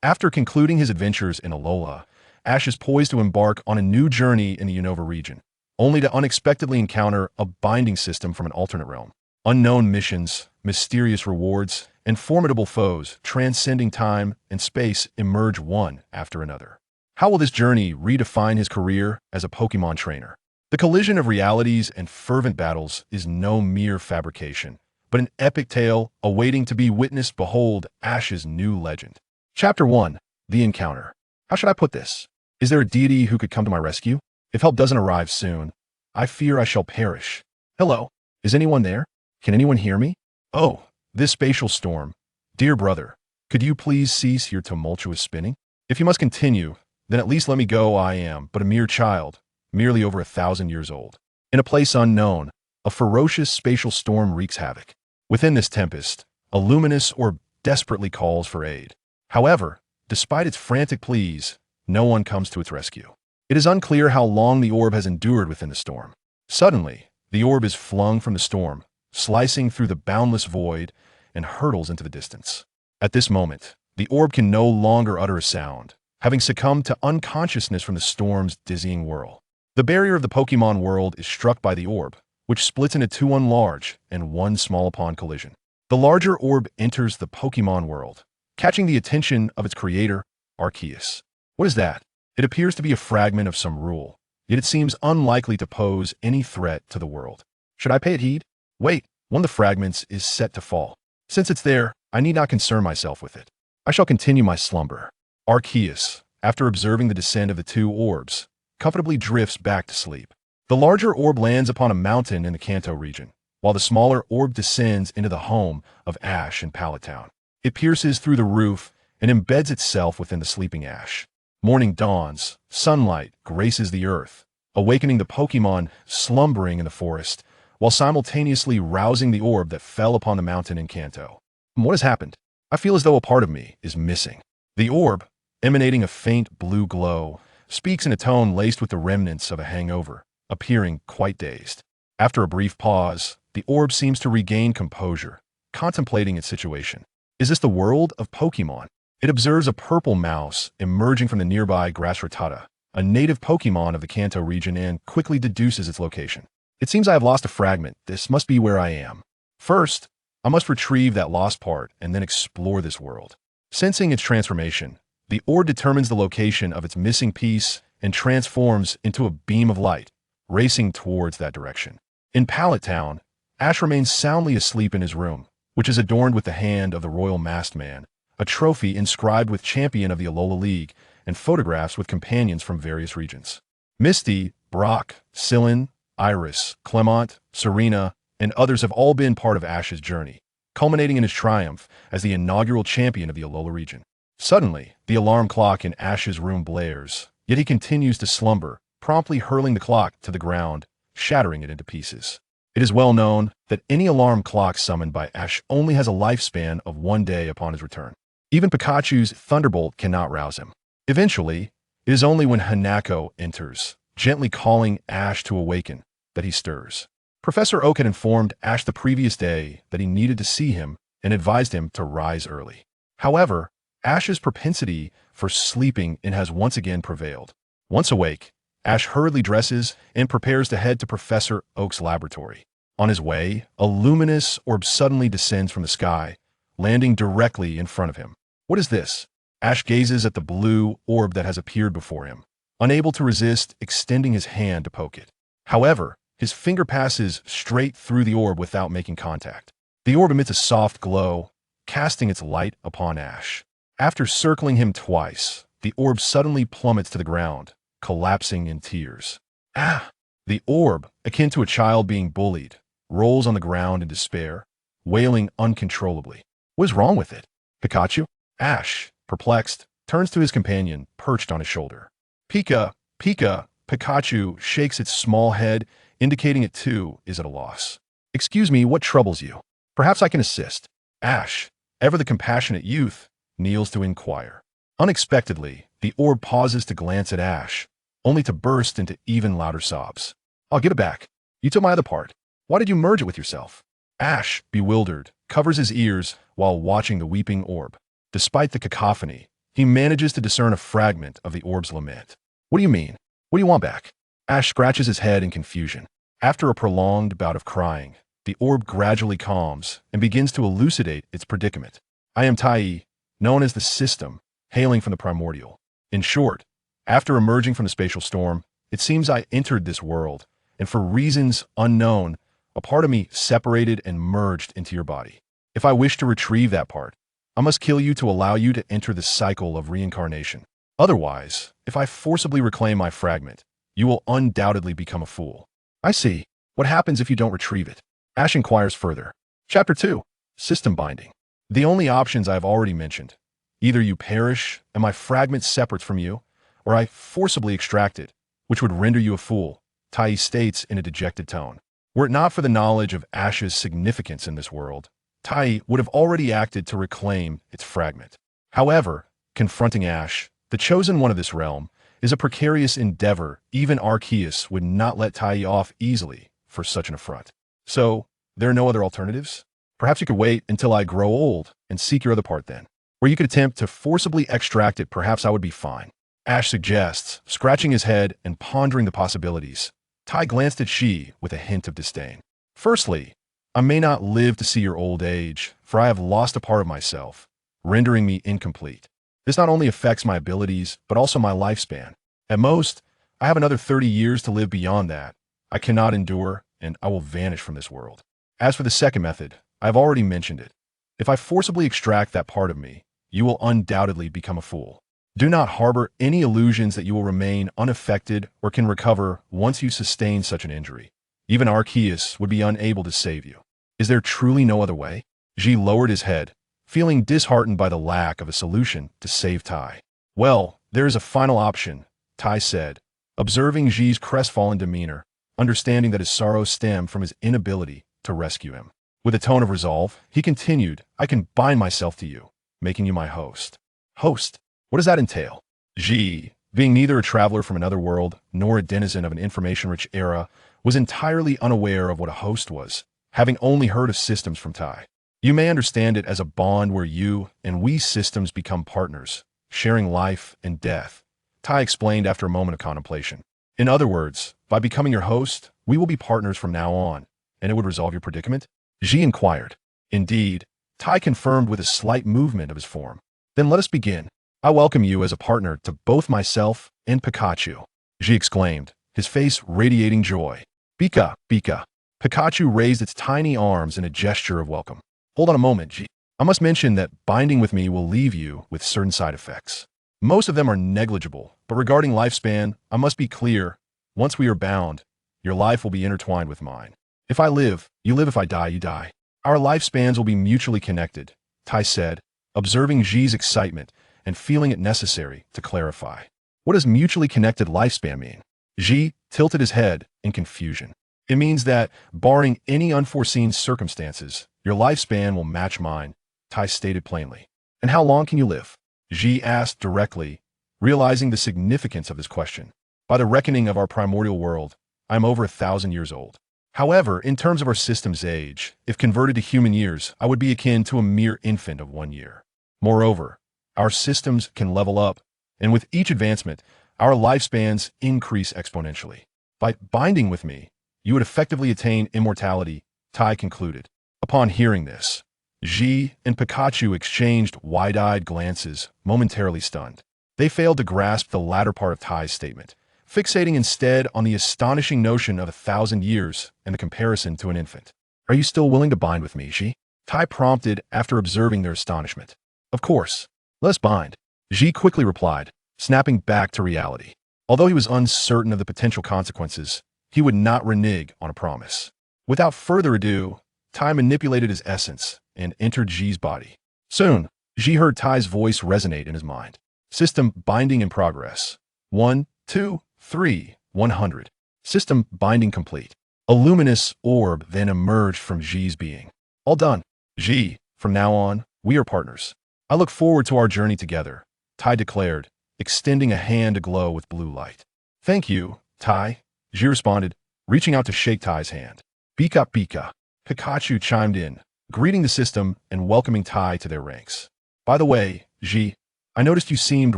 After concluding his adventures in Alola, Ash is poised to embark on a new journey in the Unova region, only to unexpectedly encounter a binding system from an alternate realm. Unknown missions, mysterious rewards, and formidable foes transcending time and space emerge one after another. How will this journey redefine his career as a Pokémon trainer? The collision of realities and fervent battles is no mere fabrication, but an epic tale awaiting to be witnessed. Behold Ash's new legend. Chapter 1. The Encounter. How should I put this? Is there a deity who could come to my rescue? If help doesn't arrive soon, I fear I shall perish. Hello? Is anyone there? Can anyone hear me? Oh, this spatial storm. Dear brother, could you please cease your tumultuous spinning? If you must continue, then at least let me go. I am but a mere child, merely over 1,000 years old. In a place unknown, a ferocious spatial storm wreaks havoc. Within this tempest, a luminous orb desperately calls for aid. However, despite its frantic pleas, no one comes to its rescue. It is unclear how long the orb has endured within the storm. Suddenly, the orb is flung from the storm, slicing through the boundless void, and hurtles into the distance. At this moment, the orb can no longer utter a sound, having succumbed to unconsciousness from the storm's dizzying whirl. The barrier of the Pokémon world is struck by the orb, which splits into two, one large and one small upon collision. The larger orb enters the Pokémon world, catching the attention of its creator, ARCEUS. What is that? It appears to be a fragment of some rule, yet it seems unlikely to pose any threat to the world. Should I pay it heed? Wait, one of the fragments is set to fall. Since it's there, I need not concern myself with it. I shall continue my slumber. ARCEUS, after observing the descent of the two orbs, comfortably drifts back to sleep. The larger orb lands upon a mountain in the Kanto region, while the smaller orb descends into the home of Ash in Pallet Town. It pierces through the roof and embeds itself within the sleeping Ash. Morning dawns, sunlight graces the earth, awakening the Pokémon slumbering in the forest, while simultaneously rousing the orb that fell upon the mountain in Kanto. What has happened? I feel as though a part of me is missing. The orb, emanating a faint blue glow, speaks in a tone laced with the remnants of a hangover, appearing quite dazed. After a brief pause, the orb seems to regain composure, contemplating its situation. Is this the world of Pokémon? It observes a purple mouse emerging from the nearby Grassrotata, a native Pokémon of the Kanto region, and quickly deduces its location. It seems I have lost a fragment. This must be where I am. First, I must retrieve that lost part and then explore this world. Sensing its transformation, the orb determines the location of its missing piece and transforms into a beam of light, racing towards that direction. In Pallet Town, Ash remains soundly asleep in his room, which is adorned with the hand of the Royal Masked Man, a trophy inscribed with Champion of the Alola League, and photographs with companions from various regions. Misty, Brock, Sillin, Iris, Clement, Serena, and others have all been part of Ash's journey, culminating in his triumph as the inaugural champion of the Alola region. Suddenly, the alarm clock in Ash's room blares, yet he continues to slumber, promptly hurling the clock to the ground, shattering it into pieces. It is well known that any alarm clock summoned by Ash only has a lifespan of 1 day upon his return. Even Pikachu's Thunderbolt cannot rouse him. Eventually, it is only when Hanako enters, gently calling Ash to awaken, that he stirs. Professor Oak had informed Ash the previous day that he needed to see him and advised him to rise early. However, Ash's propensity for sleeping has once again prevailed. Once awake, Ash hurriedly dresses and prepares to head to Professor Oak's laboratory. On his way, a luminous orb suddenly descends from the sky, landing directly in front of him. What is this? Ash gazes at the blue orb that has appeared before him, unable to resist extending his hand to poke it. However, his finger passes straight through the orb without making contact. The orb emits a soft glow, casting its light upon Ash. After circling him twice, the orb suddenly plummets to the ground, collapsing in tears. Ah! The orb, akin to a child being bullied, rolls on the ground in despair, wailing uncontrollably. What is wrong with it? Pikachu? Ash, perplexed, turns to his companion, perched on his shoulder. Pika! Pikachu shakes its small head, indicating it too is at a loss. Excuse me, what troubles you? Perhaps I can assist. Ash, ever the compassionate youth, kneels to inquire. Unexpectedly, the orb pauses to glance at Ash, only to burst into even louder sobs. I'll give it back. You took my other part. Why did you merge it with yourself? Ash, bewildered, covers his ears while watching the weeping orb. Despite the cacophony, he manages to discern a fragment of the orb's lament. What do you mean? What do you want back? Ash scratches his head in confusion. After a prolonged bout of crying, the orb gradually calms and begins to elucidate its predicament. I am Tai, known as the System, hailing from the primordial. In short, after emerging from the spatial storm, it seems I entered this world, and for reasons unknown, a part of me separated and merged into your body. If I wish to retrieve that part, I must kill you to allow you to enter the cycle of reincarnation. Otherwise, if I forcibly reclaim my fragment, you will undoubtedly become a fool. I see. What happens if you don't retrieve it? Ash inquires further. Chapter 2. System Binding. The only options I have already mentioned. Either you perish and my fragment separates from you, or I forcibly extract it, which would render you a fool, Tai states in a dejected tone. Were it not for the knowledge of Ash's significance in this world, Tai would have already acted to reclaim its fragment. However, confronting Ash, the chosen one of this realm, is a precarious endeavor. Even ARCEUS would not let Tai off easily for such an affront. So, there are no other alternatives? Perhaps you could wait until I grow old and seek your other part then. Or you could attempt to forcibly extract it. Perhaps I would be fine. Ash suggests, scratching his head and pondering the possibilities. Tai glanced at She with a hint of disdain. Firstly, I may not live to see your old age, for I have lost a part of myself, rendering me incomplete. This not only affects my abilities, but also my lifespan. At most, I have another 30 years to live. Beyond that, I cannot endure, and I will vanish from this world. As for the second method, I have already mentioned it. If I forcibly extract that part of me, you will undoubtedly become a fool. Do not harbor any illusions that you will remain unaffected or can recover once you sustain such an injury. Even ARCEUS would be unable to save you. Is there truly no other way? Ji lowered his head, feeling disheartened by the lack of a solution to save Tai. Well, there is a final option, Tai said, observing Ji's crestfallen demeanor, understanding that his sorrow stemmed from his inability to rescue him. With a tone of resolve, he continued, I can bind myself to you, making you my host. Host? What does that entail? Ji, being neither a traveler from another world nor a denizen of an information-rich era, was entirely unaware of what a host was, having only heard of systems from Tai. You may understand it as a bond where you and we systems become partners, sharing life and death, Tai explained after a moment of contemplation. In other words, by becoming your host, we will be partners from now on, and it would resolve your predicament? Ji inquired. Indeed, Tai confirmed with a slight movement of his form. Then let us begin. I welcome you as a partner to both myself and Pikachu, Ji exclaimed, his face radiating joy. Pika, Pika. Pikachu raised its tiny arms in a gesture of welcome. Hold on a moment, Ji. I must mention that binding with me will leave you with certain side effects. Most of them are negligible, but regarding lifespan, I must be clear. Once we are bound, your life will be intertwined with mine. If I live, you live. If I die, you die. Our lifespans will be mutually connected, Tai said, observing Ji's excitement and feeling it necessary to clarify. What does mutually connected lifespan mean? Ji tilted his head in confusion. It means that, barring any unforeseen circumstances, your lifespan will match mine, Tai stated plainly. And how long can you live? Ji asked directly, realizing the significance of this question. By the reckoning of our primordial world, I am over 1,000 years old. However, in terms of our system's age, if converted to human years, I would be akin to a mere infant of 1 year. Moreover, our systems can level up, and with each advancement, our lifespans increase exponentially. By binding with me, you would effectively attain immortality, Tai concluded. Upon hearing this, Ji and Pikachu exchanged wide-eyed glances, momentarily stunned. They failed to grasp the latter part of Tai's statement, fixating instead on the astonishing notion of 1,000 years and the comparison to an infant. Are you still willing to bind with me, Ji? Tai prompted after observing their astonishment. Of course. Let us bind. Ji quickly replied, snapping back to reality. Although he was uncertain of the potential consequences, he would not renege on a promise. Without further ado, Tai manipulated his essence and entered Ji's body. Soon, Ji heard Tai's voice resonate in his mind. System binding in progress. 1, 2, 3, 100. System binding complete. A luminous orb then emerged from Ji's being. All done. Ji, from now on, we are partners. I look forward to our journey together, Tai declared, extending a hand aglow with blue light. Thank you, Tai, Ji responded, reaching out to shake Tai's hand. Pika Pika. Pikachu chimed in, greeting the system and welcoming Tai to their ranks. By the way, Ji, I noticed you seemed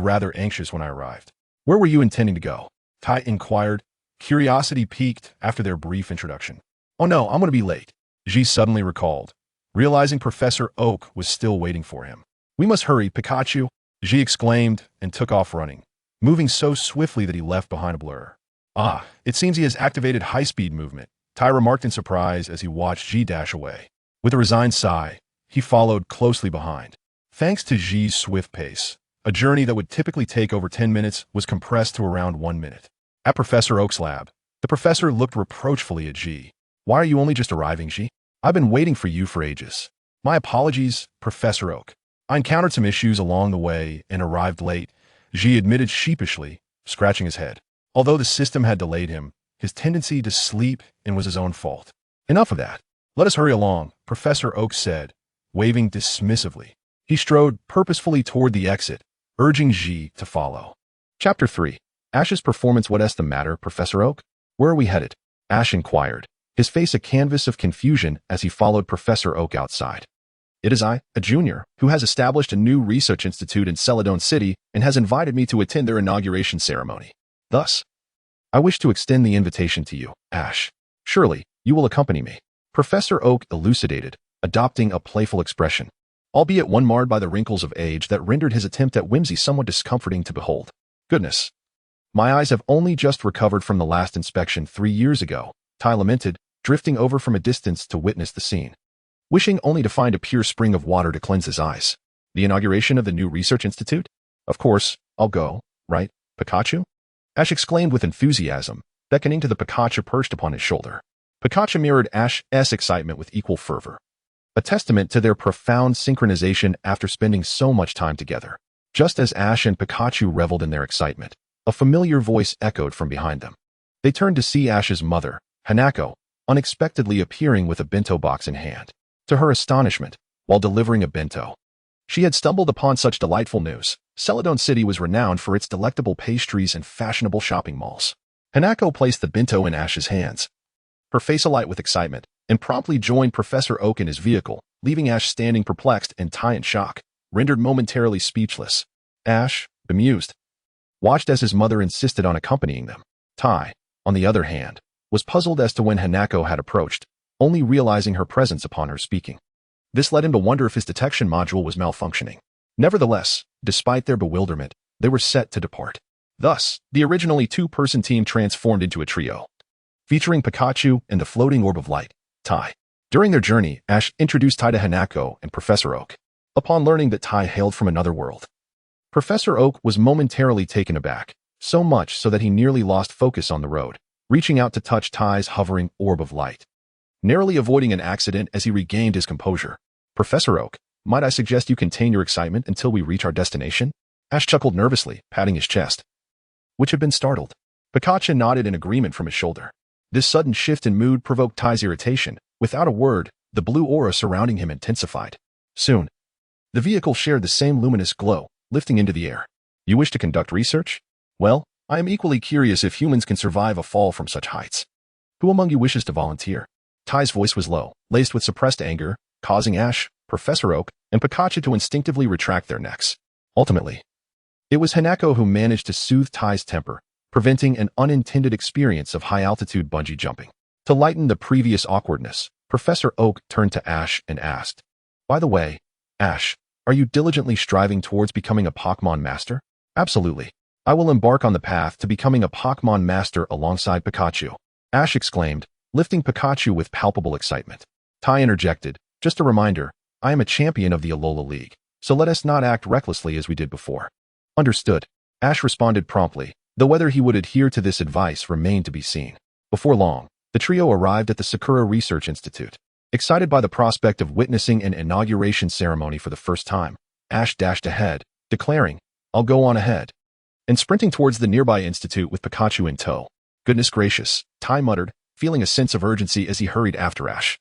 rather anxious when I arrived. Where were you intending to go? Tai inquired, curiosity piqued after their brief introduction. Oh no, I'm going to be late, Ji suddenly recalled, realizing Professor Oak was still waiting for him. We must hurry, Pikachu, Ji exclaimed and took off running, moving so swiftly that he left behind a blur. Ah, it seems he has activated high-speed movement, Tai remarked in surprise as he watched Ji dash away. With a resigned sigh, he followed closely behind. Thanks to Ji's swift pace, a journey that would typically take over 10 minutes was compressed to around 1 minute. At Professor Oak's lab, the professor looked reproachfully at Ji. Why are you only just arriving, Ji? I've been waiting for you for ages. My apologies, Professor Oak. I encountered some issues along the way and arrived late, Ji admitted sheepishly, scratching his head. Although the system had delayed him, his tendency to sleep was his own fault. Enough of that. Let us hurry along, Professor Oak said, waving dismissively. He strode purposefully toward the exit, urging Ji to follow. Chapter 3. Ash's performance. What's the matter, Professor Oak? Where are we headed? Ash inquired, his face a canvas of confusion as he followed Professor Oak outside. It is I, a junior, who has established a new research institute in Celadon City and has invited me to attend their inauguration ceremony. Thus, I wish to extend the invitation to you, Ash. Surely, you will accompany me. Professor Oak elucidated, adopting a playful expression, albeit one marred by the wrinkles of age that rendered his attempt at whimsy somewhat discomforting to behold. Goodness. My eyes have only just recovered from the last inspection 3 years ago, Tai lamented, drifting over from a distance to witness the scene. Wishing only to find a pure spring of water to cleanse his eyes. The inauguration of the new research institute? Of course, I'll go, right, Pikachu? Ash exclaimed with enthusiasm, beckoning to the Pikachu perched upon his shoulder. Pikachu mirrored Ash's excitement with equal fervor, a testament to their profound synchronization after spending so much time together. Just as Ash and Pikachu reveled in their excitement, a familiar voice echoed from behind them. They turned to see Ash's mother, Hanako, unexpectedly appearing with a bento box in hand. To her astonishment, while delivering a bento, she had stumbled upon such delightful news. Celadon City was renowned for its delectable pastries and fashionable shopping malls. Hanako placed the bento in Ash's hands, her face alight with excitement, and promptly joined Professor Oak in his vehicle, leaving Ash standing perplexed and Tai in shock, rendered momentarily speechless. Ash, bemused, watched as his mother insisted on accompanying them. Tai, on the other hand, was puzzled as to when Hanako had approached, only realizing her presence upon her speaking. This led him to wonder if his detection module was malfunctioning. Nevertheless, despite their bewilderment, they were set to depart. Thus, the originally 2-person team transformed into a trio, featuring Pikachu and the floating orb of light, Tai. During their journey, Ash introduced Tai to Hanako and Professor Oak. Upon learning that Tai hailed from another world, Professor Oak was momentarily taken aback, so much so that he nearly lost focus on the road, reaching out to touch Tai's hovering orb of light, narrowly avoiding an accident as he regained his composure. Professor Oak, might I suggest you contain your excitement until we reach our destination? Ash chuckled nervously, patting his chest, which had been startled. Pikachu nodded in agreement from his shoulder. This sudden shift in mood provoked Tai's irritation. Without a word, the blue aura surrounding him intensified. Soon, the vehicle shared the same luminous glow, lifting into the air. You wish to conduct research? Well, I am equally curious if humans can survive a fall from such heights. Who among you wishes to volunteer? Tai's voice was low, laced with suppressed anger, causing Ash, Professor Oak, and Pikachu to instinctively retract their necks. Ultimately, it was Hanako who managed to soothe Tai's temper, preventing an unintended experience of high-altitude bungee jumping. To lighten the previous awkwardness, Professor Oak turned to Ash and asked, By the way, Ash, are you diligently striving towards becoming a Pokémon master? Absolutely. I will embark on the path to becoming a Pokémon master alongside Pikachu, Ash exclaimed, lifting Pikachu with palpable excitement. Tai interjected, Just a reminder, I am a champion of the Alola League, so let us not act recklessly as we did before. Understood. Ash responded promptly, though whether he would adhere to this advice remained to be seen. Before long, the trio arrived at the Sakura Research Institute. Excited by the prospect of witnessing an inauguration ceremony for the first time, Ash dashed ahead, declaring, I'll go on ahead, and sprinting towards the nearby institute with Pikachu in tow. Goodness gracious, Tai muttered, feeling a sense of urgency as he hurried after Ash,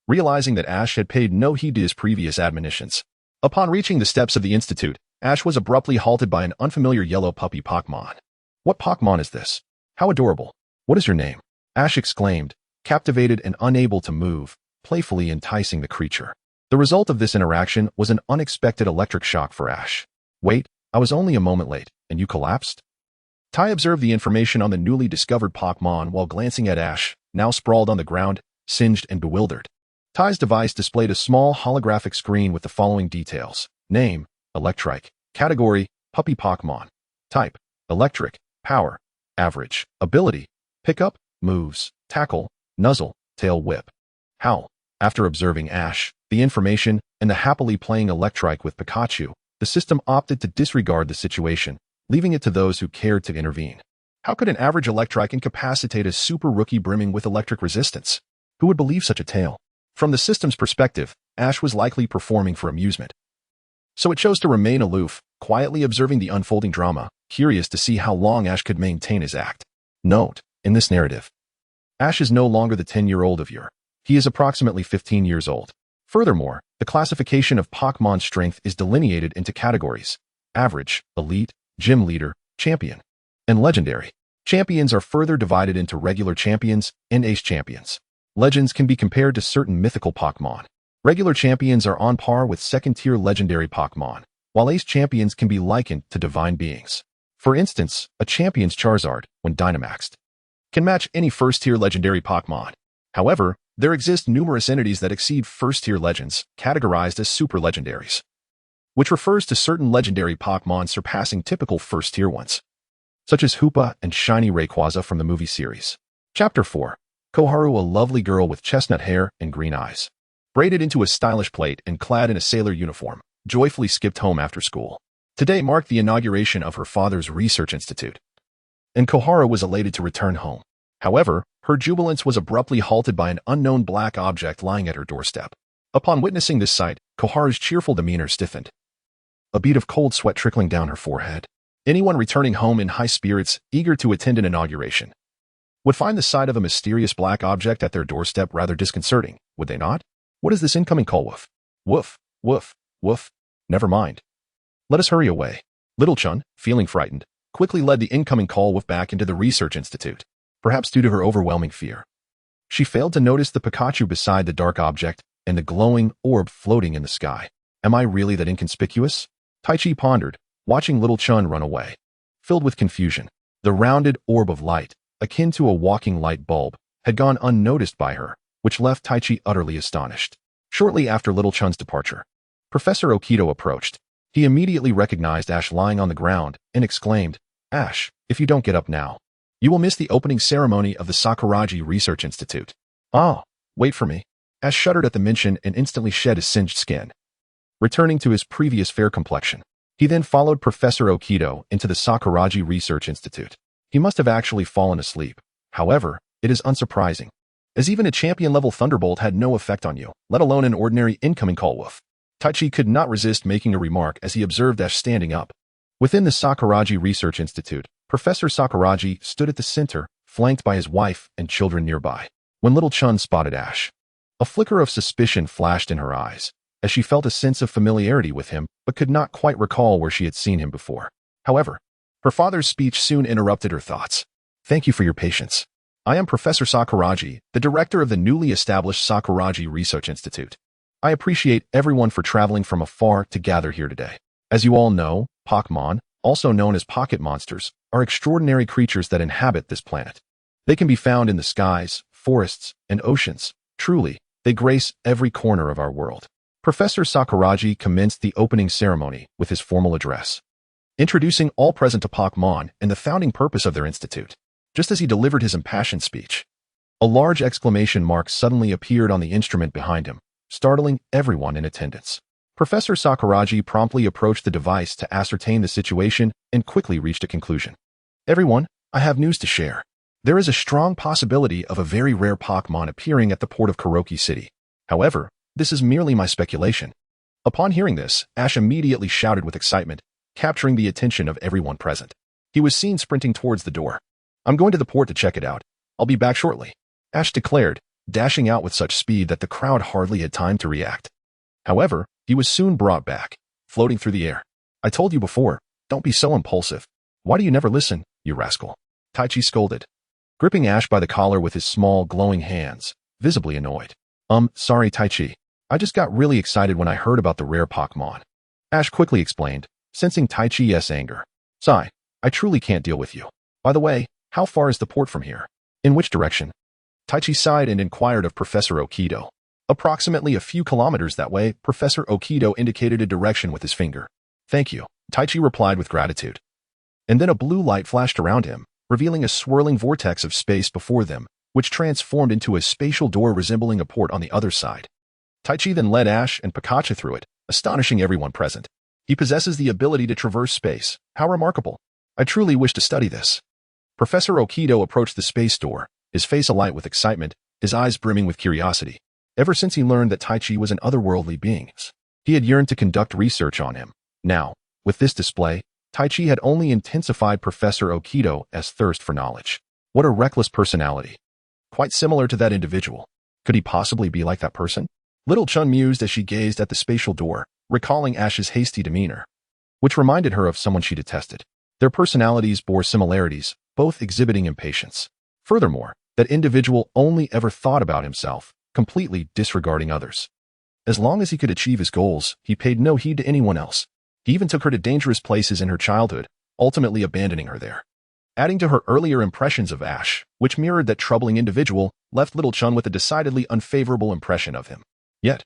realizing that Ash had paid no heed to his previous admonitions. Upon reaching the steps of the institute, Ash was abruptly halted by an unfamiliar yellow puppy Pokémon. What Pokémon is this? How adorable. What is your name? Ash exclaimed, captivated and unable to move, playfully enticing the creature. The result of this interaction was an unexpected electric shock for Ash. Wait, I was only a moment late, and you collapsed? Tai observed the information on the newly discovered Pokémon while glancing at Ash, now sprawled on the ground, singed and bewildered. Tai's device displayed a small holographic screen with the following details. Name, Electrike. Category, Puppy Pokémon. Type, Electric. Power, Average. Ability, Pickup, Moves, Tackle, Nuzzle, Tail Whip. Howl. After observing Ash, the information, and the happily playing Electrike with Pikachu, the system opted to disregard the situation, leaving it to those who cared to intervene. How could an average Electrike incapacitate a super rookie brimming with electric resistance? Who would believe such a tale? From the system's perspective, Ash was likely performing for amusement. So it chose to remain aloof, quietly observing the unfolding drama, curious to see how long Ash could maintain his act. Note, in this narrative, Ash is no longer the 10-year-old of yore. He is approximately 15 years old. Furthermore, the classification of Pokémon strength is delineated into categories: average, elite, gym leader, champion, and legendary. Champions are further divided into regular champions and ace champions. Legends can be compared to certain mythical Pokémon. Regular champions are on par with second-tier legendary Pokémon, while ace champions can be likened to divine beings. For instance, a champion's Charizard, when Dynamaxed, can match any first-tier legendary Pokémon. However, there exist numerous entities that exceed first-tier legends, categorized as super legendaries, which refers to certain legendary Pokémon surpassing typical first-tier ones, such as Hoopa and Shiny Rayquaza from the movie series. Chapter 4. Koharu, a lovely girl with chestnut hair and green eyes, braided into a stylish plait and clad in a sailor uniform, joyfully skipped home after school. Today marked the inauguration of her father's research institute, and Koharu was elated to return home. However, her jubilance was abruptly halted by an unknown black object lying at her doorstep. Upon witnessing this sight, Koharu's cheerful demeanor stiffened, a bead of cold sweat trickling down her forehead. Anyone returning home in high spirits, eager to attend an inauguration, would find the sight of a mysterious black object at their doorstep rather disconcerting, would they not? What is this incoming call? Woof. Woof, woof, woof. Never mind. Let us hurry away. Little Chun, feeling frightened, quickly led the incoming call woof back into the research institute, perhaps due to her overwhelming fear. She failed to notice the Pikachu beside the dark object and the glowing orb floating in the sky. Am I really that inconspicuous? Taichi pondered, watching Little Chun run away. Filled with confusion, the rounded orb of light, akin to a walking light bulb, had gone unnoticed by her, which left Taichi utterly astonished. Shortly after Little Chun's departure, Professor Okito approached. He immediately recognized Ash lying on the ground and exclaimed, "Ash, if you don't get up now, you will miss the opening ceremony of the Sakuraji Research Institute." "Ah, wait for me." Ash shuddered at the mention and instantly shed his singed skin, returning to his previous fair complexion. He then followed Professor Okito into the Sakuraji Research Institute. He must have actually fallen asleep. However, it is unsurprising, as even a champion-level Thunderbolt had no effect on you, let alone an ordinary incoming call woof. Taichi could not resist making a remark as he observed Ash standing up. Within the Sakuraji Research Institute, Professor Sakuraji stood at the center, flanked by his wife and children nearby. When Little Chun spotted Ash, a flicker of suspicion flashed in her eyes, as she felt a sense of familiarity with him, but could not quite recall where she had seen him before. However, her father's speech soon interrupted her thoughts. "Thank you for your patience. I am Professor Sakuraji, the director of the newly established Sakuraji Research Institute. I appreciate everyone for traveling from afar to gather here today. As you all know, Pokémon, also known as pocket monsters, are extraordinary creatures that inhabit this planet. They can be found in the skies, forests, and oceans. Truly, they grace every corner of our world." Professor Sakuraji commenced the opening ceremony with his formal address, introducing all present to Pokémon and the founding purpose of their institute. Just as he delivered his impassioned speech, a large exclamation mark suddenly appeared on the instrument behind him, startling everyone in attendance. Professor Sakuraji promptly approached the device to ascertain the situation and quickly reached a conclusion. "Everyone, I have news to share. There is a strong possibility of a very rare Pokémon appearing at the port of Kuroki City. However, this is merely my speculation." Upon hearing this, Ash immediately shouted with excitement, capturing the attention of everyone present. He was seen sprinting towards the door. "I'm going to the port to check it out. I'll be back shortly," Ash declared, dashing out with such speed that the crowd hardly had time to react. However, he was soon brought back, floating through the air. "I told you before, don't be so impulsive. Why do you never listen, you rascal?" Taichi scolded, gripping Ash by the collar with his small, glowing hands, visibly annoyed. Sorry Taichi. I just got really excited when I heard about the rare Pokémon," Ash quickly explained, sensing Taichi's anger. Sigh, I truly can't deal with you. By the way, how far is the port from here? In which direction? Taichi sighed and inquired of Professor Okido. Approximately a few kilometers that way, Professor Okido indicated a direction with his finger. Thank you, Taichi replied with gratitude. And then a blue light flashed around him, revealing a swirling vortex of space before them, which transformed into a spatial door resembling a port on the other side. Taichi then led Ash and Pikachu through it, astonishing everyone present. He possesses the ability to traverse space. How remarkable. I truly wish to study this. Professor Okido approached the space door, his face alight with excitement, his eyes brimming with curiosity. Ever since he learned that Taichi was an otherworldly being, he had yearned to conduct research on him. Now, with this display, Taichi had only intensified Professor Okido's thirst for knowledge. What a reckless personality. Quite similar to that individual. Could he possibly be like that person? Little Chun mused as she gazed at the spatial door, recalling Ash's hasty demeanor, which reminded her of someone she detested. Their personalities bore similarities, both exhibiting impatience. Furthermore, that individual only ever thought about himself, completely disregarding others. As long as he could achieve his goals, he paid no heed to anyone else. He even took her to dangerous places in her childhood, ultimately abandoning her there. Adding to her earlier impressions of Ash, which mirrored that troubling individual, left Little Chun with a decidedly unfavorable impression of him. Yet,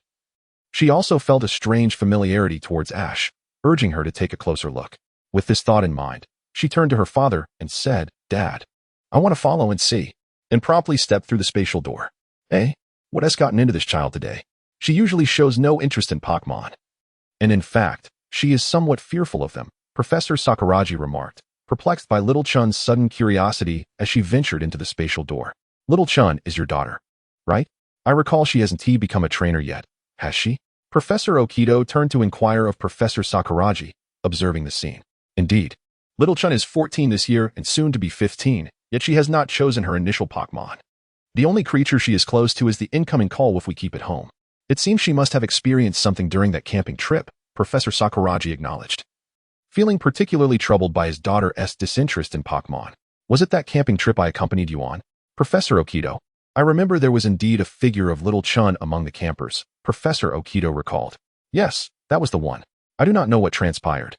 she also felt a strange familiarity towards Ash, urging her to take a closer look. With this thought in mind, she turned to her father and said, Dad, I want to follow and see, and promptly stepped through the spatial door. Eh? What has gotten into this child today? She usually shows no interest in Pokémon. And in fact, she is somewhat fearful of them, Professor Sakuragi remarked, perplexed by Little Chun's sudden curiosity as she ventured into the spatial door. Little Chun is your daughter, right? I recall she hasn't become a trainer yet, has she? Professor Okido turned to inquire of Professor Sakuragi, observing the scene. Indeed, Little Chun is 14 this year and soon to be 15, yet she has not chosen her initial Pokémon. The only creature she is close to is the incoming call if we keep it home. It seems she must have experienced something during that camping trip, Professor Sakuragi acknowledged. Feeling particularly troubled by his daughter's disinterest in Pokémon. Was it that camping trip I accompanied you on? Professor Okido. I remember there was indeed a figure of Little Chun among the campers, Professor Okido recalled. Yes, that was the one. I do not know what transpired.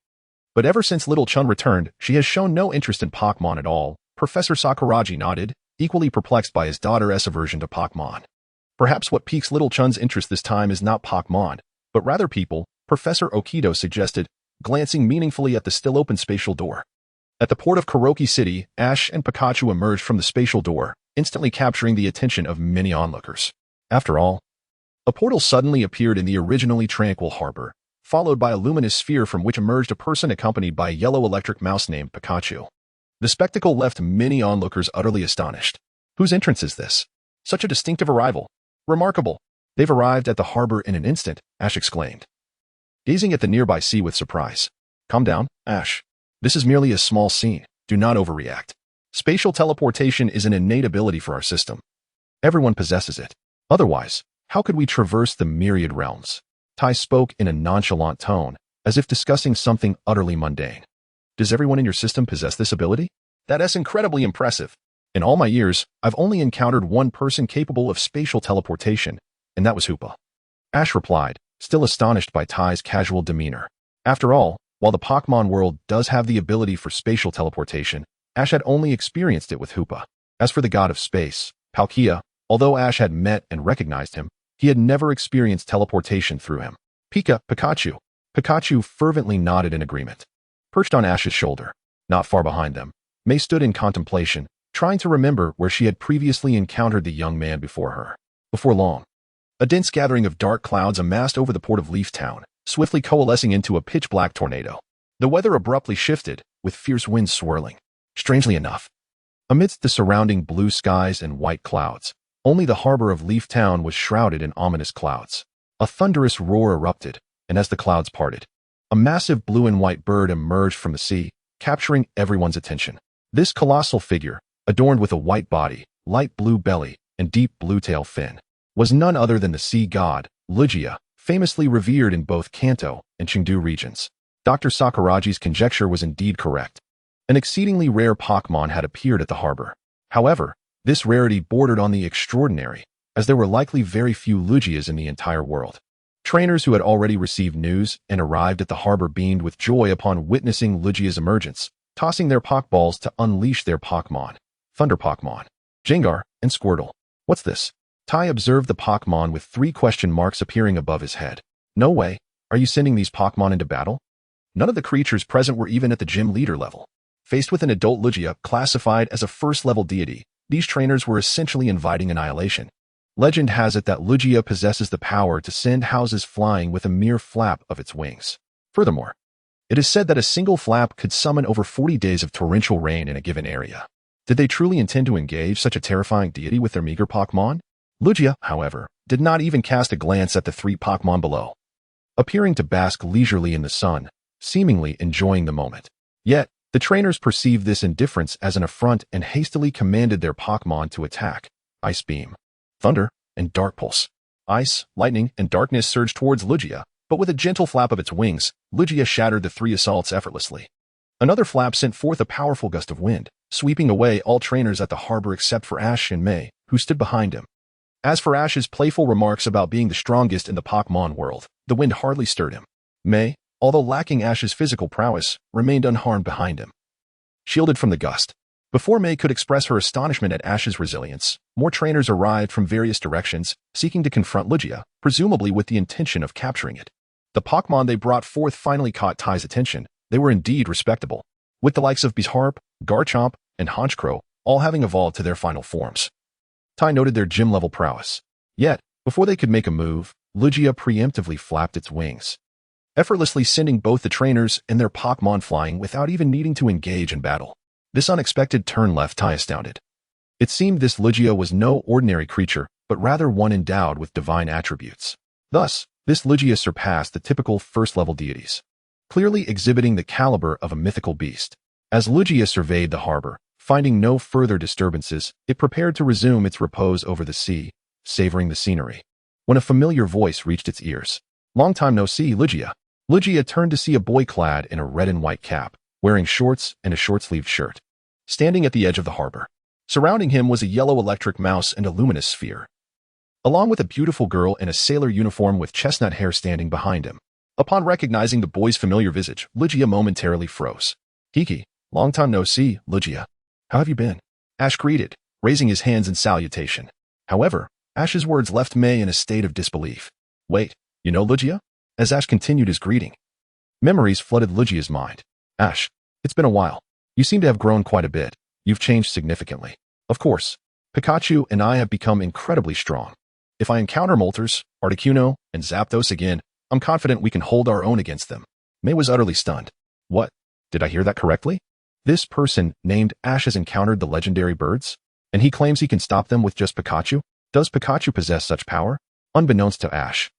But ever since Little Chun returned, she has shown no interest in Pokémon at all, Professor Sakuragi nodded, equally perplexed by his daughter's aversion to Pokémon. Perhaps what piques Little Chun's interest this time is not Pokémon, but rather people, Professor Okido suggested, glancing meaningfully at the still-open spatial door. At the port of Kuroki City, Ash and Pikachu emerged from the spatial door, instantly capturing the attention of many onlookers. After all, a portal suddenly appeared in the originally tranquil harbor, followed by a luminous sphere from which emerged a person accompanied by a yellow electric mouse named Pikachu. The spectacle left many onlookers utterly astonished. Whose entrance is this? Such a distinctive arrival. Remarkable. They've arrived at the harbor in an instant, Ash exclaimed, gazing at the nearby sea with surprise. Calm down, Ash. This is merely a small scene. Do not overreact. Spatial teleportation is an innate ability for our system. Everyone possesses it. Otherwise, how could we traverse the myriad realms? Tai spoke in a nonchalant tone, as if discussing something utterly mundane. Does everyone in your system possess this ability? That's incredibly impressive. In all my years, I've only encountered one person capable of spatial teleportation, and that was Hoopa. Ash replied, still astonished by Tai's casual demeanor. After all, while the Pokémon world does have the ability for spatial teleportation, Ash had only experienced it with Hoopa. As for the god of space, Palkia, although Ash had met and recognized him, he had never experienced teleportation through him. Pikachu. Pikachu fervently nodded in agreement. Perched on Ash's shoulder, not far behind them, May stood in contemplation, trying to remember where she had previously encountered the young man before her. Before long, a dense gathering of dark clouds amassed over the port of Leaf Town, swiftly coalescing into a pitch-black tornado. The weather abruptly shifted, with fierce winds swirling. Strangely enough, amidst the surrounding blue skies and white clouds, only the harbor of Leaf Town was shrouded in ominous clouds. A thunderous roar erupted, and as the clouds parted, a massive blue and white bird emerged from the sea, capturing everyone's attention. This colossal figure, adorned with a white body, light blue belly, and deep blue tail fin, was none other than the sea god, Lugia, famously revered in both Kanto and Chengdu regions. Dr. Sakuragi's conjecture was indeed correct. An exceedingly rare Pokémon had appeared at the harbor. However, this rarity bordered on the extraordinary, as there were likely very few Lugias in the entire world. Trainers who had already received news and arrived at the harbor beamed with joy upon witnessing Lugia's emergence, tossing their Pokeballs to unleash their Pokémon. Thunder Pokémon. Gengar and Squirtle. What's this? Tai observed the Pokémon with 3 question marks appearing above his head. No way. Are you sending these Pokémon into battle? None of the creatures present were even at the gym leader level. Faced with an adult Lugia classified as a first-level deity, these trainers were essentially inviting annihilation. Legend has it that Lugia possesses the power to send houses flying with a mere flap of its wings. Furthermore, it is said that a single flap could summon over 40 days of torrential rain in a given area. Did they truly intend to engage such a terrifying deity with their meager Pokémon? Lugia, however, did not even cast a glance at the 3 Pokémon below, appearing to bask leisurely in the sun, seemingly enjoying the moment. Yet, the trainers perceived this indifference as an affront and hastily commanded their Pokémon to attack. Ice Beam, Thunder, and Dark Pulse. Ice, lightning, and darkness surged towards Lugia, but with a gentle flap of its wings, Lugia shattered the 3 assaults effortlessly. Another flap sent forth a powerful gust of wind, sweeping away all trainers at the harbor except for Ash and May, who stood behind him. As for Ash's playful remarks about being the strongest in the Pokémon world, the wind hardly stirred him. May, although lacking Ash's physical prowess, remained unharmed behind him, shielded from the gust. Before May could express her astonishment at Ash's resilience, more trainers arrived from various directions, seeking to confront Lugia, presumably with the intention of capturing it. The Pokémon they brought forth finally caught Tai's attention. They were indeed respectable, with the likes of Bizarre, Garchomp, and Honchkrow all having evolved to their final forms. Tai noted their gym-level prowess. Yet, before they could make a move, Lugia preemptively flapped its wings, effortlessly sending both the trainers and their Pokémon flying without even needing to engage in battle. This unexpected turn left Tai astounded. It seemed this Lugia was no ordinary creature, but rather one endowed with divine attributes. Thus, this Lugia surpassed the typical first-level deities, clearly exhibiting the caliber of a mythical beast. As Lugia surveyed the harbor, finding no further disturbances, it prepared to resume its repose over the sea, savoring the scenery, when a familiar voice reached its ears. Long time no see, Lugia. Lugia turned to see a boy clad in a red and white cap, wearing shorts and a short-sleeved shirt, standing at the edge of the harbor. Surrounding him was a yellow electric mouse and a luminous sphere, along with a beautiful girl in a sailor uniform with chestnut hair standing behind him. Upon recognizing the boy's familiar visage, Lugia momentarily froze. Hiki, long time no see, Lugia. How have you been? Ash greeted, raising his hands in salutation. However, Ash's words left May in a state of disbelief. Wait, you know Lugia? As Ash continued his greeting, memories flooded Lugia's mind. Ash, it's been a while. You seem to have grown quite a bit. You've changed significantly. Of course, Pikachu and I have become incredibly strong. If I encounter Moltres, Articuno, and Zapdos again, I'm confident we can hold our own against them. May was utterly stunned. What? Did I hear that correctly? This person named Ash has encountered the legendary birds, and he claims he can stop them with just Pikachu? Does Pikachu possess such power? Unbeknownst to Ash,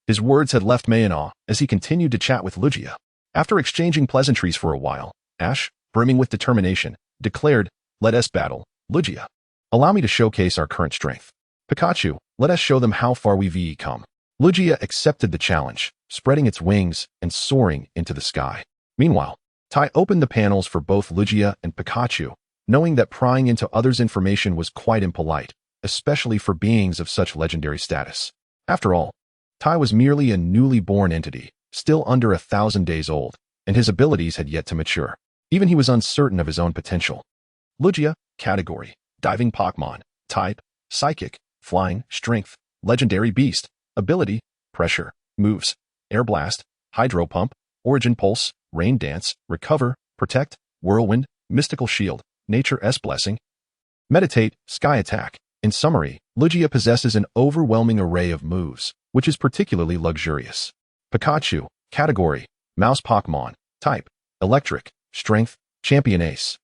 his words had left May in awe as he continued to chat with Lugia. After exchanging pleasantries for a while, Ash, brimming with determination, declared, "Let us battle, Lugia. Allow me to showcase our current strength. Pikachu, let us show them how far we've come." Lugia accepted the challenge, spreading its wings and soaring into the sky. Meanwhile, Tai opened the panels for both Lugia and Pikachu, knowing that prying into others' information was quite impolite, especially for beings of such legendary status. After all, Tai was merely a newly born entity, still under 1,000 days old, and his abilities had yet to mature. Even he was uncertain of his own potential. Lugia, category, diving Pokémon, type, psychic, flying, strength, legendary beast, ability, pressure, moves, air blast, hydro pump, origin pulse, rain dance, recover, protect, whirlwind, mystical shield, nature's blessing, meditate, sky attack. In summary, Lugia possesses an overwhelming array of moves, which is particularly luxurious. Pikachu, category, mouse Pokémon, type, electric, strength, champion ace,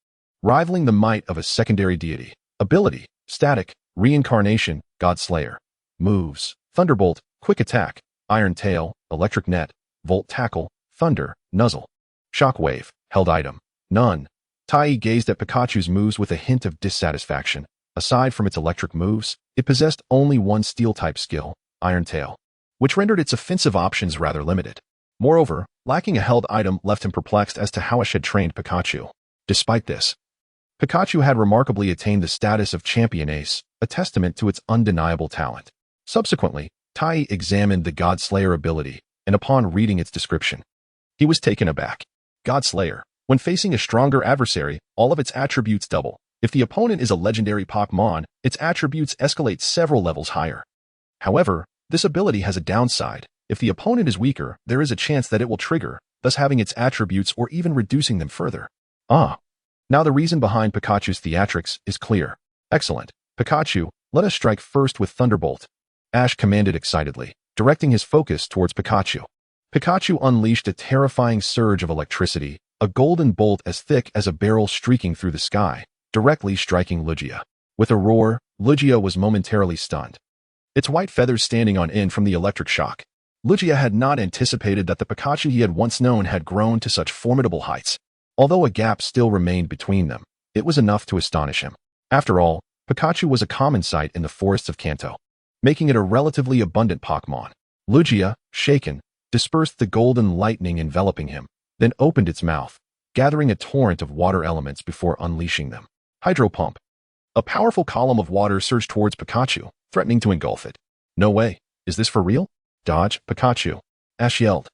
rivaling the might of a secondary deity. Ability, static, reincarnation, god slayer. Moves, thunderbolt, quick attack, iron tail, electric net, volt tackle, thunder, nuzzle, shockwave, held item, none. Tai gazed at Pikachu's moves with a hint of dissatisfaction. Aside from its electric moves, it possessed only one steel-type skill, Iron Tail, which rendered its offensive options rather limited. Moreover, lacking a held item left him perplexed as to how Ash had trained Pikachu. Despite this, Pikachu had remarkably attained the status of champion ace, a testament to its undeniable talent. Subsequently, Tai examined the God-Slayer ability, and upon reading its description, he was taken aback. God-Slayer. When facing a stronger adversary, all of its attributes double. If the opponent is a legendary Pokémon, its attributes escalate several levels higher. However, this ability has a downside. If the opponent is weaker, there is a chance that it will trigger, thus having its attributes or even reducing them further. Now the reason behind Pikachu's theatrics is clear. Excellent. Pikachu, let us strike first with Thunderbolt. Ash commanded excitedly, directing his focus towards Pikachu. Pikachu unleashed a terrifying surge of electricity, a golden bolt as thick as a barrel streaking through the sky, directly striking Lugia. With a roar, Lugia was momentarily stunned, its white feathers standing on end from the electric shock. Lugia had not anticipated that the Pikachu he had once known had grown to such formidable heights. Although a gap still remained between them, it was enough to astonish him. After all, Pikachu was a common sight in the forests of Kanto, making it a relatively abundant Pokémon. Lugia, shaken, dispersed the golden lightning enveloping him, then opened its mouth, gathering a torrent of water elements before unleashing them. Hydro Pump. A powerful column of water surged towards Pikachu, threatening to engulf it. No way. Is this for real? Dodge, Pikachu. Ash yelled,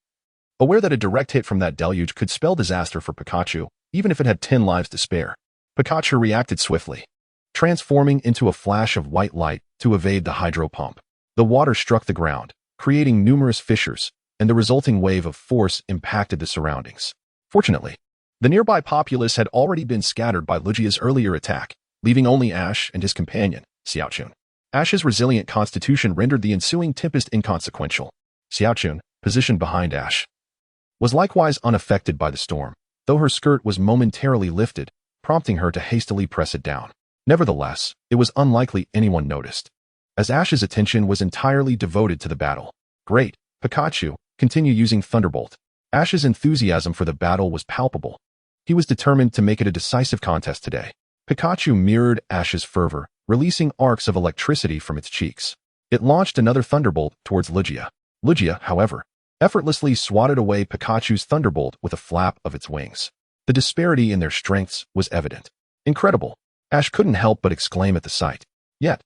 aware that a direct hit from that deluge could spell disaster for Pikachu, even if it had 10 lives to spare. Pikachu reacted swiftly, transforming into a flash of white light to evade the hydro pump. The water struck the ground, creating numerous fissures, and the resulting wave of force impacted the surroundings. Fortunately, the nearby populace had already been scattered by Lugia's earlier attack, leaving only Ash and his companion, Xiaochun. Ash's resilient constitution rendered the ensuing tempest inconsequential. Xiaochun, positioned behind Ash, was likewise unaffected by the storm, though her skirt was momentarily lifted, prompting her to hastily press it down. Nevertheless, it was unlikely anyone noticed, as Ash's attention was entirely devoted to the battle. Great, Pikachu, continue using Thunderbolt. Ash's enthusiasm for the battle was palpable. He was determined to make it a decisive contest today. Pikachu mirrored Ash's fervor, releasing arcs of electricity from its cheeks. It launched another Thunderbolt towards Lugia. Lugia, however, effortlessly swatted away Pikachu's Thunderbolt with a flap of its wings. The disparity in their strengths was evident. Incredible! Ash couldn't help but exclaim at the sight. Yet,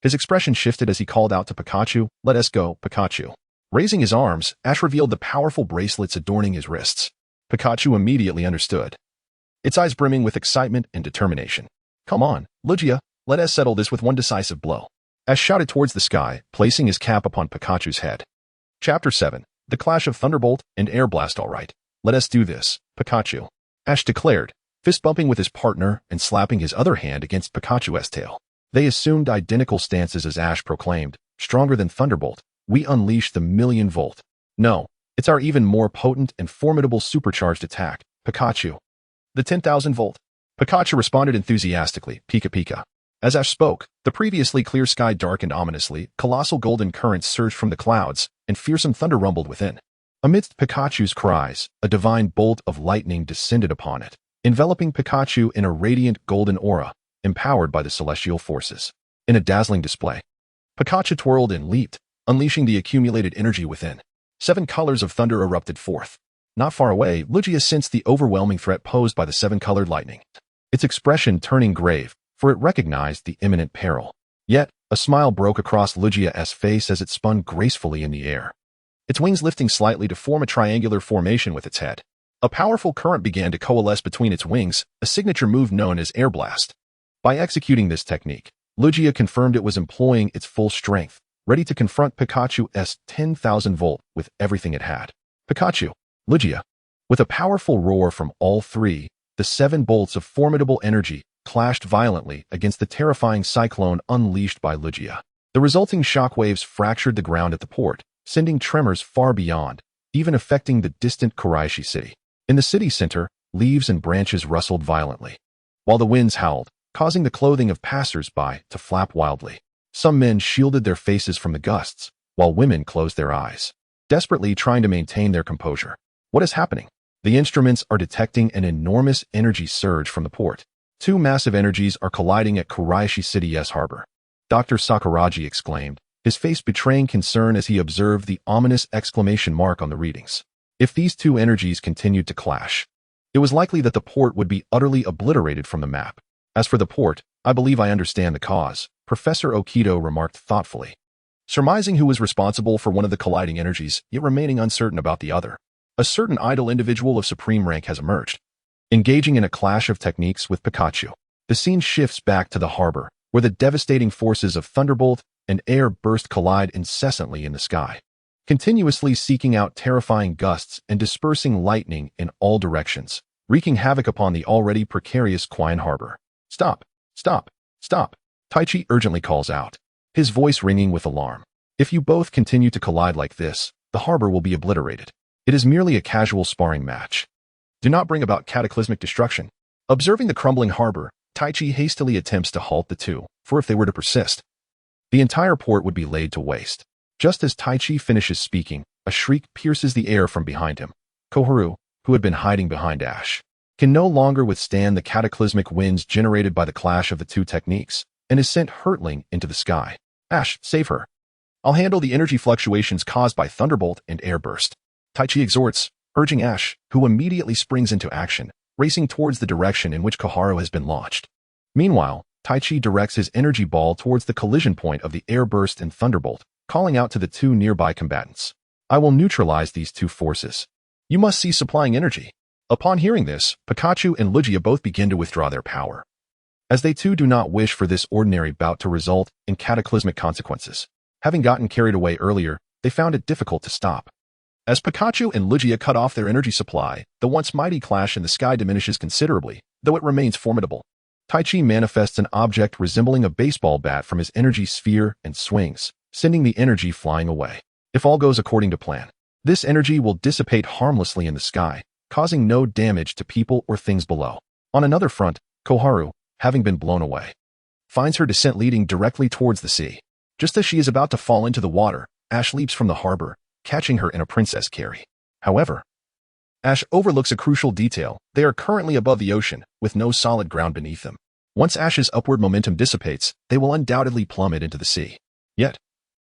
his expression shifted as he called out to Pikachu, "Let us go, Pikachu." Raising his arms, Ash revealed the powerful bracelets adorning his wrists. Pikachu immediately understood, its eyes brimming with excitement and determination. "Come on, Lugia, let us settle this with one decisive blow." Ash shouted towards the sky, placing his cap upon Pikachu's head. Chapter 7. The Clash of Thunderbolt and Air Blast. All right, let us do this, Pikachu, Ash declared, fist-bumping with his partner and slapping his other hand against Pikachu's tail. They assumed identical stances as Ash proclaimed, "Stronger than Thunderbolt, we unleash the million-volt. No, it's our even more potent and formidable supercharged attack, Pikachu. The 10,000-volt." Pikachu responded enthusiastically, "Pika Pika." As Ash spoke, the previously clear sky darkened ominously, colossal golden currents surged from the clouds, and fearsome thunder rumbled within. Amidst Pikachu's cries, a divine bolt of lightning descended upon it, enveloping Pikachu in a radiant golden aura, empowered by the celestial forces. In a dazzling display, Pikachu twirled and leaped, unleashing the accumulated energy within. 7 colors of thunder erupted forth. Not far away, Lugia sensed the overwhelming threat posed by the 7-colored lightning, its expression turning grave, for it recognized the imminent peril. Yet, a smile broke across Lugia's face as it spun gracefully in the air, its wings lifting slightly to form a triangular formation with its head. A powerful current began to coalesce between its wings, a signature move known as Air Blast. By executing this technique, Lugia confirmed it was employing its full strength, ready to confront Pikachu's 10,000-volt with everything it had. Pikachu, Lugia. With a powerful roar from all three, the 7 bolts of formidable energy clashed violently against the terrifying cyclone unleashed by Lugia. The resulting shockwaves fractured the ground at the port, sending tremors far beyond, even affecting the distant Kuraishi city. In the city center, leaves and branches rustled violently, while the winds howled, causing the clothing of passers-by to flap wildly. Some men shielded their faces from the gusts, while women closed their eyes, desperately trying to maintain their composure. What is happening? The instruments are detecting an enormous energy surge from the port. 2 massive energies are colliding at Kuraishi City's harbor. Dr. Sakuragi exclaimed, his face betraying concern as he observed the ominous exclamation mark on the readings. If these 2 energies continued to clash, it was likely that the port would be utterly obliterated from the map. As for the port, I believe I understand the cause, Professor Okido remarked thoughtfully. surmising who was responsible for one of the colliding energies, yet remaining uncertain about the other. A certain idle individual of supreme rank has emerged, engaging in a clash of techniques with Pikachu. The scene shifts back to the harbor, where the devastating forces of Thunderbolt and Air Burst collide incessantly in the sky, continuously seeking out terrifying gusts and dispersing lightning in all directions, wreaking havoc upon the already precarious quiet harbor. Stop! Stop! Stop! Taichi urgently calls out, his voice ringing with alarm. If you both continue to collide like this, the harbor will be obliterated. It is merely a casual sparring match. Do not bring about cataclysmic destruction. Observing the crumbling harbor, Taichi hastily attempts to halt the two, for if they were to persist, the entire port would be laid to waste. Just as Taichi finishes speaking, a shriek pierces the air from behind him. Koharu, who had been hiding behind Ash, can no longer withstand the cataclysmic winds generated by the clash of the two techniques, and is sent hurtling into the sky. Ash, save her. I'll handle the energy fluctuations caused by Thunderbolt and Air Burst. Taichi exhorts, urging Ash, who immediately springs into action, racing towards the direction in which Koharu has been launched. Meanwhile, Taichi directs his energy ball towards the collision point of the Air Burst and Thunderbolt, calling out to the two nearby combatants. I will neutralize these two forces. You must cease supplying energy. Upon hearing this, Pikachu and Lugia both begin to withdraw their power, as they too do not wish for this ordinary bout to result in cataclysmic consequences. Having gotten carried away earlier, they found it difficult to stop. As Pikachu and Lugia cut off their energy supply, the once mighty clash in the sky diminishes considerably, though it remains formidable. Taichi manifests an object resembling a baseball bat from his energy sphere and swings, sending the energy flying away. If all goes according to plan, this energy will dissipate harmlessly in the sky, causing no damage to people or things below. On another front, Koharu, having been blown away, finds her descent leading directly towards the sea. Just as she is about to fall into the water, Ash leaps from the harbor, catching her in a princess carry. However, Ash overlooks a crucial detail. They are currently above the ocean, with no solid ground beneath them. Once Ash's upward momentum dissipates, they will undoubtedly plummet into the sea. Yet,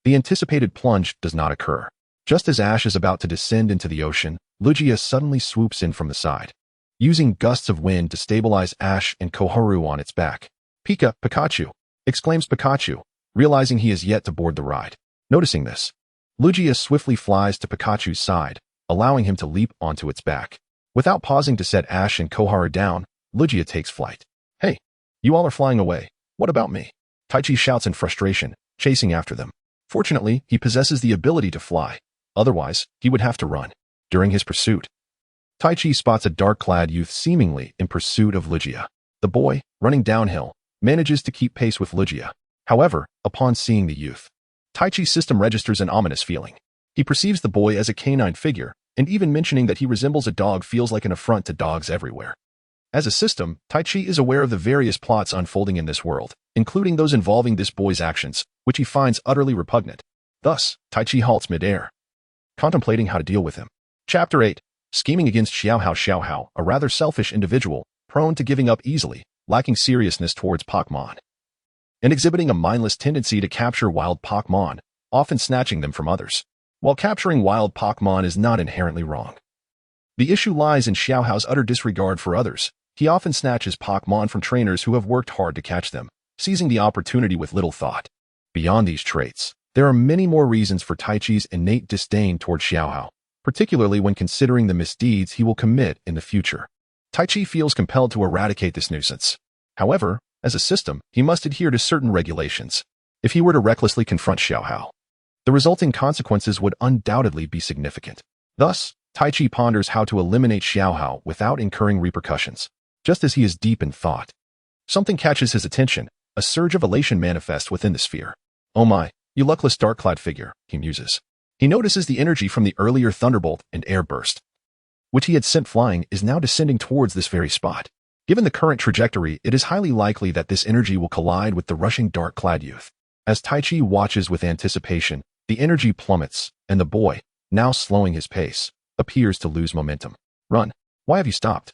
the anticipated plunge does not occur. Just as Ash is about to descend into the ocean, Lugia suddenly swoops in from the side, using gusts of wind to stabilize Ash and Koharu on its back. Pikachu! Exclaims Pikachu, realizing he is yet to board the ride. Noticing this, Lugia swiftly flies to Pikachu's side, allowing him to leap onto its back. Without pausing to set Ash and Koharu down, Lugia takes flight. Hey, you all are flying away. What about me? Taichi shouts in frustration, chasing after them. Fortunately, he possesses the ability to fly. Otherwise, he would have to run. During his pursuit, Taichi spots a dark-clad youth seemingly in pursuit of Lugia. The boy, running downhill, manages to keep pace with Lugia. However, upon seeing the youth, Taichi's system registers an ominous feeling. He perceives the boy as a canine figure, and even mentioning that he resembles a dog feels like an affront to dogs everywhere. As a system, Taichi is aware of the various plots unfolding in this world, including those involving this boy's actions, which he finds utterly repugnant. Thus, Taichi halts mid-air, contemplating how to deal with him. Chapter 8. Scheming against Xiaohao, a rather selfish individual, prone to giving up easily, lacking seriousness towards Pokémon, and exhibiting a mindless tendency to capture wild Pokémon, often snatching them from others. While capturing wild Pokémon is not inherently wrong, the issue lies in Xiaohao's utter disregard for others. He often snatches Pokémon from trainers who have worked hard to catch them, seizing the opportunity with little thought. Beyond these traits, there are many more reasons for Taichi's innate disdain toward Xiaohao, particularly when considering the misdeeds he will commit in the future. Taichi feels compelled to eradicate this nuisance. However, as a system, he must adhere to certain regulations. If he were to recklessly confront Xiaohao, the resulting consequences would undoubtedly be significant. Thus, Taichi ponders how to eliminate Xiaohao without incurring repercussions. Just as he is deep in thought, something catches his attention. A surge of elation manifests within the sphere. Oh my, you luckless dark-clad figure, he muses. He notices the energy from the earlier Thunderbolt and Air Burst, which he had sent flying, is now descending towards this very spot. Given the current trajectory, it is highly likely that this energy will collide with the rushing dark-clad youth. As Taichi watches with anticipation, the energy plummets, and the boy, now slowing his pace, appears to lose momentum. Run! Why have you stopped?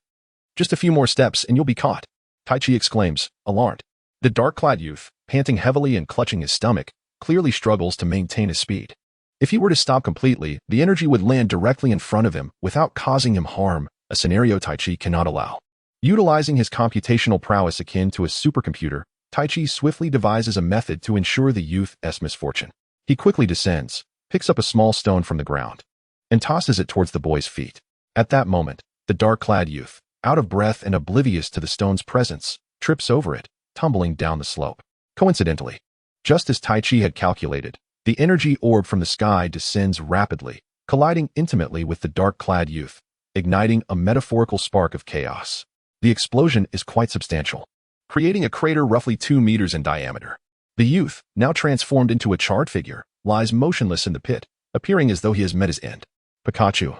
Just a few more steps and you'll be caught, Taichi exclaims, alarmed. The dark-clad youth, panting heavily and clutching his stomach, clearly struggles to maintain his speed. If he were to stop completely, the energy would land directly in front of him without causing him harm, a scenario Taichi cannot allow. Utilizing his computational prowess akin to a supercomputer, Taichi swiftly devises a method to ensure the youth's misfortune. He quickly descends, picks up a small stone from the ground, and tosses it towards the boy's feet. At that moment, the dark-clad youth, out of breath and oblivious to the stone's presence, trips over it, tumbling down the slope. Coincidentally, just as Tai Chi had calculated, the energy orb from the sky descends rapidly, colliding intimately with the dark-clad youth, igniting a metaphorical spark of chaos. The explosion is quite substantial, creating a crater roughly 2 meters in diameter. The youth, now transformed into a charred figure, lies motionless in the pit, appearing as though he has met his end. Pikachu,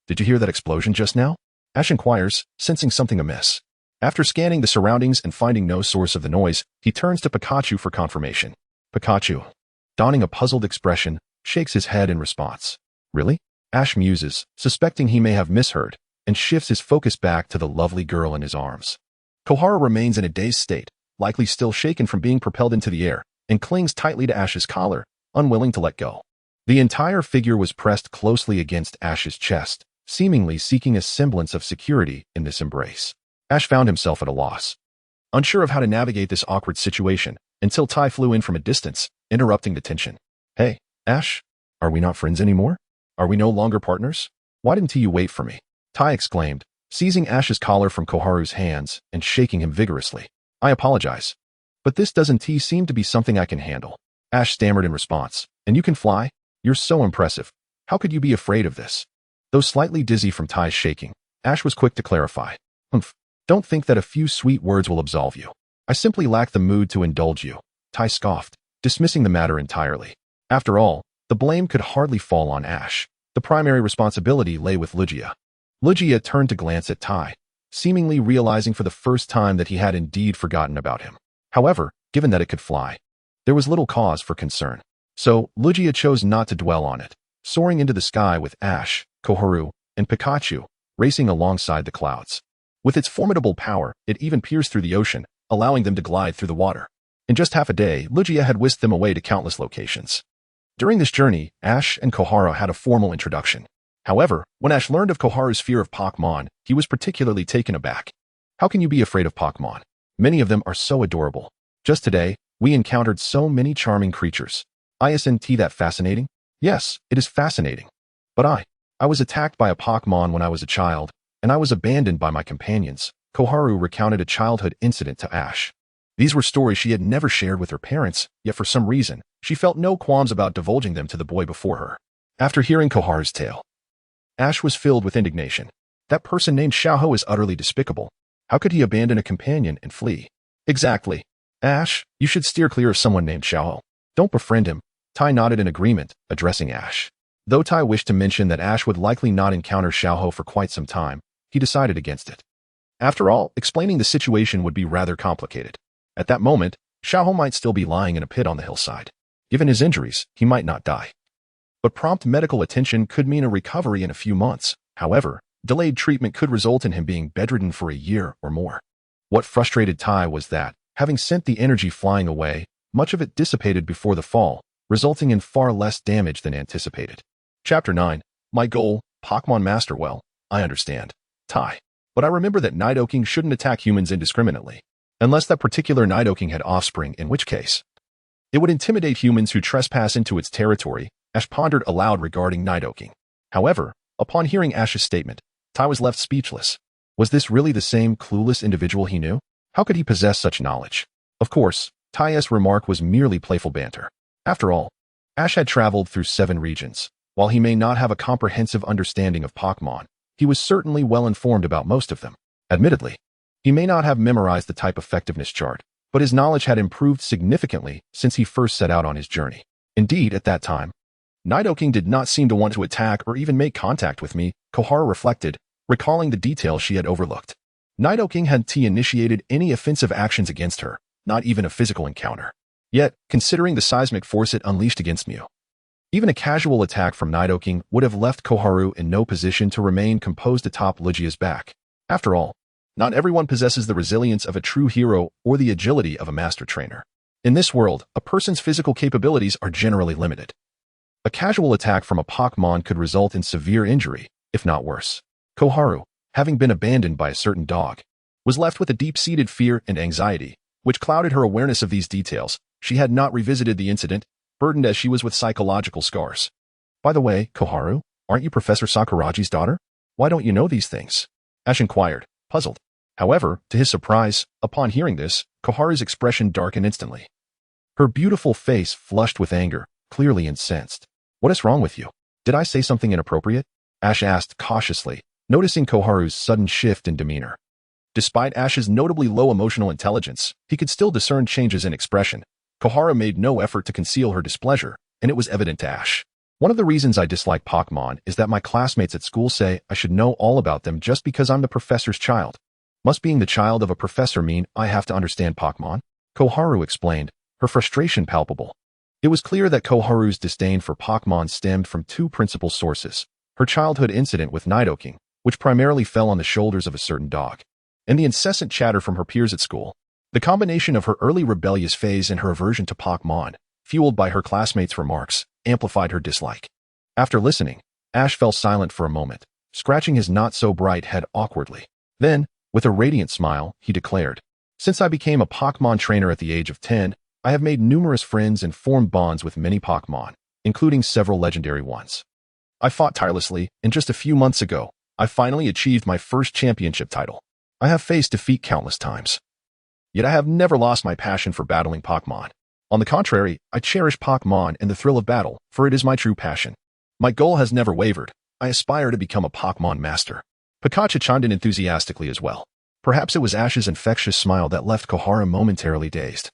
did you hear that explosion just now? Ash inquires, sensing something amiss. After scanning the surroundings and finding no source of the noise, he turns to Pikachu for confirmation. Pikachu, donning a puzzled expression, shakes his head in response. Really? Ash muses, suspecting he may have misheard, and shifts his focus back to the lovely girl in his arms. Koharu remains in a dazed state, likely still shaken from being propelled into the air, and clings tightly to Ash's collar, unwilling to let go. The entire figure was pressed closely against Ash's chest, seemingly seeking a semblance of security in this embrace. Ash found himself at a loss, unsure of how to navigate this awkward situation, until Tai flew in from a distance, interrupting the tension. Hey, Ash, are we not friends anymore? Are we no longer partners? Why didn't you wait for me? Tai exclaimed, seizing Ash's collar from Koharu's hands and shaking him vigorously. I apologize, but this doesn't seem to be something I can handle. Ash stammered in response. And you can fly? You're so impressive. How could you be afraid of this? Though slightly dizzy from Tai's shaking, Ash was quick to clarify. Don't think that a few sweet words will absolve you. I simply lack the mood to indulge you. Tai scoffed, dismissing the matter entirely. After all, the blame could hardly fall on Ash. The primary responsibility lay with Lugia. Lugia turned to glance at Tai, seemingly realizing for the first time that he had indeed forgotten about him. However, given that it could fly, there was little cause for concern. So, Lugia chose not to dwell on it, soaring into the sky with Ash, Koharu, and Pikachu, racing alongside the clouds. With its formidable power, it even pierced through the ocean, allowing them to glide through the water. In just half a day, Lugia had whisked them away to countless locations. During this journey, Ash and Koharu had a formal introduction. However, when Ash learned of Koharu's fear of Pokémon, he was particularly taken aback. How can you be afraid of Pokémon? Many of them are so adorable. Just today, we encountered so many charming creatures. Isn't that fascinating? Yes, it is fascinating. But I was attacked by a Pokémon when I was a child, and I was abandoned by my companions. Koharu recounted a childhood incident to Ash. These were stories she had never shared with her parents, yet for some reason, she felt no qualms about divulging them to the boy before her. After hearing Koharu's tale, Ash was filled with indignation. That person named Xiaoho is utterly despicable. How could he abandon a companion and flee? Exactly. Ash, you should steer clear of someone named Xiaoho. Don't befriend him. Tai nodded in agreement, addressing Ash. Though Tai wished to mention that Ash would likely not encounter Xiaoho for quite some time, he decided against it. After all, explaining the situation would be rather complicated. At that moment, Xiaoho might still be lying in a pit on the hillside. Given his injuries, he might not die. But prompt medical attention could mean a recovery in a few months. However, delayed treatment could result in him being bedridden for a year or more. What frustrated Tai was that, having sent the energy flying away, much of it dissipated before the fall, resulting in far less damage than anticipated. Chapter 9. My goal, Pokémon Master. Well, I understand, Tai. But I remember that Nidoking shouldn't attack humans indiscriminately. Unless that particular Nidoking had offspring, in which case it would intimidate humans who trespass into its territory. Ash pondered aloud regarding Nidoking. However, upon hearing Ash's statement, Tai was left speechless. Was this really the same clueless individual he knew? How could he possess such knowledge? Of course, Tai's remark was merely playful banter. After all, Ash had traveled through 7 regions. While he may not have a comprehensive understanding of Pokémon, he was certainly well informed about most of them. Admittedly, he may not have memorized the type effectiveness chart, but his knowledge had improved significantly since he first set out on his journey. Indeed, at that time, Nidoking did not seem to want to attack or even make contact with me, Koharu reflected, recalling the details she had overlooked. Nidoking hadn't initiated any offensive actions against her, not even a physical encounter. Yet, considering the seismic force it unleashed against Mew, even a casual attack from Nidoking would have left Koharu in no position to remain composed atop Lugia's back. After all, not everyone possesses the resilience of a true hero or the agility of a master trainer. In this world, a person's physical capabilities are generally limited. A casual attack from a Pokémon could result in severe injury, if not worse. Koharu, having been abandoned by a certain dog, was left with a deep-seated fear and anxiety, which clouded her awareness of these details. She had not revisited the incident, burdened as she was with psychological scars. By the way, Koharu, aren't you Professor Sakuragi's daughter? Why don't you know these things? Ash inquired, puzzled. However, to his surprise, upon hearing this, Koharu's expression darkened instantly. Her beautiful face flushed with anger, clearly incensed. What is wrong with you? Did I say something inappropriate? Ash asked cautiously, noticing Koharu's sudden shift in demeanor. Despite Ash's notably low emotional intelligence, he could still discern changes in expression. Koharu made no effort to conceal her displeasure, and it was evident to Ash. One of the reasons I dislike Pokémon is that my classmates at school say I should know all about them just because I'm the professor's child. Must being the child of a professor mean I have to understand Pokémon? Koharu explained, her frustration palpable. It was clear that Koharu's disdain for Pokémon stemmed from two principal sources: her childhood incident with Nidoking, which primarily fell on the shoulders of a certain dog, and the incessant chatter from her peers at school. The combination of her early rebellious phase and her aversion to Pokémon, fueled by her classmates' remarks, amplified her dislike. After listening, Ash fell silent for a moment, scratching his not-so-bright head awkwardly. Then, with a radiant smile, he declared, "Since I became a Pokémon trainer at the age of 10, I have made numerous friends and formed bonds with many Pokémon, including several legendary ones. I fought tirelessly, and just a few months ago, I finally achieved my first championship title. I have faced defeat countless times. Yet I have never lost my passion for battling Pokémon. On the contrary, I cherish Pokémon and the thrill of battle, for it is my true passion. My goal has never wavered. I aspire to become a Pokémon master." Pikachu chimed in enthusiastically as well. Perhaps it was Ash's infectious smile that left Koharu momentarily dazed,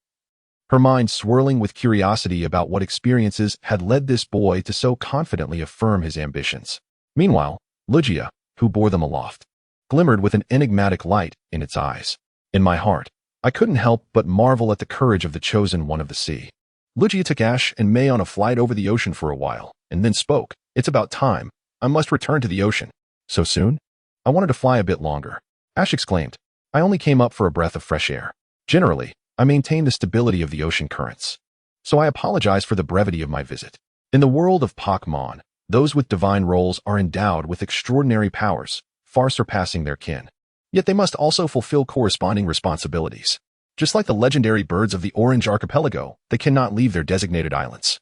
her mind swirling with curiosity about what experiences had led this boy to so confidently affirm his ambitions. Meanwhile, Lugia, who bore them aloft, glimmered with an enigmatic light in its eyes. "In my heart, I couldn't help but marvel at the courage of the chosen one of the sea." Lugia took Ash and May on a flight over the ocean for a while, and then spoke. "It's about time. I must return to the ocean." "So soon? I wanted to fly a bit longer," Ash exclaimed. "I only came up for a breath of fresh air. Generally, I maintain the stability of the ocean currents. So I apologize for the brevity of my visit." In the world of Pokémon, those with divine roles are endowed with extraordinary powers, far surpassing their kin. Yet they must also fulfill corresponding responsibilities. Just like the legendary birds of the Orange Archipelago, they cannot leave their designated islands.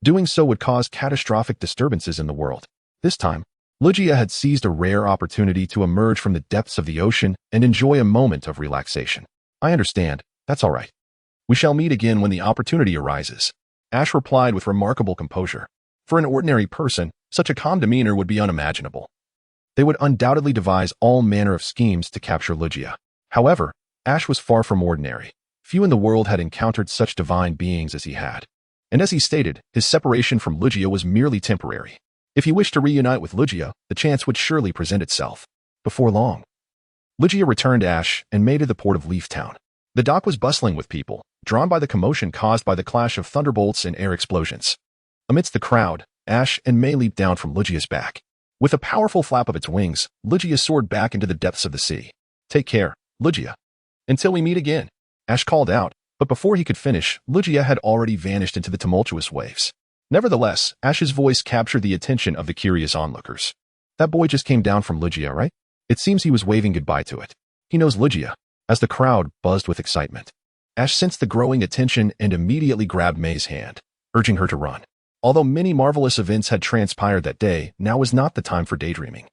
Doing so would cause catastrophic disturbances in the world. This time, Lugia had seized a rare opportunity to emerge from the depths of the ocean and enjoy a moment of relaxation. "I understand. That's all right. We shall meet again when the opportunity arises," Ash replied with remarkable composure. For an ordinary person, such a calm demeanor would be unimaginable. They would undoubtedly devise all manner of schemes to capture Lugia. However, Ash was far from ordinary. Few in the world had encountered such divine beings as he had. And as he stated, his separation from Lugia was merely temporary. If he wished to reunite with Lugia, the chance would surely present itself. Before long, Lugia returned Ash and made it the port of Leaf Town. The dock was bustling with people, drawn by the commotion caused by the clash of thunderbolts and air explosions. Amidst the crowd, Ash and May leaped down from Lugia's back. With a powerful flap of its wings, Lugia soared back into the depths of the sea. "Take care, Lugia. Until we meet again," Ash called out, but before he could finish, Lugia had already vanished into the tumultuous waves. Nevertheless, Ash's voice captured the attention of the curious onlookers. "That boy just came down from Lugia, right? It seems he was waving goodbye to it. He knows Lugia." As the crowd buzzed with excitement, Ash sensed the growing attention and immediately grabbed May's hand, urging her to run. Although many marvelous events had transpired that day, now was not the time for daydreaming.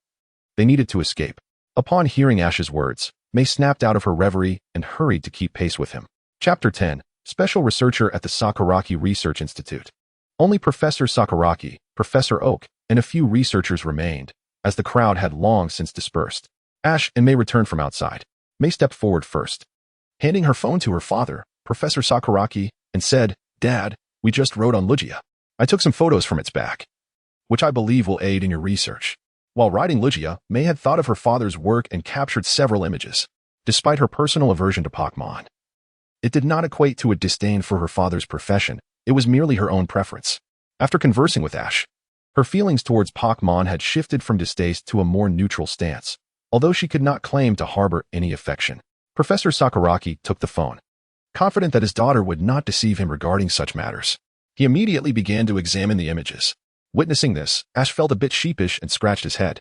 They needed to escape. Upon hearing Ash's words, May snapped out of her reverie and hurried to keep pace with him. Chapter 10. Special Researcher at the Sakuragi Research Institute. Only Professor Sakuragi, Professor Oak, and a few researchers remained, as the crowd had long since dispersed. Ash and May returned from outside. May stepped forward first, handing her phone to her father, Professor Sakuragi, and said, "Dad, we just rode on Lugia. I took some photos from its back, which I believe will aid in your research." While riding Lugia, May had thought of her father's work and captured several images. Despite her personal aversion to Pokémon, it did not equate to a disdain for her father's profession. It was merely her own preference. After conversing with Ash, her feelings towards Pokémon had shifted from distaste to a more neutral stance, although she could not claim to harbor any affection. Professor Sakuragi took the phone, confident that his daughter would not deceive him regarding such matters. He immediately began to examine the images. Witnessing this, Ash felt a bit sheepish and scratched his head.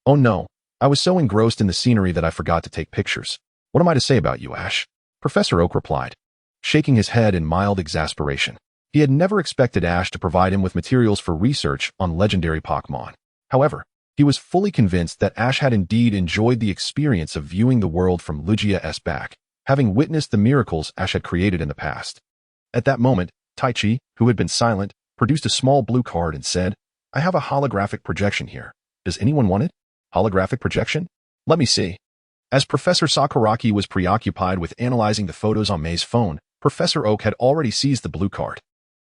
"Oh no, I was so engrossed in the scenery that I forgot to take pictures. What am I to say about you, Ash?" Professor Oak replied, shaking his head in mild exasperation. He had never expected Ash to provide him with materials for research on legendary Pokémon. However, he was fully convinced that Ash had indeed enjoyed the experience of viewing the world from Lugia's back, having witnessed the miracles Ash had created in the past. At that moment, Taichi, who had been silent, produced a small blue card and said, "I have a holographic projection here. Does anyone want it? Holographic projection? Let me see." As Professor Sakuragi was preoccupied with analyzing the photos on May's phone, Professor Oak had already seized the blue card.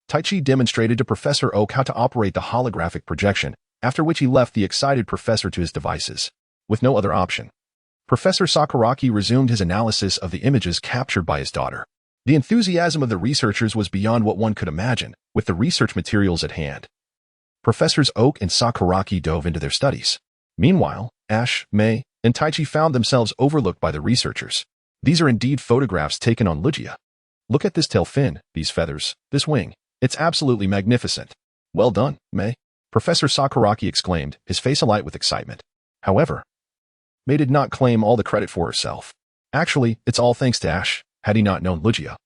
Taichi demonstrated to Professor Oak how to operate the holographic projection, after which he left the excited professor to his devices. With no other option, Professor Sakuragi resumed his analysis of the images captured by his daughter. The enthusiasm of the researchers was beyond what one could imagine, with the research materials at hand. Professors Oak and Sakuragi dove into their studies. Meanwhile, Ash, May, and Taichi found themselves overlooked by the researchers. These are indeed photographs taken on Lugia. Look at this tail fin, these feathers, this wing. It's absolutely magnificent. Well done, May, Professor Sakuragi exclaimed, his face alight with excitement. However, May did not claim all the credit for herself. Actually, it's all thanks to Ash. Had he not known Lugia,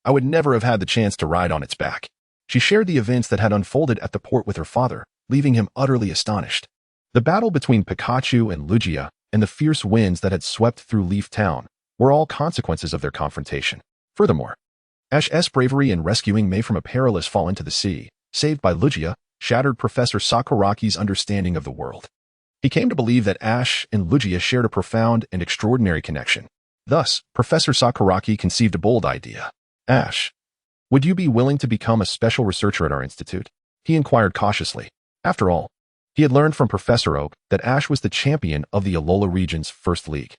I would never have had the chance to ride on its back. She shared the events that had unfolded at the port with her father, leaving him utterly astonished. The battle between Pikachu and Lugia, and the fierce winds that had swept through Leaf Town, were all consequences of their confrontation. Furthermore, Ash's bravery in rescuing May from a perilous fall into the sea, saved by Lugia, shattered Professor Sakuraki's understanding of the world. He came to believe that Ash and Lugia shared a profound and extraordinary connection. Thus, Professor Sakuragi conceived a bold idea. "Ash, would you be willing to become a special researcher at our institute?" he inquired cautiously. After all, he had learned from Professor Oak that Ash was the champion of the Alola region's first league.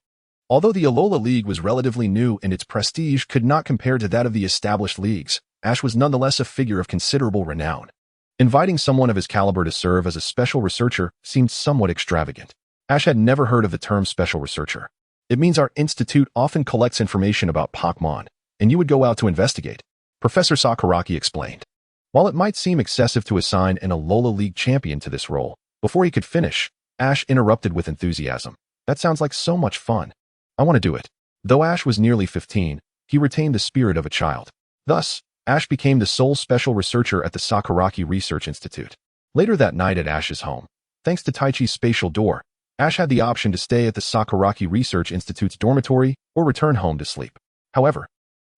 Although the Alola League was relatively new and its prestige could not compare to that of the established leagues, Ash was nonetheless a figure of considerable renown. Inviting someone of his caliber to serve as a special researcher seemed somewhat extravagant. Ash had never heard of the term special researcher. "It means our institute often collects information about Pokémon, and you would go out to investigate," Professor Sakuragi explained. While it might seem excessive to assign an Alola League champion to this role, before he could finish, Ash interrupted with enthusiasm. "That sounds like so much fun. I want to do it." Though Ash was nearly 15, he retained the spirit of a child. Thus, Ash became the sole special researcher at the Sakuragi Research Institute. Later that night at Ash's home, thanks to Taichi's spatial door, Ash had the option to stay at the Sakuragi Research Institute's dormitory or return home to sleep. However,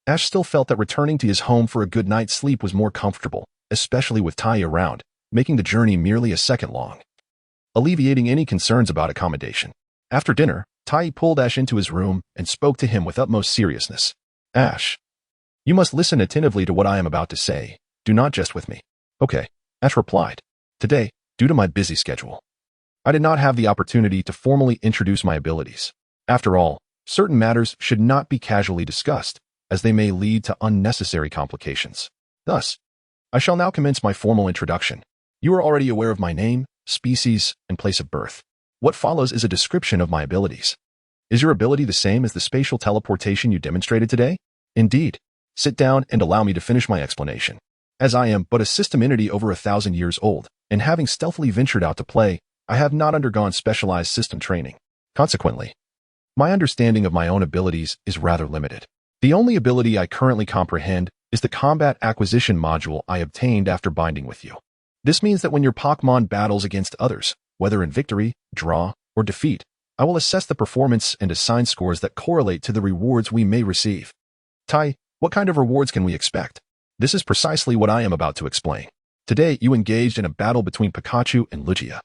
Ash still felt that returning to his home for a good night's sleep was more comfortable, especially with Tai around, making the journey merely a second long, alleviating any concerns about accommodation. After dinner, Tai pulled Ash into his room and spoke to him with utmost seriousness. "Ash, you must listen attentively to what I am about to say. Do not jest with me." "Okay," Ash replied. "Today, due to my busy schedule, I did not have the opportunity to formally introduce my abilities. After all, certain matters should not be casually discussed, as they may lead to unnecessary complications. Thus, I shall now commence my formal introduction. You are already aware of my name, species, and place of birth. What follows is a description of my abilities. Is your ability the same as the spatial teleportation you demonstrated today? Indeed. Sit down and allow me to finish my explanation. As I am but a system entity over 1,000 years old, and having stealthily ventured out to play, I have not undergone specialized system training. Consequently, my understanding of my own abilities is rather limited. The only ability I currently comprehend is the combat acquisition module I obtained after binding with you. This means that when your Pokémon battles against others, whether in victory, draw, or defeat, I will assess the performance and assign scores that correlate to the rewards we may receive. Tai, what kind of rewards can we expect? This is precisely what I am about to explain. Today, you engaged in a battle between Pikachu and Lugia.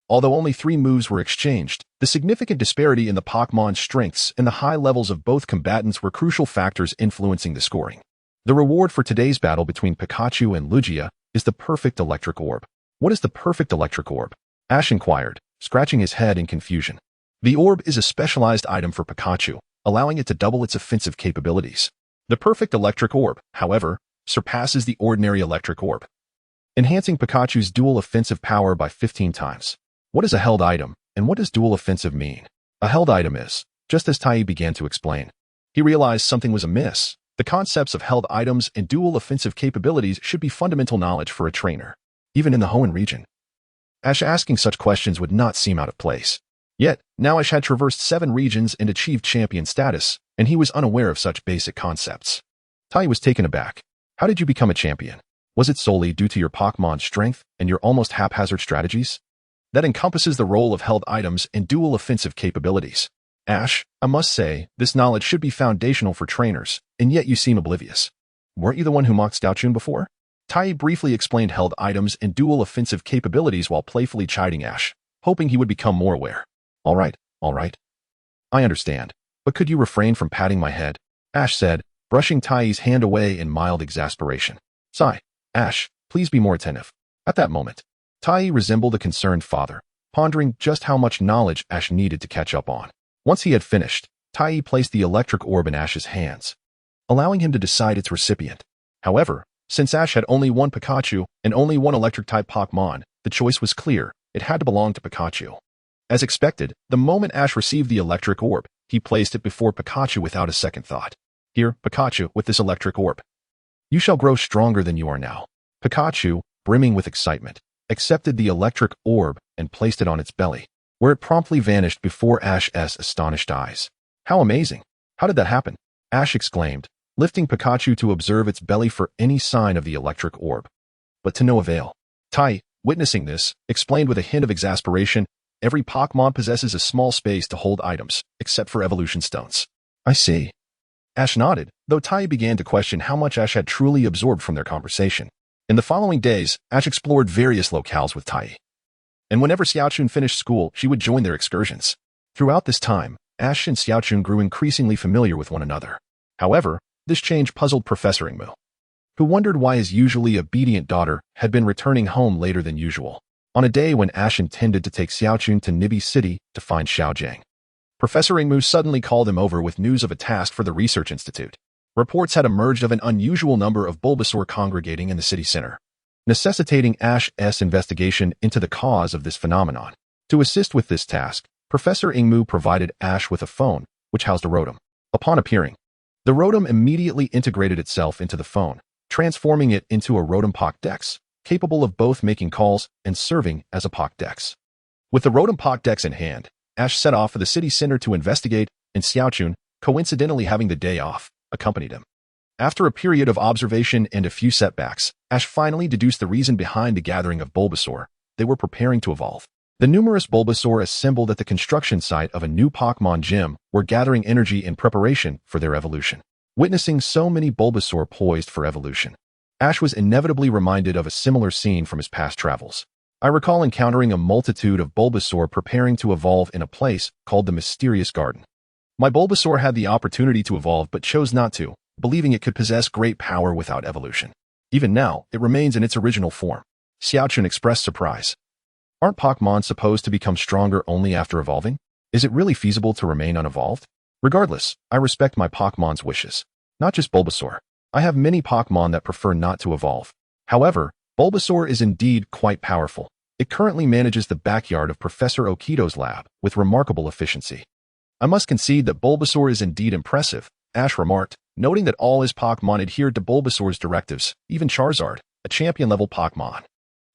Although only 3 moves were exchanged, the significant disparity in the Pokémon's strengths and the high levels of both combatants were crucial factors influencing the scoring. The reward for today's battle between Pikachu and Lugia is the Perfect Electric Orb. What is the Perfect Electric Orb? Ash inquired, scratching his head in confusion. The orb is a specialized item for Pikachu, allowing it to double its offensive capabilities. The Perfect Electric Orb, however, surpasses the ordinary Electric Orb, enhancing Pikachu's dual offensive power by 15 times. What is a held item, and what does dual offensive mean? A held item is, just as Tai began to explain. He realized something was amiss. The concepts of held items and dual offensive capabilities should be fundamental knowledge for a trainer, even in the Hoenn region. Ash asking such questions would not seem out of place. Yet, now Ash had traversed 7 regions and achieved champion status, and he was unaware of such basic concepts. Tai was taken aback. "How did you become a champion?" Was it solely due to your Pokémon's strength and your almost haphazard strategies? That encompasses the role of held items and dual offensive capabilities. Ash, I must say, this knowledge should be foundational for trainers, and yet you seem oblivious. Weren't you the one who mocked Xiaochun before? Tai briefly explained held items and dual offensive capabilities while playfully chiding Ash, hoping he would become more aware. All right. I understand, but could you refrain from patting my head? Ash said, brushing Tai's hand away in mild exasperation. Sigh. Ash, please be more attentive. At that moment, Tai resembled a concerned father, pondering just how much knowledge Ash needed to catch up on. Once he had finished, Tai placed the electric orb in Ash's hands, allowing him to decide its recipient. However, since Ash had only one Pikachu and only one electric-type Pokémon, the choice was clear. It had to belong to Pikachu. As expected, the moment Ash received the electric orb, he placed it before Pikachu without a second thought. Here, Pikachu, with this electric orb. You shall grow stronger than you are now. Pikachu, brimming with excitement, accepted the electric orb and placed it on its belly, where it promptly vanished before Ash's astonished eyes. How amazing! How did that happen? Ash exclaimed, lifting Pikachu to observe its belly for any sign of the electric orb. But to no avail. Tai, witnessing this, explained with a hint of exasperation, every Pokémon possesses a small space to hold items, except for evolution stones. I see. Ash nodded, though Tai began to question how much Ash had truly absorbed from their conversation. In the following days, Ash explored various locales with Tai. And whenever Xiaochun finished school, she would join their excursions. Throughout this time, Ash and Xiaochun grew increasingly familiar with one another. However, this change puzzled Professor Ingmu, who wondered why his usually obedient daughter had been returning home later than usual, on a day when Ash intended to take Xiaochun to Nibi City to find Xiaojiang. Professor Ingmu suddenly called him over with news of a task for the Research Institute. Reports had emerged of an unusual number of Bulbasaur congregating in the city center, necessitating Ash's investigation into the cause of this phenomenon. To assist with this task, Professor Ingmu provided Ash with a phone, which housed a Rotom. Upon appearing, the Rotom immediately integrated itself into the phone, transforming it into a Rotom Pokédex, capable of both making calls and serving as a Pokédex. With the Rotom Pokédex in hand, Ash set off for the city center to investigate, and Xiaochun, coincidentally having the day off, accompanied him. After a period of observation and a few setbacks, Ash finally deduced the reason behind the gathering of Bulbasaur. They were preparing to evolve. The numerous Bulbasaur assembled at the construction site of a new Pokémon gym were gathering energy in preparation for their evolution. Witnessing so many Bulbasaur poised for evolution, Ash was inevitably reminded of a similar scene from his past travels. I recall encountering a multitude of Bulbasaur preparing to evolve in a place called the Mysterious Garden. My Bulbasaur had the opportunity to evolve but chose not to, believing it could possess great power without evolution. Even now, it remains in its original form. Xiaochun expressed surprise. Aren't Pokémon supposed to become stronger only after evolving? Is it really feasible to remain unevolved? Regardless, I respect my Pokémon's wishes. Not just Bulbasaur. I have many Pokémon that prefer not to evolve. However, Bulbasaur is indeed quite powerful. It currently manages the backyard of Professor Okito's lab with remarkable efficiency. I must concede that Bulbasaur is indeed impressive, Ash remarked, noting that all his Pokémon adhered to Bulbasaur's directives, even Charizard, a champion-level Pokémon.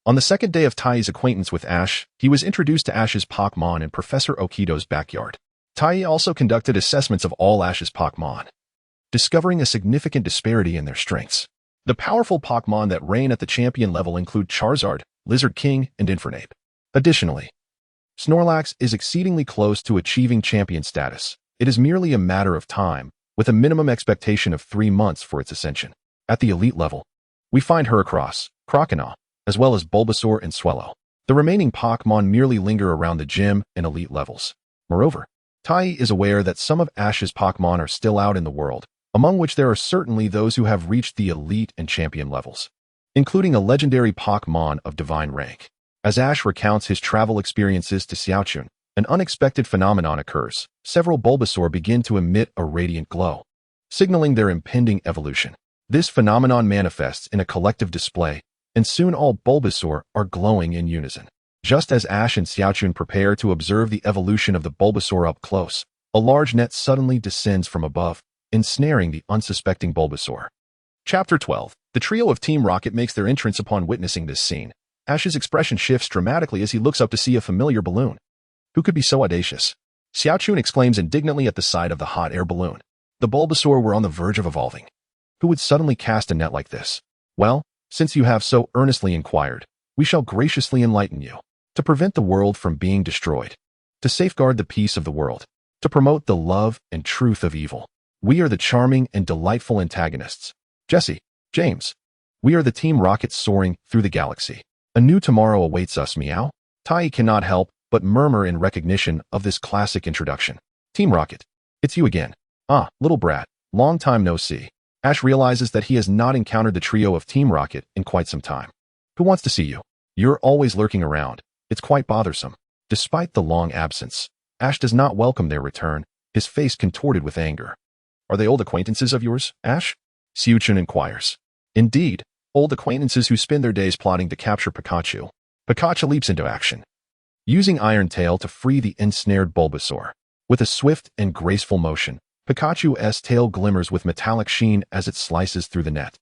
On the second day of Tai's acquaintance with Ash, he was introduced to Ash's Pokémon in Professor Okito's backyard. Tai also conducted assessments of all Ash's Pokémon, discovering a significant disparity in their strengths. The powerful Pokémon that reign at the champion level include Charizard, Lizard King, and Infernape. Additionally, Snorlax is exceedingly close to achieving champion status. It is merely a matter of time, with a minimum expectation of 3 months for its ascension. At the elite level, we find Heracross, Croconaw, as well as Bulbasaur and Swellow. The remaining Pokémon merely linger around the gym and elite levels. Moreover, Tai is aware that some of Ash's Pokémon are still out in the world, among which there are certainly those who have reached the elite and champion levels, including a legendary Pokémon of divine rank. As Ash recounts his travel experiences to Xiaochun, an unexpected phenomenon occurs. Several Bulbasaur begin to emit a radiant glow, signaling their impending evolution. This phenomenon manifests in a collective display, and soon all Bulbasaur are glowing in unison. Just as Ash and Xiaochun prepare to observe the evolution of the Bulbasaur up close, a large net suddenly descends from above, ensnaring the unsuspecting Bulbasaur. Chapter 12. The trio of Team Rocket makes their entrance upon witnessing this scene. Ash's expression shifts dramatically as he looks up to see a familiar balloon. Who could be so audacious? Xiaochun exclaims indignantly at the sight of the hot air balloon. The Bulbasaur were on the verge of evolving. Who would suddenly cast a net like this? Well, Since you have so earnestly inquired, we shall graciously enlighten you. To prevent the world from being destroyed. To safeguard the peace of the world. To promote the love and truth of evil. We are the charming and delightful antagonists. Jesse, James. We are the Team Rocket soaring through the galaxy. A new tomorrow awaits us, meow. Tai cannot help but murmur in recognition of this classic introduction. Team Rocket. It's you again. Ah, little brat. Long time no see. Ash realizes that he has not encountered the trio of Team Rocket in quite some time. Who wants to see you? You're always lurking around. It's quite bothersome. Despite the long absence, Ash does not welcome their return, his face contorted with anger. Are they old acquaintances of yours, Ash? Zacian inquires. Indeed, old acquaintances who spend their days plotting to capture Pikachu. Pikachu leaps into action, using Iron Tail to free the ensnared Bulbasaur. With a swift and graceful motion, Pikachu's tail glimmers with metallic sheen as it slices through the net,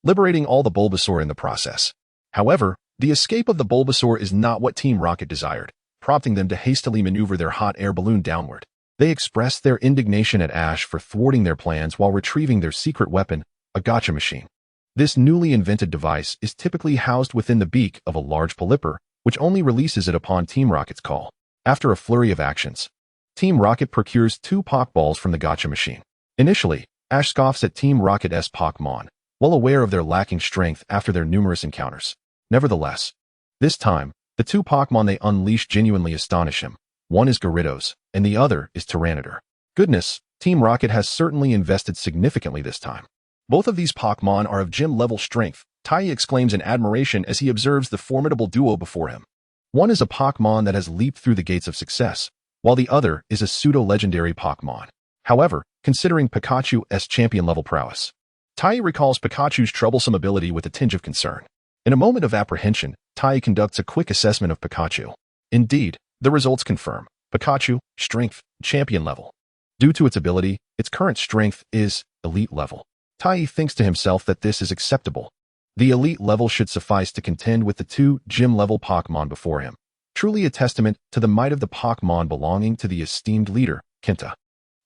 liberating all the Bulbasaur in the process. However, the escape of the Bulbasaur is not what Team Rocket desired, prompting them to hastily maneuver their hot air balloon downward. They express their indignation at Ash for thwarting their plans while retrieving their secret weapon, a gotcha machine. This newly invented device is typically housed within the beak of a large polyper, which only releases it upon Team Rocket's call. After a flurry of actions, Team Rocket procures 2 Pokeballs from the gotcha machine. Initially, Ash scoffs at Team Rocket's Pokémon, well aware of their lacking strength after their numerous encounters. Nevertheless, this time, the 2 Pokémon they unleash genuinely astonish him. One is Gyarados, and the other is Tyranitar. Goodness, Team Rocket has certainly invested significantly this time. Both of these Pokémon are of gym-level strength, Tai exclaims in admiration as he observes the formidable duo before him. One is a Pokémon that has leaped through the gates of success, while the other is a pseudo-legendary Pokémon. However, considering Pikachu's champion-level prowess, Tai recalls Pikachu's troublesome ability with a tinge of concern. In a moment of apprehension, Tai conducts a quick assessment of Pikachu. Indeed, the results confirm Pikachu, strength, champion level. Due to its ability, its current strength is elite level. Tai thinks to himself that this is acceptable. The elite level should suffice to contend with the 2 gym-level Pokémon before him. Truly a testament to the might of the Pokémon belonging to the esteemed leader, Kenta.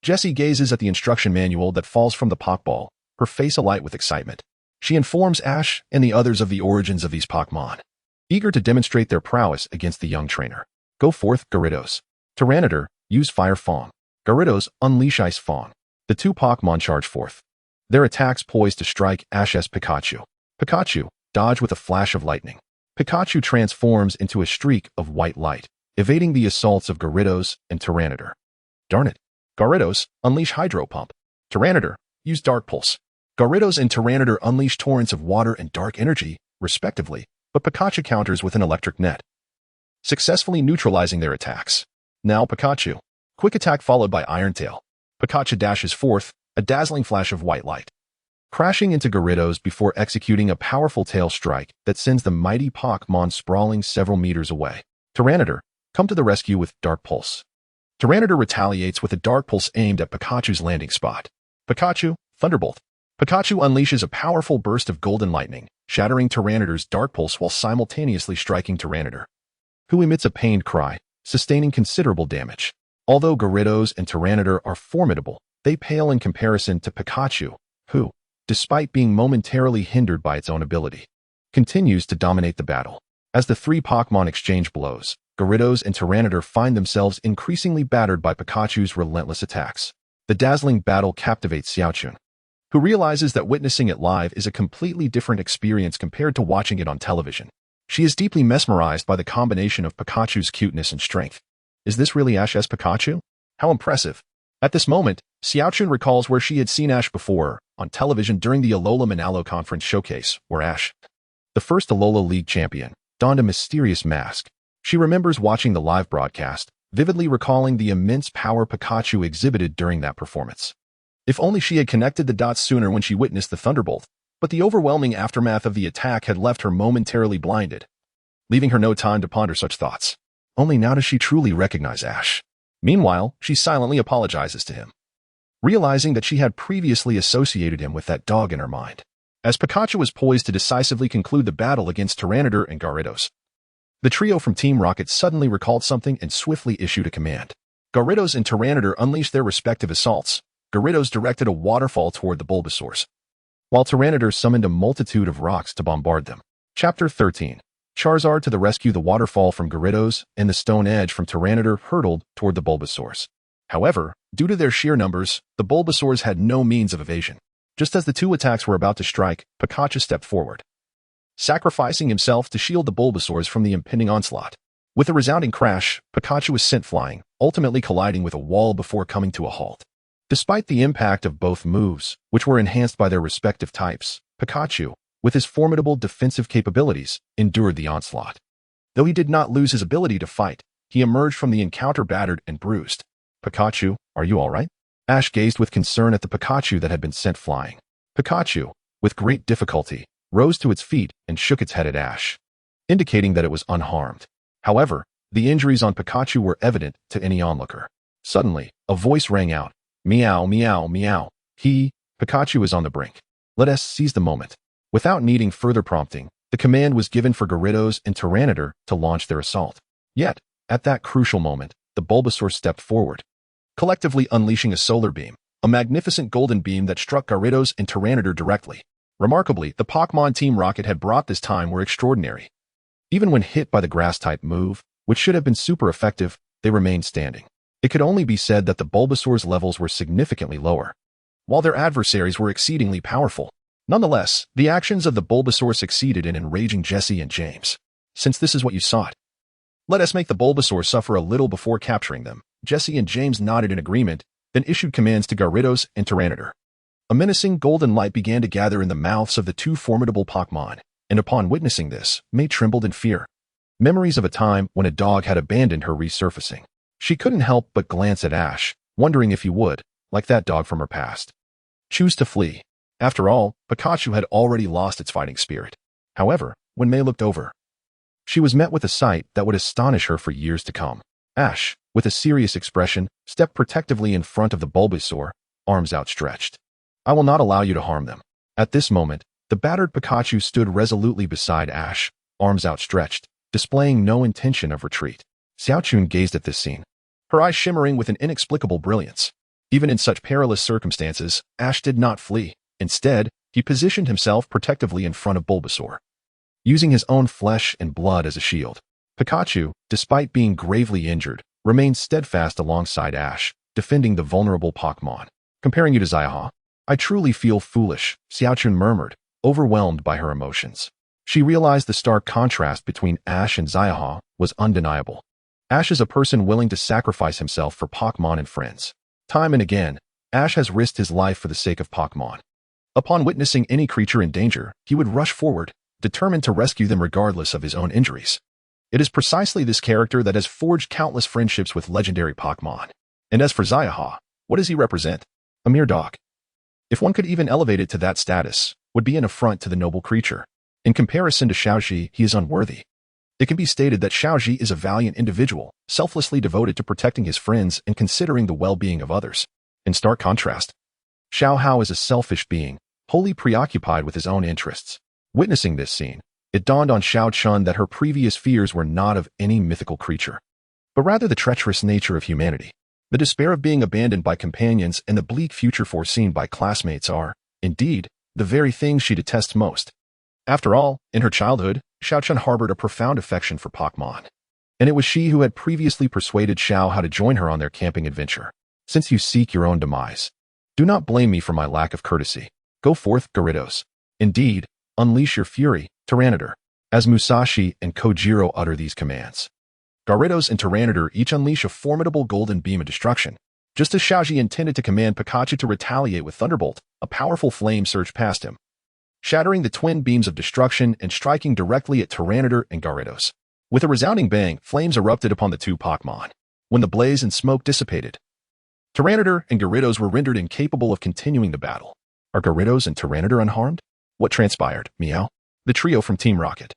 Jessie gazes at the instruction manual that falls from the Pokeball, her face alight with excitement. She informs Ash and the others of the origins of these Pokémon, eager to demonstrate their prowess against the young trainer. Go forth, Gyarados. Tyranitar, use Fire Fang. Gyarados, unleash Ice Fang. The 2 Pokémon charge forth, their attacks poised to strike Ash's Pikachu. Pikachu, dodge with a flash of lightning. Pikachu transforms into a streak of white light, evading the assaults of Gyarados and Tyranitar. Darn it. Gyarados, unleash Hydro Pump. Tyranitar, use Dark Pulse. Gyarados and Tyranitar unleash torrents of water and dark energy, respectively, but Pikachu counters with an electric net, successfully neutralizing their attacks. Now Pikachu. Quick attack followed by Iron Tail. Pikachu dashes forth, a dazzling flash of white light, crashing into Gyarados before executing a powerful tail strike that sends the mighty Pokémon sprawling several meters away. Tyranitar, come to the rescue with Dark Pulse. Tyranitar retaliates with a Dark Pulse aimed at Pikachu's landing spot. Pikachu, Thunderbolt. Pikachu unleashes a powerful burst of golden lightning, shattering Tyranitar's Dark Pulse while simultaneously striking Tyranitar, who emits a pained cry, sustaining considerable damage. Although Gyarados and Tyranitar are formidable, they pale in comparison to Pikachu, who, despite being momentarily hindered by its own ability, continues to dominate the battle. As the 3 Pokémon exchange blows, Gyarados and Tyranitar find themselves increasingly battered by Pikachu's relentless attacks. The dazzling battle captivates Zacian, who realizes that witnessing it live is a completely different experience compared to watching it on television. She is deeply mesmerized by the combination of Pikachu's cuteness and strength. Is this really Ash's Pikachu? How impressive. At this moment, Zacian recalls where she had seen Ash before, on television during the Alola Manalo Conference showcase, where Ash, the first Alola League champion, donned a mysterious mask. She remembers watching the live broadcast, vividly recalling the immense power Pikachu exhibited during that performance. If only she had connected the dots sooner when she witnessed the Thunderbolt, but the overwhelming aftermath of the attack had left her momentarily blinded, leaving her no time to ponder such thoughts. Only now does she truly recognize Ash. Meanwhile, she silently apologizes to him, realizing that she had previously associated him with that dog in her mind. As Pikachu was poised to decisively conclude the battle against Tyranitar and Gyarados, the trio from Team Rocket suddenly recalled something and swiftly issued a command. Gyarados and Tyranitar unleashed their respective assaults. Gyarados directed a waterfall toward the Bulbasaurs, while Tyranitar summoned a multitude of rocks to bombard them. Chapter 13. Charizard to the rescue. The waterfall from Gyarados and the stone edge from Tyranitar hurtled toward the Bulbasaurs. However, due to their sheer numbers, the Bulbasaurs had no means of evasion. Just as the two attacks were about to strike, Pikachu stepped forward, sacrificing himself to shield the Bulbasaurs from the impending onslaught. With a resounding crash, Pikachu was sent flying, ultimately colliding with a wall before coming to a halt. Despite the impact of both moves, which were enhanced by their respective types, Pikachu, with his formidable defensive capabilities, endured the onslaught. Though he did not lose his ability to fight, he emerged from the encounter battered and bruised. Pikachu, are you all right? Ash gazed with concern at the Pikachu that had been sent flying. Pikachu, with great difficulty, rose to its feet and shook its head at Ash, indicating that it was unharmed. However, the injuries on Pikachu were evident to any onlooker. Suddenly, a voice rang out. Meow, meow, meow. Pikachu is on the brink. Let us seize the moment. Without needing further prompting, the command was given for Gyarados and Tyranitar to launch their assault. Yet, at that crucial moment, the Bulbasaur stepped forward, collectively unleashing a solar beam, a magnificent golden beam that struck Gyarados and Tyranitar directly. Remarkably, the Pokémon Team Rocket had brought this time were extraordinary. Even when hit by the Grass-type move, which should have been super effective, they remained standing. It could only be said that the Bulbasaur's levels were significantly lower, while their adversaries were exceedingly powerful. Nonetheless, the actions of the Bulbasaur succeeded in enraging Jesse and James. Since this is what you sought, let us make the Bulbasaur suffer a little before capturing them. Jesse and James nodded in agreement, then issued commands to Gyarados and Tyranitar. A menacing golden light began to gather in the mouths of the two formidable Pokémon, and upon witnessing this, May trembled in fear. Memories of a time when a dog had abandoned her resurfacing. She couldn't help but glance at Ash, wondering if he would, like that dog from her past, choose to flee. After all, Pikachu had already lost its fighting spirit. However, when May looked over, she was met with a sight that would astonish her for years to come. Ash, with a serious expression, stepped protectively in front of the Bulbasaur, arms outstretched. I will not allow you to harm them. At this moment, the battered Pikachu stood resolutely beside Ash, arms outstretched, displaying no intention of retreat. Zacian gazed at this scene, her eyes shimmering with an inexplicable brilliance. Even in such perilous circumstances, Ash did not flee. Instead, he positioned himself protectively in front of Bulbasaur, using his own flesh and blood as a shield. Pikachu, despite being gravely injured, remained steadfast alongside Ash, defending the vulnerable Pokémon. Comparing you to Zacian, I truly feel foolish, Zacian murmured, overwhelmed by her emotions. She realized the stark contrast between Ash and Zacian was undeniable. Ash is a person willing to sacrifice himself for Pokémon and friends. Time and again, Ash has risked his life for the sake of Pokémon. Upon witnessing any creature in danger, he would rush forward, determined to rescue them regardless of his own injuries. It is precisely this character that has forged countless friendships with legendary Pokémon. And as for Zacian, what does he represent? A mere dog. If one could even elevate it to that status, would be an affront to the noble creature. In comparison to Xiaoji, he is unworthy. It can be stated that Xiaoji is a valiant individual, selflessly devoted to protecting his friends and considering the well-being of others. In stark contrast, Xiao Hao is a selfish being, wholly preoccupied with his own interests. Witnessing this scene, it dawned on Xiao Chun that her previous fears were not of any mythical creature, but rather the treacherous nature of humanity. The despair of being abandoned by companions and the bleak future foreseen by classmates are, indeed, the very things she detests most. After all, in her childhood, Xiao Chun harbored a profound affection for Pokémon, and it was she who had previously persuaded Xiao Hao to join her on their camping adventure. Since you seek your own demise, do not blame me for my lack of courtesy. Go forth, Gyarados. Indeed, unleash your fury, Tyranitar. As Musashi and Kojiro utter these commands, Gyarados and Tyranitar each unleash a formidable golden beam of destruction. Just as Xiaoji intended to command Pikachu to retaliate with Thunderbolt, a powerful flame surged past him, shattering the twin beams of destruction and striking directly at Tyranitar and Gyarados. With a resounding bang, flames erupted upon the two Pokémon. When the blaze and smoke dissipated, Tyranitar and Gyarados were rendered incapable of continuing the battle. Are Gyarados and Tyranitar unharmed? What transpired, Meow? The trio from Team Rocket,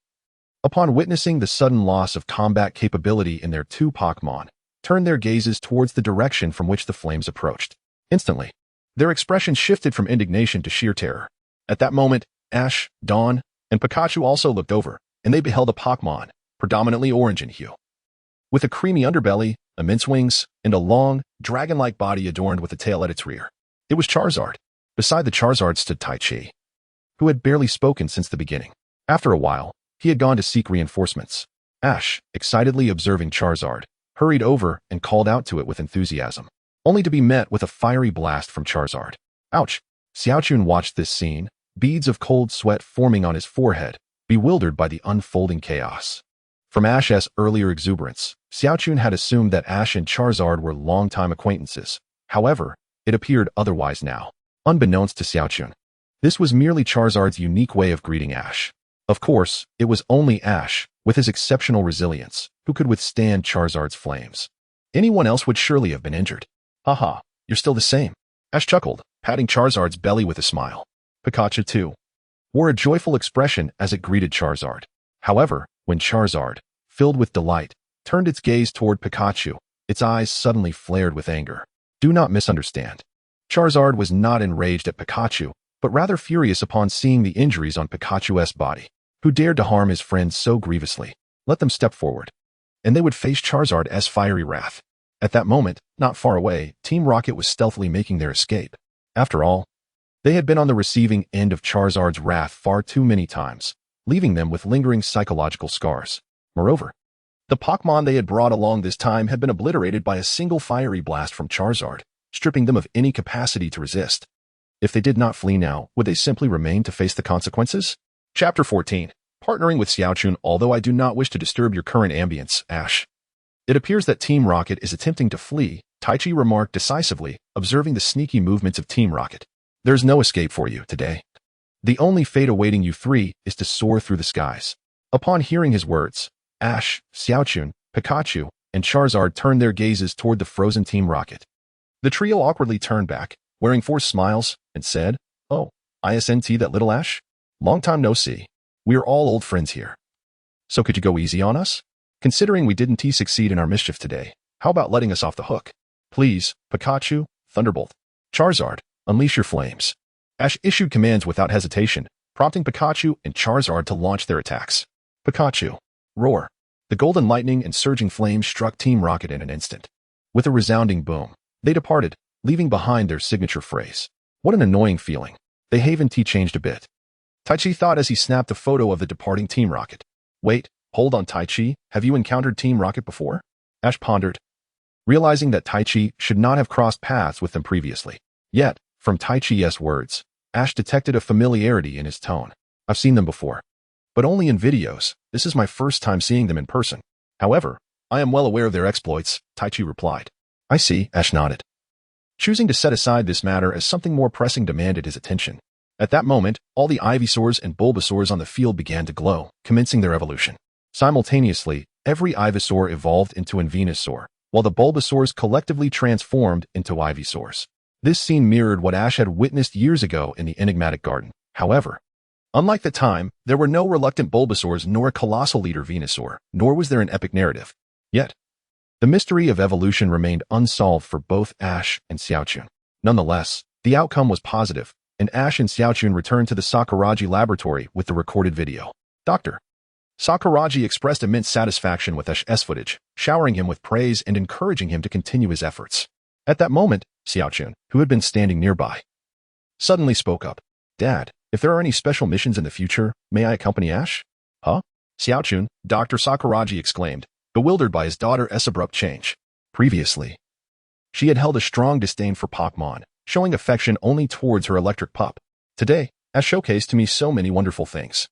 upon witnessing the sudden loss of combat capability in their two Pokémon, turned their gazes towards the direction from which the flames approached. Instantly, their expression shifted from indignation to sheer terror. At that moment, Ash, Dawn, and Pikachu also looked over, and they beheld a Pokémon, predominantly orange in hue, with a creamy underbelly, immense wings, and a long, dragon-like body adorned with a tail at its rear. It was Charizard. Beside the Charizard stood Tai Chi, who had barely spoken since the beginning. After a while, he had gone to seek reinforcements. Ash, excitedly observing Charizard, hurried over and called out to it with enthusiasm, only to be met with a fiery blast from Charizard. Ouch! Xiaochun watched this scene, beads of cold sweat forming on his forehead, bewildered by the unfolding chaos. From Ash's earlier exuberance, Xiaochun had assumed that Ash and Charizard were longtime acquaintances. However, it appeared otherwise now. Unbeknownst to Xiaochun, this was merely Charizard's unique way of greeting Ash. Of course, it was only Ash, with his exceptional resilience, who could withstand Charizard's flames. Anyone else would surely have been injured. Haha, you're still the same. Ash chuckled, patting Charizard's belly with a smile. Pikachu, too, wore a joyful expression as it greeted Charizard. However, when Charizard, filled with delight, turned its gaze toward Pikachu, its eyes suddenly flared with anger. Do not misunderstand. Charizard was not enraged at Pikachu, but rather furious upon seeing the injuries on Pikachu's body. Who dared to harm his friend so grievously? Let them step forward, and they would face Charizard's fiery wrath. At that moment, not far away, Team Rocket was stealthily making their escape. After all, they had been on the receiving end of Charizard's wrath far too many times, leaving them with lingering psychological scars. Moreover, the Pokémon they had brought along this time had been obliterated by a single fiery blast from Charizard, stripping them of any capacity to resist. If they did not flee now, would they simply remain to face the consequences? Chapter 14. Partnering with Xiaochun. Although I do not wish to disturb your current ambience, Ash. It appears that Team Rocket is attempting to flee, Taichi remarked decisively, observing the sneaky movements of Team Rocket. There's no escape for you today. The only fate awaiting you three is to soar through the skies. Upon hearing his words, Ash, Xiaochun, Pikachu, and Charizard turned their gazes toward the frozen Team Rocket. The trio awkwardly turned back, wearing forced smiles, and said, "Oh, isn't that little Ash? Long time no see. We're all old friends here. So could you go easy on us? Considering we didn't succeed in our mischief today, how about letting us off the hook? Please, Pikachu, Thunderbolt, Charizard, unleash your flames." Ash issued commands without hesitation, prompting Pikachu and Charizard to launch their attacks. Pikachu, roar. The golden lightning and surging flames struck Team Rocket in an instant. With a resounding boom, they departed, leaving behind their signature phrase. What an annoying feeling. They haven't changed a bit. Taichi thought as he snapped a photo of the departing Team Rocket. Wait, hold on Taichi, have you encountered Team Rocket before? Ash pondered, realizing that Taichi should not have crossed paths with them previously. Yet, from Taichi's words, Ash detected a familiarity in his tone. I've seen them before, but only in videos. This is my first time seeing them in person. However, I am well aware of their exploits, Taichi replied. I see, Ash nodded, choosing to set aside this matter as something more pressing demanded his attention. At that moment, all the Ivysaurs and Bulbasaurs on the field began to glow, commencing their evolution. Simultaneously, every Ivysaur evolved into an Venusaur, while the Bulbasaurs collectively transformed into Ivysaurs. This scene mirrored what Ash had witnessed years ago in the enigmatic garden. However, unlike the time, there were no reluctant Bulbasaurs nor a colossal leader Venusaur, nor was there an epic narrative. Yet, the mystery of evolution remained unsolved for both Ash and Xiaochun. Nonetheless, the outcome was positive, and Ash and Xiaochun returned to the Sakuragi laboratory with the recorded video. Dr. Sakuragi expressed immense satisfaction with Ash's footage, showering him with praise and encouraging him to continue his efforts. At that moment, Xiaochun, who had been standing nearby, suddenly spoke up. Dad, if there are any special missions in the future, may I accompany Ash? Huh? Xiaochun, Dr. Sakuragi exclaimed, bewildered by his daughter's abrupt change. Previously, she had held a strong disdain for Pokémon, showing affection only towards her electric pup. Today, Ash showcased to me so many wonderful things.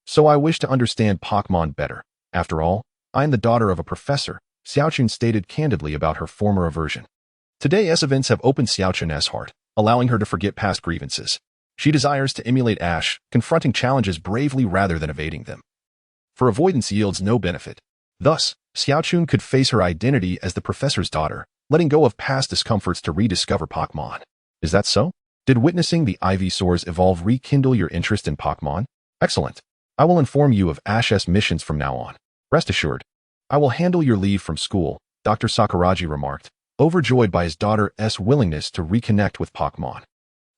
So I wish to understand Pokémon better. After all, I am the daughter of a professor, Xiaochun stated candidly about her former aversion. Today's events have opened Xiaochun's heart, allowing her to forget past grievances. She desires to emulate Ash, confronting challenges bravely rather than evading them. For avoidance yields no benefit. Thus, Xiaochun could face her identity as the professor's daughter, letting go of past discomforts to rediscover Pokémon. Is that so? Did witnessing the Ivysaurs evolve rekindle your interest in Pokémon? Excellent. I will inform you of Ash's missions from now on. Rest assured, I will handle your leave from school, Dr. Sakuragi remarked, overjoyed by his daughter's willingness to reconnect with Pokémon.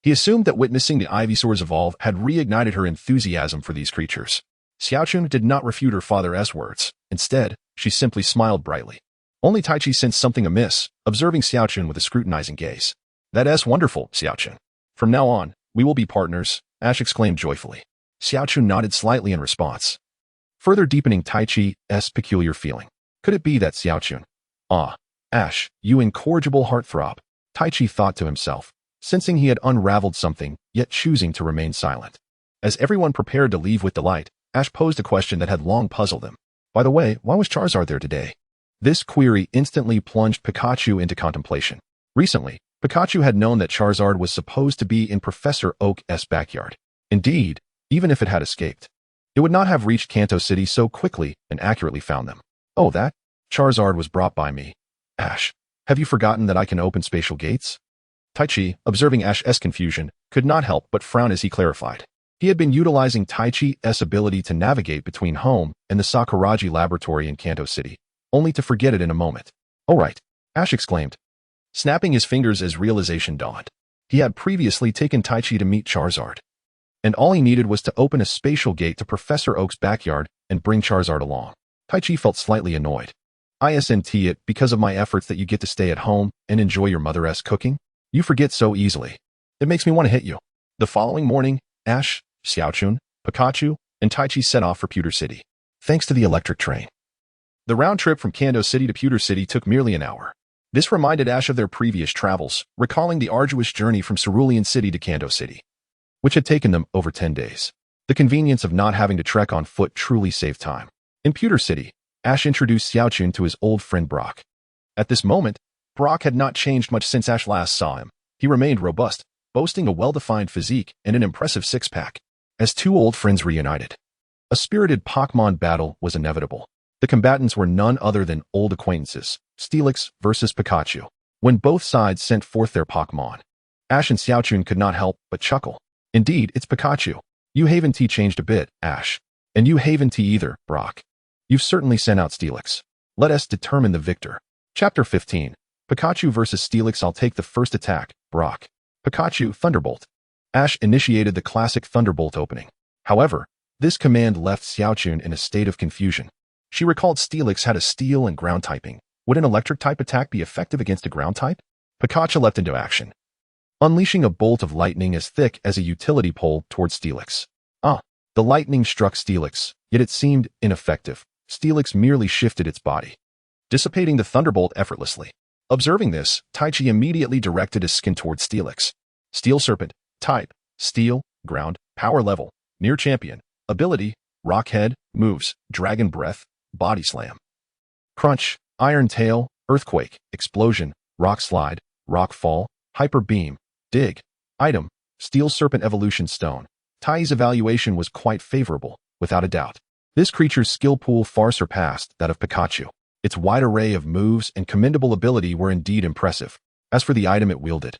He assumed that witnessing the Ivysaurs evolve had reignited her enthusiasm for these creatures. Xiaochun did not refute her father's words. Instead, she simply smiled brightly. Only Taichi sensed something amiss, observing Xiaochun with a scrutinizing gaze. That's wonderful, Xiaochun. From now on, we will be partners, Ash exclaimed joyfully. Xiaochun nodded slightly in response, further deepening Taichi's peculiar feeling. Could it be that Xiaochun? Ah, Ash, you incorrigible heartthrob, Taichi thought to himself, sensing he had unraveled something, yet choosing to remain silent. As everyone prepared to leave with delight, Ash posed a question that had long puzzled him. By the way, why was Charizard there today? This query instantly plunged Pikachu into contemplation. Recently, Pikachu had known that Charizard was supposed to be in Professor Oak's backyard. Indeed, even if it had escaped, it would not have reached Kanto City so quickly and accurately found them. Oh, that? Charizard was brought by me. Ash, have you forgotten that I can open spatial gates? Taichi, observing Ash's confusion, could not help but frown as he clarified. He had been utilizing Taichi's ability to navigate between home and the Sakuraji laboratory in Kanto City, only to forget it in a moment. Oh right, Ash exclaimed, snapping his fingers as realization dawned. He had previously taken Taichi to meet Charizard, and all he needed was to open a spatial gate to Professor Oak's backyard and bring Charizard along. Taichi felt slightly annoyed. Isn't it because of my efforts that you get to stay at home and enjoy your mother's cooking? You forget so easily. It makes me want to hit you. The following morning, Ash, Xiaochun, Pikachu, and Taichi set off for Pewter City, thanks to the electric train. The round trip from Kanto City to Pewter City took merely an hour. This reminded Ash of their previous travels, recalling the arduous journey from Cerulean City to Kanto City, which had taken them over 10 days. The convenience of not having to trek on foot truly saved time. In Pewter City, Ash introduced Xiaochun to his old friend Brock. At this moment, Brock had not changed much since Ash last saw him. He remained robust, boasting a well-defined physique and an impressive six-pack. As two old friends reunited, a spirited Pokémon battle was inevitable. The combatants were none other than old acquaintances, Steelix versus Pikachu. When both sides sent forth their Pokémon, Ash and Xiaochun could not help but chuckle. Indeed, it's Pikachu. You haven't changed a bit, Ash. And you haven't either, Brock. You've certainly sent out Steelix. Let us determine the victor. Chapter 15. Pikachu versus Steelix. I'll take the first attack, Brock. Pikachu, Thunderbolt. Ash initiated the classic Thunderbolt opening. However, this command left Xiaochun in a state of confusion. She recalled Steelix had a steel and ground typing. Would an electric-type attack be effective against a ground type? Pikachu leapt into action, unleashing a bolt of lightning as thick as a utility pole towards Steelix. The lightning struck Steelix, yet it seemed ineffective. Steelix merely shifted its body, dissipating the Thunderbolt effortlessly. Observing this, Taichi immediately directed his skin towards Steelix. Steel Serpent, type, steel, ground, power level, near champion, ability, rock head, moves, dragon breath, body slam. Crunch, iron tail, earthquake, explosion, rock slide, rock fall, hyper beam, dig. Item, steel serpent evolution stone. Tai's evaluation was quite favorable, without a doubt. This creature's skill pool far surpassed that of Pikachu. Its wide array of moves and commendable ability were indeed impressive. As for the item it wielded,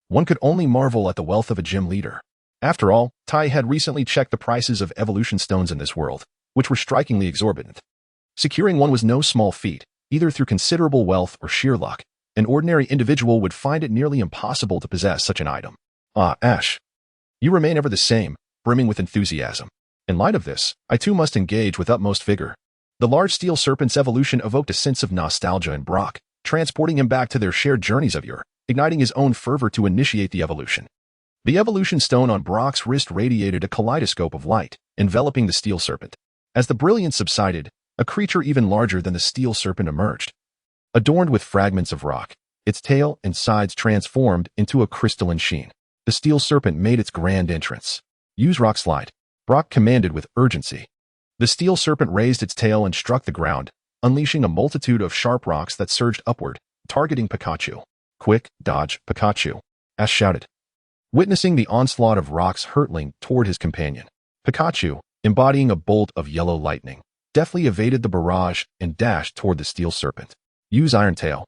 one could only marvel at the wealth of a gym leader. After all, Tai had recently checked the prices of evolution stones in this world, which were strikingly exorbitant. Securing one was no small feat, either through considerable wealth or sheer luck. An ordinary individual would find it nearly impossible to possess such an item. Ash. You remain ever the same, brimming with enthusiasm. In light of this, I too must engage with utmost vigor. The large steel serpent's evolution evoked a sense of nostalgia in Brock, transporting him back to their shared journeys of yore, igniting his own fervor to initiate the evolution. The evolution stone on Brock's wrist radiated a kaleidoscope of light, enveloping the steel serpent. As the brilliance subsided, a creature even larger than the steel serpent emerged. Adorned with fragments of rock, its tail and sides transformed into a crystalline sheen. The steel serpent made its grand entrance. Use rock slide, Brock commanded with urgency. The steel serpent raised its tail and struck the ground, unleashing a multitude of sharp rocks that surged upward, targeting Pikachu. Quick, dodge, Pikachu, Ash shouted, witnessing the onslaught of rocks hurtling toward his companion. Pikachu, embodying a bolt of yellow lightning, deftly evaded the barrage and dashed toward the steel serpent. Use Iron Tail,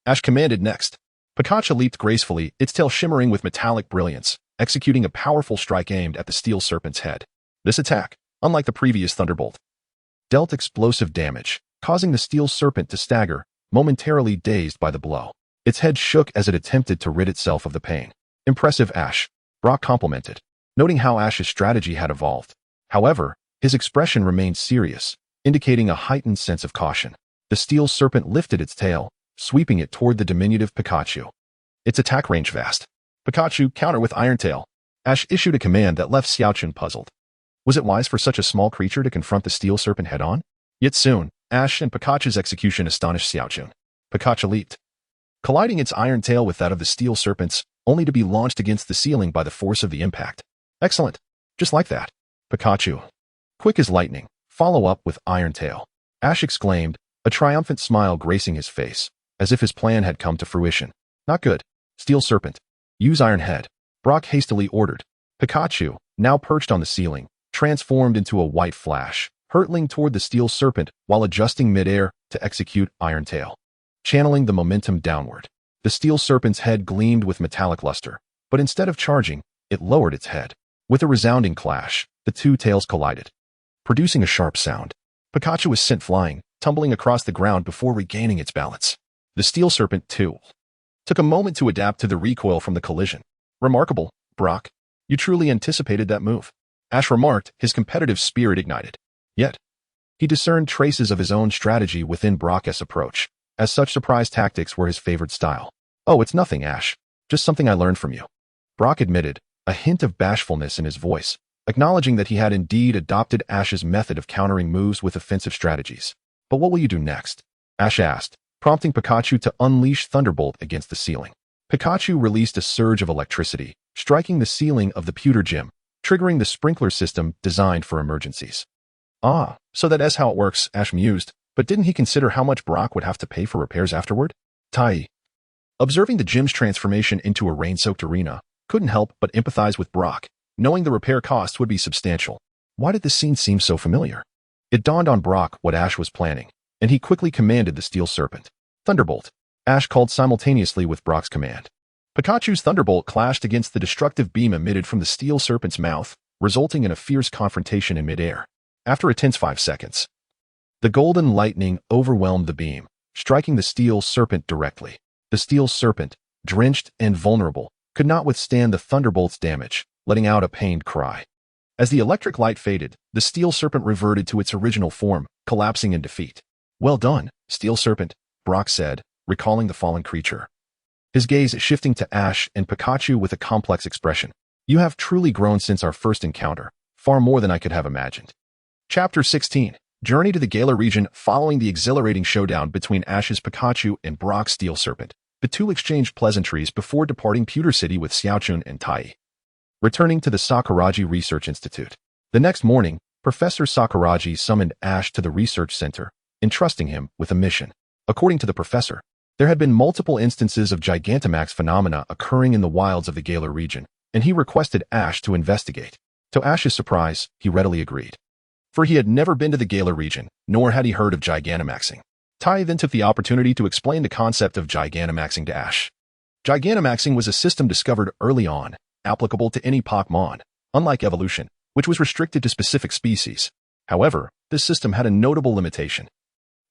Ash commanded next. Pikachu leaped gracefully, its tail shimmering with metallic brilliance, executing a powerful strike aimed at the steel serpent's head. This attack, unlike the previous Thunderbolt, dealt explosive damage, causing the steel serpent to stagger, momentarily dazed by the blow. Its head shook as it attempted to rid itself of the pain. Impressive, Ash, Brock complimented, noting how Ash's strategy had evolved. However, his expression remained serious, indicating a heightened sense of caution. The steel serpent lifted its tail, sweeping it toward the diminutive Pikachu. Its attack range vast. Pikachu counter with Iron Tail. Ash issued a command that left Xiaochun puzzled. Was it wise for such a small creature to confront the steel serpent head-on? Yet soon, Ash and Pikachu's execution astonished Xiaochun. Pikachu leaped, colliding its iron tail with that of the steel serpent's, only to be launched against the ceiling by the force of the impact. Excellent. Just like that. Pikachu, quick as lightning, follow up with iron tail. Ash exclaimed, a triumphant smile gracing his face, as if his plan had come to fruition. Not good. Steel serpent. Use iron head. Brock hastily ordered. Pikachu, now perched on the ceiling, transformed into a white flash, hurtling toward the steel serpent while adjusting midair to execute iron tail. Channeling the momentum downward, the steel serpent's head gleamed with metallic luster, but instead of charging, it lowered its head. With a resounding clash, the two tails collided, producing a sharp sound. Pikachu was sent flying, tumbling across the ground before regaining its balance. The steel serpent, too, took a moment to adapt to the recoil from the collision. Remarkable, Brock. You truly anticipated that move. Ash remarked, his competitive spirit ignited. Yet, he discerned traces of his own strategy within Brock's approach, as such surprise tactics were his favorite style. Oh, it's nothing, Ash. Just something I learned from you. Brock admitted, a hint of bashfulness in his voice, acknowledging that he had indeed adopted Ash's method of countering moves with offensive strategies. But what will you do next? Ash asked, prompting Pikachu to unleash Thunderbolt against the ceiling. Pikachu released a surge of electricity, striking the ceiling of the pewter gym, triggering the sprinkler system designed for emergencies. Ah, so that's how it works, Ash mused, but didn't he consider how much Brock would have to pay for repairs afterward? Tai, observing the gym's transformation into a rain-soaked arena, couldn't help but empathize with Brock, knowing the repair costs would be substantial. Why did this scene seem so familiar? It dawned on Brock what Ash was planning, and he quickly commanded the steel serpent. Thunderbolt. Ash called simultaneously with Brock's command. Pikachu's Thunderbolt clashed against the destructive beam emitted from the steel serpent's mouth, resulting in a fierce confrontation in midair. After a tense 5 seconds, the golden lightning overwhelmed the beam, striking the steel serpent directly. The steel serpent, drenched and vulnerable, could not withstand the Thunderbolt's damage, letting out a pained cry. As the electric light faded, the steel serpent reverted to its original form, collapsing in defeat. Well done, steel serpent, Brock said, recalling the fallen creature. His gaze shifting to Ash and Pikachu with a complex expression. You have truly grown since our first encounter, far more than I could have imagined. Chapter 16. Journey to the Galar region. Following the exhilarating showdown between Ash's Pikachu and Brock's steel serpent, the two exchanged pleasantries before departing Pewter City with Xiaochun and Tai. Returning to the Sakuragi Research Institute. The next morning, Professor Sakuragi summoned Ash to the research center, entrusting him with a mission. According to the professor, there had been multiple instances of Gigantamax phenomena occurring in the wilds of the Galar region, and he requested Ash to investigate. To Ash's surprise, he readily agreed. For he had never been to the Galar region, nor had he heard of Gigantamaxing. Tai then took the opportunity to explain the concept of Gigantamaxing to Ash. Gigantamaxing was a system discovered early on, applicable to any Pokémon, unlike evolution, which was restricted to specific species. However, this system had a notable limitation.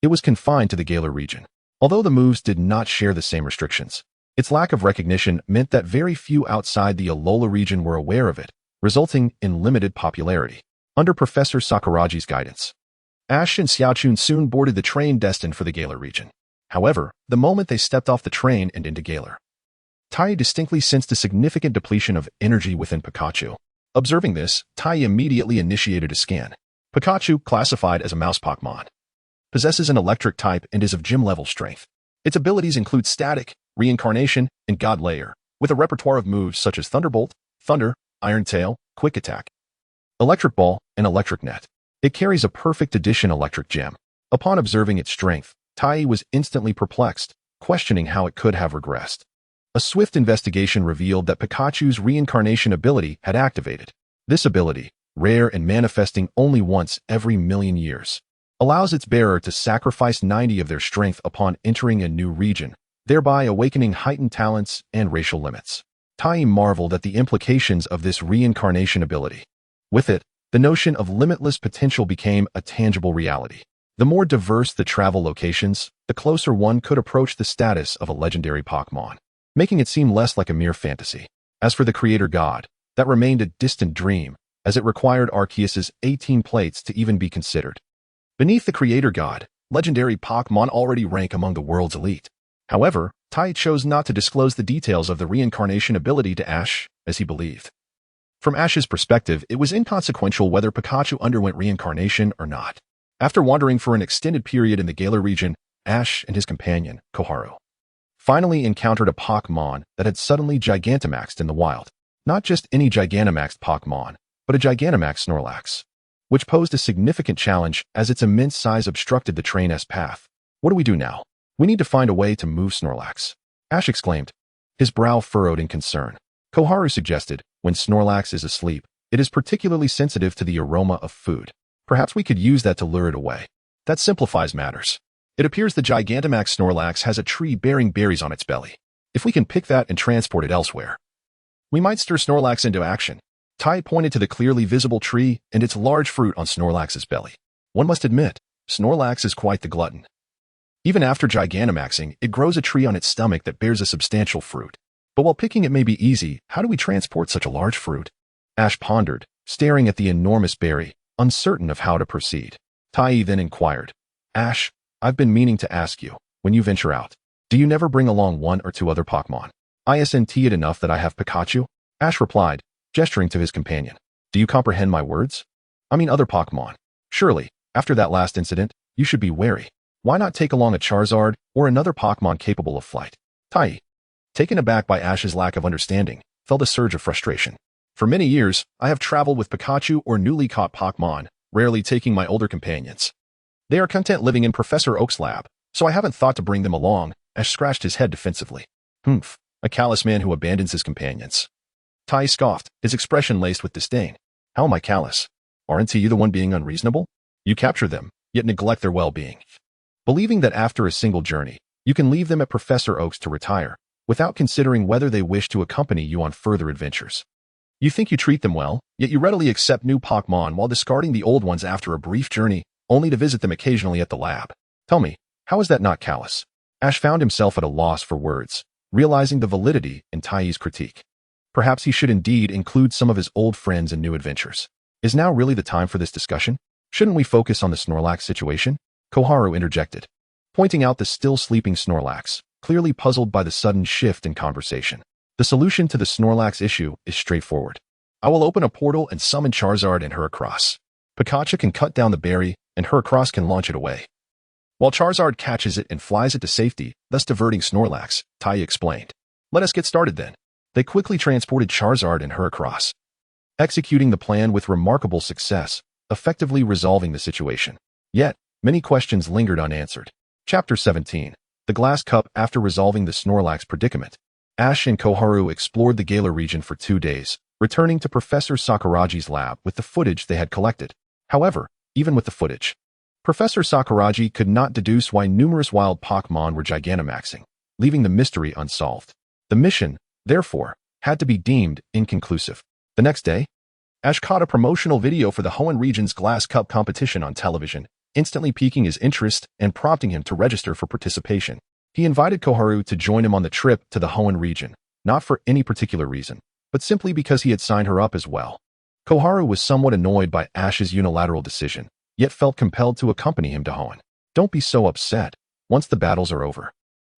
It was confined to the Galar region. Although the moves did not share the same restrictions, its lack of recognition meant that very few outside the Alola region were aware of it, resulting in limited popularity. Under Professor Sakuragi's guidance, Ash and Xiaochun soon boarded the train destined for the Galar region. However, the moment they stepped off the train and into Galar, Tai distinctly sensed a significant depletion of energy within Pikachu. Observing this, Tai immediately initiated a scan. Pikachu, classified as a mouse Pokémon, possesses an electric type and is of gym-level strength. Its abilities include Static, Reincarnation, and God Layer, with a repertoire of moves such as Thunderbolt, Thunder, Iron Tail, Quick Attack, Electric Ball, and Electric Net. It carries a perfect edition electric gem. Upon observing its strength, Tai was instantly perplexed, questioning how it could have regressed. A swift investigation revealed that Pikachu's reincarnation ability had activated. This ability, rare and manifesting only once every million years, allows its bearer to sacrifice 90 of their strength upon entering a new region, thereby awakening heightened talents and racial limits. Tai marveled at the implications of this reincarnation ability. With it, the notion of limitless potential became a tangible reality. The more diverse the travel locations, the closer one could approach the status of a legendary Pokémon, making it seem less like a mere fantasy. As for the creator god, that remained a distant dream, as it required Arceus's 18 plates to even be considered. Beneath the creator god, legendary Pokémon already rank among the world's elite. However, Tai chose not to disclose the details of the reincarnation ability to Ash, as he believed From Ash's perspective, it was inconsequential whether Pikachu underwent reincarnation or not. After wandering for an extended period in the Galar region, Ash and his companion, Koharu, finally encountered a Pokémon that had suddenly Gigantamaxed in the wild. Not just any Gigantamaxed Pokémon, but a Gigantamax Snorlax, which posed a significant challenge as its immense size obstructed the train's path. What do we do now? We need to find a way to move Snorlax, Ash exclaimed, his brow furrowed in concern. Koharu suggested, when Snorlax is asleep, it is particularly sensitive to the aroma of food. Perhaps we could use that to lure it away. That simplifies matters. It appears the Gigantamax Snorlax has a tree bearing berries on its belly. If we can pick that and transport it elsewhere, we might stir Snorlax into action. Tai pointed to the clearly visible tree and its large fruit on Snorlax's belly. One must admit, Snorlax is quite the glutton. Even after Gigantamaxing, it grows a tree on its stomach that bears a substantial fruit. But while picking it may be easy, how do we transport such a large fruit? Ash pondered, staring at the enormous berry, uncertain of how to proceed. Tai then inquired, Ash, I've been meaning to ask you, when you venture out, do you never bring along one or two other Pokémon? Isn't it enough that I have Pikachu? Ash replied, gesturing to his companion. Do you comprehend my words? I mean other Pokémon. Surely, after that last incident, you should be wary. Why not take along a Charizard or another Pokémon capable of flight? Tai, taken aback by Ash's lack of understanding, felt a surge of frustration. For many years, I have traveled with Pikachu or newly caught Pokémon, rarely taking my older companions. They are content living in Professor Oak's lab, so I haven't thought to bring them along. Ash scratched his head defensively. Humph, a callous man who abandons his companions. Tai scoffed, his expression laced with disdain. How am I callous? Aren't you the one being unreasonable? You capture them, yet neglect their well-being. Believing that after a single journey, you can leave them at Professor Oak's to retire, without considering whether they wish to accompany you on further adventures. You think you treat them well, yet you readily accept new Pokémon while discarding the old ones after a brief journey, only to visit them occasionally at the lab. Tell me, how is that not callous? Ash found himself at a loss for words, realizing the validity in Tai's critique. Perhaps he should indeed include some of his old friends in new adventures. Is now really the time for this discussion? Shouldn't we focus on the Snorlax situation? Koharu interjected, pointing out the still sleeping Snorlax, clearly puzzled by the sudden shift in conversation. The solution to the Snorlax issue is straightforward. I will open a portal and summon Charizard and Heracross. Pikachu can cut down the berry, and Heracross can launch it away, while Charizard catches it and flies it to safety, thus diverting Snorlax, Tai explained. Let us get started then. They quickly transported Charizard and Heracross, executing the plan with remarkable success, effectively resolving the situation. Yet, many questions lingered unanswered. Chapter 17. The Glass Cup. After resolving the Snorlax predicament, Ash and Koharu explored the Galar region for 2 days, returning to Professor Sakuragi's lab with the footage they had collected. However, even with the footage, Professor Sakuragi could not deduce why numerous wild Pokémon were Gigantamaxing, leaving the mystery unsolved. The mission, therefore, had to be deemed inconclusive. The next day, Ash caught a promotional video for the Hoenn region's Glass Cup competition on television, instantly piquing his interest and prompting him to register for participation. He invited Koharu to join him on the trip to the Hoenn region, not for any particular reason, but simply because he had signed her up as well. Koharu was somewhat annoyed by Ash's unilateral decision, yet felt compelled to accompany him to Hoenn. Don't be so upset. Once the battles are over,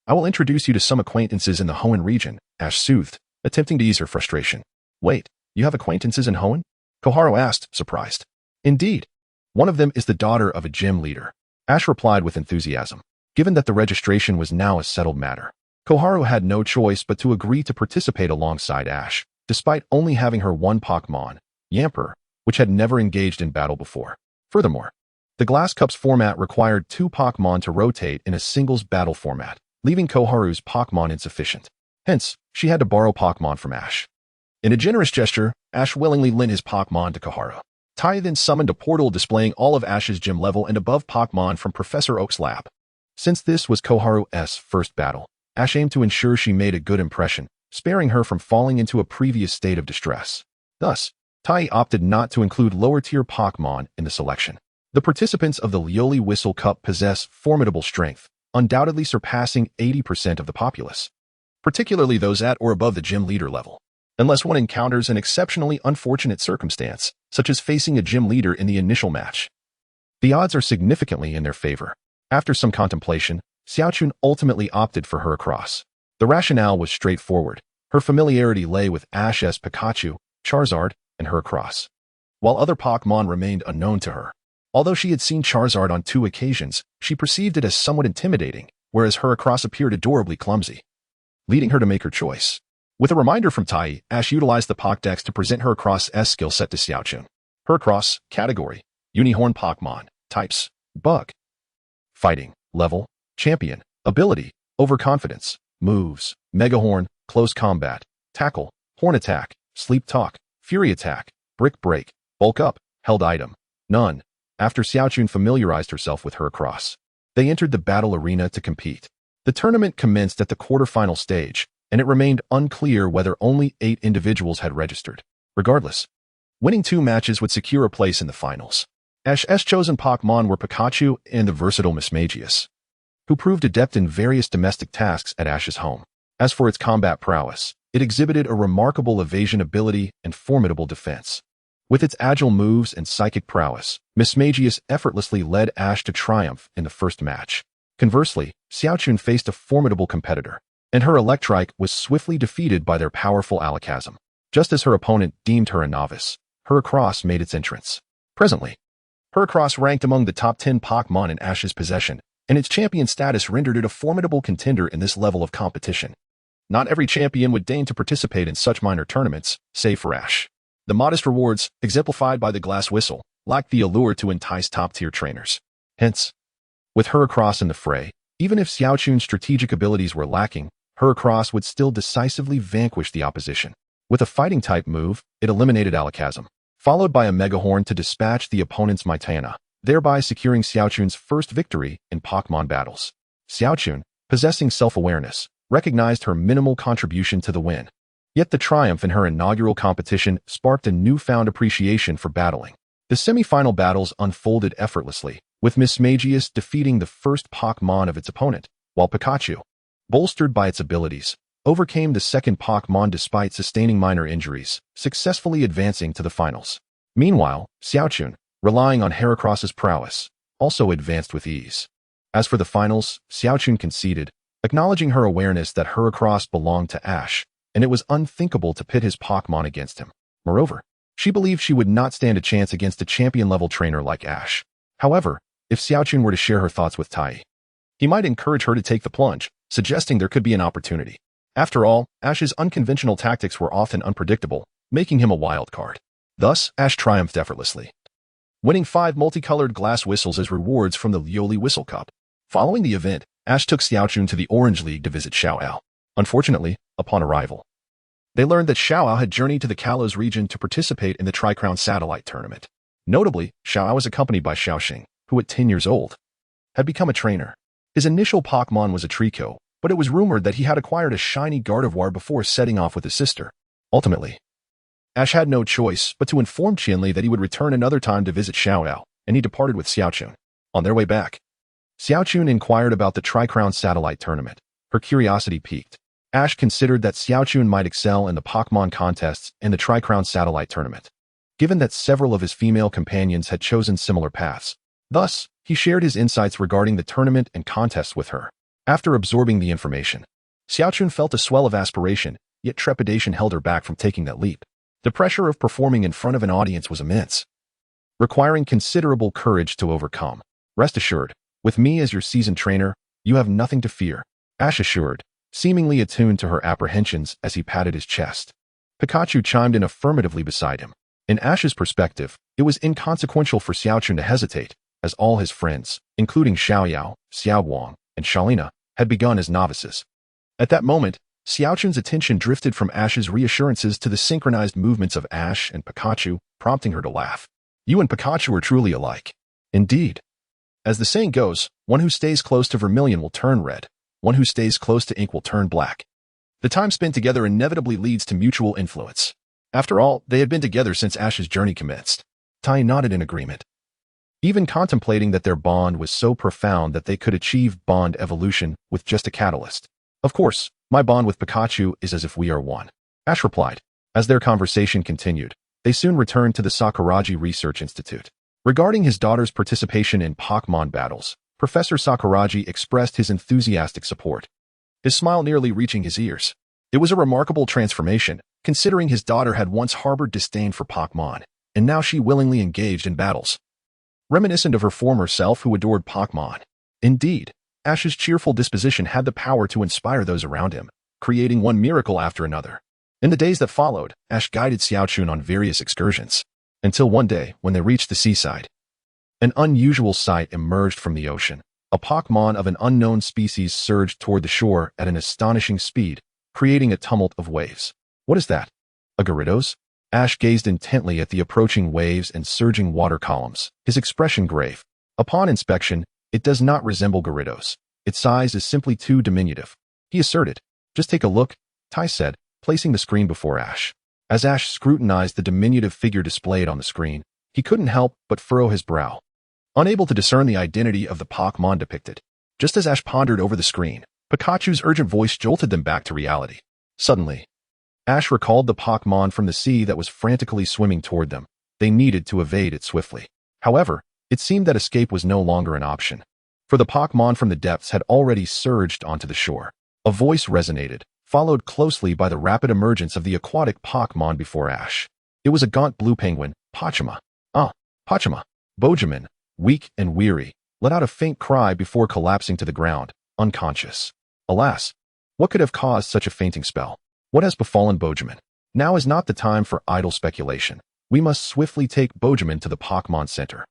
I will introduce you to some acquaintances in the Hoenn region, Ash soothed, attempting to ease her frustration. Wait, you have acquaintances in Hoenn? Koharu asked, surprised. Indeed. One of them is the daughter of a gym leader, Ash replied with enthusiasm. Given that the registration was now a settled matter, Koharu had no choice but to agree to participate alongside Ash, despite only having her one Pokémon, Yamper, which had never engaged in battle before. Furthermore, the Glass Cup's format required 2 Pokémon to rotate in a singles battle format, leaving Koharu's Pokémon insufficient. Hence, she had to borrow Pokémon from Ash. In a generous gesture, Ash willingly lent his Pokémon to Koharu. Tai then summoned a portal displaying all of Ash's gym level and above Pokémon from Professor Oak's lab. Since this was Koharu's first battle, Ash aimed to ensure she made a good impression, sparing her from falling into a previous state of distress. Thus, Tai opted not to include lower-tier Pokémon in the selection. The participants of the Lioli Whistle Cup possess formidable strength, undoubtedly surpassing 80% of the populace, particularly those at or above the gym leader level. Unless one encounters an exceptionally unfortunate circumstance, such as facing a gym leader in the initial match, the odds are significantly in their favor. After some contemplation, Xiaochun ultimately opted for Heracross. The rationale was straightforward. Her familiarity lay with Ash's Pikachu, Charizard, and Heracross, while other Pokémon remained unknown to her. Although she had seen Charizard on 2 occasions, she perceived it as somewhat intimidating, whereas Heracross appeared adorably clumsy, leading her to make her choice. With a reminder from Tai, Ash utilized the Pokédex to present Heracross' skill set to Xiaochun. Heracross, category, Unicorn Pokémon, types, Bug, Fighting, Level, Champion, Ability, Overconfidence, Moves, Mega Horn, Close Combat, Tackle, Horn Attack, Sleep Talk, Fury Attack, Brick Break, Bulk Up, Held Item, None. After Xiaochun familiarized herself with Heracross, they entered the battle arena to compete. The tournament commenced at the quarterfinal stage, and it remained unclear whether only 8 individuals had registered. Regardless, winning 2 matches would secure a place in the finals. Ash's chosen Pokémon were Pikachu and the versatile Mismagius, who proved adept in various domestic tasks at Ash's home. As for its combat prowess, it exhibited a remarkable evasion ability and formidable defense. With its agile moves and psychic prowess, Mismagius effortlessly led Ash to triumph in the first match. Conversely, Xiaochun faced a formidable competitor, and her Electrike was swiftly defeated by their powerful Alakazam. Just as her opponent deemed her a novice, Heracross made its entrance. Presently, Heracross ranked among the top 10 Pokémon in Ash's possession, and its champion status rendered it a formidable contender in this level of competition. Not every champion would deign to participate in such minor tournaments, save for Ash. The modest rewards, exemplified by the glass whistle, lacked the allure to entice top-tier trainers. Hence, with Heracross in the fray, even if Xiaochun's strategic abilities were lacking, Heracross would still decisively vanquish the opposition. With a fighting-type move, it eliminated Alakazam, followed by a Mega Horn to dispatch the opponent's Mitana, thereby securing Xiaochun's first victory in Pokémon battles. Xiaochun, possessing self-awareness, recognized her minimal contribution to the win. Yet the triumph in her inaugural competition sparked a newfound appreciation for battling. The semi-final battles unfolded effortlessly, with Mismagius defeating the first Pokémon of its opponent, while Pikachu, bolstered by its abilities, overcame the second Pokémon despite sustaining minor injuries, successfully advancing to the finals. Meanwhile, Xiaochun, relying on Heracross's prowess, also advanced with ease. As for the finals, Xiaochun conceded, acknowledging her awareness that Heracross belonged to Ash, and it was unthinkable to pit his Pokémon against him. Moreover, she believed she would not stand a chance against a champion-level trainer like Ash. However, if Xiaochun were to share her thoughts with Tai, he might encourage her to take the plunge, suggesting there could be an opportunity. After all, Ash's unconventional tactics were often unpredictable, making him a wild card. Thus, Ash triumphed effortlessly, winning 5 multicolored glass whistles as rewards from the Lioli Whistle Cup. Following the event, Ash took Xiaochun to the Orange League to visit Xiaoao. Unfortunately, upon arrival, they learned that Xiaoao had journeyed to the Kalos region to participate in the Tri-Crown Satellite Tournament. Notably, Xiaoao was accompanied by Xiaoxing, who at 10 years old, had become a trainer. His initial Pokémon was a Trico, but it was rumored that he had acquired a shiny Gardevoir before setting off with his sister. Ultimately, Ash had no choice but to inform Qianli that he would return another time to visit Xiaoao, and he departed with Xiaochun. On their way back, Xiaochun inquired about the Tri-Crown Satellite Tournament. Her curiosity piqued. Ash considered that Xiaochun might excel in the Pokémon contests and the Tri-Crown Satellite Tournament, given that several of his female companions had chosen similar paths. Thus, he shared his insights regarding the tournament and contests with her. After absorbing the information, Xiaochun felt a swell of aspiration, yet trepidation held her back from taking that leap. The pressure of performing in front of an audience was immense, requiring considerable courage to overcome. Rest assured, with me as your seasoned trainer, you have nothing to fear, Ash assured, seemingly attuned to her apprehensions as he patted his chest. Pikachu chimed in affirmatively beside him. In Ash's perspective, it was inconsequential for Xiaochun to hesitate, as all his friends, including Xiaoyao, Xiaoguang, and Xiaolina, had begun as novices. At that moment, Xiaochun's attention drifted from Ash's reassurances to the synchronized movements of Ash and Pikachu, prompting her to laugh. You and Pikachu are truly alike. Indeed. As the saying goes, one who stays close to vermilion will turn red. One who stays close to ink will turn black. The time spent together inevitably leads to mutual influence. After all, they had been together since Ash's journey commenced. Tai nodded in agreement, even contemplating that their bond was so profound that they could achieve bond evolution with just a catalyst. Of course, my bond with Pikachu is as if we are one, Ash replied. As their conversation continued, they soon returned to the Sakuraji Research Institute. Regarding his daughter's participation in Pokémon battles, Professor Sakuraji expressed his enthusiastic support, his smile nearly reaching his ears. It was a remarkable transformation, considering his daughter had once harbored disdain for Pokémon, and now she willingly engaged in battles. Reminiscent of her former self who adored Pokémon. Indeed, Ash's cheerful disposition had the power to inspire those around him, creating one miracle after another. In the days that followed, Ash guided Xiaochun on various excursions, until one day, when they reached the seaside, an unusual sight emerged from the ocean. A Pokémon of an unknown species surged toward the shore at an astonishing speed, creating a tumult of waves. What is that? A Gyarados? Ash gazed intently at the approaching waves and surging water columns, his expression grave. Upon inspection, it does not resemble Gyarados. Its size is simply too diminutive. He asserted. Just take a look, Tai said, placing the screen before Ash. As Ash scrutinized the diminutive figure displayed on the screen, he couldn't help but furrow his brow, unable to discern the identity of the Pokémon depicted. Just as Ash pondered over the screen, Pikachu's urgent voice jolted them back to reality. Suddenly, Ash recalled the Pokémon from the sea that was frantically swimming toward them. They needed to evade it swiftly. However, it seemed that escape was no longer an option, for the Pokémon from the depths had already surged onto the shore. A voice resonated, followed closely by the rapid emergence of the aquatic Pokémon before Ash. It was a gaunt blue penguin, Pachima. Pachima. Bojamin, weak and weary, let out a faint cry before collapsing to the ground, unconscious. Alas, what could have caused such a fainting spell? What has befallen Bojamin? Now is not the time for idle speculation. We must swiftly take Bojamin to the Pokémon Center.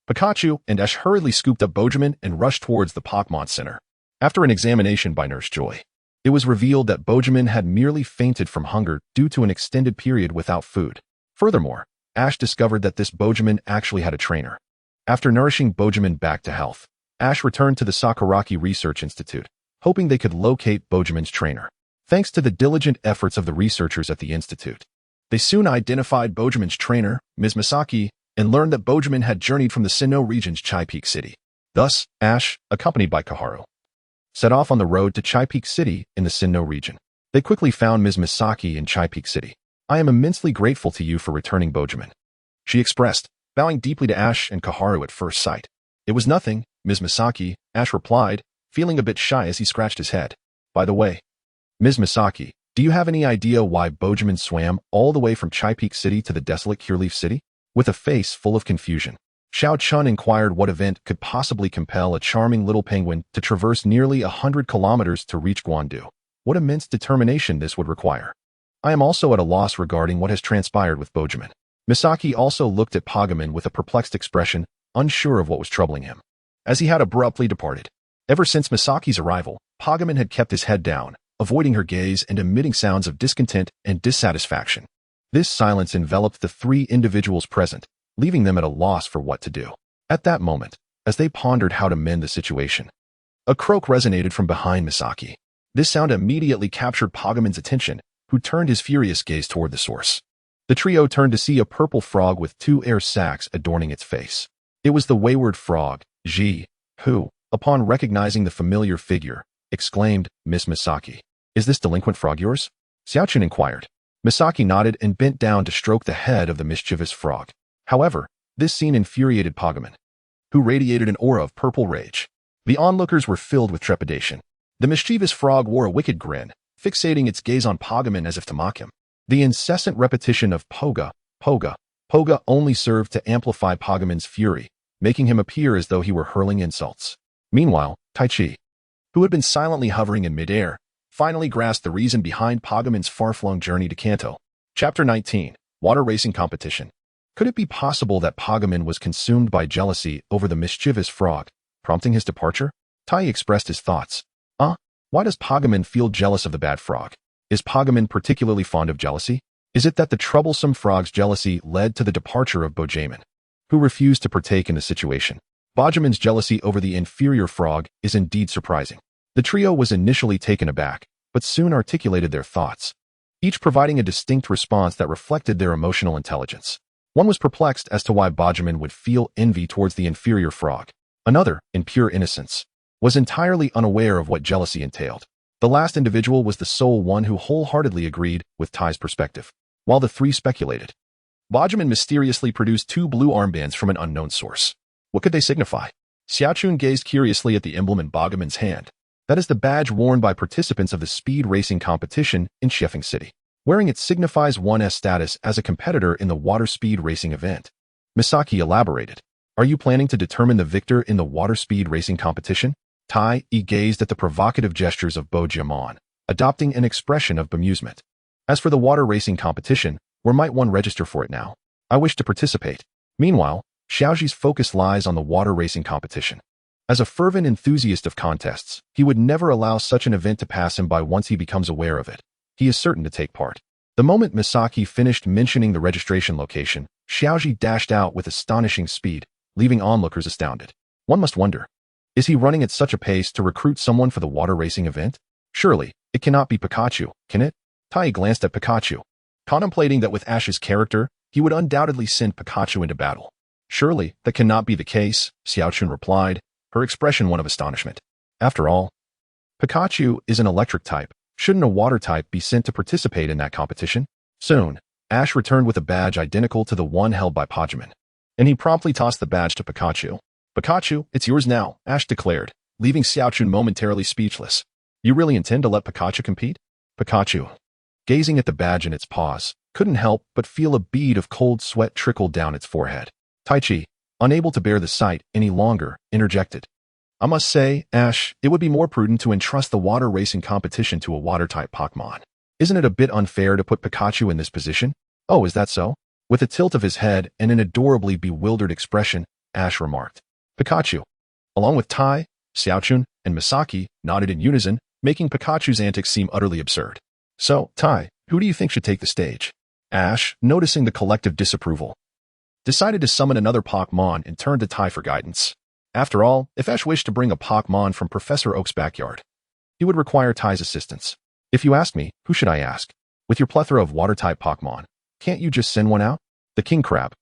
Pikachu and Ash hurriedly scooped up Bojamin and rushed towards the Pokémon Center. After an examination by Nurse Joy, it was revealed that Bojamin had merely fainted from hunger due to an extended period without food. Furthermore, Ash discovered that this Bojamin actually had a trainer. After nourishing Bojamin back to health, Ash returned to the Sakuragi Research Institute, hoping they could locate Bojamin's trainer. Thanks to the diligent efforts of the researchers at the institute, they soon identified Bojamin's trainer, Ms. Misaki, and learned that Bojamin had journeyed from the Sinnoh region's Chai Peak City. Thus, Ash, accompanied by Kaharu, set off on the road to Chai Peak City in the Sinnoh region. They quickly found Ms. Misaki in Chai Peak City. I am immensely grateful to you for returning Bojamin, she expressed, bowing deeply to Ash and Kaharu at first sight. It was nothing, Ms. Misaki, Ash replied, feeling a bit shy as he scratched his head. By the way, Ms. Misaki, do you have any idea why Bojamin swam all the way from Chai Peak City to the desolate Cureleaf City? With a face full of confusion, Xiao Chun inquired what event could possibly compel a charming little penguin to traverse nearly 100 kilometers to reach Guandu. What immense determination this would require. I am also at a loss regarding what has transpired with Bojamin. Misaki also looked at Pokémon with a perplexed expression, unsure of what was troubling him, as he had abruptly departed. Ever since Misaki's arrival, Pokémon had kept his head down, avoiding her gaze and emitting sounds of discontent and dissatisfaction. This silence enveloped the three individuals present, leaving them at a loss for what to do. At that moment, as they pondered how to mend the situation, a croak resonated from behind Misaki. This sound immediately captured Pokémon's attention, who turned his furious gaze toward the source. The trio turned to see a purple frog with two air sacs adorning its face. It was the wayward frog, Ji, who, upon recognizing the familiar figure, exclaimed, Miss Misaki, is this delinquent frog yours? Xiaochun inquired. Misaki nodded and bent down to stroke the head of the mischievous frog. However, this scene infuriated Pokémon, who radiated an aura of purple rage. The onlookers were filled with trepidation. The mischievous frog wore a wicked grin, fixating its gaze on Pokémon as if to mock him. The incessant repetition of Poga, Poga, Poga only served to amplify Pokémon's fury, making him appear as though he were hurling insults. Meanwhile, Taichi, who had been silently hovering in midair, finally grasped the reason behind Pokémon's far-flung journey to Kanto. Chapter 19, Water Racing Competition. Could it be possible that Pokémon was consumed by jealousy over the mischievous frog, prompting his departure? Tai expressed his thoughts. Why does Pokémon feel jealous of the bad frog? Is Pokémon particularly fond of jealousy? Is it that the troublesome frog's jealousy led to the departure of Bojamin, who refused to partake in the situation? Bojamin's jealousy over the inferior frog is indeed surprising. The trio was initially taken aback, but soon articulated their thoughts, each providing a distinct response that reflected their emotional intelligence. One was perplexed as to why Bojamin would feel envy towards the inferior frog. Another, in pure innocence, was entirely unaware of what jealousy entailed. The last individual was the sole one who wholeheartedly agreed with Tai's perspective. While the three speculated, Bojamin mysteriously produced two blue armbands from an unknown source. What could they signify? Xiaochun gazed curiously at the emblem in Bojamin's hand. That is the badge worn by participants of the speed racing competition in Sheffing City. wearing it signifies one's status as a competitor in the water speed racing event. Misaki elaborated. Are you planning to determine the victor in the water speed racing competition? Tai gazed at the provocative gestures of Bojiamon, adopting an expression of bemusement. As for the water racing competition, where might one register for it now? I wish to participate. Meanwhile, Xiaoji's focus lies on the water racing competition. As a fervent enthusiast of contests, he would never allow such an event to pass him by once he becomes aware of it. He is certain to take part. The moment Misaki finished mentioning the registration location, Xiaoji dashed out with astonishing speed, leaving onlookers astounded. One must wonder, is he running at such a pace to recruit someone for the water racing event? Surely, it cannot be Pikachu, can it? Tai glanced at Pikachu, contemplating that with Ash's character, he would undoubtedly send Pikachu into battle. Surely, that cannot be the case, Xiaochun replied, her expression one of astonishment. After all, Pikachu is an electric type. Shouldn't a water type be sent to participate in that competition? Soon, Ash returned with a badge identical to the one held by Pokemon, and he promptly tossed the badge to Pikachu. Pikachu, it's yours now, Ash declared, leaving Xiaochun momentarily speechless. You really intend to let Pikachu compete? Pikachu, gazing at the badge in its paws, couldn't help but feel a bead of cold sweat trickle down its forehead. Taichi, unable to bear the sight any longer, interjected. I must say, Ash, it would be more prudent to entrust the water racing competition to a water-type Pokémon. Isn't it a bit unfair to put Pikachu in this position? Oh, is that so? With a tilt of his head and an adorably bewildered expression, Ash remarked. Pikachu, along with Tai, Xiaochun, and Misaki, nodded in unison, making Pikachu's antics seem utterly absurd. So, Tai, who do you think should take the stage? Ash, noticing the collective disapproval, decided to summon another Pokémon and turned to Tai for guidance. After all, if Ash wished to bring a Pokémon from Professor Oak's backyard, he would require Tai's assistance. If you ask me, who should I ask? With your plethora of water-type Pokémon, can't you just send one out? The king crab,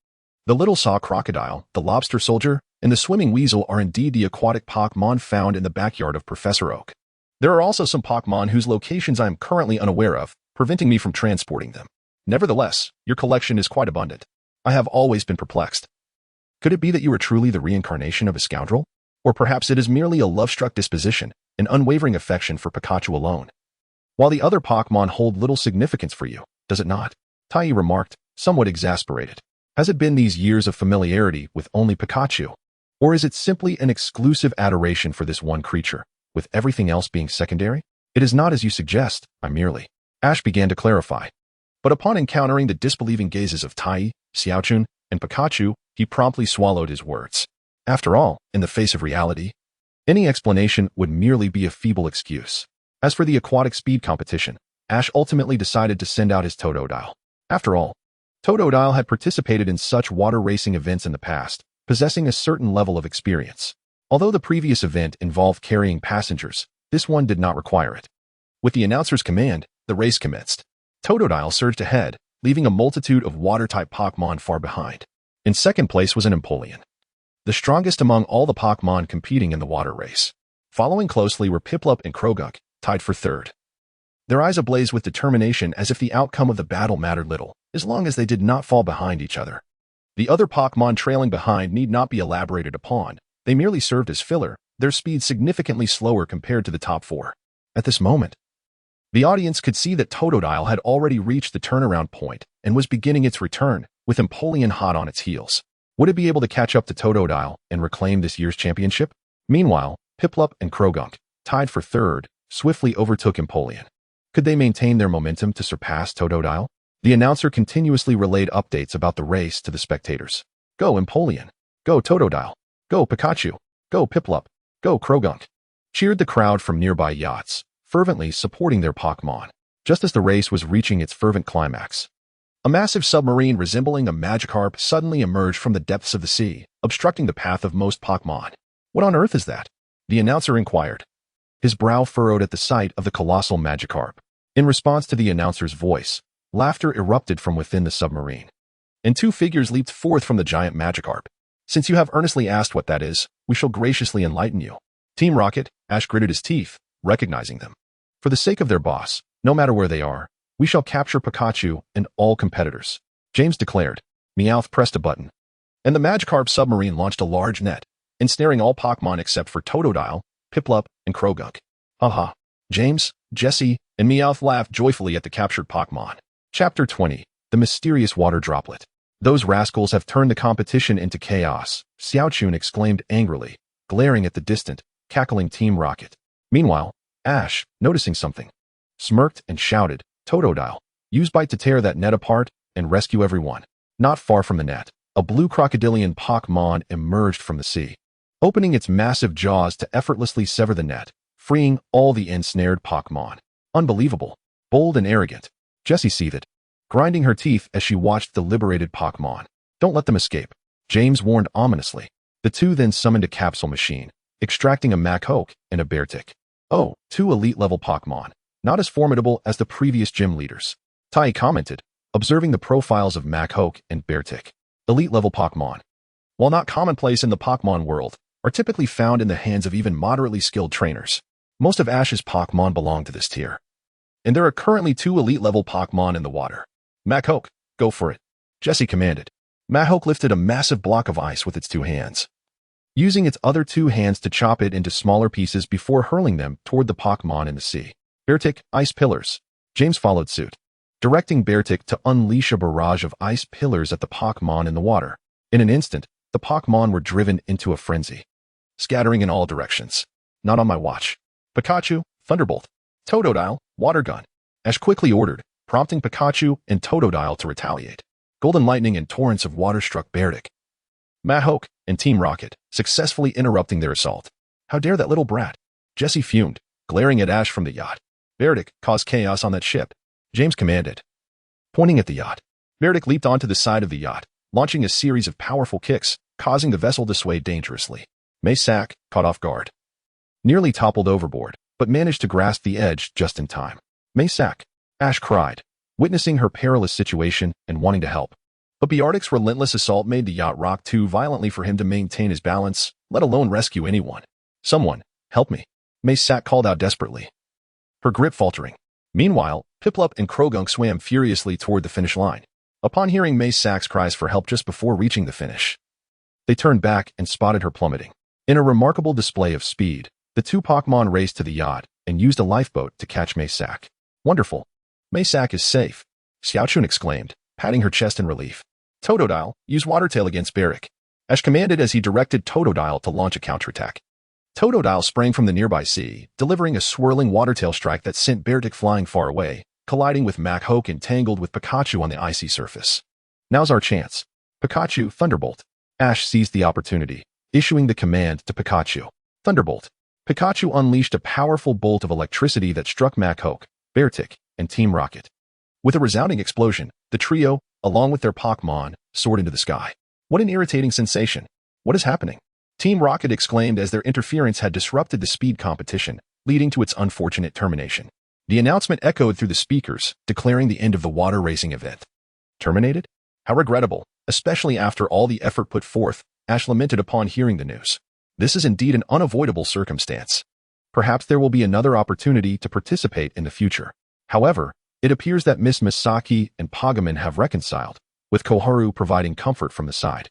the little saw crocodile, the lobster soldier, and the swimming weasel are indeed the aquatic Pokémon found in the backyard of Professor Oak. There are also some Pokémon whose locations I am currently unaware of, preventing me from transporting them. Nevertheless, your collection is quite abundant. I have always been perplexed. Could it be that you are truly the reincarnation of a scoundrel? Or perhaps it is merely a love-struck disposition, an unwavering affection for Pikachu alone. While the other Pokémon hold little significance for you, does it not? Tai remarked, somewhat exasperated. Has it been these years of familiarity with only Pikachu? Or is it simply an exclusive adoration for this one creature, with everything else being secondary? It is not as you suggest, I merely. Ash began to clarify. But upon encountering the disbelieving gazes of Tai, Xiaochun, and Pikachu, he promptly swallowed his words. After all, in the face of reality, any explanation would merely be a feeble excuse. As for the aquatic speed competition, Ash ultimately decided to send out his Totodile. After all, Totodile had participated in such water racing events in the past, possessing a certain level of experience. Although the previous event involved carrying passengers, this one did not require it. With the announcer's command, the race commenced. Totodile surged ahead, leaving a multitude of water-type Pokémon far behind. In second place was an Empoleon, the strongest among all the Pokémon competing in the water race. Following closely were Piplup and Croagunk, tied for third. Their eyes ablaze with determination as if the outcome of the battle mattered little, as long as they did not fall behind each other. The other Pokémon trailing behind need not be elaborated upon. They merely served as filler, their speed significantly slower compared to the top four. At this moment, the audience could see that Totodile had already reached the turnaround point and was beginning its return, with Empoleon hot on its heels. Would it be able to catch up to Totodile and reclaim this year's championship? Meanwhile, Piplup and Croagunk, tied for third, swiftly overtook Empoleon. Could they maintain their momentum to surpass Totodile? The announcer continuously relayed updates about the race to the spectators. Go Empoleon! Go Totodile! Go Pikachu! Go Piplup! Go Croagunk! Cheered the crowd from nearby yachts, fervently supporting their Pokémon. Just as the race was reaching its fervent climax, a massive submarine resembling a Magikarp suddenly emerged from the depths of the sea, obstructing the path of most Pokémon. What on earth is that? The announcer inquired, his brow furrowed at the sight of the colossal Magikarp. In response to the announcer's voice, laughter erupted from within the submarine, and two figures leaped forth from the giant Magikarp. Since you have earnestly asked what that is, we shall graciously enlighten you. Team Rocket, Ash gritted his teeth, recognizing them. For the sake of their boss, no matter where they are, we shall capture Pikachu and all competitors, James declared. Meowth pressed a button, and the Magikarp submarine launched a large net, ensnaring all Pokémon except for Totodile, Piplup, and Croagunk. Haha. James, Jesse, and Meowth laughed joyfully at the captured Pokémon. Chapter 20. The Mysterious Water Droplet. Those rascals have turned the competition into chaos, Zacian exclaimed angrily, glaring at the distant, cackling Team Rocket. Meanwhile, Ash, noticing something, smirked and shouted, Totodile, use bite to tear that net apart and rescue everyone. Not far from the net, a blue crocodilian Pokémon emerged from the sea, opening its massive jaws to effortlessly sever the net, freeing all the ensnared Pokémon. Unbelievable, bold and arrogant. Jessie seethed, grinding her teeth as she watched the liberated Pokémon. Don't let them escape, James warned ominously. The two then summoned a capsule machine, extracting a Machoke and a Beartic. Oh, two elite-level Pokémon, not as formidable as the previous gym leaders, Tai commented, observing the profiles of Machoke and Beartic. Elite-level Pokémon, while not commonplace in the Pokémon world, are typically found in the hands of even moderately skilled trainers. Most of Ash's Pokémon belong to this tier, and there are currently two elite-level Pokémon in the water. Machoke, go for it, Jessie commanded. Machoke lifted a massive block of ice with its two hands, using its other two hands to chop it into smaller pieces before hurling them toward the Pokémon in the sea. Beartic, ice pillars. James followed suit, directing Beartic to unleash a barrage of ice pillars at the Pokémon in the water. In an instant, the Pokémon were driven into a frenzy, scattering in all directions. Not on my watch. Pikachu, Thunderbolt. Totodile, Water Gun. Ash quickly ordered, prompting Pikachu and Totodile to retaliate. Golden lightning and torrents of water struck Beartic, Machoke, and Team Rocket, successfully interrupting their assault. How dare that little brat? Jessie fumed, glaring at Ash from the yacht. Beartic, cause chaos on that ship, James commanded, pointing at the yacht. Beartic leaped onto the side of the yacht, launching a series of powerful kicks, causing the vessel to sway dangerously. Maysak, caught off guard, nearly toppled overboard, but managed to grasp the edge just in time. Maysak, Ash cried, witnessing her perilous situation and wanting to help. But Beartic's relentless assault made the yacht rock too violently for him to maintain his balance, let alone rescue anyone. Someone, help me, Maysak called out desperately, her grip faltering. Meanwhile, Piplup and Krogunk swam furiously toward the finish line. Upon hearing Maysak's cries for help just before reaching the finish, they turned back and spotted her plummeting. In a remarkable display of speed, the two Pokémon raced to the yacht and used a lifeboat to catch Maysak. Wonderful. Maysak is safe, Zacian exclaimed, patting her chest in relief. Totodile, use Water Tail against Beartic, Ash commanded as he directed Totodile to launch a counterattack. Totodile sprang from the nearby sea, delivering a swirling Water Tail strike that sent Beartic flying far away, colliding with Machoke and tangled with Pikachu on the icy surface. Now's our chance. Pikachu, Thunderbolt. Ash seized the opportunity, issuing the command to Pikachu. Thunderbolt. Pikachu unleashed a powerful bolt of electricity that struck Machoke, Beartic, and Team Rocket. With a resounding explosion, the trio, along with their Pokémon, soared into the sky. What an irritating sensation. What is happening? Team Rocket exclaimed as their interference had disrupted the speed competition, leading to its unfortunate termination. The announcement echoed through the speakers, declaring the end of the water racing event. Terminated? How regrettable, especially after all the effort put forth, Ash lamented upon hearing the news. This is indeed an unavoidable circumstance. Perhaps there will be another opportunity to participate in the future. However, it appears that Miss Misaki and Pagaman have reconciled, with Koharu providing comfort from the side.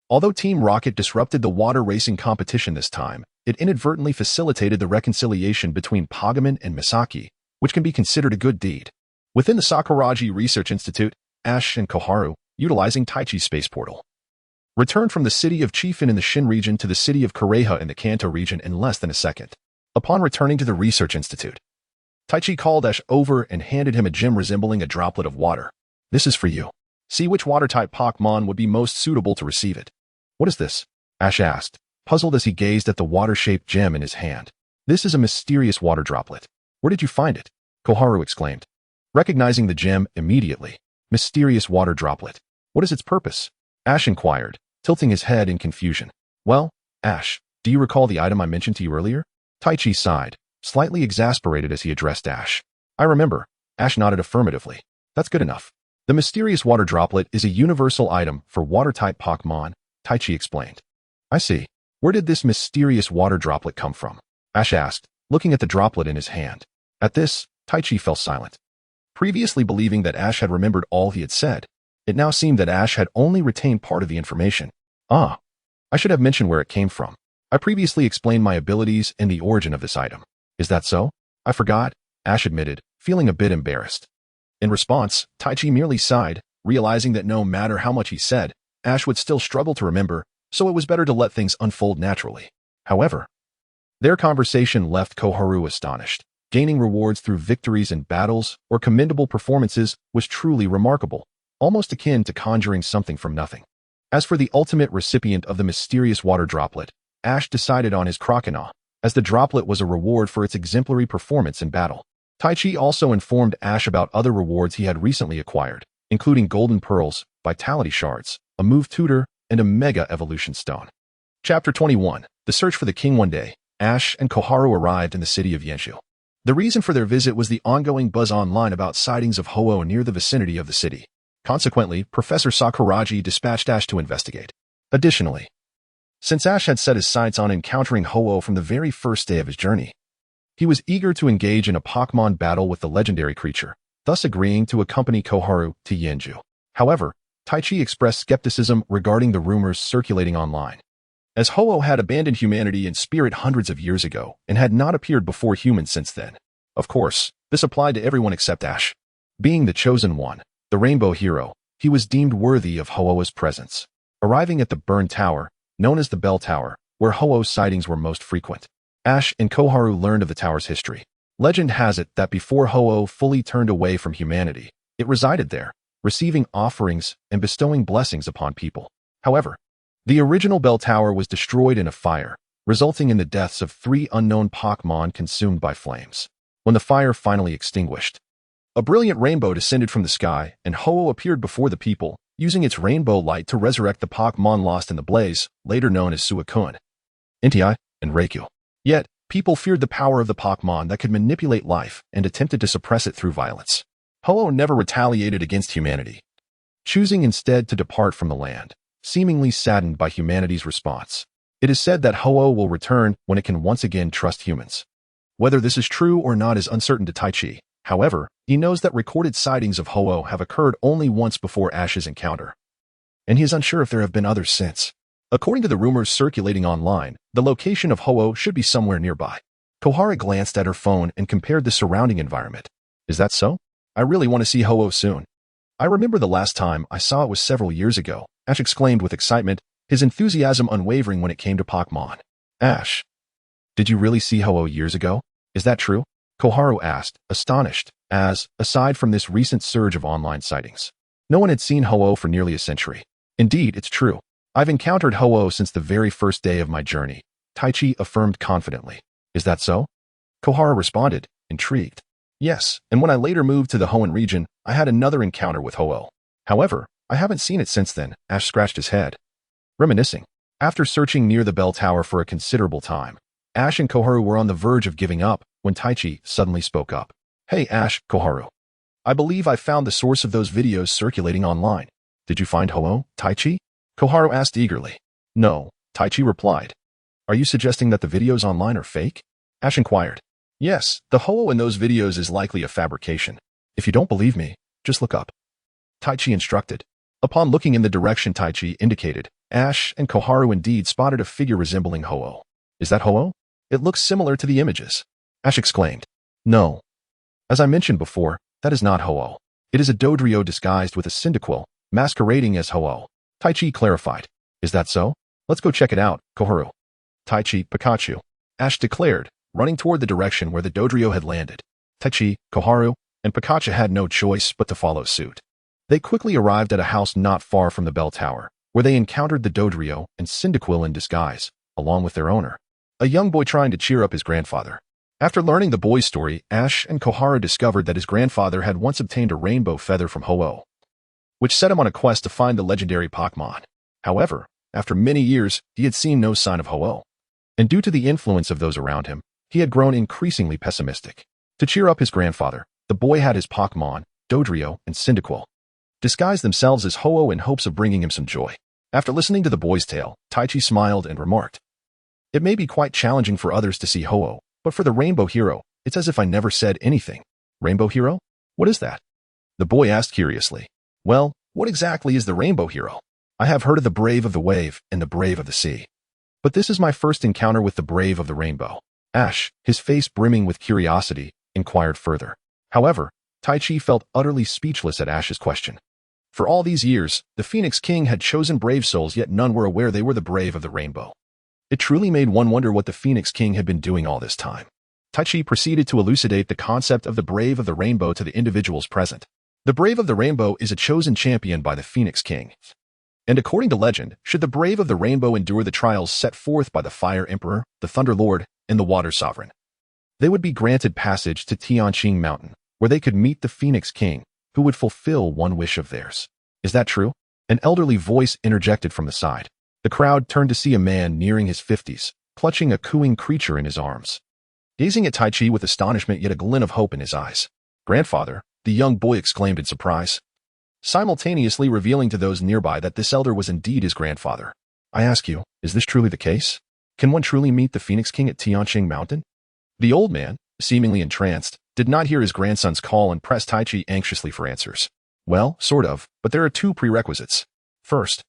Although Team Rocket disrupted the water racing competition this time, it inadvertently facilitated the reconciliation between Pagaman and Misaki, which can be considered a good deed. Within the Sakuraji Research Institute, Ash and Koharu, utilizing Taichi's space portal, returned from the city of Chifen in the Shin region to the city of Kureha in the Kanto region in less than a second. Upon returning to the Research Institute, Taichi called Ash over and handed him a gem resembling a droplet of water. This is for you. See which water-type Pokémon would be most suitable to receive it. What is this? Ash asked, puzzled as he gazed at the water-shaped gem in his hand. This is a mysterious water droplet. Where did you find it? Koharu exclaimed, recognizing the gem immediately. Mysterious water droplet. What is its purpose? Ash inquired, tilting his head in confusion. Well, Ash, do you recall the item I mentioned to you earlier? Taichi sighed, slightly exasperated as he addressed Ash. I remember. Ash nodded affirmatively. That's good enough. The mysterious water droplet is a universal item for water-type Pokémon, Taichi explained. I see. Where did this mysterious water droplet come from? Ash asked, looking at the droplet in his hand. At this, Taichi fell silent. Previously believing that Ash had remembered all he had said, it now seemed that Ash had only retained part of the information. I should have mentioned where it came from. I previously explained my abilities and the origin of this item. Is that so? I forgot, Ash admitted, feeling a bit embarrassed. In response, Taichi merely sighed, realizing that no matter how much he said, Ash would still struggle to remember, so it was better to let things unfold naturally. However, their conversation left Koharu astonished. Gaining rewards through victories in battles or commendable performances was truly remarkable, almost akin to conjuring something from nothing. As for the ultimate recipient of the mysterious water droplet, Ash decided on his Croconaw, as the droplet was a reward for its exemplary performance in battle. Taichi also informed Ash about other rewards he had recently acquired, including golden pearls, vitality shards, a move tutor, and a mega evolution stone. Chapter 21. The Search for the King. One day, Ash and Koharu arrived in the city of Yenshu. The reason for their visit was the ongoing buzz online about sightings of Ho-Oh near the vicinity of the city. Consequently, Professor Sakuragi dispatched Ash to investigate. Additionally, since Ash had set his sights on encountering Ho-Oh from the very first day of his journey, he was eager to engage in a Pokémon battle with the legendary creature, thus agreeing to accompany Koharu to Yenshu. However, Taichi expressed skepticism regarding the rumors circulating online, as Ho-Oh had abandoned humanity in spirit hundreds of years ago and had not appeared before humans since then. Of course, this applied to everyone except Ash. Being the chosen one, the Rainbow Hero, he was deemed worthy of Ho-Oh's presence. Arriving at the Burn Tower, known as the Bell Tower, where Ho-Oh's sightings were most frequent, Ash and Koharu learned of the tower's history. Legend has it that before Ho-Oh fully turned away from humanity, it resided there, receiving offerings and bestowing blessings upon people. However, the original Bell Tower was destroyed in a fire, resulting in the deaths of 3 unknown Pokémon consumed by flames. When the fire finally extinguished, a brilliant rainbow descended from the sky, and Ho-Oh appeared before the people, using its rainbow light to resurrect the Pokémon lost in the blaze, later known as Suicune, Inti, and Raikou. Yet, people feared the power of the Pokémon that could manipulate life and attempted to suppress it through violence. Ho-Oh never retaliated against humanity, choosing instead to depart from the land, seemingly saddened by humanity's response. It is said that Ho-Oh will return when it can once again trust humans. Whether this is true or not is uncertain to Taichi. However, he knows that recorded sightings of Ho-Oh have occurred only once before Ash's encounter, and he is unsure if there have been others since. According to the rumors circulating online, the location of Ho-Oh should be somewhere nearby. Koharu glanced at her phone and compared the surrounding environment. Is that so? I really want to see Ho-Oh soon. I remember the last time I saw it was several years ago, Ash exclaimed with excitement, his enthusiasm unwavering when it came to Pokémon. Ash, did you really see Ho-Oh years ago? Is that true? Koharu asked, astonished, as, aside from this recent surge of online sightings, no one had seen Ho-Oh for nearly a century. Indeed, it's true. I've encountered Ho-Oh since the very first day of my journey, Taichi affirmed confidently. Is that so? Koharu responded, intrigued. Yes, and when I later moved to the Hoenn region, I had another encounter with Ho-Oh. However, I haven't seen it since then. Ash scratched his head, reminiscing. After searching near the Bell Tower for a considerable time, Ash and Koharu were on the verge of giving up when Taichi suddenly spoke up. Hey Ash, Koharu. I believe I found the source of those videos circulating online. Did you find Ho-Oh, Taichi? Koharu asked eagerly. No, Taichi replied. Are you suggesting that the videos online are fake? Ash inquired. Yes, the Ho-Oh in those videos is likely a fabrication. If you don't believe me, just look up. Taichi instructed. Upon looking in the direction Taichi indicated, Ash and Koharu indeed spotted a figure resembling Ho-Oh. Is that Ho-Oh? It looks similar to the images. Ash exclaimed. No. As I mentioned before, that is not Ho-Oh. It is a Dodrio disguised with a Cyndaquil, masquerading as Ho-Oh. Taichi clarified. Is that so? Let's go check it out, Koharu. Taichi, Pikachu. Ash declared, running toward the direction where the Dodrio had landed. Taichi, Koharu, and Pikachu had no choice but to follow suit. They quickly arrived at a house not far from the Bell Tower, where they encountered the Dodrio and Cyndaquil in disguise, along with their owner, a young boy trying to cheer up his grandfather. After learning the boy's story, Ash and Koharu discovered that his grandfather had once obtained a rainbow feather from Ho-Oh, which set him on a quest to find the legendary Pokémon. However, after many years, he had seen no sign of Ho-Oh, and due to the influence of those around him, he had grown increasingly pessimistic. To cheer up his grandfather, the boy had his Pokémon, Dodrio and Cyndaquil, disguise themselves as Ho-Oh in hopes of bringing him some joy. After listening to the boy's tale, Taichi smiled and remarked, It may be quite challenging for others to see Ho-Oh, but for the Rainbow Hero, it's as if I never said anything. Rainbow Hero? What is that? The boy asked curiously. Well, what exactly is the Rainbow Hero? I have heard of the Brave of the Wave and the Brave of the Sea, but this is my first encounter with the Brave of the Rainbow. Ash, his face brimming with curiosity, inquired further. However, Taichi felt utterly speechless at Ash's question. For all these years, the Phoenix King had chosen brave souls, yet none were aware they were the brave of the rainbow. It truly made one wonder what the Phoenix King had been doing all this time. Taichi proceeded to elucidate the concept of the brave of the rainbow to the individuals present. The brave of the rainbow is a chosen champion by the Phoenix King. And according to legend, should the brave of the rainbow endure the trials set forth by the Fire Emperor, the Thunder Lord, and the Water Sovereign, they would be granted passage to Tianqing Mountain, where they could meet the Phoenix King, who would fulfill one wish of theirs. Is that true? An elderly voice interjected from the side. The crowd turned to see a man nearing his 50s, clutching a cooing creature in his arms. Gazing at Taichi with astonishment yet a glint of hope in his eyes. "Grandfather," the young boy exclaimed in surprise, simultaneously revealing to those nearby that this elder was indeed his grandfather. "I ask you, is this truly the case? Can one truly meet the Phoenix King at Tianqing Mountain?" The old man, seemingly entranced, did not hear his grandson's call and pressed Taichi anxiously for answers. "Well, sort of, but there are two prerequisites. First,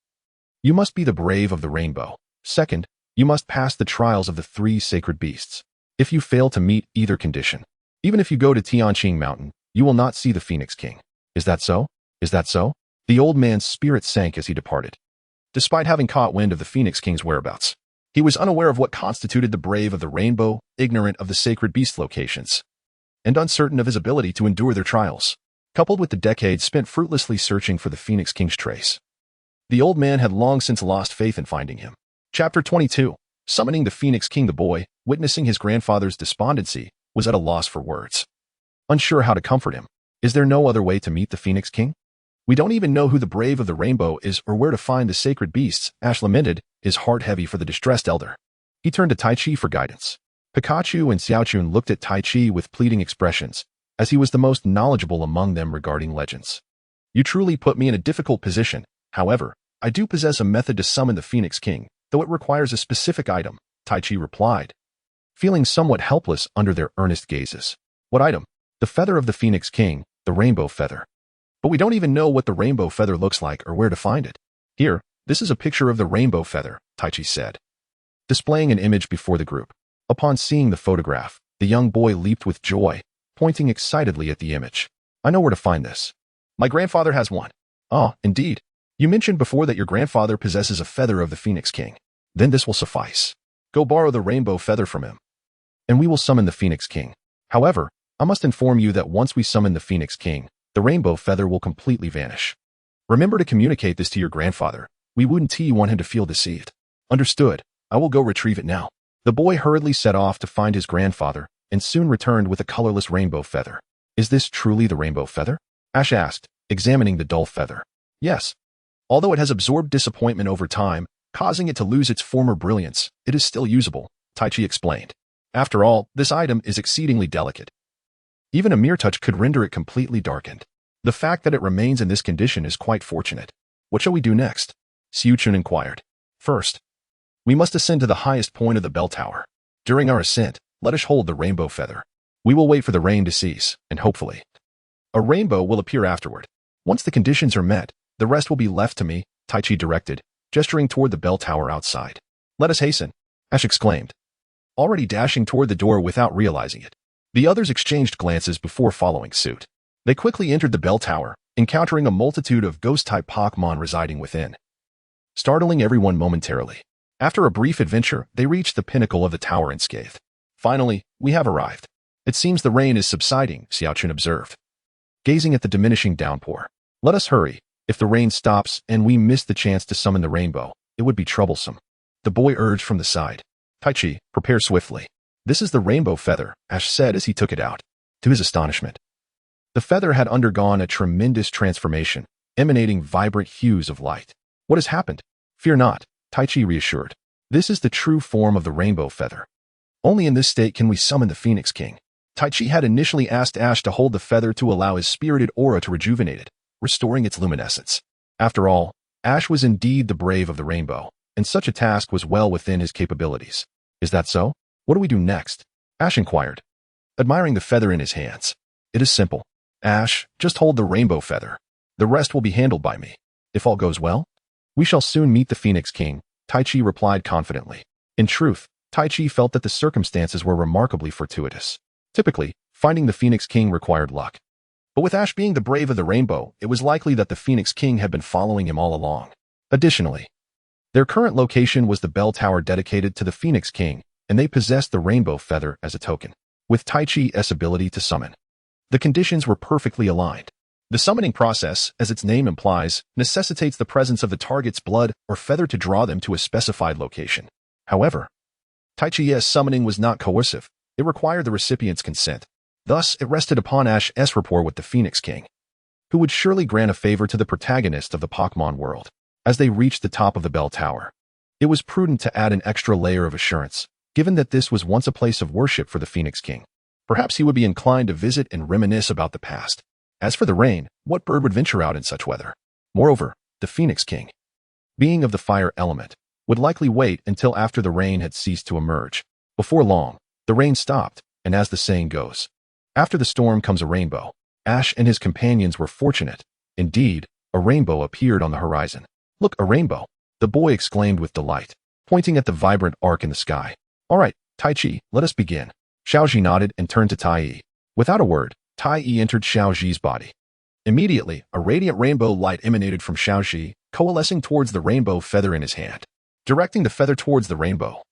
you must be the brave of the rainbow. Second, you must pass the trials of the three sacred beasts. If you fail to meet either condition, even if you go to Tianqing Mountain, you will not see the Phoenix King. Is that so? Is that so?" The old man's spirit sank as he departed. Despite having caught wind of the Phoenix King's whereabouts, he was unaware of what constituted the brave of the rainbow, ignorant of the sacred beast locations, and uncertain of his ability to endure their trials, coupled with the decades spent fruitlessly searching for the Phoenix King's trace. The old man had long since lost faith in finding him. Chapter 22. Summoning the Phoenix King. The boy, witnessing his grandfather's despondency, was at a loss for words. Unsure how to comfort him. Is there no other way to meet the Phoenix King? "We don't even know who the brave of the rainbow is or where to find the sacred beasts," Ash lamented, his heart heavy for the distressed elder. He turned to Taichi for guidance. Pikachu and Zacian looked at Taichi with pleading expressions, as he was the most knowledgeable among them regarding legends. "You truly put me in a difficult position. However, I do possess a method to summon the Phoenix King, though it requires a specific item," Taichi replied, feeling somewhat helpless under their earnest gazes. "What item?" "The feather of the Phoenix King, the rainbow feather. But we don't even know what the rainbow feather looks like or where to find it." "Here, this is a picture of the rainbow feather," Taichi said, displaying an image before the group. Upon seeing the photograph, the young boy leaped with joy, pointing excitedly at the image. "I know where to find this. My grandfather has one." "Ah, indeed. You mentioned before that your grandfather possesses a feather of the Phoenix King. Then this will suffice. Go borrow the rainbow feather from him, and we will summon the Phoenix King. However, I must inform you that once we summon the Phoenix King, the rainbow feather will completely vanish. Remember to communicate this to your grandfather. We wouldn't want him to feel deceived." "Understood. I will go retrieve it now." The boy hurriedly set off to find his grandfather, and soon returned with a colorless rainbow feather. "Is this truly the rainbow feather?" Ash asked, examining the dull feather. "Yes. Although it has absorbed disappointment over time, causing it to lose its former brilliance, it is still usable," Taichi explained. "After all, this item is exceedingly delicate. Even a mere touch could render it completely darkened. The fact that it remains in this condition is quite fortunate. What shall we do next?" Zacian inquired. "First, we must ascend to the highest point of the bell tower. During our ascent, let us hold the rainbow feather. We will wait for the rain to cease, and hopefully, a rainbow will appear afterward. Once the conditions are met, the rest will be left to me," Taichi directed, gesturing toward the bell tower outside. "Let us hasten," Ash exclaimed, already dashing toward the door without realizing it. The others exchanged glances before following suit. They quickly entered the bell tower, encountering a multitude of ghost-type Pokémon residing within, startling everyone momentarily. After a brief adventure, they reached the pinnacle of the tower unscathed. "Finally, we have arrived. It seems the rain is subsiding," Zacian observed, gazing at the diminishing downpour. "Let us hurry. If the rain stops and we miss the chance to summon the rainbow, it would be troublesome," the boy urged from the side. "Taichi, prepare swiftly. This is the rainbow feather," Ash said as he took it out. To his astonishment, the feather had undergone a tremendous transformation, emanating vibrant hues of light. "What has happened?" "Fear not," Taichi reassured. "This is the true form of the rainbow feather. Only in this state can we summon the Phoenix King." Taichi had initially asked Ash to hold the feather to allow his spirited aura to rejuvenate it, restoring its luminescence. After all, Ash was indeed the brave of the rainbow, and such a task was well within his capabilities. "Is that so? What do we do next?" Ash inquired, admiring the feather in his hands. "It is simple. Ash, just hold the rainbow feather. The rest will be handled by me. If all goes well, we shall soon meet the Phoenix King," Taichi replied confidently. In truth, Taichi felt that the circumstances were remarkably fortuitous. Typically, finding the Phoenix King required luck. But with Ash being the brave of the rainbow, it was likely that the Phoenix King had been following him all along. Additionally, their current location was the bell tower dedicated to the Phoenix King, and they possessed the rainbow feather as a token, with Tai Chi's ability to summon. The conditions were perfectly aligned. The summoning process, as its name implies, necessitates the presence of the target's blood or feather to draw them to a specified location. However, Tai Chi's summoning was not coercive. It required the recipient's consent. Thus, it rested upon Ash's rapport with the Phoenix King, who would surely grant a favor to the protagonist of the Pokémon world. As they reached the top of the bell tower, it was prudent to add an extra layer of assurance, given that this was once a place of worship for the Phoenix King. Perhaps he would be inclined to visit and reminisce about the past. As for the rain, what bird would venture out in such weather? Moreover, the Phoenix King, being of the fire element, would likely wait until after the rain had ceased to emerge. Before long, the rain stopped, and as the saying goes, after the storm comes a rainbow. Ash and his companions were fortunate. Indeed, a rainbow appeared on the horizon. Look, a rainbow! The boy exclaimed with delight, pointing at the vibrant arc in the sky. All right, Tai Chi, let us begin. Xiaoji nodded and turned to Tai Yi. Without a word, Tai Yi entered Xiaoji's body. Immediately, a radiant rainbow light emanated from Xiaoji, coalescing towards the rainbow feather in his hand. Directing the feather towards the rainbow,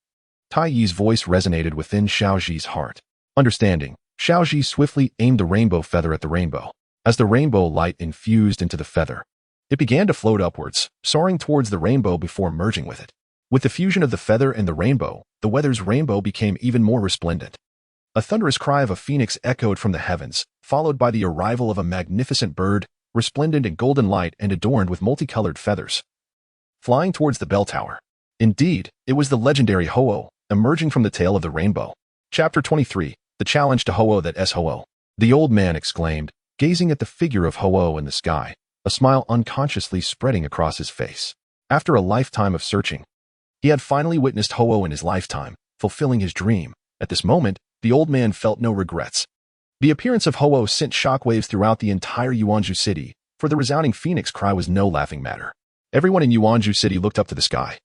Tai Yi's voice resonated within Xiaoji's heart. Understanding, Xiaoji swiftly aimed the rainbow feather at the rainbow. As the rainbow light infused into the feather, it began to float upwards, soaring towards the rainbow before merging with it. With the fusion of the feather and the rainbow, the weather's rainbow became even more resplendent. A thunderous cry of a phoenix echoed from the heavens, followed by the arrival of a magnificent bird, resplendent in golden light and adorned with multicolored feathers, flying towards the bell tower. Indeed, it was the legendary Ho-Oh, emerging from the tail of the rainbow. Chapter 23, The Challenge to Ho-Oh That's Ho-Oh. The old man exclaimed, gazing at the figure of Ho-Oh in the sky, a smile unconsciously spreading across his face. After a lifetime of searching, he had finally witnessed Ho-Oh in his lifetime, fulfilling his dream. At this moment, the old man felt no regrets. The appearance of Ho-Oh sent shockwaves throughout the entire Yuanzhou city, for the resounding phoenix cry was no laughing matter. Everyone in Yuanzhou city looked up to the sky,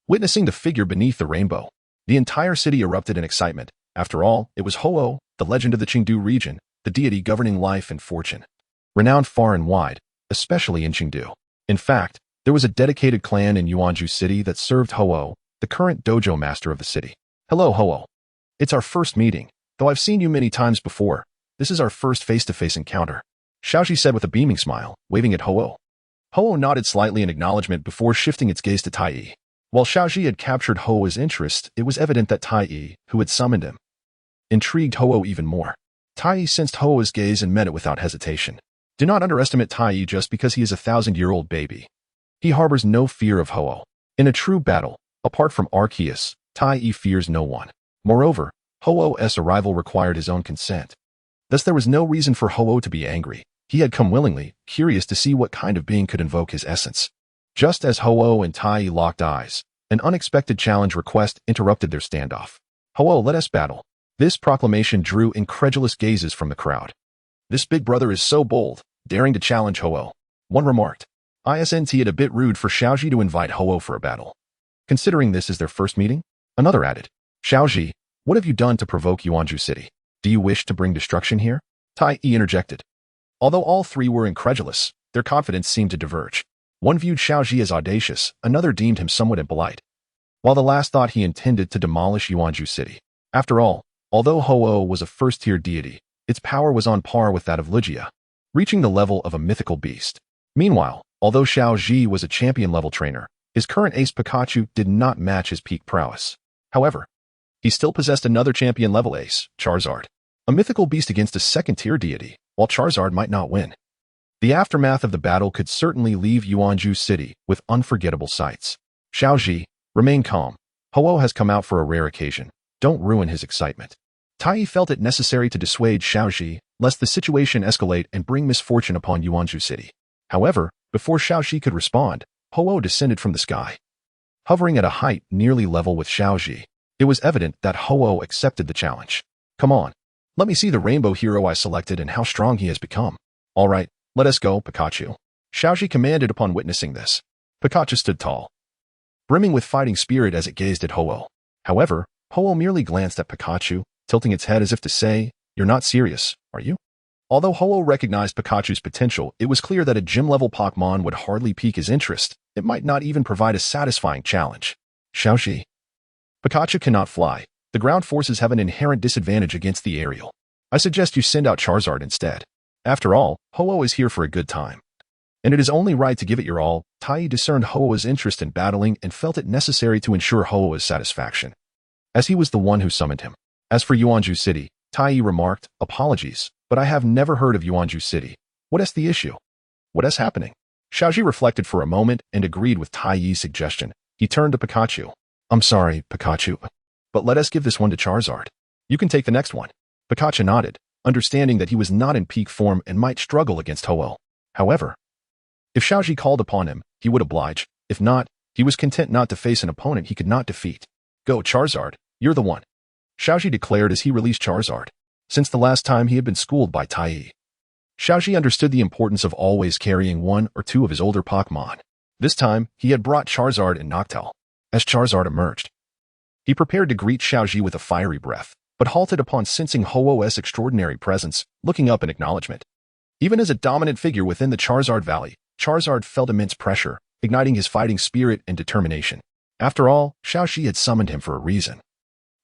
witnessing the figure beneath the rainbow. The entire city erupted in excitement. After all, it was Ho-Oh, the legend of the Qingdu region, the deity governing life and fortune, renowned far and wide, especially in Qingdu. In fact, there was a dedicated clan in Yuanzhou city that served Ho-Oh, the current dojo master of the city. Hello, Ho-Oh. It's our first meeting. Though I've seen you many times before, this is our first face-to-face encounter, Xiaoji said with a beaming smile, waving at Ho-Oh. Ho-Oh nodded slightly in acknowledgement before shifting its gaze to Tai Yi. While Xiaoji had captured Ho-Oh's interest, it was evident that Tai Yi, who had summoned him, intrigued Ho-Oh even more. Tai Yi sensed Ho-Oh's gaze and met it without hesitation. Do not underestimate Tai Yi just because he is a 1,000-year-old baby. He harbors no fear of Ho-Oh. In a true battle, apart from ARCEUS, Tai Yi fears no one. Moreover, Ho-Oh's arrival required his own consent. Thus there was no reason for Ho-Oh to be angry. He had come willingly, curious to see what kind of being could invoke his essence. Just as Ho-Oh and Tai Yi locked eyes, an unexpected challenge request interrupted their standoff. Ho-Oh, let us battle. This proclamation drew incredulous gazes from the crowd. This big brother is so bold, daring to challenge Ho-Oh. One remarked. Isn't it a bit rude for Xiaoji to invite Ho-Oh for a battle, considering this is their first meeting? Another added. Xiaoji, what have you done to provoke Yuanzhou city? Do you wish to bring destruction here? Tai Yi interjected. Although all three were incredulous, their confidence seemed to diverge. One viewed Xiaoji as audacious, another deemed him somewhat impolite, while the last thought he intended to demolish Yuanzhou city. After all, although Ho-Oh was a first-tier deity, its power was on par with that of Lugia, reaching the level of a mythical beast. Meanwhile, although Xiaoji was a champion-level trainer, his current ace Pikachu did not match his peak prowess. However, he still possessed another champion-level ace, Charizard, a mythical beast against a second-tier deity, while Charizard might not win. The aftermath of the battle could certainly leave Yuanzhou city with unforgettable sights. Xiaoji, remain calm. Ho-Oh has come out for a rare occasion. Don't ruin his excitement. Tai Yi felt it necessary to dissuade Xiaoji, lest the situation escalate and bring misfortune upon Yuanzhou city. However, before Xiaoji could respond, Ho-Oh descended from the sky, hovering at a height nearly level with Xiaoji. It was evident that Ho-Oh accepted the challenge. Come on, let me see the rainbow hero I selected and how strong he has become. All right, let us go, Pikachu. Xiaoji commanded upon witnessing this. Pikachu stood tall, brimming with fighting spirit as it gazed at Ho-Oh. However, Ho-Oh merely glanced at Pikachu, tilting its head as if to say, You're not serious, are you? Although Ho-Oh recognized Pikachu's potential, it was clear that a gym-level Pokémon would hardly pique his interest. It might not even provide a satisfying challenge. Xiaoxi. Pikachu cannot fly. The ground forces have an inherent disadvantage against the aerial. I suggest you send out Charizard instead. After all, Ho-Oh is here for a good time. And it is only right to give it your all. Tai discerned Ho-Oh's interest in battling and felt it necessary to ensure Ho-Oh's satisfaction, as he was the one who summoned him. As for Yuanju City, Tai remarked, apologies, but I have never heard of Yuanju City. What is the issue? What is happening? Xiaoxi reflected for a moment and agreed with Tai's suggestion. He turned to Pikachu. I'm sorry, Pikachu, but let us give this one to Charizard. You can take the next one. Pikachu nodded, understanding that he was not in peak form and might struggle against Ho-Oh. However, if Xiaoxi called upon him, he would oblige. If not, he was content not to face an opponent he could not defeat. Go, Charizard, you're the one. Xiaoxi declared as he released Charizard. Since the last time he had been schooled by Tai, Xiaoxi understood the importance of always carrying one or two of his older Pokémon. This time, he had brought Charizard and Noctowl. As Charizard emerged, he prepared to greet Xiaoxi with a fiery breath, but halted upon sensing Ho-Oh's extraordinary presence, looking up in acknowledgement. Even as a dominant figure within the Charizard Valley, Charizard felt immense pressure, igniting his fighting spirit and determination. After all, Xiaoxi had summoned him for a reason.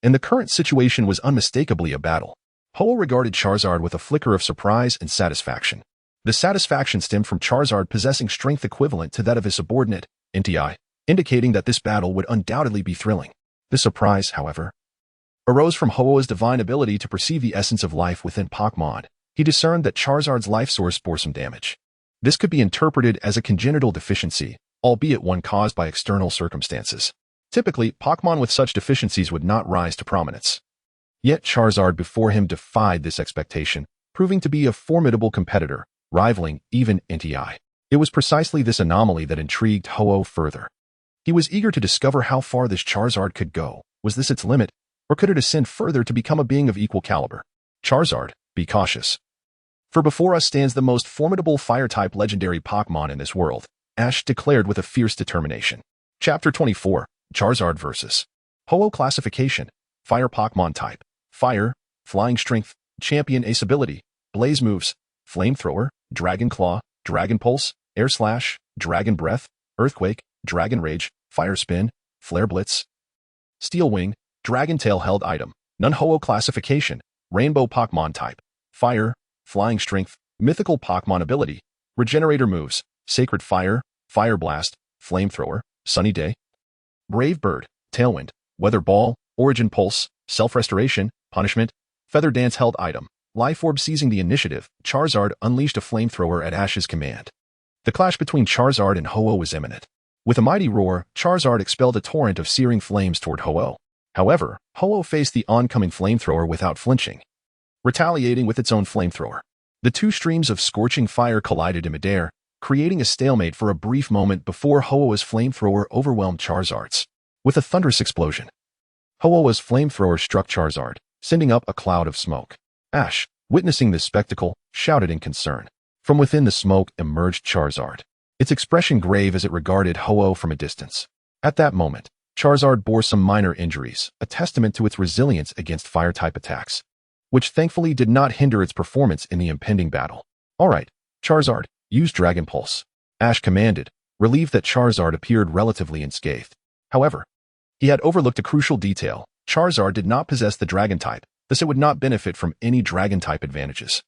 And the current situation was unmistakably a battle. Ho-Oh regarded Charizard with a flicker of surprise and satisfaction. The satisfaction stemmed from Charizard possessing strength equivalent to that of his subordinate, Inti, indicating that this battle would undoubtedly be thrilling. The surprise, however, arose from Ho-Oh's divine ability to perceive the essence of life within Pokémon. He discerned that Charizard's life source bore some damage. This could be interpreted as a congenital deficiency, albeit one caused by external circumstances. Typically, Pokémon with such deficiencies would not rise to prominence. Yet Charizard before him defied this expectation, proving to be a formidable competitor, rivaling even Inti. It was precisely this anomaly that intrigued Ho-Oh further. He was eager to discover how far this Charizard could go. Was this its limit, or could it ascend further to become a being of equal caliber? Charizard, be cautious. For before us stands the most formidable fire-type legendary Pokémon in this world, Ash declared with a fierce determination. Chapter 24, Charizard vs. Ho-Oh classification, Fire Pokémon type, Fire, Flying Strength, Champion Ace ability, Blaze moves, Flamethrower, Dragon Claw, Dragon Pulse, Air Slash, Dragon Breath, Earthquake, Dragon Rage, Fire Spin, Flare Blitz, Steel Wing, Dragon Tail held item, None Ho-Oh classification, Rainbow Pokémon type, Fire, Flying Strength, Mythical Pokémon ability, Regenerator moves, Sacred Fire, Fire Blast, Flamethrower, Sunny Day, Brave Bird, Tailwind, Weather Ball, Origin Pulse, Self-Restoration, Punishment, Feather Dance held item, Life Orb seizing the initiative, Charizard unleashed a Flamethrower at Ash's command. The clash between Charizard and Ho-Oh was imminent. With a mighty roar, Charizard expelled a torrent of searing flames toward Ho-Oh. However, Ho-Oh faced the oncoming Flamethrower without flinching, retaliating with its own Flamethrower. The two streams of scorching fire collided in midair, creating a stalemate for a brief moment before Ho-Oh's Flamethrower overwhelmed Charizard's. With a thunderous explosion, Ho-Oh's Flamethrower struck Charizard, sending up a cloud of smoke. Ash, witnessing this spectacle, shouted in concern. From within the smoke emerged Charizard, its expression grave as it regarded Ho-Oh from a distance. At that moment, Charizard bore some minor injuries, a testament to its resilience against fire-type attacks, which thankfully did not hinder its performance in the impending battle. Alright, Charizard, use Dragon Pulse, Ash commanded, relieved that Charizard appeared relatively unscathed. However, he had overlooked a crucial detail. Charizard did not possess the Dragon type, thus it would not benefit from any Dragon type advantages.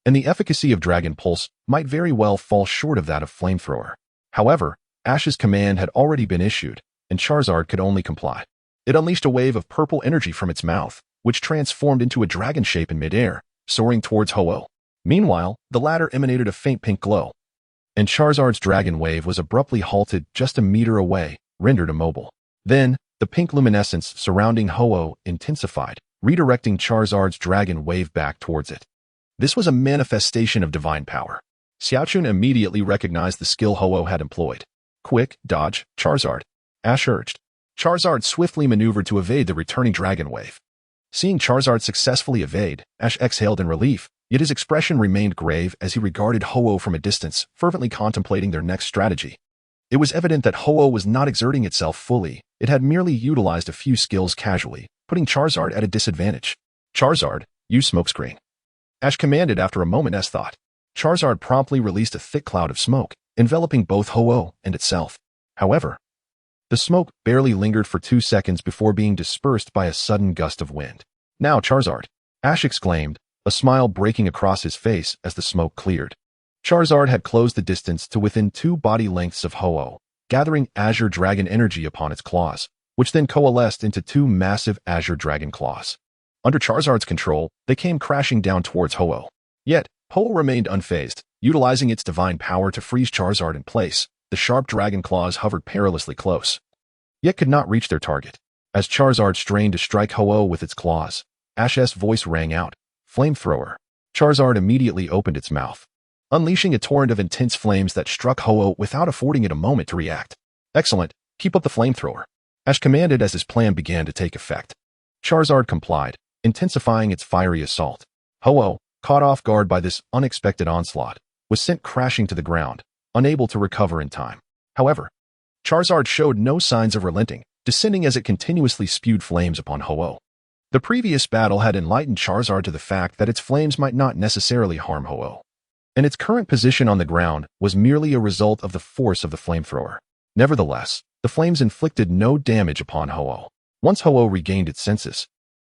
And the efficacy of Dragon Pulse might very well fall short of that of Flamethrower. However, Ash's command had already been issued, and Charizard could only comply. It unleashed a wave of purple energy from its mouth, which transformed into a dragon shape in midair, soaring towards Ho-Oh. Meanwhile, the latter emanated a faint pink glow, and Charizard's dragon wave was abruptly halted just a meter away, rendered immobile. Then, the pink luminescence surrounding Ho-Oh intensified, redirecting Charizard's dragon wave back towards it. This was a manifestation of divine power. Xiaochun immediately recognized the skill Ho-Oh had employed. Quick, dodge, Charizard, Ash urged. Charizard swiftly maneuvered to evade the returning dragon wave. Seeing Charizard successfully evade, Ash exhaled in relief, yet his expression remained grave as he regarded Ho-Oh from a distance, fervently contemplating their next strategy. It was evident that Ho-Oh was not exerting itself fully. It had merely utilized a few skills casually, putting Charizard at a disadvantage. Charizard, use Smokescreen. Ash commanded after a moment's thought. Charizard promptly released a thick cloud of smoke, enveloping both Ho-Oh and itself. However, the smoke barely lingered for 2 seconds before being dispersed by a sudden gust of wind. "Now, Charizard!" Ash exclaimed, a smile breaking across his face as the smoke cleared. Charizard had closed the distance to within 2 body lengths of Ho-Oh, gathering Azure Dragon energy upon its claws, which then coalesced into 2 massive Azure Dragon claws. Under Charizard's control, they came crashing down towards Ho-Oh. Yet, Ho-Oh remained unfazed, utilizing its divine power to freeze Charizard in place. The sharp dragon claws hovered perilously close, yet could not reach their target. As Charizard strained to strike Ho-Oh with its claws, Ash's voice rang out, "Flamethrower." Charizard immediately opened its mouth, unleashing a torrent of intense flames that struck Ho-Oh without affording it a moment to react. "Excellent, keep up the flamethrower," Ash commanded as his plan began to take effect. Charizard complied, intensifying its fiery assault. Ho-Oh, caught off guard by this unexpected onslaught, was sent crashing to the ground, unable to recover in time. However, Charizard showed no signs of relenting, descending as it continuously spewed flames upon Ho-Oh. The previous battle had enlightened Charizard to the fact that its flames might not necessarily harm Ho-Oh, and its current position on the ground was merely a result of the force of the flamethrower. Nevertheless, the flames inflicted no damage upon Ho-Oh. Once Ho-Oh regained its senses,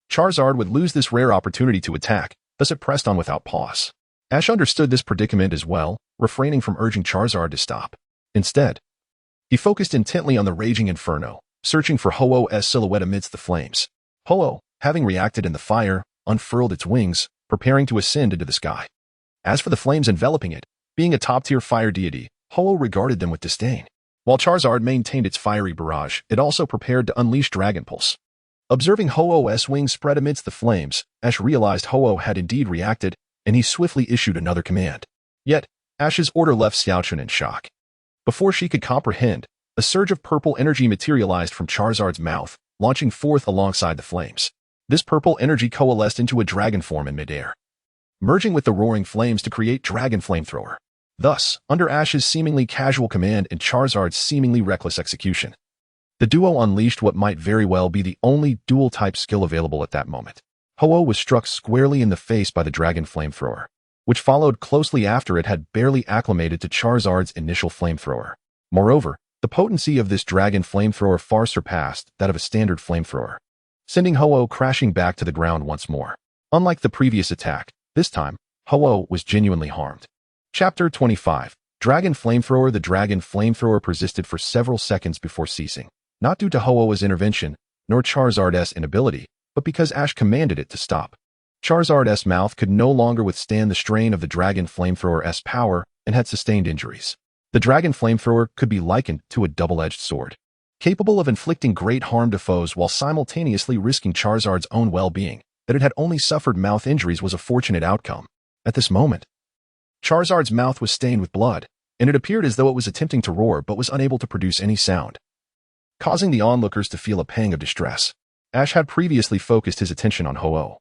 Charizard would lose this rare opportunity to attack, thus it pressed on without pause. Ash understood this predicament as well, refraining from urging Charizard to stop. Instead, he focused intently on the raging inferno, searching for Ho-Oh's silhouette amidst the flames. Ho-Oh, having reacted in the fire, unfurled its wings, preparing to ascend into the sky. As for the flames enveloping it, being a top-tier fire deity, Ho-Oh regarded them with disdain. While Charizard maintained its fiery barrage, it also prepared to unleash Dragon Pulse. Observing Ho-Oh's wings spread amidst the flames, Ash realized Ho-Oh had indeed reacted, and he swiftly issued another command. Yet, Ash's order left Zacian in shock. Before she could comprehend, a surge of purple energy materialized from Charizard's mouth, launching forth alongside the flames. This purple energy coalesced into a dragon form in midair, merging with the roaring flames to create Dragon Flamethrower. Thus, under Ash's seemingly casual command and Charizard's seemingly reckless execution, the duo unleashed what might very well be the only dual-type skill available at that moment. Ho-Oh was struck squarely in the face by the Dragon Flamethrower, which followed closely after it had barely acclimated to Charizard's initial flamethrower. Moreover, the potency of this Dragon Flamethrower far surpassed that of a standard flamethrower, sending Ho-Oh crashing back to the ground once more. Unlike the previous attack, this time, Ho-Oh was genuinely harmed. Chapter 25. Dragon Flamethrower. The Dragon Flamethrower persisted for several seconds before ceasing, not due to Ho-Oh's intervention, nor Charizard's inability, but because Ash commanded it to stop. Charizard's mouth could no longer withstand the strain of the Dragon Flamethrower's power and had sustained injuries. The Dragon Flamethrower could be likened to a double-edged sword, capable of inflicting great harm to foes while simultaneously risking Charizard's own well-being. That it had only suffered mouth injuries was a fortunate outcome. At this moment, Charizard's mouth was stained with blood, and it appeared as though it was attempting to roar but was unable to produce any sound, causing the onlookers to feel a pang of distress. Ash had previously focused his attention on Ho-Oh,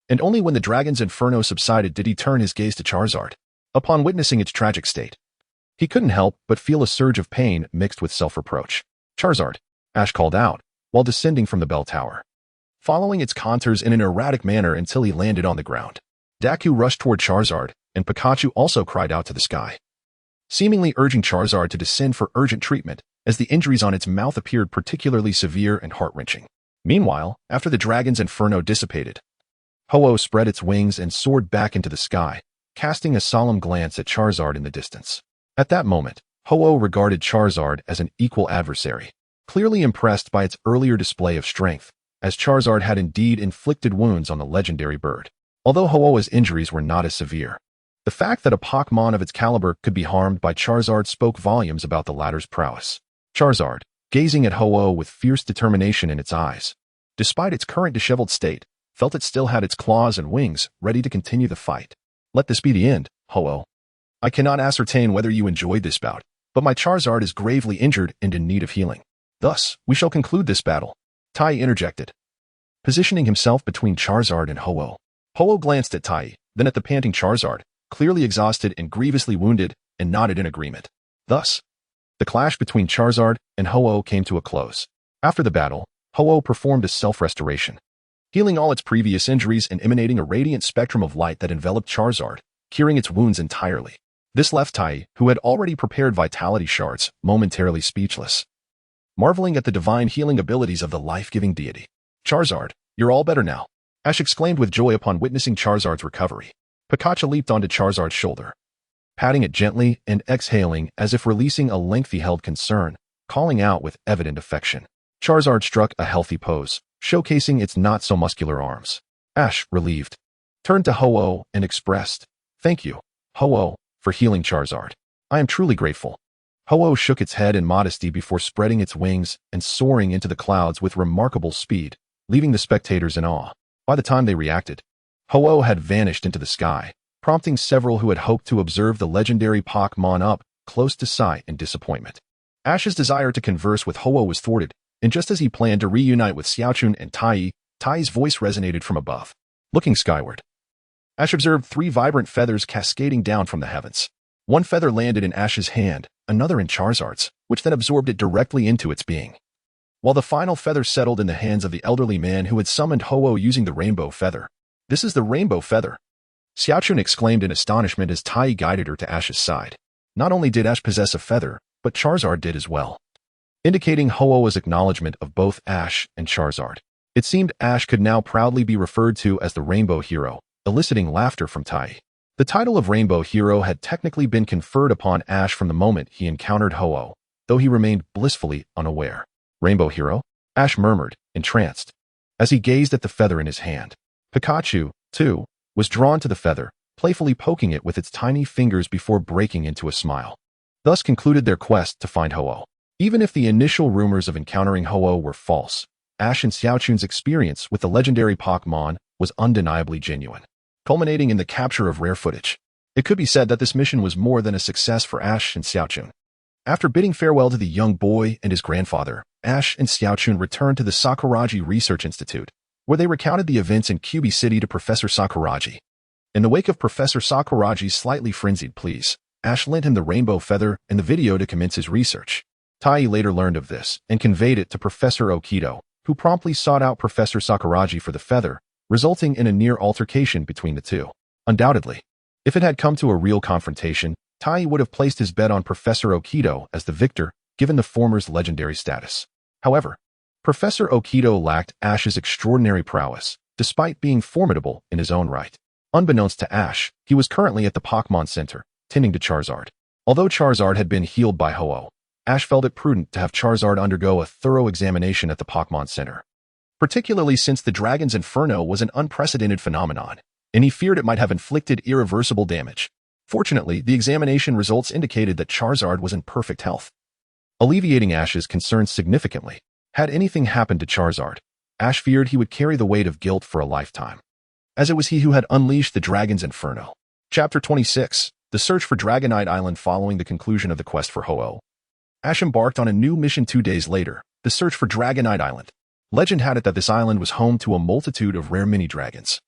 and only when the dragon's inferno subsided did he turn his gaze to Charizard. Upon witnessing its tragic state, he couldn't help but feel a surge of pain mixed with self-reproach. "Charizard," Ash called out, while descending from the bell tower, following its contours in an erratic manner until he landed on the ground. Deku rushed toward Charizard, and Pikachu also cried out to the sky, seemingly urging Charizard to descend for urgent treatment, as the injuries on its mouth appeared particularly severe and heart-wrenching. Meanwhile, after the dragon's inferno dissipated, Ho-Oh spread its wings and soared back into the sky, casting a solemn glance at Charizard in the distance. At that moment, Ho-Oh regarded Charizard as an equal adversary, clearly impressed by its earlier display of strength, as Charizard had indeed inflicted wounds on the legendary bird. Although Ho-Oh's injuries were not as severe, the fact that a Pokémon of its caliber could be harmed by Charizard spoke volumes about the latter's prowess. Charizard, gazing at Ho-Oh with fierce determination in its eyes, despite its current disheveled state, felt it still had its claws and wings ready to continue the fight. "Let this be the end, Ho-Oh. I cannot ascertain whether you enjoyed this bout, but my Charizard is gravely injured and in need of healing. Thus, we shall conclude this battle," Tai interjected, positioning himself between Charizard and Ho-Oh. Ho-Oh glanced at Tai, then at the panting Charizard, clearly exhausted and grievously wounded, and nodded in agreement. Thus, the clash between Charizard and Ho-Oh came to a close. After the battle, Ho-Oh performed a self-restoration, healing all its previous injuries and emanating a radiant spectrum of light that enveloped Charizard, curing its wounds entirely. This left Tai, who had already prepared vitality shards, momentarily speechless, marveling at the divine healing abilities of the life-giving deity. Charizard, you're all better now, Ash exclaimed with joy upon witnessing Charizard's recovery. Pikachu leaped onto Charizard's shoulder, patting it gently and exhaling as if releasing a lengthy held concern, calling out with evident affection. Charizard struck a healthy pose, showcasing its not-so-muscular arms. Ash, relieved, turned to Ho-Oh and expressed, "Thank you, Ho-Oh, for healing Charizard. I am truly grateful." Ho-Oh shook its head in modesty before spreading its wings and soaring into the clouds with remarkable speed, leaving the spectators in awe. By the time they reacted, Ho-Oh had vanished into the sky, prompting several who had hoped to observe the legendary Pokémon up close to sigh in disappointment. Ash's desire to converse with Ho-Oh was thwarted, and just as he planned to reunite with Xiaochun and Tai's voice resonated from above. Looking skyward, Ash observed 3 vibrant feathers cascading down from the heavens. One feather landed in Ash's hand, another in Charizard's, which then absorbed it directly into its being, while the final feather settled in the hands of the elderly man who had summoned Ho-Oh using the rainbow feather. "This is the rainbow feather," Xiaochun exclaimed in astonishment as Tai guided her to Ash's side. Not only did Ash possess a feather, but Charizard did as well, indicating Ho-Oh's acknowledgement of both Ash and Charizard. It seemed Ash could now proudly be referred to as the Rainbow Hero, eliciting laughter from Tai. The title of Rainbow Hero had technically been conferred upon Ash from the moment he encountered Ho-Oh, though he remained blissfully unaware. "Rainbow Hero?" Ash murmured, entranced, as he gazed at the feather in his hand. Pikachu, too, was drawn to the feather, playfully poking it with its tiny fingers before breaking into a smile. Thus concluded their quest to find Ho-Oh. Even if the initial rumors of encountering Ho-Oh were false, Ash and Xiaochun's experience with the legendary Pokémon was undeniably genuine, culminating in the capture of rare footage. It could be said that this mission was more than a success for Ash and Xiaochun. After bidding farewell to the young boy and his grandfather, Ash and Xiaochun returned to the Sakuragi Research Institute, where they recounted the events in Kyubi City to Professor Sakuragi. In the wake of Professor Sakuragi's slightly frenzied pleas, Ash lent him the rainbow feather and the video to commence his research. Tai later learned of this and conveyed it to Professor Okido, who promptly sought out Professor Sakuragi for the feather, resulting in a near altercation between the two. Undoubtedly, if it had come to a real confrontation, Tai would have placed his bet on Professor Okido as the victor, given the former's legendary status. However, Professor Okido lacked Ash's extraordinary prowess, despite being formidable in his own right. Unbeknownst to Ash, he was currently at the Pokémon Center, tending to Charizard. Although Charizard had been healed by Ho-Oh, Ash felt it prudent to have Charizard undergo a thorough examination at the Pokémon Center, particularly since the Dragon's Inferno was an unprecedented phenomenon, and he feared it might have inflicted irreversible damage. Fortunately, the examination results indicated that Charizard was in perfect health, alleviating Ash's concerns significantly. Had anything happened to Charizard, Ash feared he would carry the weight of guilt for a lifetime, as it was he who had unleashed the Dragon's Inferno. Chapter 26, The Search for Dragonite Island. Following the conclusion of the quest for Ho-Oh, Ash embarked on a new mission 2 days later, the search for Dragonite Island. Legend had it that this island was home to a multitude of rare mini-dragons,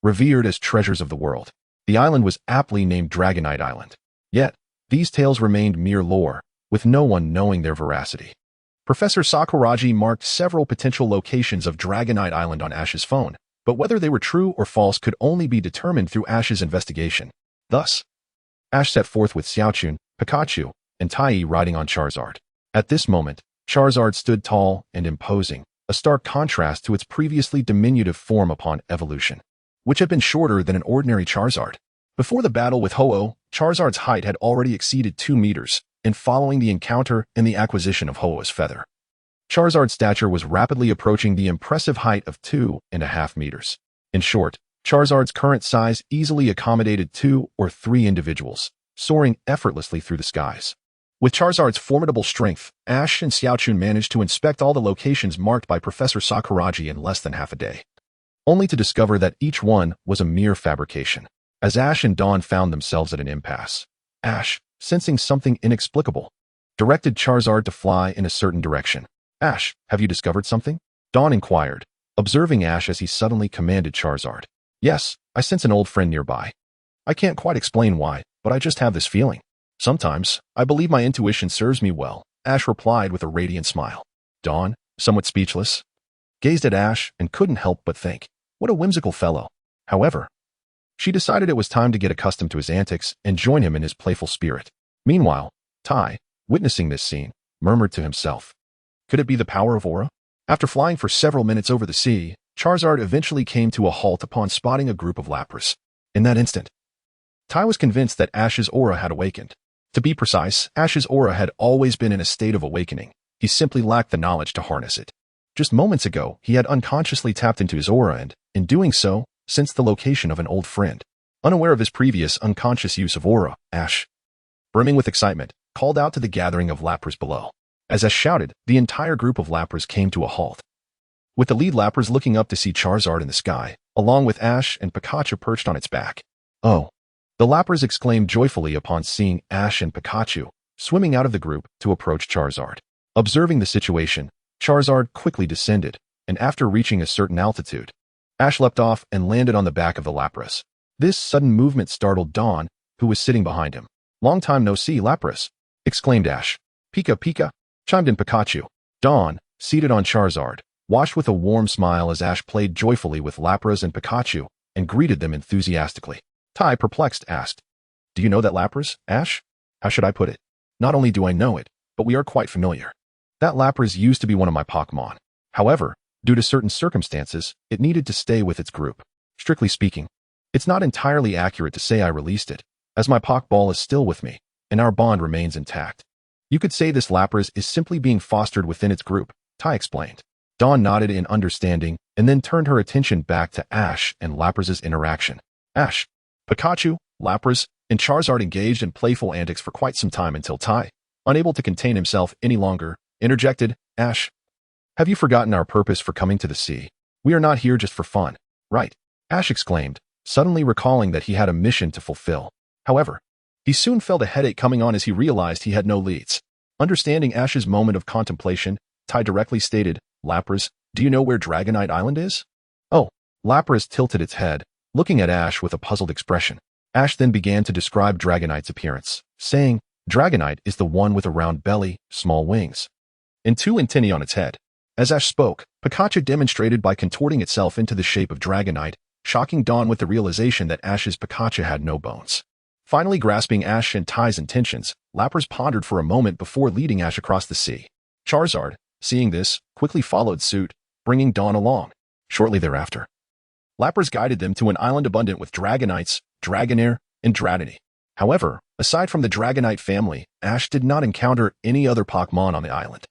revered as treasures of the world. The island was aptly named Dragonite Island. Yet, these tales remained mere lore, with no one knowing their veracity. Professor Sakuragi marked several potential locations of Dragonite Island on Ash's phone, but whether they were true or false could only be determined through Ash's investigation. Thus, Ash set forth with Xiaochun, Pikachu, and Tai riding on Charizard. At this moment, Charizard stood tall and imposing, a stark contrast to its previously diminutive form upon evolution, which had been shorter than an ordinary Charizard. Before the battle with Ho-Oh, Charizard's height had already exceeded 2 meters, and following the encounter and the acquisition of Ho-Oh's feather, Charizard's stature was rapidly approaching the impressive height of 2.5 meters. In short, Charizard's current size easily accommodated 2 or 3 individuals, soaring effortlessly through the skies. With Charizard's formidable strength, Ash and Xiaochun managed to inspect all the locations marked by Professor Sakuragi in less than half a day, only to discover that each one was a mere fabrication. As Ash and Dawn found themselves at an impasse, Ash, sensing something inexplicable, directed Charizard to fly in a certain direction. "Ash, have you discovered something?" Dawn inquired, observing Ash as he suddenly commanded Charizard. "Yes, I sense an old friend nearby. I can't quite explain why, but I just have this feeling. Sometimes, I believe my intuition serves me well," Ash replied with a radiant smile. Dawn, somewhat speechless, gazed at Ash and couldn't help but think, what a whimsical fellow. However, she decided it was time to get accustomed to his antics and join him in his playful spirit. Meanwhile, Tai, witnessing this scene, murmured to himself, could it be the power of aura? After flying for several minutes over the sea, Charizard eventually came to a halt upon spotting a group of Lapras. In that instant, Tai was convinced that Ash's aura had awakened. To be precise, Ash's aura had always been in a state of awakening. He simply lacked the knowledge to harness it. Just moments ago, he had unconsciously tapped into his aura and, in doing so, sensed the location of an old friend. Unaware of his previous unconscious use of aura, Ash, brimming with excitement, called out to the gathering of Lapras below. As Ash shouted, the entire group of Lapras came to a halt, with the lead Lapras looking up to see Charizard in the sky, along with Ash and Pikachu perched on its back. Oh! The Lapras exclaimed joyfully upon seeing Ash and Pikachu swimming out of the group to approach Charizard. Observing the situation, Charizard quickly descended, and after reaching a certain altitude, Ash leapt off and landed on the back of the Lapras. This sudden movement startled Dawn, who was sitting behind him. Long time no see, Lapras, exclaimed Ash. Pika Pika, chimed in Pikachu. Dawn, seated on Charizard, watched with a warm smile as Ash played joyfully with Lapras and Pikachu and greeted them enthusiastically. Tai, perplexed, asked, do you know that Lapras, Ash? How should I put it? Not only do I know it, but we are quite familiar. That Lapras used to be one of my Pokémon. However, due to certain circumstances, it needed to stay with its group. Strictly speaking, it's not entirely accurate to say I released it, as my Pokeball is still with me, and our bond remains intact. You could say this Lapras is simply being fostered within its group, Tai explained. Dawn nodded in understanding and then turned her attention back to Ash and Lapras's interaction. Ash, Pikachu, Lapras, and Charizard engaged in playful antics for quite some time until Tai, unable to contain himself any longer, interjected, Ash, have you forgotten our purpose for coming to the sea? We are not here just for fun, right? Ash exclaimed, suddenly recalling that he had a mission to fulfill. However, he soon felt a headache coming on as he realized he had no leads. Understanding Ash's moment of contemplation, Tai directly stated, Lapras, do you know where Dragonite Island is? Oh, Lapras tilted its head, looking at Ash with a puzzled expression. Ash then began to describe Dragonite's appearance, saying, Dragonite is the one with a round belly, small wings, and 2 antennae on its head. As Ash spoke, Pikachu demonstrated by contorting itself into the shape of Dragonite, shocking Dawn with the realization that Ash's Pikachu had no bones. Finally grasping Ash and Tai's intentions, Lapras pondered for a moment before leading Ash across the sea. Charizard, seeing this, quickly followed suit, bringing Dawn along. Shortly thereafter, Lapras guided them to an island abundant with Dragonites, Dragonair, and Dratini. However, aside from the Dragonite family, Ash did not encounter any other Pokémon on the island.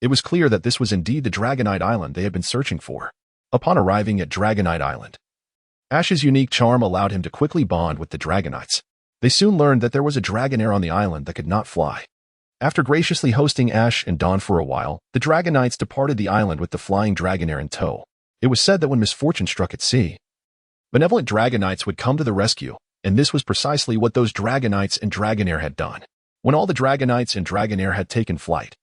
It was clear that this was indeed the Dragonite Island they had been searching for. Upon arriving at Dragonite Island, Ash's unique charm allowed him to quickly bond with the Dragonites. They soon learned that there was a Dragonair on the island that could not fly. After graciously hosting Ash and Dawn for a while, the Dragonites departed the island with the flying Dragonair in tow. It was said that when misfortune struck at sea, benevolent Dragonites would come to the rescue, and this was precisely what those Dragonites and Dragonair had done. When all the Dragonites and Dragonair had taken flight,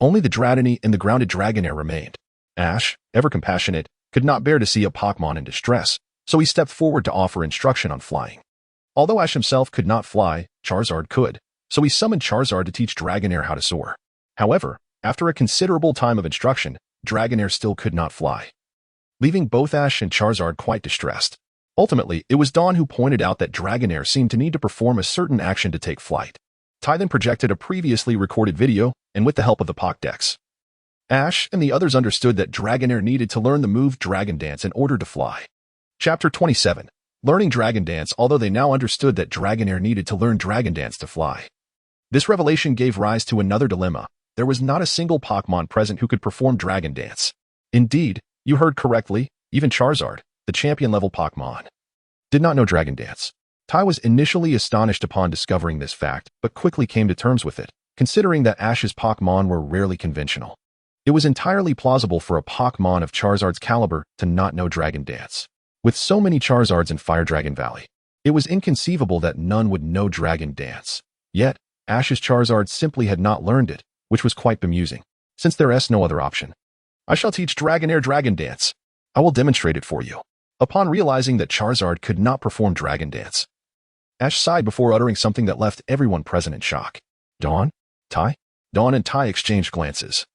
only the Dratini and the grounded Dragonair remained. Ash, ever compassionate, could not bear to see a Pokémon in distress, so he stepped forward to offer instruction on flying. Although Ash himself could not fly, Charizard could, so he summoned Charizard to teach Dragonair how to soar. However, after a considerable time of instruction, Dragonair still could not fly, leaving both Ash and Charizard quite distressed. Ultimately, it was Dawn who pointed out that Dragonair seemed to need to perform a certain action to take flight. Tai then projected a previously recorded video, and with the help of the Pokédex, Ash and the others understood that Dragonair needed to learn the move Dragon Dance in order to fly. Chapter 27. Learning Dragon Dance. Although they now understood that Dragonair needed to learn Dragon Dance to fly, this revelation gave rise to another dilemma. There was not a single Pokémon present who could perform Dragon Dance. Indeed, you heard correctly, even Charizard, the champion-level Pokémon, did not know Dragon Dance. Tai was initially astonished upon discovering this fact, but quickly came to terms with it, considering that Ash's Pokémon were rarely conventional. It was entirely plausible for a Pokémon of Charizard's caliber to not know Dragon Dance. With so many Charizards in Fire Dragon Valley, it was inconceivable that none would know Dragon Dance. Yet, Ash's Charizard simply had not learned it, which was quite bemusing, since there is no other option. I shall teach Dragonair Dragon Dance. I will demonstrate it for you. Upon realizing that Charizard could not perform Dragon Dance, Ash sighed before uttering something that left everyone present in shock. Dawn? Tai? Dawn and Tai exchanged glances.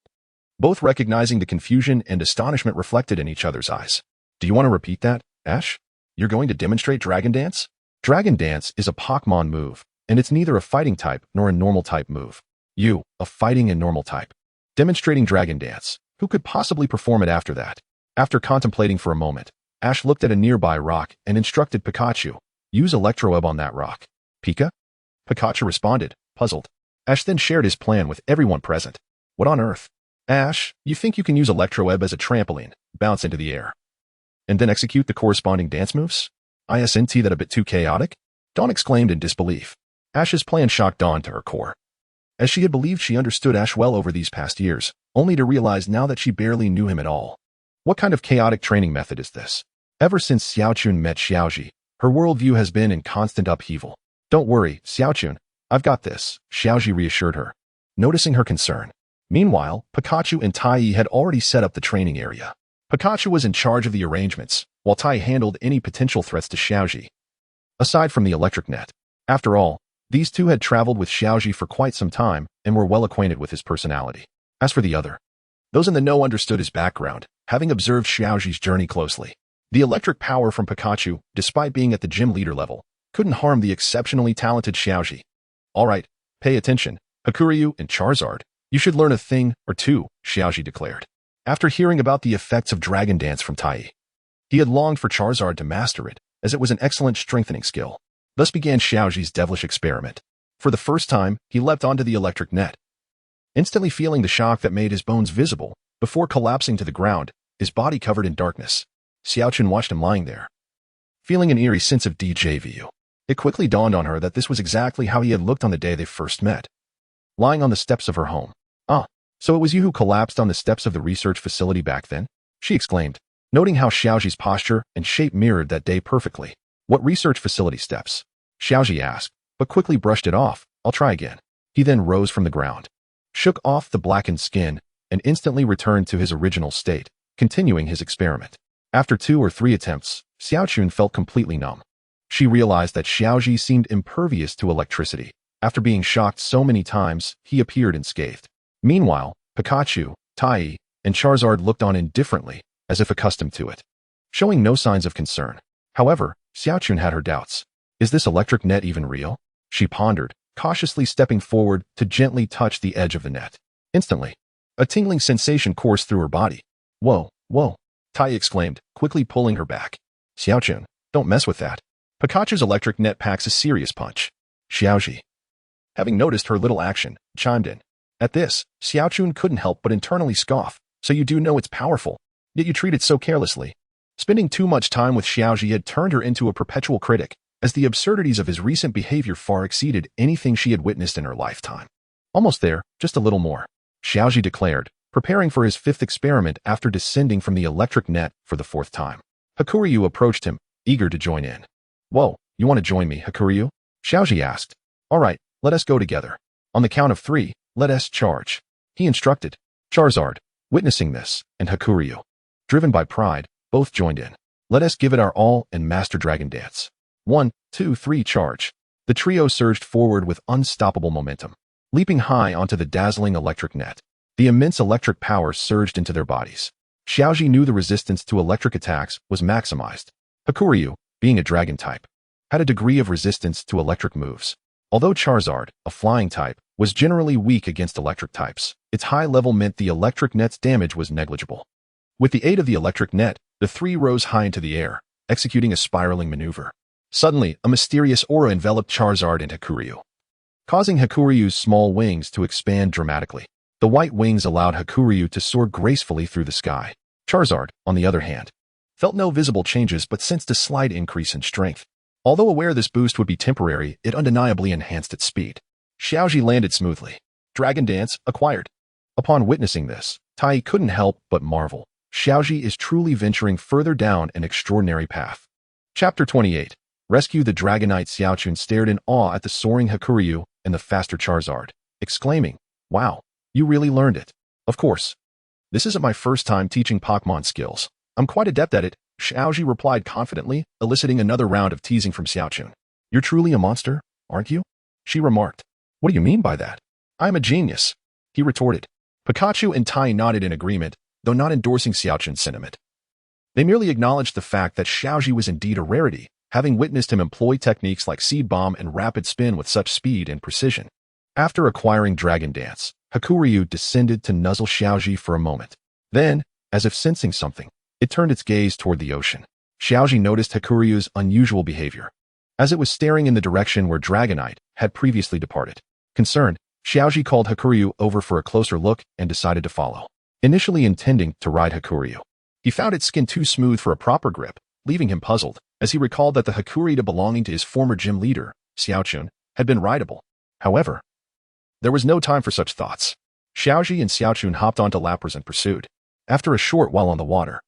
both recognizing the confusion and astonishment reflected in each other's eyes. Do you want to repeat that, Ash? You're going to demonstrate Dragon Dance? Dragon Dance is a Pokémon move, and it's neither a fighting type nor a normal type move. You, a fighting and normal type. Demonstrating Dragon Dance. Who could possibly perform it after that? After contemplating for a moment, Ash looked at a nearby rock and instructed Pikachu, use Electro Web on that rock. Pika? Pikachu responded, puzzled. Ash then shared his plan with everyone present. What on earth? Ash, you think you can use Electro Web as a trampoline, bounce into the air, and then execute the corresponding dance moves? Isn't that a bit too chaotic? Dawn exclaimed in disbelief. Ash's plan shocked Dawn to her core, as she had believed she understood Ash well over these past years, only to realize now that she barely knew him at all. What kind of chaotic training method is this? Ever since Xiaochun met Xiaoji, her worldview has been in constant upheaval. Don't worry, Xiaochun, I've got this, Xiaoji reassured her, noticing her concern. Meanwhile, Pikachu and Tai had already set up the training area. Pikachu was in charge of the arrangements, while Tai handled any potential threats to Xiaoji. Aside from the electric net. After all, these two had traveled with Xiaoji for quite some time and were well acquainted with his personality. As for the other, those in the know understood his background, having observed Xiaoji's journey closely. The electric power from Pikachu, despite being at the gym leader level, couldn't harm the exceptionally talented Xiaoji. All right, pay attention, Hakuryu and Charizard. You should learn a thing or two, Xiaoji declared. After hearing about the effects of Dragon Dance from Tai, he had longed for Charizard to master it, as it was an excellent strengthening skill. Thus began Xiaoji's devilish experiment. For the first time, he leapt onto the electric net, instantly feeling the shock that made his bones visible, before collapsing to the ground, his body covered in darkness. Xiaochun watched him lying there, feeling an eerie sense of deja vu. It quickly dawned on her that this was exactly how he had looked on the day they first met, lying on the steps of her home. Ah, so it was you who collapsed on the steps of the research facility back then? She exclaimed, noting how Xiaoji's posture and shape mirrored that day perfectly. What research facility steps? Xiaoji asked, but quickly brushed it off. I'll try again. He then rose from the ground, shook off the blackened skin, and instantly returned to his original state, continuing his experiment. After 2 or 3 attempts, Xiaochun felt completely numb. She realized that Xiaoji seemed impervious to electricity. After being shocked so many times, he appeared unscathed. Meanwhile, Pikachu, Tai, and Charizard looked on indifferently, as if accustomed to it, showing no signs of concern. However, Xiaochun had her doubts. Is this electric net even real? She pondered, cautiously stepping forward to gently touch the edge of the net. Instantly, a tingling sensation coursed through her body. Whoa, whoa, Tai exclaimed, quickly pulling her back. Xiaochun, don't mess with that. Pikachu's electric net packs a serious punch. Xiaoji, having noticed her little action, chimed in. At this, Xiaochun couldn't help but internally scoff. So you do know it's powerful, yet you treat it so carelessly. Spending too much time with Xiaoji had turned her into a perpetual critic, as the absurdities of his recent behavior far exceeded anything she had witnessed in her lifetime. Almost there, just a little more, Xiaoji declared, preparing for his 5th experiment after descending from the electric net for the 4th time. Hakuryu approached him, eager to join in. Whoa, you want to join me, Hakuryu? Xiaoji asked. All right, let us go together. On the count of 3, let us charge. He instructed. Charizard, witnessing this, and Hakuryu, driven by pride, both joined in. Let us give it our all and master Dragon Dance. 1, 2, 3, charge. The trio surged forward with unstoppable momentum, leaping high onto the dazzling electric net. The immense electric power surged into their bodies. Xiaoji knew the resistance to electric attacks was maximized. Hakuryu, being a dragon type, had a degree of resistance to electric moves. Although Charizard, a flying type, was generally weak against electric types, its high level meant the electric net's damage was negligible. With the aid of the electric net, the 3 rose high into the air, executing a spiraling maneuver. Suddenly, a mysterious aura enveloped Charizard and Hakuryu, causing Hakuryu's small wings to expand dramatically. The white wings allowed Hakuryu to soar gracefully through the sky. Charizard, on the other hand, felt no visible changes but sensed a slight increase in strength. Although aware this boost would be temporary, it undeniably enhanced its speed. Xiaoji landed smoothly. Dragon Dance acquired. Upon witnessing this, Tai couldn't help but marvel. Xiaoji is truly venturing further down an extraordinary path. Chapter 28. Rescue the Dragonite. Xiaochun stared in awe at the soaring Hakuryu and the faster Charizard, exclaiming, wow, you really learned it. Of course. This isn't my first time teaching Pokémon skills. I'm quite adept at it, Xiaoji replied confidently, eliciting another round of teasing from Xiaochun. You're truly a monster, aren't you? She remarked. What do you mean by that? I'm a genius, he retorted. Pikachu and Tai nodded in agreement, though not endorsing Xiaochun's sentiment. They merely acknowledged the fact that Xiaoji was indeed a rarity, having witnessed him employ techniques like Seed Bomb and Rapid Spin with such speed and precision. After acquiring Dragon Dance, Hakuryu descended to nuzzle Xiaoji for a moment. Then, as if sensing something, it turned its gaze toward the ocean. Xiaoji noticed Hakuryu's unusual behavior, as it was staring in the direction where Dragonite had previously departed. Concerned, Xiaoji called Hakuryu over for a closer look and decided to follow. Initially intending to ride Hakuryu, he found its skin too smooth for a proper grip, leaving him puzzled, as he recalled that the Hakuryu belonging to his former gym leader, Xiaochun, had been rideable. However, there was no time for such thoughts. Xiaoji and Xiaochun hopped onto Lapras and pursued. After a short while on the water,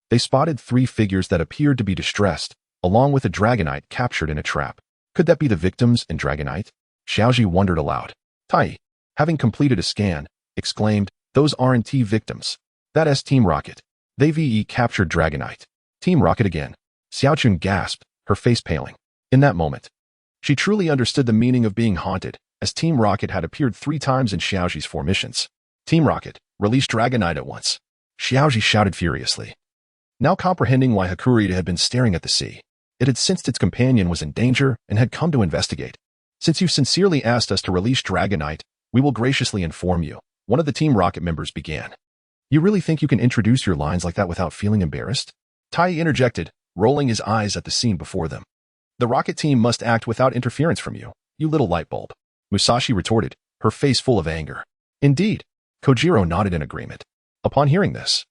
they spotted 3 figures that appeared to be distressed, along with a Dragonite captured in a trap. Could that be the victims in Dragonite? Xiaoji wondered aloud. Tai, having completed a scan, exclaimed, "Those aren't victims. That's Team Rocket. They VE captured Dragonite." Team Rocket again. Xiaochun gasped, her face paling. In that moment, she truly understood the meaning of being haunted, as Team Rocket had appeared 3 times in Xiaoji's 4 missions. Team Rocket, release Dragonite at once. Xiaoji shouted furiously. Now comprehending why Hakuryu had been staring at the sea, it had sensed its companion was in danger and had come to investigate. "Since you sincerely asked us to release Dragonite, we will graciously inform you," one of the Team Rocket members began. "You really think you can introduce your lines like that without feeling embarrassed?" Tai interjected, rolling his eyes at the scene before them. "The Rocket team must act without interference from you, you little light bulb," Musashi retorted, her face full of anger. "Indeed." Kojiro nodded in agreement. Upon hearing this,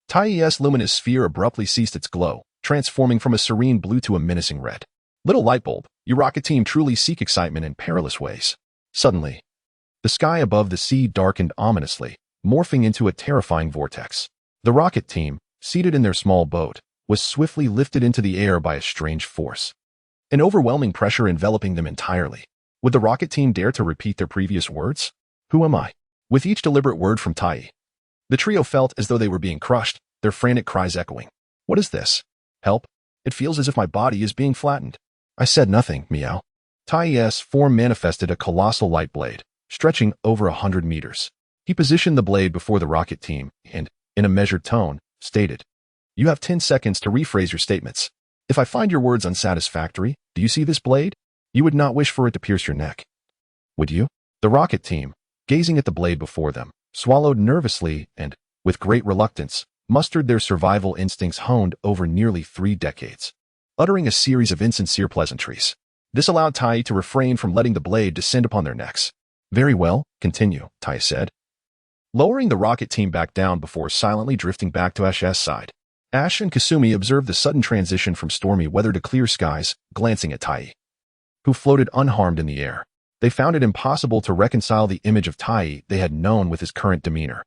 Tai's luminous sphere abruptly ceased its glow, transforming from a serene blue to a menacing red. "Little light bulb, you Rocket team truly seek excitement in perilous ways." Suddenly, the sky above the sea darkened ominously, morphing into a terrifying vortex. The Rocket team, seated in their small boat, was swiftly lifted into the air by a strange force. An overwhelming pressure enveloping them entirely. Would the Rocket team dare to repeat their previous words? "Who am I?" With each deliberate word from Tai, the trio felt as though they were being crushed, their frantic cries echoing. "What is this? Help! It feels as if my body is being flattened." "I said nothing, meow." Tai's form manifested a colossal light blade, stretching over 100 meters. He positioned the blade before the Rocket team and, in a measured tone, stated, "You have 10 seconds to rephrase your statements. If I find your words unsatisfactory, do you see this blade? You would not wish for it to pierce your neck, would you?" The Rocket team, gazing at the blade before them, swallowed nervously and, with great reluctance, mustered their survival instincts honed over nearly 3 decades, uttering a series of insincere pleasantries. This allowed Tai to refrain from letting the blade descend upon their necks. "Very well, continue," Tai said, lowering the Rocket team back down before silently drifting back to Ash's side. Ash and Kasumi observed the sudden transition from stormy weather to clear skies, glancing at Tai, who floated unharmed in the air. They found it impossible to reconcile the image of Tai they had known with his current demeanor.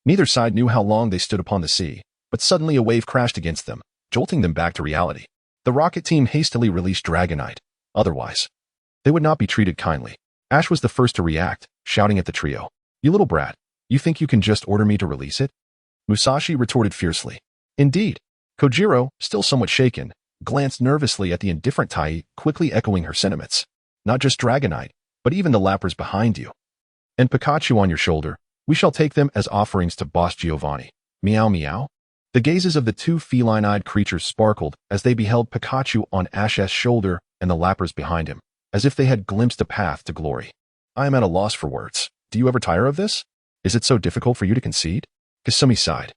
Neither side knew how long they stood upon the sea, but suddenly a wave crashed against them, jolting them back to reality. The Rocket team hastily released Dragonite. Otherwise, they would not be treated kindly. Ash was the first to react, shouting at the trio. "You little brat, you think you can just order me to release it?" Musashi retorted fiercely. "Indeed." Kojiro, still somewhat shaken, glanced nervously at the indifferent Tai, quickly echoing her sentiments. "Not just Dragonite, but even the Lapras behind you. And Pikachu on your shoulder. We shall take them as offerings to Boss Giovanni." Meow meow. The gazes of the 2 feline-eyed creatures sparkled as they beheld Pikachu on Ash's shoulder and the Lapras behind him, as if they had glimpsed a path to glory. "I am at a loss for words. Do you ever tire of this? Is it so difficult for you to concede?" Kasumi sighed,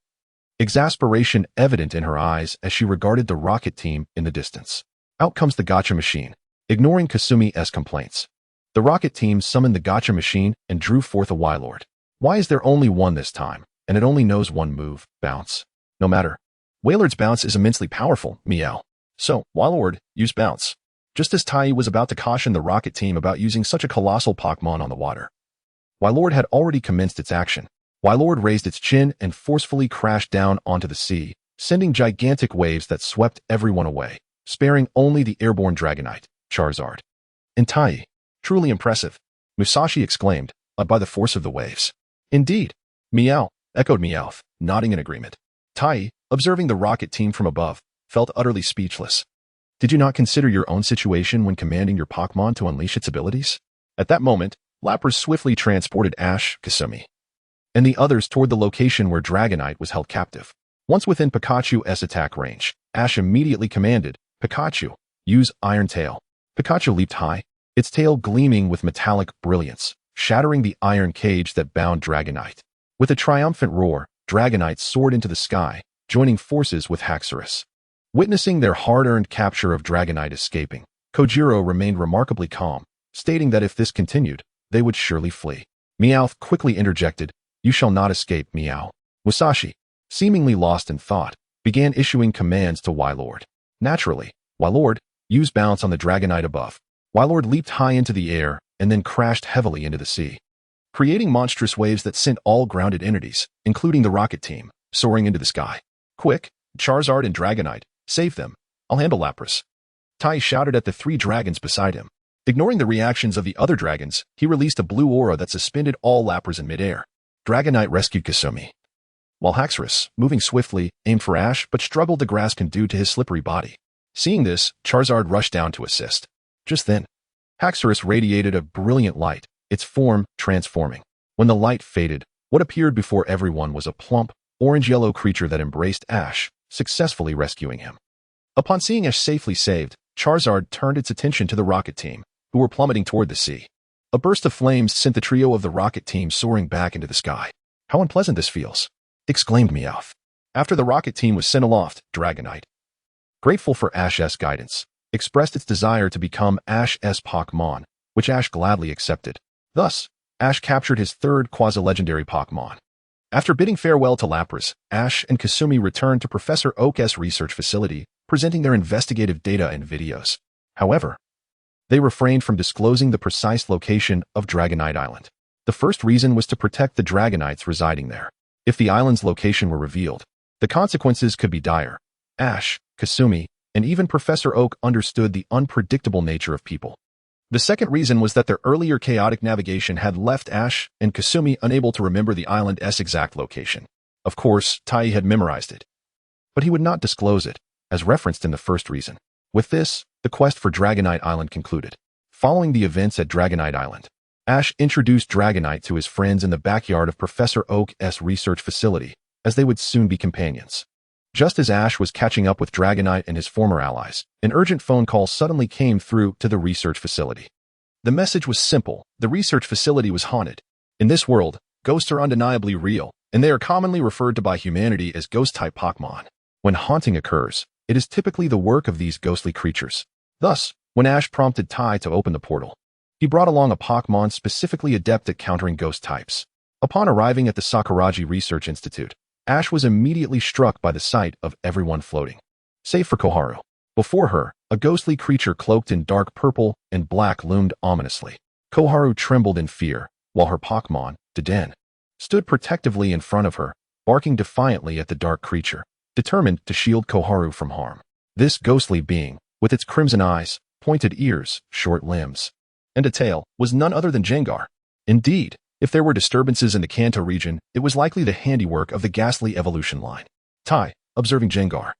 exasperation evident in her eyes as she regarded the Rocket team in the distance. Out comes the gotcha machine, ignoring Kasumi's complaints. The Rocket team summoned the gotcha machine and drew forth a Wailord. Why is there only one this time, and it only knows one move, bounce? No matter. Wailord's bounce is immensely powerful, meow. So, Wailord, use bounce. Just as Tai was about to caution the Rocket team about using such a colossal Pokémon on the water, Wailord had already commenced its action. Wailord raised its chin and forcefully crashed down onto the sea, sending gigantic waves that swept everyone away, sparing only the airborne Dragonite, Charizard. And Tai, truly impressive, Musashi exclaimed, by the force of the waves. "Indeed." "Meow," echoed Meowth, nodding in agreement. Tai, observing the Rocket team from above, felt utterly speechless. Did you not consider your own situation when commanding your Pokémon to unleash its abilities? At that moment, Lapras swiftly transported Ash, Kasumi, and the others toward the location where Dragonite was held captive. Once within Pikachu's attack range, Ash immediately commanded, "Pikachu, use Iron Tail." Pikachu leaped high, its tail gleaming with metallic brilliance, shattering the iron cage that bound Dragonite. With a triumphant roar, Dragonite soared into the sky, joining forces with ARCEUS. Witnessing their hard-earned capture of Dragonite escaping, Kojiro remained remarkably calm, stating that if this continued, they would surely flee. Meowth quickly interjected, "You shall not escape, Meow." Musashi, seemingly lost in thought, began issuing commands to Wylord. Naturally, Wylord, use bounce on the Dragonite above. Wylord leaped high into the air and then crashed heavily into the sea, creating monstrous waves that sent all grounded entities, including the rocket team, soaring into the sky. "Quick, Charizard and Dragonite, save them. I'll handle Lapras." Tai shouted at the 3 dragons beside him. Ignoring the reactions of the other dragons, he released a blue aura that suspended all Lapras in midair. Dragonite rescued Kasumi, while ARCEUS, moving swiftly, aimed for Ash but struggled to grasp him due to his slippery body. Seeing this, Charizard rushed down to assist. Just then, ARCEUS radiated a brilliant light, its form transforming. When the light faded, what appeared before everyone was a plump, orange-yellow creature that embraced Ash, successfully rescuing him. Upon seeing Ash safely saved, Charizard turned its attention to the rocket team, who were plummeting toward the sea. A burst of flames sent the trio of the rocket team soaring back into the sky. "How unpleasant this feels," exclaimed Meowth. After the rocket team was sent aloft, Dragonite, grateful for Ash's guidance, expressed its desire to become Ash's Pokémon, which Ash gladly accepted. Thus, Ash captured his 3rd quasi-legendary Pokémon. After bidding farewell to Lapras, Ash and Kasumi returned to Professor Oak's research facility, presenting their investigative data and videos. However, they refrained from disclosing the precise location of Dragonite Island. The first reason was to protect the Dragonites residing there. If the island's location were revealed, the consequences could be dire. Ash, Kasumi, and even Professor Oak understood the unpredictable nature of people. The second reason was that their earlier chaotic navigation had left Ash and Kasumi unable to remember the island's exact location. Of course, Tai had memorized it, but he would not disclose it, as referenced in the first reason. With this, the quest for Dragonite Island concluded. Following the events at Dragonite Island, Ash introduced Dragonite to his friends in the backyard of Professor Oak's research facility, as they would soon be companions. Just as Ash was catching up with Dragonite and his former allies, an urgent phone call suddenly came through to the research facility. The message was simple: the research facility was haunted. In this world, ghosts are undeniably real, and they are commonly referred to by humanity as ghost-type Pokémon. When haunting occurs, it is typically the work of these ghostly creatures. Thus, when Ash prompted Tai to open the portal, he brought along a Pokémon specifically adept at countering ghost types. Upon arriving at the Sakuraji Research Institute, Ash was immediately struck by the sight of everyone floating, save for Koharu. Before her, a ghostly creature cloaked in dark purple and black loomed ominously. Koharu trembled in fear, while her Pokémon, Deden, stood protectively in front of her, barking defiantly at the dark creature, determined to shield Koharu from harm. This ghostly being, with its crimson eyes, pointed ears, short limbs, and a tail, was none other than Gengar. Indeed, if there were disturbances in the Kanto region, it was likely the handiwork of the ghastly evolution line. Tai, observing Gengar,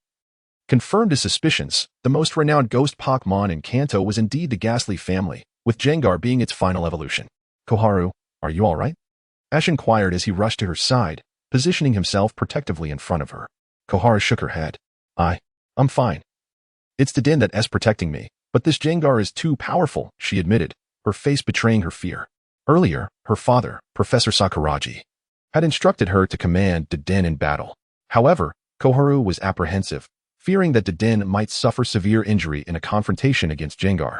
confirmed his suspicions. The most renowned ghost Pokémon in Kanto was indeed the ghastly family, with Gengar being its final evolution. "Koharu, are you all right?" Ash inquired as he rushed to her side, positioning himself protectively in front of her. Koharu shook her head. I'm fine. It's Deden that's protecting me, but this Gengar is too powerful," she admitted, her face betraying her fear. Earlier, her father, Professor Sakuraji, had instructed her to command Deden in battle. However, Koharu was apprehensive, fearing that Deden might suffer severe injury in a confrontation against Gengar,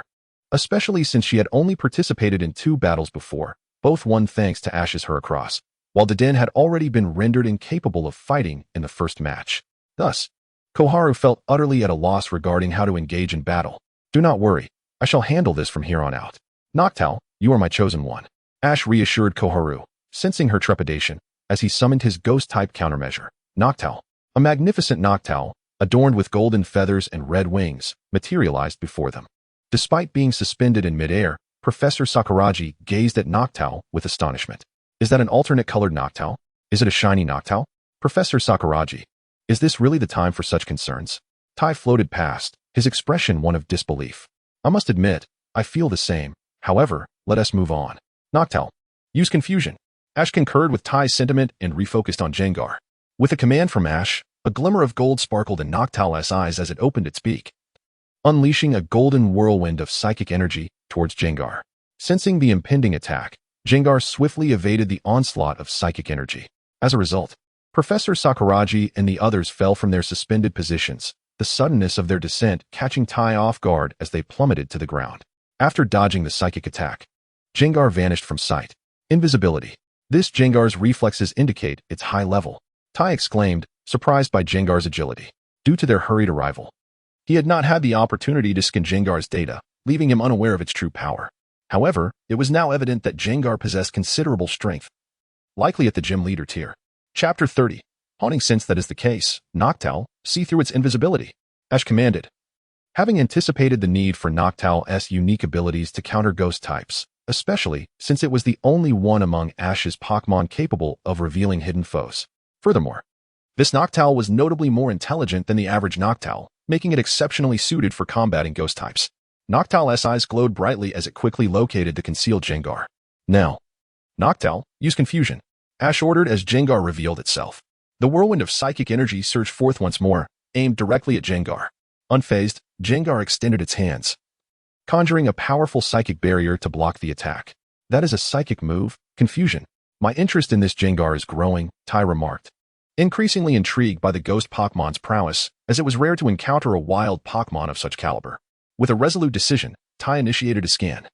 especially since she had only participated in 2 battles before, both won thanks to Ash's Heracross, while Deden had already been rendered incapable of fighting in the first match. Thus, Koharu felt utterly at a loss regarding how to engage in battle. "Do not worry, I shall handle this from here on out. Noctowl, you are my chosen one," Ash reassured Koharu, sensing her trepidation, as he summoned his ghost-type countermeasure. Noctowl, a magnificent Noctowl, adorned with golden feathers and red wings, materialized before them. Despite being suspended in midair, Professor Sakuraji gazed at Noctowl with astonishment. "Is that an alternate-colored Noctowl? Is it a shiny Noctowl?" "Professor Sakuraji, is this really the time for such concerns?" Tai floated past, his expression one of disbelief. "I must admit, I feel the same. However, let us move on. Noctowl, use confusion." Ash concurred with Ty's sentiment and refocused on Gengar. With a command from Ash, a glimmer of gold sparkled in Noctowl's eyes as it opened its beak, unleashing a golden whirlwind of psychic energy towards Gengar. Sensing the impending attack, Gengar swiftly evaded the onslaught of psychic energy. As a result, Professor Sakuragi and the others fell from their suspended positions, the suddenness of their descent catching Tai off guard as they plummeted to the ground. After dodging the psychic attack, Gengar vanished from sight. Invisibility. This Gengar's reflexes indicate its high level, Tai exclaimed, surprised by Gengar's agility. Due to their hurried arrival, he had not had the opportunity to scan Gengar's data, leaving him unaware of its true power. However, it was now evident that Gengar possessed considerable strength, likely at the gym leader tier. Chapter 30. Haunting. Since that is the case, Noctowl, see through its invisibility, Ash commanded. Having anticipated the need for Noctowl's unique abilities to counter ghost types, especially since it was the only one among Ash's Pokémon capable of revealing hidden foes. Furthermore, this Noctowl was notably more intelligent than the average Noctowl, making it exceptionally suited for combating ghost types. Noctowl's eyes glowed brightly as it quickly located the concealed Gengar. Now, Noctowl, use confusion, Ash ordered as Gengar revealed itself. The whirlwind of psychic energy surged forth once more, aimed directly at Gengar. Unfazed, Gengar extended its hands, conjuring a powerful psychic barrier to block the attack. That is a psychic move, confusion. My interest in this Gengar is growing, Tai remarked, increasingly intrigued by the ghost Pokémon's prowess, as it was rare to encounter a wild Pokémon of such caliber. With a resolute decision, Tai initiated a scan.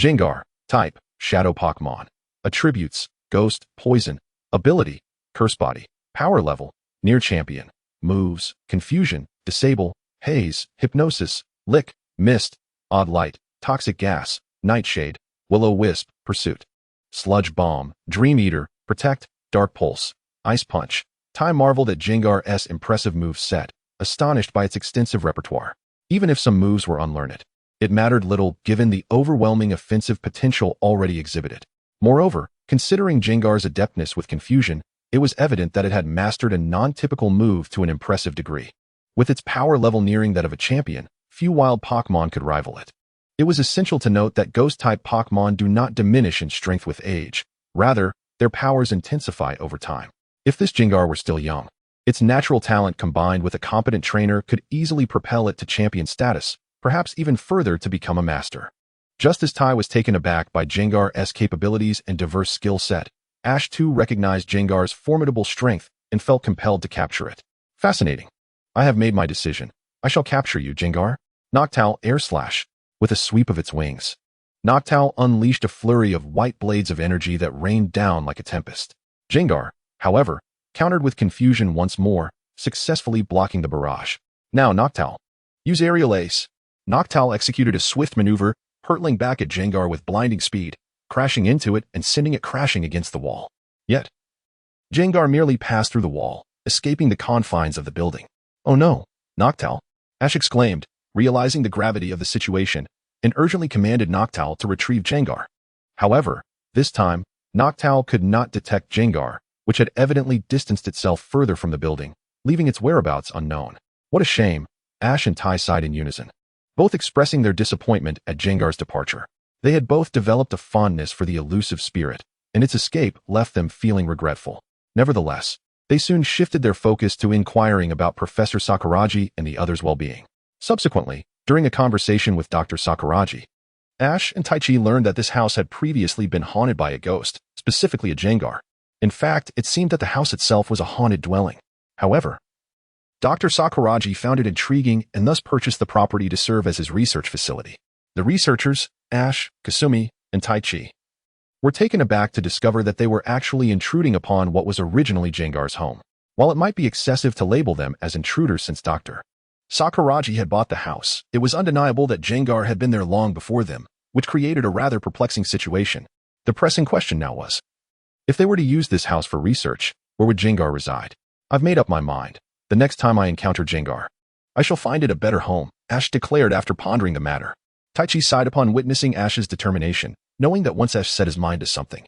Gengar, type, Shadow Pokémon. Attributes, Ghost, Poison. Ability, Curse Body. Power level, Near Champion. Moves, Confusion, Disable, Haze, Hypnosis, Lick, Mist, Odd Light, Toxic Gas, Nightshade, Will-O-Wisp, Pursuit. Sludge Bomb, Dream Eater, Protect, Dark Pulse, Ice Punch. Tai marveled at Gengar's impressive move set, astonished by its extensive repertoire. Even if some moves were unlearned, it mattered little given the overwhelming offensive potential already exhibited. Moreover, considering Gengar's adeptness with confusion, it was evident that it had mastered a non-typical move to an impressive degree. With its power level nearing that of a champion, few wild Pokémon could rival it. It was essential to note that Ghost-type Pokémon do not diminish in strength with age. Rather, their powers intensify over time. If this Gengar were still young, its natural talent combined with a competent trainer could easily propel it to champion status, perhaps even further to become a master. Just as Tai was taken aback by Gengar's capabilities and diverse skill set, Ash too recognized Gengar's formidable strength and felt compelled to capture it. Fascinating. I have made my decision. I shall capture you, Gengar. Noctowl Air Slash. With a sweep of its wings, Noctowl unleashed a flurry of white blades of energy that rained down like a tempest. Gengar, however, countered with confusion once more, successfully blocking the barrage. Now Noctowl, use Aerial Ace. Noctowl executed a swift maneuver, hurtling back at Gengar with blinding speed, crashing into it and sending it crashing against the wall. Yet, Gengar merely passed through the wall, escaping the confines of the building. Oh no, Noctowl, Ash exclaimed, realizing the gravity of the situation, and urgently commanded Noctowl to retrieve Gengar. However, this time, Noctowl could not detect Gengar, which had evidently distanced itself further from the building, leaving its whereabouts unknown. What a shame, Ash and Tai sighed in unison, both expressing their disappointment at Gengar's departure. They had both developed a fondness for the elusive spirit, and its escape left them feeling regretful. Nevertheless, they soon shifted their focus to inquiring about Professor Sakuragi and the others' well-being. Subsequently, during a conversation with Dr. Sakuragi, Ash and Taichi learned that this house had previously been haunted by a ghost, specifically a Gengar. In fact, it seemed that the house itself was a haunted dwelling. However, Dr. Sakuragi found it intriguing and thus purchased the property to serve as his research facility. The researchers, Ash, Kasumi, and Taichi, were taken aback to discover that they were actually intruding upon what was originally Gengar's home. While it might be excessive to label them as intruders since Dr. Sakuragi had bought the house, it was undeniable that Gengar had been there long before them, which created a rather perplexing situation. The pressing question now was, if they were to use this house for research, where would Gengar reside? I've made up my mind. The next time I encounter Gengar, I shall find it a better home, Ash declared after pondering the matter. Taichi sighed upon witnessing Ash's determination, knowing that once Ash set his mind to something,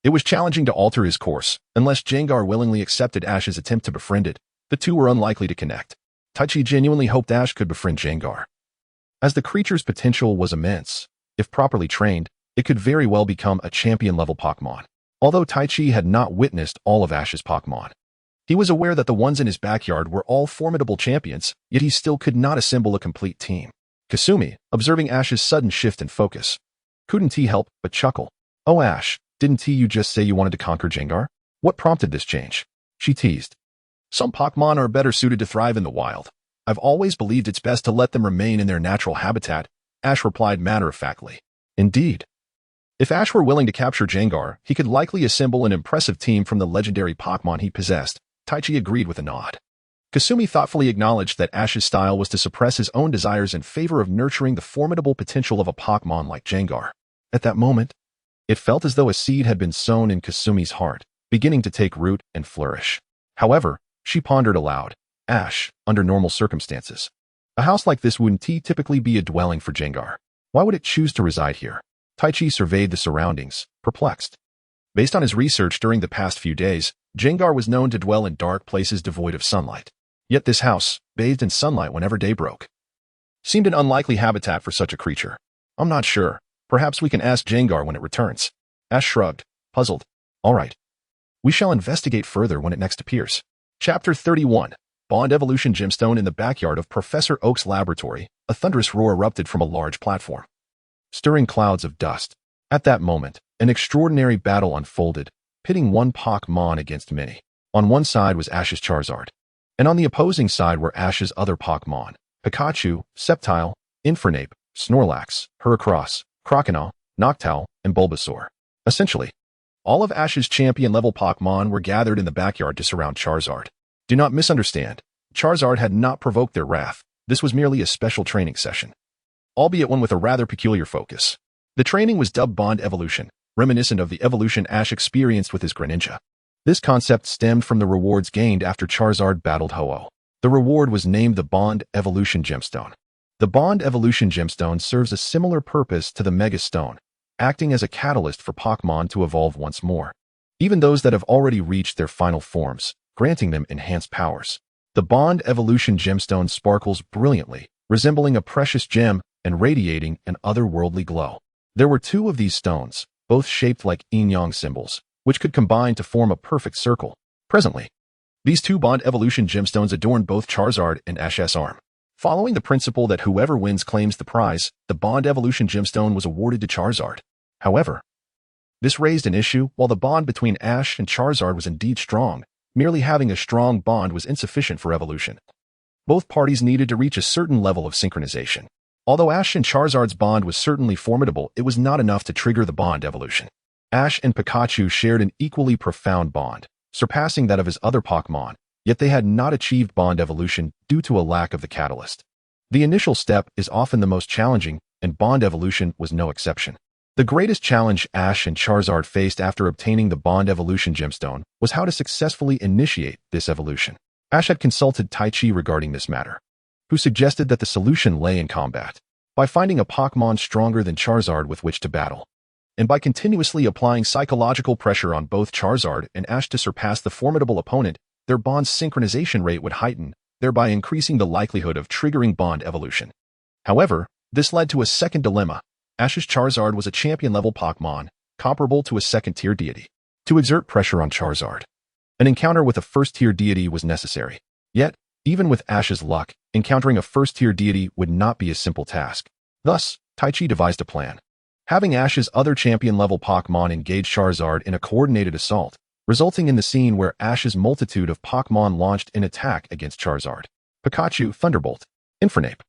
it was challenging to alter his course. Unless Gengar willingly accepted Ash's attempt to befriend it, the two were unlikely to connect. Taichi genuinely hoped Ash could befriend Gengar, as the creature's potential was immense. If properly trained, it could very well become a champion-level Pokémon. Although Taichi had not witnessed all of Ash's Pokémon, he was aware that the ones in his backyard were all formidable champions, yet he still could not assemble a complete team. Kasumi, observing Ash's sudden shift in focus, couldn't he help but chuckle. "Oh Ash, didn't you just say you wanted to conquer Gengar? What prompted this change?" She teased. "Some Pokémon are better suited to thrive in the wild. I've always believed it's best to let them remain in their natural habitat," Ash replied matter-of-factly. Indeed. If Ash were willing to capture Gengar, he could likely assemble an impressive team from the legendary Pokémon he possessed. Taichi agreed with a nod. Kasumi thoughtfully acknowledged that Ash's style was to suppress his own desires in favor of nurturing the formidable potential of a Pokémon like Gengar. At that moment, it felt as though a seed had been sown in Kasumi's heart, beginning to take root and flourish. However, she pondered aloud, Ash, under normal circumstances, a house like this wouldn't typically be a dwelling for Gengar. Why would it choose to reside here? Taichi surveyed the surroundings, perplexed. Based on his research during the past few days, Gengar was known to dwell in dark places devoid of sunlight. Yet this house, bathed in sunlight whenever day broke, seemed an unlikely habitat for such a creature. "I'm not sure. Perhaps we can ask Gengar when it returns." Ash shrugged, puzzled. "All right. We shall investigate further when it next appears." Chapter 31. Bond Evolution Gemstone. In the backyard of Professor Oak's laboratory, a thunderous roar erupted from a large platform, stirring clouds of dust. At that moment, an extraordinary battle unfolded, pitting one Pokémon against many. On one side was Ash's Charizard, and on the opposing side were Ash's other Pokémon, Pikachu, Sceptile, Infernape, Snorlax, Heracross, Croconaw, Noctowl, and Bulbasaur. Essentially, all of Ash's champion-level Pokémon were gathered in the backyard to surround Charizard. Do not misunderstand. Charizard had not provoked their wrath. This was merely a special training session, albeit one with a rather peculiar focus. The training was dubbed Bond Evolution, reminiscent of the evolution Ash experienced with his Greninja. This concept stemmed from the rewards gained after Charizard battled Ho-Oh. The reward was named the Bond Evolution Gemstone. The Bond Evolution Gemstone serves a similar purpose to the Mega Stone, acting as a catalyst for Pokémon to evolve once more, even those that have already reached their final forms, granting them enhanced powers. The Bond Evolution Gemstone sparkles brilliantly, resembling a precious gem and radiating an otherworldly glow. There were two of these stones, both shaped like yin-yang symbols, which could combine to form a perfect circle. Presently, these two Bond Evolution Gemstones adorn both Charizard and Ash's arm. Following the principle that whoever wins claims the prize, the Bond Evolution Gemstone was awarded to Charizard. However, this raised an issue. While the bond between Ash and Charizard was indeed strong, merely having a strong bond was insufficient for evolution. Both parties needed to reach a certain level of synchronization. Although Ash and Charizard's bond was certainly formidable, it was not enough to trigger the Bond Evolution. Ash and Pikachu shared an equally profound bond, surpassing that of his other Pokémon, yet they had not achieved Bond Evolution due to a lack of the catalyst. The initial step is often the most challenging, and Bond Evolution was no exception. The greatest challenge Ash and Charizard faced after obtaining the Bond Evolution Gemstone was how to successfully initiate this evolution. Ash had consulted Taichi regarding this matter, who suggested that the solution lay in combat. By finding a Pokémon stronger than Charizard with which to battle, and by continuously applying psychological pressure on both Charizard and Ash to surpass the formidable opponent, their bond's synchronization rate would heighten, thereby increasing the likelihood of triggering Bond Evolution. However, this led to a second dilemma. Ash's Charizard was a champion-level Pokémon, comparable to a second-tier deity. To exert pressure on Charizard, an encounter with a first-tier deity was necessary. Yet, even with Ash's luck, encountering a first-tier deity would not be a simple task. Thus, Taichi devised a plan. Having Ash's other champion-level Pokémon engage Charizard in a coordinated assault, resulting in the scene where Ash's multitude of Pokémon launched an attack against Charizard. Pikachu, Thunderbolt. Infernape,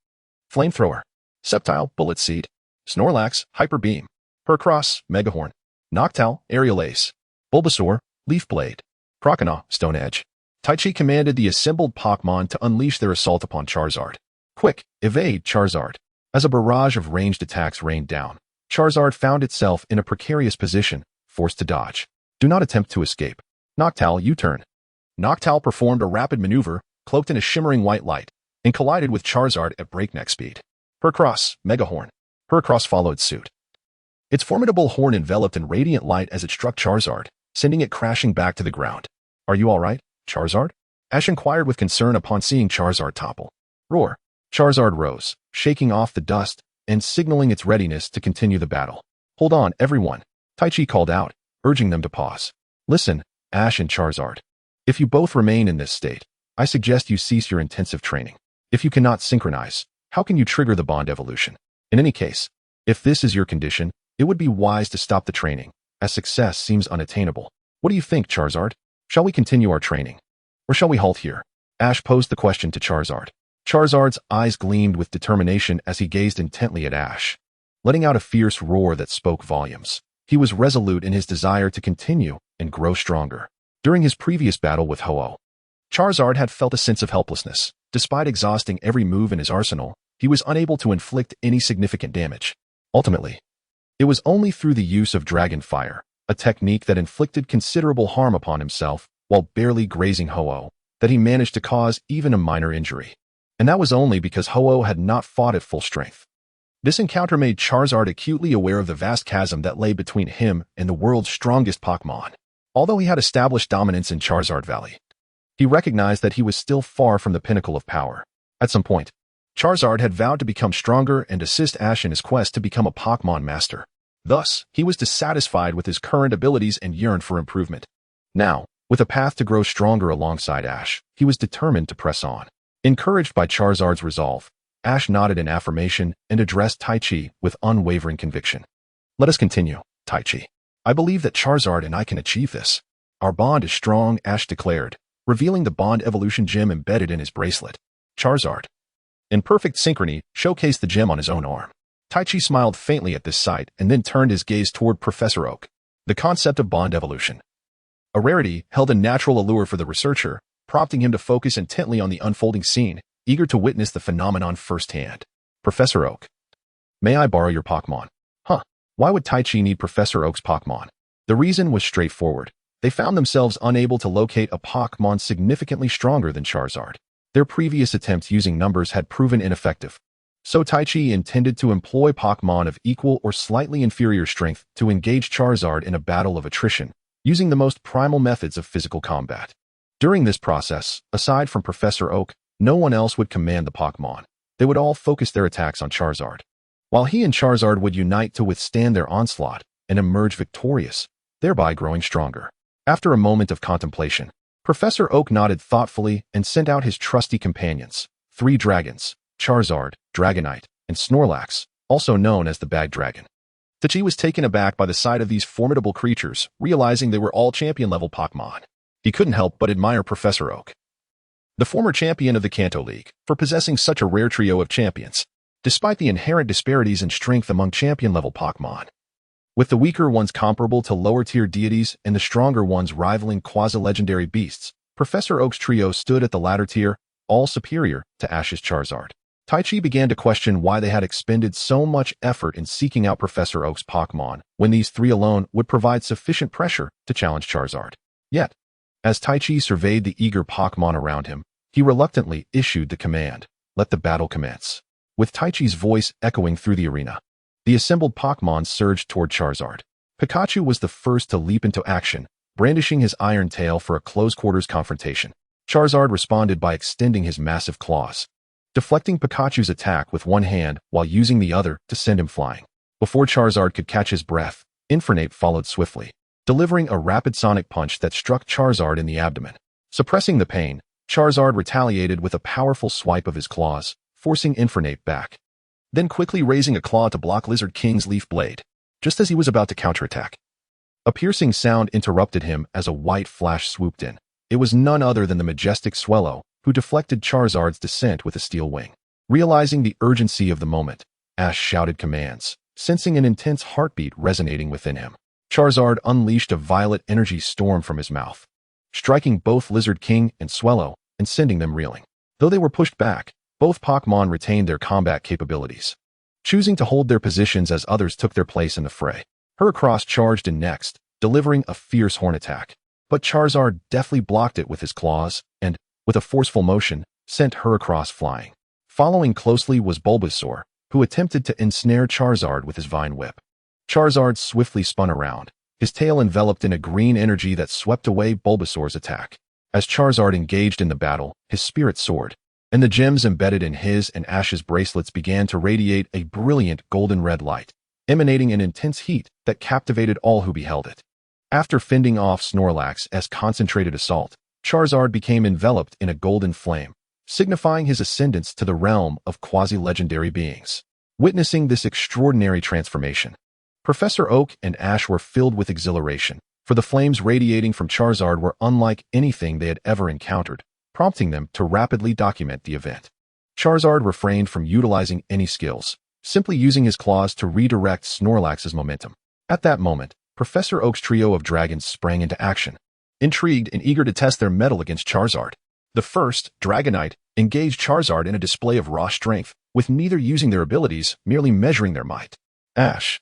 Flamethrower. Sceptile, Bullet Seed. Snorlax, Hyper Beam. Heracross, Megahorn. Noctowl, Aerial Ace. Bulbasaur, Leaf Blade. Croconaw, Stone Edge. Taichi commanded the assembled Pokémon to unleash their assault upon Charizard. Quick, evade, Charizard. As a barrage of ranged attacks rained down, Charizard found itself in a precarious position, forced to dodge. Do not attempt to escape. Noctowl, U-turn. Noctowl performed a rapid maneuver, cloaked in a shimmering white light, and collided with Charizard at breakneck speed. Heracross, Megahorn. Heracross followed suit. Its formidable horn enveloped in radiant light as it struck Charizard, sending it crashing back to the ground. Are you all right, Charizard? Ash inquired with concern upon seeing Charizard topple. Roar. Charizard rose, shaking off the dust and signaling its readiness to continue the battle. Hold on, everyone, Taichi called out, urging them to pause. Listen, Ash and Charizard. If you both remain in this state, I suggest you cease your intensive training. If you cannot synchronize, how can you trigger the bond evolution? In any case, if this is your condition, it would be wise to stop the training, as success seems unattainable. What do you think, Charizard? Shall we continue our training? Or shall we halt here? Ash posed the question to Charizard. Charizard's eyes gleamed with determination as he gazed intently at Ash, letting out a fierce roar that spoke volumes. He was resolute in his desire to continue and grow stronger. During his previous battle with Ho-Oh, Charizard had felt a sense of helplessness. Despite exhausting every move in his arsenal, he was unable to inflict any significant damage. Ultimately, it was only through the use of Dragon Fire, a technique that inflicted considerable harm upon himself while barely grazing Ho-Oh, that he managed to cause even a minor injury. And that was only because Ho-Oh had not fought at full strength. This encounter made Charizard acutely aware of the vast chasm that lay between him and the world's strongest Pokémon. Although he had established dominance in Charizard Valley, he recognized that he was still far from the pinnacle of power. At some point, Charizard had vowed to become stronger and assist Ash in his quest to become a Pokémon master. Thus, he was dissatisfied with his current abilities and yearned for improvement. Now, with a path to grow stronger alongside Ash, he was determined to press on. Encouraged by Charizard's resolve, Ash nodded in affirmation and addressed Taichi with unwavering conviction. Let us continue, Taichi. I believe that Charizard and I can achieve this. Our bond is strong, Ash declared, revealing the bond evolution gem embedded in his bracelet. Charizard, in perfect synchrony, showcased the gem on his own arm. Taichi smiled faintly at this sight and then turned his gaze toward Professor Oak. The concept of bond evolution, a rarity, held a natural allure for the researcher, prompting him to focus intently on the unfolding scene, eager to witness the phenomenon firsthand. Professor Oak, may I borrow your Pokémon? Huh, why would Taichi need Professor Oak's Pokémon? The reason was straightforward. They found themselves unable to locate a Pokémon significantly stronger than Charizard. Their previous attempts using numbers had proven ineffective. So Taichi intended to employ Pokémon of equal or slightly inferior strength to engage Charizard in a battle of attrition, using the most primal methods of physical combat. During this process, aside from Professor Oak, no one else would command the Pokémon. They would all focus their attacks on Charizard, while he and Charizard would unite to withstand their onslaught and emerge victorious, thereby growing stronger. After a moment of contemplation, Professor Oak nodded thoughtfully and sent out his trusty companions, 3 dragons, Charizard, Dragonite, and Snorlax, also known as the Bag Dragon. Taichi was taken aback by the sight of these formidable creatures, realizing they were all champion-level Pokémon. He couldn't help but admire Professor Oak, the former champion of the Kanto League, for possessing such a rare trio of champions, despite the inherent disparities in strength among champion-level Pokémon. With the weaker ones comparable to lower-tier deities and the stronger ones rivaling quasi-legendary beasts, Professor Oak's trio stood at the latter tier, all superior to Ash's Charizard. Taichi began to question why they had expended so much effort in seeking out Professor Oak's Pokémon, when these 3 alone would provide sufficient pressure to challenge Charizard. Yet, as Taichi surveyed the eager Pokémon around him, he reluctantly issued the command, "Let the battle commence." With Taichi's voice echoing through the arena, the assembled Pokémon surged toward Charizard. Pikachu was the first to leap into action, brandishing his iron tail for a close-quarters confrontation. Charizard responded by extending his massive claws, deflecting Pikachu's attack with one hand while using the other to send him flying. Before Charizard could catch his breath, Infernape followed swiftly, delivering a rapid sonic punch that struck Charizard in the abdomen. Suppressing the pain, Charizard retaliated with a powerful swipe of his claws, forcing Infernape back, then quickly raising a claw to block Lizard King's leaf blade. Just as he was about to counterattack, a piercing sound interrupted him as a white flash swooped in. It was none other than the majestic Swellow, who deflected Charizard's descent with a steel wing. Realizing the urgency of the moment, Ash shouted commands, sensing an intense heartbeat resonating within him. Charizard unleashed a violet energy storm from his mouth, striking both Lizard King and Swellow and sending them reeling. Though they were pushed back, both Pokémon retained their combat capabilities, choosing to hold their positions as others took their place in the fray. Heracross charged in next, delivering a fierce horn attack, but Charizard deftly blocked it with his claws and, with a forceful motion, sent Heracross flying. Following closely was Bulbasaur, who attempted to ensnare Charizard with his Vine Whip. Charizard swiftly spun around, his tail enveloped in a green energy that swept away Bulbasaur's attack. As Charizard engaged in the battle, his spirit soared, and the gems embedded in his and Ash's bracelets began to radiate a brilliant golden red light, emanating an intense heat that captivated all who beheld it. After fending off Snorlax's concentrated assault, Charizard became enveloped in a golden flame, signifying his ascendance to the realm of quasi-legendary beings. Witnessing this extraordinary transformation, Professor Oak and Ash were filled with exhilaration, for the flames radiating from Charizard were unlike anything they had ever encountered, prompting them to rapidly document the event. Charizard refrained from utilizing any skills, simply using his claws to redirect Snorlax's momentum. At that moment, Professor Oak's trio of dragons sprang into action, intrigued and eager to test their mettle against Charizard. The first, Dragonite, engaged Charizard in a display of raw strength, with neither using their abilities, merely measuring their might. Ash,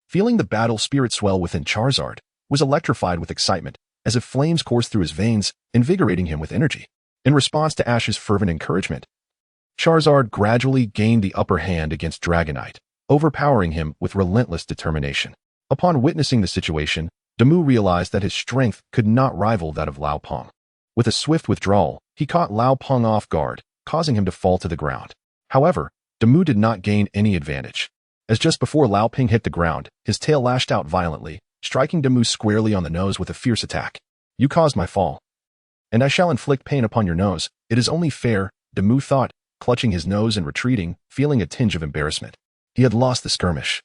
feeling the battle spirit swell within Charizard, was electrified with excitement, as if flames coursed through his veins, invigorating him with energy. In response to Ash's fervent encouragement, Charizard gradually gained the upper hand against Dragonite, overpowering him with relentless determination. Upon witnessing the situation, Damu realized that his strength could not rival that of Lao Peng. With a swift withdrawal, he caught Lao Peng off guard, causing him to fall to the ground. However, Damu did not gain any advantage, as just before Lao Peng hit the ground, his tail lashed out violently, striking Damu squarely on the nose with a fierce attack. "You caused my fall, and I shall inflict pain upon your nose. It is only fair," Damu thought, clutching his nose and retreating, feeling a tinge of embarrassment. He had lost the skirmish,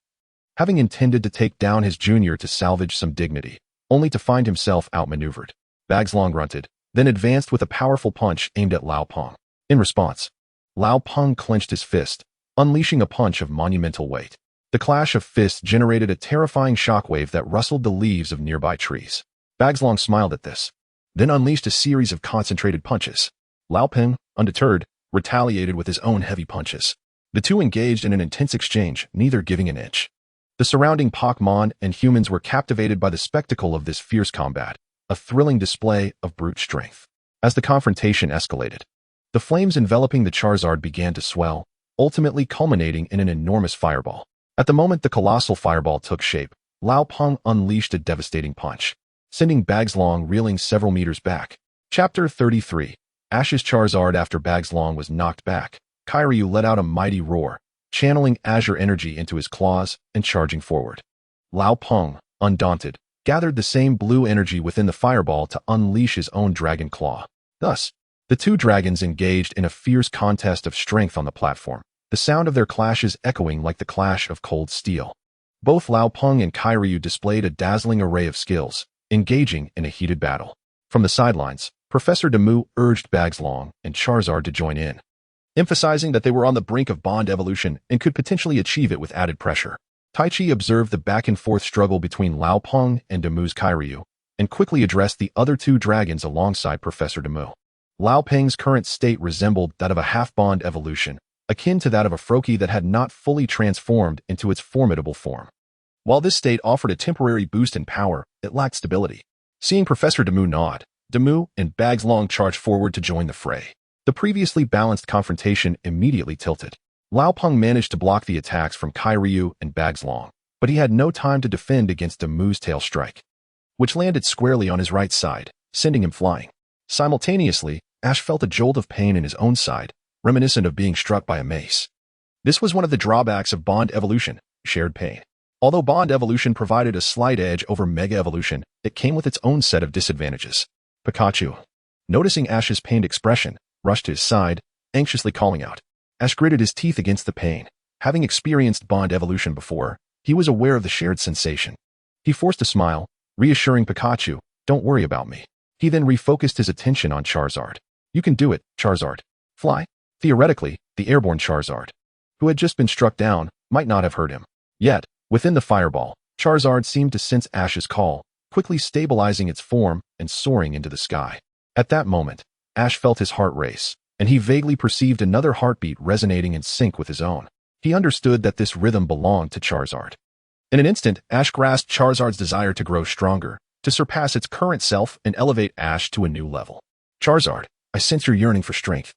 having intended to take down his junior to salvage some dignity, only to find himself outmaneuvered. Bagslong grunted, then advanced with a powerful punch aimed at Lao Peng. In response, Lao Peng clenched his fist, unleashing a punch of monumental weight. The clash of fists generated a terrifying shockwave that rustled the leaves of nearby trees. Bagslong smiled at this, then unleashed a series of concentrated punches. Lao Peng, undeterred, retaliated with his own heavy punches. The two engaged in an intense exchange, neither giving an inch. The surrounding Pokémon and humans were captivated by the spectacle of this fierce combat, a thrilling display of brute strength. As the confrontation escalated, the flames enveloping the Charizard began to swell, ultimately culminating in an enormous fireball. At the moment the colossal fireball took shape, Lao Peng unleashed a devastating punch, sending Bagslong reeling several meters back. Chapter 33. Ash's Charizard. After Bagslong was knocked back, Kiryu let out a mighty roar, channeling azure energy into his claws and charging forward. Lao Peng, undaunted, gathered the same blue energy within the fireball to unleash his own dragon claw. Thus, the two dragons engaged in a fierce contest of strength on the platform, the sound of their clashes echoing like the clash of cold steel. Both Lao Peng and Kiryu displayed a dazzling array of skills, engaging in a heated battle. From the sidelines, Professor Damu urged Bagslong and Charizard to join in, emphasizing that they were on the brink of bond evolution and could potentially achieve it with added pressure. Taichi observed the back-and-forth struggle between Lao Peng and Damu's Kiryu, and quickly addressed the other two dragons alongside Professor Damu. Lao Peng's current state resembled that of a half-bond evolution, akin to that of a Froakie that had not fully transformed into its formidable form. While this state offered a temporary boost in power, it lacked stability. Seeing Professor Damu nod, Damu and Bagslong charged forward to join the fray. The previously balanced confrontation immediately tilted. Lao Peng managed to block the attacks from Kiryu and Bagslong, but he had no time to defend against Damu's tail strike, which landed squarely on his right side, sending him flying. Simultaneously, Ash felt a jolt of pain in his own side, reminiscent of being struck by a mace. This was one of the drawbacks of Bond Evolution, shared pain. Although Bond Evolution provided a slight edge over Mega Evolution, it came with its own set of disadvantages. Pikachu, noticing Ash's pained expression, rushed to his side, anxiously calling out. Ash gritted his teeth against the pain. Having experienced Bond Evolution before, he was aware of the shared sensation. He forced a smile, reassuring Pikachu, "Don't worry about me." He then refocused his attention on Charizard. "You can do it, Charizard. Fly." Theoretically, the airborne Charizard, who had just been struck down, might not have heard him. Yet, within the fireball, Charizard seemed to sense Ash's call, quickly stabilizing its form and soaring into the sky. At that moment, Ash felt his heart race, and he vaguely perceived another heartbeat resonating in sync with his own. He understood that this rhythm belonged to Charizard. In an instant, Ash grasped Charizard's desire to grow stronger, to surpass its current self and elevate Ash to a new level. "Charizard, I sense your yearning for strength.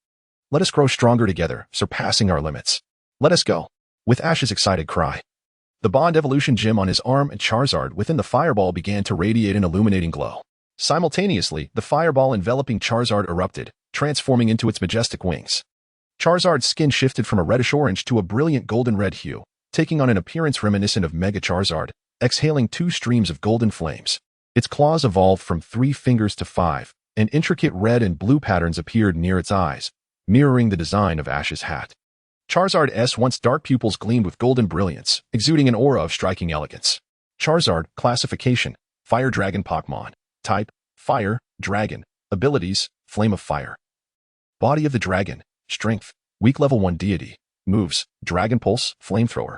Let us grow stronger together, surpassing our limits. Let us go." With Ash's excited cry, the Bond Evolution gem on his arm and Charizard within the fireball began to radiate an illuminating glow. Simultaneously, the fireball enveloping Charizard erupted, transforming into its majestic wings. Charizard's skin shifted from a reddish-orange to a brilliant golden-red hue, taking on an appearance reminiscent of Mega Charizard, exhaling two streams of golden flames. Its claws evolved from 3 fingers to 5, and intricate red and blue patterns appeared near its eyes, mirroring the design of Ash's hat. Charizard's once dark pupils gleamed with golden brilliance, exuding an aura of striking elegance. Charizard, classification, Fire Dragon Pokémon. Type, Fire, Dragon. Abilities, Flame of Fire. Body of the Dragon, Strength, Weak Level 1 Deity. Moves, Dragon Pulse, Flamethrower.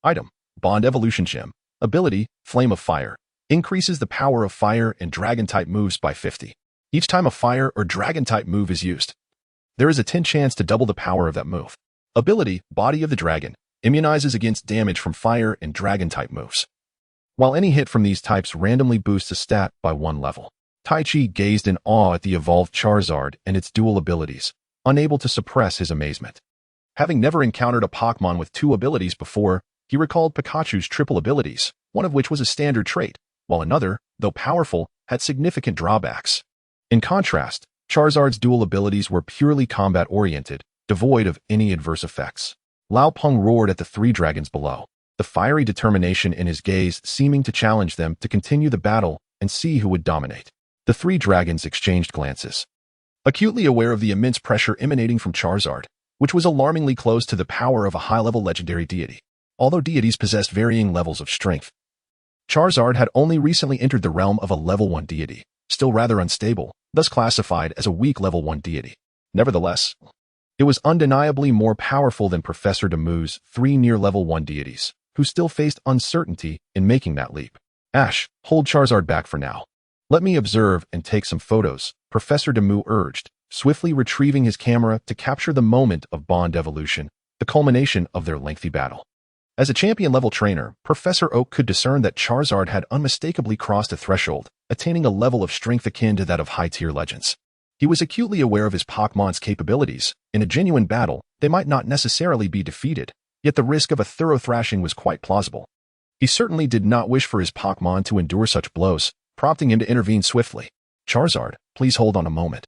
Item, Bond Evolution Gem. Ability, Flame of Fire. Increases the power of fire and dragon-type moves by 50. Each time a fire or dragon-type move is used, there is a 10 chance to double the power of that move. Ability, Body of the Dragon. Immunizes against damage from fire and dragon-type moves. While any hit from these types randomly boosts a stat by 1 level. Taichi gazed in awe at the evolved Charizard and its dual abilities, unable to suppress his amazement. Having never encountered a Pokémon with 2 abilities before, he recalled Pikachu's triple abilities, one of which was a standard trait, while another, though powerful, had significant drawbacks. In contrast, Charizard's dual abilities were purely combat-oriented, devoid of any adverse effects. Lao Peng roared at the 3 dragons below, the fiery determination in his gaze seeming to challenge them to continue the battle and see who would dominate. The 3 dragons exchanged glances, acutely aware of the immense pressure emanating from Charizard, which was alarmingly close to the power of a high-level legendary deity. Although deities possessed varying levels of strength, Charizard had only recently entered the realm of a level 1 deity, still rather unstable, thus classified as a weak level 1 deity. Nevertheless, it was undeniably more powerful than Professor Demu's 3 near-level 1 deities, who still faced uncertainty in making that leap. Ash, hold Charizard back for now. Let me observe and take some photos, Professor Demu urged, swiftly retrieving his camera to capture the moment of Bond evolution, the culmination of their lengthy battle. As a champion-level trainer, Professor Oak could discern that Charizard had unmistakably crossed a threshold, attaining a level of strength akin to that of high-tier legends. He was acutely aware of his Pokémon's capabilities. In a genuine battle, they might not necessarily be defeated, yet the risk of a thorough thrashing was quite plausible. He certainly did not wish for his Pokémon to endure such blows, prompting him to intervene swiftly. Charizard, please hold on a moment.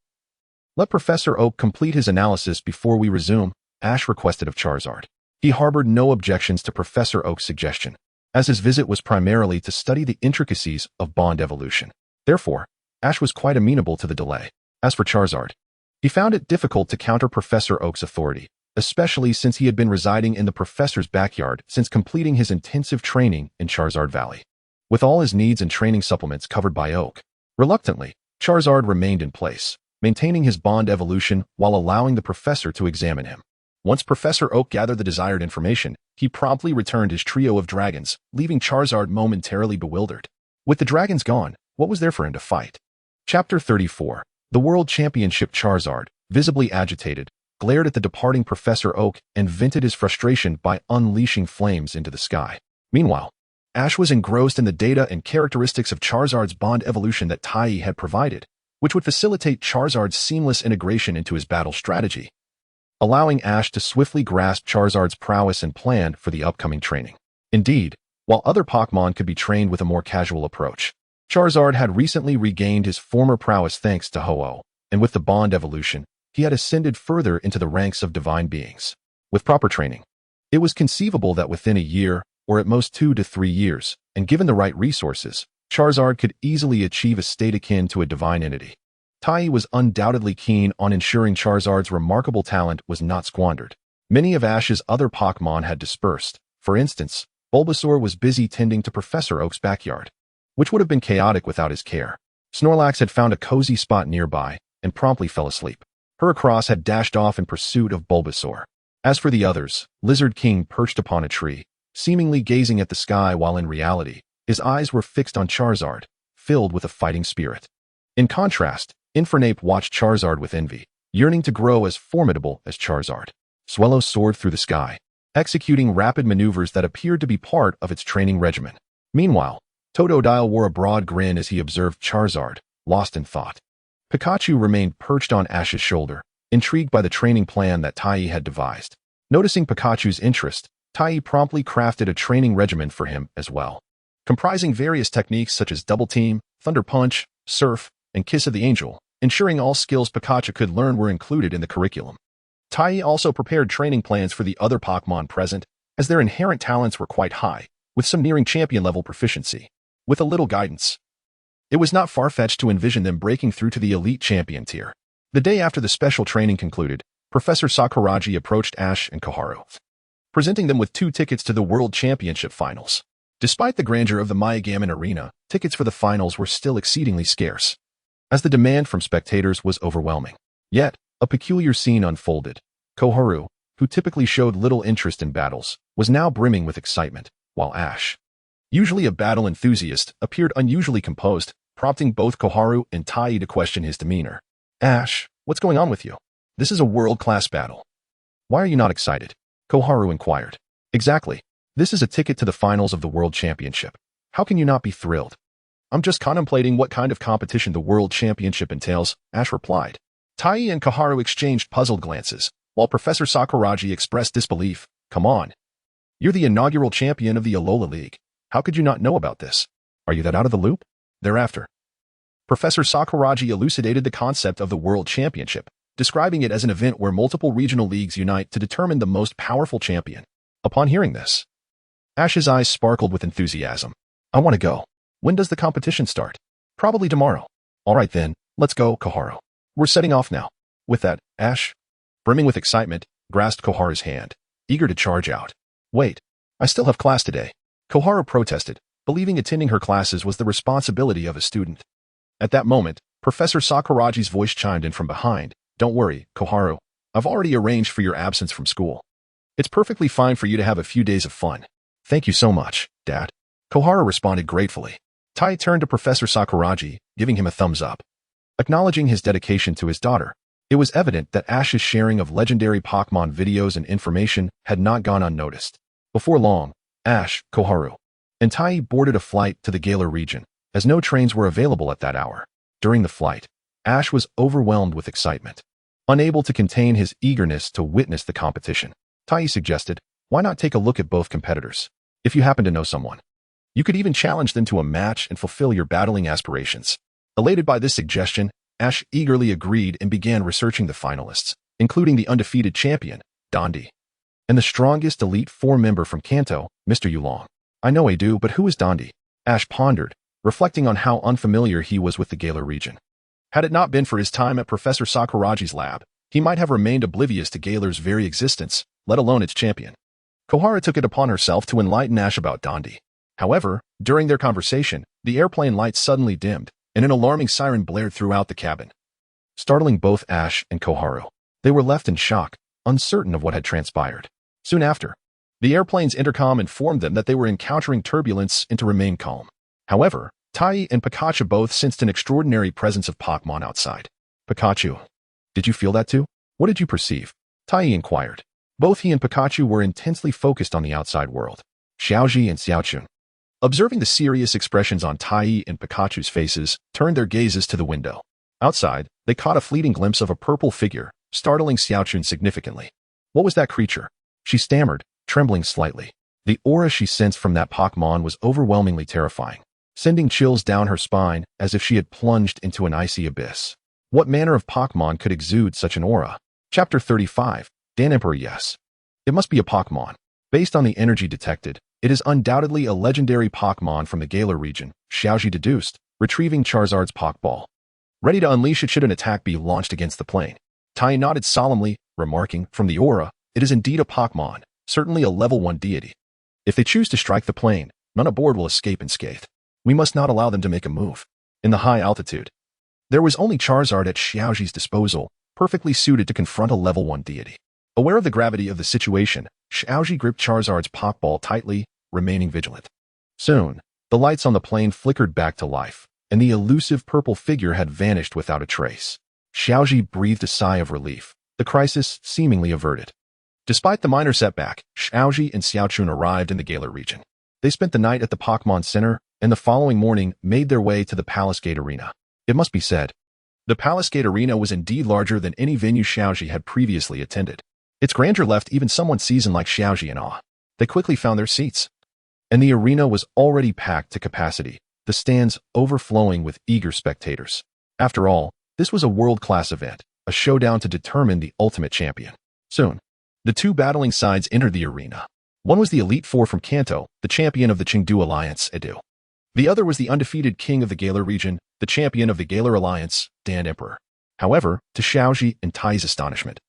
Let Professor Oak complete his analysis before we resume, Ash requested of Charizard. He harbored no objections to Professor Oak's suggestion, as his visit was primarily to study the intricacies of Bond evolution. Therefore, Ash was quite amenable to the delay. As for Charizard, he found it difficult to counter Professor Oak's authority, especially since he had been residing in the professor's backyard since completing his intensive training in Charizard Valley. With all his needs and training supplements covered by Oak, reluctantly, Charizard remained in place, maintaining his Bond evolution while allowing the professor to examine him. Once Professor Oak gathered the desired information, he promptly returned his trio of dragons, leaving Charizard momentarily bewildered. With the dragons gone, what was there for him to fight? Chapter 34. The World Championship. Charizard, visibly agitated, glared at the departing Professor Oak and vented his frustration by unleashing flames into the sky. Meanwhile, Ash was engrossed in the data and characteristics of Charizard's Bond evolution that Tai had provided, which would facilitate Charizard's seamless integration into his battle strategy, allowing Ash to swiftly grasp Charizard's prowess and plan for the upcoming training. Indeed, while other Pokémon could be trained with a more casual approach, Charizard had recently regained his former prowess thanks to Ho-Oh, and with the Bond evolution, he had ascended further into the ranks of divine beings. With proper training, it was conceivable that within a year, or at most 2 to 3 years, and given the right resources, Charizard could easily achieve a state akin to a divine entity. Tai was undoubtedly keen on ensuring Charizard's remarkable talent was not squandered. Many of Ash's other Pokémon had dispersed. For instance, Bulbasaur was busy tending to Professor Oak's backyard, which would have been chaotic without his care. Snorlax had found a cozy spot nearby and promptly fell asleep. Heracross had dashed off in pursuit of Bulbasaur. As for the others, Lizard King perched upon a tree, seemingly gazing at the sky while in reality, his eyes were fixed on Charizard, filled with a fighting spirit. In contrast, Infernape watched Charizard with envy, yearning to grow as formidable as Charizard. Swellow soared through the sky, executing rapid maneuvers that appeared to be part of its training regimen. Meanwhile, Totodile wore a broad grin as he observed Charizard, lost in thought. Pikachu remained perched on Ash's shoulder, intrigued by the training plan that Tai had devised. Noticing Pikachu's interest, Tai promptly crafted a training regimen for him as well, comprising various techniques such as Double Team, Thunder Punch, Surf, and Kiss of the Angel, ensuring all skills Pikachu could learn were included in the curriculum. Tai also prepared training plans for the other Pokémon present, as their inherent talents were quite high, with some nearing champion-level proficiency. With a little guidance, It was not far-fetched to envision them breaking through to the elite champion tier. The day after the special training concluded, Professor Sakuragi approached Ash and Koharu, presenting them with 2 tickets to the World Championship Finals. Despite the grandeur of the Myagammon Arena, tickets for the finals were still exceedingly scarce, as the demand from spectators was overwhelming. Yet, a peculiar scene unfolded. Koharu, who typically showed little interest in battles, was now brimming with excitement, while Ash, usually a battle enthusiast, appeared unusually composed, prompting both Koharu and Tai to question his demeanor. Ash, what's going on with you? This is a world-class battle. Why are you not excited? Koharu inquired. Exactly. This is a ticket to the finals of the World Championship. How can you not be thrilled? I'm just contemplating what kind of competition the World Championship entails, Ash replied. Tai and Koharu exchanged puzzled glances, while Professor Sakuragi expressed disbelief. Come on. You're the inaugural champion of the Alola League. How could you not know about this? Are you that out of the loop? Thereafter, Professor Sakuragi elucidated the concept of the World Championship, describing it as an event where multiple regional leagues unite to determine the most powerful champion. Upon hearing this, Ash's eyes sparkled with enthusiasm. I want to go. When does the competition start? Probably tomorrow. All right then, let's go, Koharu. We're setting off now. With that, Ash, brimming with excitement, grasped Koharu's hand, eager to charge out. Wait, I still have class today. Koharu protested, believing attending her classes was the responsibility of a student. At that moment, Professor Sakuragi's voice chimed in from behind. Don't worry, Koharu. I've already arranged for your absence from school. It's perfectly fine for you to have a few days of fun. Thank you so much, Dad. Koharu responded gratefully. Tai turned to Professor Sakuragi, giving him a thumbs up. Acknowledging his dedication to his daughter, it was evident that Ash's sharing of legendary Pokémon videos and information had not gone unnoticed. Before long, Ash, Koharu, and Tai boarded a flight to the Galar region, as no trains were available at that hour. During the flight, Ash was overwhelmed with excitement. Unable to contain his eagerness to witness the competition, Tai suggested, why not take a look at both competitors? If you happen to know someone, you could even challenge them to a match and fulfill your battling aspirations. Elated by this suggestion, Ash eagerly agreed and began researching the finalists, including the undefeated champion, Dondi, and the strongest Elite Four member from Kanto, Mr. Yulong. I know I do, but who is Dondi? Ash pondered, reflecting on how unfamiliar he was with the Galar region. Had it not been for his time at Professor Sakuragi's lab, he might have remained oblivious to Galar's very existence, let alone its champion. Koharu took it upon herself to enlighten Ash about Dondi. However, during their conversation, the airplane lights suddenly dimmed, and an alarming siren blared throughout the cabin. Startling both Ash and Koharu, they were left in shock, uncertain of what had transpired. Soon after, the airplane's intercom informed them that they were encountering turbulence and to remain calm. However, Tai and Pikachu both sensed an extraordinary presence of Pokémon outside. Pikachu, did you feel that too? What did you perceive? Tai inquired. Both he and Pikachu were intensely focused on the outside world. Xiaoji and Xiaochun, observing the serious expressions on Tai and Pikachu's faces, turned their gazes to the window. Outside, they caught a fleeting glimpse of a purple figure, startling Xiaochun significantly. What was that creature? She stammered, trembling slightly. The aura she sensed from that Pokémon was overwhelmingly terrifying, sending chills down her spine as if she had plunged into an icy abyss. What manner of Pokémon could exude such an aura? Chapter 35. Dan Emperor. Yes. It must be a Pokémon. Based on the energy detected, it is undoubtedly a legendary Pokémon from the Galar region, Xiaoji deduced, retrieving Charizard's Pokeball. Ready to unleash it should an attack be launched against the plane. Tai nodded solemnly, remarking, from the aura, it is indeed a Pokémon, certainly a level 1 deity. If they choose to strike the plane, none aboard will escape unscathed. We must not allow them to make a move. In the high altitude, there was only Charizard at Xiaoji's disposal, perfectly suited to confront a level 1 deity. Aware of the gravity of the situation, Xiaoji gripped Charizard's Pokeball tightly, remaining vigilant. Soon, the lights on the plane flickered back to life, and the elusive purple figure had vanished without a trace. Xiaoji breathed a sigh of relief, the crisis seemingly averted. Despite the minor setback, Xiaoji and Xiaochun arrived in the Galar region. They spent the night at the Pokémon Center, and the following morning made their way to the Palace Gate Arena. It must be said, the Palace Gate Arena was indeed larger than any venue Xiaoji had previously attended. Its grandeur left even someone seasoned like Xiaoji in awe. They quickly found their seats, and the arena was already packed to capacity, the stands overflowing with eager spectators. After all, this was a world-class event, a showdown to determine the ultimate champion. Soon, the two battling sides entered the arena. One was the Elite Four from Kanto, the champion of the Chengdu Alliance, Edu. The other was the undefeated king of the Galar region, the champion of the Galar Alliance, Dan Emperor. However, to Xiaoji and Tai's astonishment,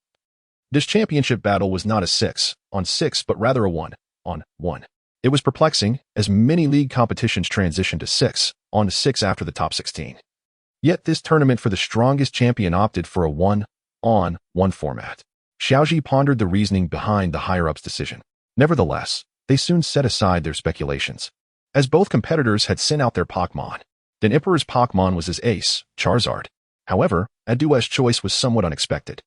this championship battle was not a 6-on-6 but rather a 1-on-1. It was perplexing, as many league competitions transitioned to 6-on-6 after the top 16. Yet this tournament for the strongest champion opted for a 1-on-1 format. Xiaoji pondered the reasoning behind the higher-ups' decision. Nevertheless, they soon set aside their speculations, as both competitors had sent out their Pokémon. Dan Emperor's Pokémon was his ace, Charizard. However, Adue's choice was somewhat unexpected.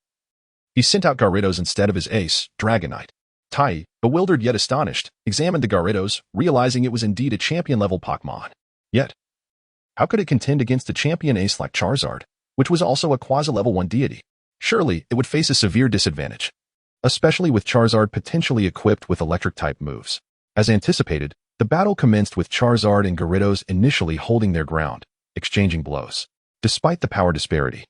He sent out Gyarados instead of his ace, Dragonite. Tai, bewildered yet astonished, examined the Gyarados, realizing it was indeed a champion-level Pokémon. Yet, how could it contend against a champion ace like Charizard, which was also a quasi-level 1 deity? Surely, it would face a severe disadvantage, especially with Charizard potentially equipped with electric-type moves. As anticipated, the battle commenced with Charizard and Gyarados initially holding their ground, exchanging blows. Despite the power disparity,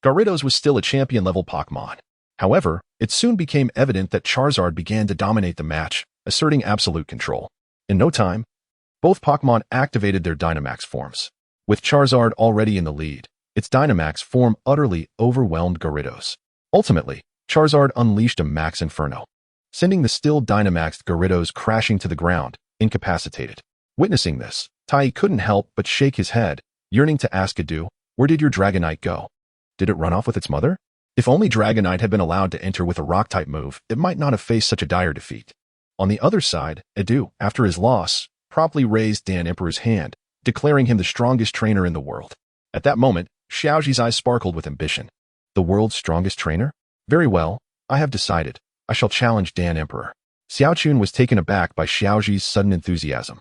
Gyarados was still a champion-level Pokémon. However, it soon became evident that Charizard began to dominate the match, asserting absolute control. In no time, both Pokémon activated their Dynamax forms. With Charizard already in the lead, its Dynamax form utterly overwhelmed Gyarados. Ultimately, Charizard unleashed a Max Inferno, sending the still Dynamaxed Gyarados crashing to the ground, incapacitated. Witnessing this, Tai couldn't help but shake his head, yearning to ask Adu, "Where did your Dragonite go? Did it run off with its mother?" If only Dragonite had been allowed to enter with a Rock-type move, it might not have faced such a dire defeat. On the other side, Adu, after his loss, promptly raised Dan Emperor's hand, declaring him the strongest trainer in the world. At that moment, Xiaoji's eyes sparkled with ambition. The world's strongest trainer? Very well, I have decided. I shall challenge Dan Emperor. Xiaochun was taken aback by Xiaoji's sudden enthusiasm.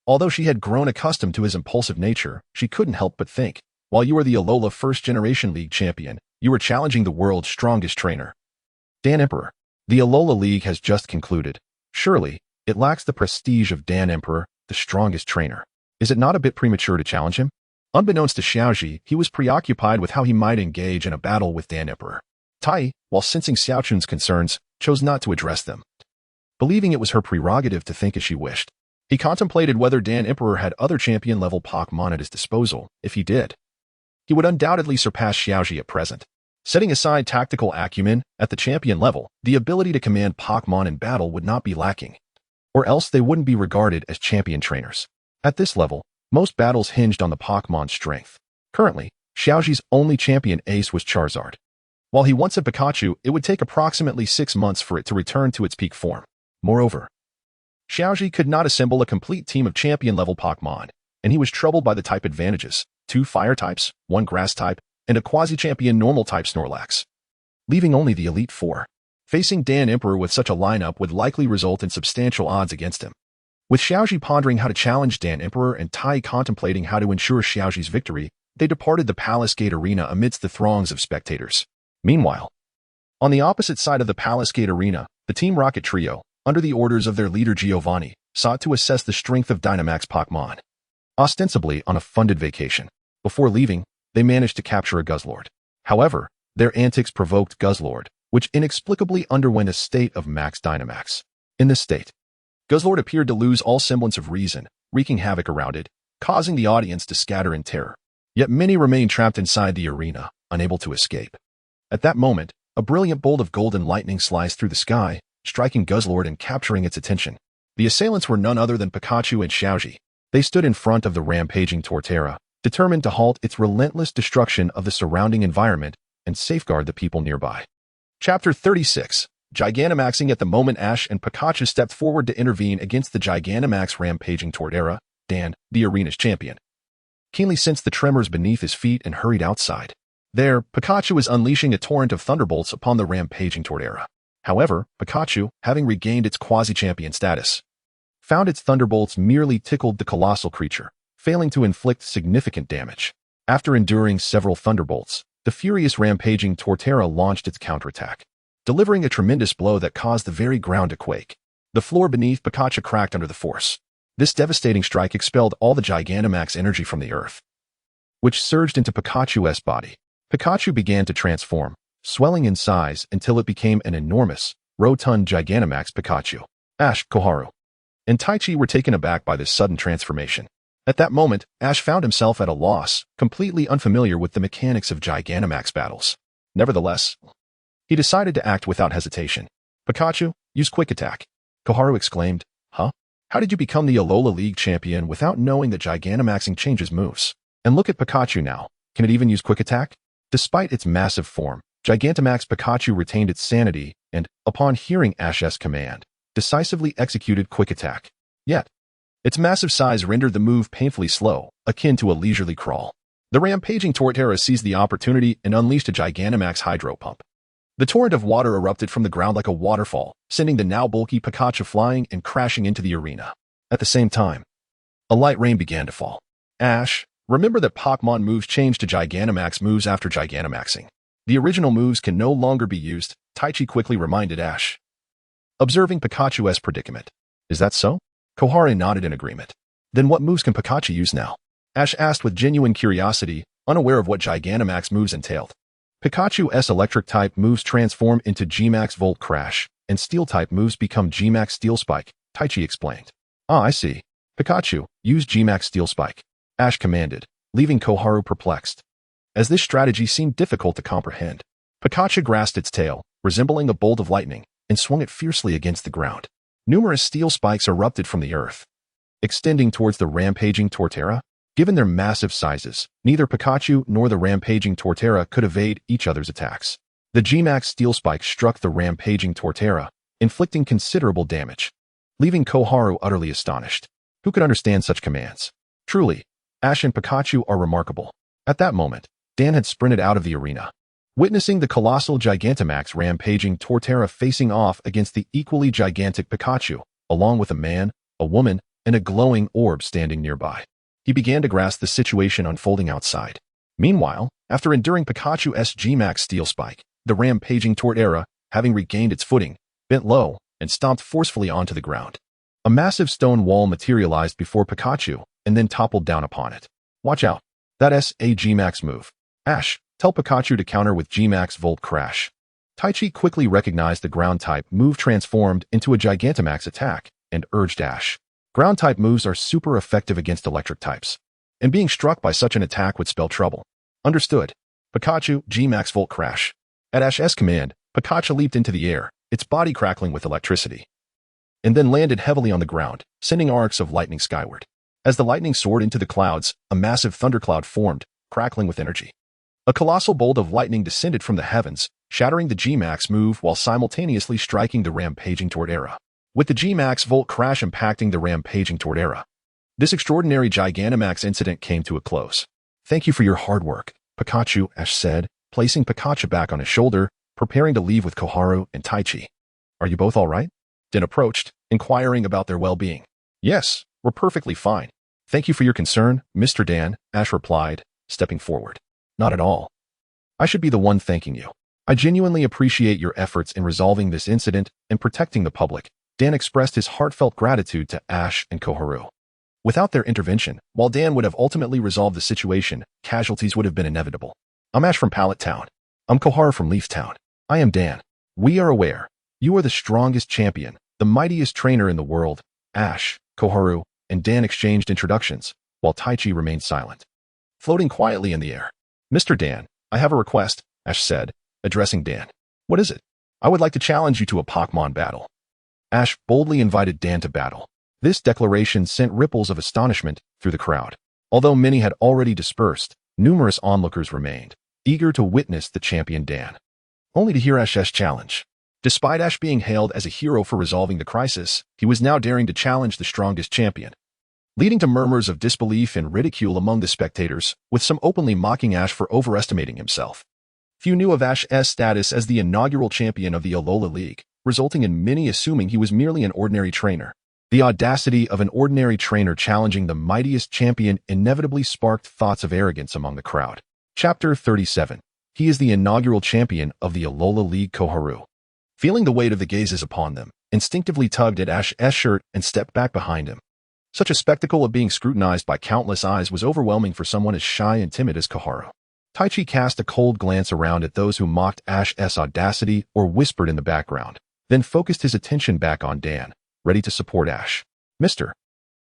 Although she had grown accustomed to his impulsive nature, she couldn't help but think, while you are the Alola First-Generation League champion, you are challenging the world's strongest trainer. Dan Emperor. The Alola League has just concluded. Surely, it lacks the prestige of Dan Emperor, the strongest trainer. Is it not a bit premature to challenge him? Unbeknownst to Xiaoji, he was preoccupied with how he might engage in a battle with Dan Emperor. Tai, while sensing Xiaochun's concerns, chose not to address them, believing it was her prerogative to think as she wished. He contemplated whether Dan Emperor had other champion-level Pokémon at his disposal. If he did, he would undoubtedly surpass Xiaoji at present. Setting aside tactical acumen, at the champion level, the ability to command Pokémon in battle would not be lacking, or else they wouldn't be regarded as champion trainers. At this level, most battles hinged on the Pokémon's strength. Currently, Xiaoji's only champion ace was Charizard. While he once had Pikachu, it would take approximately 6 months for it to return to its peak form. Moreover, Xiaoji could not assemble a complete team of champion-level Pokémon, and he was troubled by the type advantages: 2 fire types, 1 grass type, and a quasi-champion normal-type Snorlax, leaving only the Elite Four. Facing Dan Emperor with such a lineup would likely result in substantial odds against him. With Xiaoji pondering how to challenge Dan Emperor and Tai contemplating how to ensure Xiaoji's victory, they departed the Palace Gate Arena amidst the throngs of spectators. Meanwhile, on the opposite side of the Palace Gate Arena, the Team Rocket Trio, under the orders of their leader Giovanni, sought to assess the strength of Dynamax Pokémon, ostensibly on a funded vacation. Before leaving, they managed to capture a Guzzlord. However, their antics provoked Guzzlord, which inexplicably underwent a state of max Dynamax. In this state, Guzzlord appeared to lose all semblance of reason, wreaking havoc around it, causing the audience to scatter in terror. Yet many remained trapped inside the arena, unable to escape. At that moment, a brilliant bolt of golden lightning sliced through the sky, striking Guzzlord and capturing its attention. The assailants were none other than Pikachu and Xiaoji. They stood in front of the rampaging Torterra, determined to halt its relentless destruction of the surrounding environment and safeguard the people nearby. Chapter 36. Gigantamaxing. At the moment Ash and Pikachu stepped forward to intervene against the Gigantamax rampaging Torterra, Dan, the arena's champion, keenly sensed the tremors beneath his feet and hurried outside. There, Pikachu was unleashing a torrent of thunderbolts upon the rampaging Torterra. However, Pikachu, having regained its quasi-champion status, found its thunderbolts merely tickled the colossal creature, failing to inflict significant damage. After enduring several thunderbolts, the furious rampaging Torterra launched its counterattack, delivering a tremendous blow that caused the very ground to quake. The floor beneath Pikachu cracked under the force. This devastating strike expelled all the Gigantamax energy from the earth, which surged into Pikachu's body. Pikachu began to transform, swelling in size until it became an enormous, rotund Gigantamax Pikachu. Ash, Koharu, and Taichi were taken aback by this sudden transformation. At that moment, Ash found himself at a loss, completely unfamiliar with the mechanics of Gigantamax battles. Nevertheless, he decided to act without hesitation. Pikachu, use Quick Attack. Koharu exclaimed, Huh? How did you become the Alola League champion without knowing that Gigantamaxing changes moves? And look at Pikachu now. Can it even use Quick Attack? Despite its massive form, Gigantamax Pikachu retained its sanity and, upon hearing Ash's command, decisively executed Quick Attack. Yet, its massive size rendered the move painfully slow, akin to a leisurely crawl. The rampaging Torterra seized the opportunity and unleashed a Gigantamax Hydro Pump. The torrent of water erupted from the ground like a waterfall, sending the now bulky Pikachu flying and crashing into the arena. At the same time, a light rain began to fall. Ash, remember that Pokémon moves change to Gigantamax moves after Gigantamaxing. The original moves can no longer be used, Taichi quickly reminded Ash. Observing Pikachu's predicament. Is that so? Koharu nodded in agreement. Then what moves can Pikachu use now? Ash asked with genuine curiosity, unaware of what Gigantamax moves entailed. Pikachu's electric-type moves transform into G-Max Volt Crash, and Steel-type moves become G-Max Steel Spike, Taichi explained. Ah, I see. Pikachu, use G-Max Steel Spike. Ash commanded, leaving Koharu perplexed. As this strategy seemed difficult to comprehend, Pikachu grasped its tail, resembling a bolt of lightning, and swung it fiercely against the ground. Numerous steel spikes erupted from the earth, extending towards the rampaging Torterra. Given their massive sizes, neither Pikachu nor the rampaging Torterra could evade each other's attacks. The G-Max Steel Spike struck the rampaging Torterra, inflicting considerable damage, leaving Koharu utterly astonished. Who could understand such commands? Truly, Ash and Pikachu are remarkable. At that moment, Dan had sprinted out of the arena. Witnessing the colossal Gigantamax rampaging Torterra facing off against the equally gigantic Pikachu, along with a man, a woman, and a glowing orb standing nearby, he began to grasp the situation unfolding outside. Meanwhile, after enduring Pikachu's G-Max Steel Spike, the rampaging Torterra, having regained its footing, bent low and stomped forcefully onto the ground. A massive stone wall materialized before Pikachu and then toppled down upon it. Watch out. That's a G-Max move. Ash, tell Pikachu to counter with G-Max Volt Crash. Taichi quickly recognized the ground-type move transformed into a Gigantamax attack and urged Ash. Ground-type moves are super effective against electric types, and being struck by such an attack would spell trouble. Understood. Pikachu, G-Max Volt Crash. At Ash's command, Pikachu leaped into the air, its body crackling with electricity, and then landed heavily on the ground, sending arcs of lightning skyward. As the lightning soared into the clouds, a massive thundercloud formed, crackling with energy. A colossal bolt of lightning descended from the heavens, shattering the G-Max move while simultaneously striking the rampaging Torterra, with the G-Max Volt Crash impacting the rampaging Torterra. This extraordinary Gigantamax incident came to a close. Thank you for your hard work, Pikachu, Ash said, placing Pikachu back on his shoulder, preparing to leave with Koharu and Taichi. Are you both all right? Dan approached, inquiring about their well-being. Yes, we're perfectly fine. Thank you for your concern, Mr. Dan, Ash replied, stepping forward. Not at all. I should be the one thanking you. I genuinely appreciate your efforts in resolving this incident and protecting the public. Dan expressed his heartfelt gratitude to Ash and Koharu. Without their intervention, while Dan would have ultimately resolved the situation, casualties would have been inevitable. I'm Ash from Pallet Town. I'm Koharu from Leaf Town. I am Dan. We are aware. You are the strongest champion, the mightiest trainer in the world. Ash, Koharu, and Dan exchanged introductions, while Taichi remained silent, floating quietly in the air. Mr. Dan, I have a request, Ash said, addressing Dan. What is it? I would like to challenge you to a Pokémon battle. Ash boldly invited Dan to battle. This declaration sent ripples of astonishment through the crowd. Although many had already dispersed, numerous onlookers remained, eager to witness the champion Dan, only to hear Ash's challenge. Despite Ash being hailed as a hero for resolving the crisis, he was now daring to challenge the strongest champion, leading to murmurs of disbelief and ridicule among the spectators, with some openly mocking Ash for overestimating himself. Few knew of Ash's status as the inaugural champion of the Alola League, resulting in many assuming he was merely an ordinary trainer. The audacity of an ordinary trainer challenging the mightiest champion inevitably sparked thoughts of arrogance among the crowd. Chapter 37. He is the inaugural champion of the Alola League. Koharu, feeling the weight of the gazes upon them, instinctively tugged at Ash's shirt and stepped back behind him. Such a spectacle of being scrutinized by countless eyes was overwhelming for someone as shy and timid as Koharu. Taichi cast a cold glance around at those who mocked Ash's audacity or whispered in the background, then focused his attention back on Dan, ready to support Ash. Mr.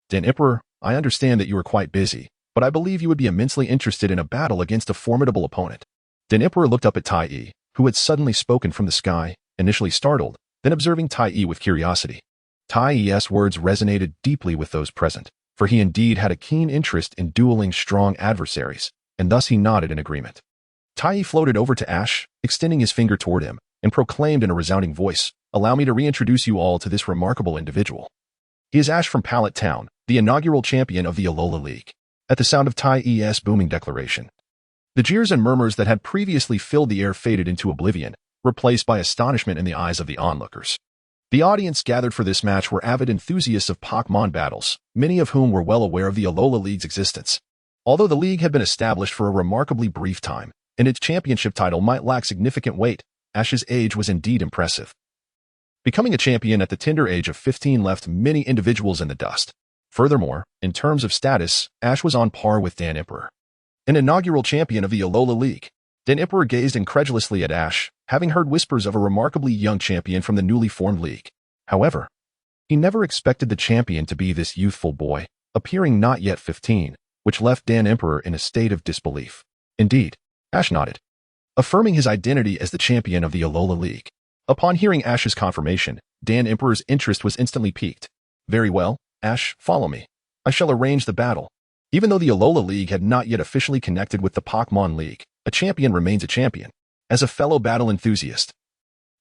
Dan Emperor, I understand that you are quite busy, but I believe you would be immensely interested in a battle against a formidable opponent. Den Emperor looked up at Tai, who had suddenly spoken from the sky, initially startled, then observing Tai with curiosity. Tai's words resonated deeply with those present, for he indeed had a keen interest in dueling strong adversaries, and thus he nodded in agreement. Tai floated over to Ash, extending his finger toward him, and proclaimed in a resounding voice, "Allow me to reintroduce you all to this remarkable individual. He is Ash from Pallet Town, the inaugural champion of the Alola League." At the sound of Tai's booming declaration, the jeers and murmurs that had previously filled the air faded into oblivion, replaced by astonishment in the eyes of the onlookers. The audience gathered for this match were avid enthusiasts of Pokémon battles, many of whom were well aware of the Alola League's existence. Although the league had been established for a remarkably brief time, and its championship title might lack significant weight, Ash's age was indeed impressive. Becoming a champion at the tender age of 15 left many individuals in the dust. Furthermore, in terms of status, Ash was on par with Dan Emperor, an inaugural champion of the Alola League. Dan Emperor gazed incredulously at Ash, having heard whispers of a remarkably young champion from the newly formed league. However, he never expected the champion to be this youthful boy, appearing not yet 15, which left Dan Emperor in a state of disbelief. Indeed, Ash nodded, affirming his identity as the champion of the Alola League. Upon hearing Ash's confirmation, Dan Emperor's interest was instantly piqued. "Very well, Ash, follow me. I shall arrange the battle." Even though the Alola League had not yet officially connected with the Pokémon League, a champion remains a champion. As a fellow battle enthusiast,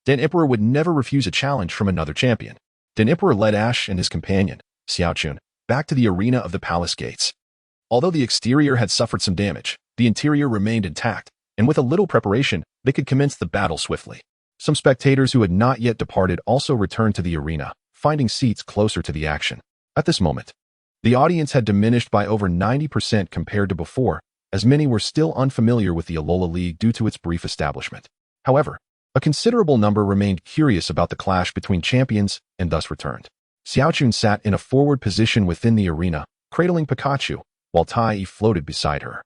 Dan Emperor would never refuse a challenge from another champion. Dan Emperor led Ash and his companion, Zacian, back to the arena of the palace gates. Although the exterior had suffered some damage, the interior remained intact, and with a little preparation, they could commence the battle swiftly. Some spectators who had not yet departed also returned to the arena, finding seats closer to the action. At this moment, the audience had diminished by over 90% compared to before, as many were still unfamiliar with the Alola League due to its brief establishment. However, a considerable number remained curious about the clash between champions and thus returned. Zacian sat in a forward position within the arena, cradling Pikachu, while Tai floated beside her.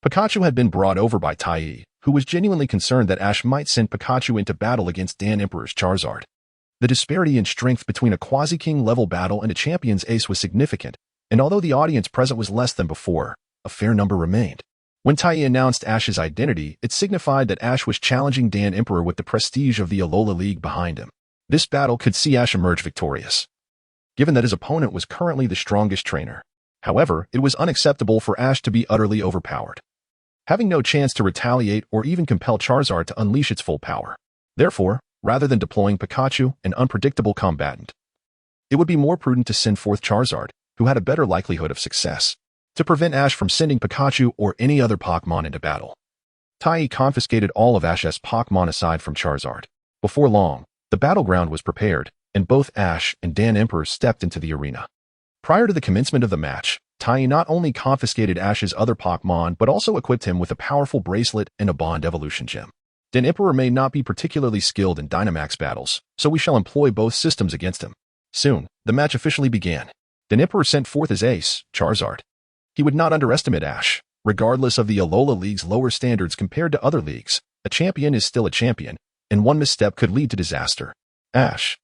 Pikachu had been brought over by Tai, who was genuinely concerned that Ash might send Pikachu into battle against Dan Emperor's Charizard. The disparity in strength between a quasi-king level battle and a champion's ace was significant, and although the audience present was less than before, a fair number remained. When Tai announced Ash's identity, it signified that Ash was challenging Dan Emperor with the prestige of the Alola League behind him. This battle could see Ash emerge victorious, given that his opponent was currently the strongest trainer. However, it was unacceptable for Ash to be utterly overpowered, having no chance to retaliate or even compel Charizard to unleash its full power. Therefore, rather than deploying Pikachu, an unpredictable combatant, it would be more prudent to send forth Charizard, who had a better likelihood of success, to prevent Ash from sending Pikachu or any other Pokémon into battle. Tai confiscated all of Ash's Pokémon aside from Charizard. Before long, the battleground was prepared, and both Ash and Dan Emperor stepped into the arena. Prior to the commencement of the match, Tai not only confiscated Ash's other Pokémon but also equipped him with a powerful bracelet and a Bond Evolution Gem. Dan Emperor may not be particularly skilled in Dynamax battles, so we shall employ both systems against him. Soon, the match officially began. Dan Emperor sent forth his ace, Charizard. He would not underestimate Ash. Regardless of the Alola League's lower standards compared to other leagues, a champion is still a champion, and one misstep could lead to disaster. Ash,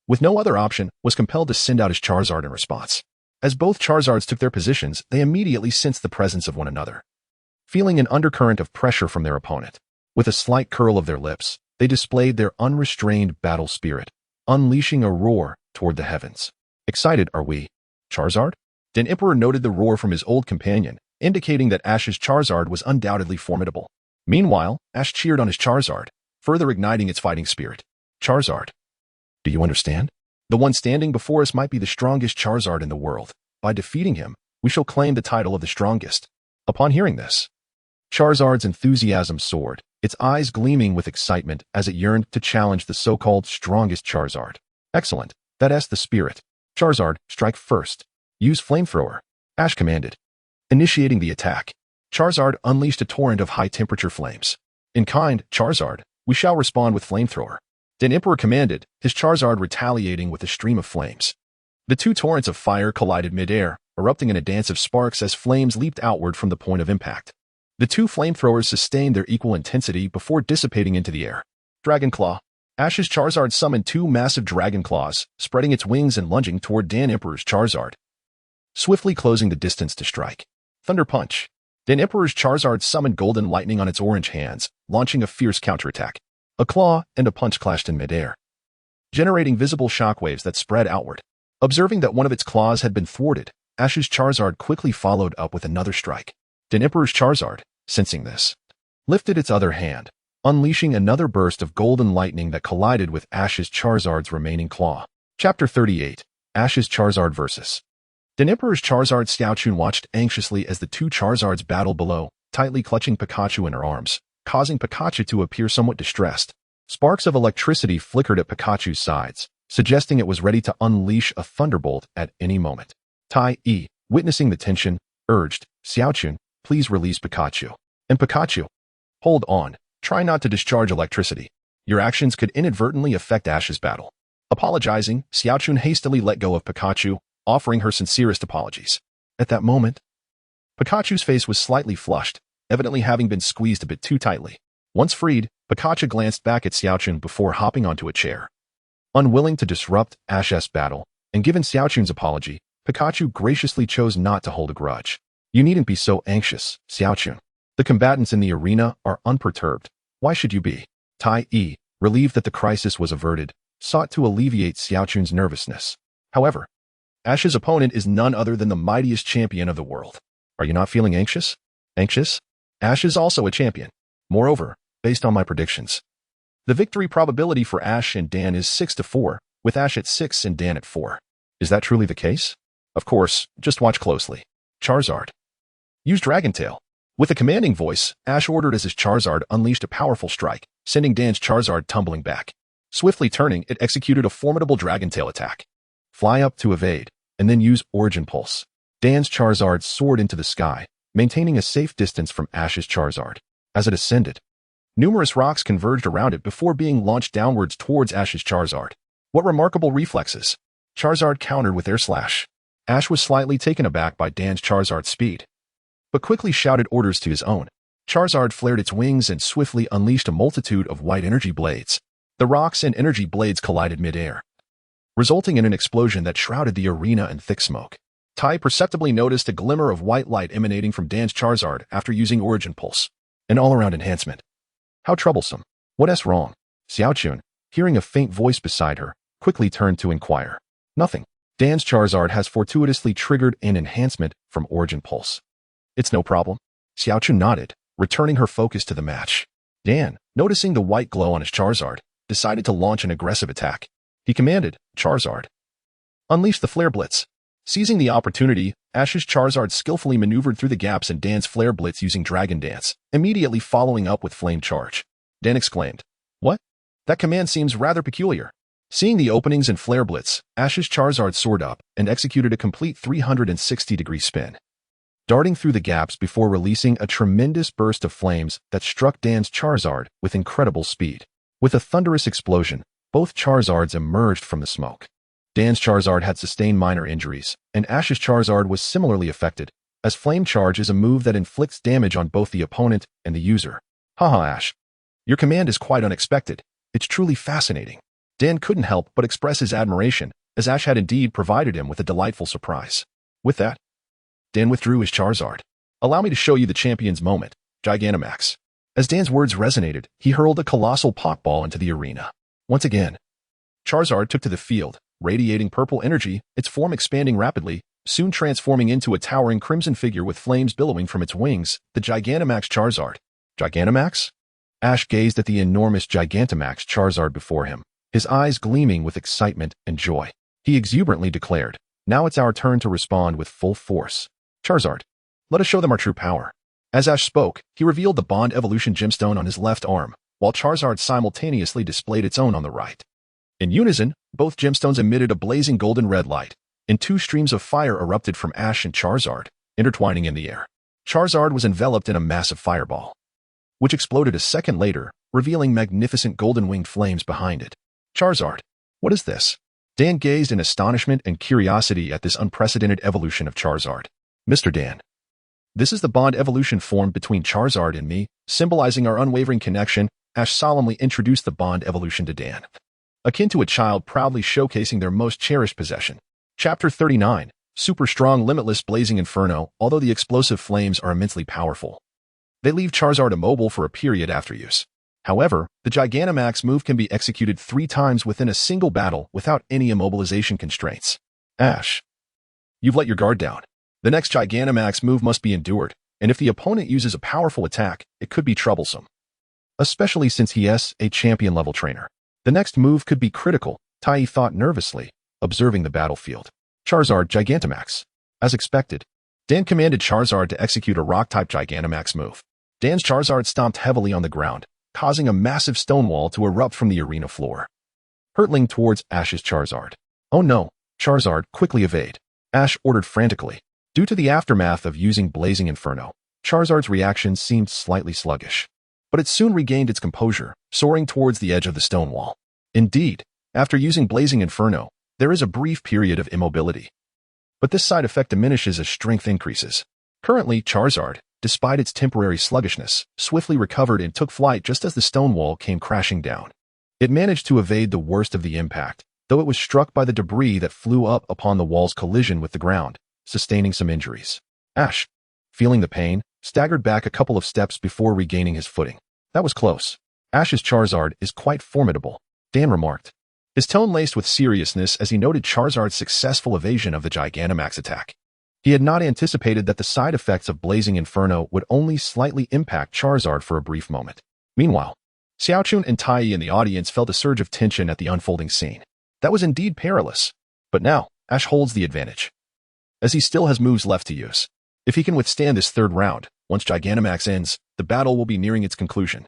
with no other option, was compelled to send out his Charizard in response. As both Charizards took their positions, they immediately sensed the presence of one another, feeling an undercurrent of pressure from their opponent. With a slight curl of their lips, they displayed their unrestrained battle spirit, unleashing a roar toward the heavens. "Excited, are we, Charizard?" Dan Emperor noted the roar from his old companion, indicating that Ash's Charizard was undoubtedly formidable. Meanwhile, Ash cheered on his Charizard, further igniting its fighting spirit. "Charizard, do you understand? The one standing before us might be the strongest Charizard in the world. By defeating him, we shall claim the title of the strongest." Upon hearing this, Charizard's enthusiasm soared, its eyes gleaming with excitement as it yearned to challenge the so-called strongest Charizard. "Excellent, that's the spirit. Charizard, strike first. Use Flamethrower," Ash commanded. Initiating the attack, Charizard unleashed a torrent of high-temperature flames. "In kind, Charizard, we shall respond with Flamethrower," Dan Emperor commanded, his Charizard retaliating with a stream of flames. The two torrents of fire collided mid-air, erupting in a dance of sparks as flames leaped outward from the point of impact. The two flamethrowers sustained their equal intensity before dissipating into the air. Dragon Claw. Ash's Charizard summoned two massive Dragon Claws, spreading its wings and lunging toward Dan Emperor's Charizard. swiftly closing the distance to strike. Thunder Punch. Dan Emperor's Charizard summoned golden lightning on its orange hands, launching a fierce counterattack. A claw and a punch clashed in midair, generating visible shockwaves that spread outward. Observing that one of its claws had been thwarted, Ash's Charizard quickly followed up with another strike. Dan Emperor's Charizard, sensing this, lifted its other hand, unleashing another burst of golden lightning that collided with Ash's Charizard's remaining claw. Chapter 38. Ash's Charizard vs. Dan Emperor's Charizard. Xiaochun watched anxiously as the two Charizards battled below, tightly clutching Pikachu in her arms, causing Pikachu to appear somewhat distressed. Sparks of electricity flickered at Pikachu's sides, suggesting it was ready to unleash a thunderbolt at any moment. Tai Yi, witnessing the tension, urged, Xiaochun, please release Pikachu. And Pikachu, hold on, try not to discharge electricity. Your actions could inadvertently affect Ash's battle. Apologizing, Xiaochun hastily let go of Pikachu, offering her sincerest apologies. At that moment, Pikachu's face was slightly flushed, evidently having been squeezed a bit too tightly. Once freed, Pikachu glanced back at Xiaochun before hopping onto a chair. Unwilling to disrupt Ash's battle, and given Xiaochun's apology, Pikachu graciously chose not to hold a grudge. You needn't be so anxious, Xiaochun. The combatants in the arena are unperturbed. Why should you be? Tai Yi, relieved that the crisis was averted, sought to alleviate Xiaochun's nervousness. However, Ash's opponent is none other than the mightiest champion of the world. Are you not feeling anxious? Anxious? Ash is also a champion. Moreover, based on my predictions, the victory probability for Ash and Dan is 6-4, with Ash at 6 and Dan at 4. Is that truly the case? Of course, just watch closely. Charizard. Use Dragon Tail. With a commanding voice, Ash ordered as his Charizard unleashed a powerful strike, sending Dan's Charizard tumbling back. Swiftly turning, it executed a formidable Dragon Tail attack. Fly up to evade, and then use Origin Pulse. Dan's Charizard soared into the sky, maintaining a safe distance from Ash's Charizard. As it ascended, numerous rocks converged around it before being launched downwards towards Ash's Charizard. What remarkable reflexes! Charizard countered with Air Slash. Ash was slightly taken aback by Dan's Charizard's speed, but quickly shouted orders to his own. Charizard flared its wings and swiftly unleashed a multitude of white energy blades. The rocks and energy blades collided mid-air, resulting in an explosion that shrouded the arena in thick smoke. Tai perceptibly noticed a glimmer of white light emanating from Dan's Charizard after using Origin Pulse. An all-around enhancement. How troublesome. What's wrong? Xiaochun, hearing a faint voice beside her, quickly turned to inquire. Nothing. Dan's Charizard has fortuitously triggered an enhancement from Origin Pulse. It's no problem. Xiaochun nodded, returning her focus to the match. Dan, noticing the white glow on his Charizard, decided to launch an aggressive attack. He commanded, Charizard, unleash the Flare Blitz. Seizing the opportunity, Ash's Charizard skillfully maneuvered through the gaps in Dan's Flare Blitz using Dragon Dance, immediately following up with Flame Charge. Dan exclaimed, What? That command seems rather peculiar. Seeing the openings in Flare Blitz, Ash's Charizard soared up and executed a complete 360-degree spin, darting through the gaps before releasing a tremendous burst of flames that struck Dan's Charizard with incredible speed. With a thunderous explosion, both Charizards emerged from the smoke. Dan's Charizard had sustained minor injuries, and Ash's Charizard was similarly affected, as Flame Charge is a move that inflicts damage on both the opponent and the user. Haha, Ash. Your command is quite unexpected. It's truly fascinating. Dan couldn't help but express his admiration, as Ash had indeed provided him with a delightful surprise. With that, Dan withdrew his Charizard. Allow me to show you the champion's moment, Gigantamax. As Dan's words resonated, he hurled a colossal Pokeball into the arena. Once again, Charizard took to the field, radiating purple energy, its form expanding rapidly, soon transforming into a towering crimson figure with flames billowing from its wings, the Gigantamax Charizard. Gigantamax? Ash gazed at the enormous Gigantamax Charizard before him, his eyes gleaming with excitement and joy. He exuberantly declared, Now it's our turn to respond with full force. Charizard, let us show them our true power. As Ash spoke, he revealed the Bond Evolution Gemstone on his left arm, while Charizard simultaneously displayed its own on the right. In unison, both gemstones emitted a blazing golden red light, and two streams of fire erupted from Ash and Charizard, intertwining in the air. Charizard was enveloped in a massive fireball, which exploded a second later, revealing magnificent golden-winged flames behind it. Charizard, what is this? Dan gazed in astonishment and curiosity at this unprecedented evolution of Charizard. Mr. Dan, this is the bond evolution formed between Charizard and me, symbolizing our unwavering connection. Ash solemnly introduced the bond evolution to Dan, akin to a child proudly showcasing their most cherished possession. Chapter 39. super strong limitless blazing inferno, although the explosive flames are immensely powerful. They leave Charizard immobile for a period after use. However, the Gigantamax move can be executed 3 times within a single battle without any immobilization constraints. Ash. You've let your guard down. The next Gigantamax move must be endured, and if the opponent uses a powerful attack, it could be troublesome. Especially since he is a champion-level trainer. The next move could be critical, Tai thought nervously, observing the battlefield. Charizard Gigantamax. As expected, Dan commanded Charizard to execute a Rock-type Gigantamax move. Dan's Charizard stomped heavily on the ground, causing a massive stone wall to erupt from the arena floor, hurtling towards Ash's Charizard. Oh no, Charizard, quickly evade. Ash ordered frantically. Due to the aftermath of using Blazing Inferno, Charizard's reaction seemed slightly sluggish. But it soon regained its composure, soaring towards the edge of the stone wall. Indeed, after using Blazing Inferno, there is a brief period of immobility. But this side effect diminishes as strength increases. Currently, Charizard, despite its temporary sluggishness, swiftly recovered and took flight just as the stone wall came crashing down. It managed to evade the worst of the impact, though it was struck by the debris that flew up upon the wall's collision with the ground, sustaining some injuries. Ash, feeling the pain, staggered back a couple of steps before regaining his footing. That was close. Ash's Charizard is quite formidable, Dan remarked, his tone laced with seriousness as he noted Charizard's successful evasion of the Gigantamax attack. He had not anticipated that the side effects of Blazing Inferno would only slightly impact Charizard for a brief moment. Meanwhile, Xiaochun and Tai in the audience felt a surge of tension at the unfolding scene. That was indeed perilous. But now, Ash holds the advantage, as he still has moves left to use. If he can withstand this third round, once Gigantamax ends, the battle will be nearing its conclusion.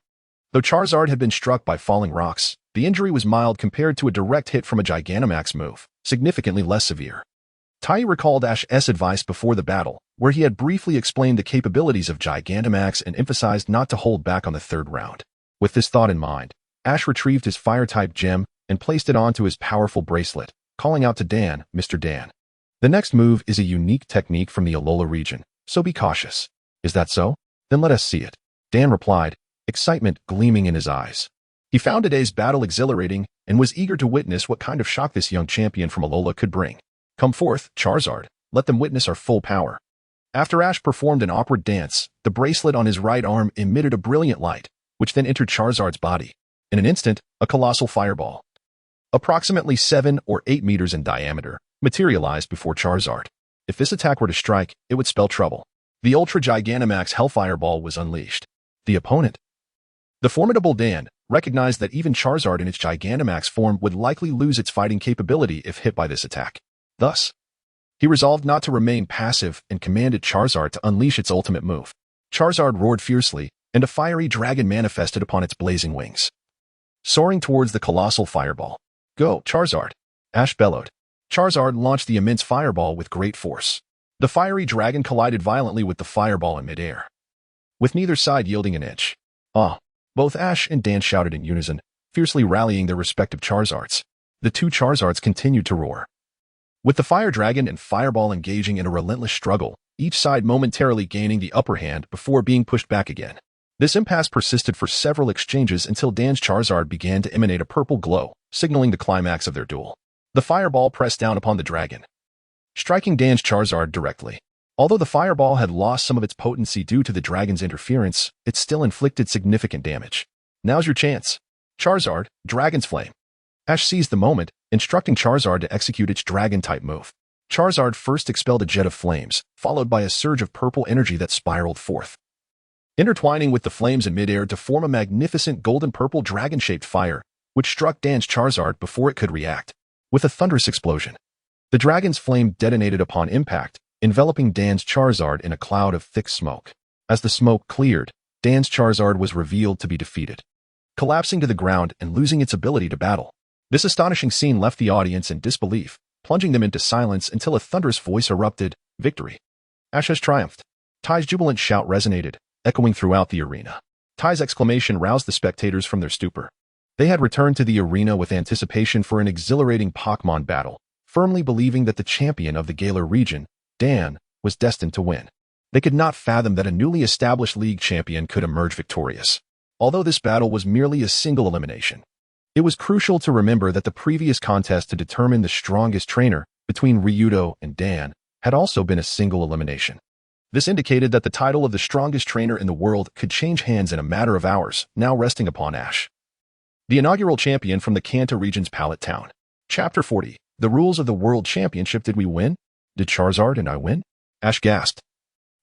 Though Charizard had been struck by falling rocks, the injury was mild compared to a direct hit from a Gigantamax move, significantly less severe. Tai recalled Ash's advice before the battle, where he had briefly explained the capabilities of Gigantamax and emphasized not to hold back on the third round. With this thought in mind, Ash retrieved his Fire-type gem and placed it onto his powerful bracelet, calling out to Dan, Mr. Dan. The next move is a unique technique from the Alola region, so be cautious. Is that so? Then let us see it. Dan replied, excitement gleaming in his eyes. He found today's battle exhilarating and was eager to witness what kind of shock this young champion from Alola could bring. Come forth, Charizard. Let them witness our full power. After Ash performed an awkward dance, the bracelet on his right arm emitted a brilliant light, which then entered Charizard's body. In an instant, a colossal fireball, approximately 7 or 8 meters in diameter, materialized before Charizard. If this attack were to strike, it would spell trouble. The Ultra Gigantamax Hellfire Ball was unleashed. The opponent, the formidable Dan, recognized that even Charizard in its Gigantamax form would likely lose its fighting capability if hit by this attack. Thus, he resolved not to remain passive and commanded Charizard to unleash its ultimate move. Charizard roared fiercely, and a fiery dragon manifested upon its blazing wings, soaring towards the colossal fireball. Go, Charizard! Ash bellowed. Charizard launched the immense fireball with great force. The fiery dragon collided violently with the fireball in midair, with neither side yielding an inch. Both Ash and Dan shouted in unison, fiercely rallying their respective Charizards. The two Charizards continued to roar, with the fire dragon and fireball engaging in a relentless struggle, each side momentarily gaining the upper hand before being pushed back again. This impasse persisted for several exchanges until Dan's Charizard began to emanate a purple glow, signaling the climax of their duel. The fireball pressed down upon the dragon, striking Dan's Charizard directly. Although the fireball had lost some of its potency due to the dragon's interference, it still inflicted significant damage. Now's your chance. Charizard, Dragon's Flame. Ash seized the moment, instructing Charizard to execute its dragon-type move. Charizard first expelled a jet of flames, followed by a surge of purple energy that spiraled forth, intertwining with the flames in midair to form a magnificent golden-purple dragon-shaped fire, which struck Dan's Charizard before it could react. With a thunderous explosion, the dragon's flame detonated upon impact, enveloping Dan's Charizard in a cloud of thick smoke. As the smoke cleared, Dan's Charizard was revealed to be defeated, collapsing to the ground and losing its ability to battle. This astonishing scene left the audience in disbelief, plunging them into silence until a thunderous voice erupted, "Victory! Ash has triumphed." Tai's jubilant shout resonated, echoing throughout the arena. Tai's exclamation roused the spectators from their stupor. They had returned to the arena with anticipation for an exhilarating Pokémon battle, firmly believing that the champion of the Galar region, Dan, was destined to win. They could not fathom that a newly established league champion could emerge victorious. Although this battle was merely a single elimination, it was crucial to remember that the previous contest to determine the strongest trainer between Ryudo and Dan had also been a single elimination. This indicated that the title of the strongest trainer in the world could change hands in a matter of hours, now resting upon Ash, the inaugural champion from the Kanto region's Pallet Town. Chapter 40. The rules of the World Championship. Did we win? Did Charizard and I win? Ash gasped,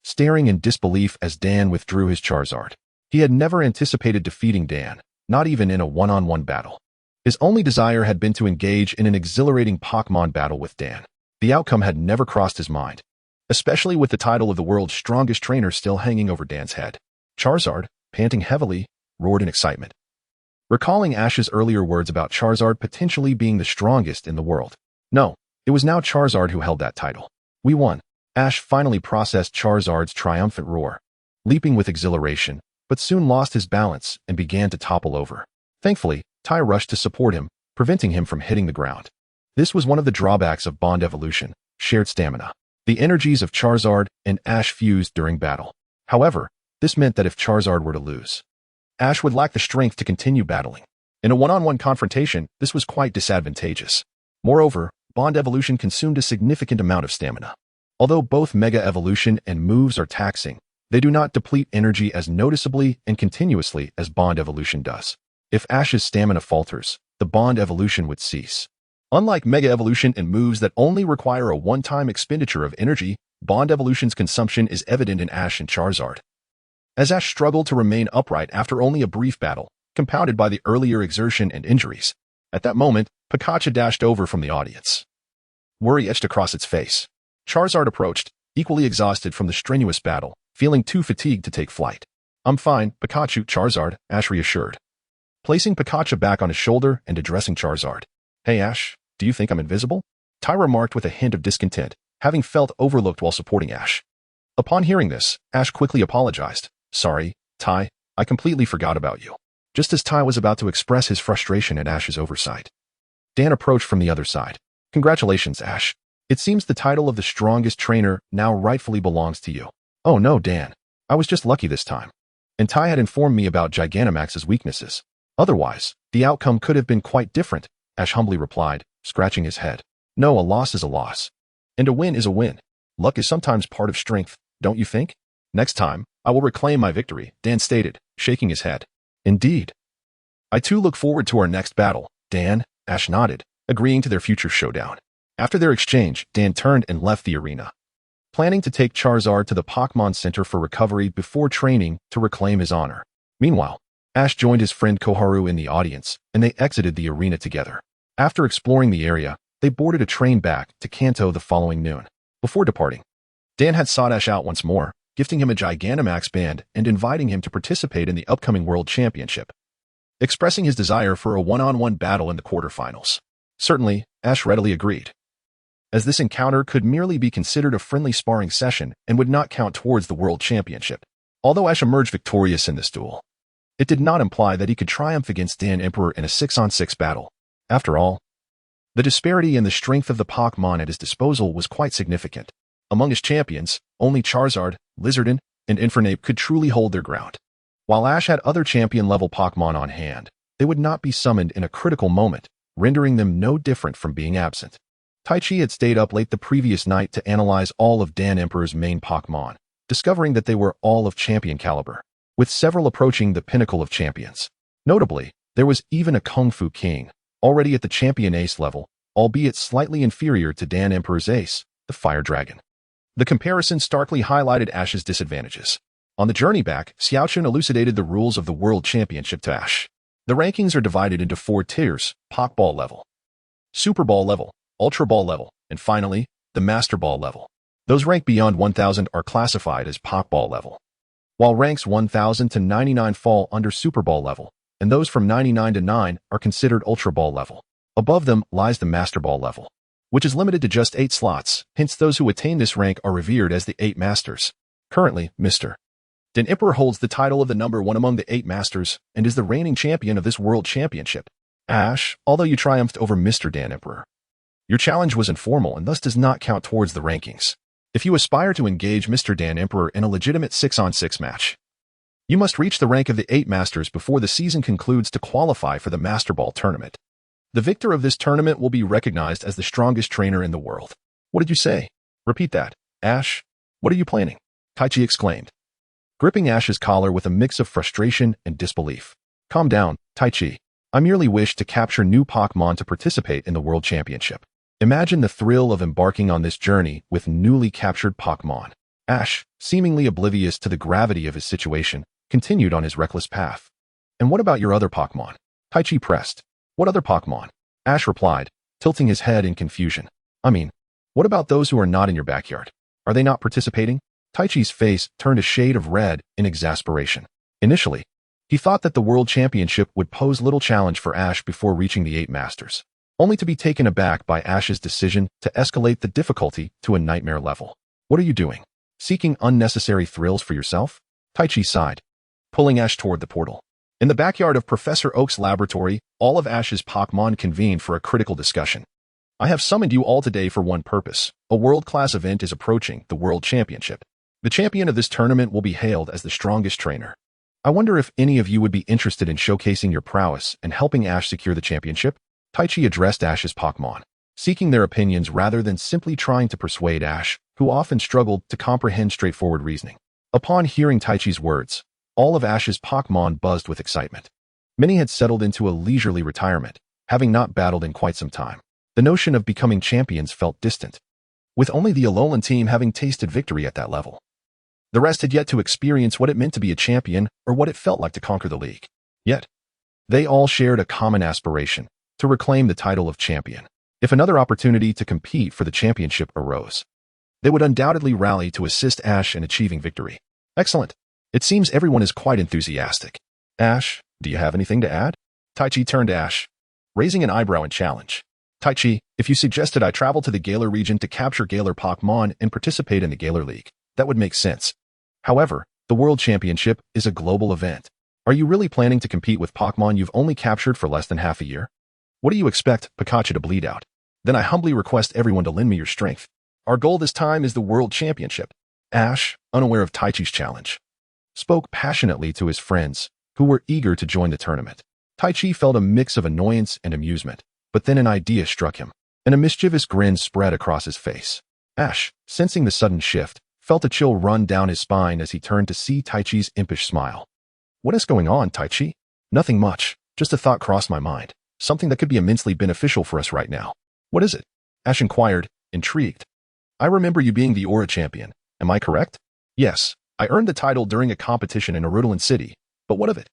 staring in disbelief as Dan withdrew his Charizard. He had never anticipated defeating Dan, not even in a one-on-one battle. His only desire had been to engage in an exhilarating Pokémon battle with Dan. The outcome had never crossed his mind, especially with the title of the world's strongest trainer still hanging over Dan's head. Charizard, panting heavily, roared in excitement, recalling Ash's earlier words about Charizard potentially being the strongest in the world. No, it was now Charizard who held that title. We won. Ash finally processed Charizard's triumphant roar, leaping with exhilaration, but soon lost his balance and began to topple over. Thankfully, Tai rushed to support him, preventing him from hitting the ground. This was one of the drawbacks of Bond Evolution, shared stamina. The energies of Charizard and Ash fused during battle. However, this meant that if Charizard were to lose, Ash would lack the strength to continue battling. In a one-on-one confrontation, this was quite disadvantageous. Moreover, Bond Evolution consumed a significant amount of stamina. Although both Mega Evolution and moves are taxing, they do not deplete energy as noticeably and continuously as Bond Evolution does. If Ash's stamina falters, the Bond Evolution would cease. Unlike Mega Evolution and moves that only require a one-time expenditure of energy, Bond Evolution's consumption is evident in Ash and Charizard. As Ash struggled to remain upright after only a brief battle, compounded by the earlier exertion and injuries, at that moment, Pikachu dashed over from the audience. Worry etched across its face. Charizard approached, equally exhausted from the strenuous battle, feeling too fatigued to take flight. I'm fine, Pikachu, Charizard, Ash reassured, placing Pikachu back on his shoulder and addressing Charizard. Hey Ash, do you think I'm invisible? Tai remarked with a hint of discontent, having felt overlooked while supporting Ash. Upon hearing this, Ash quickly apologized. Sorry, Tai, I completely forgot about you. Just as Tai was about to express his frustration at Ash's oversight, Dan approached from the other side. Congratulations, Ash. It seems the title of the strongest trainer now rightfully belongs to you. Oh no, Dan. I was just lucky this time. And Tai had informed me about Gigantamax's weaknesses. Otherwise, the outcome could have been quite different, Ash humbly replied, scratching his head. No, a loss is a loss. And a win is a win. Luck is sometimes part of strength, don't you think? Next time, I will reclaim my victory, Dan stated, shaking his head. Indeed. I too look forward to our next battle, Dan, Ash nodded, agreeing to their future showdown. After their exchange, Dan turned and left the arena, planning to take Charizard to the Pokémon Center for recovery before training to reclaim his honor. Meanwhile, Ash joined his friend Koharu in the audience, and they exited the arena together. After exploring the area, they boarded a train back to Kanto the following noon. Before departing, Dan had sought Ash out once more, gifting him a Gigantamax band and inviting him to participate in the upcoming World Championship, expressing his desire for a one-on-one battle in the quarterfinals. Certainly, Ash readily agreed, as this encounter could merely be considered a friendly sparring session and would not count towards the World Championship. Although Ash emerged victorious in this duel, it did not imply that he could triumph against Dan Emperor in a 6-on-6 battle. After all, the disparity in the strength of the Pokémon at his disposal was quite significant. Among his champions, only Charizard, Lizardon, and Infernape could truly hold their ground. While Ash had other champion-level Pokémon on hand, they would not be summoned in a critical moment, rendering them no different from being absent. Taichi had stayed up late the previous night to analyze all of Dan Emperor's main Pokémon, discovering that they were all of champion caliber, with several approaching the pinnacle of champions. Notably, there was even a Kung Fu King, already at the champion ace level, albeit slightly inferior to Dan Emperor's ace, the Fire Dragon. The comparison starkly highlighted Ash's disadvantages. On the journey back, Xiaochun elucidated the rules of the World Championship to Ash. The rankings are divided into 4 tiers: Pokeball level, Super Ball level, Ultra Ball level, and finally, the Master Ball level. Those ranked beyond 1000 are classified as Pokeball level, while ranks 1000 to 99 fall under Super Ball level, and those from 99 to 9 are considered Ultra Ball level. Above them lies the Master Ball level, which is limited to just 8 slots, hence those who attain this rank are revered as the 8 Masters. Currently, Mr. Dan Emperor holds the title of the number 1 among the 8 Masters and is the reigning champion of this World Championship. Ash, although you triumphed over Mr. Dan Emperor, your challenge was informal and thus does not count towards the rankings. If you aspire to engage Mr. Dan Emperor in a legitimate 6-on-6 match, you must reach the rank of the 8 Masters before the season concludes to qualify for the Master Ball tournament. The victor of this tournament will be recognized as the strongest trainer in the world. What did you say? Repeat that. Ash, what are you planning? Taichi exclaimed, gripping Ash's collar with a mix of frustration and disbelief. Calm down, Taichi. I merely wish to capture new Pokémon to participate in the World Championship. Imagine the thrill of embarking on this journey with newly captured Pokémon. Ash, seemingly oblivious to the gravity of his situation, continued on his reckless path. And what about your other Pokémon? Taichi pressed. What other Pokémon? Ash replied, tilting his head in confusion. I mean, what about those who are not in your backyard? Are they not participating? Taichi's face turned a shade of red in exasperation. Initially, he thought that the World Championship would pose little challenge for Ash before reaching the 8 Masters, only to be taken aback by Ash's decision to escalate the difficulty to a nightmare level. What are you doing? Seeking unnecessary thrills for yourself? Taichi sighed, pulling Ash toward the portal. In the backyard of Professor Oak's laboratory, all of Ash's Pokémon convened for a critical discussion. I have summoned you all today for one purpose. A world-class event is approaching, the World Championship. The champion of this tournament will be hailed as the strongest trainer. I wonder if any of you would be interested in showcasing your prowess and helping Ash secure the championship? Taichi addressed Ash's Pokémon, seeking their opinions rather than simply trying to persuade Ash, who often struggled to comprehend straightforward reasoning. Upon hearing Taichi's words, all of Ash's Pokémon buzzed with excitement. Many had settled into a leisurely retirement, having not battled in quite some time. The notion of becoming champions felt distant, with only the Alolan team having tasted victory at that level. The rest had yet to experience what it meant to be a champion or what it felt like to conquer the league. Yet, they all shared a common aspiration, to reclaim the title of champion. If another opportunity to compete for the championship arose, they would undoubtedly rally to assist Ash in achieving victory. Excellent. It seems everyone is quite enthusiastic. Ash, do you have anything to add? Taichi turned to Ash, raising an eyebrow in challenge. Taichi, if you suggested I travel to the Galar region to capture Galar Pokémon and participate in the Galar League, that would make sense. However, the World Championship is a global event. Are you really planning to compete with Pokémon you've only captured for less than half a year? What do you expect, Pikachu to bleed out? Then I humbly request everyone to lend me your strength. Our goal this time is the World Championship. Ash, unaware of Taichi's challenge, spoke passionately to his friends, who were eager to join the tournament. Taichi felt a mix of annoyance and amusement, but then an idea struck him, and a mischievous grin spread across his face. Ash, sensing the sudden shift, felt a chill run down his spine as he turned to see Taichi's impish smile. What is going on, Taichi? Nothing much, just a thought crossed my mind. Something that could be immensely beneficial for us right now. What is it? Ash inquired, intrigued. I remember you being the Aura champion. Am I correct? Yes, I earned the title during a competition in Arudalan City, but what of it?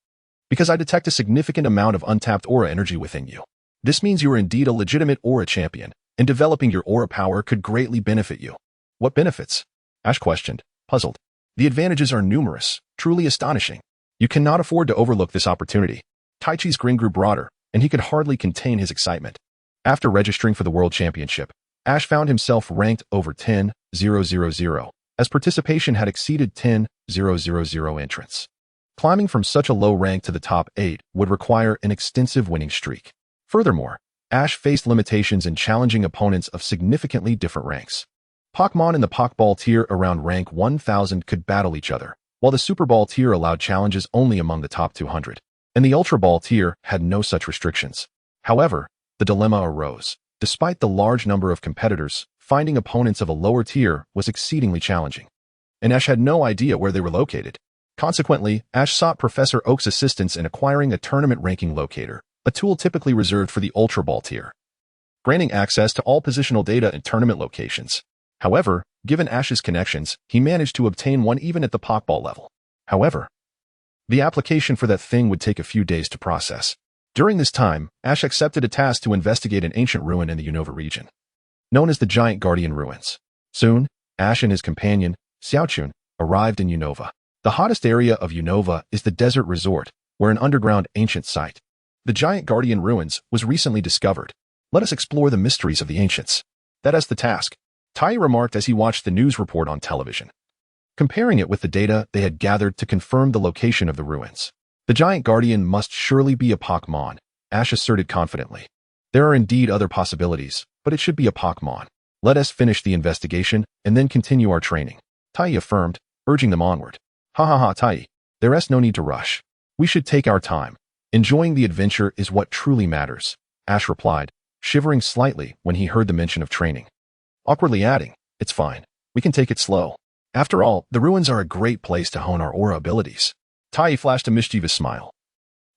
Because I detect a significant amount of untapped aura energy within you. This means you are indeed a legitimate aura champion, and developing your aura power could greatly benefit you. What benefits? Ash questioned, puzzled. The advantages are numerous, truly astonishing. You cannot afford to overlook this opportunity. Taichi's grin grew broader, and he could hardly contain his excitement. After registering for the World Championship, Ash found himself ranked over 10,000, as participation had exceeded 10,000 entrants. Climbing from such a low rank to the top 8 would require an extensive winning streak. Furthermore, Ash faced limitations in challenging opponents of significantly different ranks. Pokémon in the Pokeball tier around rank 1000 could battle each other, while the Super Ball tier allowed challenges only among the top 200, and the Ultra Ball tier had no such restrictions. However, the dilemma arose. Despite the large number of competitors, finding opponents of a lower tier was exceedingly challenging, and Ash had no idea where they were located. Consequently, Ash sought Professor Oak's assistance in acquiring a tournament ranking locator, a tool typically reserved for the Ultra Ball tier, granting access to all positional data and tournament locations. However, given Ash's connections, he managed to obtain one even at the Pokeball level. However, the application for that thing would take a few days to process. During this time, Ash accepted a task to investigate an ancient ruin in the Unova region, known as the Giant Guardian Ruins. Soon, Ash and his companion, Zacian, arrived in Unova. The hottest area of Unova is the desert resort, where an underground ancient site, the Giant Guardian Ruins, was recently discovered. Let us explore the mysteries of the ancients. That is the task, Tai remarked as he watched the news report on television, comparing it with the data they had gathered to confirm the location of the ruins. The Giant Guardian must surely be a Pokémon, Ash asserted confidently. There are indeed other possibilities, but it should be a Pokémon. Let us finish the investigation and then continue our training, Tai affirmed, urging them onward. Ha ha ha, Tai. There is no need to rush. We should take our time. Enjoying the adventure is what truly matters, Ash replied, shivering slightly when he heard the mention of training, awkwardly adding, It's fine. We can take it slow. After all, the ruins are a great place to hone our aura abilities. Tai flashed a mischievous smile,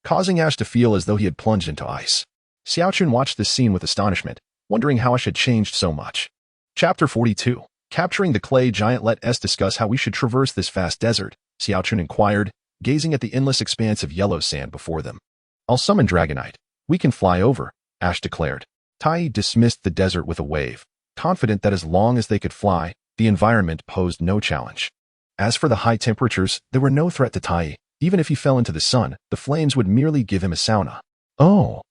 causing Ash to feel as though he had plunged into ice. Xiaochun watched this scene with astonishment, wondering how Ash had changed so much. Chapter 42. Capturing the clay giant. Let us discuss how we should traverse this vast desert, Xiaochun inquired, gazing at the endless expanse of yellow sand before them. I'll summon Dragonite. We can fly over, Ash declared. Tai dismissed the desert with a wave, confident that as long as they could fly, the environment posed no challenge. As for the high temperatures, there were no threat to Tai. Even if he fell into the sun, the flames would merely give him a sauna. Oh.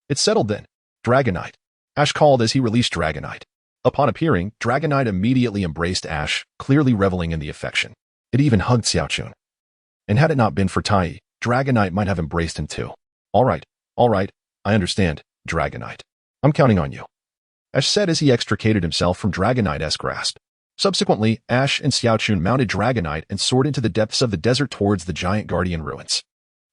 It's settled then. Dragonite. Ash called as he released Dragonite. Upon appearing, Dragonite immediately embraced Ash, clearly reveling in the affection. It even hugged Xiaochun. And had it not been for Tai, Dragonite might have embraced him too. All right, I understand, Dragonite. I'm counting on you, Ash said as he extricated himself from Dragonite's grasp. Subsequently, Ash and Xiaochun mounted Dragonite and soared into the depths of the desert towards the giant guardian ruins.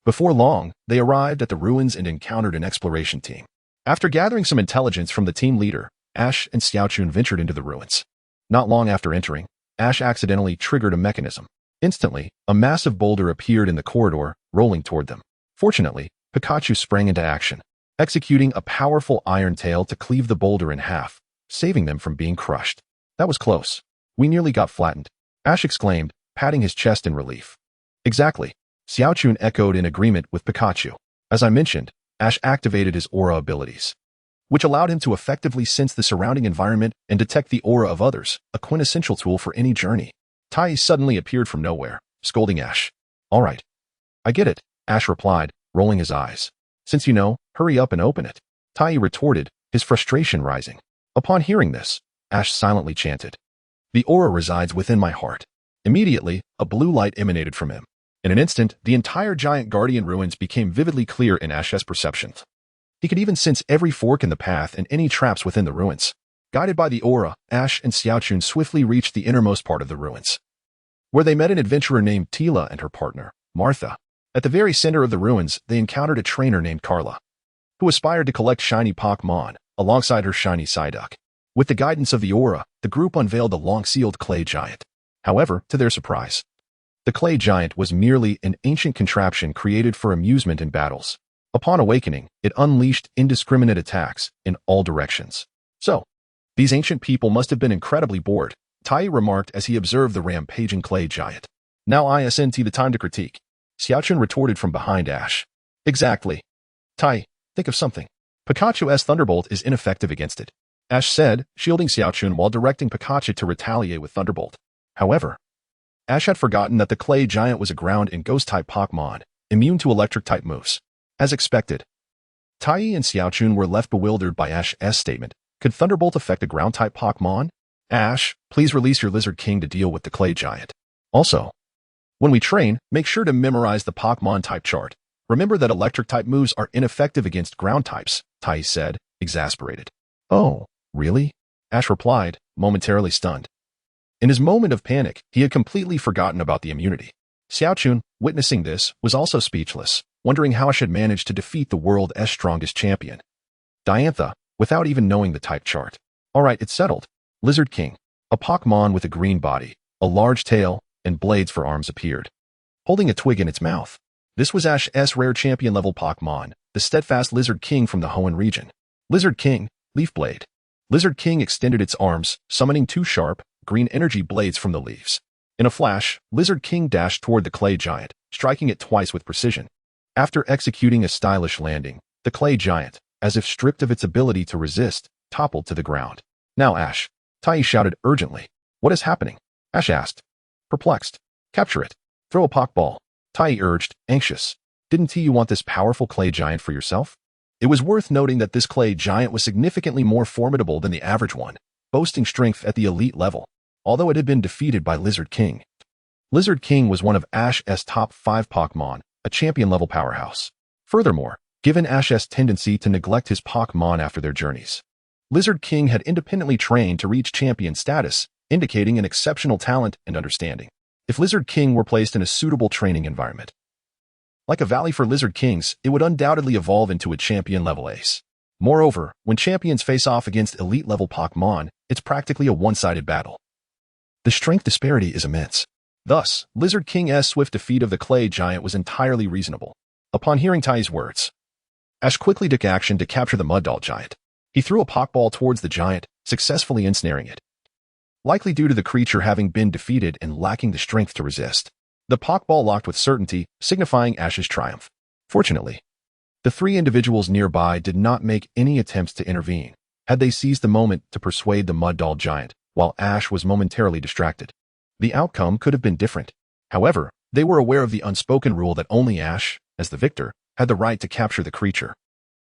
Before long, they arrived at the ruins and encountered an exploration team. After gathering some intelligence from the team leader, Ash and Xiaochun ventured into the ruins. Not long after entering, Ash accidentally triggered a mechanism. Instantly, a massive boulder appeared in the corridor, rolling toward them. Fortunately, Pikachu sprang into action, executing a powerful iron tail to cleave the boulder in half, saving them from being crushed. That was close. We nearly got flattened, Ash exclaimed, patting his chest in relief. Exactly, Xiaochun echoed in agreement with Pikachu. As I mentioned, Ash activated his aura abilities, which allowed him to effectively sense the surrounding environment and detect the aura of others, a quintessential tool for any journey. Tai suddenly appeared from nowhere, scolding Ash. All right. I get it, Ash replied, rolling his eyes. Since you know, hurry up and open it. Tai retorted, his frustration rising. Upon hearing this, Ash silently chanted. The aura resides within my heart. Immediately, a blue light emanated from him. In an instant, the entire giant guardian ruins became vividly clear in Ash's perceptions. He could even sense every fork in the path and any traps within the ruins. Guided by the aura, Ash and Xiaochun swiftly reached the innermost part of the ruins, where they met an adventurer named Tila and her partner, Martha. At the very center of the ruins, they encountered a trainer named Carla, who aspired to collect shiny Pokémon alongside her shiny Psyduck. With the guidance of the aura, the group unveiled a long-sealed clay giant. However, to their surprise, the clay giant was merely an ancient contraption created for amusement in battles. Upon awakening, it unleashed indiscriminate attacks in all directions. So, these ancient people must have been incredibly bored, Tai remarked as he observed the rampaging clay giant. Now isn't the time to critique, Xiaochun retorted from behind Ash. Exactly. Tai, think of something. Pikachu's Thunderbolt is ineffective against it, Ash said, shielding Xiaochun while directing Pikachu to retaliate with Thunderbolt. However, Ash had forgotten that the clay giant was a ground and ghost-type Pokémon, immune to electric-type moves. As expected, Tai and Xiaochun were left bewildered by Ash's statement. Could Thunderbolt affect a ground-type Pokémon? Ash, please release your Lizard King to deal with the clay giant. Also, when we train, make sure to memorize the Pokémon type chart. Remember that electric-type moves are ineffective against ground types, Tai said, exasperated. Oh, really? Ash replied, momentarily stunned. In his moment of panic, he had completely forgotten about the immunity. Xiaochun, witnessing this, was also speechless, wondering how Ash had managed to defeat the world's strongest champion, Diantha, without even knowing the type chart. All right, it's settled. Lizard King, a Pokémon with a green body, a large tail, and blades for arms appeared, holding a twig in its mouth. This was Ash's rare champion-level Pokémon, the steadfast Lizard King from the Hoenn region. Lizard King, Leaf Blade. Lizard King extended its arms, summoning two sharp, green energy blades from the leaves. In a flash, Lizard King dashed toward the clay giant, striking it twice with precision. After executing a stylish landing, the clay giant, as if stripped of its ability to resist, toppled to the ground. Now Ash, Tai shouted urgently. What is happening? Ash asked, perplexed. Capture it. Throw a Pokeball, Tai urged, anxious. Didn't you want this powerful clay giant for yourself? It was worth noting that this clay giant was significantly more formidable than the average one, boasting strength at the elite level, although it had been defeated by Lizard King. Lizard King was one of Ash's top 5 Pokémon, a champion-level powerhouse. Furthermore, given Ash's tendency to neglect his Pokémon after their journeys, Lizard King had independently trained to reach champion status, indicating an exceptional talent and understanding. If Lizard King were placed in a suitable training environment, like a valley for Lizard Kings, it would undoubtedly evolve into a champion-level ace. Moreover, when champions face off against elite-level Pokémon, it's practically a one-sided battle. The strength disparity is immense. Thus, Lizard King's swift defeat of the clay giant was entirely reasonable. Upon hearing Tai's words, Ash quickly took action to capture the mud doll giant. He threw a Pokeball towards the giant, successfully ensnaring it. Likely due to the creature having been defeated and lacking the strength to resist, the Pokeball locked with certainty, signifying Ash's triumph. Fortunately, the three individuals nearby did not make any attempts to intervene, had they seized the moment to persuade the mud doll giant, while Ash was momentarily distracted. The outcome could have been different. However, they were aware of the unspoken rule that only Ash, as the victor, had the right to capture the creature.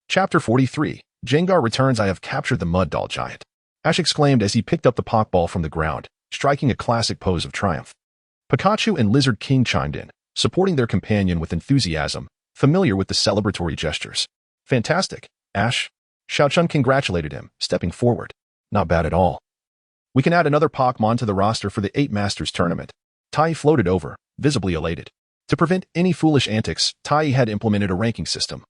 Chapter 43. Gengar returns. I have captured the mud doll giant, Ash exclaimed as he picked up the Pokeball from the ground, striking a classic pose of triumph. Pikachu and Lizard King chimed in, supporting their companion with enthusiasm, familiar with the celebratory gestures. Fantastic, Ash. Zacian congratulated him, stepping forward. Not bad at all. We can add another Pokémon to the roster for the 8 Masters tournament. Tai floated over, visibly elated. To prevent any foolish antics, Tai had implemented a ranking system,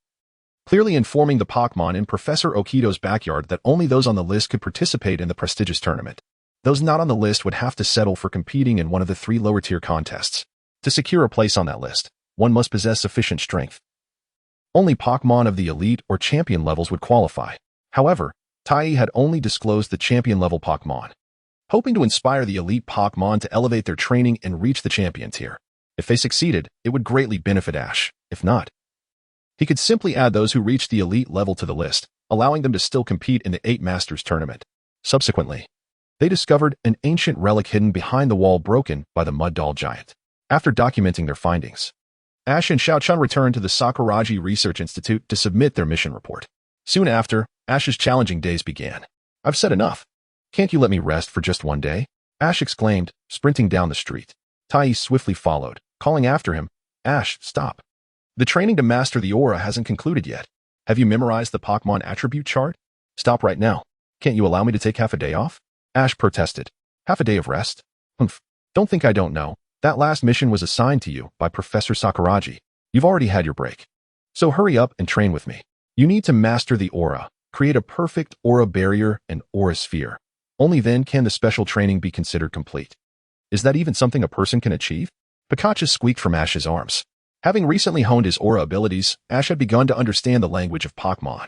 clearly informing the Pokémon in Professor Okito's backyard that only those on the list could participate in the prestigious tournament. Those not on the list would have to settle for competing in one of the 3 lower-tier contests. To secure a place on that list, one must possess sufficient strength. Only Pokémon of the elite or champion levels would qualify. However, Tai had only disclosed the champion-level Pokémon, hoping to inspire the elite Pokémon to elevate their training and reach the champion tier. If they succeeded, it would greatly benefit Ash. If not, he could simply add those who reached the elite level to the list, allowing them to still compete in the 8 Masters tournament. Subsequently, they discovered an ancient relic hidden behind the wall broken by the mud doll giant. After documenting their findings, Ash and Zacian returned to the Sakuragi Research Institute to submit their mission report. Soon after, Ash's challenging days began. I've said enough. Can't you let me rest for just one day? Ash exclaimed, sprinting down the street. Tai swiftly followed, calling after him, Ash, stop. The training to master the aura hasn't concluded yet. Have you memorized the Pokémon attribute chart? Stop right now. Can't you allow me to take half a day off? Ash protested. Half a day of rest? Humph. Don't think I don't know. That last mission was assigned to you by Professor Sakuragi. You've already had your break. So hurry up and train with me. You need to master the aura, create a perfect aura barrier and aura sphere. Only then can the special training be considered complete. Is that even something a person can achieve? Pikachu squeaked from Ash's arms. Having recently honed his aura abilities, Ash had begun to understand the language of Pokémon.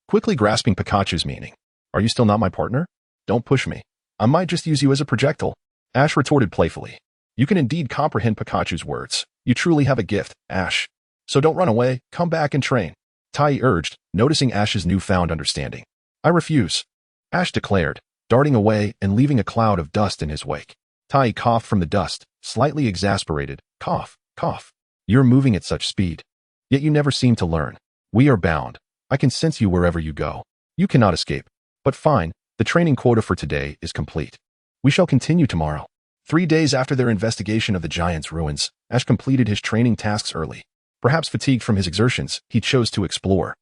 Quickly grasping Pikachu's meaning. Are you still not my partner? Don't push me. I might just use you as a projectile. Ash retorted playfully. You can indeed comprehend Pikachu's words. You truly have a gift, Ash. So don't run away, come back and train. Tai urged, noticing Ash's newfound understanding. I refuse, Ash declared, darting away and leaving a cloud of dust in his wake. Tai coughed from the dust, slightly exasperated. Cough, cough. You're moving at such speed. Yet you never seem to learn. We are bound. I can sense you wherever you go. You cannot escape. But fine, the training quota for today is complete. We shall continue tomorrow. 3 days after their investigation of the giant's ruins, Ash completed his training tasks early. Perhaps fatigued from his exertions, he chose to explore,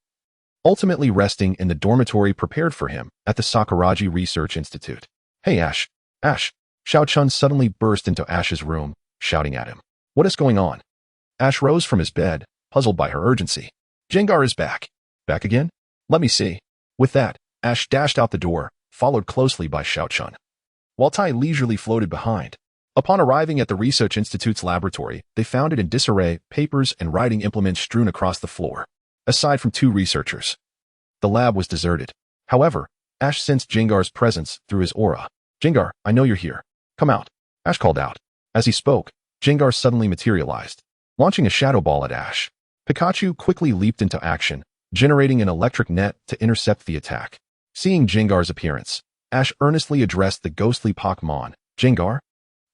ultimately resting in the dormitory prepared for him at the Sakuragi Research Institute. Hey Ash! Ash! Zacian suddenly burst into Ash's room, shouting at him. What is going on? Ash rose from his bed, puzzled by her urgency. Gengar is back. Back again? Let me see. With that, Ash dashed out the door, followed closely by Zacian, while Tai leisurely floated behind. Upon arriving at the Research Institute's laboratory, they found it in disarray, papers and writing implements strewn across the floor. Aside from 2 researchers, the lab was deserted. However, Ash sensed Gengar's presence through his aura. Gengar, I know you're here. Come out. Ash called out. As he spoke, Gengar suddenly materialized, launching a shadow ball at Ash. Pikachu quickly leaped into action, generating an electric net to intercept the attack. Seeing Gengar's appearance, Ash earnestly addressed the ghostly Pokémon. Gengar?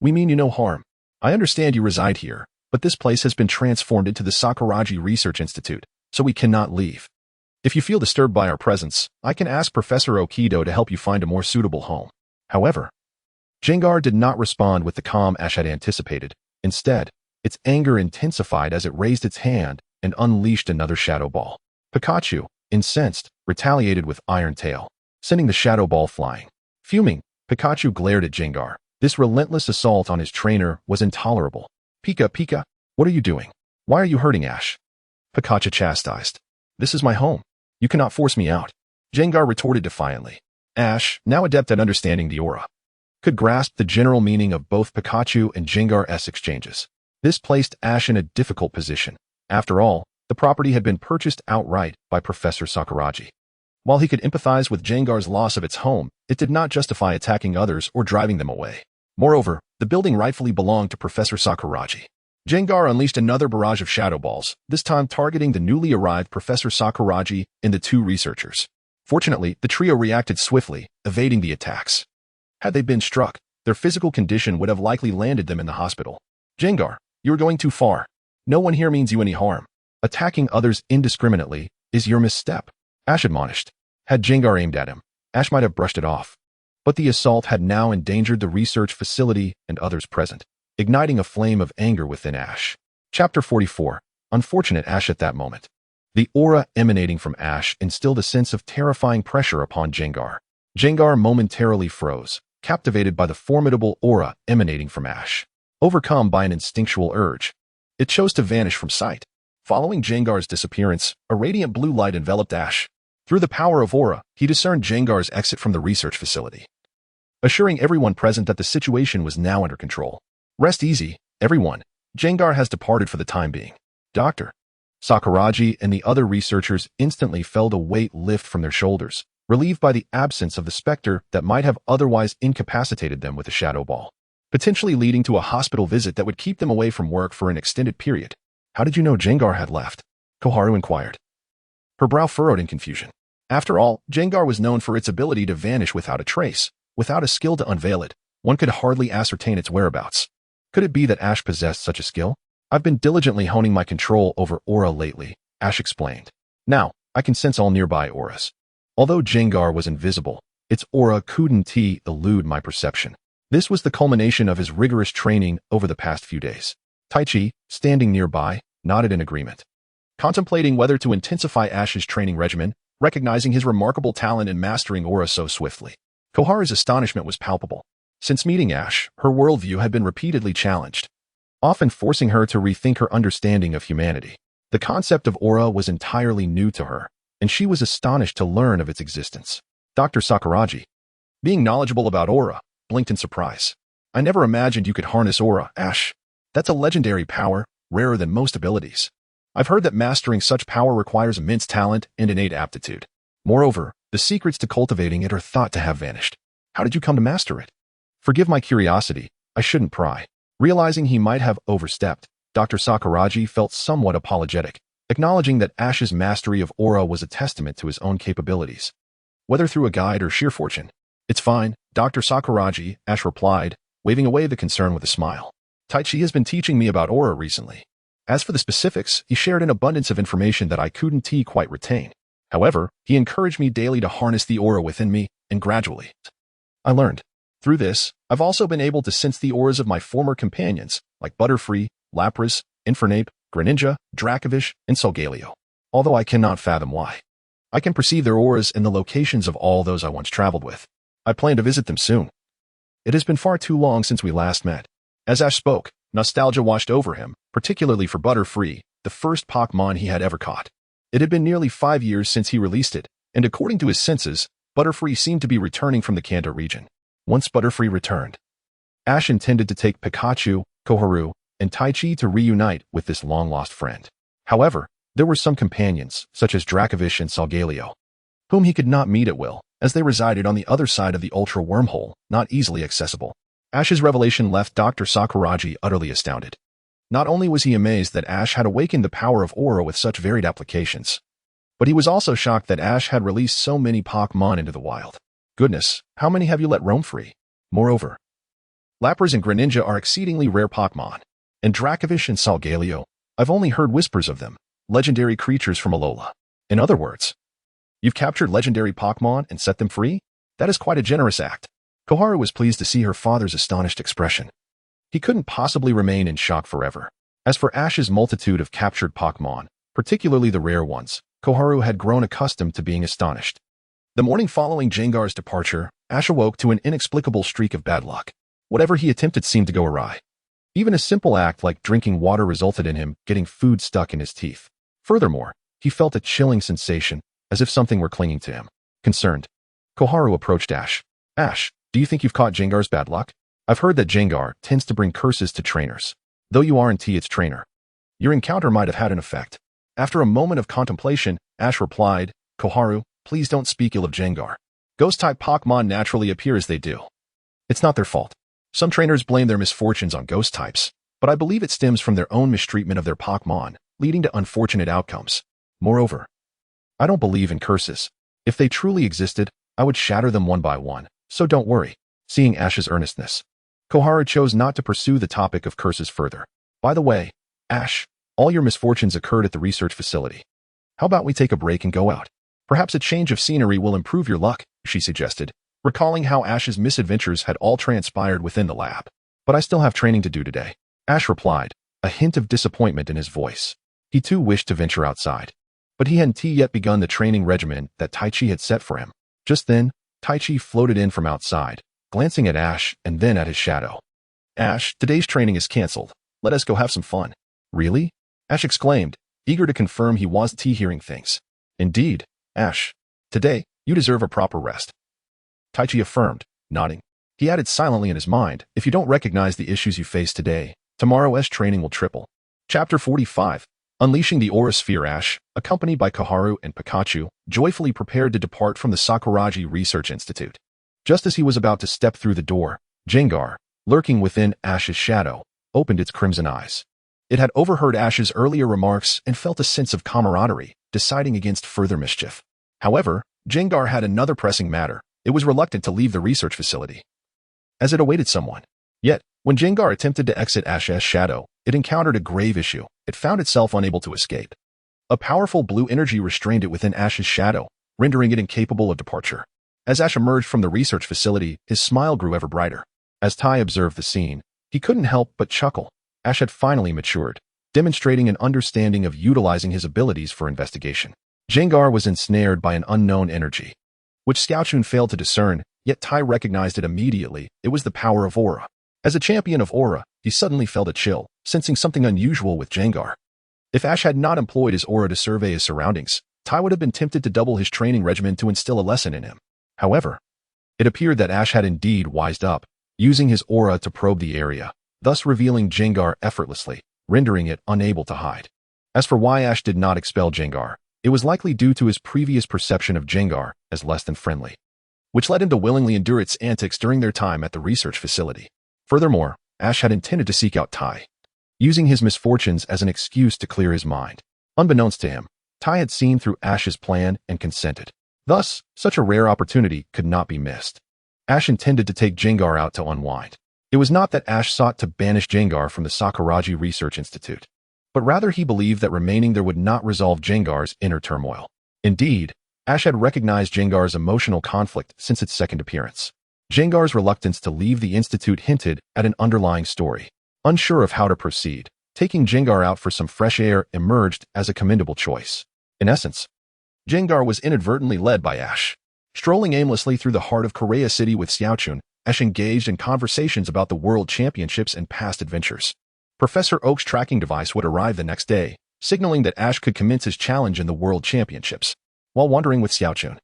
We mean you no harm. I understand you reside here, but this place has been transformed into the Sakuragi Research Institute, so we cannot leave. If you feel disturbed by our presence, I can ask Professor Okito to help you find a more suitable home. However, Gengar did not respond with the calm Ash had anticipated. Instead, its anger intensified as it raised its hand and unleashed another shadow ball. Pikachu, incensed, retaliated with Iron Tail, sending the shadow ball flying. Fuming, Pikachu glared at Gengar. This relentless assault on his trainer was intolerable. Pika, what are you doing? Why are you hurting Ash? Pikachu chastised. This is my home. You cannot force me out. Gengar retorted defiantly. Ash, now adept at understanding the aura, could grasp the general meaning of both Pikachu and Gengar's exchanges. This placed Ash in a difficult position. After all, the property had been purchased outright by Professor Sakuragi. While he could empathize with Gengar's loss of its home, it did not justify attacking others or driving them away. Moreover, the building rightfully belonged to Professor Sakuragi. Gengar unleashed another barrage of Shadow Balls, this time targeting the newly arrived Professor Sakuragi and the two researchers. Fortunately, the trio reacted swiftly, evading the attacks. Had they been struck, their physical condition would have likely landed them in the hospital. Gengar, you are going too far. No one here means you any harm. Attacking others indiscriminately is your misstep, Ash admonished. Had Gengar aimed at him, Ash might have brushed it off. But the assault had now endangered the research facility and others present, igniting a flame of anger within Ash. Chapter 44. Unfortunate Ash at that moment. The aura emanating from Ash instilled a sense of terrifying pressure upon Gengar. Gengar momentarily froze, captivated by the formidable aura emanating from Ash. Overcome by an instinctual urge, it chose to vanish from sight. Following Gengar's disappearance, a radiant blue light enveloped Ash. Through the power of aura, he discerned Gengar's exit from the research facility, assuring everyone present that the situation was now under control. Rest easy, everyone. Gengar has departed for the time being. Dr. Sakuragi and the other researchers instantly felt a weight lift from their shoulders, relieved by the absence of the specter that might have otherwise incapacitated them with a shadow ball, potentially leading to a hospital visit that would keep them away from work for an extended period. How did you know Gengar had left? Koharu inquired. Her brow furrowed in confusion. After all, Gengar was known for its ability to vanish without a trace. Without a skill to unveil it, one could hardly ascertain its whereabouts. Could it be that Ash possessed such a skill? I've been diligently honing my control over aura lately, Ash explained. Now, I can sense all nearby auras. Although Gengar was invisible, its aura couldn't elude my perception. This was the culmination of his rigorous training over the past few days. Taichi, standing nearby, nodded in agreement, contemplating whether to intensify Ash's training regimen, recognizing his remarkable talent in mastering aura so swiftly. Koharu's astonishment was palpable. Since meeting Ash, her worldview had been repeatedly challenged, often forcing her to rethink her understanding of humanity. The concept of aura was entirely new to her, and she was astonished to learn of its existence. Dr. Sakuragi, being knowledgeable about aura, blinked in surprise. I never imagined you could harness aura, Ash. That's a legendary power, rarer than most abilities. I've heard that mastering such power requires immense talent and innate aptitude. Moreover, the secrets to cultivating it are thought to have vanished. How did you come to master it? Forgive my curiosity, I shouldn't pry. Realizing he might have overstepped, Dr. Sakuragi felt somewhat apologetic, acknowledging that Ash's mastery of aura was a testament to his own capabilities. Whether through a guide or sheer fortune. It's fine, Dr. Sakuragi, Ash replied, waving away the concern with a smile. Taichi has been teaching me about aura recently. As for the specifics, he shared an abundance of information that I couldn't quite retain. However, he encouraged me daily to harness the aura within me, and gradually, I learned. Through this, I've also been able to sense the auras of my former companions, like Butterfree, Lapras, Infernape, Greninja, Dracovish, and Solgaleo. Although I cannot fathom why. I can perceive their auras and the locations of all those I once traveled with. I plan to visit them soon. It has been far too long since we last met. As Ash spoke, nostalgia washed over him, particularly for Butterfree, the first Pokémon he had ever caught. It had been nearly 5 years since he released it, and according to his senses, Butterfree seemed to be returning from the Kanto region. Once Butterfree returned, Ash intended to take Pikachu, Koharu, and Taichi to reunite with this long-lost friend. However, there were some companions, such as Dracovish and Solgaleo, whom he could not meet at will, as they resided on the other side of the Ultra Wormhole, not easily accessible. Ash's revelation left Dr. Sakuragi utterly astounded. Not only was he amazed that Ash had awakened the power of aura with such varied applications, but he was also shocked that Ash had released so many Pokémon into the wild. Goodness, how many have you let roam free? Moreover, Lapras and Greninja are exceedingly rare Pokémon, and Dracovish and Solgaleo, I've only heard whispers of them, legendary creatures from Alola. In other words, you've captured legendary Pokémon and set them free? That is quite a generous act. Koharu was pleased to see her father's astonished expression. He couldn't possibly remain in shock forever. As for Ash's multitude of captured Pokémon, particularly the rare ones, Koharu had grown accustomed to being astonished. The morning following Gengar's departure, Ash awoke to an inexplicable streak of bad luck. Whatever he attempted seemed to go awry. Even a simple act like drinking water resulted in him getting food stuck in his teeth. Furthermore, he felt a chilling sensation, as if something were clinging to him. Concerned, Koharu approached Ash. Ash, do you think you've caught Gengar's bad luck? I've heard that Gengar tends to bring curses to trainers. Though you aren't its trainer, your encounter might have had an effect. After a moment of contemplation, Ash replied, Koharu, please don't speak ill of Gengar. Ghost-type Pokémon naturally appear as they do. It's not their fault. Some trainers blame their misfortunes on ghost types, but I believe it stems from their own mistreatment of their Pokémon, leading to unfortunate outcomes. Moreover, I don't believe in curses. If they truly existed, I would shatter them one by one, so don't worry. Seeing Ash's earnestness, Koharu chose not to pursue the topic of curses further. By the way, Ash, all your misfortunes occurred at the research facility. How about we take a break and go out? Perhaps a change of scenery will improve your luck, she suggested, recalling how Ash's misadventures had all transpired within the lab. But I still have training to do today. Ash replied, a hint of disappointment in his voice. He too wished to venture outside, but he hadn't yet begun the training regimen that Taichi had set for him. Just then, Taichi floated in from outside, glancing at Ash and then at his shadow. Ash, today's training is cancelled. Let us go have some fun. Really? Ash exclaimed, eager to confirm he wasn't hearing things. Indeed, Ash. Today, you deserve a proper rest. Taichi affirmed, nodding. He added silently in his mind, if you don't recognize the issues you face today, tomorrow's training will triple. Chapter 45. Unleashing the Aura Sphere. Ash, accompanied by Koharu and Pikachu, joyfully prepared to depart from the Sakuragi Research Institute. Just as he was about to step through the door, Gengar, lurking within Ash's shadow, opened its crimson eyes. It had overheard Ash's earlier remarks and felt a sense of camaraderie, deciding against further mischief. However, Gengar had another pressing matter. It was reluctant to leave the research facility, as it awaited someone. Yet, when Gengar attempted to exit Ash's shadow, it encountered a grave issue. It found itself unable to escape. A powerful blue energy restrained it within Ash's shadow, rendering it incapable of departure. As Ash emerged from the research facility, his smile grew ever brighter. As Tai observed the scene, he couldn't help but chuckle. Ash had finally matured, demonstrating an understanding of utilizing his abilities for investigation. Gengar was ensnared by an unknown energy, which Scoutchun failed to discern, yet Tai recognized it immediately. It was the power of Aura. As a champion of Aura, he suddenly felt a chill, sensing something unusual with Gengar. If Ash had not employed his Aura to survey his surroundings, Tai would have been tempted to double his training regimen to instill a lesson in him. However, it appeared that Ash had indeed wised up, using his Aura to probe the area, thus revealing Gengar effortlessly, rendering it unable to hide. As for why Ash did not expel Gengar, it was likely due to his previous perception of Gengar as less than friendly, which led him to willingly endure its antics during their time at the research facility. Furthermore, Ash had intended to seek out Tai, using his misfortunes as an excuse to clear his mind. Unbeknownst to him, Tai had seen through Ash's plan and consented. Thus, such a rare opportunity could not be missed. Ash intended to take Gengar out to unwind. It was not that Ash sought to banish Gengar from the Sakuragi Research Institute, but rather he believed that remaining there would not resolve Gengar's inner turmoil. Indeed, Ash had recognized Gengar's emotional conflict since its second appearance. Gengar's reluctance to leave the Institute hinted at an underlying story. Unsure of how to proceed, taking Gengar out for some fresh air emerged as a commendable choice. In essence, Gengar was inadvertently led by Ash. Strolling aimlessly through the heart of Korea City with Xiaochun, Ash engaged in conversations about the World Championships and past adventures. Professor Oak's tracking device would arrive the next day, signaling that Ash could commence his challenge in the World Championships. While wandering with Xiaochun,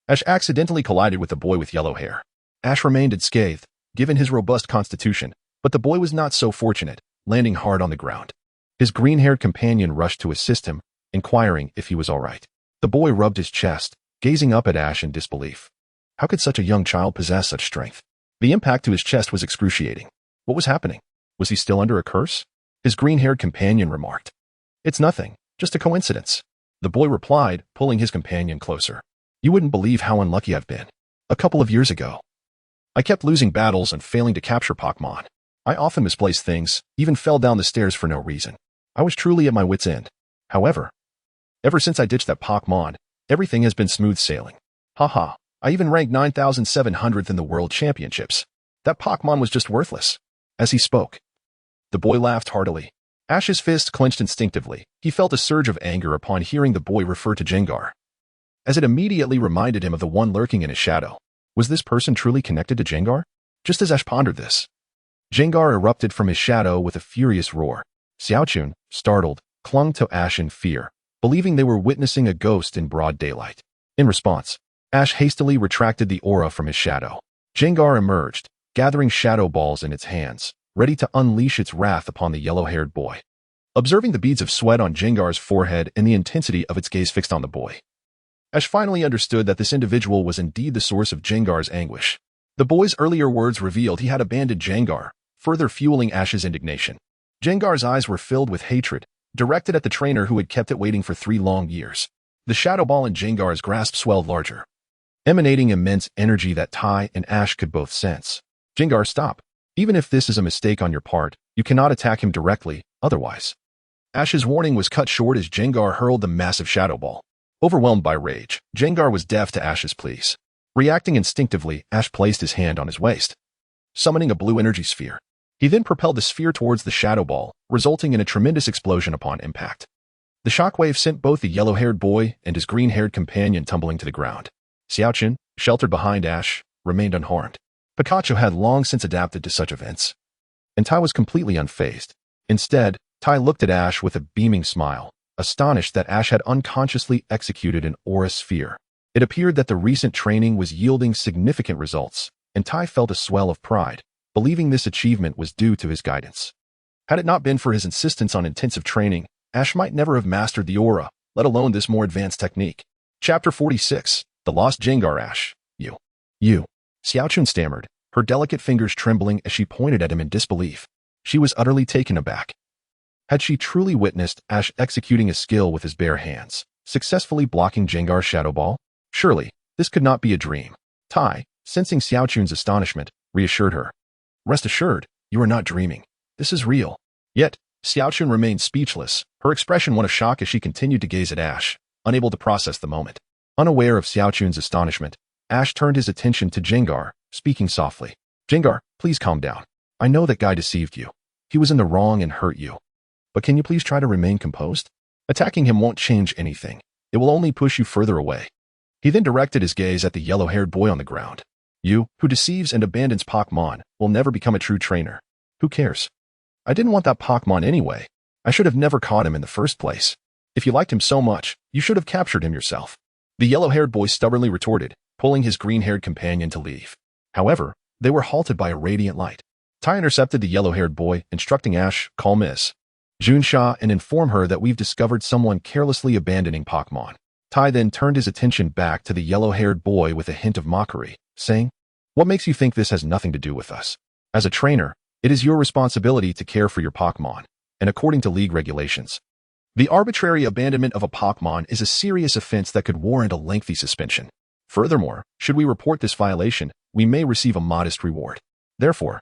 Ash accidentally collided with a boy with yellow hair. Ash remained unscathed, given his robust constitution, but the boy was not so fortunate, landing hard on the ground. His green-haired companion rushed to assist him, inquiring if he was all right. The boy rubbed his chest, gazing up at Ash in disbelief. How could such a young child possess such strength? The impact to his chest was excruciating. What was happening? Was he still under a curse? His green-haired companion remarked. It's nothing, just a coincidence. The boy replied, pulling his companion closer. You wouldn't believe how unlucky I've been. A couple of years ago, I kept losing battles and failing to capture Pokémon. I often misplaced things, even fell down the stairs for no reason. I was truly at my wit's end. However, ever since I ditched that Pokémon, everything has been smooth sailing. Haha, I even ranked 9,700th in the World Championships. That Pokémon was just worthless. As he spoke, the boy laughed heartily. Ash's fist clenched instinctively. He felt a surge of anger upon hearing the boy refer to Gengar, as it immediately reminded him of the one lurking in his shadow. Was this person truly connected to Gengar? Just as Ash pondered this, Gengar erupted from his shadow with a furious roar. Xiaochun, startled, clung to Ash in fear, believing they were witnessing a ghost in broad daylight. In response, Ash hastily retracted the aura from his shadow. Gengar emerged, gathering shadow balls in its hands, ready to unleash its wrath upon the yellow-haired boy. Observing the beads of sweat on Gengar's forehead and the intensity of its gaze fixed on the boy, Ash finally understood that this individual was indeed the source of Gengar's anguish. The boy's earlier words revealed he had abandoned Gengar, further fueling Ash's indignation. Gengar's eyes were filled with hatred, directed at the trainer who had kept it waiting for 3 long years. The shadow ball in Gengar's grasp swelled larger, emanating immense energy that Tai and Ash could both sense. Gengar, stop. Even if this is a mistake on your part, you cannot attack him directly, otherwise. Ash's warning was cut short as Gengar hurled the massive shadow ball. Overwhelmed by rage, Gengar was deaf to Ash's pleas. Reacting instinctively, Ash placed his hand on his waist, summoning a blue energy sphere. He then propelled the sphere towards the shadow ball, resulting in a tremendous explosion upon impact. The shockwave sent both the yellow-haired boy and his green-haired companion tumbling to the ground. Zacian, sheltered behind Ash, remained unharmed. Pikachu had long since adapted to such events, and Tai was completely unfazed. Instead, Tai looked at Ash with a beaming smile, astonished that Ash had unconsciously executed an aura sphere. It appeared that the recent training was yielding significant results, and Tai felt a swell of pride, believing this achievement was due to his guidance. Had it not been for his insistence on intensive training, Ash might never have mastered the aura, let alone this more advanced technique. Chapter 46, The Lost Gengar. Ash, you. Xiaochun stammered, her delicate fingers trembling as she pointed at him in disbelief. She was utterly taken aback. Had she truly witnessed Ash executing a skill with his bare hands, successfully blocking Gengar's shadow ball? Surely, this could not be a dream. Tai, sensing Xiaochun's astonishment, reassured her. Rest assured, you are not dreaming. This is real. Yet, Xiaochun remained speechless, her expression one of shock as she continued to gaze at Ash, unable to process the moment. Unaware of Xiaochun's astonishment, Ash turned his attention to Gengar, speaking softly. Gengar, please calm down. I know that guy deceived you. He was in the wrong and hurt you. But can you please try to remain composed? Attacking him won't change anything. It will only push you further away. He then directed his gaze at the yellow-haired boy on the ground. You, who deceives and abandons Pokémon, will never become a true trainer. Who cares? I didn't want that Pokémon anyway. I should have never caught him in the first place. If you liked him so much, you should have captured him yourself. The yellow-haired boy stubbornly retorted, pulling his green-haired companion to leave. However, they were halted by a radiant light. Tai intercepted the yellow-haired boy, instructing Ash, call Miss Junsha and inform her that we've discovered someone carelessly abandoning Pokémon. Tai then turned his attention back to the yellow-haired boy with a hint of mockery, saying, what makes you think this has nothing to do with us? As a trainer, it is your responsibility to care for your Pokémon, and according to league regulations, the arbitrary abandonment of a Pokémon is a serious offense that could warrant a lengthy suspension. Furthermore, should we report this violation, we may receive a modest reward. Therefore,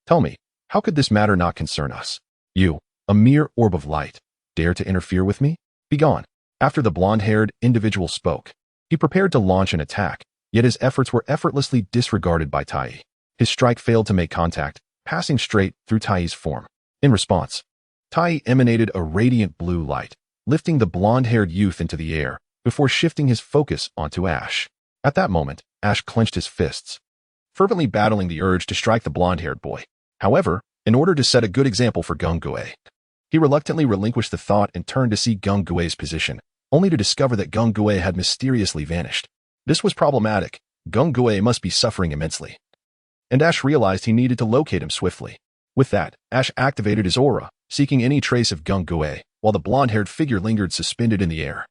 tell me, how could this matter not concern us? You, a mere orb of light, dare to interfere with me? Begone. After the blonde-haired individual spoke, he prepared to launch an attack, yet his efforts were effortlessly disregarded by Tai. His strike failed to make contact, passing straight through Tai's form. In response, Tai emanated a radiant blue light, lifting the blonde-haired youth into the air, before shifting his focus onto Ash. At that moment, Ash clenched his fists, fervently battling the urge to strike the blonde-haired boy. However, in order to set a good example for Gung-Gue, he reluctantly relinquished the thought and turned to see Gung-Gue's position, only to discover that Gung-Gue had mysteriously vanished. This was problematic. Gung-Gue must be suffering immensely. And Ash realized he needed to locate him swiftly. With that, Ash activated his aura, seeking any trace of Gung-Gue, while the blonde-haired figure lingered suspended in the air.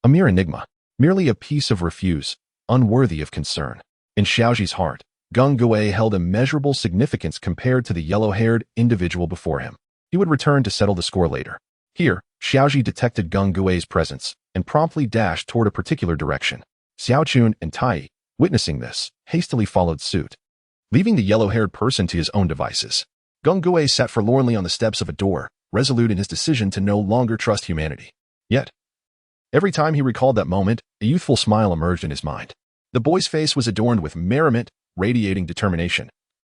A mere enigma, merely a piece of refuse, unworthy of concern. In Xiaoji's heart, Gung-Gue held immeasurable significance compared to the yellow-haired individual before him. He would return to settle the score later. Here, Xiaoji detected Gung-Gue's presence and promptly dashed toward a particular direction. Xiaochun and Tai, witnessing this, hastily followed suit. Leaving the yellow-haired person to his own devices, Gung-Gue sat forlornly on the steps of a door, resolute in his decision to no longer trust humanity. Yet, every time he recalled that moment, a youthful smile emerged in his mind. The boy's face was adorned with merriment, radiating determination,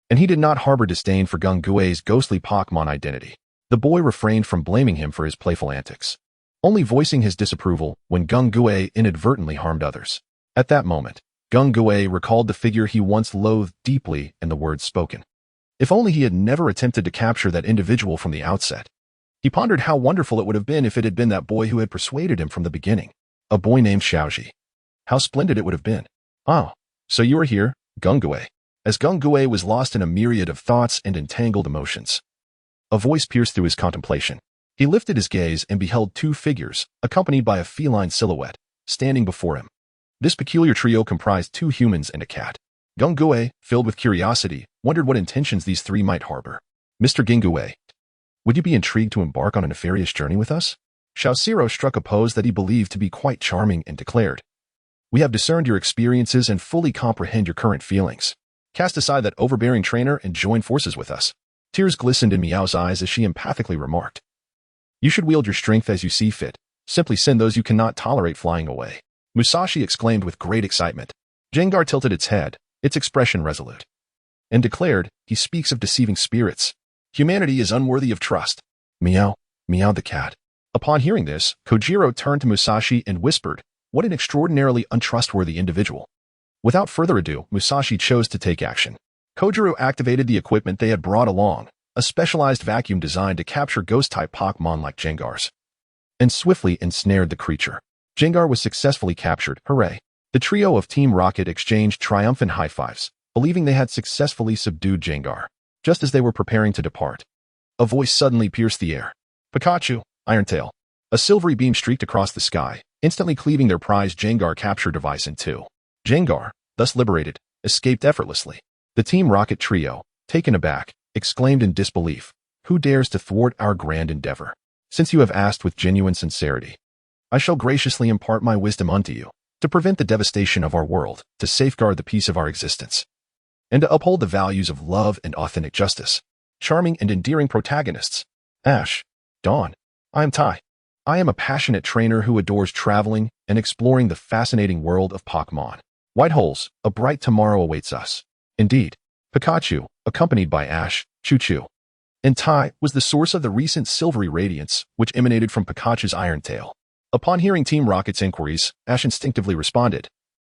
and he did not harbor disdain for Gung-Gue's ghostly Pokémon identity. The boy refrained from blaming him for his playful antics, only voicing his disapproval when Gung-Gue inadvertently harmed others. At that moment, Gung-Gue recalled the figure he once loathed deeply and the words spoken. If only he had never attempted to capture that individual from the outset. He pondered how wonderful it would have been if it had been that boy who had persuaded him from the beginning, a boy named Xiaoji. How splendid it would have been. Oh, so you are here, Gungue. As Gungue was lost in a myriad of thoughts and entangled emotions, a voice pierced through his contemplation. He lifted his gaze and beheld two figures, accompanied by a feline silhouette, standing before him. This peculiar trio comprised two humans and a cat. Gungue, filled with curiosity, wondered what intentions these three might harbor. Mr. Gungue, would you be intrigued to embark on a nefarious journey with us? Xiaoxiro struck a pose that he believed to be quite charming and declared, we have discerned your experiences and fully comprehend your current feelings. Cast aside that overbearing trainer and join forces with us. Tears glistened in Meow's eyes as she empathically remarked, you should wield your strength as you see fit. Simply send those you cannot tolerate flying away. Musashi exclaimed with great excitement. Gengar tilted its head, its expression resolute, and declared, he speaks of deceiving spirits. Humanity is unworthy of trust. Meow, meowed the cat. Upon hearing this, Kojiro turned to Musashi and whispered, what an extraordinarily untrustworthy individual. Without further ado, Musashi chose to take action. Kojiro activated the equipment they had brought along, a specialized vacuum designed to capture ghost-type Pokémon like Gengar's, and swiftly ensnared the creature. Gengar was successfully captured, hooray. The trio of Team Rocket exchanged triumphant high fives, believing they had successfully subdued Gengar. Just as they were preparing to depart, a voice suddenly pierced the air. Pikachu, Irontail. A silvery beam streaked across the sky, instantly cleaving their prized Gengar capture device in two. Gengar, thus liberated, escaped effortlessly. The Team Rocket trio, taken aback, exclaimed in disbelief, who dares to thwart our grand endeavor? Since you have asked with genuine sincerity, I shall graciously impart my wisdom unto you, to prevent the devastation of our world, to safeguard the peace of our existence, and to uphold the values of love and authentic justice. Charming and endearing protagonists. Ash, Dawn. I am Tai. I am a passionate trainer who adores traveling and exploring the fascinating world of Pokémon. White holes, a bright tomorrow awaits us. Indeed, Pikachu, accompanied by Ash, Choo-Choo, and Tai, was the source of the recent silvery radiance which emanated from Pikachu's iron tail. Upon hearing Team Rocket's inquiries, Ash instinctively responded,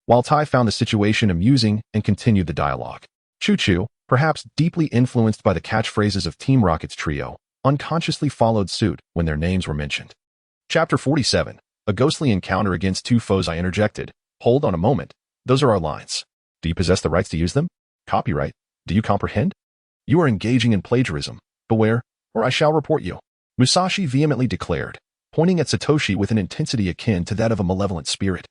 while Tai found the situation amusing and continued the dialogue. Choo-Choo, perhaps deeply influenced by the catchphrases of Team Rocket's trio, unconsciously followed suit when their names were mentioned. Chapter 47. A ghostly encounter against two foes. I interjected. Hold on a moment. Those are our lines. Do you possess the rights to use them? Copyright. Do you comprehend? You are engaging in plagiarism. Beware, or I shall report you. Musashi vehemently declared, pointing at Satoshi with an intensity akin to that of a malevolent spirit.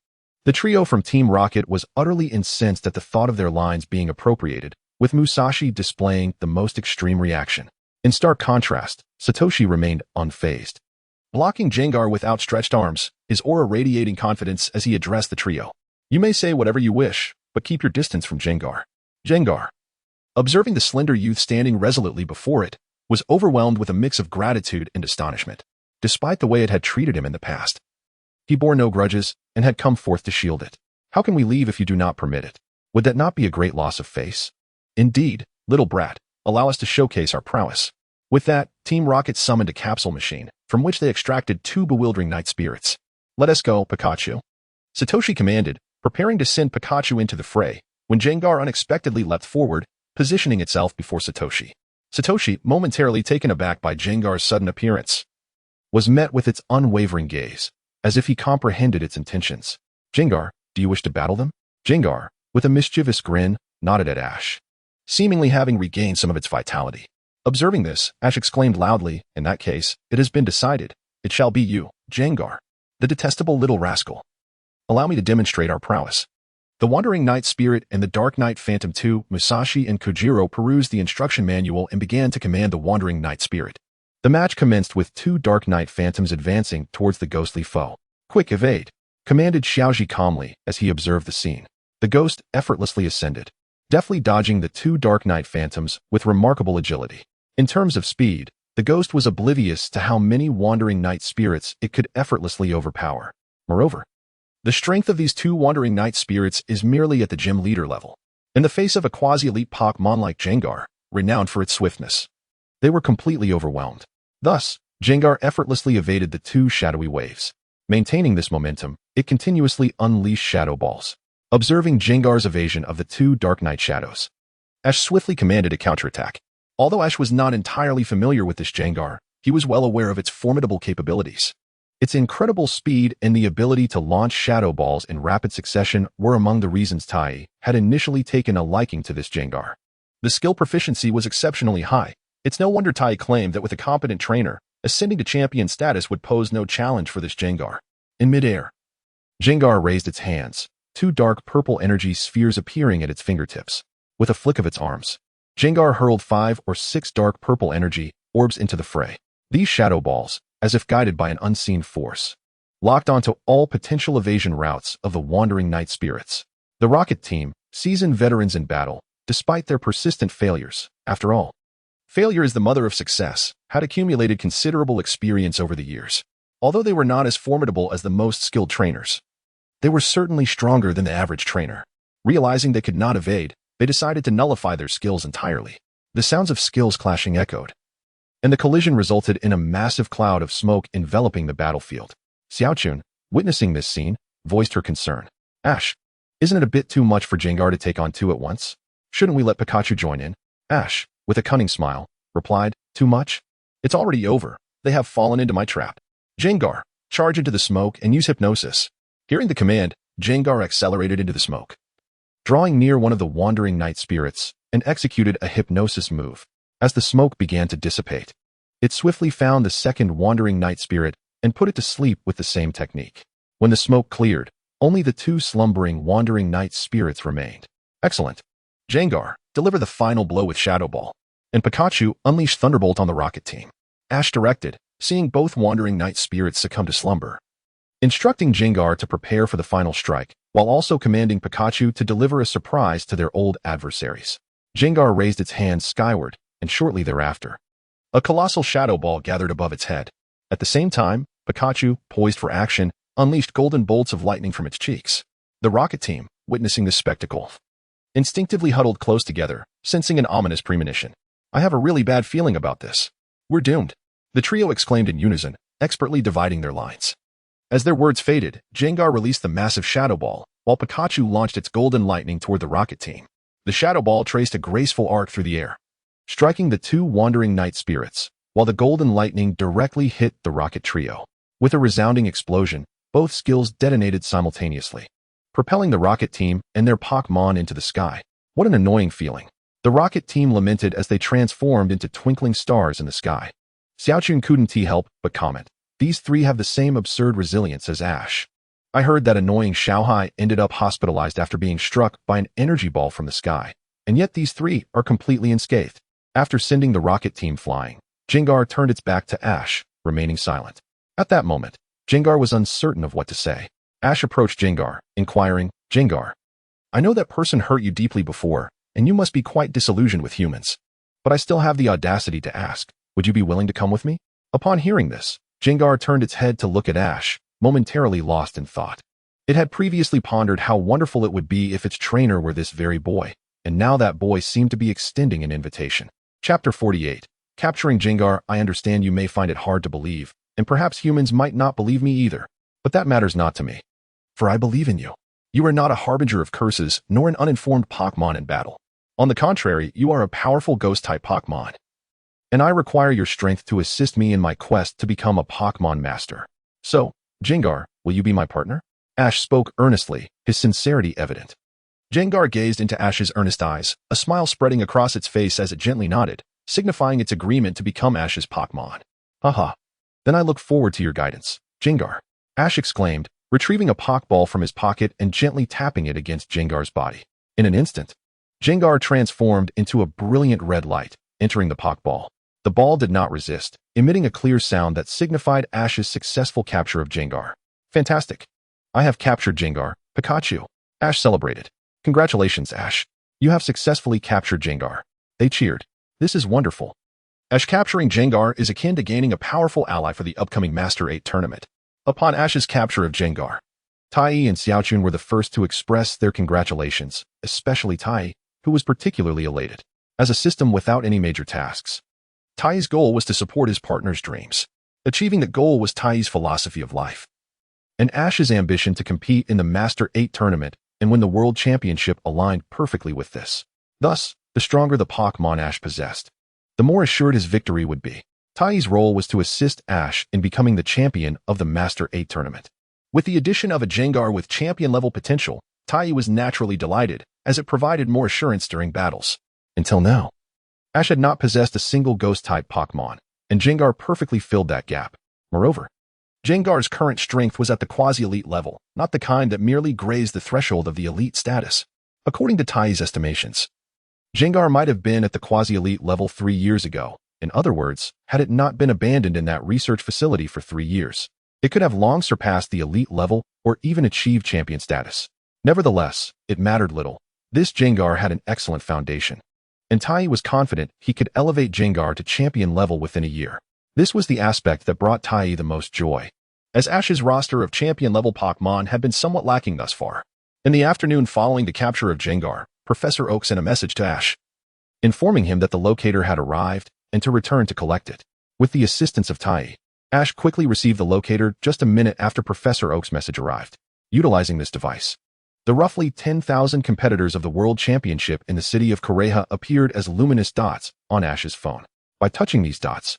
The trio from Team Rocket was utterly incensed at the thought of their lines being appropriated, with Musashi displaying the most extreme reaction. In stark contrast, Satoshi remained unfazed, blocking Gengar with outstretched arms, his aura radiating confidence as he addressed the trio. You may say whatever you wish, but keep your distance from Gengar. Gengar, observing the slender youth standing resolutely before it, was overwhelmed with a mix of gratitude and astonishment. Despite the way it had treated him in the past, he bore no grudges and had come forth to shield it. How can we leave if you do not permit it? Would that not be a great loss of face? Indeed, little brat, allow us to showcase our prowess. With that, Team Rocket summoned a capsule machine, from which they extracted two bewildering night spirits. Let us go, Pikachu. Satoshi commanded, preparing to send Pikachu into the fray, when Gengar unexpectedly leapt forward, positioning itself before Satoshi. Satoshi, momentarily taken aback by Gengar's sudden appearance, was met with its unwavering gaze, as if he comprehended its intentions. Gengar, do you wish to battle them? Gengar, with a mischievous grin, nodded at Ash, seemingly having regained some of its vitality. Observing this, Ash exclaimed loudly, in that case, it has been decided. It shall be you, Gengar, the detestable little rascal. Allow me to demonstrate our prowess. The Wandering Night Spirit and the Dark Knight Phantom 2, Musashi and Kojiro perused the instruction manual and began to command the Wandering Night Spirit. The match commenced with two Dark Knight Phantoms advancing towards the ghostly foe. Quick evade, commanded Xiaoji calmly as he observed the scene. The ghost effortlessly ascended, deftly dodging the two Dark Knight Phantoms with remarkable agility. In terms of speed, the ghost was oblivious to how many Wandering Night Spirits it could effortlessly overpower. Moreover, the strength of these two Wandering Night Spirits is merely at the gym leader level. In the face of a quasi-elite Pokémon like Gengar, renowned for its swiftness, they were completely overwhelmed. Thus, Gengar effortlessly evaded the two shadowy waves. Maintaining this momentum, it continuously unleashed Shadow Balls. Observing Gengar's evasion of the two Dark Knight Shadows, Ash swiftly commanded a counterattack. Although Ash was not entirely familiar with this Gengar, he was well aware of its formidable capabilities. Its incredible speed and the ability to launch shadow balls in rapid succession were among the reasons Tai had initially taken a liking to this Gengar. The skill proficiency was exceptionally high. It's no wonder Tai claimed that with a competent trainer, ascending to champion status would pose no challenge for this Gengar. In midair, Gengar raised its hands, two dark purple energy spheres appearing at its fingertips. With a flick of its arms, Gengar hurled 5 or 6 dark purple energy orbs into the fray. These shadow balls, as if guided by an unseen force, locked onto all potential evasion routes of the wandering night spirits. The Rocket Team, seasoned veterans in battle, despite their persistent failures. After all, failure is the mother of success, had accumulated considerable experience over the years. Although they were not as formidable as the most skilled trainers, they were certainly stronger than the average trainer. Realizing they could not evade, they decided to nullify their skills entirely. The sounds of skills clashing echoed, and the collision resulted in a massive cloud of smoke enveloping the battlefield. Zacian, witnessing this scene, voiced her concern. Ash, isn't it a bit too much for Gengar to take on 2 at once? Shouldn't we let Pikachu join in? Ash, with a cunning smile, replied, too much? It's already over. They have fallen into my trap. Gengar, charge into the smoke and use hypnosis. Hearing the command, Gengar accelerated into the smoke, drawing near one of the wandering night spirits, and executed a hypnosis move. As the smoke began to dissipate, it swiftly found the second wandering night spirit and put it to sleep with the same technique. When the smoke cleared, only the 2 slumbering wandering night spirits remained. Excellent. Gengar, deliver the final blow with Shadow Ball, and Pikachu unleashed Thunderbolt on the Rocket Team. Ash directed, seeing both wandering night spirits succumb to slumber, instructing Gengar to prepare for the final strike, while also commanding Pikachu to deliver a surprise to their old adversaries. Gengar raised its hands skyward, and shortly thereafter, a colossal shadow ball gathered above its head. At the same time, Pikachu, poised for action, unleashed golden bolts of lightning from its cheeks. The Rocket Team, witnessing this spectacle, instinctively huddled close together, sensing an ominous premonition. I have a really bad feeling about this. We're doomed. The trio exclaimed in unison, expertly dividing their lines. As their words faded, Gengar released the massive shadow ball, while Pikachu launched its golden lightning toward the Rocket Team. The shadow ball traced a graceful arc through the air, striking the 2 wandering night spirits, while the golden lightning directly hit the Rocket Trio. With a resounding explosion, both skills detonated simultaneously, propelling the Rocket Team and their Pokémon into the sky. What an annoying feeling. The Rocket Team lamented as they transformed into twinkling stars in the sky. Zacian couldn't help but comment, these 3 have the same absurd resilience as Ash. I heard that annoying Xiaohai ended up hospitalized after being struck by an energy ball from the sky, and yet these 3 are completely unscathed. After sending the Rocket Team flying, Gengar turned its back to Ash, remaining silent. At that moment, Gengar was uncertain of what to say. Ash approached Gengar, inquiring, Gengar, I know that person hurt you deeply before, and you must be quite disillusioned with humans. But I still have the audacity to ask, would you be willing to come with me? Upon hearing this, Gengar turned its head to look at Ash, momentarily lost in thought. It had previously pondered how wonderful it would be if its trainer were this very boy, and now that boy seemed to be extending an invitation. Chapter 48. Capturing Gengar. I understand you may find it hard to believe, and perhaps humans might not believe me either, but that matters not to me. For I believe in you. You are not a harbinger of curses, nor an uninformed Pokémon in battle. On the contrary, you are a powerful ghost-type Pokémon, and I require your strength to assist me in my quest to become a Pokémon master. So, Gengar, will you be my partner? Ash spoke earnestly, his sincerity evident. Gengar gazed into Ash's earnest eyes, a smile spreading across its face as it gently nodded, signifying its agreement to become Ash's Pokémon. Haha. Then I look forward to your guidance, Gengar. Ash exclaimed, retrieving a Pokeball from his pocket and gently tapping it against Gengar's body. In an instant, Gengar transformed into a brilliant red light, entering the Pokeball. The ball did not resist, emitting a clear sound that signified Ash's successful capture of Gengar. Fantastic. I have captured Gengar, Pikachu. Ash celebrated. Congratulations, Ash. You have successfully captured Gengar. They cheered. This is wonderful. Ash capturing Gengar is akin to gaining a powerful ally for the upcoming Master 8 tournament. Upon Ash's capture of Gengar, Tai and Zacian were the first to express their congratulations, especially Tai, who was particularly elated. As a system without any major tasks, Tai's goal was to support his partner's dreams. Achieving that goal was Tai's philosophy of life, and Ash's ambition to compete in the Master 8 tournament and win the World Championship aligned perfectly with this. Thus, the stronger the Pokémon Ash possessed, the more assured his victory would be. Tai's role was to assist Ash in becoming the champion of the Master 8 tournament. With the addition of a Gengar with champion-level potential, Tai was naturally delighted, as it provided more assurance during battles. Until now, Ash had not possessed a single Ghost-type Pokémon, and Gengar perfectly filled that gap. Moreover, Gengar's current strength was at the quasi-elite level, not the kind that merely grazed the threshold of the elite status. According to Tai's estimations, Gengar might have been at the quasi-elite level 3 years ago. In other words, had it not been abandoned in that research facility for 3 years, it could have long surpassed the elite level or even achieved champion status. Nevertheless, it mattered little. This Gengar had an excellent foundation, and Tai was confident he could elevate Gengar to champion level within a year. This was the aspect that brought Tai the most joy, as Ash's roster of champion-level Pokémon had been somewhat lacking thus far. In the afternoon following the capture of Gengar, Professor Oak sent a message to Ash, informing him that the locator had arrived and to return to collect it. With the assistance of Tai, Ash quickly received the locator just a minute after Professor Oak's message arrived. Utilizing this device, the roughly 10,000 competitors of the World Championship in the city of Koreha appeared as luminous dots on Ash's phone. By touching these dots,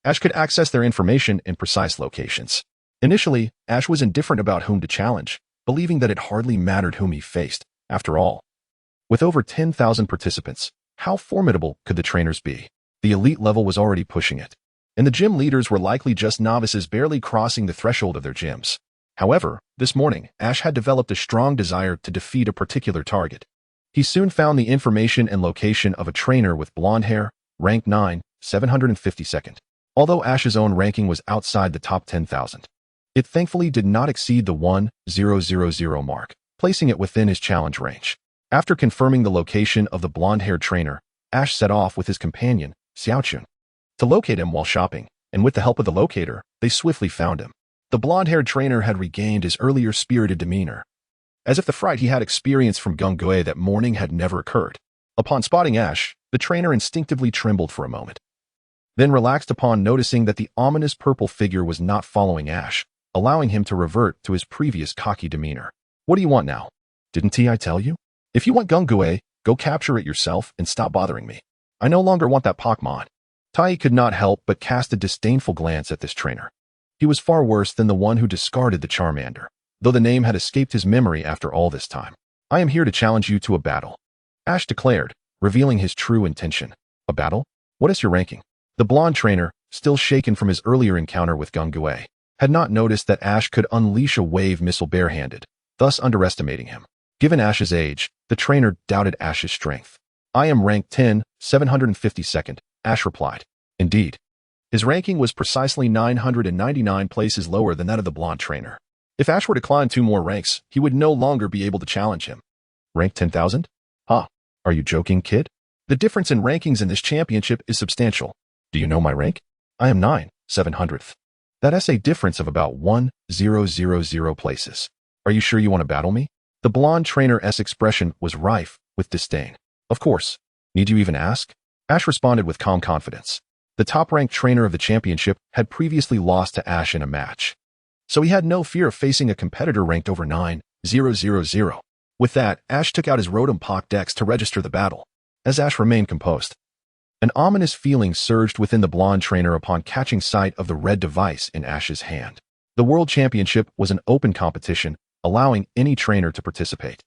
Ash could access their information in precise locations. Initially, Ash was indifferent about whom to challenge, believing that it hardly mattered whom he faced. After all, with over 10,000 participants, how formidable could the trainers be? The elite level was already pushing it, and the gym leaders were likely just novices barely crossing the threshold of their gyms. However, this morning, Ash had developed a strong desire to defeat a particular target. He soon found the information and location of a trainer with blonde hair, rank 9, 752nd. Although Ash's own ranking was outside the top 10,000, it thankfully did not exceed the 1,000 mark, placing it within his challenge range. After confirming the location of the blonde-haired trainer, Ash set off with his companion, Zacian, to locate him while shopping, and with the help of the locator, they swiftly found him. The blonde-haired trainer had regained his earlier spirited demeanor, as if the fright he had experienced from Gungue that morning had never occurred. Upon spotting Ash, the trainer instinctively trembled for a moment, then relaxed upon noticing that the ominous purple figure was not following Ash, allowing him to revert to his previous cocky demeanor. What do you want now? Didn't I tell you? If you want Gungue, go capture it yourself and stop bothering me. I no longer want that Pokémon. Tai could not help but cast a disdainful glance at this trainer. He was far worse than the one who discarded the Charmander, though the name had escaped his memory after all this time. I am here to challenge you to a battle, Ash declared, revealing his true intention. A battle? What is your ranking? The blonde trainer, still shaken from his earlier encounter with Gungue, had not noticed that Ash could unleash a wave missile barehanded, thus underestimating him. Given Ash's age, the trainer doubted Ash's strength. I am ranked 10, 752nd, Ash replied. Indeed, his ranking was precisely 999 places lower than that of the blonde trainer. If Ash were to climb 2 more ranks, he would no longer be able to challenge him. Rank 10,000? Huh, are you joking, kid? The difference in rankings in this championship is substantial. Do you know my rank? I am 9, 700th. That's a difference of about 1,000 places. Are you sure you want to battle me? The blonde trainer's expression was rife with disdain. Of course. Need you even ask? Ash responded with calm confidence. The top-ranked trainer of the championship had previously lost to Ash in a match, so he had no fear of facing a competitor ranked over 9,000. With that, Ash took out his Rotom Pokédex to register the battle. As Ash remained composed, an ominous feeling surged within the blonde trainer upon catching sight of the red device in Ash's hand. The World Championship was an open competition, allowing any trainer to participate.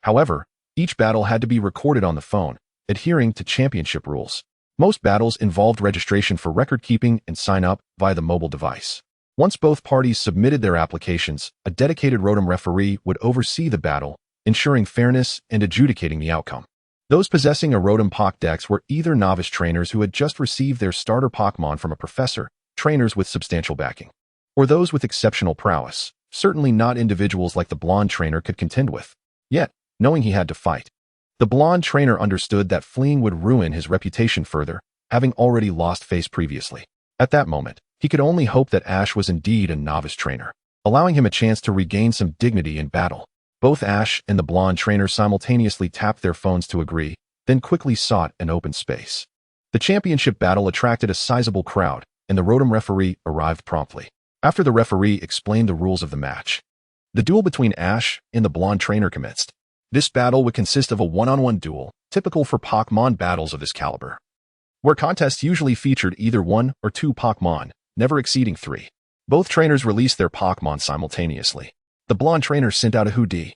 However, each battle had to be recorded on the phone, adhering to championship rules. Most battles involved registration for record-keeping and sign-up via the mobile device. Once both parties submitted their applications, a dedicated Rotom referee would oversee the battle, ensuring fairness and adjudicating the outcome. Those possessing a Rotom Pokédex were either novice trainers who had just received their starter Pokémon from a professor, trainers with substantial backing, or those with exceptional prowess, certainly not individuals like the blonde trainer could contend with. Yet, knowing he had to fight, the blonde trainer understood that fleeing would ruin his reputation further, having already lost face previously. At that moment, he could only hope that Ash was indeed a novice trainer, allowing him a chance to regain some dignity in battle. Both Ash and the blonde trainer simultaneously tapped their phones to agree, then quickly sought an open space. The championship battle attracted a sizable crowd, and the Rotom referee arrived promptly. After the referee explained the rules of the match, the duel between Ash and the blonde trainer commenced. This battle would consist of a one-on-one duel, typical for Pokémon battles of this caliber. where contests usually featured either 1 or 2 Pokémon, never exceeding 3. Both trainers released their Pokémon simultaneously. The blonde trainer sent out a Hoodie,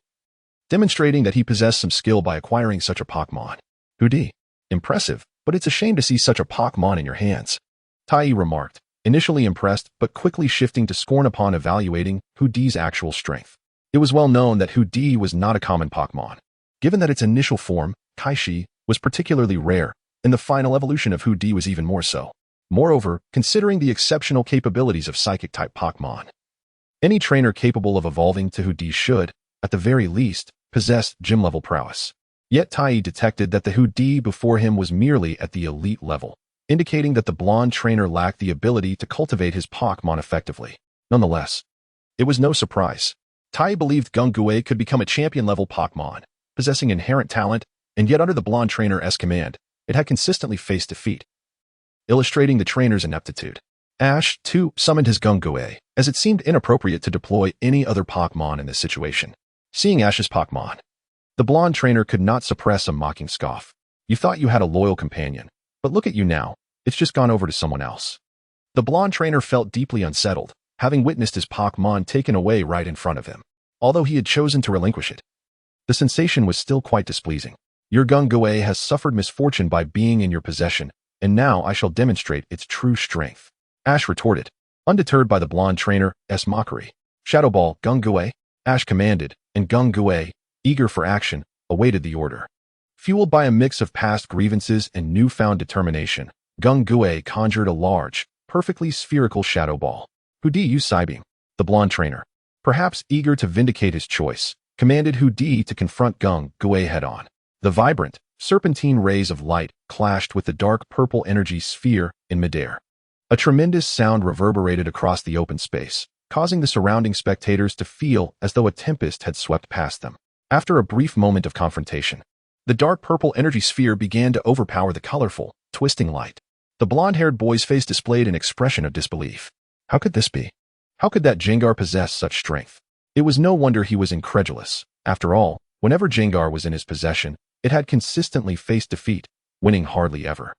demonstrating that he possessed some skill by acquiring such a Pokémon. Hoodie. Impressive, but it's a shame to see such a Pokémon in your hands, Tai remarked, initially impressed but quickly shifting to scorn upon evaluating Hoodie's actual strength. It was well known that Hoodie was not a common Pokémon. Given that its initial form, Kaishi, was particularly rare, and the final evolution of Hoodie was even more so. Moreover, considering the exceptional capabilities of Psychic-type Pokémon, any trainer capable of evolving to Hoodie should, at the very least, possess gym-level prowess. Yet Tai detected that the Hoodie before him was merely at the elite level, indicating that the blonde trainer lacked the ability to cultivate his Pokémon effectively. Nonetheless, it was no surprise. Tai believed Gungue could become a champion-level Pokémon, possessing inherent talent, and yet under the blonde trainer's command, it had consistently faced defeat, illustrating the trainer's ineptitude. Ash, too, summoned his Gungue, as it seemed inappropriate to deploy any other Pokémon in this situation. Seeing Ash's Pokémon, the blonde trainer could not suppress a mocking scoff. You thought you had a loyal companion, but look at you now, it's just gone over to someone else. The blonde trainer felt deeply unsettled, having witnessed his Pokémon taken away right in front of him. Although he had chosen to relinquish it, the sensation was still quite displeasing. Your Gungue has suffered misfortune by being in your possession, and now I shall demonstrate its true strength. Ash retorted, undeterred by the blonde trainer's mockery. Shadow Ball, Gungue, Ash commanded, and Gungue, eager for action, awaited the order. Fueled by a mix of past grievances and newfound determination, Gungue conjured a large, perfectly spherical shadow ball. Hoodie used Psybeam. The blonde trainer, perhaps eager to vindicate his choice, commanded Hoodie to confront Gungue head-on. The vibrant, serpentine rays of light clashed with the dark purple energy sphere in midair. A tremendous sound reverberated across the open space, causing the surrounding spectators to feel as though a tempest had swept past them. After a brief moment of confrontation, the dark purple energy sphere began to overpower the colorful, twisting light. The blonde-haired boy's face displayed an expression of disbelief. How could this be? How could that Gengar possess such strength? It was no wonder he was incredulous. After all, whenever Gengar was in his possession, it had consistently faced defeat, winning hardly ever.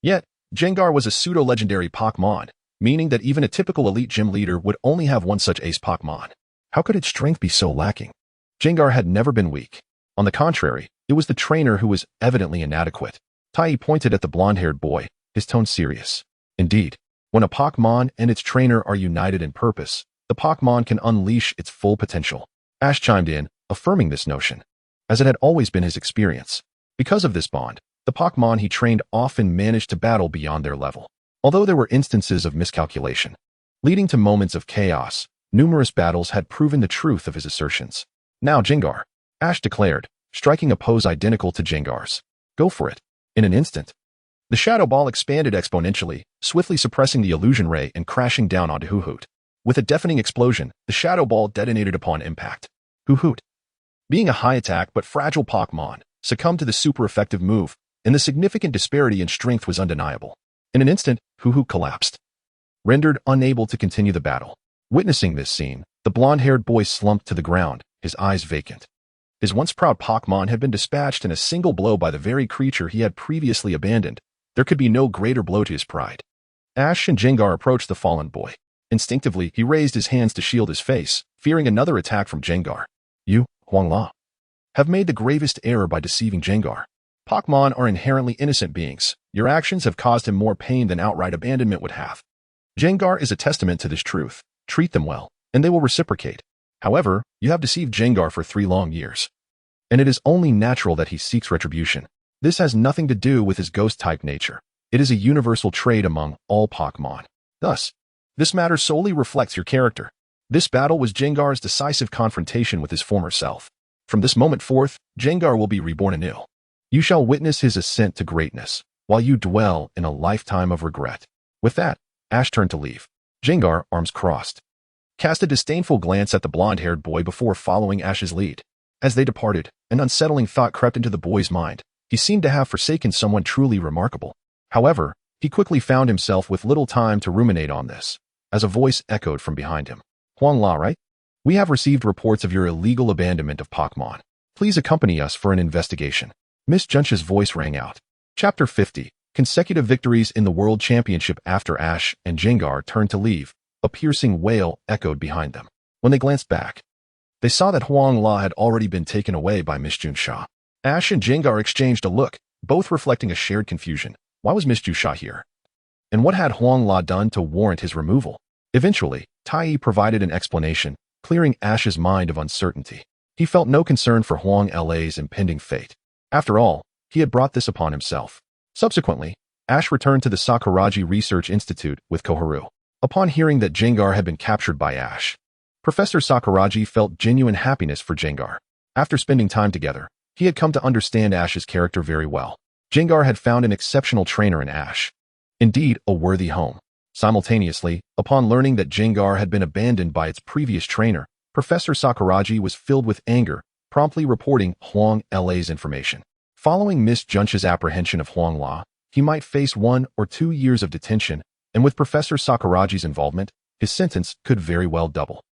Yet, Gengar was a pseudo-legendary Pokémon, meaning that even a typical elite gym leader would only have one such ace Pokémon. How could its strength be so lacking? Gengar had never been weak. On the contrary, it was the trainer who was evidently inadequate. Tai pointed at the blonde-haired boy, his tone serious. Indeed, when a Pokémon and its trainer are united in purpose, the Pokémon can unleash its full potential. Ash chimed in, affirming this notion, as it had always been his experience. Because of this bond, the Pokémon he trained often managed to battle beyond their level. Although there were instances of miscalculation, leading to moments of chaos, numerous battles had proven the truth of his assertions. Now Gengar, Ash declared, striking a pose identical to Gengar's. Go for it. In an instant, the Shadow Ball expanded exponentially, swiftly suppressing the illusion ray and crashing down onto Hoot. With a deafening explosion, the Shadow Ball detonated upon impact. Hoot, being a high-attack but fragile Pokémon, succumbed to the super-effective move, and the significant disparity in strength was undeniable. In an instant, Hoot collapsed, rendered unable to continue the battle. Witnessing this scene, the blonde-haired boy slumped to the ground, his eyes vacant. His once proud Pokémon had been dispatched in a single blow by the very creature he had previously abandoned. There could be no greater blow to his pride. Ash and Gengar approached the fallen boy. Instinctively, he raised his hands to shield his face, fearing another attack from Gengar. You, Huangla, have made the gravest error by deceiving Gengar. Pokémon are inherently innocent beings. Your actions have caused him more pain than outright abandonment would have. Gengar is a testament to this truth. Treat them well, and they will reciprocate. However, you have deceived Gengar for 3 long years, and it is only natural that he seeks retribution. This has nothing to do with his ghost-type nature. It is a universal trait among all Pokémon. Thus, this matter solely reflects your character. This battle was Gengar's decisive confrontation with his former self. From this moment forth, Gengar will be reborn anew. You shall witness his ascent to greatness, while you dwell in a lifetime of regret. With that, Ash turned to leave. Gengar, arms crossed, cast a disdainful glance at the blonde-haired boy before following Ash's lead. As they departed, an unsettling thought crept into the boy's mind. He seemed to have forsaken someone truly remarkable. However, he quickly found himself with little time to ruminate on this, as a voice echoed from behind him. Huangla, right? We have received reports of your illegal abandonment of Pokémon. Please accompany us for an investigation. Miss Junsh's voice rang out. Chapter 50. Consecutive victories in the World Championship after Ash and Gengar turned to leave. A piercing wail echoed behind them. When they glanced back, they saw that Huang La had already been taken away by Miss Junsha. Ash and Gengar exchanged a look, both reflecting a shared confusion. Why was Miss Junsha here? And what had Huang La done to warrant his removal? Eventually, Tai provided an explanation, clearing Ash's mind of uncertainty. He felt no concern for Huang La's impending fate. After all, he had brought this upon himself. Subsequently, Ash returned to the Sakuragi Research Institute with Koharu. Upon hearing that Gengar had been captured by Ash, Professor Sakuragi felt genuine happiness for Gengar. After spending time together, he had come to understand Ash's character very well. Gengar had found an exceptional trainer in Ash. Indeed, a worthy home. Simultaneously, upon learning that Gengar had been abandoned by its previous trainer, Professor Sakuragi was filled with anger, promptly reporting Huang La's information. Following Miss Junsha's apprehension of Huang La, he might face 1 or 2 years of detention, and with Professor Sakuragi's involvement, his sentence could very well double.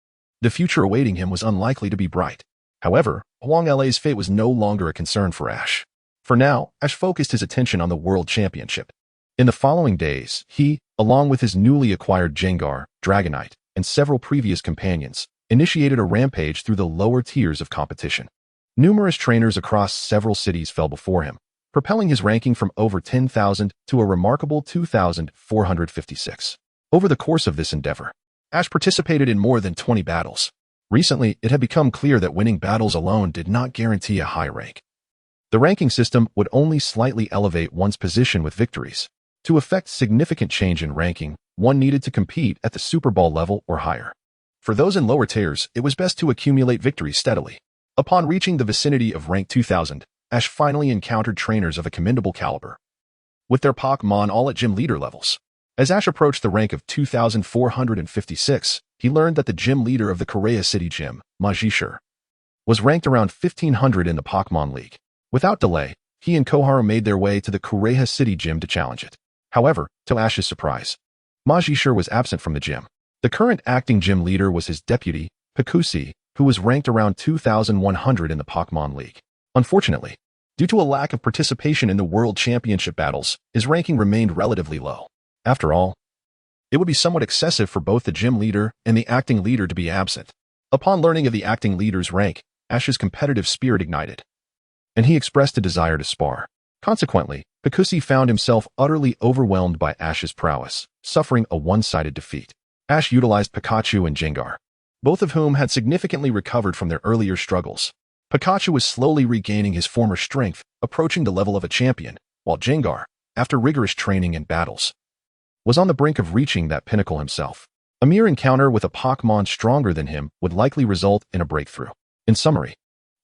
The future awaiting him was unlikely to be bright. However, Huang La's fate was no longer a concern for Ash. For now, Ash focused his attention on the World Championship. In the following days, he, along with his newly acquired Gengar, Dragonite, and several previous companions, initiated a rampage through the lower tiers of competition. Numerous trainers across several cities fell before him, propelling his ranking from over 10,000 to a remarkable 2,456. Over the course of this endeavor, Ash participated in more than 20 battles. Recently, it had become clear that winning battles alone did not guarantee a high rank. The ranking system would only slightly elevate one's position with victories. To effect significant change in ranking, one needed to compete at the Super Ball level or higher. For those in lower tiers, it was best to accumulate victories steadily. Upon reaching the vicinity of rank 2000, Ash finally encountered trainers of a commendable caliber, with their Pokémon all at gym leader levels. As Ash approached the rank of 2,456, he learned that the gym leader of the Korea City Gym, Majishur, was ranked around 1,500 in the Pokémon League. Without delay, he and Koharu made their way to the Korea City Gym to challenge it. However, to Ash's surprise, Majishur was absent from the gym. The current acting gym leader was his deputy, Pikachu, who was ranked around 2,100 in the Pokémon League. Unfortunately, due to a lack of participation in the World Championship battles, his ranking remained relatively low. After all, it would be somewhat excessive for both the gym leader and the acting leader to be absent. Upon learning of the acting leader's rank, Ash's competitive spirit ignited, and he expressed a desire to spar. Consequently, Pikachu found himself utterly overwhelmed by Ash's prowess, suffering a one-sided defeat. Ash utilized Pikachu and Gengar, both of whom had significantly recovered from their earlier struggles. Pikachu was slowly regaining his former strength, approaching the level of a champion, while Gengar, after rigorous training and battles, was on the brink of reaching that pinnacle himself. A mere encounter with a Pokémon stronger than him would likely result in a breakthrough. In summary,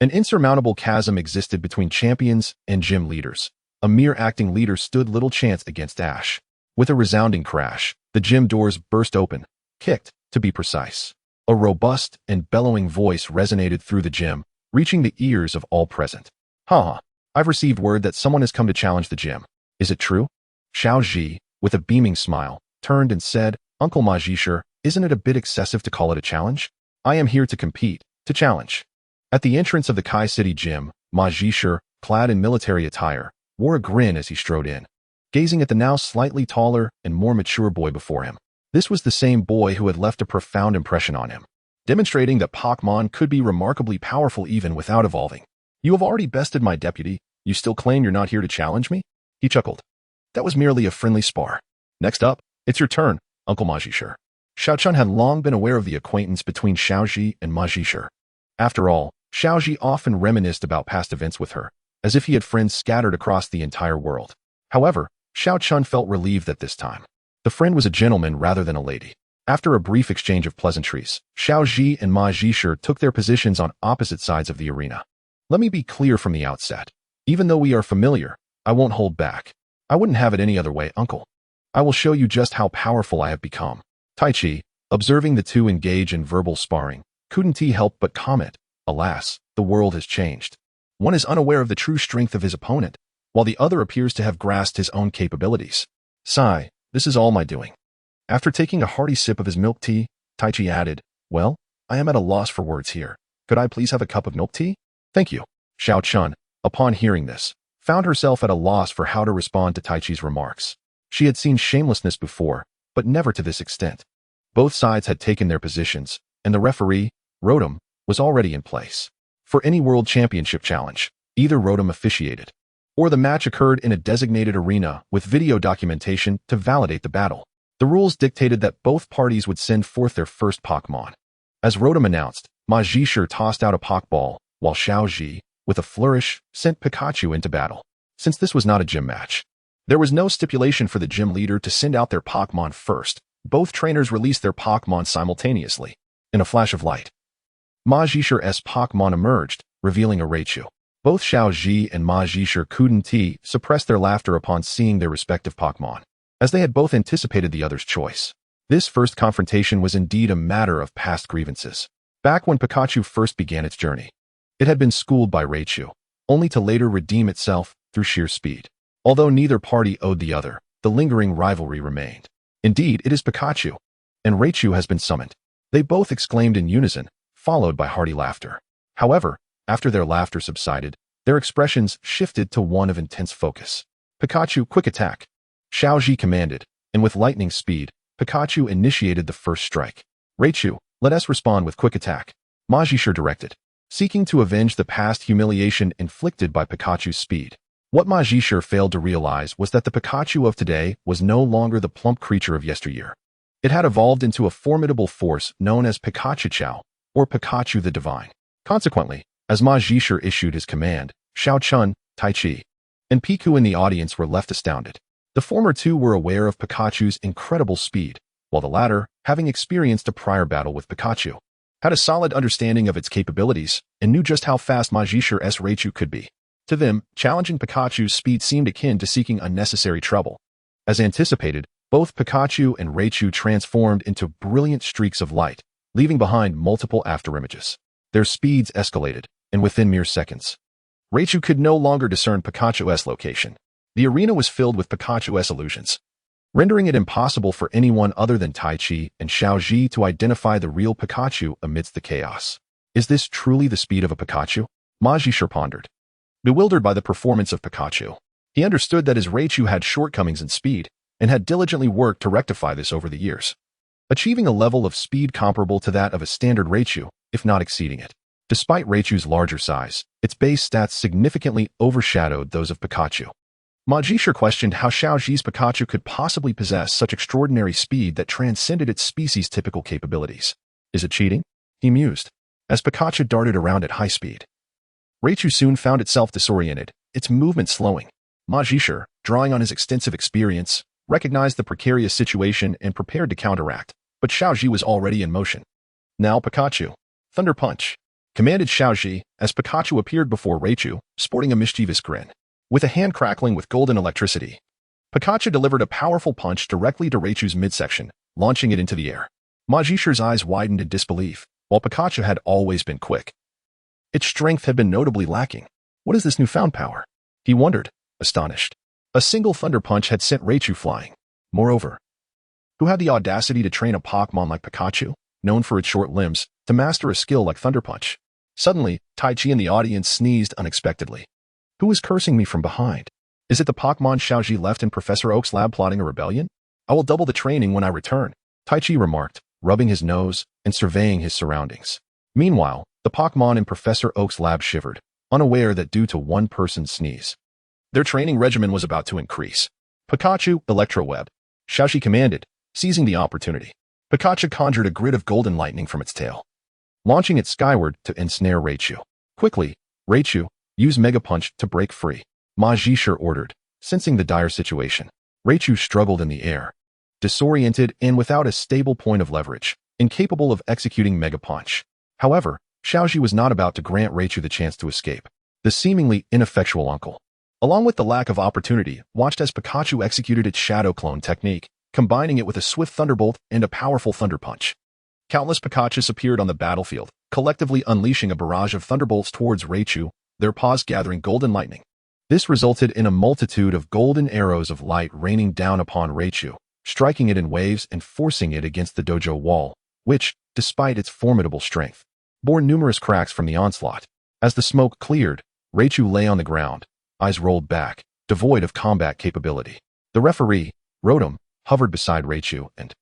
an insurmountable chasm existed between champions and gym leaders. A mere acting leader stood little chance against Ash. With a resounding crash, the gym doors burst open, kicked, to be precise. A robust and bellowing voice resonated through the gym, reaching the ears of all present. I've received word that someone has come to challenge the gym. Is it true? Xiao Ji, with a beaming smile, turned and said, Uncle Majishur, isn't it a bit excessive to call it a challenge? I am here to compete, to challenge. At the entrance of the Kai City Gym, Majishur, clad in military attire, wore a grin as he strode in, gazing at the now slightly taller and more mature boy before him. This was the same boy who had left a profound impression on him, demonstrating that Pokémon could be remarkably powerful even without evolving. You have already bested my deputy. You still claim you're not here to challenge me? He chuckled. That was merely a friendly spar. Next up, it's your turn, Uncle Majishur. Xiaochun had long been aware of the acquaintance between Xiaoji and Majishur. After all, Xiaoji often reminisced about past events with her, as if he had friends scattered across the entire world. However, Xiaochun felt relieved that this time the friend was a gentleman rather than a lady. After a brief exchange of pleasantries, Xiaoji and Majishur took their positions on opposite sides of the arena. Let me be clear from the outset. Even though we are familiar, I won't hold back. I wouldn't have it any other way, Uncle. I will show you just how powerful I have become. Taichi, observing the two engage in verbal sparring, couldn't he help but comment, alas, the world has changed. One is unaware of the true strength of his opponent, while the other appears to have grasped his own capabilities. Sigh, this is all my doing. After taking a hearty sip of his milk tea, Taichi added, Well, I am at a loss for words here. Could I please have a cup of milk tea? Thank you. Xiaochun, upon hearing this, found herself at a loss for how to respond to Taichi's remarks. She had seen shamelessness before, but never to this extent. Both sides had taken their positions, and the referee, Rotom, was already in place. For any World Championship challenge, either Rotom officiated, or the match occurred in a designated arena with video documentation to validate the battle. The rules dictated that both parties would send forth their first Pokémon. As Rotom announced, Majishir tossed out a Pokeball, while Xiaoji, with a flourish, sent Pikachu into battle. Since this was not a gym match, there was no stipulation for the gym leader to send out their Pokémon first. Both trainers released their Pokémon simultaneously. In a flash of light, Majishir's Pokémon emerged, revealing a Raichu. Both Xiaoji and Majishir couldn't suppress their laughter upon seeing their respective Pokémon, as they had both anticipated the other's choice. This first confrontation was indeed a matter of past grievances. Back when Pikachu first began its journey, it had been schooled by Raichu, only to later redeem itself through sheer speed. Although neither party owed the other, the lingering rivalry remained. Indeed, it is Pikachu, and Raichu has been summoned. They both exclaimed in unison, followed by hearty laughter. However, after their laughter subsided, their expressions shifted to one of intense focus. Pikachu, quick attack! Xiaoji commanded, and with lightning speed, Pikachu initiated the first strike. Raichu, let us respond with quick attack, Majishir directed, seeking to avenge the past humiliation inflicted by Pikachu's speed. What Majishir failed to realize was that the Pikachu of today was no longer the plump creature of yesteryear. It had evolved into a formidable force known as Pikachu, or Pikachu the Divine. Consequently, as Majishir issued his command, Xiao Chun, Taichi, and Piku in the audience were left astounded. The former two were aware of Pikachu's incredible speed, while the latter, having experienced a prior battle with Pikachu, had a solid understanding of its capabilities and knew just how fast Majishir's Raichu could be. To them, challenging Pikachu's speed seemed akin to seeking unnecessary trouble. As anticipated, both Pikachu and Raichu transformed into brilliant streaks of light, leaving behind multiple afterimages. Their speeds escalated, and within mere seconds, Raichu could no longer discern Pikachu's location. The arena was filled with Pikachu's illusions, rendering it impossible for anyone other than Taichi and Xiaoji to identify the real Pikachu amidst the chaos. Is this truly the speed of a Pikachu? Majishir pondered. Bewildered by the performance of Pikachu, he understood that his Raichu had shortcomings in speed and had diligently worked to rectify this over the years, achieving a level of speed comparable to that of a standard Raichu, if not exceeding it. Despite Raichu's larger size, its base stats significantly overshadowed those of Pikachu. Majishir questioned how Xiaoji's Pikachu could possibly possess such extraordinary speed that transcended its species' typical capabilities. Is it cheating? He mused, as Pikachu darted around at high speed. Raichu soon found itself disoriented, its movement slowing. Majishir, drawing on his extensive experience, recognized the precarious situation and prepared to counteract, but Xiaoji was already in motion. Now Pikachu. Thunder Punch, commanded Xiaoji, as Pikachu appeared before Raichu, sporting a mischievous grin. With a hand crackling with golden electricity, Pikachu delivered a powerful punch directly to Raichu's midsection, launching it into the air. Majishir's eyes widened in disbelief, while Pikachu had always been quick. Its strength had been notably lacking. What is this newfound power? He wondered, astonished. A single Thunder Punch had sent Raichu flying. Moreover, who had the audacity to train a Pokémon like Pikachu, known for its short limbs, to master a skill like Thunder Punch? Suddenly, Taichi in the audience sneezed unexpectedly. Who is cursing me from behind? Is it the Pokémon Xiaoji left in Professor Oak's lab plotting a rebellion? I will double the training when I return, Taichi remarked, rubbing his nose and surveying his surroundings. Meanwhile, the Pokémon in Professor Oak's lab shivered, unaware that due to one person's sneeze, their training regimen was about to increase. Pikachu, Electro Web, Xiaoji commanded, seizing the opportunity. Pikachu conjured a grid of golden lightning from its tail, launching it skyward to ensnare Raichu. Quickly, Raichu, use Mega Punch to break free, Majishir ordered, sensing the dire situation. Raichu struggled in the air, disoriented and without a stable point of leverage, incapable of executing Mega Punch. However, Xiaoji was not about to grant Raichu the chance to escape. The seemingly ineffectual uncle, along with the lack of opportunity, watched as Pikachu executed its Shadow Clone technique, combining it with a swift Thunderbolt and a powerful Thunder Punch. Countless Pikachus appeared on the battlefield, collectively unleashing a barrage of Thunderbolts towards Raichu, their paws gathering golden lightning. This resulted in a multitude of golden arrows of light raining down upon Raichu, striking it in waves and forcing it against the dojo wall, which, despite its formidable strength, bore numerous cracks from the onslaught. As the smoke cleared, Raichu lay on the ground, eyes rolled back, devoid of combat capability. The referee, Rotom, hovered beside Raichu and,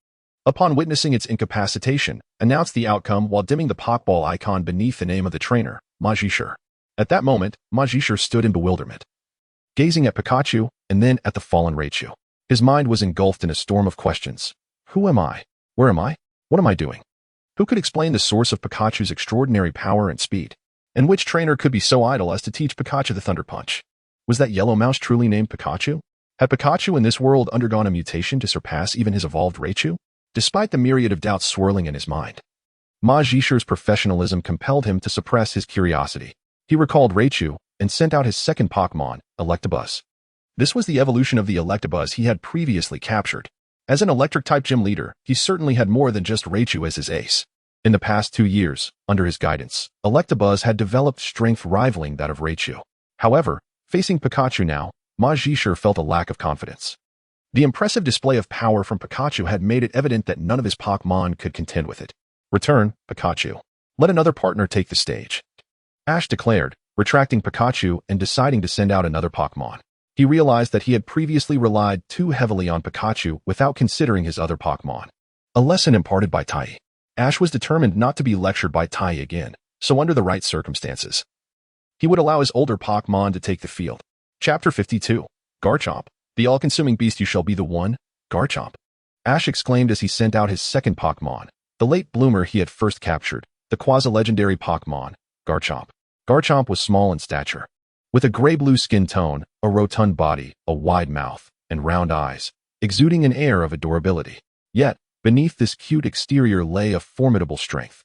upon witnessing its incapacitation, announced the outcome while dimming the Pokeball icon beneath the name of the trainer, Magishur. At that moment, Magishur stood in bewilderment, gazing at Pikachu and then at the fallen Raichu. His mind was engulfed in a storm of questions. Who am I? Where am I? What am I doing? Who could explain the source of Pikachu's extraordinary power and speed? And which trainer could be so idle as to teach Pikachu the Thunder Punch? Was that yellow mouse truly named Pikachu? Had Pikachu in this world undergone a mutation to surpass even his evolved Raichu? Despite the myriad of doubts swirling in his mind, Magishur's professionalism compelled him to suppress his curiosity. He recalled Raichu and sent out his second Pokémon, Electabuzz. This was the evolution of the Electabuzz he had previously captured. As an electric-type gym leader, he certainly had more than just Raichu as his ace. In the past 2 years, under his guidance, Electabuzz had developed strength rivaling that of Raichu. However, facing Pikachu now, Magishur felt a lack of confidence. The impressive display of power from Pikachu had made it evident that none of his Pokémon could contend with it. Return, Pikachu. Let another partner take the stage, Ash declared, retracting Pikachu and deciding to send out another Pokémon. He realized that he had previously relied too heavily on Pikachu without considering his other Pokémon. A lesson imparted by Tai. Ash was determined not to be lectured by Tai again, so under the right circumstances, he would allow his older Pokémon to take the field. Chapter 52. Garchomp. The all-consuming beast you shall be the one, Garchomp. Ash exclaimed as he sent out his second Pokémon, the late bloomer he had first captured, the quasi-legendary Pokémon, Garchomp. Garchomp was small in stature, with a gray-blue skin tone, a rotund body, a wide mouth, and round eyes, exuding an air of adorability. Yet, beneath this cute exterior lay a formidable strength.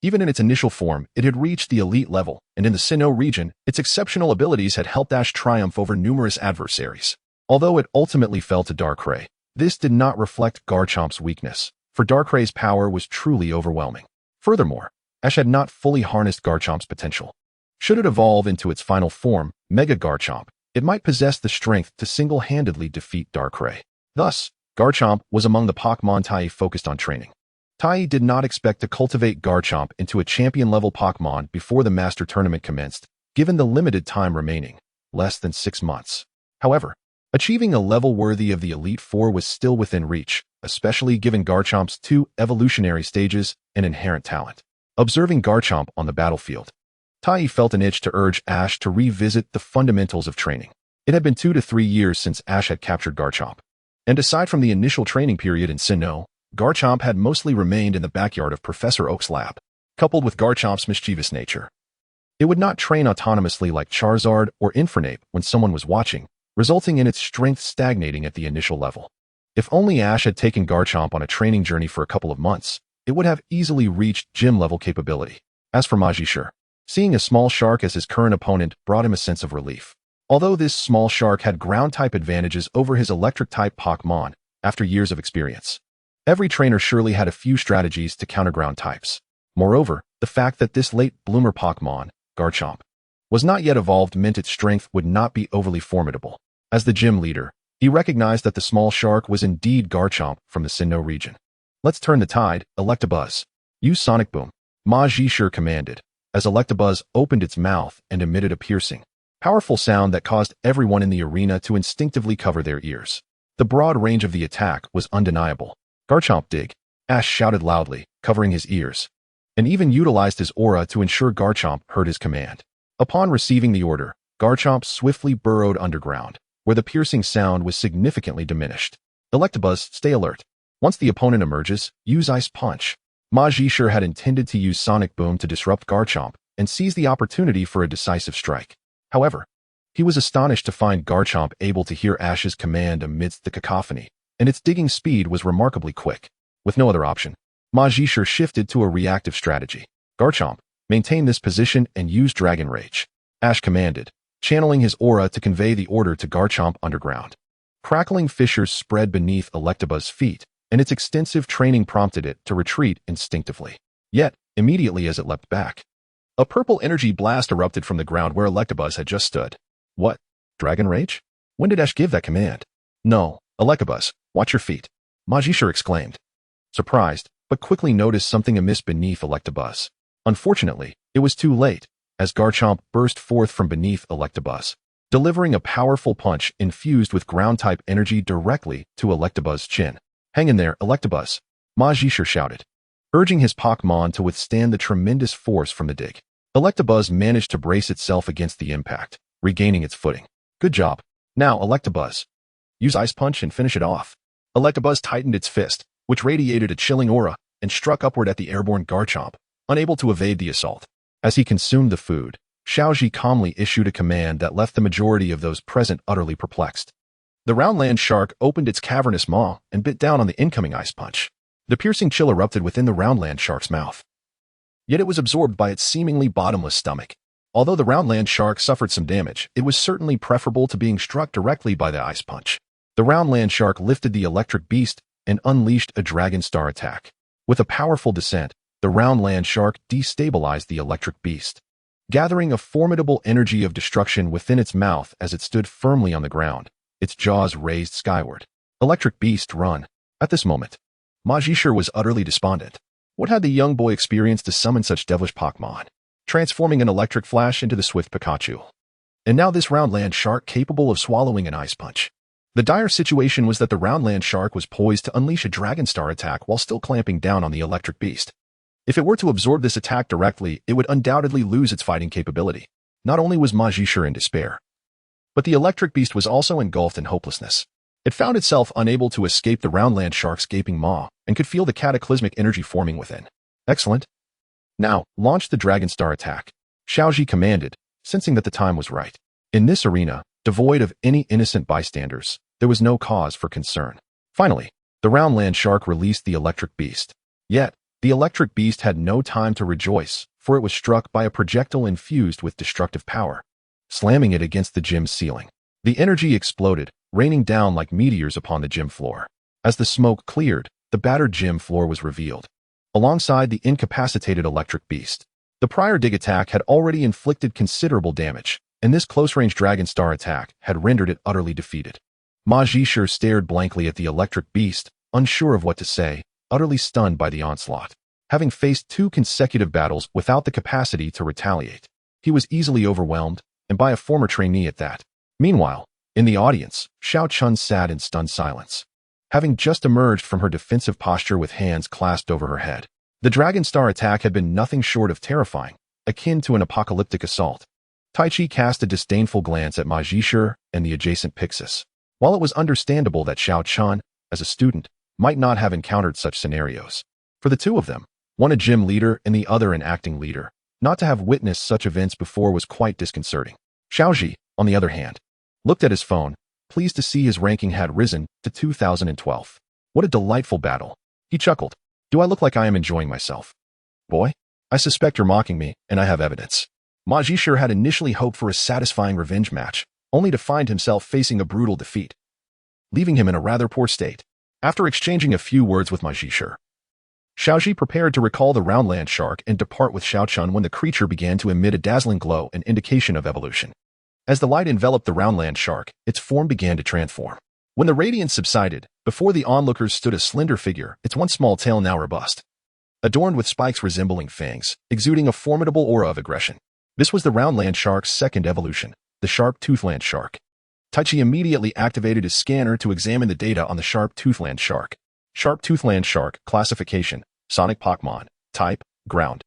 Even in its initial form, it had reached the elite level, and in the Sinnoh region, its exceptional abilities had helped Ash triumph over numerous adversaries. Although it ultimately fell to Darkrai, this did not reflect Garchomp's weakness, for Darkrai's power was truly overwhelming. Furthermore, Ash had not fully harnessed Garchomp's potential. Should it evolve into its final form, Mega Garchomp, it might possess the strength to single-handedly defeat Darkrai. Thus, Garchomp was among the Pokémon Tai focused on training. Tai did not expect to cultivate Garchomp into a champion-level Pokémon before the Master Tournament commenced, given the limited time remaining, less than 6 months. However, achieving a level worthy of the Elite Four was still within reach, especially given Garchomp's 2 evolutionary stages and inherent talent. Observing Garchomp on the battlefield, Tai felt an itch to urge Ash to revisit the fundamentals of training. It had been 2 to 3 years since Ash had captured Garchomp. And aside from the initial training period in Sinnoh, Garchomp had mostly remained in the backyard of Professor Oak's lab. Coupled with Garchomp's mischievous nature, it would not train autonomously like Charizard or Infernape when someone was watching, resulting in its strength stagnating at the initial level. If only Ash had taken Garchomp on a training journey for a couple of months, it would have easily reached gym-level capability. As for Magishur, seeing a small shark as his current opponent brought him a sense of relief. Although this small shark had ground-type advantages over his electric-type Pokémon after years of experience, every trainer surely had a few strategies to counter ground types. Moreover, the fact that this late bloomer Pokémon, Garchomp, was not yet evolved meant its strength would not be overly formidable. As the gym leader, he recognized that the small shark was indeed Garchomp from the Sinnoh region. Let's turn the tide, Electabuzz. Use Sonic Boom, Magishur commanded, as Electabuzz opened its mouth and emitted a piercing, powerful sound that caused everyone in the arena to instinctively cover their ears. The broad range of the attack was undeniable. Garchomp dig, Ash shouted loudly, covering his ears, and even utilized his aura to ensure Garchomp heard his command. Upon receiving the order, Garchomp swiftly burrowed underground, where the piercing sound was significantly diminished. Electabuzz, stay alert. Once the opponent emerges, use Ice Punch. Magishur had intended to use Sonic Boom to disrupt Garchomp and seize the opportunity for a decisive strike. However, he was astonished to find Garchomp able to hear Ash's command amidst the cacophony, and its digging speed was remarkably quick. With no other option, Magishur shifted to a reactive strategy. Garchomp, maintain this position and use Dragon Rage, Ash commanded, channeling his aura to convey the order to Garchomp underground. Crackling fissures spread beneath Electabuzz's feet, and its extensive training prompted it to retreat instinctively. Yet, immediately as it leapt back, a purple energy blast erupted from the ground where Electabuzz had just stood. What? Dragon Rage? When did Ash give that command? No, Electabuzz, watch your feet, Magishur exclaimed, surprised, but quickly noticed something amiss beneath Electabuzz. Unfortunately, it was too late, as Garchomp burst forth from beneath Electabuzz. delivering a powerful punch infused with ground-type energy directly to Electabuzz' chin. "Hang in there, Electabuzz," Majishar shouted, urging his Pokémon to withstand the tremendous force from the dig. Electabuzz managed to brace itself against the impact, regaining its footing. "Good job. Now, Electabuzz, use Ice Punch and finish it off." Electabuzz tightened its fist, which radiated a chilling aura, and struck upward at the airborne Garchomp, unable to evade the assault. As he consumed the food, Xiaoji calmly issued a command that left the majority of those present utterly perplexed. The Roundland shark opened its cavernous maw and bit down on the incoming Ice Punch. The piercing chill erupted within the Roundland shark's mouth. Yet it was absorbed by its seemingly bottomless stomach. Although the Roundland shark suffered some damage, it was certainly preferable to being struck directly by the Ice Punch. The Roundland shark lifted the electric beast and unleashed a Dragon Star attack. With a powerful descent, the Roundland shark destabilized the electric beast, gathering a formidable energy of destruction within its mouth as it stood firmly on the ground, its jaws raised skyward. Electric beast, run. At this moment, Majishar was utterly despondent. What had the young boy experienced to summon such devilish Pokémon, transforming an electric flash into the swift Pikachu? And now this Roundland shark capable of swallowing an Ice Punch. The dire situation was that the Roundland shark was poised to unleash a Dragon Star attack while still clamping down on the electric beast. If it were to absorb this attack directly, it would undoubtedly lose its fighting capability. Not only was Majishar in despair, but the electric beast was also engulfed in hopelessness. It found itself unable to escape the Roundland shark's gaping maw and could feel the cataclysmic energy forming within. Excellent. Now, launch the Dragon Star attack, Xiaoji commanded, sensing that the time was right. In this arena, devoid of any innocent bystanders, there was no cause for concern. Finally, the Roundland shark released the electric beast. Yet, the electric beast had no time to rejoice, for it was struck by a projectile infused with destructive power, slamming it against the gym's ceiling. The energy exploded, raining down like meteors upon the gym floor. As the smoke cleared, the battered gym floor was revealed, alongside the incapacitated electric beast. The prior dig attack had already inflicted considerable damage, and this close-range Dragon Star attack had rendered it utterly defeated. Majishar stared blankly at the electric beast, unsure of what to say, utterly stunned by the onslaught. Having faced 2 consecutive battles without the capacity to retaliate, he was easily overwhelmed, and by a former trainee at that. Meanwhile, in the audience, Xiao Chun sat in stunned silence, having just emerged from her defensive posture with hands clasped over her head. The Dragon Star attack had been nothing short of terrifying, akin to an apocalyptic assault. Taichi cast a disdainful glance at Majishar and the adjacent Pixis. While it was understandable that Xiao Chun, as a student, might not have encountered such scenarios, for the two of them, one a gym leader and the other an acting leader, not to have witnessed such events before was quite disconcerting. Xiaoji, on the other hand, looked at his phone, pleased to see his ranking had risen to 2012. What a delightful battle. He chuckled. Do I look like I am enjoying myself? Boy, I suspect you're mocking me, and I have evidence. Majishar had initially hoped for a satisfying revenge match, only to find himself facing a brutal defeat, leaving him in a rather poor state. After exchanging a few words with Majishar, Xiaoji prepared to recall the Roundland shark and depart with Xiao Chun when the creature began to emit a dazzling glow, an indication of evolution. As the light enveloped the Roundland shark, its form began to transform. When the radiance subsided, before the onlookers stood a slender figure, its one small tail now robust, adorned with spikes resembling fangs, exuding a formidable aura of aggression. This was the Roundland shark's second evolution, the Sharp-Toothland shark. Taichi immediately activated his scanner to examine the data on the Sharp-Toothland shark. Sharp-Toothland shark, classification, Sonic Pokémon, type, ground.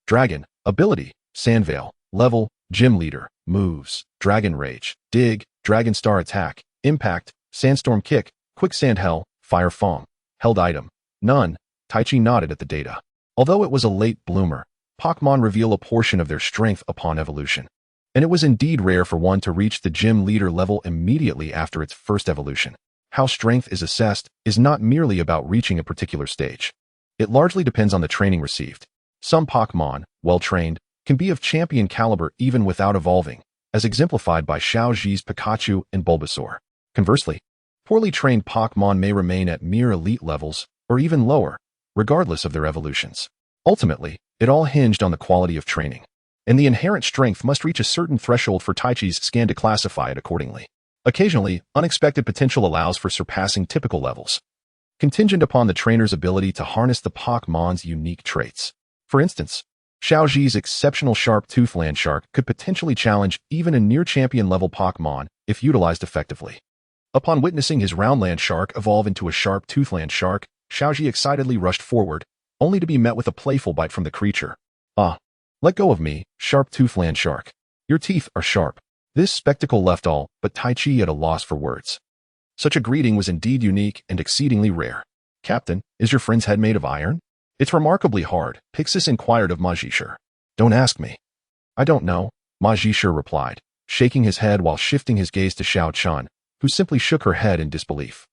Dragon, ability, Sandveil, level, gym leader, moves, Dragon Rage, dig, Dragon Star attack, impact, Sandstorm kick, Quicksand hell, Fire foam, held item, none. Taichi nodded at the data. Although it was a late bloomer, Pokémon reveal a portion of their strength upon evolution, and it was indeed rare for one to reach the gym leader level immediately after its first evolution. How strength is assessed is not merely about reaching a particular stage. It largely depends on the training received. Some Pokémon, well trained, can be of champion caliber even without evolving, as exemplified by Xiaoji's Pikachu and Bulbasaur. Conversely, poorly trained Pokémon may remain at mere elite levels, or even lower, regardless of their evolutions. Ultimately, it all hinged on the quality of training, and the inherent strength must reach a certain threshold for Taichi's scan to classify it accordingly. Occasionally, unexpected potential allows for surpassing typical levels, contingent upon the trainer's ability to harness the Pokémon's unique traits. For instance, Xiaoji's exceptional sharp-toothed landshark could potentially challenge even a near-champion-level Pokémon if utilized effectively. Upon witnessing his round landshark evolve into a sharp-toothed landshark, Xiaoji excitedly rushed forward, only to be met with a playful bite from the creature. "Ah, let go of me, sharp-toothed landshark. Your teeth are sharp." This spectacle left all but Tai Chi at a loss for words. Such a greeting was indeed unique and exceedingly rare. "Captain, is your friend's head made of iron?" "It's remarkably hard," Pixis inquired of Majishur. "Don't ask me." "I don't know," Majishur replied, shaking his head while shifting his gaze to Xiao Chun, who simply shook her head in disbelief.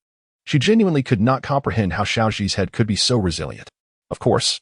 She genuinely could not comprehend how Xiaoji's head could be so resilient. Of course,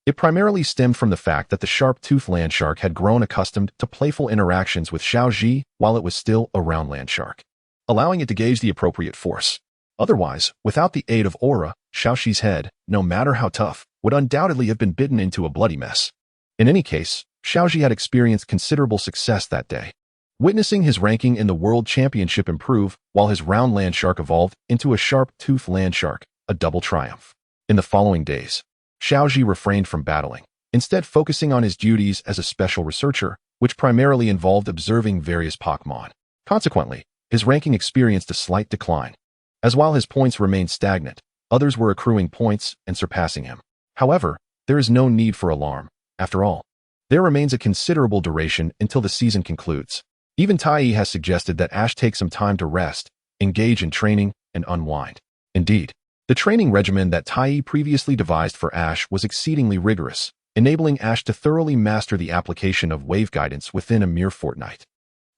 it primarily stemmed from the fact that the sharp-toothed landshark had grown accustomed to playful interactions with Xiaoji while it was still a round landshark, allowing it to gauge the appropriate force. Otherwise, without the aid of aura, Xiaoji's head, no matter how tough, would undoubtedly have been bitten into a bloody mess. In any case, Xiaoji had experienced considerable success that day, witnessing his ranking in the World Championship improve while his round landshark evolved into a sharp-toothed landshark, a double triumph. In the following days, Xiaoji refrained from battling, instead focusing on his duties as a special researcher, which primarily involved observing various Pokémon. Consequently, his ranking experienced a slight decline, as while his points remained stagnant, others were accruing points and surpassing him. However, there is no need for alarm. After all, there remains a considerable duration until the season concludes. Even Tai has suggested that Ash take some time to rest, engage in training, and unwind. Indeed, the training regimen that Tai previously devised for Ash was exceedingly rigorous, enabling Ash to thoroughly master the application of wave guidance within a mere fortnight.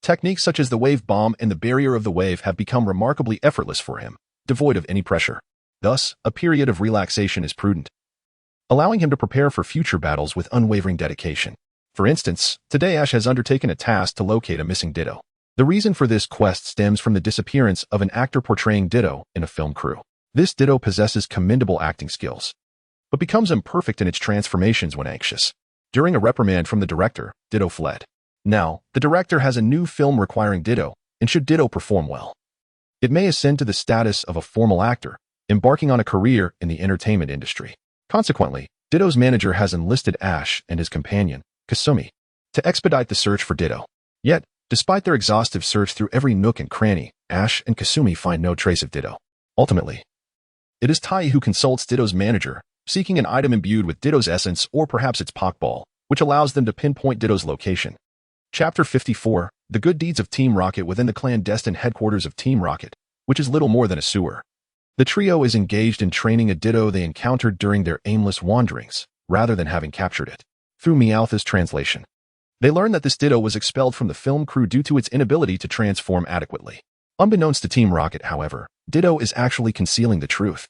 Techniques such as the wave bomb and the barrier of the wave have become remarkably effortless for him, devoid of any pressure. Thus, a period of relaxation is prudent, allowing him to prepare for future battles with unwavering dedication. For instance, today Ash has undertaken a task to locate a missing Ditto. The reason for this quest stems from the disappearance of an actor portraying Ditto in a film crew. This Ditto possesses commendable acting skills, but becomes imperfect in its transformations when anxious. During a reprimand from the director, Ditto fled. Now, the director has a new film requiring Ditto, and should Ditto perform well, it may ascend to the status of a formal actor, embarking on a career in the entertainment industry. Consequently, Ditto's manager has enlisted Ash and his companion, Kasumi, to expedite the search for Ditto. Yet, despite their exhaustive search through every nook and cranny, Ash and Kasumi find no trace of Ditto. Ultimately, it is Tai who consults Ditto's manager, seeking an item imbued with Ditto's essence or perhaps its Pokeball, which allows them to pinpoint Ditto's location. Chapter 54, The Good Deeds of Team Rocket within the clandestine headquarters of Team Rocket, which is little more than a sewer. The trio is engaged in training a Ditto they encountered during their aimless wanderings, rather than having captured it. Through Meowth's translation, they learn that this Ditto was expelled from the film crew due to its inability to transform adequately. Unbeknownst to Team Rocket, however, Ditto is actually concealing the truth,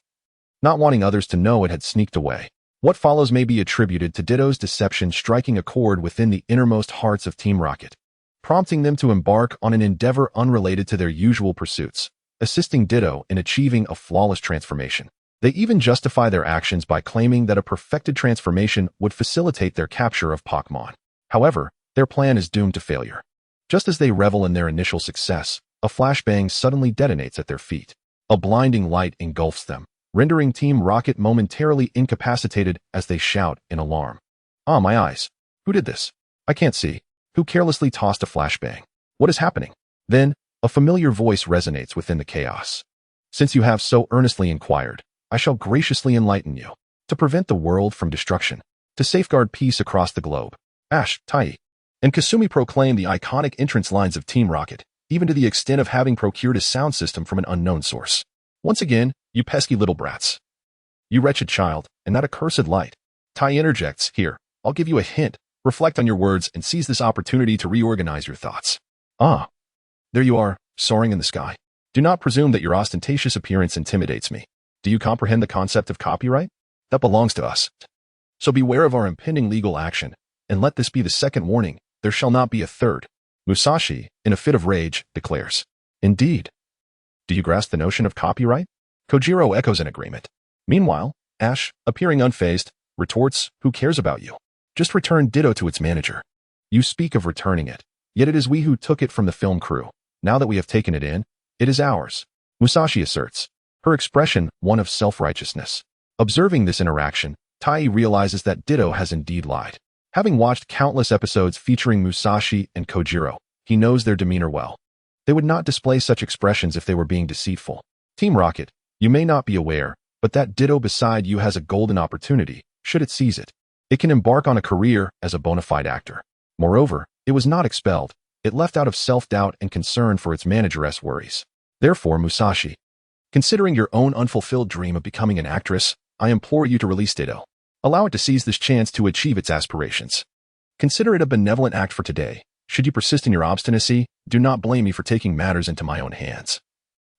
not wanting others to know it had sneaked away. What follows may be attributed to Ditto's deception striking a chord within the innermost hearts of Team Rocket, prompting them to embark on an endeavor unrelated to their usual pursuits, assisting Ditto in achieving a flawless transformation. They even justify their actions by claiming that a perfected transformation would facilitate their capture of Pokémon. However, their plan is doomed to failure. Just as they revel in their initial success, a flashbang suddenly detonates at their feet. A blinding light engulfs them, rendering Team Rocket momentarily incapacitated as they shout in alarm. "Ah, my eyes! Who did this? I can't see. Who carelessly tossed a flashbang? What is happening?" Then, a familiar voice resonates within the chaos. "Since you have so earnestly inquired, I shall graciously enlighten you. To prevent the world from destruction, to safeguard peace across the globe, Ash, Tai, and Kasumi proclaim the iconic entrance lines of Team Rocket, even to the extent of having procured a sound system from an unknown source. Once again, you pesky little brats. You wretched child, and that accursed light." Tai interjects, "Here, I'll give you a hint. Reflect on your words and seize this opportunity to reorganize your thoughts. Ah, there you are, soaring in the sky. Do not presume that your ostentatious appearance intimidates me. Do you comprehend the concept of copyright? That belongs to us. So beware of our impending legal action, and let this be the second warning. There shall not be a third." Musashi, in a fit of rage, declares, "Indeed. Do you grasp the notion of copyright?" Kojiro echoes in agreement. Meanwhile, Ash, appearing unfazed, retorts, "Who cares about you? Just return Ditto to its manager. You speak of returning it, yet it is we who took it from the film crew. Now that we have taken it in, it is ours," Musashi asserts, her expression one of self-righteousness. Observing this interaction, Tai realizes that Ditto has indeed lied. Having watched countless episodes featuring Musashi and Kojiro, he knows their demeanor well. They would not display such expressions if they were being deceitful. Team Rocket, you may not be aware, but that Ditto beside you has a golden opportunity, should it seize it. It can embark on a career as a bona fide actor. Moreover, it was not expelled. It left out of self-doubt and concern for its manageress worries. Therefore, Musashi, considering your own unfulfilled dream of becoming an actress, I implore you to release Ditto. Allow it to seize this chance to achieve its aspirations. Consider it a benevolent act for today. Should you persist in your obstinacy, do not blame me for taking matters into my own hands.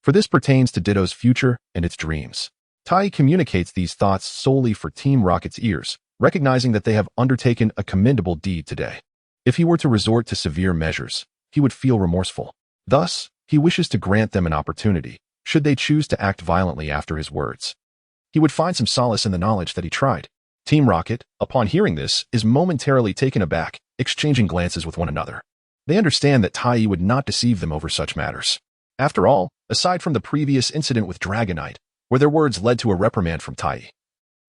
For this pertains to Ditto's future and its dreams. Tai communicates these thoughts solely for Team Rocket's ears, recognizing that they have undertaken a commendable deed today. If he were to resort to severe measures, he would feel remorseful. Thus, he wishes to grant them an opportunity, should they choose to act violently after his words. He would find some solace in the knowledge that he tried. Team Rocket, upon hearing this, is momentarily taken aback, exchanging glances with one another. They understand that Tai would not deceive them over such matters. After all, aside from the previous incident with Dragonite, where their words led to a reprimand from Tai,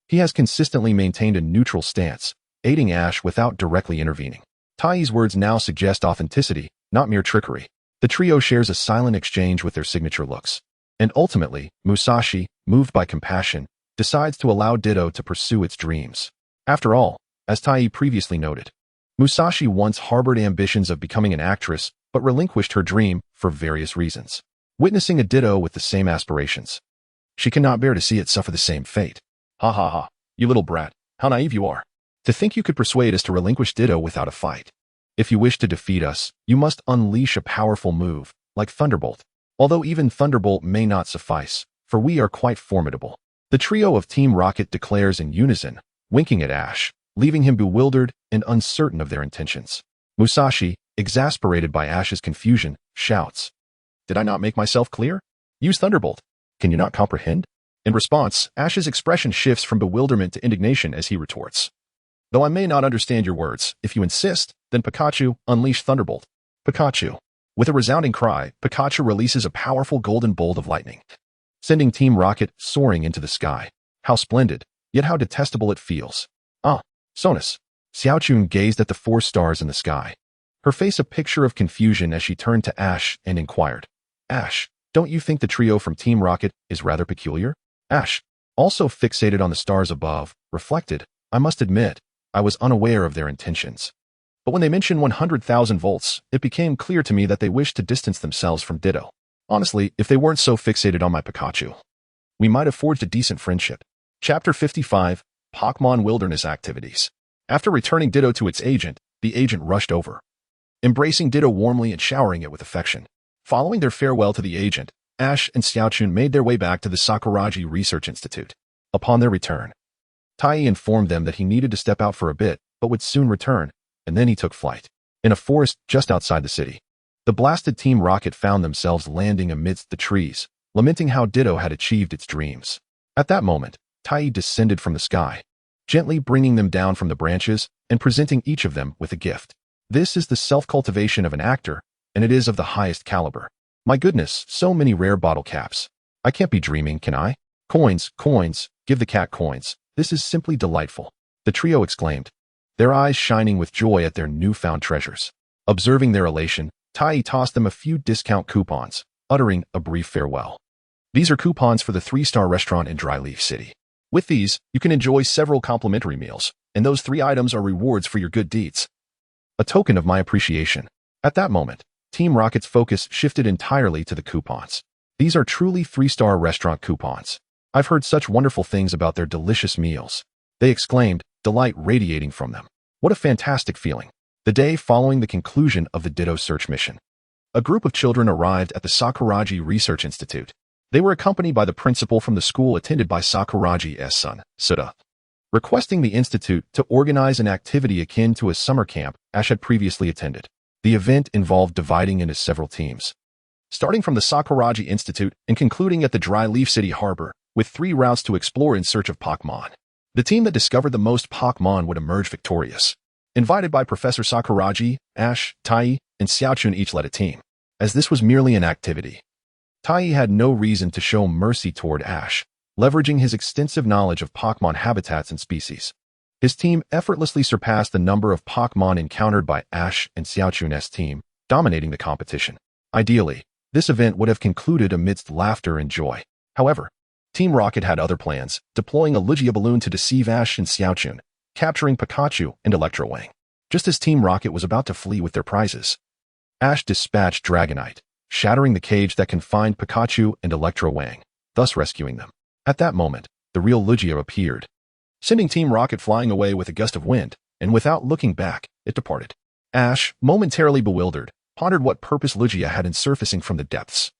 he has consistently maintained a neutral stance, aiding Ash without directly intervening. Tai's words now suggest authenticity, not mere trickery. The trio shares a silent exchange with their signature looks. And ultimately, Musashi, moved by compassion, decides to allow Ditto to pursue its dreams. After all, as Tai previously noted, Musashi once harbored ambitions of becoming an actress, but relinquished her dream for various reasons. Witnessing a Ditto with the same aspirations, she cannot bear to see it suffer the same fate. Ha ha ha, you little brat, how naive you are. To think you could persuade us to relinquish Ditto without a fight. If you wish to defeat us, you must unleash a powerful move, like Thunderbolt. Although even Thunderbolt may not suffice, for we are quite formidable. The trio of Team Rocket declares in unison, winking at Ash, leaving him bewildered and uncertain of their intentions. Musashi, exasperated by Ash's confusion, shouts, "Did I not make myself clear? Use Thunderbolt. Can you not comprehend?" In response, Ash's expression shifts from bewilderment to indignation as he retorts, "Though I may not understand your words, if you insist, then Pikachu, unleash Thunderbolt." Pikachu. With a resounding cry, Pikachu releases a powerful golden bolt of lightning, sending Team Rocket soaring into the sky. How splendid, yet how detestable it feels. Ah, Sonus. Xiaochun gazed at the 4 stars in the sky, her face a picture of confusion as she turned to Ash and inquired, "Ash, don't you think the trio from Team Rocket is rather peculiar?" Ash, also fixated on the stars above, reflected, "I must admit, I was unaware of their intentions. But when they mentioned 100,000 volts, it became clear to me that they wished to distance themselves from Ditto. Honestly, if they weren't so fixated on my Pikachu, we might have forged a decent friendship." Chapter 55, Pokémon Wilderness Activities. After returning Ditto to its agent, the agent rushed over, embracing Ditto warmly and showering it with affection. Following their farewell to the agent, Ash and Xiaochun made their way back to the Sakuragi Research Institute. Upon their return, Tai informed them that he needed to step out for a bit, but would soon return, and then he took flight. In a forest just outside the city, the blasted Team Rocket found themselves landing amidst the trees, lamenting how Ditto had achieved its dreams. At that moment, Tai descended from the sky, gently bringing them down from the branches and presenting each of them with a gift. This is the self-cultivation of an actor, and it is of the highest caliber. My goodness, so many rare bottle caps. I can't be dreaming, can I? Coins, coins, give the cat coins. This is simply delightful, the trio exclaimed, their eyes shining with joy at their newfound treasures. Observing their elation, Tai tossed them a few discount coupons, uttering a brief farewell. "These are coupons for the 3-star restaurant in Dryleaf City. With these, you can enjoy several complimentary meals, and those 3 items are rewards for your good deeds. A token of my appreciation." At that moment, Team Rocket's focus shifted entirely to the coupons. These are truly 3-star restaurant coupons. I've heard such wonderful things about their delicious meals, they exclaimed, delight radiating from them. What a fantastic feeling. The day following the conclusion of the Ditto search mission, a group of children arrived at the Sakuragi Research Institute. They were accompanied by the principal from the school attended by Sakuragi's son, Suda, requesting the institute to organize an activity akin to a summer camp Ash had previously attended. The event involved dividing into several teams, starting from the Sakuragi Institute and concluding at the Dryleaf City Harbor, with 3 routes to explore in search of Pokémon. The team that discovered the most Pokémon would emerge victorious. Invited by Professor Sakuragi, Ash, Tai, and Xiaochun each led a team. As this was merely an activity, Tai had no reason to show mercy toward Ash, leveraging his extensive knowledge of Pokémon habitats and species. His team effortlessly surpassed the number of Pokémon encountered by Ash and Xiaochun's team, dominating the competition. Ideally, this event would have concluded amidst laughter and joy. However, Team Rocket had other plans, deploying a Lugia balloon to deceive Ash and Xiaochun, capturing Pikachu and Electrowang. Just as Team Rocket was about to flee with their prizes, Ash dispatched Dragonite, shattering the cage that confined Pikachu and Electrowang, thus rescuing them. At that moment, the real Lugia appeared, sending Team Rocket flying away with a gust of wind, and without looking back, it departed. Ash, momentarily bewildered, pondered what purpose Lugia had in surfacing from the depths,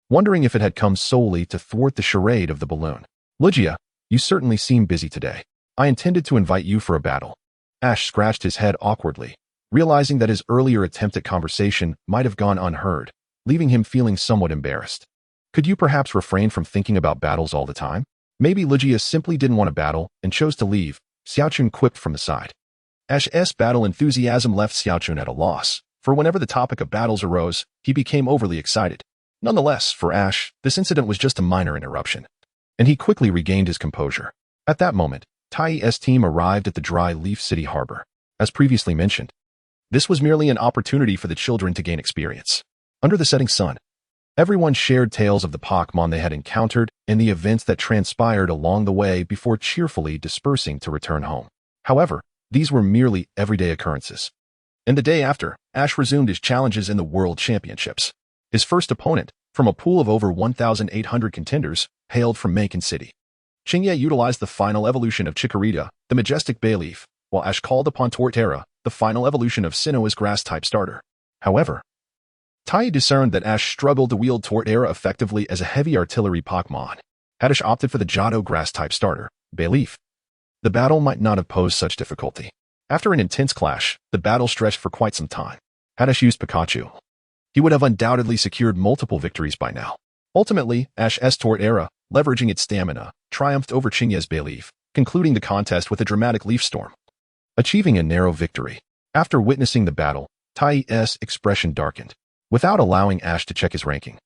wondering if it had come solely to thwart the charade of the balloon. Lugia, you certainly seem busy today. I intended to invite you for a battle. Ash scratched his head awkwardly, realizing that his earlier attempt at conversation might have gone unheard, leaving him feeling somewhat embarrassed. Could you perhaps refrain from thinking about battles all the time? Maybe Lugia simply didn't want a battle and chose to leave, Xiaochun quipped from the side. Ash's battle enthusiasm left Xiaochun at a loss, for whenever the topic of battles arose, he became overly excited. Nonetheless, for Ash, this incident was just a minor interruption, and he quickly regained his composure. At that moment, Tai's team arrived at the Dry Leaf City harbor. As previously mentioned, this was merely an opportunity for the children to gain experience. Under the setting sun, everyone shared tales of the Pokémon they had encountered and the events that transpired along the way before cheerfully dispersing to return home. However, these were merely everyday occurrences. And the day after, Ash resumed his challenges in the World Championships. His first opponent, from a pool of over 1,800 contenders, hailed from Macon City. Xingye utilized the final evolution of Chikorita, the majestic Bayleaf, while Ash called upon Torterra, the final evolution of Sinnoh's grass-type starter. However, Tai discerned that Ash struggled to wield Torterra effectively as a heavy artillery Pokémon. Had Ash opted for the Johto grass-type starter, Bayleaf, the battle might not have posed such difficulty. After an intense clash, the battle stretched for quite some time. Had Ash used Pikachu, he would have undoubtedly secured multiple victories by now. Ultimately, Ash's Torterra, leveraging its stamina, triumphed over Xingye's Bayleaf, concluding the contest with a dramatic leaf storm, achieving a narrow victory. After witnessing the battle, Tai's expression darkened. Without allowing Ash to check his ranking,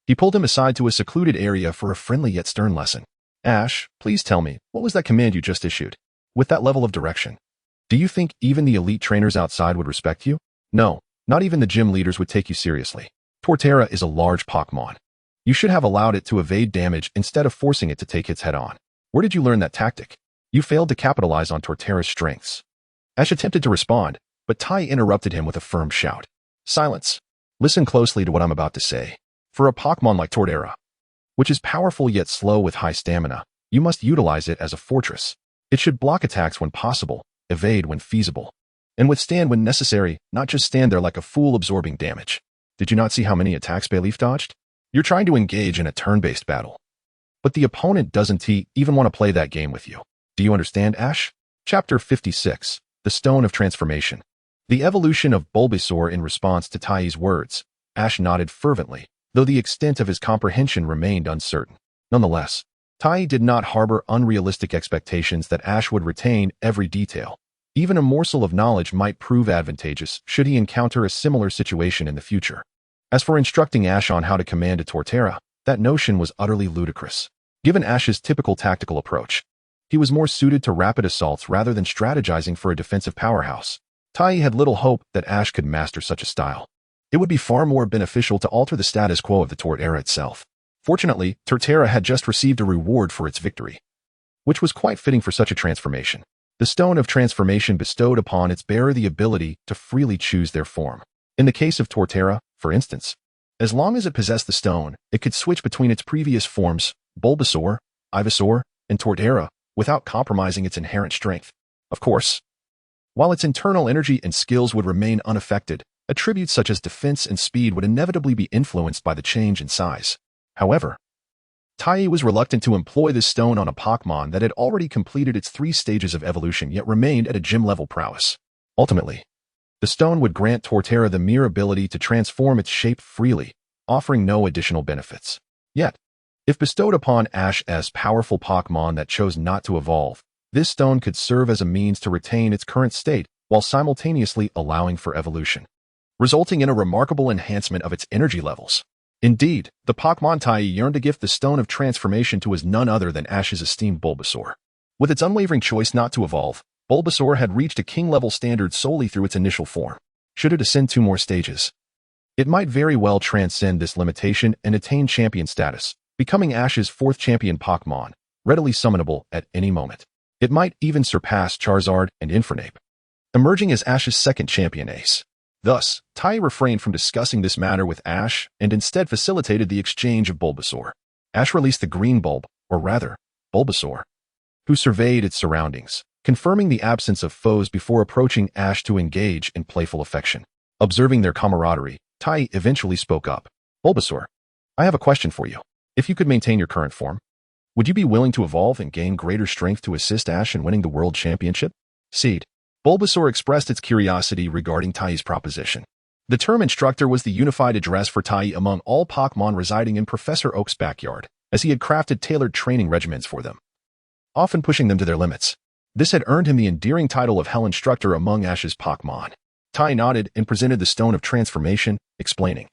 he pulled him aside to a secluded area for a friendly yet stern lesson. Ash, please tell me, what was that command you just issued? With that level of direction, do you think even the elite trainers outside would respect you? No, not even the gym leaders would take you seriously. Torterra is a large Pokémon. You should have allowed it to evade damage instead of forcing it to take hits head-on. Where did you learn that tactic? You failed to capitalize on Torterra's strengths. Ash attempted to respond, but Tai interrupted him with a firm shout. Silence. Listen closely to what I'm about to say. For a Pokémon like Torterra, which is powerful yet slow with high stamina, you must utilize it as a fortress. It should block attacks when possible, evade when feasible, and withstand when necessary, not just stand there like a fool absorbing damage. Did you not see how many attacks Bayleaf dodged? You're trying to engage in a turn-based battle, but the opponent doesn't even want to play that game with you. Do you understand, Ash? Chapter 56, The Stone of Transformation. The evolution of Bulbasaur in response to Tai's words. Ash nodded fervently, though the extent of his comprehension remained uncertain. Nonetheless, Tai did not harbor unrealistic expectations that Ash would retain every detail. Even a morsel of knowledge might prove advantageous should he encounter a similar situation in the future. As for instructing Ash on how to command a Torterra, that notion was utterly ludicrous. Given Ash's typical tactical approach, he was more suited to rapid assaults rather than strategizing for a defensive powerhouse. Tai had little hope that Ash could master such a style. It would be far more beneficial to alter the status quo of the Torterra itself. Fortunately, Torterra had just received a reward for its victory, which was quite fitting for such a transformation. The Stone of Transformation bestowed upon its bearer the ability to freely choose their form. In the case of Torterra, for instance, as long as it possessed the stone, it could switch between its previous forms, Bulbasaur, Ivysaur, and Torterra, without compromising its inherent strength. Of course, while its internal energy and skills would remain unaffected, attributes such as defense and speed would inevitably be influenced by the change in size. However, Tai was reluctant to employ this stone on a Pokémon that had already completed its 3 stages of evolution yet remained at a gym-level prowess. Ultimately, the stone would grant Torterra the mere ability to transform its shape freely, offering no additional benefits. Yet, if bestowed upon Ash's powerful Pokémon that chose not to evolve, this stone could serve as a means to retain its current state while simultaneously allowing for evolution, resulting in a remarkable enhancement of its energy levels. Indeed, the Pokémon Tai yearned to gift the Stone of Transformation to his none other than Ash's esteemed Bulbasaur. With its unwavering choice not to evolve, Bulbasaur had reached a king-level standard solely through its initial form. Should it ascend 2 more stages, it might very well transcend this limitation and attain champion status, becoming Ash's 4th champion Pokémon, readily summonable at any moment. It might even surpass Charizard and Infernape, emerging as Ash's 2nd champion ace. Thus, Tai refrained from discussing this matter with Ash and instead facilitated the exchange of Bulbasaur. Ash released the green bulb, or rather, Bulbasaur, who surveyed its surroundings, confirming the absence of foes before approaching Ash to engage in playful affection. Observing their camaraderie, Tai eventually spoke up. Bulbasaur, I have a question for you. If you could maintain your current form, would you be willing to evolve and gain greater strength to assist Ash in winning the World Championship? Seed. Bulbasaur expressed its curiosity regarding Tai's proposition. The term instructor was the unified address for Tai among all Pokémon residing in Professor Oak's backyard, as he had crafted tailored training regimens for them, often pushing them to their limits. This had earned him the endearing title of Hell Instructor among Ash's Pokémon. Tai nodded and presented the Stone of Transformation, explaining,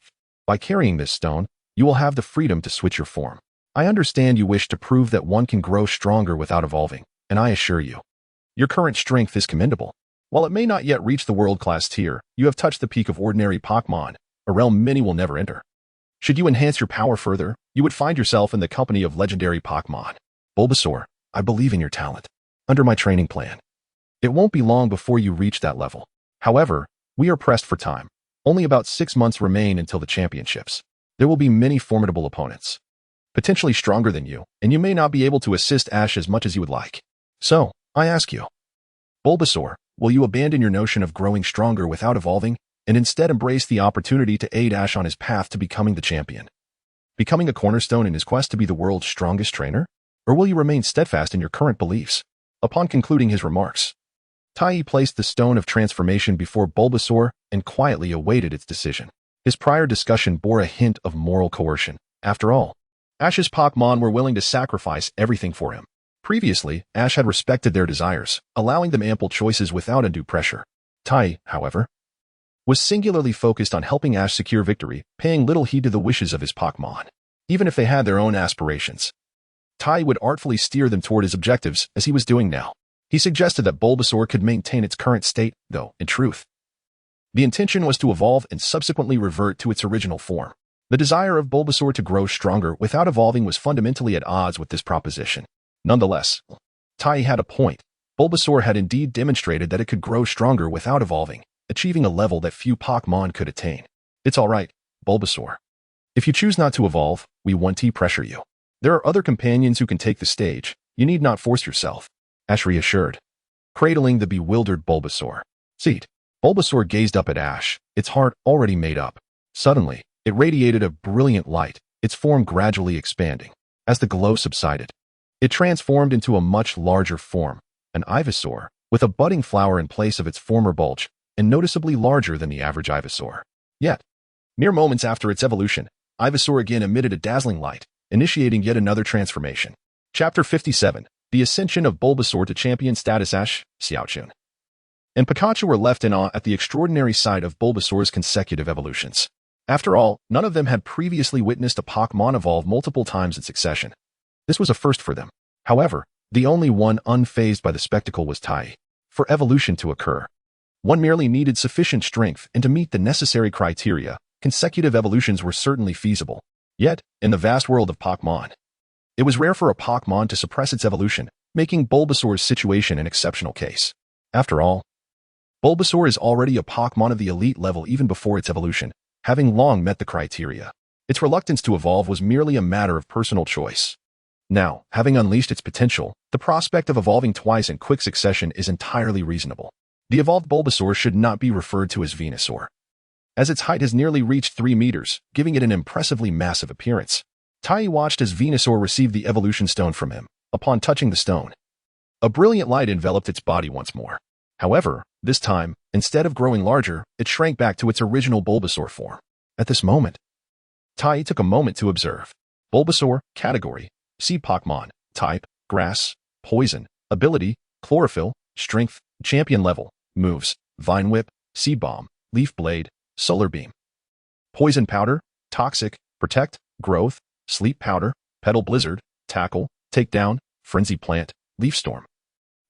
by carrying this stone, you will have the freedom to switch your form. I understand you wish to prove that one can grow stronger without evolving, and I assure you, your current strength is commendable. While it may not yet reach the world-class tier, you have touched the peak of ordinary Pokémon, a realm many will never enter. Should you enhance your power further, you would find yourself in the company of legendary Pokémon. Bulbasaur, I believe in your talent. Under my training plan, it won't be long before you reach that level. However, we are pressed for time. Only about 6 months remain until the championships. There will be many formidable opponents, potentially stronger than you, and you may not be able to assist Ash as much as you would like. So, I ask you, Bulbasaur, will you abandon your notion of growing stronger without evolving, and instead embrace the opportunity to aid Ash on his path to becoming the champion, becoming a cornerstone in his quest to be the world's strongest trainer? Or will you remain steadfast in your current beliefs? Upon concluding his remarks, Tai placed the Stone of Transformation before Bulbasaur and quietly awaited its decision. His prior discussion bore a hint of moral coercion. After all, Ash's Pokémon were willing to sacrifice everything for him. Previously, Ash had respected their desires, allowing them ample choices without undue pressure. Tai, however, was singularly focused on helping Ash secure victory, paying little heed to the wishes of his Pokémon. Even if they had their own aspirations, Tai would artfully steer them toward his objectives, as he was doing now. He suggested that Bulbasaur could maintain its current state, though, in truth, the intention was to evolve and subsequently revert to its original form. The desire of Bulbasaur to grow stronger without evolving was fundamentally at odds with this proposition. Nonetheless, Tai had a point. Bulbasaur had indeed demonstrated that it could grow stronger without evolving, achieving a level that few Pokémon could attain. It's alright, Bulbasaur. If you choose not to evolve, we won't pressure you. There are other companions who can take the stage. You need not force yourself, Ash reassured, cradling the bewildered Bulbasaur. Seat. Bulbasaur gazed up at Ash, its heart already made up. Suddenly, it radiated a brilliant light, its form gradually expanding. As the glow subsided, it transformed into a much larger form, an Ivysaur, with a budding flower in place of its former bulge, and noticeably larger than the average Ivysaur. Yet, mere moments after its evolution, Ivysaur again emitted a dazzling light, initiating yet another transformation. Chapter 57, The Ascension of Bulbasaur to Champion Status. Ash, Xiaochun, and Pikachu were left in awe at the extraordinary sight of Bulbasaur's consecutive evolutions. After all, none of them had previously witnessed a Pokémon evolve multiple times in succession. This was a first for them. However, the only one unfazed by the spectacle was Tai. For evolution to occur, one merely needed sufficient strength, and to meet the necessary criteria, consecutive evolutions were certainly feasible. Yet, in the vast world of Pokémon, it was rare for a Pokémon to suppress its evolution, making Bulbasaur's situation an exceptional case. After all, Bulbasaur is already a Pokémon of the elite level even before its evolution, having long met the criteria. Its reluctance to evolve was merely a matter of personal choice. Now, having unleashed its potential, the prospect of evolving twice in quick succession is entirely reasonable. The evolved Bulbasaur should not be referred to as Venusaur, as its height has nearly reached 3 meters, giving it an impressively massive appearance. Tai watched as Venusaur received the evolution stone from him. Upon touching the stone, a brilliant light enveloped its body once more. However, this time, instead of growing larger, it shrank back to its original Bulbasaur form. At this moment, Tai took a moment to observe. Bulbasaur, category, Sea Pokémon, type, grass, poison, ability, chlorophyll, strength, champion level, moves, Vine Whip, Seed Bomb, Leaf Blade, Solar Beam, Poison Powder, Toxic, Protect, Growth, Sleep Powder, Petal Blizzard, Tackle, Takedown, Frenzy Plant, Leaf Storm,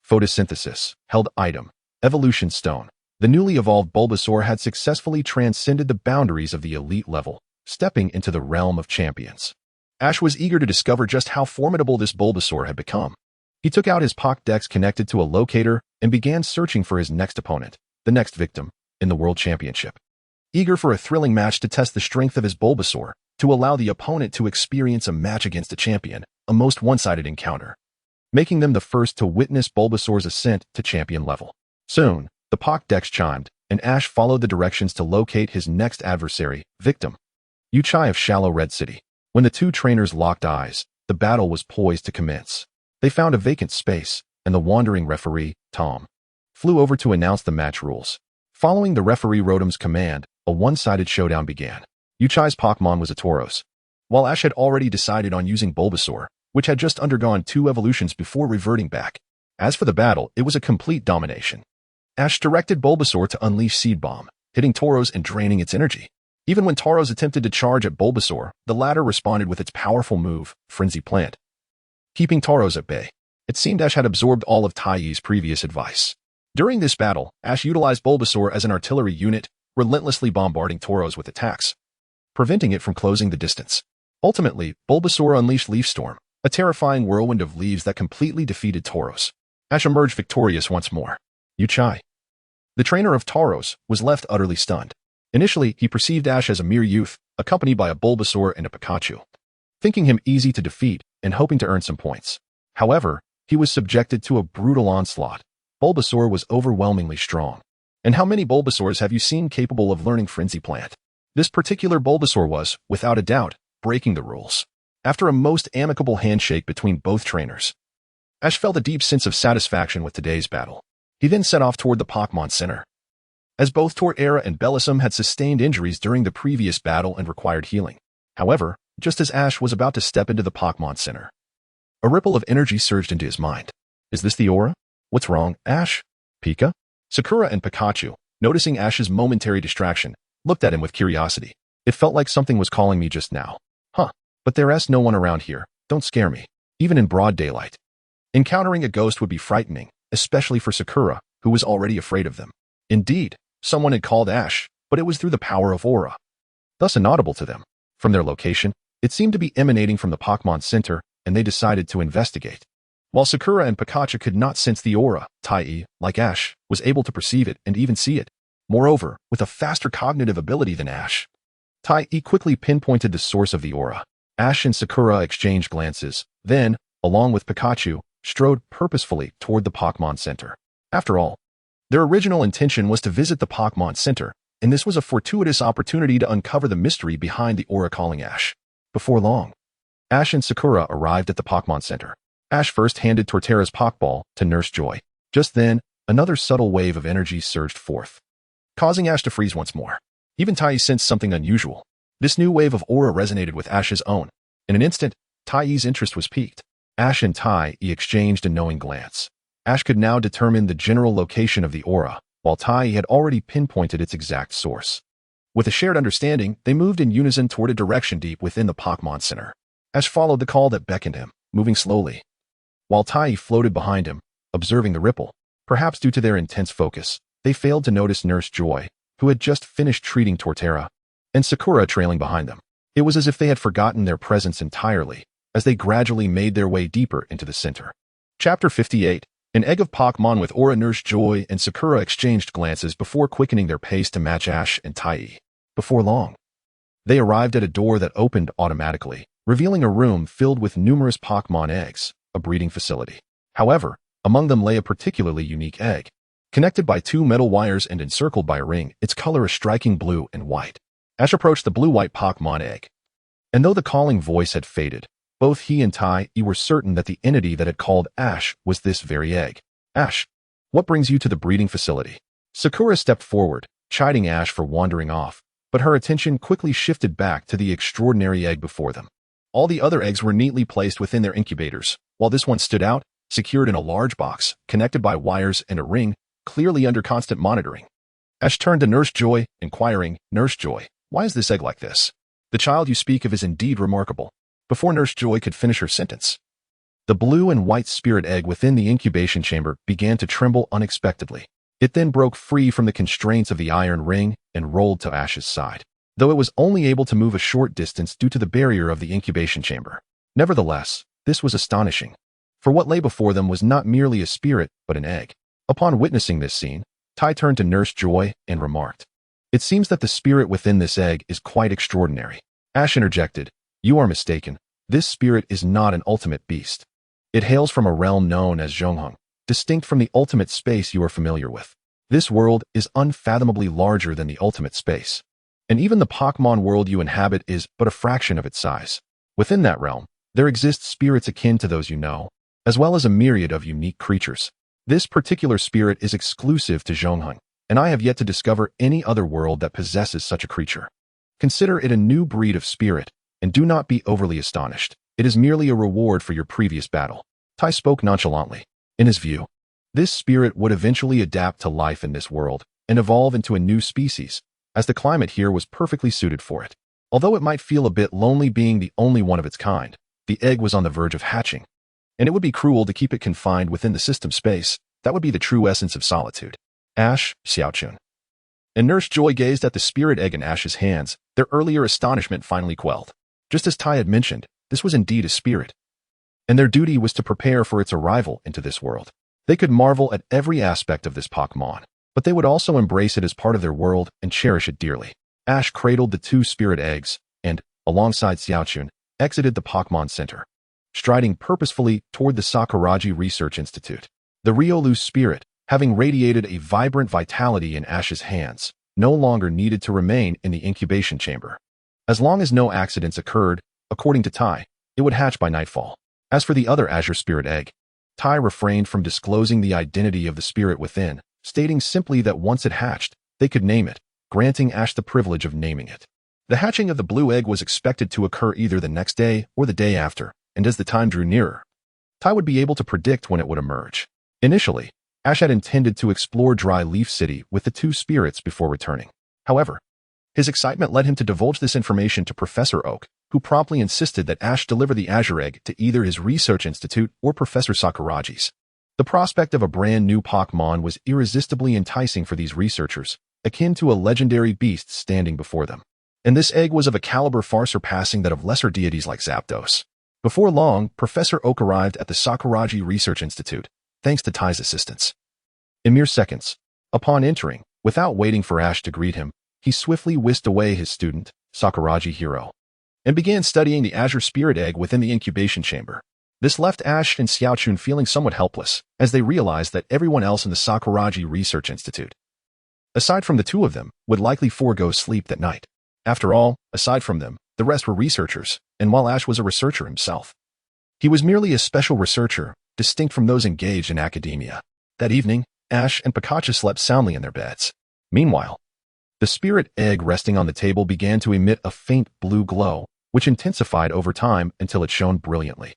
Photosynthesis. Held item. Evolution Stone. The newly evolved Bulbasaur had successfully transcended the boundaries of the elite level, stepping into the realm of champions. Ash was eager to discover just how formidable this Bulbasaur had become. He took out his Pokédex connected to a locator and began searching for his next opponent, the next victim, in the World Championship. Eager for a thrilling match to test the strength of his Bulbasaur, to allow the opponent to experience a match against a champion, a most one-sided encounter, making them the first to witness Bulbasaur's ascent to champion level. Soon, the Pokédex chimed, and Ash followed the directions to locate his next adversary, victim. Yuchai of Shallow Red City. When the two trainers locked eyes, the battle was poised to commence. They found a vacant space, and the wandering referee, Tom, flew over to announce the match rules. Following the referee Rotom's command, a one-sided showdown began. Yuchai's Pokémon was a Tauros, while Ash had already decided on using Bulbasaur, which had just undergone 2 evolutions before reverting back. As for the battle, it was a complete domination. Ash directed Bulbasaur to unleash Seed Bomb, hitting Tauros and draining its energy. Even when Tauros attempted to charge at Bulbasaur, the latter responded with its powerful move, Frenzy Plant, keeping Tauros at bay. It seemed Ash had absorbed all of Taiyi's previous advice. During this battle, Ash utilized Bulbasaur as an artillery unit, relentlessly bombarding Tauros with attacks, preventing it from closing the distance. Ultimately, Bulbasaur unleashed Leaf Storm, a terrifying whirlwind of leaves that completely defeated Tauros. Ash emerged victorious once more. Yuchai, the trainer of Tauros, was left utterly stunned. Initially, he perceived Ash as a mere youth, accompanied by a Bulbasaur and a Pikachu, thinking him easy to defeat and hoping to earn some points. However, he was subjected to a brutal onslaught. Bulbasaur was overwhelmingly strong. And how many Bulbasaurs have you seen capable of learning Frenzy Plant? This particular Bulbasaur was, without a doubt, breaking the rules. After a most amicable handshake between both trainers, Ash felt a deep sense of satisfaction with today's battle. He then set off toward the Pokémon Center. As both Torterra and Bellossom had sustained injuries during the previous battle and required healing. However, just as Ash was about to step into the Pokémon Center, a ripple of energy surged into his mind. Is this the aura? What's wrong, Ash? Pika? Sakura and Pikachu, noticing Ash's momentary distraction, looked at him with curiosity. It felt like something was calling me just now. Huh, but there's no one around here. Don't scare me, even in broad daylight. Encountering a ghost would be frightening, especially for Sakura, who was already afraid of them. Indeed, someone had called Ash, but it was through the power of aura, thus inaudible to them. From their location, it seemed to be emanating from the Pokémon Center, and they decided to investigate. While Sakura and Pikachu could not sense the aura, Taiyi, like Ash, was able to perceive it and even see it. Moreover, with a faster cognitive ability than Ash, Taiyi quickly pinpointed the source of the aura. Ash and Sakura exchanged glances, then, along with Pikachu, strode purposefully toward the Pokémon Center. After all, their original intention was to visit the Pokémon Center, and this was a fortuitous opportunity to uncover the mystery behind the aura calling Ash. Before long, Ash and Sakura arrived at the Pokémon Center. Ash first handed Torterra's Pokeball to Nurse Joy. Just then, another subtle wave of energy surged forth, causing Ash to freeze once more. Even Taiyi sensed something unusual. This new wave of aura resonated with Ash's own. In an instant, Taiyi's interest was piqued. Ash and Taiyi exchanged a knowing glance. Ash could now determine the general location of the aura, while Taiyi had already pinpointed its exact source. With a shared understanding, they moved in unison toward a direction deep within the Pokémon Center. Ash followed the call that beckoned him, moving slowly, while Taiyi floated behind him, observing the ripple. Perhaps due to their intense focus, they failed to notice Nurse Joy, who had just finished treating Torterra, and Sakura trailing behind them. It was as if they had forgotten their presence entirely, as they gradually made their way deeper into the center. Chapter 58. An egg of Pokémon with aura. Nurse Joy and Sakura exchanged glances before quickening their pace to match Ash and Taiyi. Before long, they arrived at a door that opened automatically, revealing a room filled with numerous Pokémon eggs, a breeding facility. However, among them lay a particularly unique egg. Connected by 2 metal wires and encircled by a ring, its color a striking blue and white. Ash approached the blue-white Pokémon egg. And though the calling voice had faded, both he and Taiyi were certain that the entity that had called Ash was this very egg. Ash, what brings you to the breeding facility? Sakura stepped forward, chiding Ash for wandering off, but her attention quickly shifted back to the extraordinary egg before them. All the other eggs were neatly placed within their incubators, while this one stood out, secured in a large box, connected by wires and a ring, clearly under constant monitoring. Ash turned to Nurse Joy, inquiring, Nurse Joy, why is this egg like this? The child you speak of is indeed remarkable. Before Nurse Joy could finish her sentence, The blue and white spirit egg within the incubation chamber began to tremble unexpectedly. It then broke free from the constraints of the iron ring and rolled to Ash's side, though it was only able to move a short distance due to the barrier of the incubation chamber. Nevertheless, this was astonishing, for what lay before them was not merely a spirit, but an egg. Upon witnessing this scene, Tai turned to Nurse Joy and remarked, "It seems that the spirit within this egg is quite extraordinary." Ash interjected, "You are mistaken. This spirit is not an ultimate beast. It hails from a realm known as Zhongheng, distinct from the ultimate space you are familiar with. This world is unfathomably larger than the ultimate space, and even the Pokémon world you inhabit is but a fraction of its size. Within that realm, there exist spirits akin to those you know, as well as a myriad of unique creatures. This particular spirit is exclusive to Zhongheng, and I have yet to discover any other world that possesses such a creature. Consider it a new breed of spirit, and do not be overly astonished. It is merely a reward for your previous battle." Tai spoke nonchalantly. In his view, this spirit would eventually adapt to life in this world and evolve into a new species, as the climate here was perfectly suited for it. Although it might feel a bit lonely being the only one of its kind, the egg was on the verge of hatching, and it would be cruel to keep it confined within the system space. That would be the true essence of solitude. Ash, Xiaochun, and Nurse Joy gazed at the spirit egg in Ash's hands, their earlier astonishment finally quelled. Just as Tai had mentioned, this was indeed a spirit, and their duty was to prepare for its arrival into this world. They could marvel at every aspect of this Pokémon, but they would also embrace it as part of their world and cherish it dearly. Ash cradled the two spirit eggs and, alongside Xiaochun, exited the Pokémon Center, striding purposefully toward the Sakuraji Research Institute. The Riolu spirit, having radiated a vibrant vitality in Ash's hands, no longer needed to remain in the incubation chamber. As long as no accidents occurred, according to Tai, it would hatch by nightfall. As for the other Azure Spirit Egg, Tai refrained from disclosing the identity of the spirit within, stating simply that once it hatched, they could name it, granting Ash the privilege of naming it. The hatching of the blue egg was expected to occur either the next day or the day after, and as the time drew nearer, Tai would be able to predict when it would emerge. Initially, Ash had intended to explore Dry Leaf City with the two spirits before returning. However, his excitement led him to divulge this information to Professor Oak, who promptly insisted that Ash deliver the Azure Egg to either his research institute or Professor Sakuraji's. The prospect of a brand new Pokémon was irresistibly enticing for these researchers, akin to a legendary beast standing before them. And this egg was of a caliber far surpassing that of lesser deities like Zapdos. Before long, Professor Oak arrived at the Sakuraji Research Institute, thanks to Tai's assistance. In mere seconds, upon entering, without waiting for Ash to greet him, he swiftly whisked away his student, Sakuraji Hero, and began studying the Azure Spirit Egg within the incubation chamber. This left Ash and Xiaochun feeling somewhat helpless, as they realized that everyone else in the Sakuraji Research Institute, aside from the two of them, would likely forego sleep that night. After all, aside from them, the rest were researchers, and while Ash was a researcher himself, he was merely a special researcher, distinct from those engaged in academia. That evening, Ash and Pikachu slept soundly in their beds. Meanwhile, the spirit egg resting on the table began to emit a faint blue glow, which intensified over time until it shone brilliantly,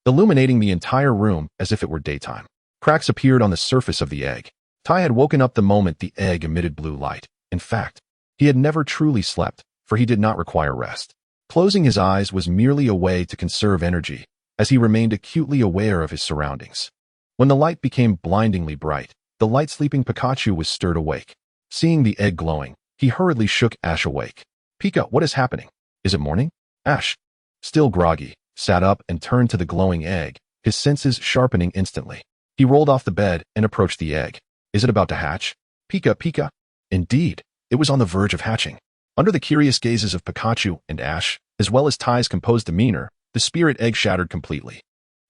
illuminating the entire room as if it were daytime. Cracks appeared on the surface of the egg. Tai had woken up the moment the egg emitted blue light. In fact, he had never truly slept, for he did not require rest. Closing his eyes was merely a way to conserve energy, as he remained acutely aware of his surroundings. When the light became blindingly bright, the light-sleeping Pikachu was stirred awake. Seeing the egg glowing, he hurriedly shook Ash awake. "Pika, what is happening? Is it morning?" Ash, still groggy, sat up and turned to the glowing egg, his senses sharpening instantly. He rolled off the bed and approached the egg. "Is it about to hatch?" Pika. Indeed, it was on the verge of hatching. Under the curious gazes of Pikachu and Ash, as well as Tai's composed demeanor, the spirit egg shattered completely.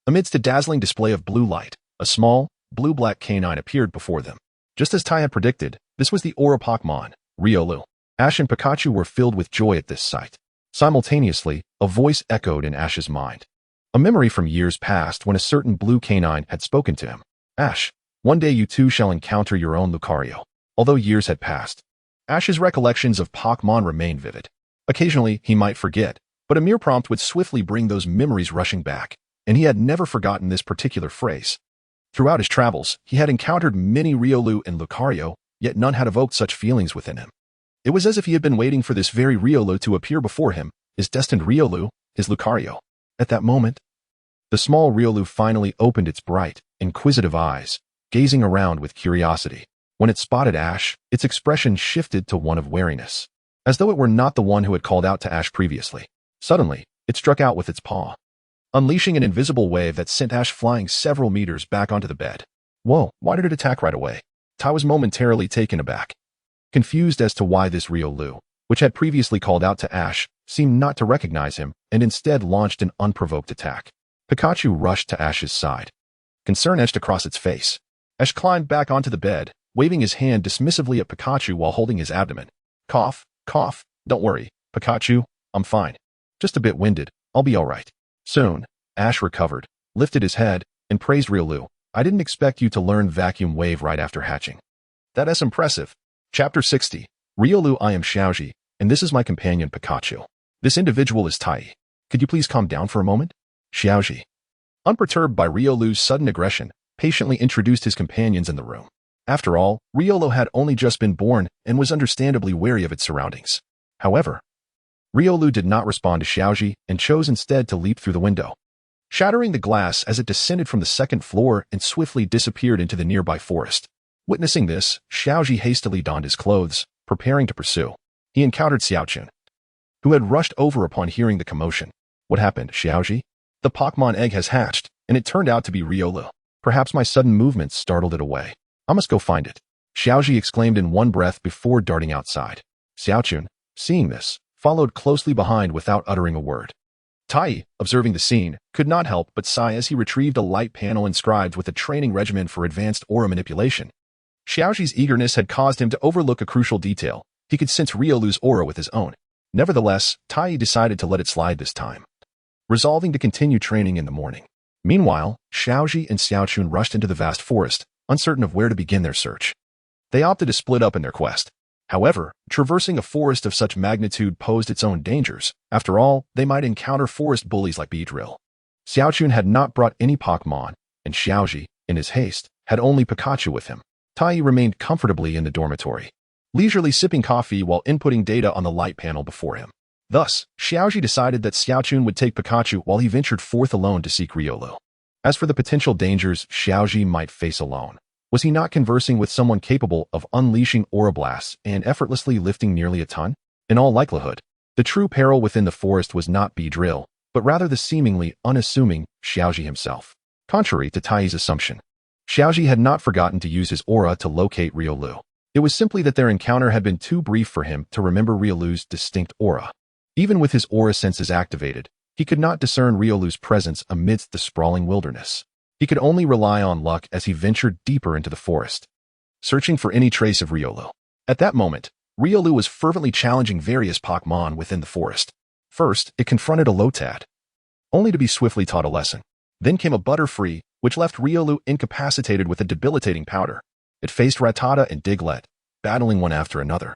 Amidst a dazzling display of blue light, a small, blue-black canine appeared before them. Just as Tai had predicted, this was the Aura Pokémon, Riolu. Ash and Pikachu were filled with joy at this sight. Simultaneously, a voice echoed in Ash's mind. A memory from years past when a certain blue canine had spoken to him. "Ash, one day you too shall encounter your own Lucario." Although years had passed, Ash's recollections of Pokémon remained vivid. Occasionally, he might forget, but a mere prompt would swiftly bring those memories rushing back, and he had never forgotten this particular phrase. Throughout his travels, he had encountered many Riolu and Lucario, yet none had evoked such feelings within him. It was as if he had been waiting for this very Riolu to appear before him, his destined Riolu, his Lucario. At that moment, The small Riolu finally opened its bright, inquisitive eyes, gazing around with curiosity. When it spotted Ash, its expression shifted to one of wariness, as though it were not the one who had called out to Ash previously. Suddenly, it struck out with its paw, unleashing an invisible wave that sent Ash flying several meters back onto the bed. Whoa, why did it attack right away? Tai was momentarily taken aback, confused as to why this Riolu, which had previously called out to Ash, seemed not to recognize him and instead launched an unprovoked attack. Pikachu rushed to Ash's side. Concern etched across its face. Ash climbed back onto the bed, waving his hand dismissively at Pikachu while holding his abdomen. Cough, cough, don't worry, Pikachu, I'm fine. Just a bit winded, I'll be alright. Soon, Ash recovered, lifted his head, and praised Riolu. I didn't expect you to learn Vacuum Wave right after hatching. That's impressive. Chapter 60. Riolu, I am Xiaoji, and this is my companion Pikachu. This individual is Tai. Could you please calm down for a moment? Xiaoji, unperturbed by Riolu's sudden aggression, patiently introduced his companions in the room. After all, Riolu had only just been born and was understandably wary of its surroundings. However, Riolu did not respond to Xiaoji and chose instead to leap through the window, shattering the glass as it descended from the second floor and swiftly disappeared into the nearby forest. Witnessing this, Xiaoji hastily donned his clothes, preparing to pursue. He encountered Zacian, who had rushed over upon hearing the commotion. What happened, Xiaoji? The Pokémon egg has hatched, and it turned out to be Riolu. Perhaps my sudden movements startled it away. I must go find it, Xiaoji exclaimed in one breath before darting outside. Zacian, seeing this, followed closely behind without uttering a word. Tai, observing the scene, could not help but sigh as he retrieved a light panel inscribed with a training regimen for advanced aura manipulation. Xiaoji's eagerness had caused him to overlook a crucial detail. He could sense Riolu's aura with his own. Nevertheless, Tai decided to let it slide this time, resolving to continue training in the morning. Meanwhile, Xiaoji and Xiaochun rushed into the vast forest, uncertain of where to begin their search. They opted to split up in their quest. However, traversing a forest of such magnitude posed its own dangers. After all, they might encounter forest bullies like Beedrill. Xiaochun had not brought any Pokémon, and Xiaoji, in his haste, had only Pikachu with him. Tai remained comfortably in the dormitory, leisurely sipping coffee while inputting data on the light panel before him. Thus, Xiaoji decided that Xiaochun would take Pikachu while he ventured forth alone to seek Riolu. As for the potential dangers Xiaoji might face alone, was he not conversing with someone capable of unleashing aura blasts and effortlessly lifting nearly a ton? In all likelihood, the true peril within the forest was not Beedrill, but rather the seemingly unassuming Xiaoji himself. Contrary to Tai's assumption, Xiaoji had not forgotten to use his aura to locate Riolu. It was simply that their encounter had been too brief for him to remember Riolu's distinct aura. Even with his aura senses activated, he could not discern Riolu's presence amidst the sprawling wilderness. He could only rely on luck as he ventured deeper into the forest, searching for any trace of Riolu. At that moment, Riolu was fervently challenging various Pokémon within the forest. First, it confronted a Lotad, only to be swiftly taught a lesson. Then came a Butterfree, which left Riolu incapacitated with a debilitating powder. It faced Rattata and Diglett, battling one after another,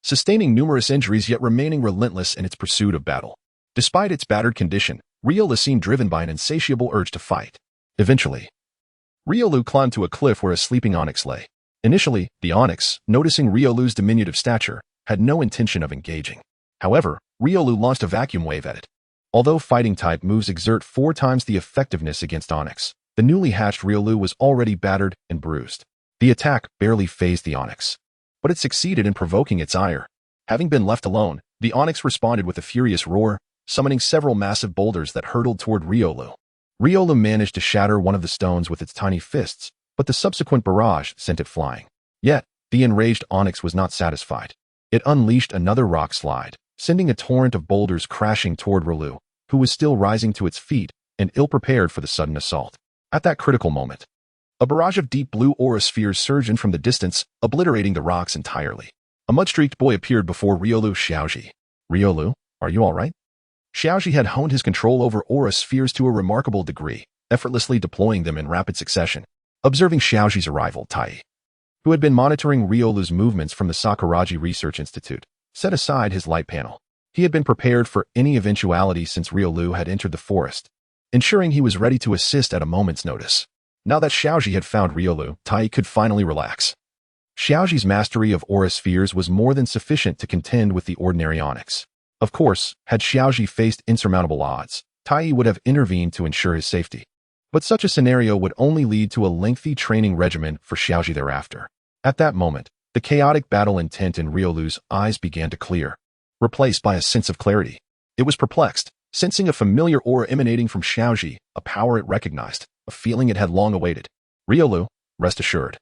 sustaining numerous injuries yet remaining relentless in its pursuit of battle. Despite its battered condition, Riolu seemed driven by an insatiable urge to fight. Eventually, Riolu climbed to a cliff where a sleeping Onix lay. Initially, the Onix, noticing Riolu's diminutive stature, had no intention of engaging. However, Riolu launched a vacuum wave at it. Although fighting-type moves exert 4 times the effectiveness against Onix, the newly hatched Riolu was already battered and bruised. The attack barely fazed the Onix, but it succeeded in provoking its ire. Having been left alone, the Onix responded with a furious roar, summoning several massive boulders that hurtled toward Riolu. Riolu managed to shatter one of the stones with its tiny fists, but the subsequent barrage sent it flying. Yet, the enraged Onix was not satisfied. It unleashed another rock slide, sending a torrent of boulders crashing toward Riolu, who was still rising to its feet and ill-prepared for the sudden assault. At that critical moment, a barrage of deep blue aura spheres surged in from the distance, obliterating the rocks entirely. A mud-streaked boy appeared before Riolu. Xiaoji. Riolu, are you all right? Xiaoji had honed his control over aura spheres to a remarkable degree, effortlessly deploying them in rapid succession. Observing Xiaoji's arrival, Tai, who had been monitoring Riolu's movements from the Sakuraji Research Institute, set aside his light panel. He had been prepared for any eventuality since Riolu had entered the forest, ensuring he was ready to assist at a moment's notice. Now that Xiaoji had found Riolu, Tai could finally relax. Xiaoji's mastery of aura spheres was more than sufficient to contend with the ordinary Onix. Of course, had Xiaoji faced insurmountable odds, Tai would have intervened to ensure his safety. But such a scenario would only lead to a lengthy training regimen for Xiaoji thereafter. At that moment, the chaotic battle intent in Riolu's eyes began to clear, replaced by a sense of clarity. It was perplexed, sensing a familiar aura emanating from Xiaoji, a power it recognized, a feeling it had long awaited. Riolu, rest assured.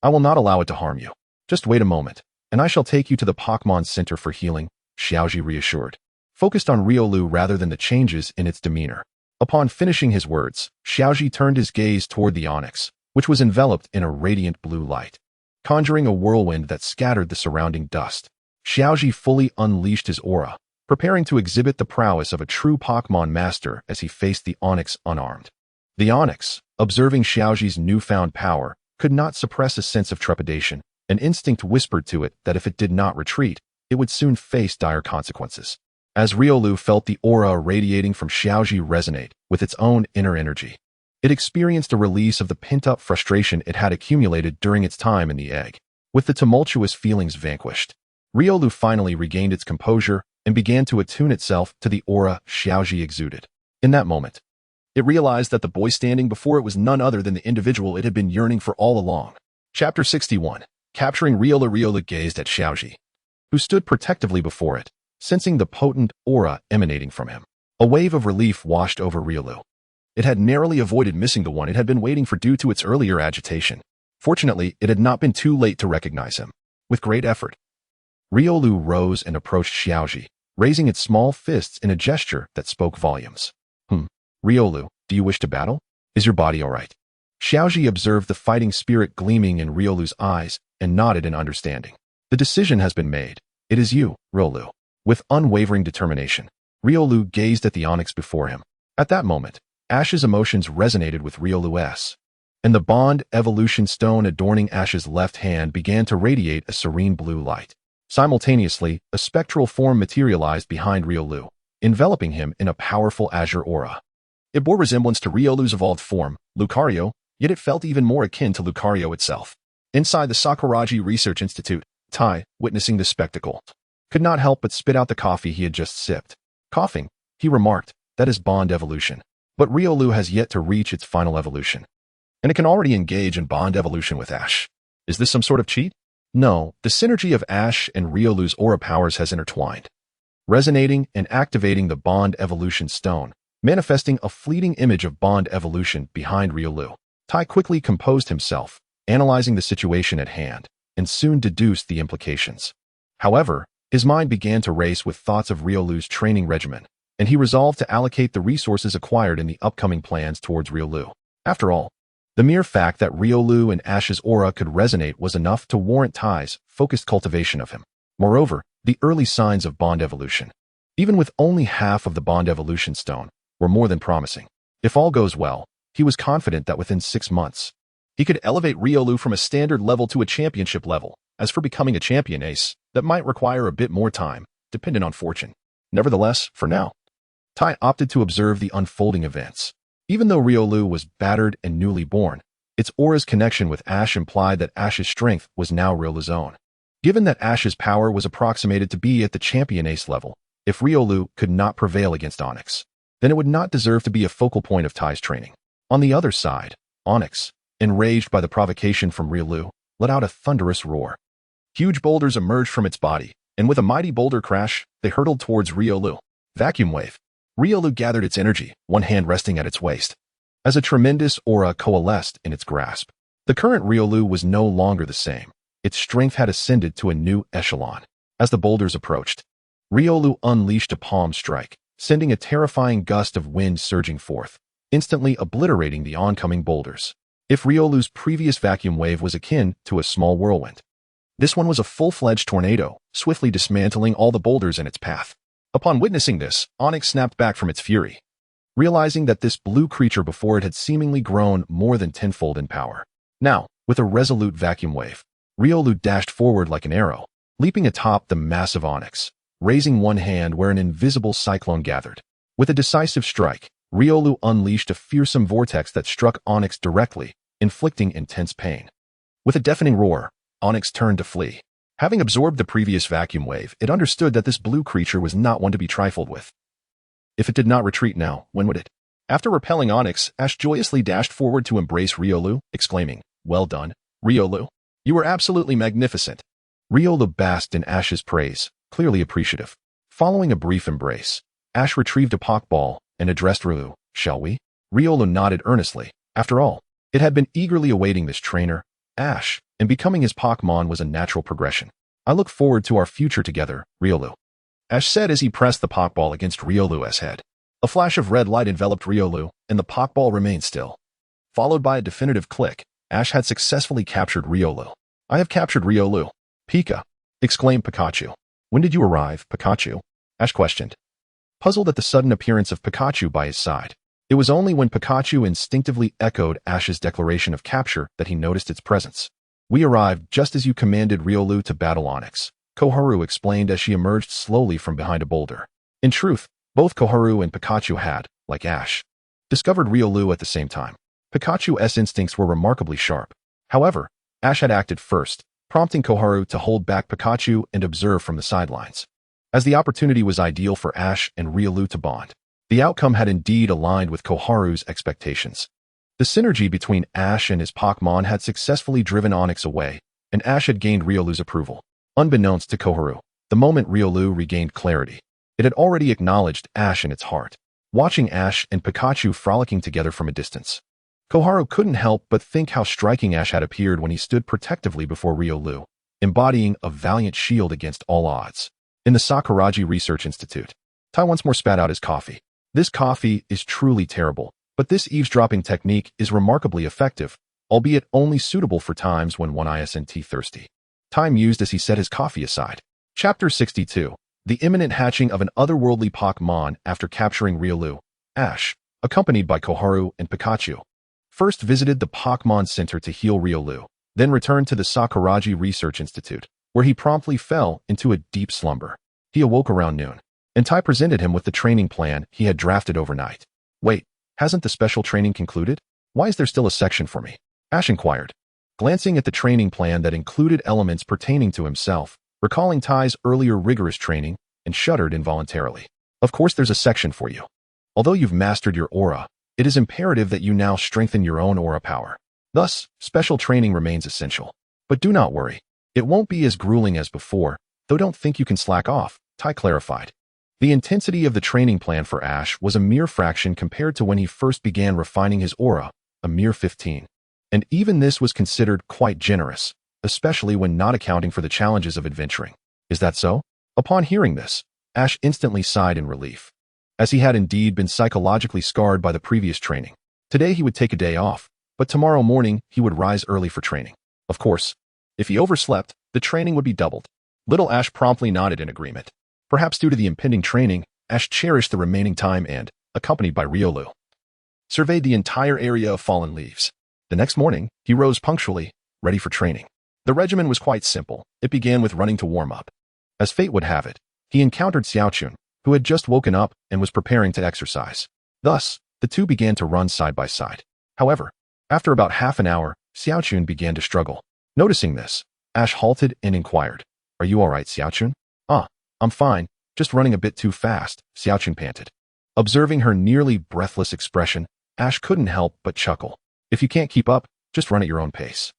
I will not allow it to harm you. Just wait a moment, and I shall take you to the Pokémon Center for healing, Xiaoji reassured, focused on Riolu rather than the changes in its demeanor. Upon finishing his words, Xiaoji turned his gaze toward the onyx, which was enveloped in a radiant blue light, conjuring a whirlwind that scattered the surrounding dust. Xiaoji fully unleashed his aura, preparing to exhibit the prowess of a true Pokémon master as he faced the onyx unarmed. The onyx, observing Xiaoji's newfound power, could not suppress a sense of trepidation. An instinct whispered to it that if it did not retreat, it would soon face dire consequences. As Riolu felt the aura radiating from Xiaoji resonate with its own inner energy, it experienced a release of the pent-up frustration it had accumulated during its time in the egg. With the tumultuous feelings vanquished, Riolu finally regained its composure and began to attune itself to the aura Xiaoji exuded. In that moment, it realized that the boy standing before it was none other than the individual it had been yearning for all along. Chapter 61. Capturing Riola. Riola gazed at Xiaoji, who stood protectively before it, sensing the potent aura emanating from him. A wave of relief washed over Riolu. It had narrowly avoided missing the one it had been waiting for due to its earlier agitation. Fortunately, it had not been too late to recognize him. With great effort, Riolu rose and approached Xiaoji, raising its small fists in a gesture that spoke volumes. Riolu, do you wish to battle? Is your body all right? Xiaoji observed the fighting spirit gleaming in Riolu's eyes and nodded in understanding. The decision has been made. It is you, Riolu. With unwavering determination, Riolu gazed at the onyx before him. At that moment, Ash's emotions resonated with Riolu's, and the Bond Evolution Stone adorning Ash's left hand began to radiate a serene blue light. Simultaneously, a spectral form materialized behind Riolu, enveloping him in a powerful azure aura. It bore resemblance to Riolu's evolved form, Lucario, yet it felt even more akin to Lucario itself. Inside the Sakuraji Research Institute, Tai, witnessing this spectacle, could not help but spit out the coffee he had just sipped. Coughing, he remarked, that is Bond Evolution. But Riolu has yet to reach its final evolution, and it can already engage in Bond Evolution with Ash. Is this some sort of cheat? No, the synergy of Ash and Riolu's aura powers has intertwined, resonating and activating the Bond Evolution Stone, manifesting a fleeting image of Bond Evolution behind Riolu. Tai quickly composed himself, analyzing the situation at hand, and soon deduced the implications. However, his mind began to race with thoughts of Riolu's training regimen, and he resolved to allocate the resources acquired in the upcoming plans towards Riolu. After all, the mere fact that Riolu and Ash's aura could resonate was enough to warrant Tai's focused cultivation of him. Moreover, the early signs of Bond Evolution, even with only half of the Bond Evolution Stone, were more than promising. If all goes well, he was confident that within 6 months, he could elevate Riolu from a standard level to a championship level. As for becoming a champion ace, that might require a bit more time, dependent on fortune. Nevertheless, for now, Tai opted to observe the unfolding events. Even though Riolu was battered and newly born, its aura's connection with Ash implied that Ash's strength was now Riolu's own. Given that Ash's power was approximated to be at the champion ace level, if Riolu could not prevail against Onyx, then it would not deserve to be a focal point of Tai's training. On the other side, Onyx, enraged by the provocation from Riolu, let out a thunderous roar. Huge boulders emerged from its body, and with a mighty boulder crash, they hurtled towards Riolu. Vacuum wave. Riolu gathered its energy, one hand resting at its waist, as a tremendous aura coalesced in its grasp. The current Riolu was no longer the same. Its strength had ascended to a new echelon. As the boulders approached, Riolu unleashed a palm strike, sending a terrifying gust of wind surging forth, instantly obliterating the oncoming boulders. If Riolu's previous vacuum wave was akin to a small whirlwind, this one was a full-fledged tornado, swiftly dismantling all the boulders in its path. Upon witnessing this, Onyx snapped back from its fury, realizing that this blue creature before it had seemingly grown more than tenfold in power. Now, with a resolute vacuum wave, Riolu dashed forward like an arrow, leaping atop the massive Onyx, raising one hand where an invisible cyclone gathered. With a decisive strike, Riolu unleashed a fearsome vortex that struck Onyx directly, inflicting intense pain. With a deafening roar, Onyx turned to flee. Having absorbed the previous vacuum wave, it understood that this blue creature was not one to be trifled with. If it did not retreat now, when would it? After repelling Onyx, Ash joyously dashed forward to embrace Riolu, exclaiming, "Well done, Riolu. You were absolutely magnificent." Riolu basked in Ash's praise, clearly appreciative. Following a brief embrace, Ash retrieved a Pokeball and addressed Riolu, "Shall we?" Riolu nodded earnestly. After all, it had been eagerly awaiting this trainer, Ash, and becoming his Pokemon was a natural progression. "I look forward to our future together, Riolu," Ash said as he pressed the Pokeball against Riolu's head. A flash of red light enveloped Riolu, and the Pokeball remained still. Followed by a definitive click, Ash had successfully captured Riolu. "I have captured Riolu." "Pika!" exclaimed Pikachu. "When did you arrive, Pikachu?" Ash questioned, puzzled at the sudden appearance of Pikachu by his side. It was only when Pikachu instinctively echoed Ash's declaration of capture that he noticed its presence. "We arrived just as you commanded Riolu to battle Onyx," Koharu explained as she emerged slowly from behind a boulder. In truth, both Koharu and Pikachu had, like Ash, discovered Riolu at the same time. Pikachu's instincts were remarkably sharp. However, Ash had acted first, prompting Koharu to hold back Pikachu and observe from the sidelines. As the opportunity was ideal for Ash and Riolu to bond, the outcome had indeed aligned with Koharu's expectations. The synergy between Ash and his Pokemon had successfully driven Onyx away, and Ash had gained Riolu's approval. Unbeknownst to Koharu, the moment Riolu regained clarity, it had already acknowledged Ash in its heart. Watching Ash and Pikachu frolicking together from a distance, Koharu couldn't help but think how striking Ash had appeared when he stood protectively before Riolu, embodying a valiant shield against all odds. In the Sakuragi Research Institute, Tai once more spat out his coffee. "This coffee is truly terrible, but this eavesdropping technique is remarkably effective, albeit only suitable for times when one isn't thirsty." Tai mused as he set his coffee aside. Chapter 62. The imminent hatching of an otherworldly Pokemon after capturing Riolu. Ash, accompanied by Koharu and Pikachu, first visited the Pokemon Center to heal Riolu, then returned to the Sakuragi Research Institute, where he promptly fell into a deep slumber. He awoke around noon, and Tai presented him with the training plan he had drafted overnight. "Wait, hasn't the special training concluded? Why is there still a section for me?" Ash inquired, glancing at the training plan that included elements pertaining to himself, recalling Tai's earlier rigorous training, and shuddered involuntarily. "Of course there's a section for you. Although you've mastered your aura, it is imperative that you now strengthen your own aura power. Thus, special training remains essential. But do not worry. It won't be as grueling as before, though don't think you can slack off," Tai clarified. The intensity of the training plan for Ash was a mere fraction compared to when he first began refining his aura, a mere 15. And even this was considered quite generous, especially when not accounting for the challenges of adventuring. "Is that so?" Upon hearing this, Ash instantly sighed in relief, as he had indeed been psychologically scarred by the previous training. Today he would take a day off, but tomorrow morning he would rise early for training. Of course, if he overslept, the training would be doubled. Little Ash promptly nodded in agreement. Perhaps due to the impending training, Ash cherished the remaining time and, accompanied by Riolu, surveyed the entire area of fallen leaves. The next morning, he rose punctually, ready for training. The regimen was quite simple. It began with running to warm up. As fate would have it, he encountered Zacian, who had just woken up and was preparing to exercise. Thus, the two began to run side by side. However, after about half an hour, Zacian began to struggle. Noticing this, Ash halted and inquired, "Are you all right, Zacian?" I'm fine, just running a bit too fast," Zacian panted. Observing her nearly breathless expression, Ash couldn't help but chuckle. "If you can't keep up, just run at your own pace.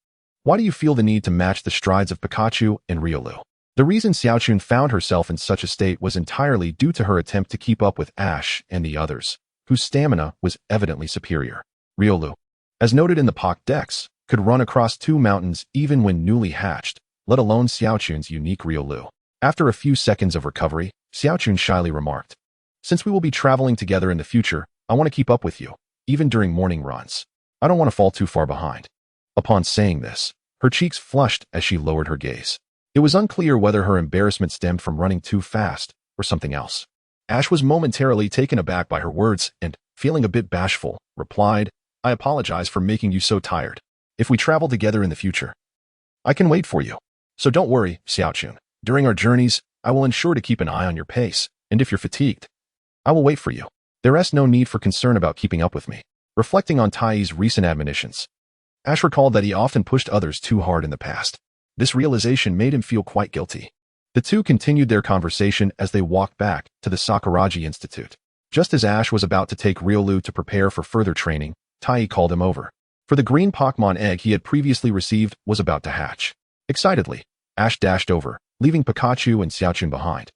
Why do you feel the need to match the strides of Pikachu and Riolu?" The reason Zacian found herself in such a state was entirely due to her attempt to keep up with Ash and the others, whose stamina was evidently superior. Riolu, as noted in the Pokédex, could run across 2 mountains even when newly hatched, let alone Zacian's unique Riolu. After a few seconds of recovery, Zacian shyly remarked, "Since we will be traveling together in the future, I want to keep up with you, even during morning runs. I don't want to fall too far behind." Upon saying this, her cheeks flushed as she lowered her gaze. It was unclear whether her embarrassment stemmed from running too fast or something else. Ash was momentarily taken aback by her words and, feeling a bit bashful, replied, "I apologize for making you so tired. If we travel together in the future, I can wait for you. So don't worry, Zacian. During our journeys, I will ensure to keep an eye on your pace, and if you're fatigued, I will wait for you. There is no need for concern about keeping up with me." Reflecting on Tai's recent admonitions, Ash recalled that he often pushed others too hard in the past. This realization made him feel quite guilty. The two continued their conversation as they walked back to the Sakuragi Institute. Just as Ash was about to take Riolu to prepare for further training, Tai called him over. For the green Pokémon egg he had previously received was about to hatch. Excitedly, Ash dashed over, leaving Pikachu and Zacian behind,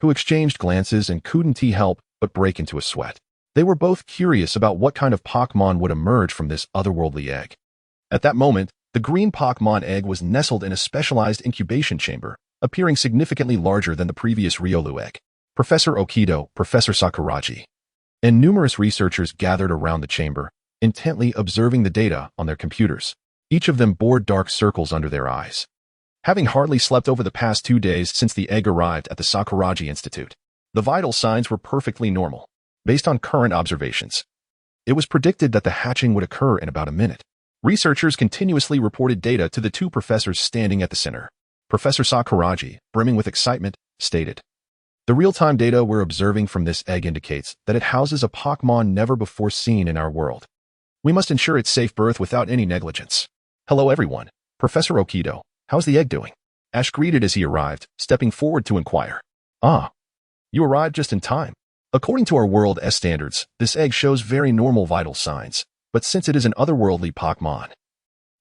who exchanged glances and couldn't help but break into a sweat. They were both curious about what kind of Pokémon would emerge from this otherworldly egg. At that moment, the green Pokémon egg was nestled in a specialized incubation chamber, appearing significantly larger than the previous Riolu egg. Professor Okido, Professor Sakuragi, and numerous researchers gathered around the chamber, intently observing the data on their computers. Each of them bore dark circles under their eyes. Having hardly slept over the past 2 days since the egg arrived at the Sakuragi Institute, the vital signs were perfectly normal. Based on current observations, it was predicted that the hatching would occur in about a minute. Researchers continuously reported data to the 2 professors standing at the center. Professor Sakuragi, brimming with excitement, stated, "The real-time data we're observing from this egg indicates that it houses a Pokémon never before seen in our world. We must ensure its safe birth without any negligence." "Hello everyone, Professor Okido, how's the egg doing?" Ash greeted as he arrived, stepping forward to inquire. "Ah, you arrived just in time. According to our World S standards, this egg shows very normal vital signs, but since it is an otherworldly Pokémon,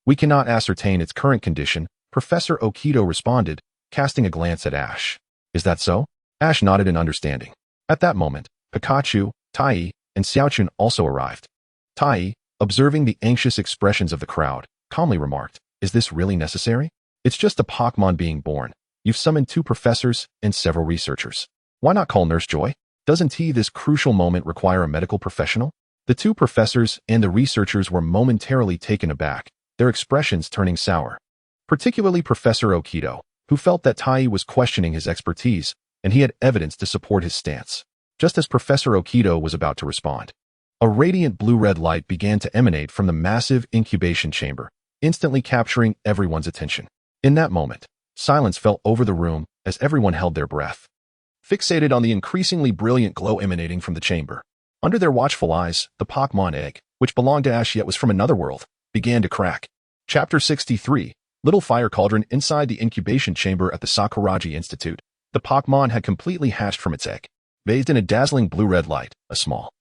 we cannot ascertain its current condition," Professor Okido responded, casting a glance at Ash. "Is that so?" Ash nodded in understanding. At that moment, Pikachu, Tai, and Zacian also arrived. Tai, observing the anxious expressions of the crowd, calmly remarked, "Is this really necessary? It's just a Pokémon being born. You've summoned 2 professors and several researchers. Why not call Nurse Joy? Doesn't this crucial moment require a medical professional?" The 2 professors and the researchers were momentarily taken aback, their expressions turning sour. Particularly Professor Okido, who felt that Tai was questioning his expertise, and he had evidence to support his stance. Just as Professor Okido was about to respond, a radiant blue-red light began to emanate from the massive incubation chamber, instantly capturing everyone's attention. In that moment, silence fell over the room as everyone held their breath, fixated on the increasingly brilliant glow emanating from the chamber. Under their watchful eyes, the Pokémon egg, which belonged to Ash yet was from another world, began to crack. Chapter 63, Little Fire Cauldron. Inside the incubation chamber at the Sakuragi Institute, the Pokémon had completely hatched from its egg. Bathed in a dazzling blue-red light, a small,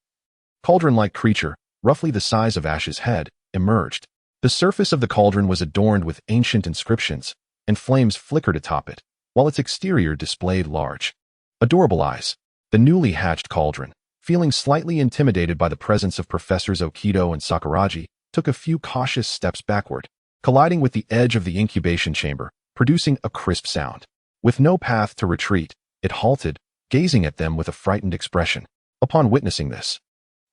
cauldron-like creature, roughly the size of Ash's head, emerged. The surface of the cauldron was adorned with ancient inscriptions, and flames flickered atop it, while its exterior displayed large, adorable eyes. The newly hatched cauldron, feeling slightly intimidated by the presence of Professors Okido and Sakuragi, took a few cautious steps backward, colliding with the edge of the incubation chamber, producing a crisp sound. With no path to retreat, it halted, gazing at them with a frightened expression. Upon witnessing this,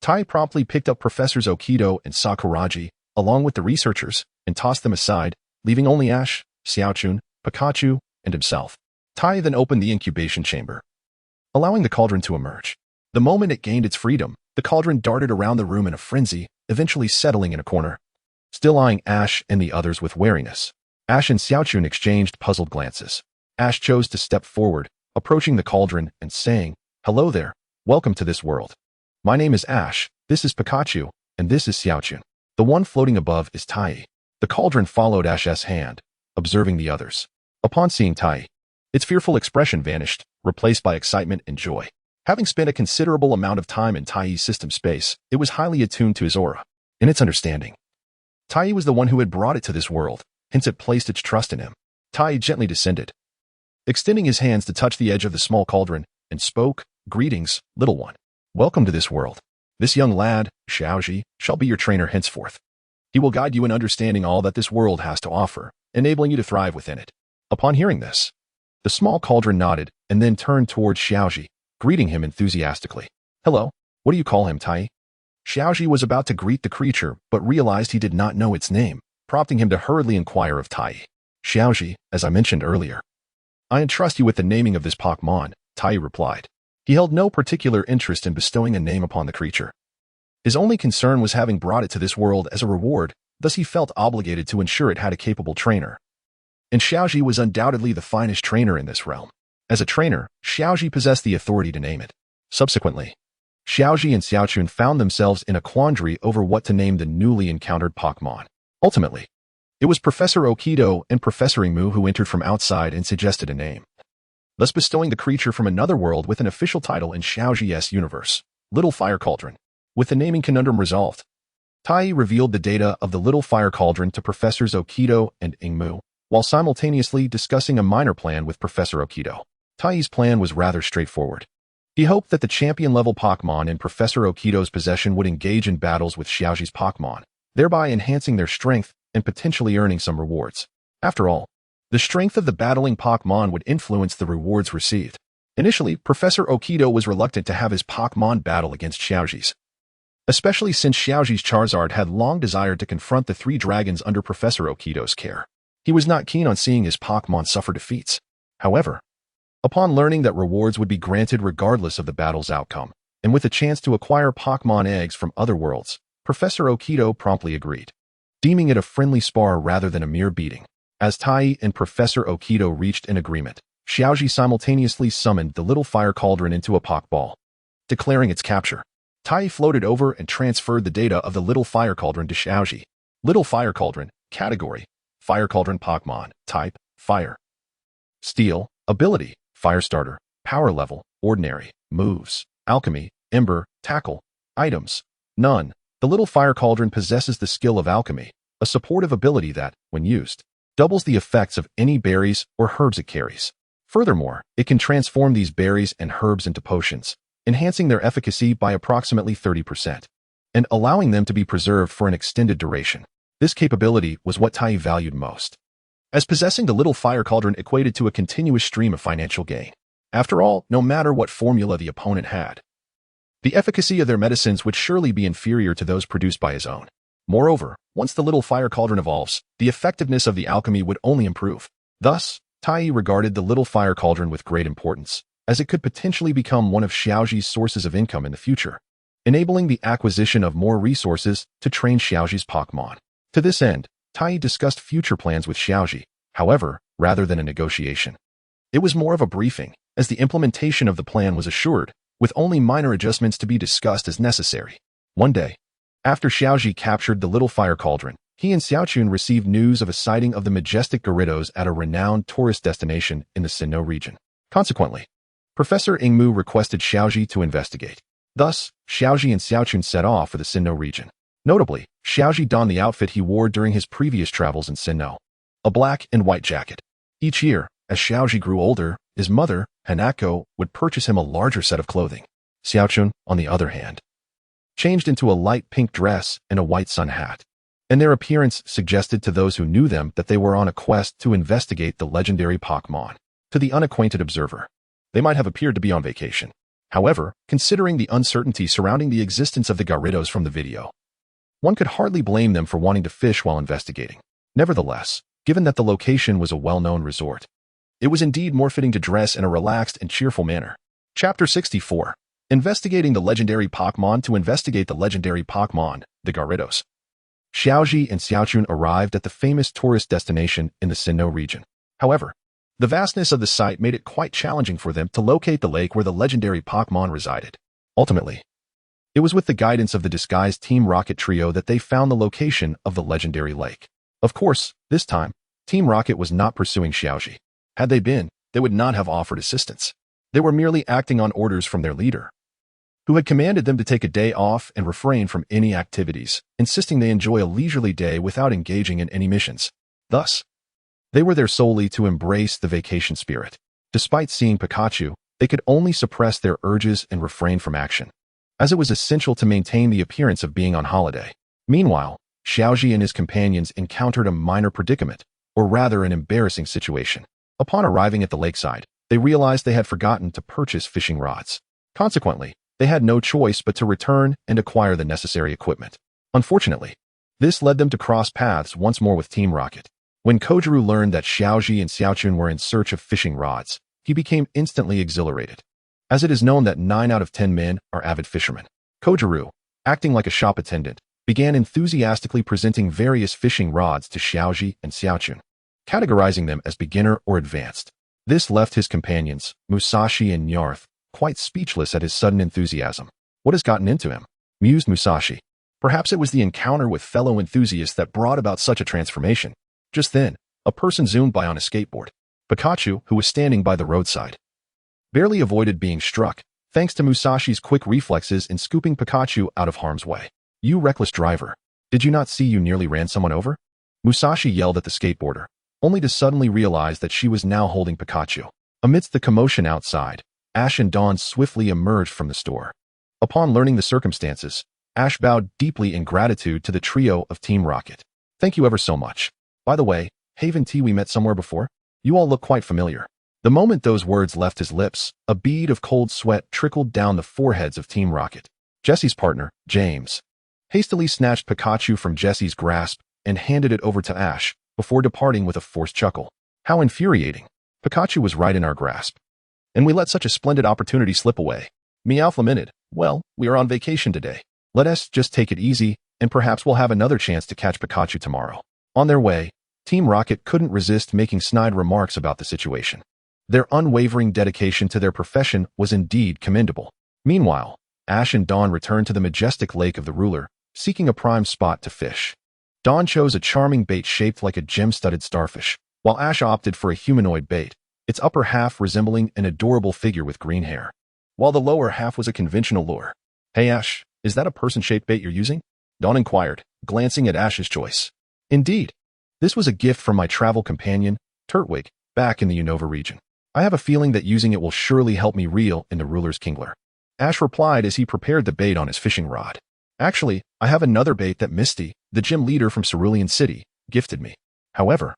Tai promptly picked up Professors Okido and Sakuragi, along with the researchers, and tossed them aside, leaving only Ash, Zacian, Pikachu, and himself. Tai then opened the incubation chamber, allowing the cauldron to emerge. The moment it gained its freedom, the cauldron darted around the room in a frenzy, eventually settling in a corner, still eyeing Ash and the others with wariness. Ash and Zacian exchanged puzzled glances. Ash chose to step forward, approaching the cauldron and saying, "Hello there, welcome to this world. My name is Ash, this is Pikachu, and this is Zacian. The one floating above is Tai." The cauldron followed Ash's hand, observing the others. Upon seeing Tai, its fearful expression vanished, replaced by excitement and joy. Having spent a considerable amount of time in Tai's system space, it was highly attuned to his aura. In its understanding, Tai was the one who had brought it to this world, hence it placed its trust in him. Tai gently descended, extending his hands to touch the edge of the small cauldron, and spoke, "Greetings, little one. Welcome to this world. This young lad, Xiaoji, shall be your trainer henceforth. He will guide you in understanding all that this world has to offer, enabling you to thrive within it." Upon hearing this, the small cauldron nodded and then turned towards Xiaoji, greeting him enthusiastically. "Hello, what do you call him, Tai?" Xiaoji was about to greet the creature, but realized he did not know its name, prompting him to hurriedly inquire of Tai. "Xiaoji, as I mentioned earlier, I entrust you with the naming of this Pokémon," Tai replied. He held no particular interest in bestowing a name upon the creature. His only concern was having brought it to this world as a reward, thus he felt obligated to ensure it had a capable trainer. And Xiaoji was undoubtedly the finest trainer in this realm. As a trainer, Xiaoji possessed the authority to name it. Subsequently, Xiaoji and Zacian found themselves in a quandary over what to name the newly encountered Pokémon. Ultimately, it was Professor Okido and Professor Imu who entered from outside and suggested a name, thus bestowing the creature from another world with an official title in Xiaoji's universe. Little Fire Cauldron. With the naming conundrum resolved, Tai revealed the data of the Little Fire Cauldron to Professors Okido and Ingmu, while simultaneously discussing a minor plan with Professor Okido. Tai's plan was rather straightforward. He hoped that the champion-level Pokémon in Professor Okido's possession would engage in battles with Xiaoji's Pokémon, thereby enhancing their strength and potentially earning some rewards. After all, the strength of the battling Pokémon would influence the rewards received. Initially, Professor Okido was reluctant to have his Pokémon battle against Xiaoji's, especially since Xiaoji's Charizard had long desired to confront the three dragons under Professor Okido's care. He was not keen on seeing his Pokémon suffer defeats. However, upon learning that rewards would be granted regardless of the battle's outcome, and with a chance to acquire Pokémon eggs from other worlds, Professor Okido promptly agreed, deeming it a friendly spar rather than a mere beating. As Tai and Professor Okido reached an agreement, Xiaoji simultaneously summoned the Little Fire Cauldron into a Pokeball. Declaring its capture, Tai floated over and transferred the data of the Little Fire Cauldron to Xiaoji. Little Fire Cauldron. Category: Fire Cauldron Pokemon. Type: Fire. Steel. Ability: Fire Starter. Power level: Ordinary. Moves: Alchemy, Ember, Tackle. Items: None. The Little Fire Cauldron possesses the skill of Alchemy, a supportive ability that, when used, doubles the effects of any berries or herbs it carries. Furthermore, it can transform these berries and herbs into potions, enhancing their efficacy by approximately 30%, and allowing them to be preserved for an extended duration. This capability was what Tai valued most, as possessing the Little Fire Cauldron equated to a continuous stream of financial gain. After all, no matter what formula the opponent had, the efficacy of their medicines would surely be inferior to those produced by his own. Moreover, once the Little Fire Cauldron evolves, the effectiveness of the alchemy would only improve. Thus, Tai regarded the Little Fire Cauldron with great importance, as it could potentially become one of Xiaoji's sources of income in the future, enabling the acquisition of more resources to train Xiaoji's Pokémon. To this end, Tai discussed future plans with Xiaoji, however, rather than a negotiation. It was more of a briefing, as the implementation of the plan was assured, with only minor adjustments to be discussed as necessary. One day, after Xiaoji captured the Little Fire Cauldron, he and Xiaochun received news of a sighting of the majestic Gyarados at a renowned tourist destination in the Sinnoh region. Consequently, Professor Ingmu requested Xiaoji to investigate. Thus, Xiaoji and Xiaochun set off for the Sinnoh region. Notably, Xiaoji donned the outfit he wore during his previous travels in Sinnoh, a black and white jacket. Each year, as Xiaoji grew older, his mother, Hanako, would purchase him a larger set of clothing. Xiaochun, on the other hand, changed into a light pink dress and a white sun hat, and their appearance suggested to those who knew them that they were on a quest to investigate the legendary Pokémon. To the unacquainted observer, they might have appeared to be on vacation. However, considering the uncertainty surrounding the existence of the Gyarados from the video, one could hardly blame them for wanting to fish while investigating. Nevertheless, given that the location was a well-known resort, it was indeed more fitting to dress in a relaxed and cheerful manner. Chapter 64. Investigating the legendary Pokémon. To investigate the legendary Pokémon, the Gyarados, Xiaoji and Xiaochun arrived at the famous tourist destination in the Sinnoh region. However, the vastness of the site made it quite challenging for them to locate the lake where the legendary Pokémon resided. Ultimately, it was with the guidance of the disguised Team Rocket trio that they found the location of the legendary lake. Of course, this time, Team Rocket was not pursuing Xiaoji. Had they been, they would not have offered assistance. They were merely acting on orders from their leader, who had commanded them to take a day off and refrain from any activities, insisting they enjoy a leisurely day without engaging in any missions. Thus, they were there solely to embrace the vacation spirit. Despite seeing Pikachu, they could only suppress their urges and refrain from action, as it was essential to maintain the appearance of being on holiday. Meanwhile, Xiaoji and his companions encountered a minor predicament, or rather an embarrassing situation. Upon arriving at the lakeside, they realized they had forgotten to purchase fishing rods. Consequently, they had no choice but to return and acquire the necessary equipment. Unfortunately, this led them to cross paths once more with Team Rocket. When Kojiru learned that Xiaoji and Xiaochun were in search of fishing rods, he became instantly exhilarated, as it is known that 9 out of 10 men are avid fishermen. Kojiru, acting like a shop attendant, began enthusiastically presenting various fishing rods to Xiaoji and Xiaochun, categorizing them as beginner or advanced. This left his companions, Musashi and Nyarth, quite speechless at his sudden enthusiasm. What has gotten into him? Mused Musashi. Perhaps it was the encounter with fellow enthusiasts that brought about such a transformation. Just then, a person zoomed by on a skateboard. Pikachu, who was standing by the roadside, barely avoided being struck, thanks to Musashi's quick reflexes in scooping Pikachu out of harm's way. You reckless driver. Did you not see you nearly ran someone over? Musashi yelled at the skateboarder, only to suddenly realize that she was now holding Pikachu. Amidst the commotion outside, Ash and Dawn swiftly emerged from the store. Upon learning the circumstances, Ash bowed deeply in gratitude to the trio of Team Rocket. Thank you ever so much. By the way, Haven T, we met somewhere before? You all look quite familiar. The moment those words left his lips, a bead of cold sweat trickled down the foreheads of Team Rocket. Jesse's partner, James, hastily snatched Pikachu from Jesse's grasp and handed it over to Ash, before departing with a forced chuckle. How infuriating. Pikachu was right in our grasp. And we let such a splendid opportunity slip away. Meow lamented. Well, we are on vacation today. Let us just take it easy, and perhaps we'll have another chance to catch Pikachu tomorrow. On their way, Team Rocket couldn't resist making snide remarks about the situation. Their unwavering dedication to their profession was indeed commendable. Meanwhile, Ash and Dawn returned to the majestic lake of the ruler, seeking a prime spot to fish. Dawn chose a charming bait shaped like a gem-studded starfish, while Ash opted for a humanoid bait, its upper half resembling an adorable figure with green hair, while the lower half was a conventional lure. Hey Ash, is that a person-shaped bait you're using? Dawn inquired, glancing at Ash's choice. Indeed. This was a gift from my travel companion, Turtwig, back in the Unova region. I have a feeling that using it will surely help me reel in the ruler's kingler. Ash replied as he prepared the bait on his fishing rod. Actually, I have another bait that Misty, the gym leader from Cerulean City, gifted me. However,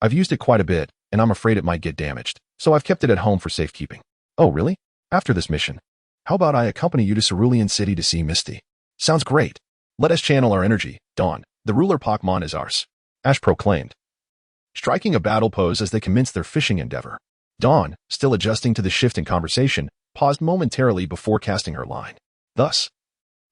I've used it quite a bit, and I'm afraid it might get damaged, so I've kept it at home for safekeeping. Oh really? After this mission, how about I accompany you to Cerulean City to see Misty? Sounds great. Let us channel our energy, Dawn. The ruler Pokémon is ours, Ash proclaimed, striking a battle pose as they commenced their fishing endeavor. Dawn, still adjusting to the shift in conversation, paused momentarily before casting her line. Thus,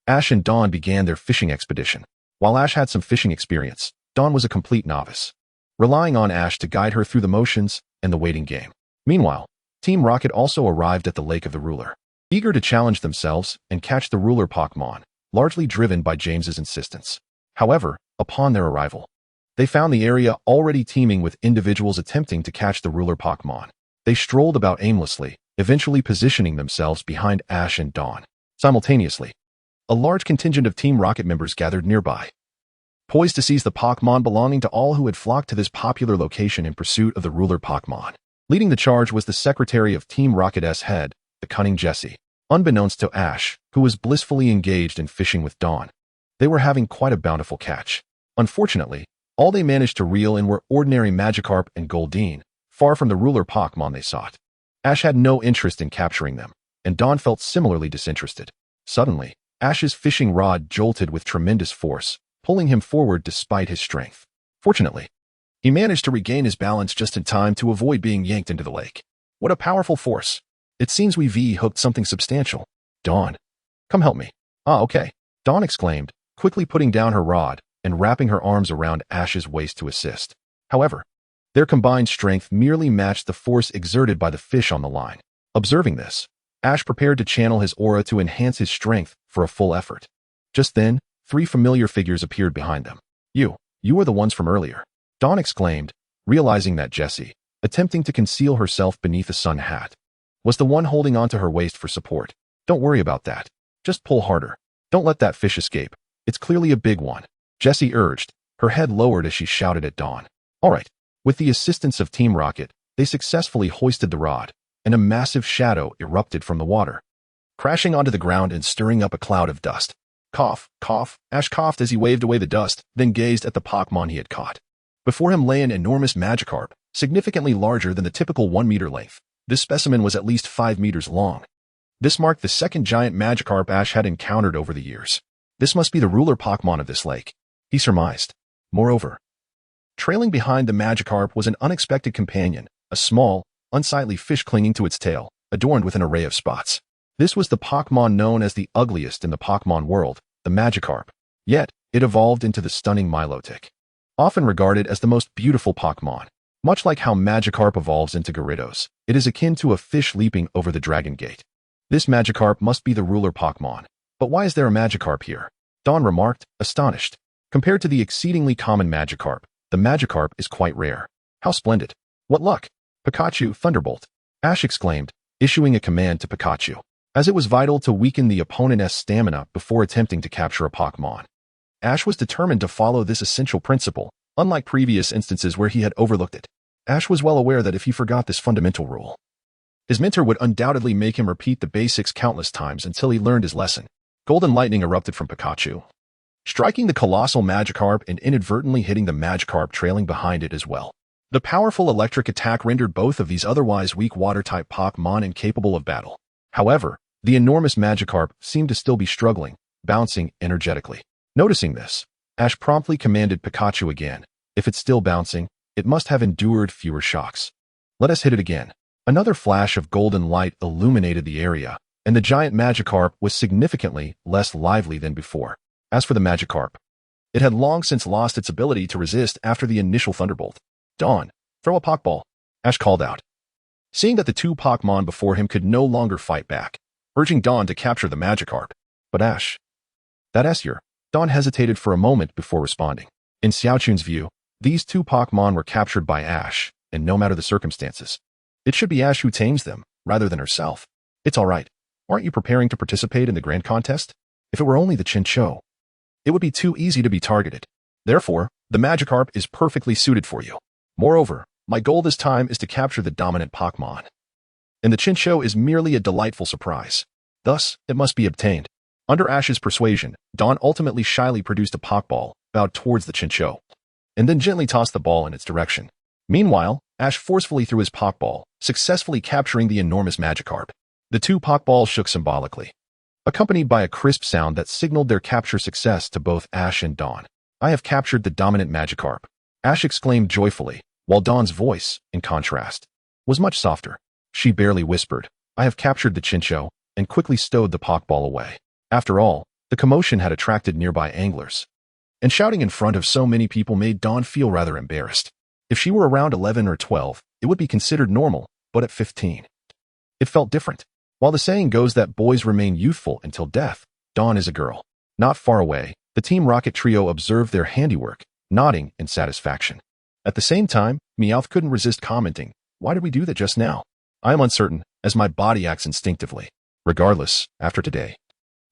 Ash and Dawn began their fishing expedition. While Ash had some fishing experience, Dawn was a complete novice, relying on Ash to guide her through the motions and the waiting game. Meanwhile, Team Rocket also arrived at the Lake of the Ruler, eager to challenge themselves and catch the ruler Pokémon, largely driven by James's insistence. However, upon their arrival, they found the area already teeming with individuals attempting to catch the ruler Pokémon. They strolled about aimlessly, eventually positioning themselves behind Ash and Dawn. Simultaneously, a large contingent of Team Rocket members gathered nearby, poised to seize the Pokémon belonging to all who had flocked to this popular location in pursuit of the ruler Pokémon. Leading the charge was the secretary of Team Rocket's head, the cunning Jesse. Unbeknownst to Ash, who was blissfully engaged in fishing with Dawn, they were having quite a bountiful catch. Unfortunately, all they managed to reel in were ordinary Magikarp and Goldeen, far from the ruler Pokémon they sought. Ash had no interest in capturing them, and Dawn felt similarly disinterested. Suddenly, Ash's fishing rod jolted with tremendous force, pulling him forward despite his strength. Fortunately, he managed to regain his balance just in time to avoid being yanked into the lake. What a powerful force. It seems we hooked something substantial. Dawn, come help me. Ah, okay, Dawn exclaimed, quickly putting down her rod and wrapping her arms around Ash's waist to assist. However, their combined strength merely matched the force exerted by the fish on the line. Observing this, Ash prepared to channel his aura to enhance his strength for a full effort. Just then, 3 familiar figures appeared behind them. You are the ones from earlier, Dawn exclaimed, realizing that Jessie, attempting to conceal herself beneath a sun hat, was the one holding onto her waist for support. Don't worry about that. Just pull harder. Don't let that fish escape. It's clearly a big one, Jessie urged, her head lowered as she shouted at Dawn. All right. With the assistance of Team Rocket, they successfully hoisted the rod, and a massive shadow erupted from the water, crashing onto the ground and stirring up a cloud of dust. Cough, cough, Ash coughed as he waved away the dust, then gazed at the Pokémon he had caught. Before him lay an enormous Magikarp, significantly larger than the typical 1 meter length. This specimen was at least 5 meters long. This marked the second giant Magikarp Ash had encountered over the years. This must be the ruler Pokémon of this lake, he surmised. Moreover, trailing behind the Magikarp was an unexpected companion, a small, unsightly fish clinging to its tail, adorned with an array of spots. This was the Pokémon known as the ugliest in the Pokémon world, the Magikarp. Yet, it evolved into the stunning Milotic, often regarded as the most beautiful Pokémon. Much like how Magikarp evolves into Gyarados, it is akin to a fish leaping over the Dragon Gate. This Magikarp must be the ruler Pokémon. But why is there a Magikarp here? Dawn remarked, astonished. Compared to the exceedingly common Magikarp, the Magikarp is quite rare. How splendid. What luck. Pikachu, Thunderbolt, Ash exclaimed, issuing a command to Pikachu. as it was vital to weaken the opponent's stamina before attempting to capture a Pokémon. Ash was determined to follow this essential principle, unlike previous instances where he had overlooked it. Ash was well aware that if he forgot this fundamental rule, his mentor would undoubtedly make him repeat the basics countless times until he learned his lesson. Golden lightning erupted from Pikachu, striking the colossal Magikarp and inadvertently hitting the Magikarp trailing behind it as well. The powerful electric attack rendered both of these otherwise weak water-type Pokémon incapable of battle. However, the enormous Magikarp seemed to still be struggling, bouncing energetically. Noticing this, Ash promptly commanded Pikachu again. If it's still bouncing, it must have endured fewer shocks. Let us hit it again. Another flash of golden light illuminated the area, and the giant Magikarp was significantly less lively than before. As for the Magikarp, it had long since lost its ability to resist after the initial thunderbolt. Dawn, throw a Pokeball, Ash called out, seeing that the two Pokémon before him could no longer fight back, urging Dawn to capture the Magikarp. But Ash, that S-year. Dawn hesitated for a moment before responding. In Xiaochun's view, these two Pokémon were captured by Ash, and no matter the circumstances, it should be Ash who tames them, rather than herself. It's all right. Aren't you preparing to participate in the grand contest? If it were only the Chinchou, it would be too easy to be targeted. Therefore, the Magikarp is perfectly suited for you. Moreover, my goal this time is to capture the dominant Pokémon, and the Chinchou is merely a delightful surprise. Thus, it must be obtained. Under Ash's persuasion, Dawn ultimately shyly produced a Pokeball, bowed towards the Chinchou, and then gently tossed the ball in its direction. Meanwhile, Ash forcefully threw his Pokeball, successfully capturing the enormous Magikarp. The two Pokeballs shook symbolically, accompanied by a crisp sound that signaled their capture success to both Ash and Dawn. I have captured the dominant Magikarp, Ash exclaimed joyfully, while Dawn's voice, in contrast, was much softer. She barely whispered, I have captured the Chinchou, and quickly stowed the Pokeball away. After all, the commotion had attracted nearby anglers, and shouting in front of so many people made Dawn feel rather embarrassed. If she were around 11 or 12, it would be considered normal, but at 15, it felt different. While the saying goes that boys remain youthful until death, Dawn is a girl. Not far away, the Team Rocket trio observed their handiwork, nodding in satisfaction. At the same time, Meowth couldn't resist commenting, why did we do that just now? I am uncertain, as my body acts instinctively. Regardless, after today,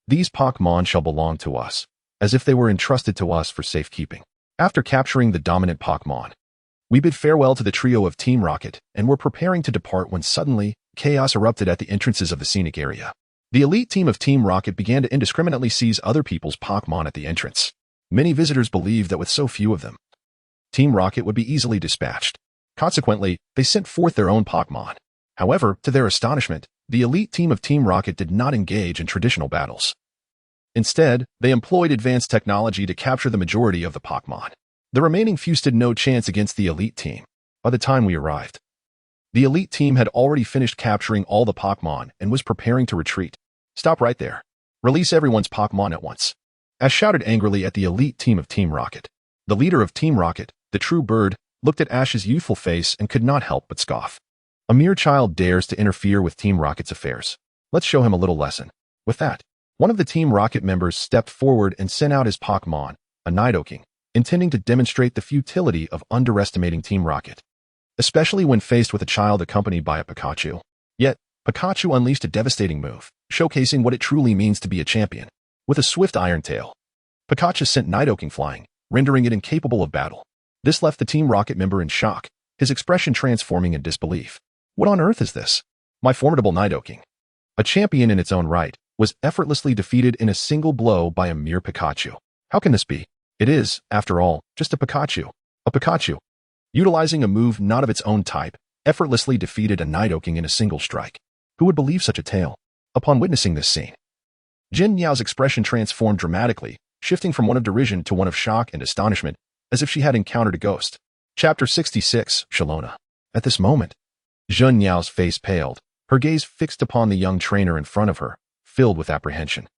these Pokémon shall belong to us, as if they were entrusted to us for safekeeping. After capturing the dominant Pokémon, we bid farewell to the trio of Team Rocket and were preparing to depart when suddenly, chaos erupted at the entrances of the scenic area. The elite team of Team Rocket began to indiscriminately seize other people's Pokémon at the entrance. Many visitors believed that with so few of them, Team Rocket would be easily dispatched. Consequently, they sent forth their own Pokémon. However, to their astonishment, the elite team of Team Rocket did not engage in traditional battles. Instead, they employed advanced technology to capture the majority of the Pokémon. The remaining few stood no chance against the elite team. By the time we arrived, the elite team had already finished capturing all the Pokémon and was preparing to retreat. Stop right there. Release everyone's Pokémon at once. Ash shouted angrily at the elite team of Team Rocket. The leader of Team Rocket, the true bird, looked at Ash's youthful face and could not help but scoff. A mere child dares to interfere with Team Rocket's affairs. Let's show him a little lesson. With that, one of the Team Rocket members stepped forward and sent out his Pokémon, a Nidoking, intending to demonstrate the futility of underestimating Team Rocket, especially when faced with a child accompanied by a Pikachu. Yet, Pikachu unleashed a devastating move, showcasing what it truly means to be a champion. With a swift Iron Tail, Pikachu sent Nidoking flying, rendering it incapable of battle. This left the Team Rocket member in shock, his expression transforming in disbelief. What on earth is this? My formidable Nidoking, a champion in its own right, was effortlessly defeated in a single blow by a mere Pikachu. How can this be? It is, after all, just a Pikachu. A Pikachu, utilizing a move not of its own type, effortlessly defeated a Nidoking in a single strike. Who would believe such a tale? Upon witnessing this scene, Jin Yao's expression transformed dramatically, shifting from one of derision to one of shock and astonishment, as if she had encountered a ghost. Chapter 66, Shalona. At this moment, Jin Yao's face paled, her gaze fixed upon the young trainer in front of her, filled with apprehension.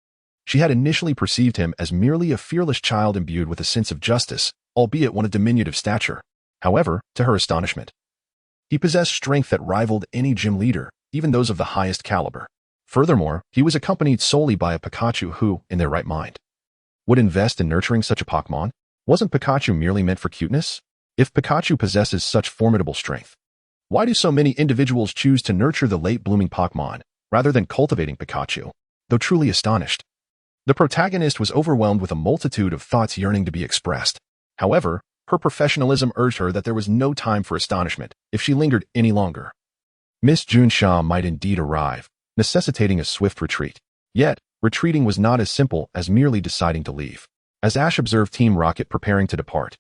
She had initially perceived him as merely a fearless child imbued with a sense of justice, albeit one of diminutive stature. However, to her astonishment, he possessed strength that rivaled any gym leader, even those of the highest caliber. Furthermore, he was accompanied solely by a Pikachu who, in their right mind, would invest in nurturing such a Pokémon. Wasn't Pikachu merely meant for cuteness? If Pikachu possesses such formidable strength, why do so many individuals choose to nurture the late-blooming Pokémon, rather than cultivating Pikachu, though truly astonished. The protagonist was overwhelmed with a multitude of thoughts yearning to be expressed. However, her professionalism urged her that there was no time for astonishment if she lingered any longer. Miss Junsha might indeed arrive, necessitating a swift retreat. Yet, retreating was not as simple as merely deciding to leave. As Ash observed Team Rocket preparing to depart,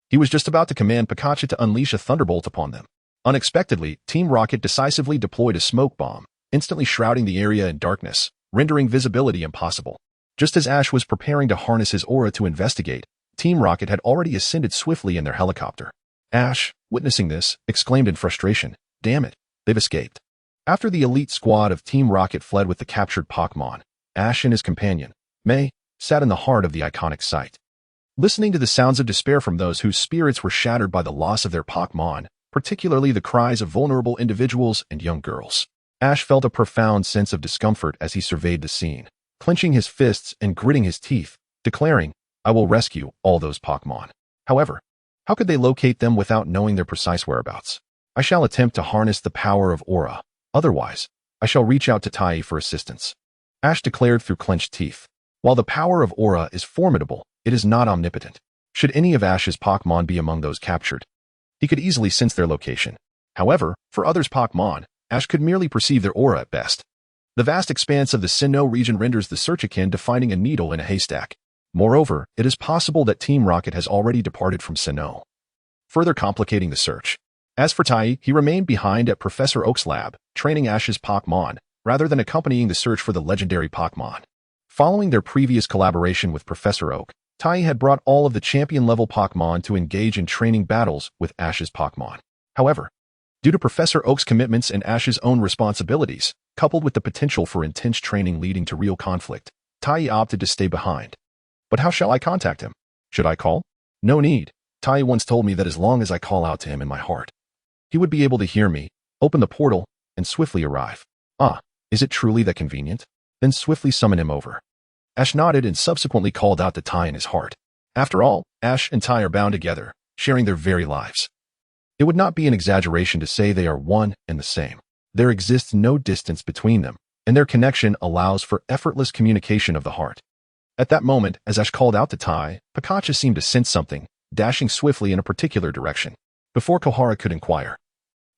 he was just about to command Pikachu to unleash a thunderbolt upon them. Unexpectedly, Team Rocket decisively deployed a smoke bomb, instantly shrouding the area in darkness, rendering visibility impossible. Just as Ash was preparing to harness his aura to investigate, Team Rocket had already ascended swiftly in their helicopter. Ash, witnessing this, exclaimed in frustration, "Damn it, they've escaped." After the elite squad of Team Rocket fled with the captured Pokémon, Ash and his companion, May, sat in the heart of the iconic site. Listening to the sounds of despair from those whose spirits were shattered by the loss of their Pokémon, particularly the cries of vulnerable individuals and young girls, Ash felt a profound sense of discomfort as he surveyed the scene, clenching his fists and gritting his teeth, declaring, "I will rescue all those Pokémon. However, how could they locate them without knowing their precise whereabouts? I shall attempt to harness the power of aura. Otherwise, I shall reach out to Tai for assistance," Ash declared through clenched teeth. While the power of aura is formidable, it is not omnipotent. Should any of Ash's Pokémon be among those captured, he could easily sense their location. However, for others' Pokémon, Ash could merely perceive their aura at best. The vast expanse of the Sinnoh region renders the search akin to finding a needle in a haystack. Moreover, it is possible that Team Rocket has already departed from Sinnoh, further complicating the search. As for Tai, he remained behind at Professor Oak's lab, training Ash's Pokémon, rather than accompanying the search for the legendary Pokémon. Following their previous collaboration with Professor Oak, Tai had brought all of the champion-level Pokémon to engage in training battles with Ash's Pokémon. However, due to Professor Oak's commitments and Ash's own responsibilities, coupled with the potential for intense training leading to real conflict, Tai opted to stay behind. But how shall I contact him? Should I call? No need. Tai once told me that as long as I call out to him in my heart, he would be able to hear me, open the portal, and swiftly arrive. Ah, is it truly that convenient? Then swiftly summon him over. Ash nodded and subsequently called out to Tai in his heart. After all, Ash and Tai are bound together, sharing their very lives. It would not be an exaggeration to say they are one and the same. There exists no distance between them, and their connection allows for effortless communication of the heart. At that moment, as Ash called out to Tai, Pikachu seemed to sense something, dashing swiftly in a particular direction. Before Koharu could inquire,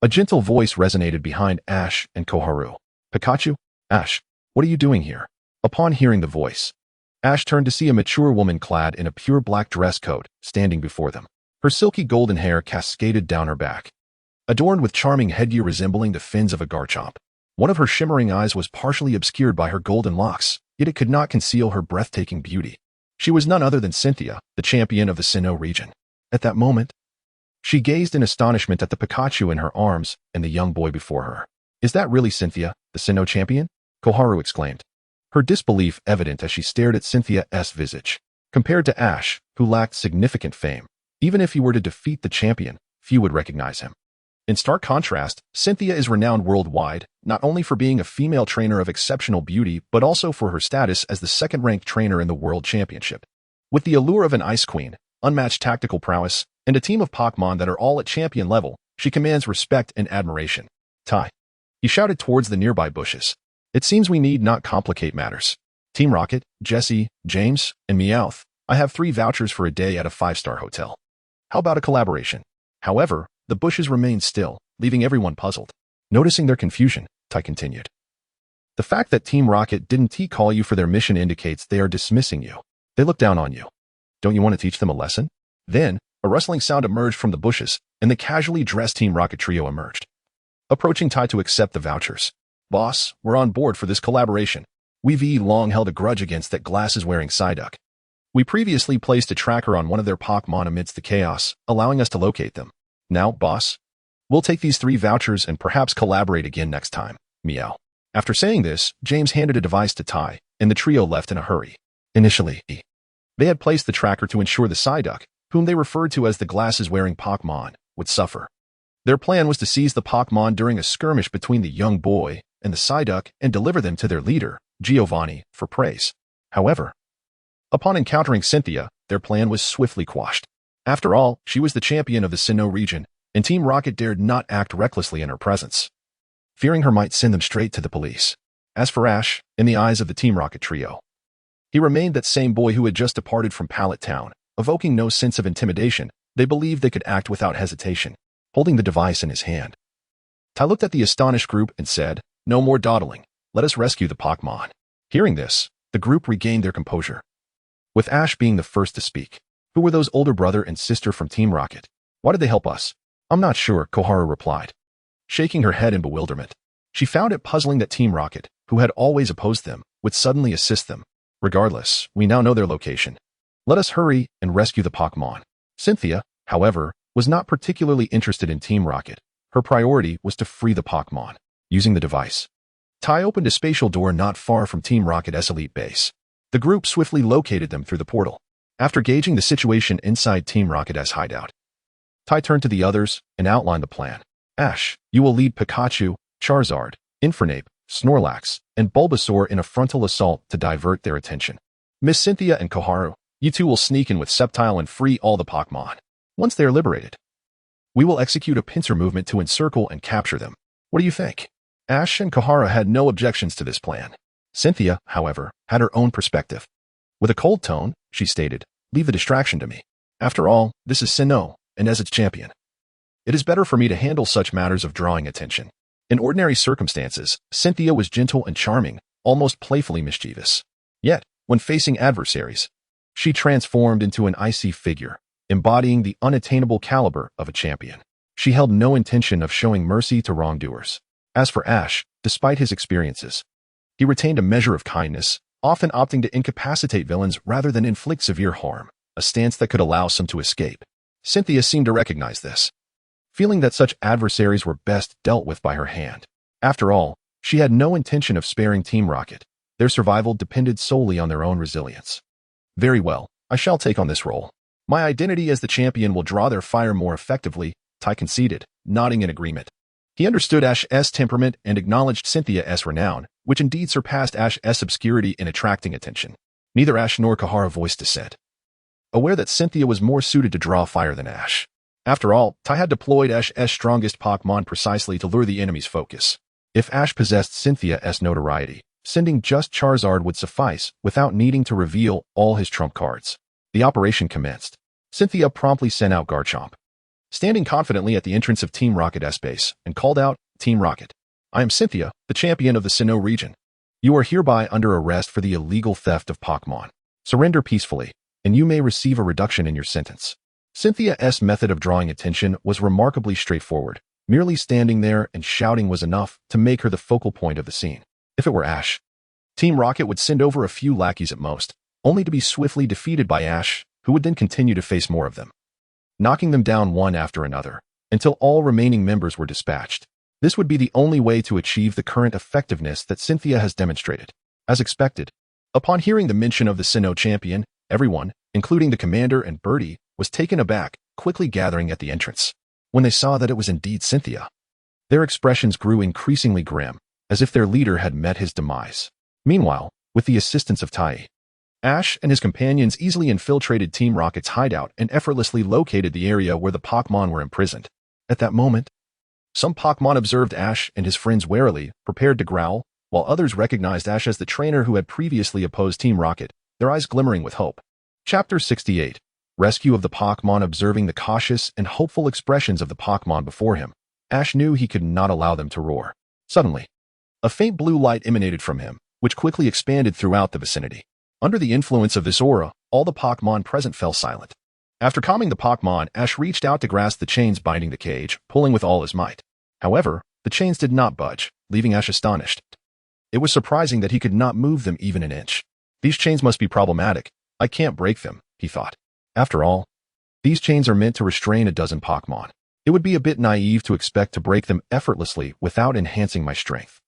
a gentle voice resonated behind Ash and Koharu. "Pikachu? Ash, what are you doing here?" Upon hearing the voice, Ash turned to see a mature woman clad in a pure black dress coat standing before them. Her silky golden hair cascaded down her back, adorned with charming headgear resembling the fins of a Garchomp. One of her shimmering eyes was partially obscured by her golden locks, yet it could not conceal her breathtaking beauty. She was none other than Cynthia, the champion of the Sinnoh region. At that moment, she gazed in astonishment at the Pikachu in her arms and the young boy before her. "Is that really Cynthia, the Sinnoh champion?" Koharu exclaimed, her disbelief evident as she stared at Cynthia's visage. Compared to Ash, who lacked significant fame, even if he were to defeat the champion, few would recognize him. In stark contrast, Cynthia is renowned worldwide, not only for being a female trainer of exceptional beauty, but also for her status as the second-ranked trainer in the World Championship. With the allure of an Ice Queen, unmatched tactical prowess, and a team of Pokémon that are all at champion level, she commands respect and admiration. "Tai," he shouted towards the nearby bushes. "It seems we need not complicate matters. Team Rocket, Jesse, James, and Meowth, I have 3 vouchers for a day at a 5-star hotel. How about a collaboration?" However, the bushes remained still, leaving everyone puzzled. Noticing their confusion, Tai continued, "The fact that Team Rocket didn't call you for their mission indicates they are dismissing you. They look down on you. Don't you want to teach them a lesson?" Then, a rustling sound emerged from the bushes, and the casually dressed Team Rocket trio emerged, approaching Tai to accept the vouchers. "Boss, we're on board for this collaboration. We've long held a grudge against that glasses-wearing Psyduck. We previously placed a tracker on one of their Pokémon amidst the chaos, allowing us to locate them. Now, boss, we'll take these 3 vouchers and perhaps collaborate again next time. Meow." After saying this, James handed a device to Tai, and the trio left in a hurry. Initially, they had placed the tracker to ensure the Psyduck, whom they referred to as the glasses-wearing Pokémon, would suffer. Their plan was to seize the Pokémon during a skirmish between the young boy and the Psyduck and deliver them to their leader, Giovanni, for praise. However, upon encountering Cynthia, their plan was swiftly quashed. After all, she was the champion of the Sinnoh region, and Team Rocket dared not act recklessly in her presence, fearing her might send them straight to the police. As for Ash, in the eyes of the Team Rocket trio, he remained that same boy who had just departed from Pallet Town, evoking no sense of intimidation. They believed they could act without hesitation, holding the device in his hand. Tai looked at the astonished group and said, "No more dawdling. Let us rescue the Pokémon." Hearing this, the group regained their composure, with Ash being the first to speak. "Who were those older brother and sister from Team Rocket? Why did they help us?" "I'm not sure," Koharu replied, shaking her head in bewilderment. She found it puzzling that Team Rocket, who had always opposed them, would suddenly assist them. "Regardless, we now know their location. Let us hurry and rescue the Pokémon." Cynthia, however, was not particularly interested in Team Rocket. Her priority was to free the Pokémon, using the device. Tai opened a spatial door not far from Team Rocket's elite base. The group swiftly located them through the portal. After gauging the situation inside Team Rocket's hideout, Tai turned to the others and outlined the plan. "Ash, you will lead Pikachu, Charizard, Infernape, Snorlax, and Bulbasaur in a frontal assault to divert their attention. Miss Cynthia and Koharu, you two will sneak in with Sceptile and free all the Pokémon. Once they are liberated, we will execute a pincer movement to encircle and capture them. What do you think?" Ash and Koharu had no objections to this plan. Cynthia, however, had her own perspective. With a cold tone, she stated, "Leave the distraction to me. After all, this is Sinnoh, and as its champion, it is better for me to handle such matters of drawing attention." In ordinary circumstances, Cynthia was gentle and charming, almost playfully mischievous. Yet, when facing adversaries, she transformed into an icy figure, embodying the unattainable caliber of a champion. She held no intention of showing mercy to wrongdoers. As for Ash, despite his experiences, he retained a measure of kindness, often opting to incapacitate villains rather than inflict severe harm, a stance that could allow some to escape. Cynthia seemed to recognize this, feeling that such adversaries were best dealt with by her hand. After all, she had no intention of sparing Team Rocket. Their survival depended solely on their own resilience. "Very well, I shall take on this role. My identity as the champion will draw their fire more effectively," Tai conceded, nodding in agreement. He understood Ash's temperament and acknowledged Cynthia's renown, which indeed surpassed Ash's obscurity in attracting attention. Neither Ash nor Koharu voiced dissent, aware that Cynthia was more suited to draw fire than Ash. After all, Tai had deployed Ash's strongest Pokémon precisely to lure the enemy's focus. If Ash possessed Cynthia's notoriety, sending just Charizard would suffice without needing to reveal all his trump cards. The operation commenced. Cynthia promptly sent out Garchomp, standing confidently at the entrance of Team Rocket's base, and called out, "Team Rocket, I am Cynthia, the champion of the Sinnoh region. You are hereby under arrest for the illegal theft of Pokémon. Surrender peacefully, and you may receive a reduction in your sentence." Cynthia's method of drawing attention was remarkably straightforward. Merely standing there and shouting was enough to make her the focal point of the scene. If it were Ash, Team Rocket would send over a few lackeys at most, only to be swiftly defeated by Ash, who would then continue to face more of them, knocking them down one after another, until all remaining members were dispatched. This would be the only way to achieve the current effectiveness that Cynthia has demonstrated. As expected, upon hearing the mention of the Sinnoh champion, everyone, including the commander and Birdie, was taken aback, quickly gathering at the entrance. When they saw that it was indeed Cynthia, their expressions grew increasingly grim, as if their leader had met his demise. Meanwhile, with the assistance of Tai, Ash and his companions easily infiltrated Team Rocket's hideout and effortlessly located the area where the Pokémon were imprisoned. At that moment, some Pokémon observed Ash and his friends warily, prepared to growl, while others recognized Ash as the trainer who had previously opposed Team Rocket, their eyes glimmering with hope. Chapter 68. Rescue of the Pokémon. Observing the cautious and hopeful expressions of the Pokémon before him, Ash knew he could not allow them to roar. Suddenly, a faint blue light emanated from him, which quickly expanded throughout the vicinity. Under the influence of this aura, all the Pokémon present fell silent. After calming the Pokémon, Ash reached out to grasp the chains binding the cage, pulling with all his might. However, the chains did not budge, leaving Ash astonished. It was surprising that he could not move them even an inch. "These chains must be problematic. I can't break them," he thought. After all, these chains are meant to restrain a dozen Pokémon. It would be a bit naive to expect to break them effortlessly without enhancing my strength.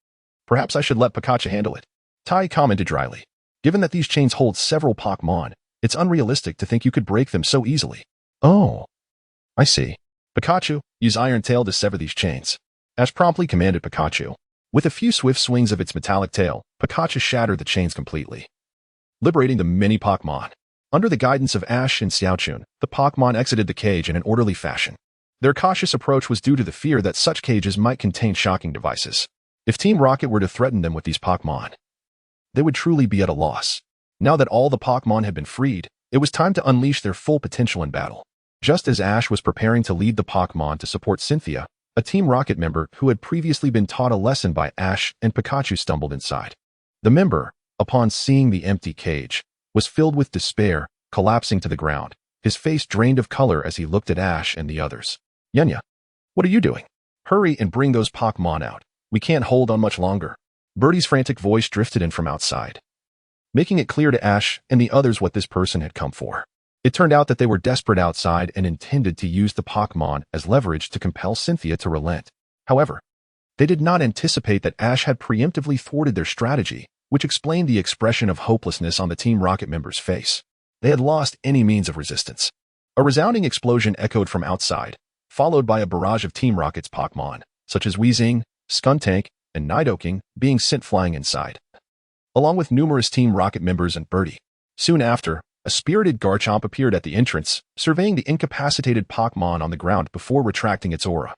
Perhaps I should let Pikachu handle it. Tai commented dryly. Given that these chains hold several Pokémon, it's unrealistic to think you could break them so easily. "Oh, I see. Pikachu, use Iron Tail to sever these chains." Ash promptly commanded Pikachu. With a few swift swings of its metallic tail, Pikachu shattered the chains completely, liberating the many Pokémon. Under the guidance of Ash and Xiaochun, the Pokémon exited the cage in an orderly fashion. Their cautious approach was due to the fear that such cages might contain shocking devices. If Team Rocket were to threaten them with these Pokémon, they would truly be at a loss. Now that all the Pokémon had been freed, it was time to unleash their full potential in battle. Just as Ash was preparing to lead the Pokémon to support Cynthia, a Team Rocket member who had previously been taught a lesson by Ash and Pikachu stumbled inside. The member, upon seeing the empty cage, was filled with despair, collapsing to the ground, his face drained of color as he looked at Ash and the others. Yunya, what are you doing? Hurry and bring those Pokémon out. We can't hold on much longer. Birdie's frantic voice drifted in from outside, making it clear to Ash and the others what this person had come for. It turned out that they were desperate outside and intended to use the Pokémon as leverage to compel Cynthia to relent. However, they did not anticipate that Ash had preemptively thwarted their strategy, which explained the expression of hopelessness on the Team Rocket member's face. They had lost any means of resistance. A resounding explosion echoed from outside, followed by a barrage of Team Rocket's Pokémon, such as Weezing, Skuntank, and Nidoking, being sent flying inside, along with numerous Team Rocket members and Birdie. Soon after, a spirited Garchomp appeared at the entrance, surveying the incapacitated Pokémon on the ground before retracting its aura.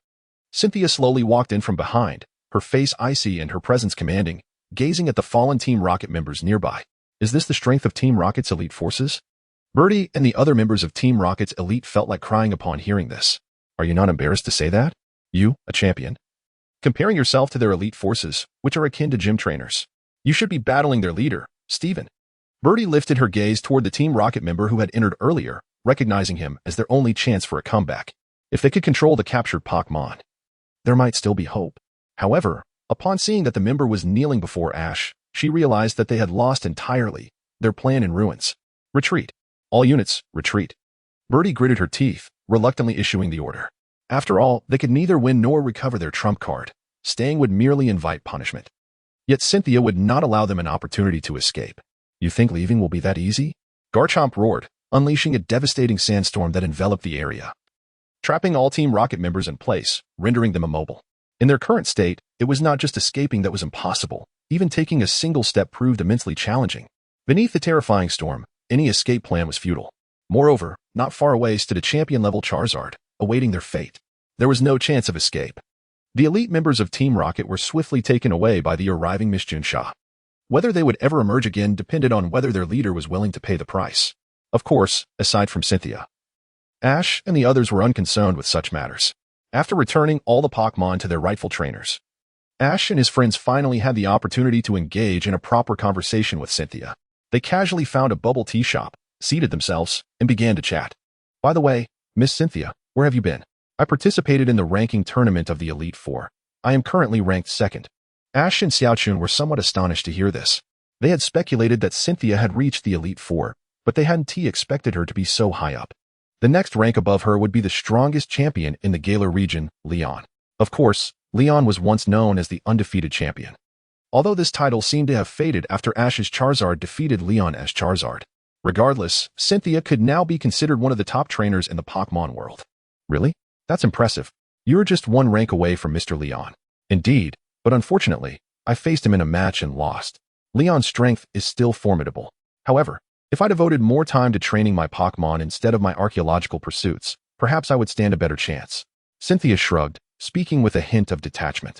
Cynthia slowly walked in from behind, her face icy and her presence commanding, gazing at the fallen Team Rocket members nearby. Is this the strength of Team Rocket's elite forces? Birdie and the other members of Team Rocket's elite felt like crying upon hearing this. Are you not embarrassed to say that? You, a champion, comparing yourself to their elite forces, which are akin to gym trainers. You should be battling their leader, Steven. Birdie lifted her gaze toward the Team Rocket member who had entered earlier, recognizing him as their only chance for a comeback. If they could control the captured Pokémon, there might still be hope. However, upon seeing that the member was kneeling before Ash, she realized that they had lost entirely, their plan in ruins. Retreat. All units, retreat. Birdie gritted her teeth, reluctantly issuing the order. After all, they could neither win nor recover their trump card. Staying would merely invite punishment. Yet Cynthia would not allow them an opportunity to escape. You think leaving will be that easy? Garchomp roared, unleashing a devastating sandstorm that enveloped the area, trapping all Team Rocket members in place, rendering them immobile. In their current state, it was not just escaping that was impossible. Even taking a single step proved immensely challenging. Beneath the terrifying storm, any escape plan was futile. Moreover, not far away stood a champion-level Charizard, awaiting their fate. There was no chance of escape. The elite members of Team Rocket were swiftly taken away by the arriving Miss Junsha. Whether they would ever emerge again depended on whether their leader was willing to pay the price. Of course, aside from Cynthia, Ash and the others were unconcerned with such matters. After returning all the Pokémon to their rightful trainers, Ash and his friends finally had the opportunity to engage in a proper conversation with Cynthia. They casually found a bubble tea shop, seated themselves, and began to chat. By the way, Miss Cynthia, where have you been? I participated in the ranking tournament of the Elite Four. I am currently ranked second. Ash and Xiaochun were somewhat astonished to hear this. They had speculated that Cynthia had reached the Elite Four, but they hadn't expected her to be so high up. The next rank above her would be the strongest champion in the Galar region, Leon. Of course, Leon was once known as the undefeated champion, although this title seemed to have faded after Ash's Charizard defeated Leon's Charizard. Regardless, Cynthia could now be considered one of the top trainers in the Pokémon world. Really? That's impressive. You're just one rank away from Mr. Leon. Indeed, but unfortunately, I faced him in a match and lost. Leon's strength is still formidable. However, if I devoted more time to training my Pokémon instead of my archaeological pursuits, perhaps I would stand a better chance. Cynthia shrugged, speaking with a hint of detachment.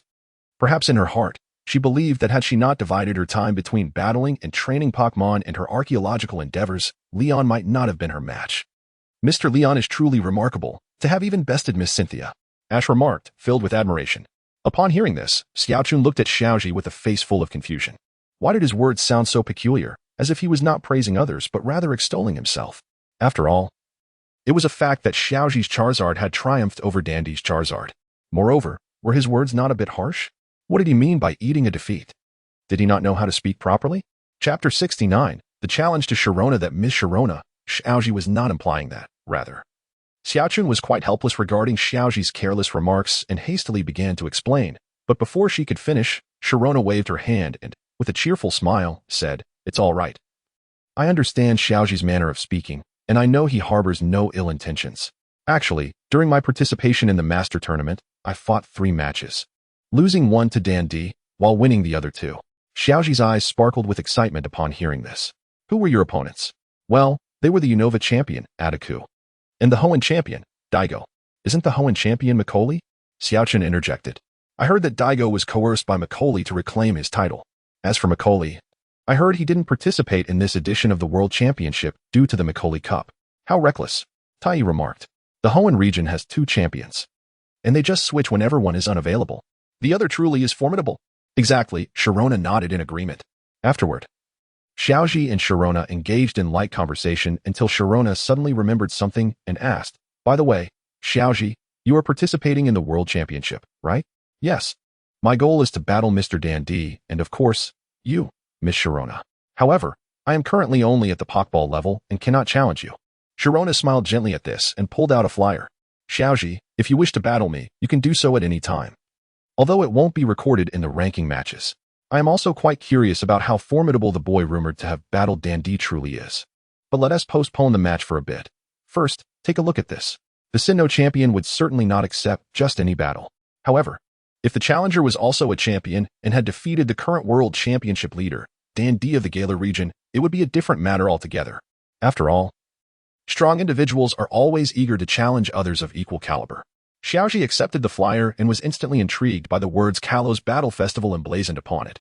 Perhaps in her heart, she believed that had she not divided her time between battling and training Pokémon and her archaeological endeavors, Leon might not have been her match. Mr. Leon is truly remarkable, to have even bested Miss Cynthia, Ash remarked, filled with admiration. Upon hearing this, Xiaochun looked at Xiaoji with a face full of confusion. Why did his words sound so peculiar, as if he was not praising others but rather extolling himself? After all, it was a fact that Xiaoji's Charizard had triumphed over Dandy's Charizard. Moreover, were his words not a bit harsh? What did he mean by eating a defeat? Did he not know how to speak properly? Chapter 69, the challenge to Sharona that Miss Sharona. Xiaoji was not implying that, rather. Xiaochun was quite helpless regarding Xiaoji's careless remarks and hastily began to explain, but before she could finish, Sharona waved her hand and, with a cheerful smile, said, "It's all right. I understand Xiaoji's manner of speaking, and I know he harbors no ill intentions. Actually, during my participation in the Master Tournament, I fought 3 matches, losing one to Dandy, while winning the other 2. Xiaoji's eyes sparkled with excitement upon hearing this. Who were your opponents? Well, they were the Unova champion, Ataku, and the Hoenn champion, Daigo. Isn't the Hoenn champion Macaulay? Xiaochun interjected. I heard that Daigo was coerced by Macaulay to reclaim his title. As for Macaulay, I heard he didn't participate in this edition of the World Championship due to the Macaulay Cup. How reckless, Tai remarked. The Hoenn region has 2 champions, and they just switch whenever one is unavailable. The other truly is formidable. Exactly, Sharona nodded in agreement. Afterward, Xiaoji and Sharona engaged in light conversation until Sharona suddenly remembered something and asked, "By the way, Xiaoji, you are participating in the World Championship, right?" "Yes. My goal is to battle Mr. Dan D, and of course, you, Miss Sharona. However, I am currently only at the Pokeball level and cannot challenge you." Sharona smiled gently at this and pulled out a flyer. "Xiaoji, if you wish to battle me, you can do so at any time. Although it won't be recorded in the ranking matches. I am also quite curious about how formidable the boy rumored to have battled Dan D truly is. But let us postpone the match for a bit. First, take a look at this. The Sinnoh champion would certainly not accept just any battle. However, if the challenger was also a champion and had defeated the current world championship leader, Dan D of the Galar region, it would be a different matter altogether. After all, strong individuals are always eager to challenge others of equal caliber." Xiaoji accepted the flyer and was instantly intrigued by the words Kalos Battle Festival emblazoned upon it.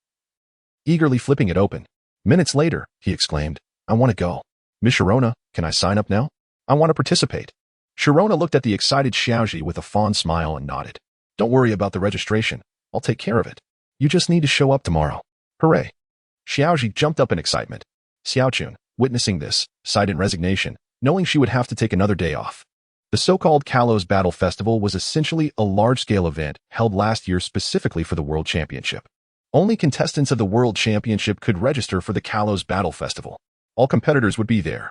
Eagerly flipping it open, minutes later, he exclaimed, "I want to go. Miss Sharona, can I sign up now? I want to participate." Sharona looked at the excited Xiaoji with a fond smile and nodded. "Don't worry about the registration. I'll take care of it. You just need to show up tomorrow." "Hooray." Xiaoji jumped up in excitement. Xiaochun, witnessing this, sighed in resignation, knowing she would have to take another day off. The so-called Kalos Battle Festival was essentially a large-scale event held last year specifically for the World Championship. Only contestants of the World Championship could register for the Kalos Battle Festival. All competitors would be there,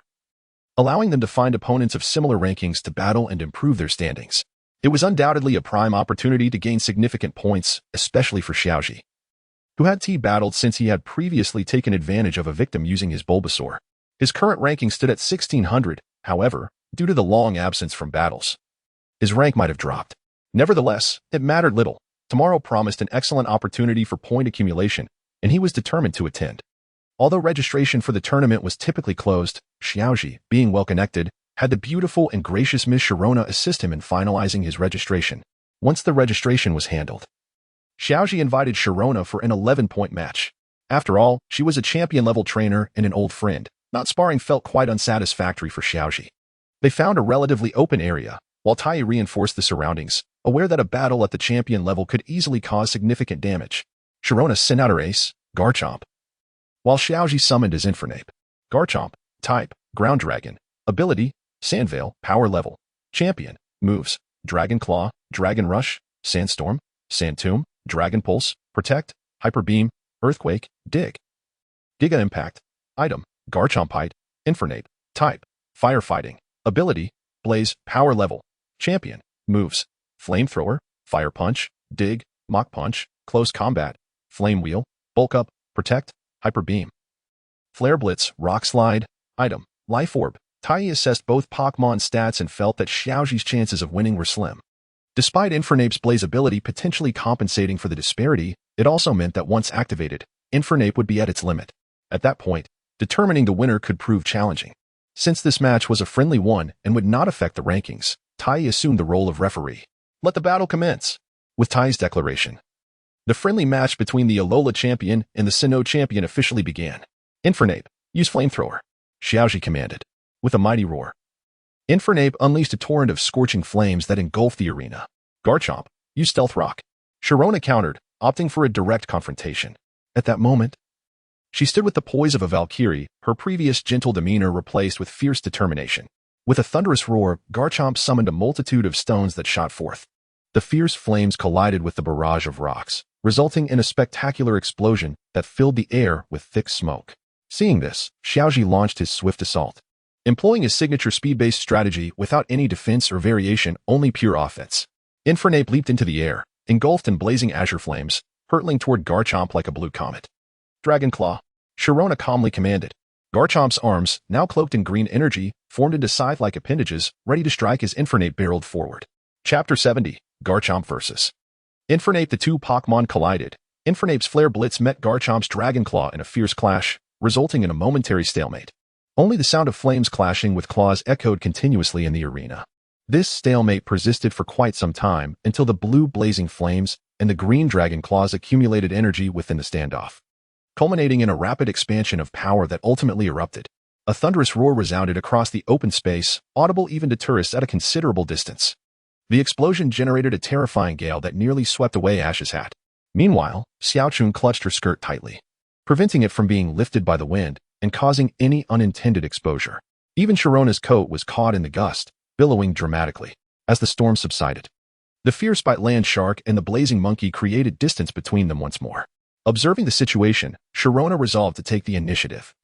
allowing them to find opponents of similar rankings to battle and improve their standings. It was undoubtedly a prime opportunity to gain significant points, especially for Xiaoji, who had T-battled since he had previously taken advantage of a victim using his Bulbasaur. His current ranking stood at 1600, however, due to the long absence from battles, his rank might have dropped. Nevertheless, it mattered little. Tomorrow promised an excellent opportunity for point accumulation, and he was determined to attend. Although registration for the tournament was typically closed, Xiaoji, being well-connected, had the beautiful and gracious Miss Sharona assist him in finalizing his registration. Once the registration was handled, Xiaoji invited Sharona for an 11-point match. After all, she was a champion-level trainer and an old friend. Not sparring felt quite unsatisfactory for Xiaoji. They found a relatively open area, while Tai reinforced the surroundings, aware that a battle at the champion level could easily cause significant damage. Sharona sent out her ace, Garchomp, while Xiaoji summoned his Infernape. Garchomp, type, Ground Dragon, ability, Sandveil, power level, champion, moves, Dragon Claw, Dragon Rush, Sandstorm, Sand Tomb, Dragon Pulse, Protect, Hyper Beam, Earthquake, Dig. Giga Impact, item, Garchomp height, Infernape, type, Firefighting, ability, Blaze, power level, champion, moves, Flamethrower, Fire Punch, Dig, Mach Punch, Close Combat, Flame Wheel, Bulk Up, Protect, Hyper Beam. Flare Blitz, Rock Slide, item, Life Orb. Tai assessed both Pokémon stats and felt that Xiaoji's chances of winning were slim. Despite Infernape's Blaze ability potentially compensating for the disparity, it also meant that once activated, Infernape would be at its limit. At that point, determining the winner could prove challenging. Since this match was a friendly one and would not affect the rankings, Tai assumed the role of referee. Let the battle commence. With Tai's declaration, the friendly match between the Alola champion and the Sinnoh champion officially began. Infernape, use Flamethrower, Xiaoji commanded. With a mighty roar, Infernape unleashed a torrent of scorching flames that engulfed the arena. Garchomp, use Stealth Rock. Sharona countered, opting for a direct confrontation. At that moment, she stood with the poise of a Valkyrie, her previous gentle demeanor replaced with fierce determination. With a thunderous roar, Garchomp summoned a multitude of stones that shot forth. The fierce flames collided with the barrage of rocks, resulting in a spectacular explosion that filled the air with thick smoke. Seeing this, Xiaoji launched his swift assault. Employing his signature speed-based strategy without any defense or variation, only pure offense. Infernape leaped into the air, engulfed in blazing azure flames, hurtling toward Garchomp like a blue comet. Dragon Claw, Sharona calmly commanded. Garchomp's arms, now cloaked in green energy, formed into scythe-like appendages, ready to strike as Infernape barreled forward. Chapter 70, Garchomp vs. Infernape. The two Pokémon collided. Infernape's Flare Blitz met Garchomp's Dragon Claw in a fierce clash, resulting in a momentary stalemate. Only the sound of flames clashing with claws echoed continuously in the arena. This stalemate persisted for quite some time until the blue blazing flames, and the green dragon claws accumulated energy within the standoff, culminating in a rapid expansion of power that ultimately erupted. A thunderous roar resounded across the open space, audible even to tourists at a considerable distance. The explosion generated a terrifying gale that nearly swept away Ash's hat. Meanwhile, Xiaochun clutched her skirt tightly, preventing it from being lifted by the wind and causing any unintended exposure. Even Sharona's coat was caught in the gust, billowing dramatically. As the storm subsided, the fierce land shark and the blazing monkey created distance between them once more. Observing the situation, Sharona resolved to take the initiative,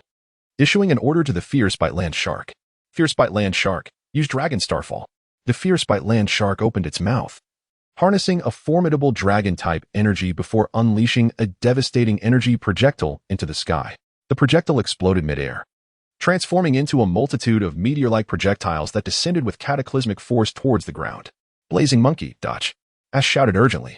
issuing an order to the fierce land shark. Fierce land shark, use Dragon Starfall. The fierce land shark opened its mouth, harnessing a formidable dragon-type energy before unleashing a devastating energy projectile into the sky. The projectile exploded mid-air, transforming into a multitude of meteor-like projectiles that descended with cataclysmic force towards the ground. Blazing monkey, dodge! Ash shouted urgently,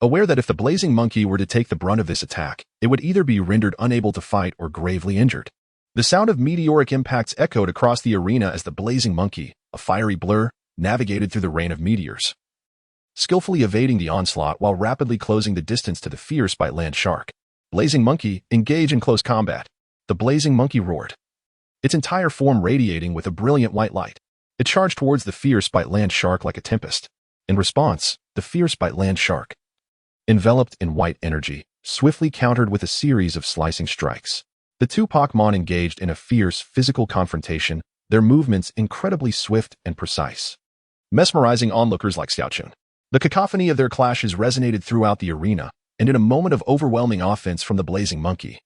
aware that if the blazing monkey were to take the brunt of this attack, it would either be rendered unable to fight or gravely injured. The sound of meteoric impacts echoed across the arena as the blazing monkey, a fiery blur, navigated through the rain of meteors, skillfully evading the onslaught while rapidly closing the distance to the fierce land shark. Blazing monkey, engage in close combat. The blazing monkey roared, its entire form radiating with a brilliant white light. It charged towards the fierce land shark like a tempest. In response, the fierce land shark, enveloped in white energy, swiftly countered with a series of slicing strikes. The two Pokémon engaged in a fierce physical confrontation, their movements incredibly swift and precise, mesmerizing onlookers like Xiaochun. The cacophony of their clashes resonated throughout the arena, and in a moment of overwhelming offense from the blazing monkey,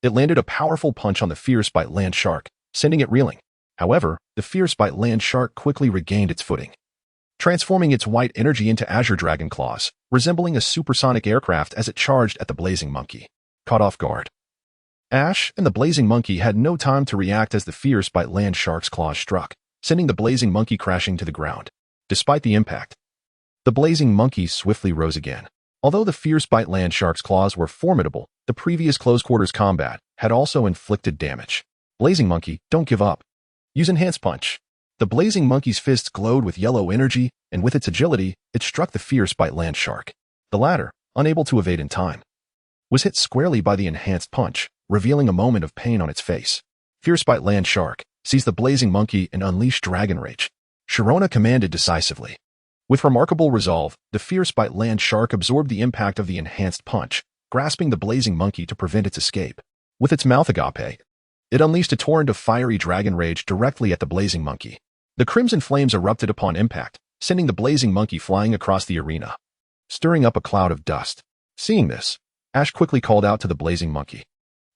it landed a powerful punch on the fierce land shark, sending it reeling. However, the fierce land shark quickly regained its footing, transforming its white energy into azure dragon claws, resembling a supersonic aircraft as it charged at the blazing monkey. Caught off guard, Ash and the blazing monkey had no time to react as the fierce land shark's claws struck, sending the blazing monkey crashing to the ground. Despite the impact, the blazing monkey swiftly rose again. Although the fierce land shark's claws were formidable, the previous close-quarters combat had also inflicted damage. Blazing monkey, don't give up. Use enhanced punch. The blazing monkey's fists glowed with yellow energy, and with its agility, it struck the fierce land shark. The latter, unable to evade in time, was hit squarely by the enhanced punch, revealing a moment of pain on its face. Fierce land shark seized the blazing monkey and unleashed dragon rage. Sharona commanded decisively. With remarkable resolve, the fierce land shark absorbed the impact of the enhanced punch, grasping the blazing monkey to prevent its escape. With its mouth agape, it unleashed a torrent of fiery dragon rage directly at the blazing monkey. The crimson flames erupted upon impact, sending the blazing monkey flying across the arena, stirring up a cloud of dust. Seeing this, Ash quickly called out to the blazing monkey,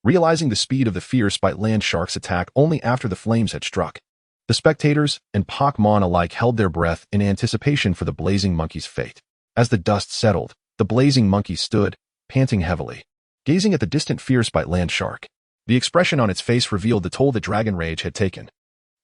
realizing the speed of the fierce land shark's attack only after the flames had struck. The spectators and Pokémon alike held their breath in anticipation for the blazing monkey's fate. As the dust settled, the blazing monkey stood, panting heavily, gazing at the distant fierce land shark. The expression on its face revealed the toll the dragon rage had taken.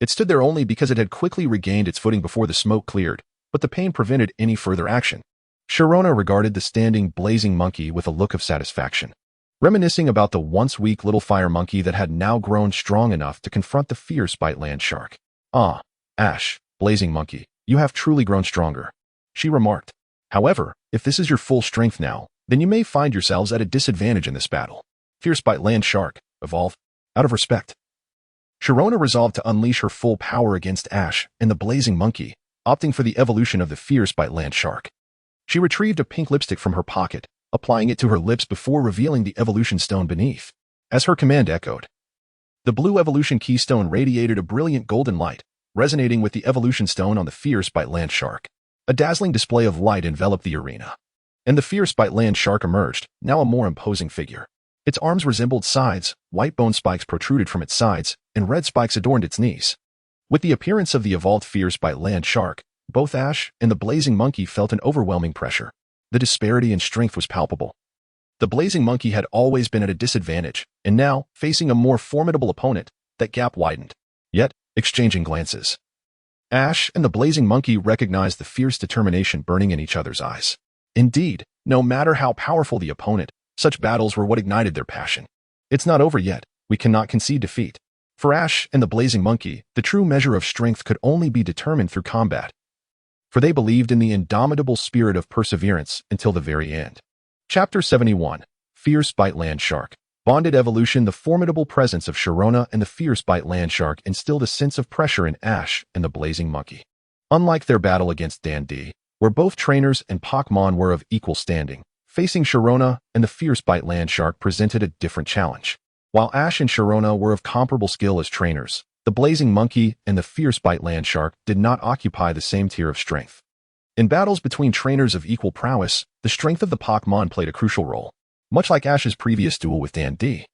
It stood there only because it had quickly regained its footing before the smoke cleared, but the pain prevented any further action. Sharona regarded the standing blazing monkey with a look of satisfaction, reminiscing about the once weak little fire monkey that had now grown strong enough to confront the fierce land shark. Ah, Ash, blazing monkey, you have truly grown stronger, she remarked. However, if this is your full strength now, then you may find yourselves at a disadvantage in this battle. Fierce land shark, evolve. Out of respect, Sharona resolved to unleash her full power against Ash and the blazing monkey, opting for the evolution of the fierce land shark. She retrieved a pink lipstick from her pocket, applying it to her lips before revealing the evolution stone beneath. As her command echoed, the blue evolution keystone radiated a brilliant golden light, resonating with the evolution stone on the fierce land shark. A dazzling display of light enveloped the arena, and the fierce land shark emerged, now a more imposing figure. Its arms resembled sides, white bone spikes protruded from its sides, and red spikes adorned its knees. With the appearance of the evolved fierce land shark, both Ash and the blazing monkey felt an overwhelming pressure. The disparity in strength was palpable. The blazing monkey had always been at a disadvantage, and now, facing a more formidable opponent, that gap widened. Yet, exchanging glances, Ash and the blazing monkey recognized the fierce determination burning in each other's eyes. Indeed, no matter how powerful the opponent, such battles were what ignited their passion. It's not over yet. We cannot concede defeat. For Ash and the blazing monkey, the true measure of strength could only be determined through combat. for they believed in the indomitable spirit of perseverance until the very end. Chapter 71. Fierce Bite Land Shark. Bonded evolution. The formidable presence of Sharona and the fierce bite land shark instilled a sense of pressure in Ash and the blazing monkey. Unlike their battle against Dandy, where both trainers and Pokémon were of equal standing, facing Sharona and the fierce bite land shark presented a different challenge. While Ash and Sharona were of comparable skill as trainers, the blazing monkey and the fierce bite land shark did not occupy the same tier of strength. In battles between trainers of equal prowess, the strength of the Pokémon played a crucial role. Much like Ash's previous duel with Dandy,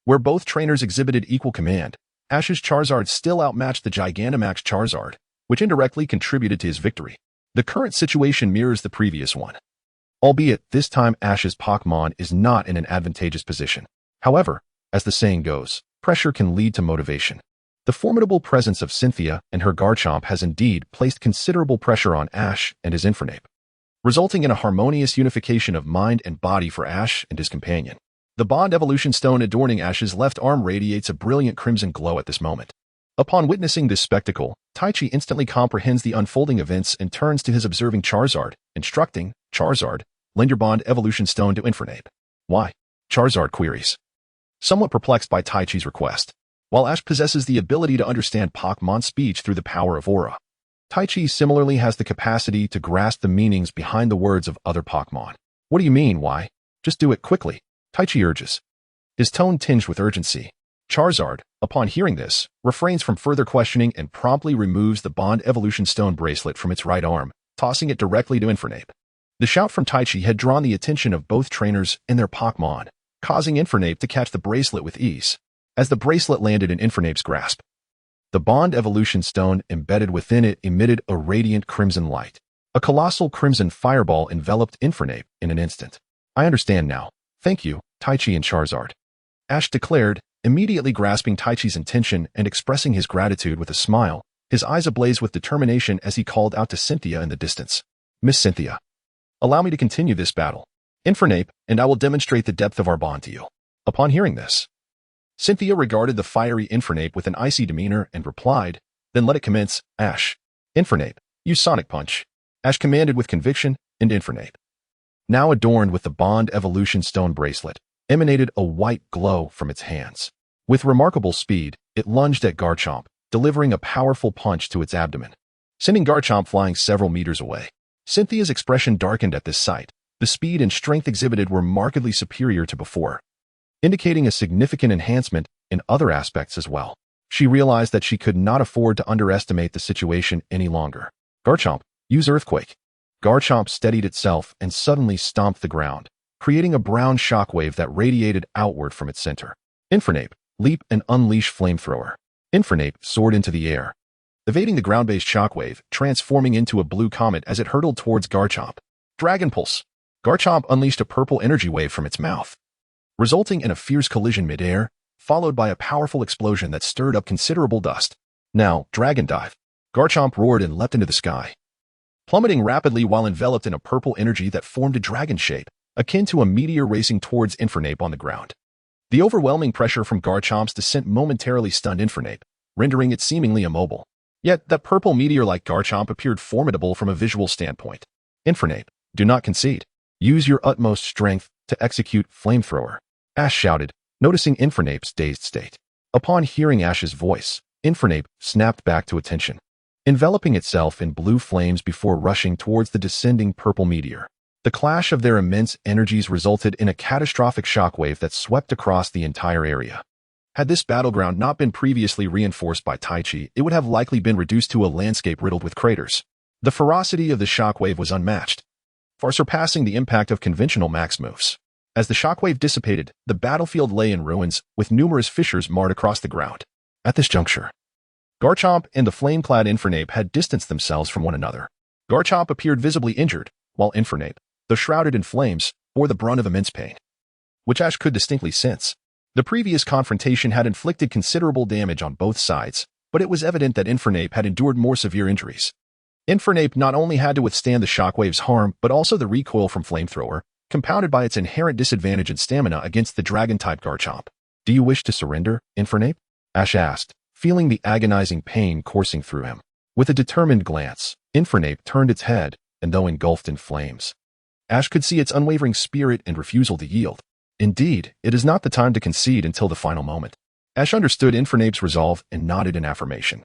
where both trainers exhibited equal command, Ash's Charizard still outmatched the Gigantamax Charizard, which indirectly contributed to his victory. The current situation mirrors the previous one, albeit this time Ash's Pokémon is not in an advantageous position. However, as the saying goes, pressure can lead to motivation. The formidable presence of Cynthia and her Garchomp has indeed placed considerable pressure on Ash and his Infernape, resulting in a harmonious unification of mind and body for Ash and his companion. The Bond Evolution Stone adorning Ash's left arm radiates a brilliant crimson glow at this moment. Upon witnessing this spectacle, Taichi instantly comprehends the unfolding events and turns to his observing Charizard, instructing, "Charizard, lend your Bond Evolution Stone to Infernape." "Why?" Charizard queries, somewhat perplexed by Taichi's request. While Ash possesses the ability to understand Pokémon speech through the power of Aura, Taichi similarly has the capacity to grasp the meanings behind the words of other Pokémon. "What do you mean, why? Just do it quickly," Taichi urges, his tone tinged with urgency. Charizard, upon hearing this, refrains from further questioning and promptly removes the Bond Evolution Stone bracelet from its right arm, tossing it directly to Infernape. The shout from Taichi had drawn the attention of both trainers and their Pokémon, causing Infernape to catch the bracelet with ease. As the bracelet landed in Infernape's grasp, the Bond Evolution Stone embedded within it emitted a radiant crimson light. A colossal crimson fireball enveloped Infernape in an instant. "I understand now. Thank you, Taichi and Charizard," Ash declared, immediately grasping Taichi's intention and expressing his gratitude with a smile, his eyes ablaze with determination as he called out to Cynthia in the distance. "Miss Cynthia, allow me to continue this battle, Infernape, and I will demonstrate the depth of our bond to you." Upon hearing this, Cynthia regarded the fiery Infernape with an icy demeanor and replied, "Then let it commence, Ash." "Infernape, use Sonic Punch," Ash commanded with conviction, and Infernape, now adorned with the Bond Evolution Stone bracelet, emanated a white glow from its hands. With remarkable speed, it lunged at Garchomp, delivering a powerful punch to its abdomen, sending Garchomp flying several meters away. Cynthia's expression darkened at this sight. The speed and strength exhibited were markedly superior to before, indicating a significant enhancement in other aspects as well. She realized that she could not afford to underestimate the situation any longer. "Garchomp, use Earthquake." Garchomp steadied itself and suddenly stomped the ground, creating a brown shockwave that radiated outward from its center. "Infernape, leap and unleash Flamethrower." Infernape soared into the air, evading the ground-based shockwave, transforming into a blue comet as it hurtled towards Garchomp. "Dragon Pulse." Garchomp unleashed a purple energy wave from its mouth, resulting in a fierce collision mid-air, followed by a powerful explosion that stirred up considerable dust. "Now, Dragon Dive." Garchomp roared and leapt into the sky, plummeting rapidly while enveloped in a purple energy that formed a dragon shape, akin to a meteor racing towards Infernape on the ground. The overwhelming pressure from Garchomp's descent momentarily stunned Infernape, rendering it seemingly immobile. Yet, that purple meteor-like Garchomp appeared formidable from a visual standpoint. "Infernape, do not concede. Use your utmost strength to execute Flamethrower," Ash shouted, noticing Infernape's dazed state. Upon hearing Ash's voice, Infernape snapped back to attention, enveloping itself in blue flames before rushing towards the descending purple meteor. The clash of their immense energies resulted in a catastrophic shockwave that swept across the entire area. Had this battleground not been previously reinforced by Taichi, it would have likely been reduced to a landscape riddled with craters. The ferocity of the shockwave was unmatched, far surpassing the impact of conventional max moves. As the shockwave dissipated, the battlefield lay in ruins, with numerous fissures marred across the ground. At this juncture, Garchomp and the flame-clad Infernape had distanced themselves from one another. Garchomp appeared visibly injured, while Infernape, though shrouded in flames, bore the brunt of immense pain, which Ash could distinctly sense. The previous confrontation had inflicted considerable damage on both sides, but it was evident that Infernape had endured more severe injuries. Infernape not only had to withstand the shockwave's harm, but also the recoil from Flamethrower, compounded by its inherent disadvantage in stamina against the Dragon-type Garchomp. "Do you wish to surrender, Infernape?" Ash asked, feeling the agonizing pain coursing through him. With a determined glance, Infernape turned its head, and though engulfed in flames, Ash could see its unwavering spirit and refusal to yield. Indeed, it is not the time to concede until the final moment. Ash understood Infernape's resolve and nodded in affirmation.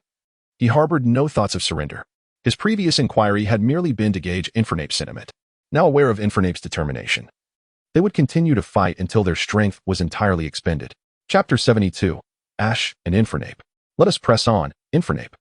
He harbored no thoughts of surrender. His previous inquiry had merely been to gauge Infernape's sentiment. Now aware of Infernape's determination, they would continue to fight until their strength was entirely expended. Chapter 72. Ash and Infernape. Let us press on, Infernape,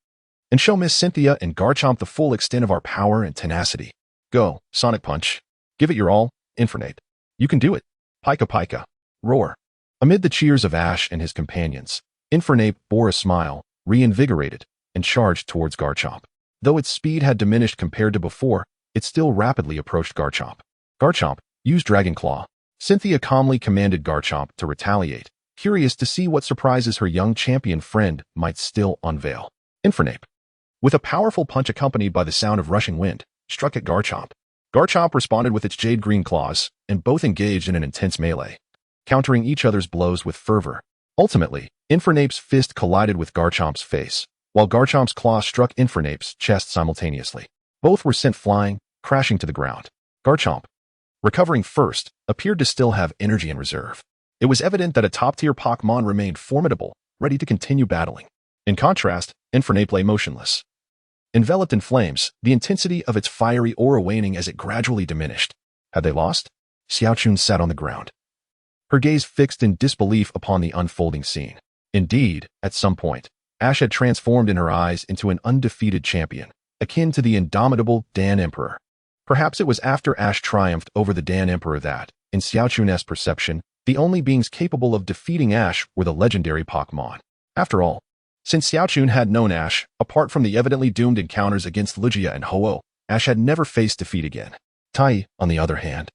and show Miss Cynthia and Garchomp the full extent of our power and tenacity. Go, Sonic Punch. Give it your all, Infernape. You can do it. Pika Pika. Roar. Amid the cheers of Ash and his companions, Infernape bore a smile, reinvigorated, and charged towards Garchomp. Though its speed had diminished compared to before, it still rapidly approached Garchomp. Garchomp, use Dragon Claw. Cynthia calmly commanded Garchomp to retaliate, curious to see what surprises her young champion friend might still unveil. Infernape, with a powerful punch accompanied by the sound of rushing wind, struck at Garchomp. Garchomp responded with its jade green claws, and both engaged in an intense melee, countering each other's blows with fervor. Ultimately, Infernape's fist collided with Garchomp's face, while Garchomp's claw struck Infernape's chest simultaneously. Both were sent flying, crashing to the ground. Garchomp, recovering first, appeared to still have energy in reserve. It was evident that a top-tier Pokémon remained formidable, ready to continue battling. In contrast, Infernape lay motionless, enveloped in flames, the intensity of its fiery aura waning as it gradually diminished. Had they lost? Xiaochun sat on the ground, her gaze fixed in disbelief upon the unfolding scene. Indeed, at some point, Ash had transformed in her eyes into an undefeated champion, akin to the indomitable Dan Emperor. Perhaps it was after Ash triumphed over the Dan Emperor that, in Xiaochun's perception, the only beings capable of defeating Ash were the legendary Pokémon. After all, since Xiaochun had known Ash, apart from the evidently doomed encounters against Lugia and Ho-Oh, Ash had never faced defeat again. Tai, on the other hand,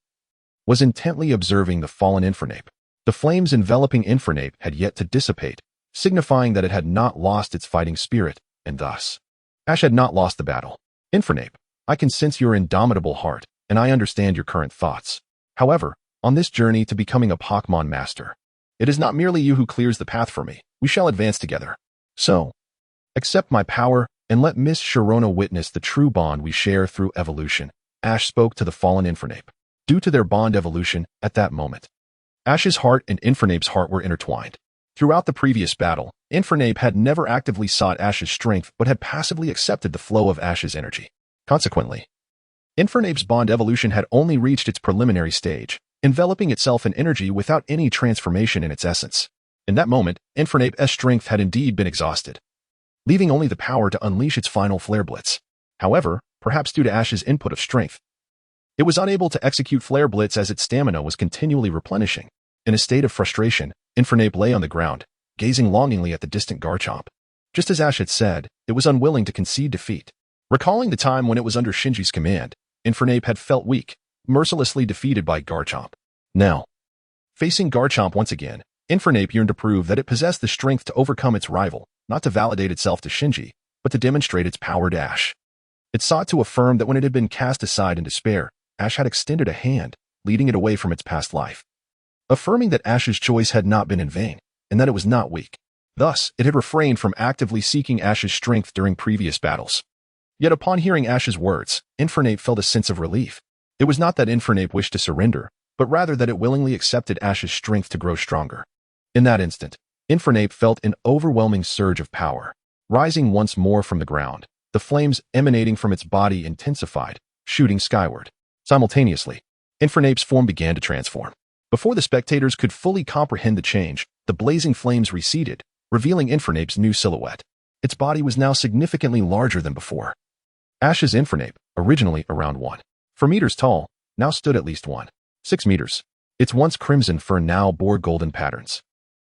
was intently observing the fallen Infernape. The flames enveloping Infernape had yet to dissipate, signifying that it had not lost its fighting spirit, and thus, Ash had not lost the battle. Infernape, I can sense your indomitable heart, and I understand your current thoughts. However, on this journey to becoming a Pokémon master, it is not merely you who clears the path for me. We shall advance together. So, accept my power, and let Miss Sharona witness the true bond we share through evolution. Ash spoke to the fallen Infernape. Due to their bond evolution, at that moment, Ash's heart and Infernape's heart were intertwined. Throughout the previous battle, Infernape had never actively sought Ash's strength but had passively accepted the flow of Ash's energy. Consequently, Infernape's bond evolution had only reached its preliminary stage, enveloping itself in energy without any transformation in its essence. In that moment, Infernape's strength had indeed been exhausted, leaving only the power to unleash its final Flare Blitz. However, perhaps due to Ash's input of strength, it was unable to execute Flare Blitz as its stamina was continually replenishing. In a state of frustration, Infernape lay on the ground, gazing longingly at the distant Garchomp. Just as Ash had said, it was unwilling to concede defeat. Recalling the time when it was under Shinji's command, Infernape had felt weak, mercilessly defeated by Garchomp. Now, facing Garchomp once again, Infernape yearned to prove that it possessed the strength to overcome its rival, not to validate itself to Shinji, but to demonstrate its power to Ash. It sought to affirm that when it had been cast aside in despair, Ash had extended a hand, leading it away from its past life, affirming that Ash's choice had not been in vain, and that it was not weak. Thus, it had refrained from actively seeking Ash's strength during previous battles. Yet upon hearing Ash's words, Infernape felt a sense of relief. It was not that Infernape wished to surrender, but rather that it willingly accepted Ash's strength to grow stronger. In that instant, Infernape felt an overwhelming surge of power. Rising once more from the ground, the flames emanating from its body intensified, shooting skyward. Simultaneously, Infernape's form began to transform. Before the spectators could fully comprehend the change, the blazing flames receded, revealing Infernape's new silhouette. Its body was now significantly larger than before. Ash's Infernape, originally around 1.4 meters tall, now stood at least 1.6 meters. Its once crimson fur now bore golden patterns,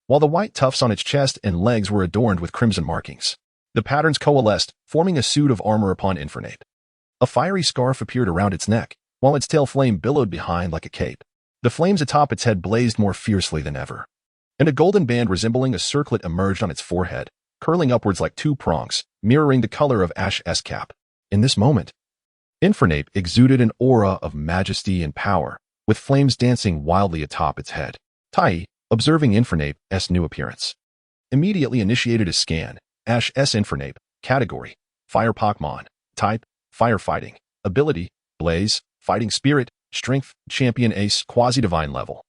while the white tufts on its chest and legs were adorned with crimson markings. The patterns coalesced, forming a suit of armor upon Infernape. A fiery scarf appeared around its neck, while its tail flame billowed behind like a cape. The flames atop its head blazed more fiercely than ever, and a golden band resembling a circlet emerged on its forehead, curling upwards like two prongs, mirroring the color of Ash's cap. In this moment, Infernape exuded an aura of majesty and power, with flames dancing wildly atop its head. Tai, observing Infernape's new appearance, immediately initiated a scan. Ash's Infernape, category, Fire Pokémon. Type, Firefighting. Ability, Blaze, Fighting Spirit, Strength, Champion Ace, Quasi-Divine level.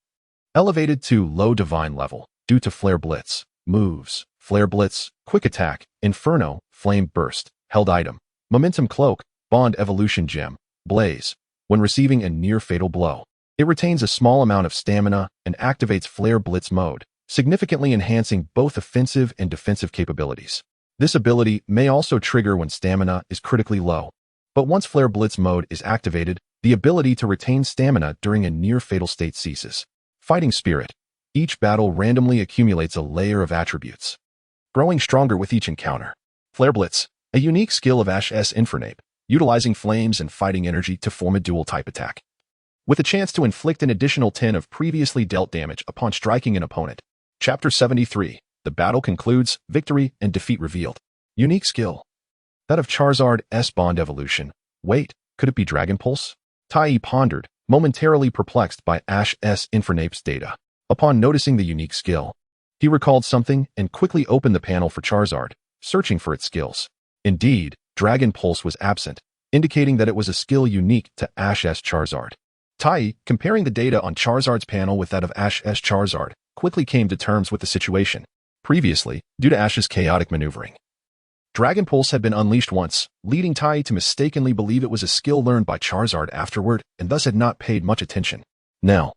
Elevated to Low Divine level, due to Flare Blitz. Moves, Flare Blitz, Quick Attack, Inferno, Flame Burst, Held Item, Momentum Cloak, Bond Evolution Gem, Blaze. When receiving a near-fatal blow, it retains a small amount of stamina and activates Flare Blitz mode, significantly enhancing both offensive and defensive capabilities. This ability may also trigger when stamina is critically low, but once Flare Blitz mode is activated, the ability to retain stamina during a near-fatal state ceases. Fighting Spirit. Each battle randomly accumulates a layer of attributes, growing stronger with each encounter. Flare Blitz, a unique skill of Ash's Infernape, utilizing flames and fighting energy to form a dual-type attack, with a chance to inflict an additional 10 of previously dealt damage upon striking an opponent. Chapter 73. The battle concludes, victory and defeat revealed. Unique skill. That of Charizard's Bond Evolution. Wait, could it be Dragon Pulse? Tai pondered, momentarily perplexed by Ash's Infernape's data. Upon noticing the unique skill, he recalled something and quickly opened the panel for Charizard, searching for its skills. Indeed, Dragon Pulse was absent, indicating that it was a skill unique to Ash's Charizard. Tai, comparing the data on Charizard's panel with that of Ash's Charizard, quickly came to terms with the situation. Previously, due to Ash's chaotic maneuvering, Dragon Pulse had been unleashed once, leading Tai to mistakenly believe it was a skill learned by Charizard afterward and thus had not paid much attention. Now,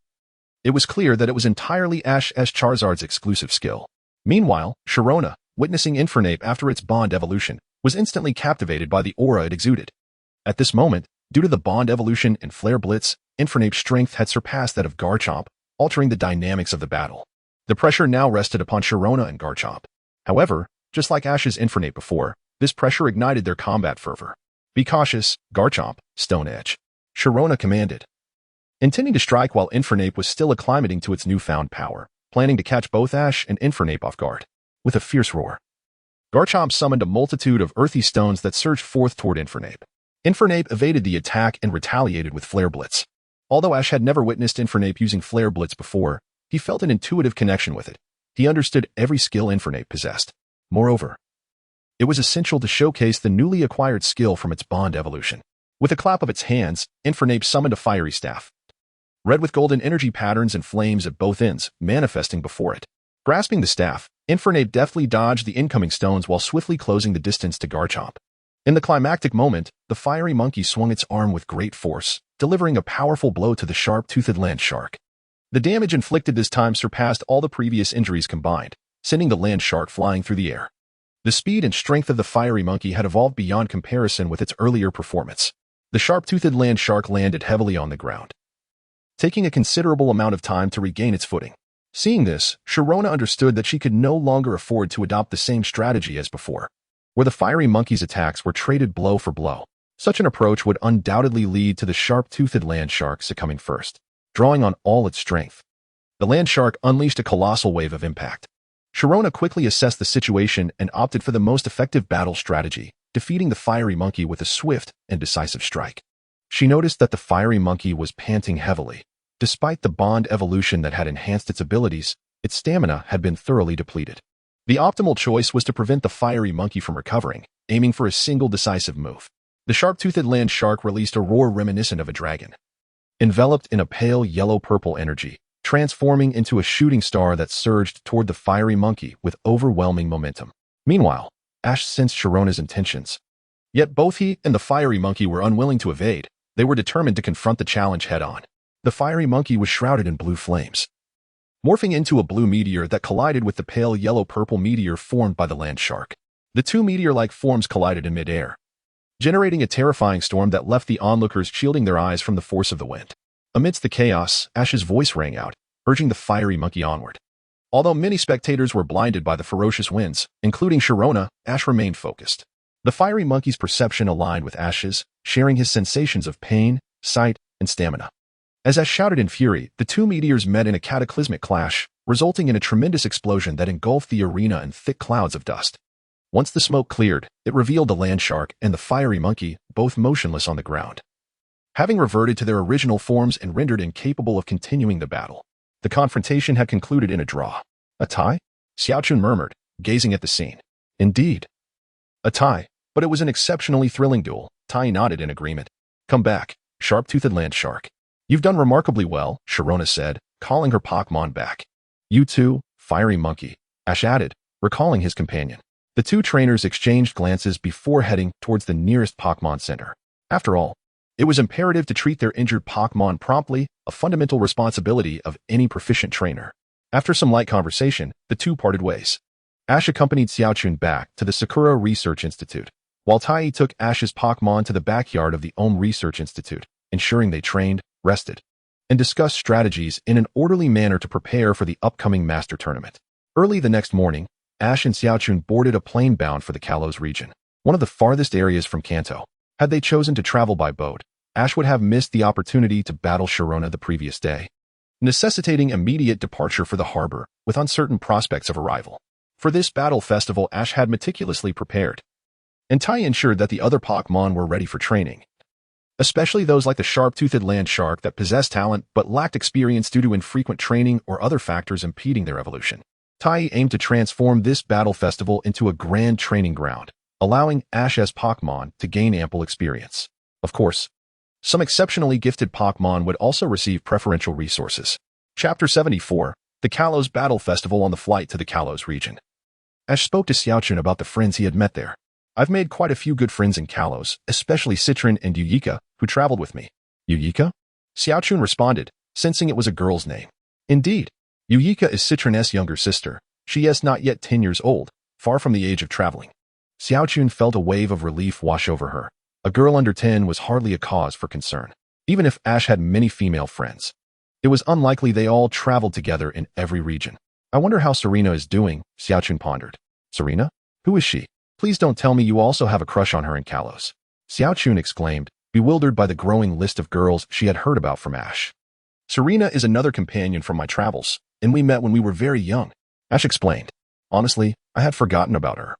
it was clear that it was entirely Ash's Charizard's exclusive skill. Meanwhile, Sharona, witnessing Infernape after its Bond evolution, was instantly captivated by the aura it exuded. At this moment, due to the Bond evolution and Flare Blitz, Infernape's strength had surpassed that of Garchomp, altering the dynamics of the battle. The pressure now rested upon Sharona and Garchomp. However, just like Ash's Infernape before, this pressure ignited their combat fervor. Be cautious, Garchomp, Stone Edge. Sharona commanded, intending to strike while Infernape was still acclimating to its newfound power, planning to catch both Ash and Infernape off guard. With a fierce roar, Garchomp summoned a multitude of earthy stones that surged forth toward Infernape. Infernape evaded the attack and retaliated with Flare Blitz. Although Ash had never witnessed Infernape using Flare Blitz before, he felt an intuitive connection with it. He understood every skill Infernape possessed. Moreover, it was essential to showcase the newly acquired skill from its Bond evolution. With a clap of its hands, Infernape summoned a fiery staff, red with golden energy patterns and flames at both ends, manifesting before it. Grasping the staff, Infernape deftly dodged the incoming stones while swiftly closing the distance to Garchomp. In the climactic moment, the fiery monkey swung its arm with great force, delivering a powerful blow to the sharp-toothed land shark. The damage inflicted this time surpassed all the previous injuries combined, sending the land shark flying through the air. The speed and strength of the fiery monkey had evolved beyond comparison with its earlier performance. The sharp-toothed land shark landed heavily on the ground, taking a considerable amount of time to regain its footing. Seeing this, Sharona understood that she could no longer afford to adopt the same strategy as before, where the fiery monkey's attacks were traded blow for blow. Such an approach would undoubtedly lead to the sharp-toothed land shark succumbing first. Drawing on all its strength, the land shark unleashed a colossal wave of impact. Sharona quickly assessed the situation and opted for the most effective battle strategy, defeating the fiery monkey with a swift and decisive strike. She noticed that the fiery monkey was panting heavily. Despite the Bond evolution that had enhanced its abilities, its stamina had been thoroughly depleted. The optimal choice was to prevent the fiery monkey from recovering, aiming for a single decisive move. The sharp-toothed land shark released a roar reminiscent of a dragon, enveloped in a pale yellow-purple energy, transforming into a shooting star that surged toward the fiery monkey with overwhelming momentum. Meanwhile, Ash sensed Sharona's intentions. Yet both he and the fiery monkey were unwilling to evade. They were determined to confront the challenge head-on. The fiery monkey was shrouded in blue flames, morphing into a blue meteor that collided with the pale yellow-purple meteor formed by the land shark. The two meteor-like forms collided in mid-air, generating a terrifying storm that left the onlookers shielding their eyes from the force of the wind. Amidst the chaos, Ash's voice rang out, urging the fiery monkey onward. Although many spectators were blinded by the ferocious winds, including Sharona, Ash remained focused. The fiery monkey's perception aligned with Ash's, sharing his sensations of pain, sight, and stamina. As Ash shouted in fury, the two meteors met in a cataclysmic clash, resulting in a tremendous explosion that engulfed the arena in thick clouds of dust. Once the smoke cleared, it revealed the land shark and the fiery monkey, both motionless on the ground, having reverted to their original forms and rendered incapable of continuing the battle. The confrontation had concluded in a draw. A tie? Xiaochun murmured, gazing at the scene. Indeed. A tie. but it was an exceptionally thrilling duel. Tai nodded in agreement. Come back, sharp-toothed land shark. You've done remarkably well, Sharona said, calling her Pokémon back. You too, fiery monkey, Ash added, recalling his companion. The two trainers exchanged glances before heading towards the nearest Pokémon Center. After all, it was imperative to treat their injured Pokémon promptly, a fundamental responsibility of any proficient trainer. After some light conversation, the two parted ways. Ash accompanied Xiaochun back to the Sakura Research Institute, while Tai took Ash's Pokémon to the backyard of the Ohm Research Institute, ensuring they trained, rested, and discussed strategies in an orderly manner to prepare for the upcoming Master Tournament. Early the next morning, Ash and Xiaochun boarded a plane bound for the Kalos region, one of the farthest areas from Kanto. Had they chosen to travel by boat, Ash would have missed the opportunity to battle Sharona the previous day, necessitating immediate departure for the harbor with uncertain prospects of arrival. For this battle festival, Ash had meticulously prepared, and Tai ensured that the other Pokémon were ready for training, especially those like the sharp-toothed land shark that possessed talent but lacked experience due to infrequent training or other factors impeding their evolution. Tai aimed to transform this battle festival into a grand training ground, allowing Ash's Pokémon to gain ample experience. Of course, some exceptionally gifted Pokémon would also receive preferential resources. Chapter 74, The Kalos Battle Festival on the flight to the Kalos region. Ash spoke to Xiaochun about the friends he had met there. I've made quite a few good friends in Kalos, especially Citron and Yuyika, who traveled with me. Yuyika? Xiaochun responded, sensing it was a girl's name. Indeed, Yuyika is Citron's younger sister. She is not yet 10 years old, far from the age of traveling. Xiaochun felt a wave of relief wash over her. A girl under 10 was hardly a cause for concern. Even if Ash had many female friends, it was unlikely they all traveled together in every region. I wonder how Serena is doing, Xiaochun pondered. Serena? Who is she? Please don't tell me you also have a crush on her in Kalos. Xiaochun exclaimed, bewildered by the growing list of girls she had heard about from Ash. Serena is another companion from my travels, and we met when we were very young, Ash explained. Honestly, I had forgotten about her.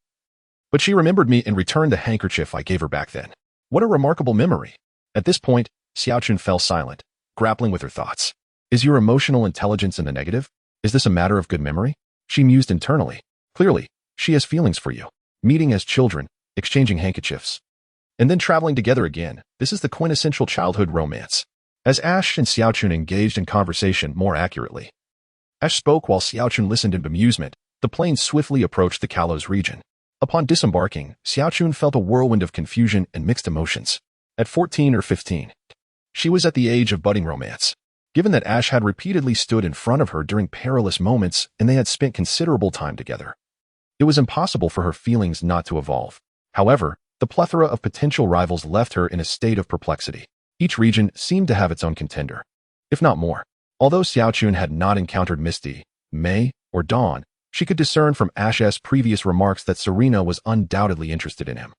But she remembered me and returned the handkerchief I gave her back then. What a remarkable memory. At this point, Xiaochun fell silent, grappling with her thoughts. Is your emotional intelligence in the negative? Is this a matter of good memory? She mused internally. Clearly, she has feelings for you. Meeting as children, exchanging handkerchiefs, and then traveling together again. This is the quintessential childhood romance. As Ash and Xiaochun engaged in conversation more accurately, Ash spoke while Xiaochun listened in bemusement. The plane swiftly approached the Kalos region. Upon disembarking, Xiaochun felt a whirlwind of confusion and mixed emotions. At 14 or 15, she was at the age of budding romance. Given that Ash had repeatedly stood in front of her during perilous moments and they had spent considerable time together, it was impossible for her feelings not to evolve. However, the plethora of potential rivals left her in a state of perplexity. Each region seemed to have its own contender, if not more. Although Xiaochun had not encountered Misty, May, or Dawn, she could discern from Ash's previous remarks that Serena was undoubtedly interested in him.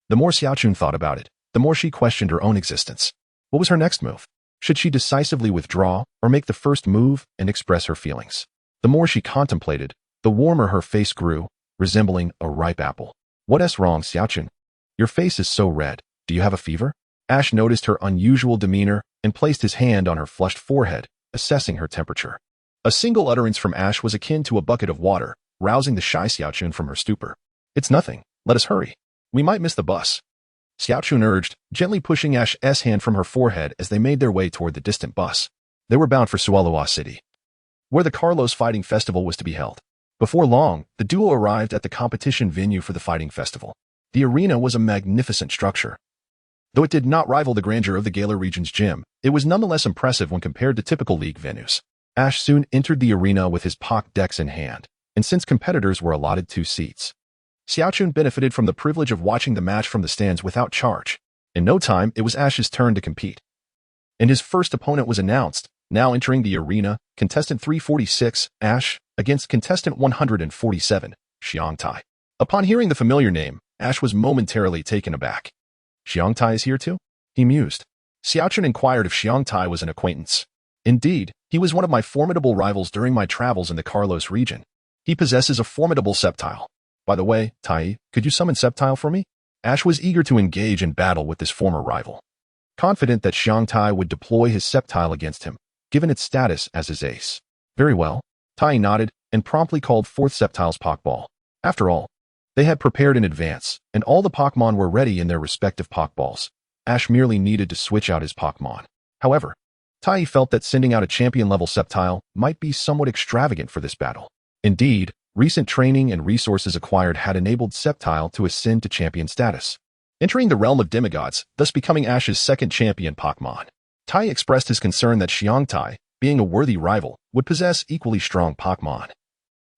The more Xiaochun thought about it, the more she questioned her own existence. What was her next move? Should she decisively withdraw or make the first move and express her feelings? The more she contemplated, the warmer her face grew, resembling a ripe apple. What's wrong, Xiaochun? Your face is so red. Do you have a fever? Ash noticed her unusual demeanor and placed his hand on her flushed forehead, assessing her temperature. A single utterance from Ash was akin to a bucket of water, rousing the shy Xiaochun from her stupor. It's nothing. Let us hurry. We might miss the bus. Xiaochun urged, gently pushing Ash's hand from her forehead as they made their way toward the distant bus. They were bound for Sualua City, where the Kalos Fighting Festival was to be held. Before long, the duo arrived at the competition venue for the fighting festival. The arena was a magnificent structure. Though it did not rival the grandeur of the Galar region's gym, it was nonetheless impressive when compared to typical league venues. Ash soon entered the arena with his Pock decks in hand, and since competitors were allotted 2 seats, Xiaochun benefited from the privilege of watching the match from the stands without charge. In no time, it was Ash's turn to compete, and his first opponent was announced. Now entering the arena, contestant 346, Ash, against contestant 147, Xiangtai. Upon hearing the familiar name, Ash was momentarily taken aback. Xiangtai is here too? He mused. Xiaochun inquired if Xiangtai was an acquaintance. Indeed, he was one of my formidable rivals during my travels in the Kalos region. He possesses a formidable Sceptile. By the way, Tai, could you summon Sceptile for me? Ash was eager to engage in battle with this former rival, confident that Xiangtai would deploy his Sceptile against him, given its status as his ace. Very well. Tai nodded and promptly called forth Sceptile's Pokeball. After all, They had prepared in advance, and all the Pokémon were ready in their respective Pokeballs. Ash merely needed to switch out his Pokémon. However, Tai felt that sending out a champion-level Sceptile might be somewhat extravagant for this battle. Indeed, recent training and resources acquired had enabled Sceptile to ascend to champion status, entering the realm of demigods, thus becoming Ash's second champion Pokémon. Tai expressed his concern that Xiangtai, being a worthy rival, would possess equally strong Pokémon,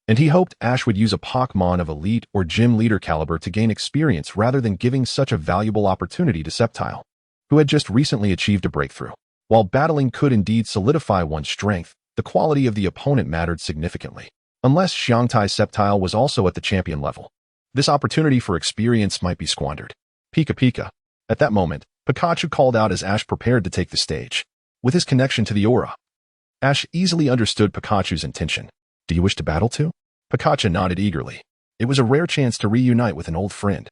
and he hoped Ash would use a Pokémon of elite or gym leader caliber to gain experience rather than giving such a valuable opportunity to Sceptile, who had just recently achieved a breakthrough. While battling could indeed solidify one's strength, the quality of the opponent mattered significantly. Unless Xiangtai's Sceptile was also at the champion level, this opportunity for experience might be squandered. Pika Pika. At that moment, Pikachu called out as Ash prepared to take the stage. With his connection to the aura, Ash easily understood Pikachu's intention. Do you wish to battle too? Pikachu nodded eagerly. It was a rare chance to reunite with an old friend,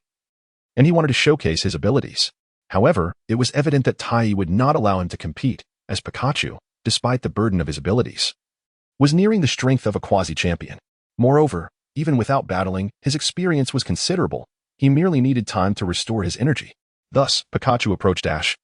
and he wanted to showcase his abilities. However, it was evident that Tai would not allow him to compete, as Pikachu, despite the burden of his abilities, was nearing the strength of a quasi-champion. Moreover, even without battling, his experience was considerable. He merely needed time to restore his energy. Thus, Pikachu approached Ash,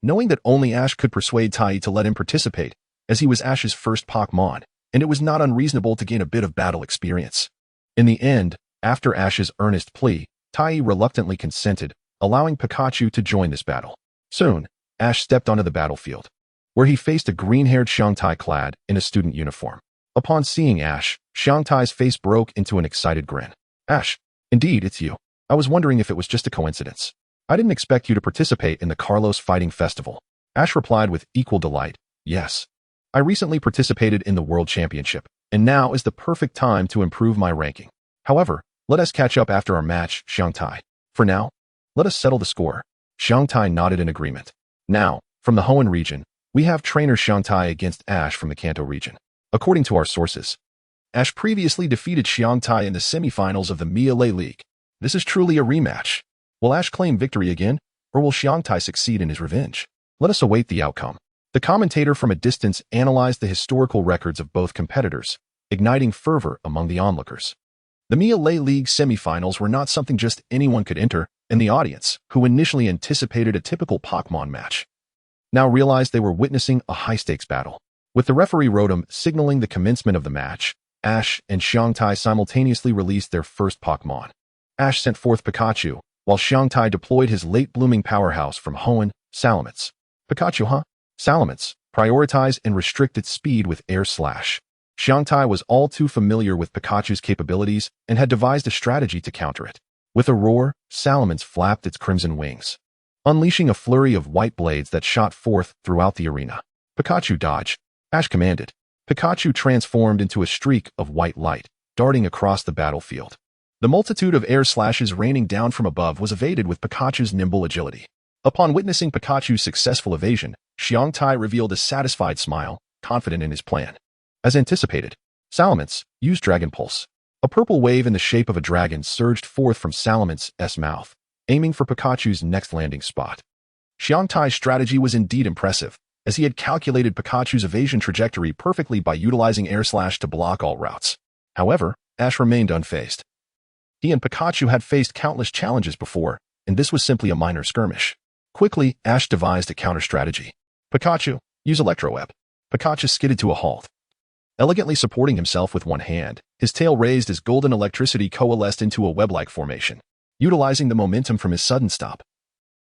knowing that only Ash could persuade Tai to let him participate, as he was Ash's first Pokémon, and it was not unreasonable to gain a bit of battle experience. In the end, after Ash's earnest plea, Tai reluctantly consented, allowing Pikachu to join this battle. Soon, Ash stepped onto the battlefield, where he faced a green-haired Xiangtai clad in a student uniform. Upon seeing Ash, Xiangtai's face broke into an excited grin. Ash, indeed, it's you. I was wondering if it was just a coincidence. I didn't expect you to participate in the Carlos Fighting Festival. Ash replied with equal delight. Yes. I recently participated in the World Championship, and now is the perfect time to improve my ranking. However, let us catch up after our match, Xiangtai. For now, let us settle the score. Xiangtai nodded in agreement. Now, from the Hoenn region, we have trainer Xiangtai against Ash from the Kanto region. According to our sources, Ash previously defeated Xiangtai in the semifinals of the Miele League. This is truly a rematch. Will Ash claim victory again, or will Xiangtai succeed in his revenge? Let us await the outcome. The commentator from a distance analyzed the historical records of both competitors, igniting fervor among the onlookers. The Miele League semifinals were not something just anyone could enter, and the audience, who initially anticipated a typical Pokémon match, now realized they were witnessing a high-stakes battle. With the referee Rotom signaling the commencement of the match, Ash and Xiangtai simultaneously released their first Pokémon. Ash sent forth Pikachu, while Xiangtai deployed his late-blooming powerhouse from Hoenn, Salamence. Pikachu, Salamence, prioritized and restricted speed with Air Slash. Xiangtai was all too familiar with Pikachu's capabilities and had devised a strategy to counter it. With a roar, Salamence flapped its crimson wings, unleashing a flurry of white blades that shot forth throughout the arena. Pikachu dodge. Ash commanded. Pikachu transformed into a streak of white light, darting across the battlefield. The multitude of air slashes raining down from above was evaded with Pikachu's nimble agility. Upon witnessing Pikachu's successful evasion, Xiangtai revealed a satisfied smile, confident in his plan. As anticipated, Salamence used Dragon Pulse. A purple wave in the shape of a dragon surged forth from Salamence's mouth, aiming for Pikachu's next landing spot. Xiangtai's strategy was indeed impressive, as he had calculated Pikachu's evasion trajectory perfectly by utilizing Air Slash to block all routes. However, Ash remained unfazed. He and Pikachu had faced countless challenges before, and this was simply a minor skirmish. Quickly, Ash devised a counter-strategy. Pikachu, use Electro Web. Pikachu skidded to a halt, elegantly supporting himself with one hand. His tail raised as golden electricity coalesced into a web-like formation. Utilizing the momentum from his sudden stop,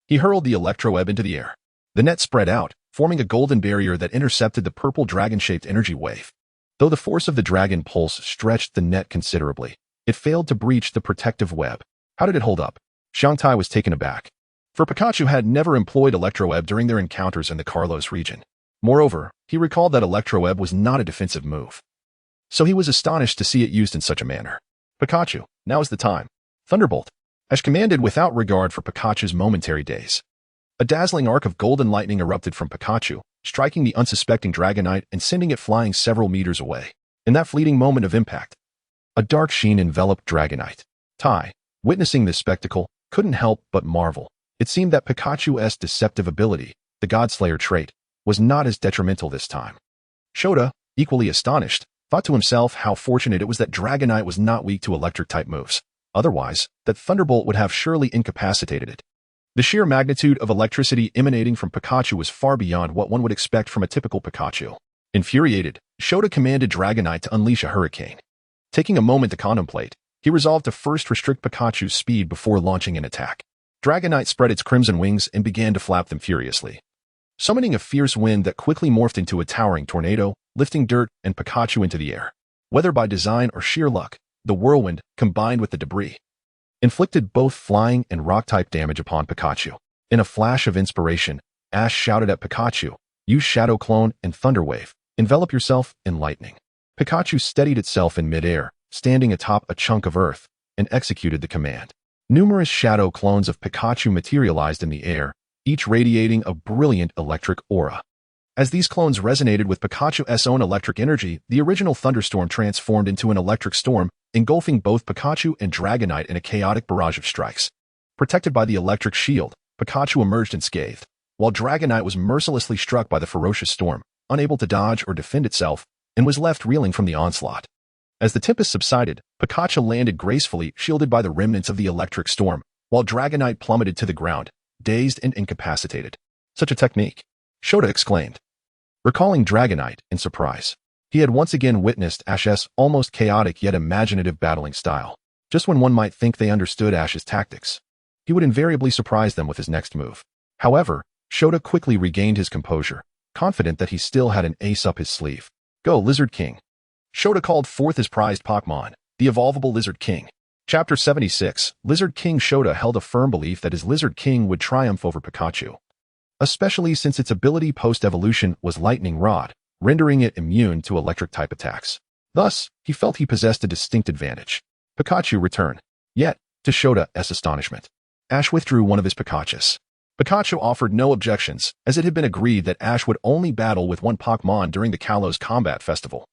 he hurled the Electro Web into the air. The net spread out, forming a golden barrier that intercepted the purple dragon-shaped energy wave. Though the force of the Dragon Pulse stretched the net considerably, it failed to breach the protective web. How did it hold up? Xiangtai was taken aback, for Pikachu had never employed Electro Web during their encounters in the Carlos region. Moreover, he recalled that Electro Web was not a defensive move, so he was astonished to see it used in such a manner. Pikachu, now is the time. Thunderbolt. Ash commanded without regard for Pikachu's momentary daze. A dazzling arc of golden lightning erupted from Pikachu, striking the unsuspecting Dragonite and sending it flying several meters away. In that fleeting moment of impact, a dark sheen enveloped Dragonite. Tai, witnessing this spectacle, couldn't help but marvel. It seemed that Pikachu's deceptive ability, the Godslayer trait, was not as detrimental this time. Shota, equally astonished, thought to himself how fortunate it was that Dragonite was not weak to electric-type moves. Otherwise, that thunderbolt would have surely incapacitated it. The sheer magnitude of electricity emanating from Pikachu was far beyond what one would expect from a typical Pikachu. Infuriated, Shota commanded Dragonite to unleash a hurricane. Taking a moment to contemplate, he resolved to first restrict Pikachu's speed before launching an attack. Dragonite spread its crimson wings and began to flap them furiously, summoning a fierce wind that quickly morphed into a towering tornado, lifting dirt and Pikachu into the air. Whether by design or sheer luck, the whirlwind, combined with the debris, inflicted both flying and rock-type damage upon Pikachu. In a flash of inspiration, Ash shouted at Pikachu, "Use Shadow Clone and Thunder Wave. Envelop yourself in lightning." Pikachu steadied itself in midair, standing atop a chunk of earth, and executed the command. Numerous shadow clones of Pikachu materialized in the air, each radiating a brilliant electric aura. As these clones resonated with Pikachu's own electric energy, the original thunderstorm transformed into an electric storm, engulfing both Pikachu and Dragonite in a chaotic barrage of strikes. Protected by the electric shield, Pikachu emerged unscathed, while Dragonite was mercilessly struck by the ferocious storm, unable to dodge or defend itself, and was left reeling from the onslaught. As the tempest subsided, Pikachu landed gracefully, shielded by the remnants of the electric storm, while Dragonite plummeted to the ground, dazed and incapacitated. "Such a technique!" Shota exclaimed, recalling Dragonite in surprise. He had once again witnessed Ash's almost chaotic yet imaginative battling style. Just when one might think they understood Ash's tactics, he would invariably surprise them with his next move. However, Shota quickly regained his composure, confident that he still had an ace up his sleeve. "Go, Lizard King!" Shota called forth his prized Pokémon, the evolvable Lizard King. Chapter 76, Lizard King. Shota held a firm belief that his Lizard King would triumph over Pikachu, especially since its ability post-evolution was Lightning Rod, rendering it immune to electric-type attacks. Thus, he felt he possessed a distinct advantage. Pikachu returned. Yet, to Shota's astonishment, Ash withdrew one of his Pikachus. Pikachu offered no objections, as it had been agreed that Ash would only battle with one Pokémon during the Kalos Combat Festival,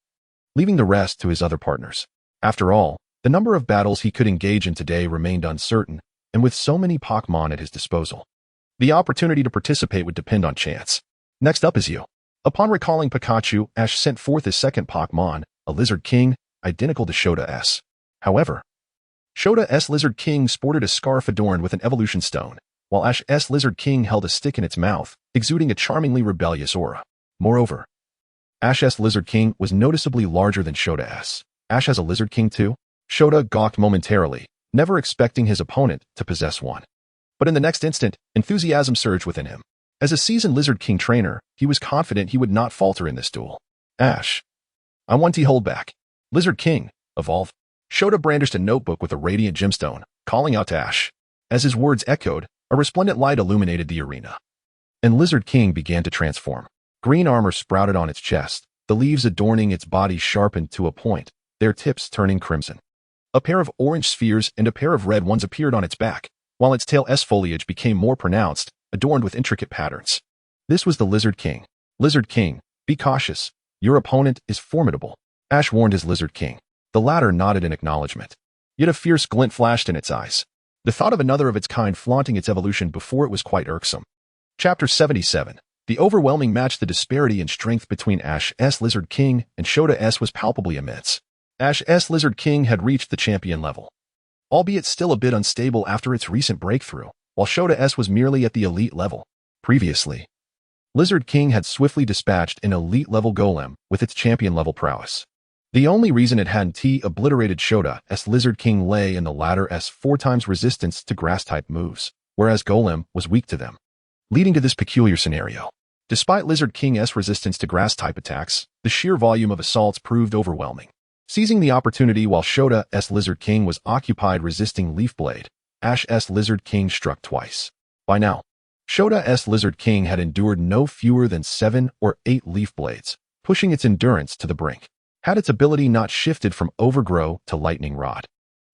leaving the rest to his other partners. After all, the number of battles he could engage in today remained uncertain, and with so many Pokémon at his disposal, the opportunity to participate would depend on chance. Next up is you. Upon recalling Pikachu, Ash sent forth his second Pokémon, a Lizard King, identical to Shota's. However, Shota's Lizard King sported a scarf adorned with an evolution stone, while Ash's Lizard King held a stick in its mouth, exuding a charmingly rebellious aura. Moreover, Ash's Lizard King was noticeably larger than Shota's. Ash has a Lizard King too? Shota gawked momentarily, never expecting his opponent to possess one. But in the next instant, enthusiasm surged within him. As a seasoned Lizard King trainer, he was confident he would not falter in this duel. "Ash, I want to hold back. Lizard King, evolve." Shota brandished a notebook with a radiant gemstone, calling out to Ash. As his words echoed, a resplendent light illuminated the arena, and Lizard King began to transform. Green armor sprouted on its chest, the leaves adorning its body sharpened to a point, their tips turning crimson. A pair of orange spheres and a pair of red ones appeared on its back, while its tail's foliage became more pronounced, adorned with intricate patterns. This was the Lizard King. "Lizard King, be cautious. Your opponent is formidable," Ash warned his Lizard King. The latter nodded in acknowledgement. Yet a fierce glint flashed in its eyes. The thought of another of its kind flaunting its evolution before it was quite irksome. Chapter 77. The overwhelming match. The disparity in strength between Ash's Lizard King and Shota's was palpably immense. Ash's Lizard King had reached the champion level, albeit still a bit unstable after its recent breakthrough, while Shota's was merely at the elite level. Previously, Lizard King had swiftly dispatched an elite-level golem with its champion-level prowess. The only reason it hadn't obliterated Shota's Lizard King lay in the latter's 4 times resistance to grass-type moves, whereas Golem was weak to them, leading to this peculiar scenario. Despite Lizard King's resistance to grass-type attacks, the sheer volume of assaults proved overwhelming. Seizing the opportunity while Shota's Lizard King was occupied resisting Leaf Blade, Ash's Lizard King struck twice. By now, Shota's Lizard King had endured no fewer than 7 or 8 Leaf Blades, pushing its endurance to the brink. Had its ability not shifted from Overgrow to Lightning Rod,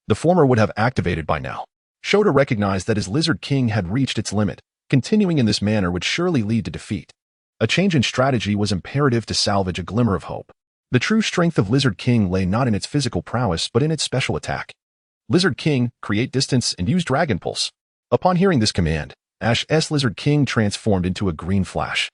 the former would have activated by now. Shota recognized that his Lizard King had reached its limit. Continuing in this manner would surely lead to defeat. A change in strategy was imperative to salvage a glimmer of hope. The true strength of Lizard King lay not in its physical prowess but in its special attack. Lizard King, create distance and use Dragon Pulse. Upon hearing this command, Ash's Lizard King transformed into a green flash,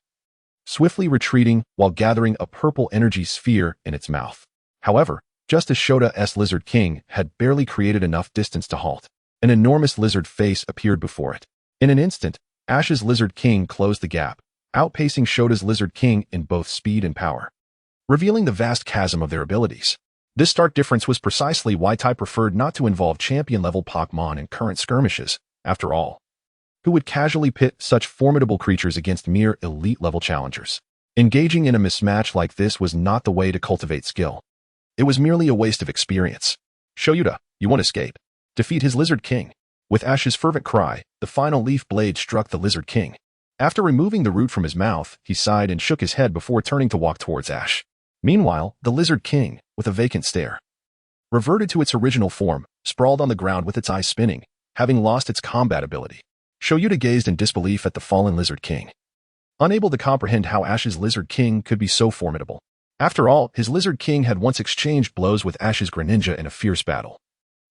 swiftly retreating while gathering a purple energy sphere in its mouth. However, Just as Shota's Lizard King had barely created enough distance to halt, an enormous lizard face appeared before it. In an instant, Ash's Lizard King closed the gap, outpacing Shota's Lizard King in both speed and power, revealing the vast chasm of their abilities. This stark difference was precisely why Tai preferred not to involve champion-level Pokémon in current skirmishes. After all, who would casually pit such formidable creatures against mere elite-level challengers? Engaging in a mismatch like this was not the way to cultivate skill. It was merely a waste of experience. Shoyuta, you won't escape. Defeat his Lizard King. With Ash's fervent cry, the final leaf blade struck the Lizard King. After removing the root from his mouth, he sighed and shook his head before turning to walk towards Ash. Meanwhile, the Lizard King, with a vacant stare, reverted to its original form, sprawled on the ground with its eyes spinning, having lost its combat ability. Shoyuta gazed in disbelief at the fallen Lizard King, unable to comprehend how Ash's Lizard King could be so formidable. After all, his Lizard King had once exchanged blows with Ash's Greninja in a fierce battle.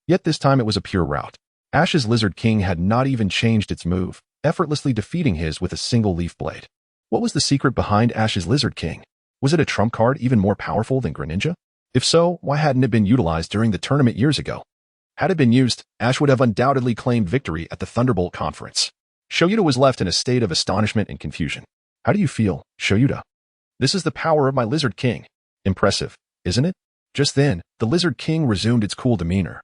Yet this time it was a pure rout. Ash's Lizard King had not even changed its move, effortlessly defeating his with a single leaf blade. What was the secret behind Ash's Lizard King? Was it a trump card even more powerful than Greninja? If so, why hadn't it been utilized during the tournament years ago? Had it been used, Ash would have undoubtedly claimed victory at the Thunderbolt Conference. Shoyuta was left in a state of astonishment and confusion. How do you feel, Shoyuta? This is the power of my Lizard King. Impressive, isn't it? Just then, the Lizard King resumed its cool demeanor,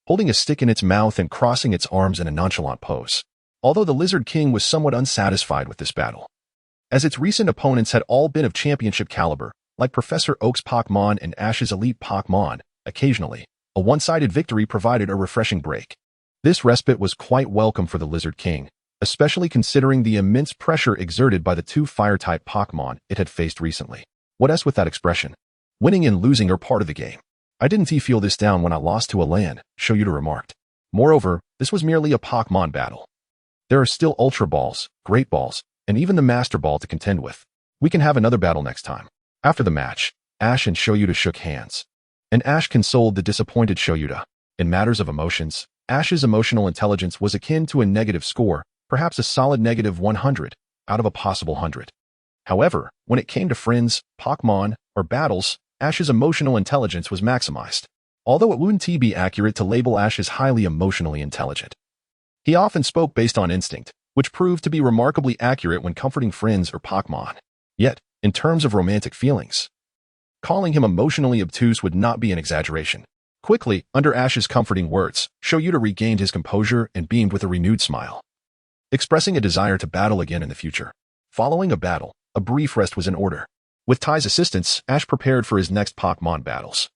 holding a stick in its mouth and crossing its arms in a nonchalant pose. Although the Lizard King was somewhat unsatisfied with this battle, as its recent opponents had all been of championship caliber, like Professor Oak's Pokémon and Ash's elite Pokémon, occasionally, a one-sided victory provided a refreshing break. This respite was quite welcome for the Lizard King, especially considering the immense pressure exerted by the two Fire-type Pokémon it had faced recently. What else with that expression? Winning and losing are part of the game. I didn't feel this down when I lost to Alola, Shoyuta remarked. Moreover, this was merely a Pokémon battle. There are still Ultra Balls, Great Balls, and even the Master Ball to contend with. We can have another battle next time. After the match, Ash and Shoyuta shook hands, and Ash consoled the disappointed Shoyuta. In matters of emotions, Ash's emotional intelligence was akin to a negative score, perhaps a solid negative 100 out of a possible 100. However, when it came to friends, Pokémon, or battles, Ash's emotional intelligence was maximized. Although it wouldn't be accurate to label Ash as highly emotionally intelligent, he often spoke based on instinct, which proved to be remarkably accurate when comforting friends or Pokémon. Yet, in terms of romantic feelings, calling him emotionally obtuse would not be an exaggeration. Quickly, under Ash's comforting words, Shoyuta regained his composure and beamed with a renewed smile, expressing a desire to battle again in the future. Following a battle, a brief rest was in order. With Tai's assistance, Ash prepared for his next Pokémon battles.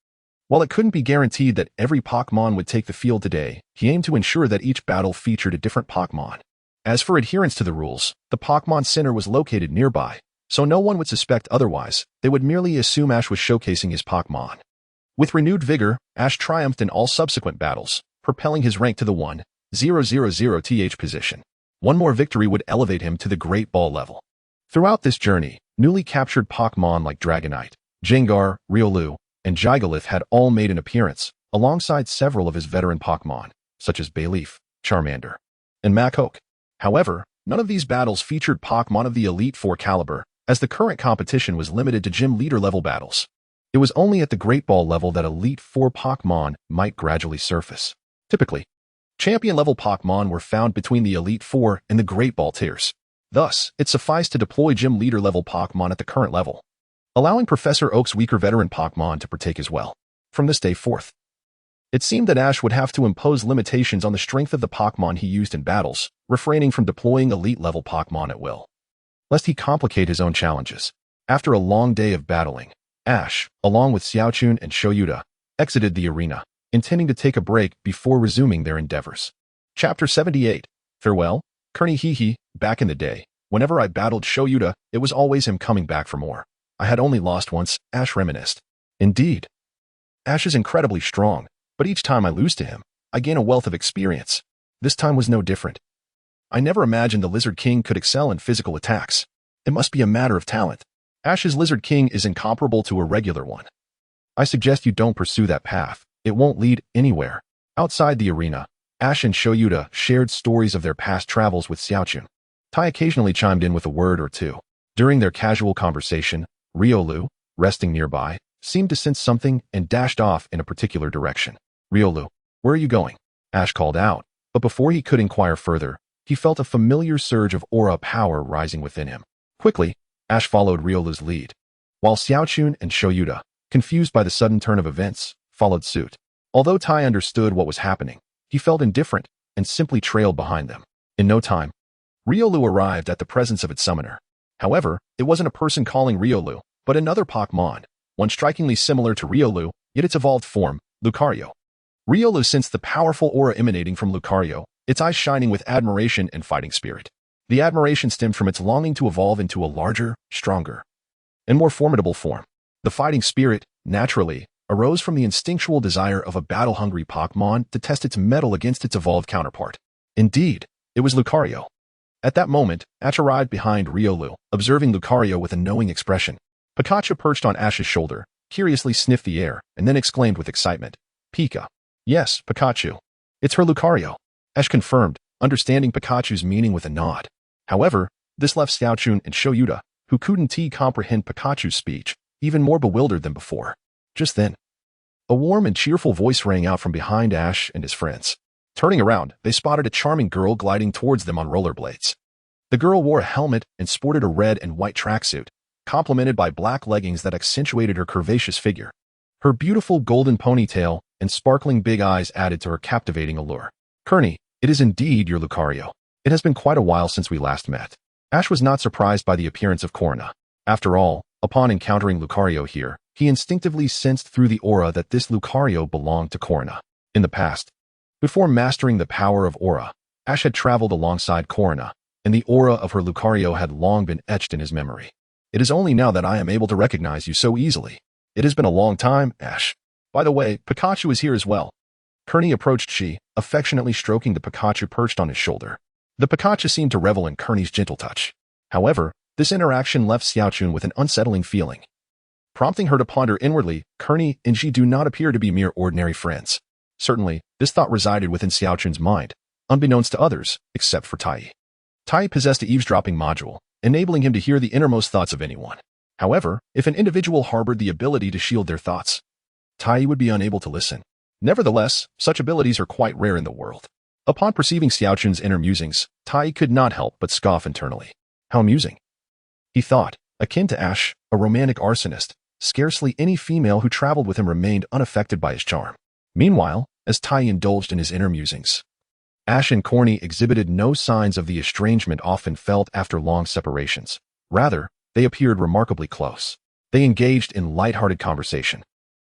While it couldn't be guaranteed that every Pokémon would take the field today, he aimed to ensure that each battle featured a different Pokémon. As for adherence to the rules, the Pokémon Center was located nearby, so no one would suspect otherwise. They would merely assume Ash was showcasing his Pokémon. With renewed vigor, Ash triumphed in all subsequent battles, propelling his rank to the 1,000th position. One more victory would elevate him to the Great Ball level. Throughout this journey, newly captured Pokémon like Dragonite, Gengar, Riolu, and Gigalith had all made an appearance, alongside several of his veteran Pokémon, such as Bayleef, Charmander, and Machoke. However, none of these battles featured Pokémon of the Elite Four caliber, as the current competition was limited to gym leader level battles. It was only at the Great Ball level that Elite Four Pokémon might gradually surface. Typically, champion level Pokémon were found between the Elite Four and the Great Ball tiers. Thus, it sufficed to deploy gym leader level Pokémon at the current level, allowing Professor Oak's weaker veteran Pokémon to partake as well. From this day forth, it seemed that Ash would have to impose limitations on the strength of the Pokémon he used in battles, refraining from deploying elite-level Pokémon at will, lest he complicate his own challenges. After a long day of battling, Ash, along with Xiaochun and Shoyuta, exited the arena, intending to take a break before resuming their endeavors. Chapter 78. Farewell, Kurnihihi. Back in the day, whenever I battled Shoyuta, it was always him coming back for more. I had only lost once, Ash reminisced. Indeed. Ash is incredibly strong, but each time I lose to him, I gain a wealth of experience. This time was no different. I never imagined the Lizard King could excel in physical attacks. It must be a matter of talent. Ash's Lizard King is incomparable to a regular one. I suggest you don't pursue that path. It won't lead anywhere. Outside the arena, Ash and Shoyuta shared stories of their past travels with Xiaochun. Tai occasionally chimed in with a word or two. During their casual conversation, Riolu, resting nearby, seemed to sense something and dashed off in a particular direction. Riolu, where are you going? Ash called out, but before he could inquire further, he felt a familiar surge of aura power rising within him. Quickly, Ash followed Riolu's lead, while Xiaochun and Shoyuta, confused by the sudden turn of events, followed suit. Although Tai understood what was happening, he felt indifferent and simply trailed behind them. In no time, Riolu arrived at the presence of its summoner. However, it wasn't a person calling Riolu, but another Pokémon, one strikingly similar to Riolu, yet its evolved form, Lucario. Riolu sensed the powerful aura emanating from Lucario, its eyes shining with admiration and fighting spirit. The admiration stemmed from its longing to evolve into a larger, stronger, and more formidable form. The fighting spirit, naturally, arose from the instinctual desire of a battle-hungry Pokémon to test its mettle against its evolved counterpart. Indeed, it was Lucario. At that moment, Ash arrived behind Riolu, observing Lucario with a knowing expression. Pikachu perched on Ash's shoulder, curiously sniffed the air, and then exclaimed with excitement, Pika. Yes, Pikachu. It's her Lucario. Ash confirmed, understanding Pikachu's meaning with a nod. However, this left Xiaochun and Shoyuta, who couldn't comprehend Pikachu's speech, even more bewildered than before. Just then, a warm and cheerful voice rang out from behind Ash and his friends. Turning around, they spotted a charming girl gliding towards them on rollerblades. The girl wore a helmet and sported a red and white tracksuit, complemented by black leggings that accentuated her curvaceous figure. Her beautiful golden ponytail and sparkling big eyes added to her captivating allure. Kearney, it is indeed your Lucario. It has been quite a while since we last met. Ash was not surprised by the appearance of Corona. After all, upon encountering Lucario here, he instinctively sensed through the aura that this Lucario belonged to Corona. In the past, before mastering the power of aura, Ash had traveled alongside Corona, and the aura of her Lucario had long been etched in his memory. It is only now that I am able to recognize you so easily. It has been a long time, Ash. By the way, Pikachu is here as well. Kearney approached she, affectionately stroking the Pikachu perched on his shoulder. The Pikachu seemed to revel in Kearney's gentle touch. However, this interaction left Xiaochun with an unsettling feeling, prompting her to ponder inwardly, Kearney and she do not appear to be mere ordinary friends. Certainly, this thought resided within Xiaochun's mind, unbeknownst to others, except for Tai. Tai possessed an eavesdropping module, enabling him to hear the innermost thoughts of anyone. However, if an individual harbored the ability to shield their thoughts, Tai would be unable to listen. Nevertheless, such abilities are quite rare in the world. Upon perceiving Xiaochun's inner musings, Tai could not help but scoff internally. How amusing. He thought, akin to Ash, a romantic arsonist, scarcely any female who traveled with him remained unaffected by his charm. Meanwhile, as Tai indulged in his inner musings, Ash and Corny exhibited no signs of the estrangement often felt after long separations. Rather, they appeared remarkably close. They engaged in light-hearted conversation.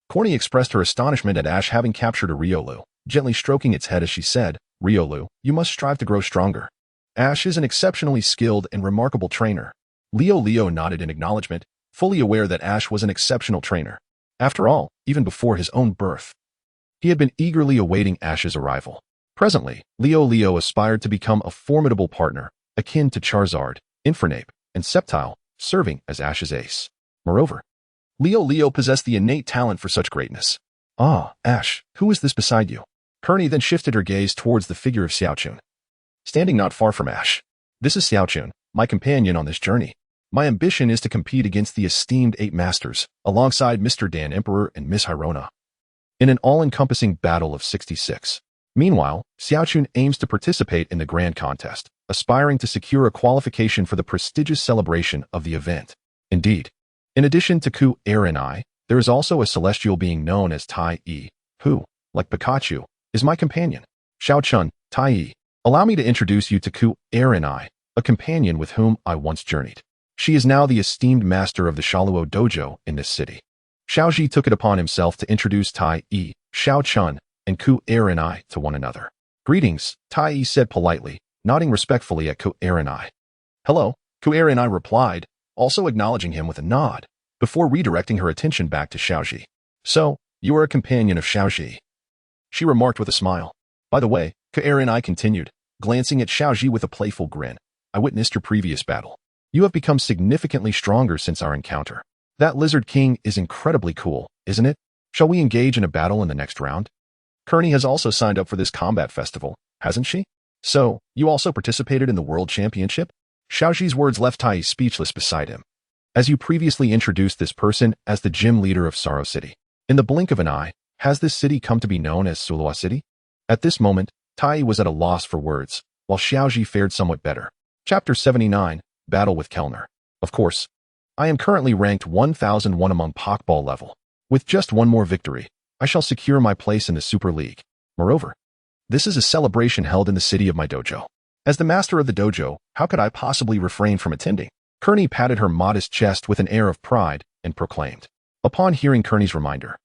Corny expressed her astonishment at Ash having captured a Riolu, gently stroking its head as she said, Riolu, you must strive to grow stronger. Ash is an exceptionally skilled and remarkable trainer. Leo nodded in acknowledgement, fully aware that Ash was an exceptional trainer. After all, even before his own birth, he had been eagerly awaiting Ash's arrival. Presently, Leo aspired to become a formidable partner, akin to Charizard, Infernape, and Sceptile, serving as Ash's ace. Moreover, Leo possessed the innate talent for such greatness. Ah, Ash, who is this beside you? Kearney then shifted her gaze towards the figure of Xiaochun, standing not far from Ash. This is Xiaochun, my companion on this journey. My ambition is to compete against the esteemed 8 masters, alongside Mr. Dan Emperor and Miss Hyrona, in an all-encompassing battle of 66. Meanwhile, Xiaochun aims to participate in the grand contest, aspiring to secure a qualification for the prestigious celebration of the event. Indeed, in addition to Ku, Er, and I, there is also a celestial being known as Tai Yi, who, like Pikachu, is my companion. Xiaochun, Tai Yi, allow me to introduce you to Ku, Er, and I, a companion with whom I once journeyed. She is now the esteemed master of the Shaluo Dojo in this city. Xiaoji took it upon himself to introduce Tai Yi, Xiaochun, and Ku, Er, and I to one another. Greetings, Tai Yi said politely, nodding respectfully at Ku, Er, and I. Hello, Ku, Er, and I replied, also acknowledging him with a nod, before redirecting her attention back to Xiaoji. So, you are a companion of Xiaoji, she remarked with a smile. By the way, Ku, Er, and I continued, glancing at Xiaoji with a playful grin. I witnessed your previous battle. You have become significantly stronger since our encounter. That Lizard King is incredibly cool, isn't it? Shall we engage in a battle in the next round? Kearney has also signed up for this combat festival, hasn't she? So, you also participated in the World Championship? Xiaoji's words left Tai speechless beside him. as you previously introduced this person as the gym leader of Sorrow City. In the blink of an eye, has this city come to be known as Sulua City? At this moment, Tai was at a loss for words, while Xiaoji fared somewhat better. Chapter 79, Battle with Kellner. Of course, I am currently ranked 1001 among Pokeball level. With just one more victory, I shall secure my place in the Super League. Moreover, this is a celebration held in the city of my dojo. As the master of the dojo, how could I possibly refrain from attending? Kearney patted her modest chest with an air of pride and proclaimed. Upon hearing Kearney's reminder,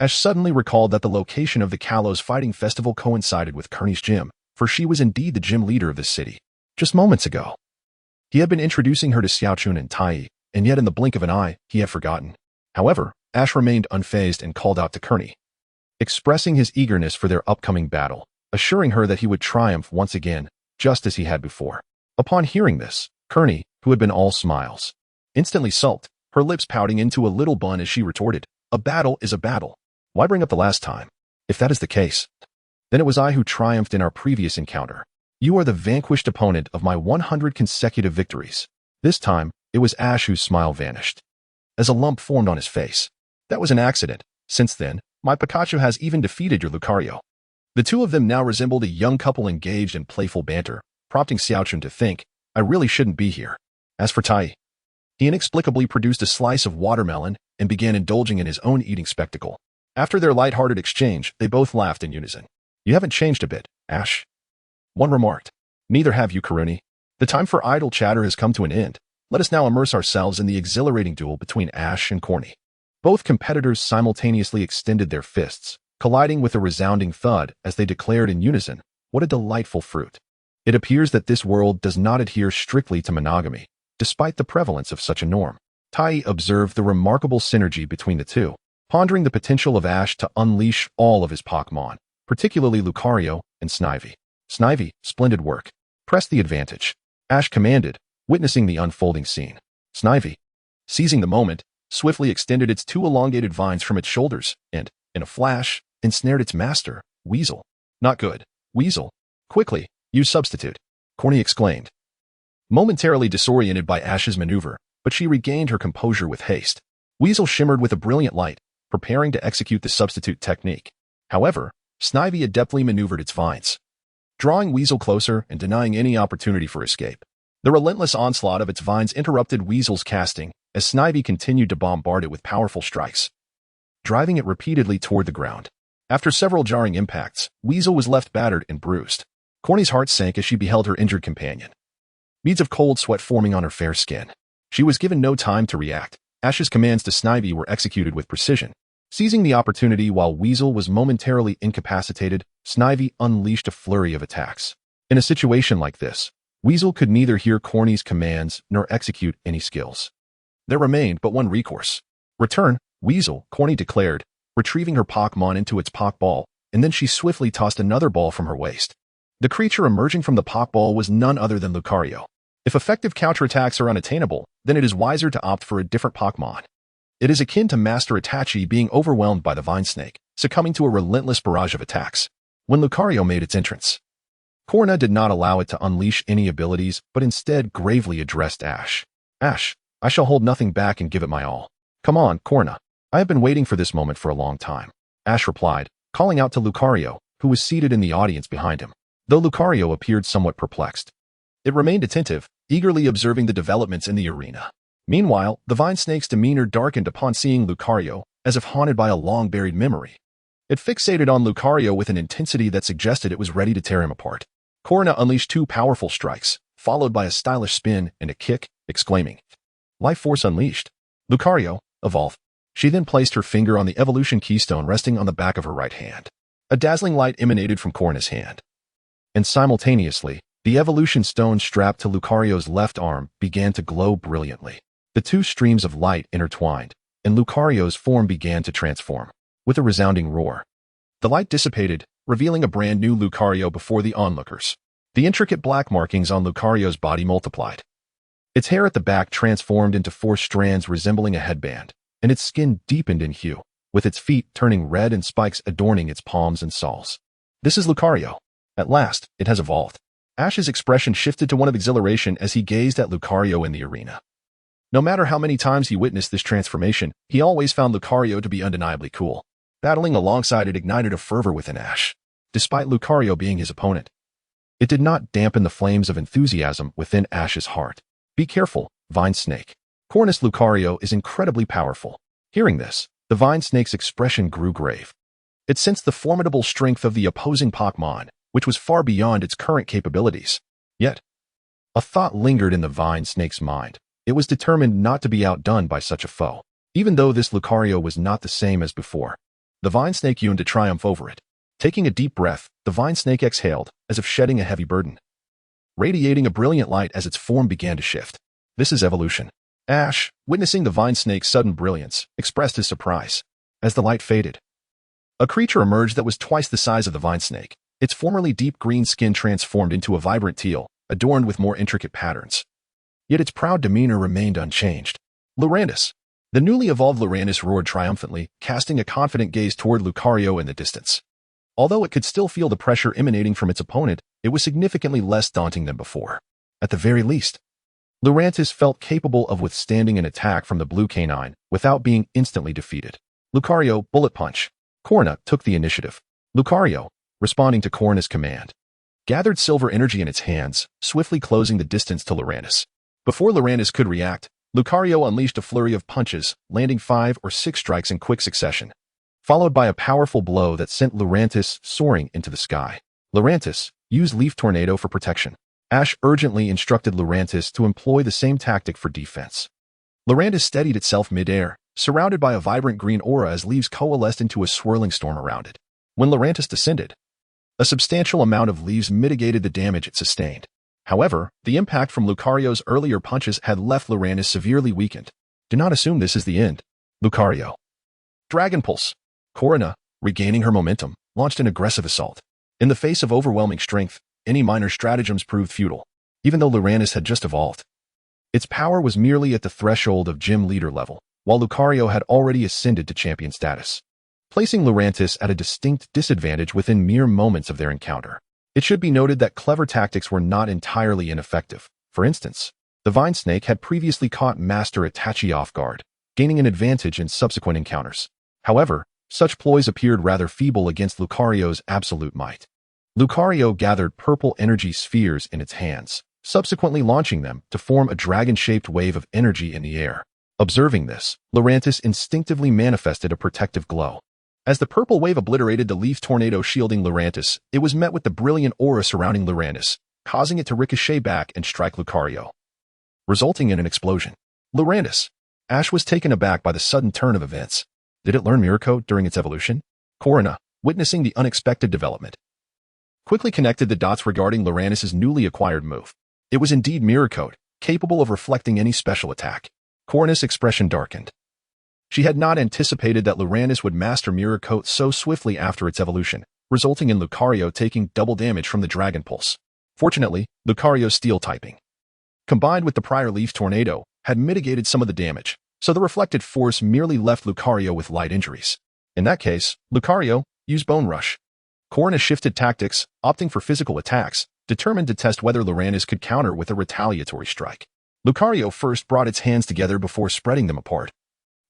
Ash suddenly recalled that the location of the Kalos Fighting Festival coincided with Kearney's gym, for she was indeed the gym leader of this city. Just moments ago, he had been introducing her to Xiaochun and Tai, and yet in the blink of an eye, he had forgotten. However, Ash remained unfazed and called out to Kearney, expressing his eagerness for their upcoming battle, assuring her that he would triumph once again, just as he had before. Upon hearing this, Kearney, who had been all smiles, instantly sulked, her lips pouting into a little bun as she retorted, "A battle is a battle. Why bring up the last time? If that is the case, then it was I who triumphed in our previous encounter. You are the vanquished opponent of my 100 consecutive victories." This time, it was Ash whose smile vanished, as a lump formed on his face. "That was an accident. Since then, my Pikachu has even defeated your Lucario." The two of them now resembled a young couple engaged in playful banter, prompting Xiaochun to think, I really shouldn't be here. As for Tai, he inexplicably produced a slice of watermelon and began indulging in his own eating spectacle. After their light-hearted exchange, they both laughed in unison. "You haven't changed a bit, Ash," one remarked. "Neither have you, Karuni. The time for idle chatter has come to an end. Let us now immerse ourselves in the exhilarating duel between Ash and Corny." Both competitors simultaneously extended their fists, colliding with a resounding thud as they declared in unison, "What a delightful fruit." It appears that this world does not adhere strictly to monogamy, despite the prevalence of such a norm. Tai observed the remarkable synergy between the two, pondering the potential of Ash to unleash all of his Pokémon, particularly Lucario and Snivy. "Snivy, splendid work. Press the advantage," Ash commanded, witnessing the unfolding scene. Snivy, seizing the moment, swiftly extended its two elongated vines from its shoulders and, in a flash, ensnared its master, Weasel. "Not good. Weasel. Quickly, use substitute," Corny exclaimed. Momentarily disoriented by Ash's maneuver, but she regained her composure with haste. Weasel shimmered with a brilliant light, preparing to execute the substitute technique. However, Snivy adeptly maneuvered its vines, drawing Weasel closer and denying any opportunity for escape. The relentless onslaught of its vines interrupted Weasel's casting as Snivy continued to bombard it with powerful strikes, driving it repeatedly toward the ground. After several jarring impacts, Weasel was left battered and bruised. Corny's heart sank as she beheld her injured companion, beads of cold sweat forming on her fair skin. She was given no time to react. Ash's commands to Snivy were executed with precision. Seizing the opportunity while Weasel was momentarily incapacitated, Snivy unleashed a flurry of attacks. In a situation like this, Weasel could neither hear Corny's commands nor execute any skills. There remained but one recourse. "Return, Weasel," Corny declared, retrieving her Pokémon into its Pokeball, and then she swiftly tossed another ball from her waist. The creature emerging from the Pokeball was none other than Lucario. If effective counterattacks are unattainable, then it is wiser to opt for a different Pokémon. It is akin to Master Itachi being overwhelmed by the Vine Snake, succumbing to a relentless barrage of attacks. When Lucario made its entrance, Corna did not allow it to unleash any abilities, but instead gravely addressed Ash. "Ash, I shall hold nothing back and give it my all. Come on, Corna. I have been waiting for this moment for a long time," Ash replied, calling out to Lucario, who was seated in the audience behind him. Though Lucario appeared somewhat perplexed, it remained attentive, eagerly observing the developments in the arena. Meanwhile, the Vine Snake's demeanor darkened upon seeing Lucario, as if haunted by a long-buried memory. It fixated on Lucario with an intensity that suggested it was ready to tear him apart. Corna unleashed two powerful strikes, followed by a stylish spin and a kick, exclaiming, "Life Force Unleashed. Lucario, evolve." She then placed her finger on the evolution keystone resting on the back of her right hand. A dazzling light emanated from Corna's hand, and simultaneously, the evolution stone strapped to Lucario's left arm began to glow brilliantly. The two streams of light intertwined, and Lucario's form began to transform. With a resounding roar, the light dissipated, revealing a brand new Lucario before the onlookers. The intricate black markings on Lucario's body multiplied. Its hair at the back transformed into 4 strands resembling a headband, and its skin deepened in hue, with its feet turning red and spikes adorning its palms and soles. "This is Lucario. At last, it has evolved." Ash's expression shifted to one of exhilaration as he gazed at Lucario in the arena. No matter how many times he witnessed this transformation, he always found Lucario to be undeniably cool. Battling alongside it ignited a fervor within Ash. Despite Lucario being his opponent, it did not dampen the flames of enthusiasm within Ash's heart. Be careful, Vine Snake. Cornus Lucario is incredibly powerful. Hearing this, the Vine Snake's expression grew grave. It sensed the formidable strength of the opposing Pokémon, which was far beyond its current capabilities. Yet, a thought lingered in the Vine Snake's mind. It was determined not to be outdone by such a foe. Even though this Lucario was not the same as before, the Vine Snake yearned to triumph over it. Taking a deep breath, the Vine Snake exhaled, as if shedding a heavy burden, radiating a brilliant light as its form began to shift. This is evolution. Ash, witnessing the Vine Snake's sudden brilliance, expressed his surprise. As the light faded, a creature emerged that was twice the size of the Vine Snake. Its formerly deep green skin transformed into a vibrant teal, adorned with more intricate patterns. Yet its proud demeanor remained unchanged. Lurantis. The newly evolved Lurantis roared triumphantly, casting a confident gaze toward Lucario in the distance. Although it could still feel the pressure emanating from its opponent, it was significantly less daunting than before. At the very least, Lurantis felt capable of withstanding an attack from the blue canine without being instantly defeated. Lucario, bullet punch. Corna took the initiative. Lucario, responding to Corna's command, gathered silver energy in its hands, swiftly closing the distance to Lurantis. Before Lurantis could react, Lucario unleashed a flurry of punches, landing 5 or 6 strikes in quick succession, followed by a powerful blow that sent Lurantis soaring into the sky. Lurantis used Leaf Tornado for protection. Ash urgently instructed Lurantis to employ the same tactic for defense. Lurantis steadied itself mid-air, surrounded by a vibrant green aura as leaves coalesced into a swirling storm around it. When Lurantis descended, a substantial amount of leaves mitigated the damage it sustained. However, the impact from Lucario's earlier punches had left Lurantis severely weakened. Do not assume this is the end. Lucario. Dragon Pulse. Corona, regaining her momentum, launched an aggressive assault. In the face of overwhelming strength, any minor stratagems proved futile, even though Lurantis had just evolved. Its power was merely at the threshold of gym leader level, while Lucario had already ascended to champion status, placing Lurantis at a distinct disadvantage within mere moments of their encounter. It should be noted that clever tactics were not entirely ineffective. For instance, the Vine Snake had previously caught Master Itachi off guard, gaining an advantage in subsequent encounters. However, such ploys appeared rather feeble against Lucario's absolute might. Lucario gathered purple energy spheres in its hands, subsequently launching them to form a dragon-shaped wave of energy in the air. Observing this, Lurantis instinctively manifested a protective glow. As the purple wave obliterated the leaf tornado shielding Lurantis, it was met with the brilliant aura surrounding Lurantis, causing it to ricochet back and strike Lucario, resulting in an explosion. Lurantis. Ash was taken aback by the sudden turn of events. Did it learn Mirror Code during its evolution? Corona, witnessing the unexpected development, quickly connected the dots regarding Lurantis' newly acquired move. It was indeed Mirror Code, capable of reflecting any special attack. Corona's expression darkened. She had not anticipated that Lurantis would master Mirror Coat so swiftly after its evolution, resulting in Lucario taking double damage from the Dragon Pulse. Fortunately, Lucario's steel typing, combined with the prior Leaf Tornado, had mitigated some of the damage, so the reflected force merely left Lucario with light injuries. In that case, Lucario used Bone Rush. Corona shifted tactics, opting for physical attacks, determined to test whether Lurantis could counter with a retaliatory strike. Lucario first brought its hands together before spreading them apart,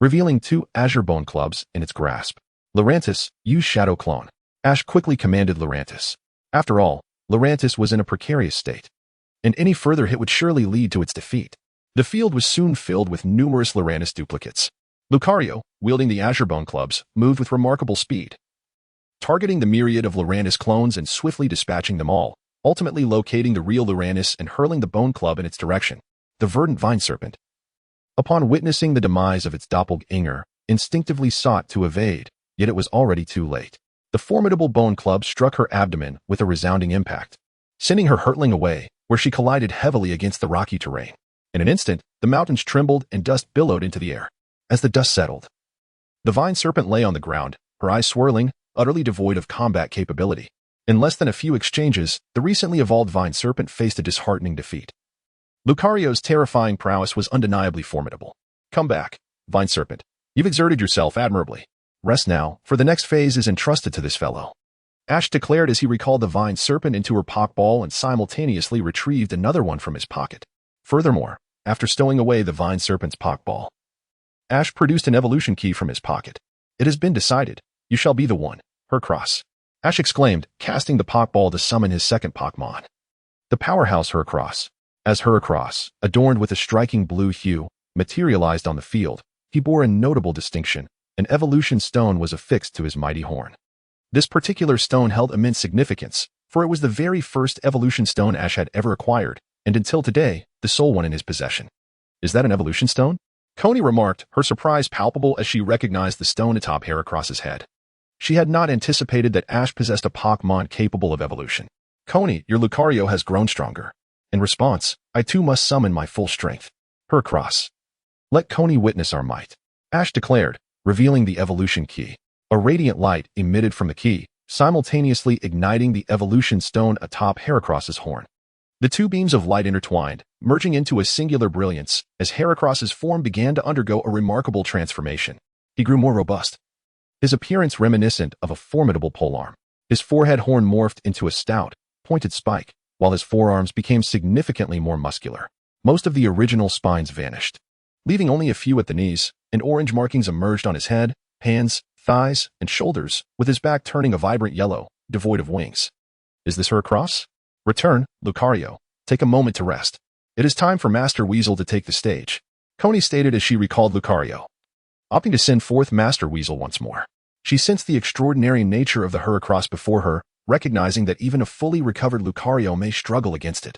revealing 2 Azure Bone Clubs in its grasp. Lurantis used Shadow Clone. Ash quickly commanded Lurantis. After all, Lurantis was in a precarious state, and any further hit would surely lead to its defeat. The field was soon filled with numerous Lurantis duplicates. Lucario, wielding the Azure Bone Clubs, moved with remarkable speed, targeting the myriad of Lurantis clones and swiftly dispatching them all, ultimately locating the real Lurantis and hurling the Bone Club in its direction. The verdant Vine Serpent, upon witnessing the demise of its doppelganger, instinctively sought to evade, yet it was already too late. The formidable Bone Club struck her abdomen with a resounding impact, sending her hurtling away, where she collided heavily against the rocky terrain. In an instant, the mountains trembled and dust billowed into the air. As the dust settled, the Vine Serpent lay on the ground, her eyes swirling, utterly devoid of combat capability. In less than a few exchanges, the recently evolved Vine Serpent faced a disheartening defeat. Lucario's terrifying prowess was undeniably formidable. Come back, Vine Serpent. You've exerted yourself admirably. Rest now, for the next phase is entrusted to this fellow. Ash declared as he recalled the Vine Serpent into her Pokeball and simultaneously retrieved another one from his pocket. Furthermore, after stowing away the Vine Serpent's Pokeball. Ash produced an evolution key from his pocket. It has been decided. You shall be the one, Heracross. Ash exclaimed, casting the Pokeball to summon his second Pokemon. The powerhouse Heracross. As Heracross, adorned with a striking blue hue, materialized on the field, he bore a notable distinction. An evolution stone was affixed to his mighty horn. This particular stone held immense significance, for it was the very first evolution stone Ash had ever acquired, and until today, the sole one in his possession. Is that an evolution stone? Coney remarked, her surprise palpable as she recognized the stone atop Heracross's head. She had not anticipated that Ash possessed a Pokemon capable of evolution. Coney, your Lucario has grown stronger. In response, I too must summon my full strength. Heracross. Let Coney witness our might. Ash declared, revealing the evolution key. A radiant light emitted from the key, simultaneously igniting the evolution stone atop Heracross's horn. The two beams of light intertwined, merging into a singular brilliance, as Heracross's form began to undergo a remarkable transformation. He grew more robust. His appearance reminiscent of a formidable polearm. His forehead horn morphed into a stout, pointed spike, while his forearms became significantly more muscular. Most of the original spines vanished, leaving only a few at the knees, and orange markings emerged on his head, hands, thighs, and shoulders, with his back turning a vibrant yellow, devoid of wings. Is this Heracross? Return, Lucario. Take a moment to rest. It is time for Master Weasel to take the stage, Coney stated as she recalled Lucario. Opting to send forth Master Weasel once more, she sensed the extraordinary nature of the Heracross before her, recognizing that even a fully recovered Lucario may struggle against it,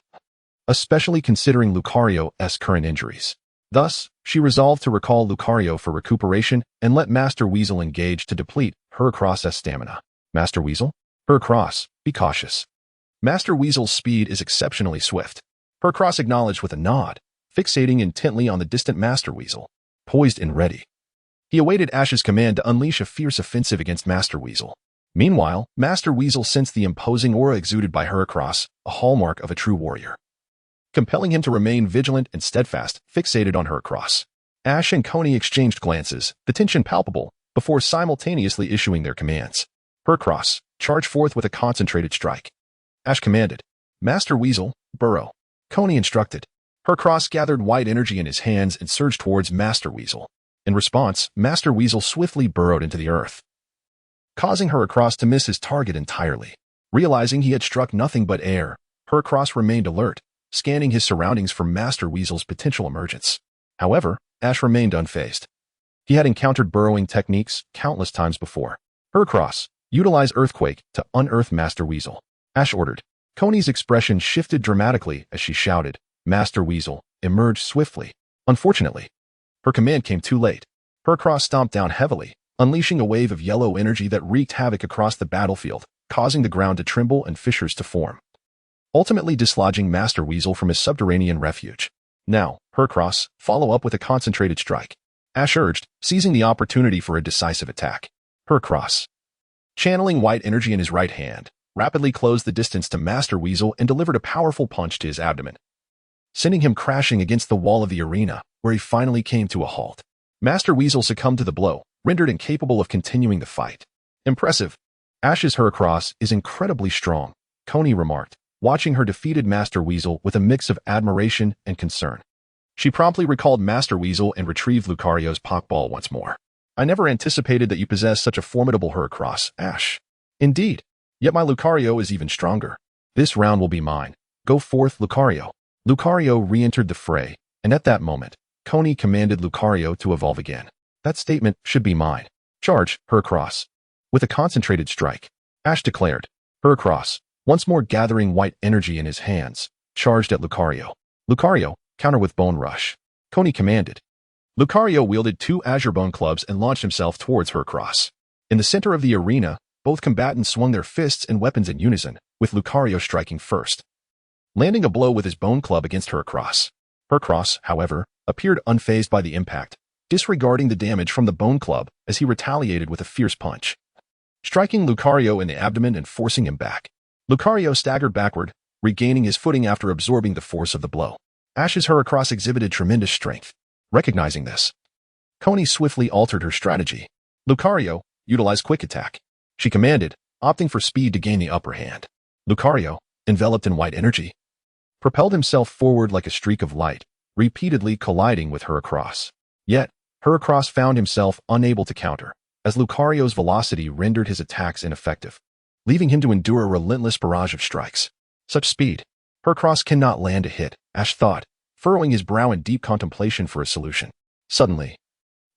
especially considering Lucario's current injuries. Thus, she resolved to recall Lucario for recuperation and let Master Weasel engage to deplete Heracross's stamina. Master Weasel? Heracross, be cautious. Master Weasel's speed is exceptionally swift. Heracross acknowledged with a nod, fixating intently on the distant Master Weasel, poised and ready. He awaited Ash's command to unleash a fierce offensive against Master Weasel. Meanwhile, Master Weasel sensed the imposing aura exuded by Heracross, a hallmark of a true warrior, compelling him to remain vigilant and steadfast, fixated on Heracross. Ash and Coney exchanged glances, the tension palpable, before simultaneously issuing their commands. Heracross, charge forth with a concentrated strike. Ash commanded. Master Weasel, burrow. Coney instructed. Heracross gathered white energy in his hands and surged towards Master Weasel. In response, Master Weasel swiftly burrowed into the earth, causing Heracross to miss his target entirely. Realizing he had struck nothing but air, Heracross remained alert, scanning his surroundings for Master Weasel's potential emergence. However, Ash remained unfazed. He had encountered burrowing techniques countless times before. Heracross, utilize Earthquake to unearth Master Weasel. Ash ordered. Coney's expression shifted dramatically as she shouted. Master Weasel emerged swiftly. Unfortunately, her command came too late. Heracross stomped down heavily, unleashing a wave of yellow energy that wreaked havoc across the battlefield, causing the ground to tremble and fissures to form, ultimately dislodging Master Weasel from his subterranean refuge. Now, Heracross, follow up with a concentrated strike. Ash urged, seizing the opportunity for a decisive attack. Heracross, channeling white energy in his right hand, rapidly closed the distance to Master Weasel and delivered a powerful punch to his abdomen, sending him crashing against the wall of the arena, where he finally came to a halt. Master Weasel succumbed to the blow, rendered incapable of continuing the fight. Impressive. Ash's Heracross is incredibly strong, Coney remarked, watching her defeated Master Weasel with a mix of admiration and concern. She promptly recalled Master Weasel and retrieved Lucario's Pokeball once more. I never anticipated that you possess such a formidable Heracross, Ash. Indeed. Yet my Lucario is even stronger. This round will be mine. Go forth, Lucario. Lucario re-entered the fray, and at that moment, Coney commanded Lucario to evolve again. That statement should be mine. Charge, Heracross. With a concentrated strike, Ash declared. Heracross, once more gathering white energy in his hands, charged at Lucario. Lucario, counter with Bone Rush. Coney commanded. Lucario wielded two Azure Bone Clubs and launched himself towards Heracross. In the center of the arena, both combatants swung their fists and weapons in unison, with Lucario striking first, landing a blow with his Bone Club against Heracross. Heracross, however, appeared unfazed by the impact, disregarding the damage from the Bone Club as he retaliated with a fierce punch, striking Lucario in the abdomen and forcing him back. Lucario staggered backward, regaining his footing after absorbing the force of the blow. Ash's Heracross exhibited tremendous strength. Recognizing this, Coney swiftly altered her strategy. Lucario, utilize Quick Attack. She commanded, opting for speed to gain the upper hand. Lucario, enveloped in white energy, propelled himself forward like a streak of light, repeatedly colliding with Heracross. Yet, Heracross found himself unable to counter, as Lucario's velocity rendered his attacks ineffective, leaving him to endure a relentless barrage of strikes. Such speed. Heracross cannot land a hit, Ash thought, furrowing his brow in deep contemplation for a solution. Suddenly,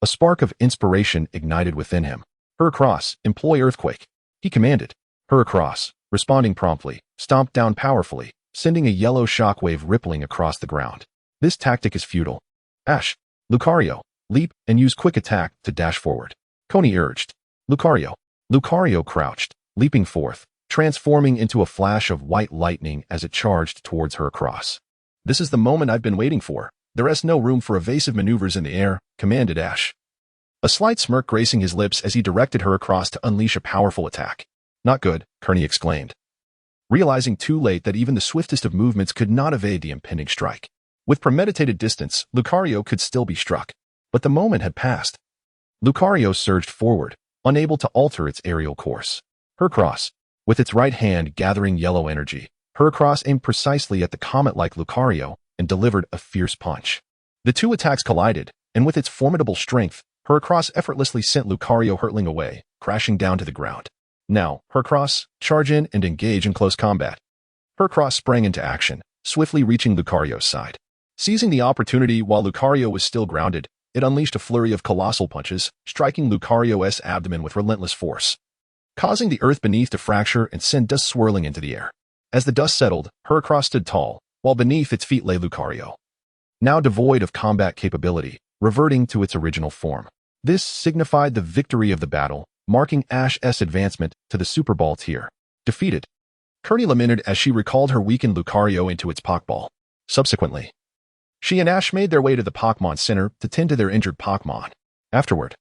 a spark of inspiration ignited within him. Heracross, employ Earthquake, he commanded. Heracross, responding promptly, stomped down powerfully, sending a yellow shockwave rippling across the ground. This tactic is futile. Ash, Lucario, leap and use Quick Attack to dash forward, Coney urged. Lucario crouched, leaping forth, transforming into a flash of white lightning as it charged towards Heracross. This is the moment I've been waiting for. There is no room for evasive maneuvers in the air, commanded Ash. A slight smirk gracing his lips as he directed Heracross to unleash a powerful attack. Not good, Kearney exclaimed, realizing too late that even the swiftest of movements could not evade the impending strike. With premeditated distance, Lucario could still be struck, but the moment had passed. Lucario surged forward, unable to alter its aerial course. Heracross, with its right hand gathering yellow energy, Heracross aimed precisely at the comet-like Lucario and delivered a fierce punch. The two attacks collided, and with its formidable strength, Heracross effortlessly sent Lucario hurtling away, crashing down to the ground. Now, Heracross, charge in and engage in close combat. Heracross sprang into action, swiftly reaching Lucario's side. Seizing the opportunity while Lucario was still grounded, it unleashed a flurry of colossal punches, striking Lucario's abdomen with relentless force, causing the earth beneath to fracture and send dust swirling into the air. As the dust settled, Heracross stood tall, while beneath its feet lay Lucario, now devoid of combat capability, reverting to its original form. This signified the victory of the battle, marking Ash's advancement to the Super Ball tier. Defeated, Kearney lamented as she recalled her weakened Lucario into its Pokeball. Subsequently, she and Ash made their way to the Pokémon Center to tend to their injured Pokémon. Afterward,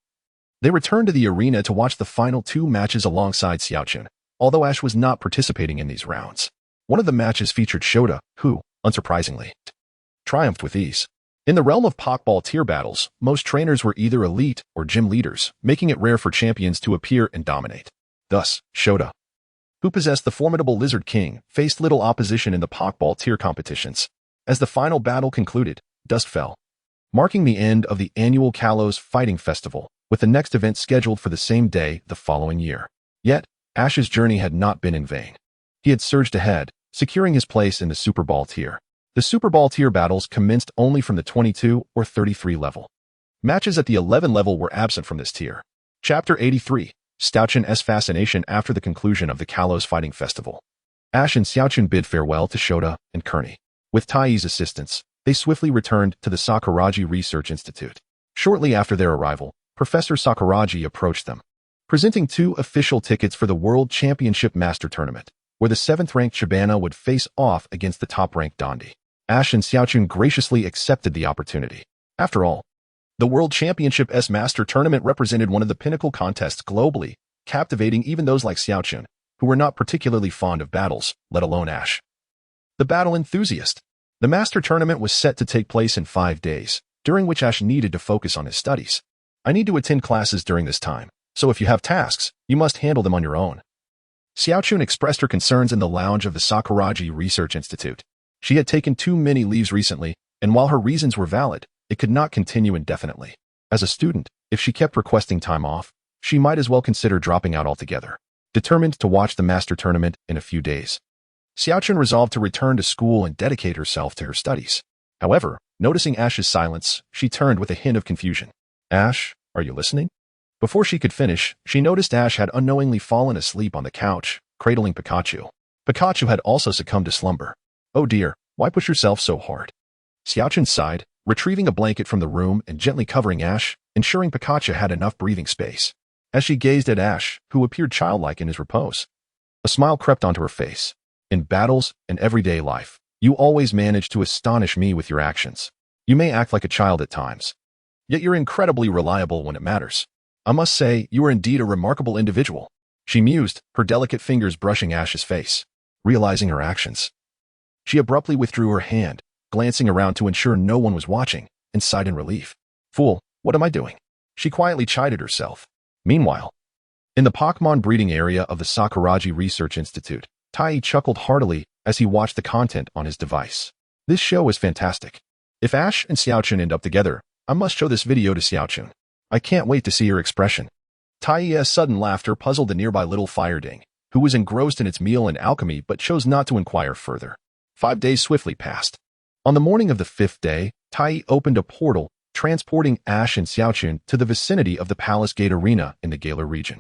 they returned to the arena to watch the final two matches alongside Zacian, although Ash was not participating in these rounds. One of the matches featured Shota, who, unsurprisingly, triumphed with ease. In the realm of Pokeball tier battles, most trainers were either elite or gym leaders, making it rare for champions to appear and dominate. Thus, Shota, who possessed the formidable Lizard King, faced little opposition in the Pokeball tier competitions. As the final battle concluded, dust fell, marking the end of the annual Kalos Fighting Festival, with the next event scheduled for the same day the following year. Yet, Ash's journey had not been in vain. He had surged ahead, securing his place in the Super Ball tier. The Super Ball tier battles commenced only from the 22 or 33 level. Matches at the 11 level were absent from this tier. Chapter 83, Zacian's Fascination after the conclusion of the Kalos Fighting Festival. Ash and Zacian bid farewell to Shota and Kearney. With Tai's assistance, they swiftly returned to the Sakuragi Research Institute. Shortly after their arrival, Professor Sakuragi approached them, presenting 2 official tickets for the World Championship Master Tournament, where the 7th-ranked Shabana would face off against the top-ranked Dondi. Ash and Zacian graciously accepted the opportunity. After all, the World Championship's Master Tournament represented one of the pinnacle contests globally, captivating even those like Zacian, who were not particularly fond of battles, let alone Ash, the battle enthusiast. The Master Tournament was set to take place in 5 days, during which Ash needed to focus on his studies. I need to attend classes during this time, so if you have tasks, you must handle them on your own. Zacian expressed her concerns in the lounge of the Sakuragi Research Institute. She had taken too many leaves recently, and while her reasons were valid, it could not continue indefinitely. As a student, if she kept requesting time off, she might as well consider dropping out altogether. Determined to watch the Master Tournament in a few days, Zacian resolved to return to school and dedicate herself to her studies. However, noticing Ash's silence, she turned with a hint of confusion. Ash, are you listening? Before she could finish, she noticed Ash had unknowingly fallen asleep on the couch, cradling Pikachu. Pikachu had also succumbed to slumber. Oh dear, why push yourself so hard? Zacian sighed, retrieving a blanket from the room and gently covering Ash, ensuring Pikachu had enough breathing space. As she gazed at Ash, who appeared childlike in his repose, a smile crept onto her face. In battles and everyday life, you always manage to astonish me with your actions. You may act like a child at times, yet you're incredibly reliable when it matters. I must say, you are indeed a remarkable individual. She mused, her delicate fingers brushing Ash's face. Realizing her actions, she abruptly withdrew her hand, glancing around to ensure no one was watching, and sighed in relief. Fool, what am I doing? She quietly chided herself. Meanwhile, in the Pokémon breeding area of the Sakuragi Research Institute, Tai chuckled heartily as he watched the content on his device. This show is fantastic. If Ash and Xiaochun end up together, I must show this video to Xiaochun. I can't wait to see her expression. Tai's sudden laughter puzzled the nearby little fireding, who was engrossed in its meal and alchemy but chose not to inquire further. 5 days swiftly passed. On the morning of the 5th day, Tai opened a portal, transporting Ash and Xiaochun to the vicinity of the Palace Gate Arena in the Galar region.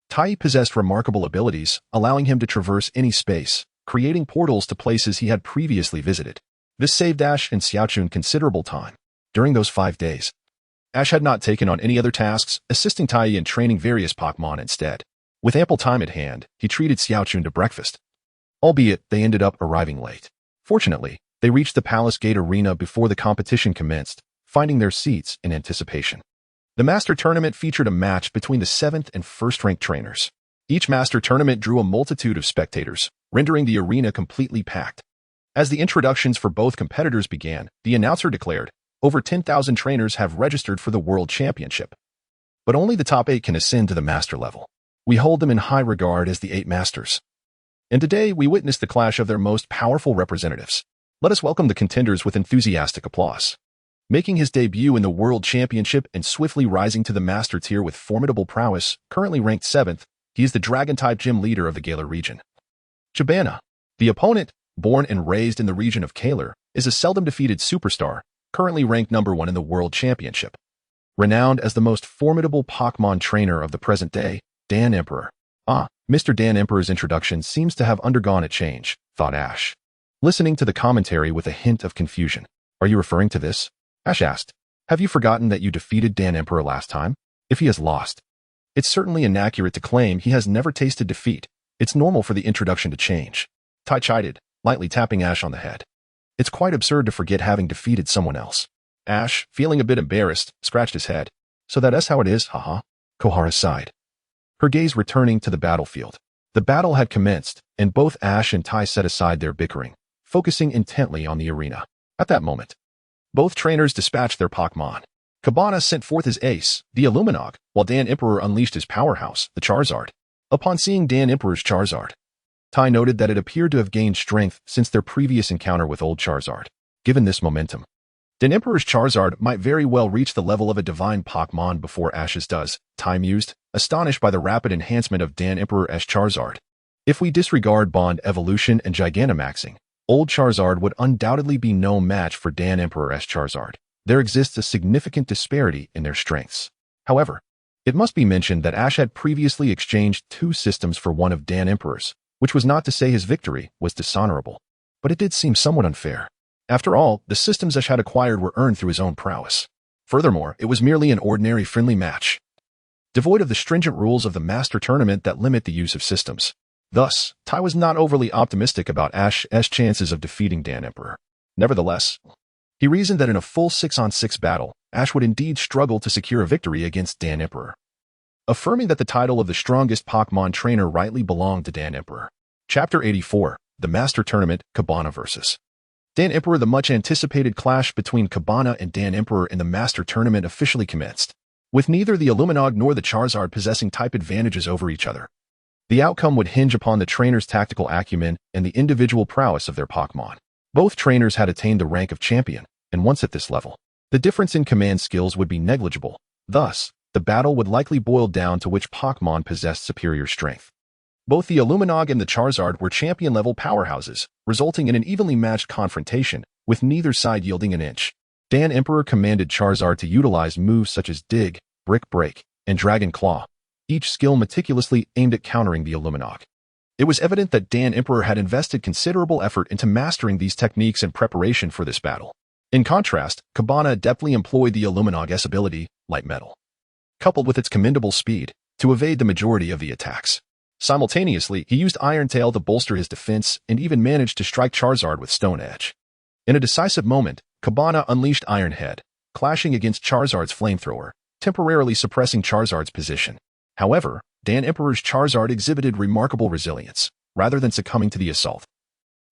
Tai possessed remarkable abilities, allowing him to traverse any space, creating portals to places he had previously visited. This saved Ash and Xiaochun considerable time. During those 5 days, Ash had not taken on any other tasks, assisting Tai in training various Pokémon instead. With ample time at hand, he treated Xiaochun to breakfast. Albeit, they ended up arriving late. Fortunately, they reached the Palace Gate Arena before the competition commenced, finding their seats in anticipation. The Master Tournament featured a match between the 7th and 1st-ranked trainers. Each Master Tournament drew a multitude of spectators, rendering the arena completely packed. As the introductions for both competitors began, the announcer declared, over 10,000 trainers have registered for the World Championship. But only the top 8 can ascend to the Master level. We hold them in high regard as the 8 Masters. And today we witness the clash of their most powerful representatives. Let us welcome the contenders with enthusiastic applause. Making his debut in the World Championship and swiftly rising to the Master tier with formidable prowess, currently ranked 7th, he is the Dragon-type gym leader of the Galar region. Jabana. The opponent, born and raised in the region of Kalar, is a seldom defeated superstar, currently ranked number 1 in the World Championship. Renowned as the most formidable Pokémon trainer of the present day, Dan Emperor. Mr. Dan Emperor's introduction seems to have undergone a change, thought Ash, listening to the commentary with a hint of confusion. Are you referring to this? Ash asked. Have you forgotten that you defeated Dan Emperor last time? If he has lost, it's certainly inaccurate to claim he has never tasted defeat. It's normal for the introduction to change. Tai chided, lightly tapping Ash on the head. It's quite absurd to forget having defeated someone else. Ash, feeling a bit embarrassed, scratched his head. So that's how it is, haha. Kohara sighed, her gaze returning to the battlefield. The battle had commenced, and both Ash and Tai set aside their bickering, focusing intently on the arena. At that moment, both trainers dispatched their Pokémon. Cabana sent forth his ace, the Illuminog, while Dan Emperor unleashed his powerhouse, the Charizard. Upon seeing Dan Emperor's Charizard, Tai noted that it appeared to have gained strength since their previous encounter with old Charizard. Given this momentum, Dan Emperor's Charizard might very well reach the level of a divine Pokémon before Ash's does, Tai mused, astonished by the rapid enhancement of Dan Emperor's Charizard. If we disregard Bond Evolution and Gigantamaxing, old Charizard would undoubtedly be no match for Dan Emperor's Charizard. There exists a significant disparity in their strengths. However, it must be mentioned that Ash had previously exchanged 2 systems for one of Dan Emperor's, which was not to say his victory was dishonorable, but it did seem somewhat unfair. After all, the systems Ash had acquired were earned through his own prowess. Furthermore, it was merely an ordinary friendly match, devoid of the stringent rules of the Master Tournament that limit the use of systems. Thus, Tai was not overly optimistic about Ash's chances of defeating Dan Emperor. Nevertheless, he reasoned that in a full 6-on-6 battle, Ash would indeed struggle to secure a victory against Dan Emperor, affirming that the title of the strongest Pokémon trainer rightly belonged to Dan Emperor. Chapter 84, The Master Tournament, Cabana vs. Dan Emperor. The much-anticipated clash between Cabana and Dan Emperor in the Master Tournament officially commenced, with neither the Illuminog nor the Charizard possessing type advantages over each other. The outcome would hinge upon the trainer's tactical acumen and the individual prowess of their Pokémon. Both trainers had attained the rank of champion, and once at this level, the difference in command skills would be negligible. Thus, the battle would likely boil down to which Pokémon possessed superior strength. Both the Illuminog and the Charizard were champion-level powerhouses, resulting in an evenly matched confrontation, with neither side yielding an inch. Dan Emperor commanded Charizard to utilize moves such as Dig, Brick Break, and Dragon Claw, each skill meticulously aimed at countering the Illuminog. It was evident that Dan Emperor had invested considerable effort into mastering these techniques in preparation for this battle. In contrast, Cabana adeptly employed the Illuminog's ability, Light Metal, coupled with its commendable speed, to evade the majority of the attacks. Simultaneously, he used Iron Tail to bolster his defense and even managed to strike Charizard with Stone Edge. In a decisive moment, Cabana unleashed Iron Head, clashing against Charizard's Flamethrower, temporarily suppressing Charizard's position. However, Dan Emperor's Charizard exhibited remarkable resilience, rather than succumbing to the assault.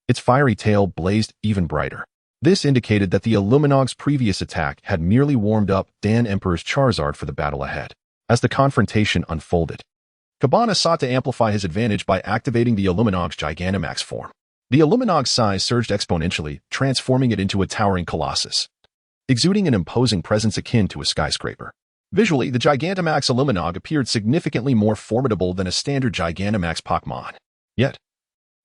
Its fiery tail blazed even brighter. This indicated that the Illuminog's previous attack had merely warmed up Dan Emperor's Charizard for the battle ahead. As the confrontation unfolded, Cabana sought to amplify his advantage by activating the Illuminog's Gigantamax form. The Illuminog's size surged exponentially, transforming it into a towering colossus. exuding an imposing presence akin to a skyscraper. Visually, the Gigantamax Aluminog appeared significantly more formidable than a standard Gigantamax Pokémon. Yet,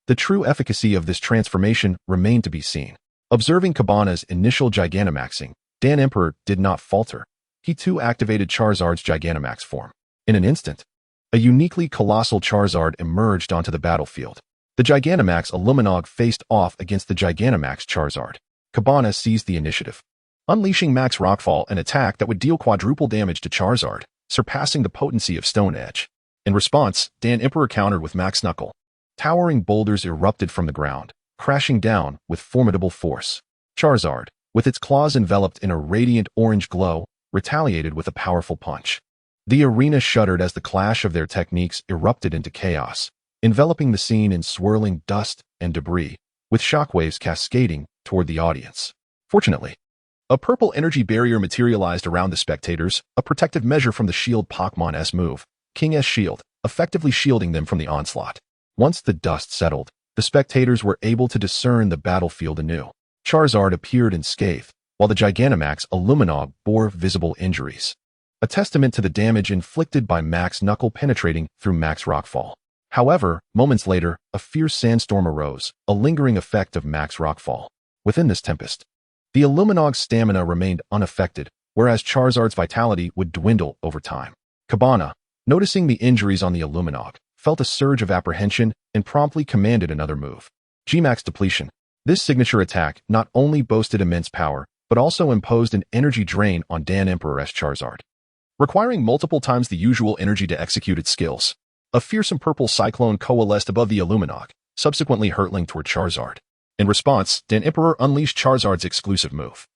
the true efficacy of this transformation remained to be seen. Observing Cabana's initial Gigantamaxing, Dan Emperor did not falter. He too activated Charizard's Gigantamax form. In an instant, a uniquely colossal Charizard emerged onto the battlefield. The Gigantamax Aluminog faced off against the Gigantamax Charizard. Cabana seized the initiative, unleashing Max Rockfall, an attack that would deal quadruple damage to Charizard, surpassing the potency of Stone Edge. In response, Dan Emperor countered with Max Knuckle. Towering boulders erupted from the ground, crashing down with formidable force. Charizard, with its claws enveloped in a radiant orange glow, retaliated with a powerful punch. The arena shuddered as the clash of their techniques erupted into chaos, enveloping the scene in swirling dust and debris, with shockwaves cascading toward the audience. Fortunately, a purple energy barrier materialized around the spectators, a protective measure from the Shield Pokémon's move, King's Shield, effectively shielding them from the onslaught. Once the dust settled, the spectators were able to discern the battlefield anew. Charizard appeared unscathed, while the Gigantamax Aluminog bore visible injuries, a testament to the damage inflicted by Max Knuckle penetrating through Max Rockfall. However, moments later, a fierce sandstorm arose, a lingering effect of Max Rockfall. Within this tempest, the Aluminog's stamina remained unaffected, whereas Charizard's vitality would dwindle over time. Cabana, noticing the injuries on the Aluminog, felt a surge of apprehension and promptly commanded another move. G-Max Depletion. This signature attack not only boasted immense power, but also imposed an energy drain on Dan Emperor's Charizard, requiring multiple times the usual energy to execute its skills. A fearsome purple cyclone coalesced above the Aluminog, subsequently hurtling toward Charizard. In response, Dan Emperor unleashed Charizard's exclusive move,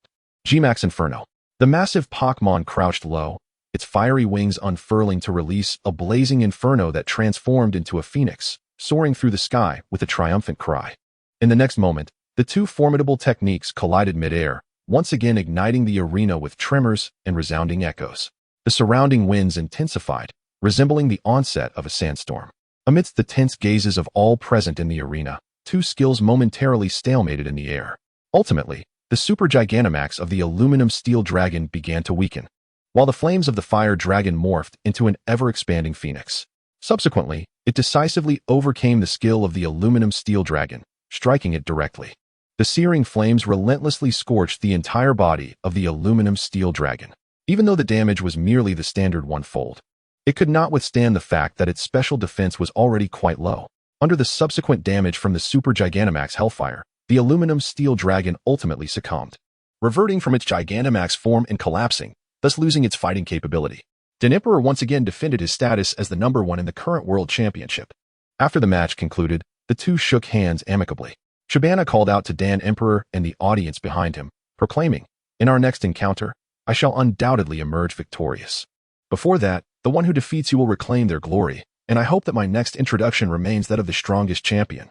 G-Max Inferno. The massive Pokémon crouched low, its fiery wings unfurling to release a blazing inferno that transformed into a phoenix, soaring through the sky with a triumphant cry. In the next moment, the two formidable techniques collided mid-air, once again igniting the arena with tremors and resounding echoes. The surrounding winds intensified, resembling the onset of a sandstorm. Amidst the tense gazes of all present in the arena, two skills momentarily stalemated in the air. Ultimately, the Super Gigantamax of the Aluminum Steel Dragon began to weaken, while the flames of the Fire Dragon morphed into an ever-expanding phoenix. Subsequently, it decisively overcame the skill of the Aluminum Steel Dragon, striking it directly. The searing flames relentlessly scorched the entire body of the Aluminum Steel Dragon. Even though the damage was merely the standard one-fold, it could not withstand the fact that its special defense was already quite low. Under the subsequent damage from the Super Gigantamax Hellfire, the Aluminum Steel Dragon ultimately succumbed, reverting from its Gigantamax form and collapsing, thus losing its fighting capability. Dan Emperor once again defended his status as the number one in the current World Championship. After the match concluded, the two shook hands amicably. Shabana called out to Dan Emperor and the audience behind him, proclaiming, "In our next encounter, I shall undoubtedly emerge victorious. Before that, the one who defeats you will reclaim their glory, and I hope that my next introduction remains that of the strongest champion,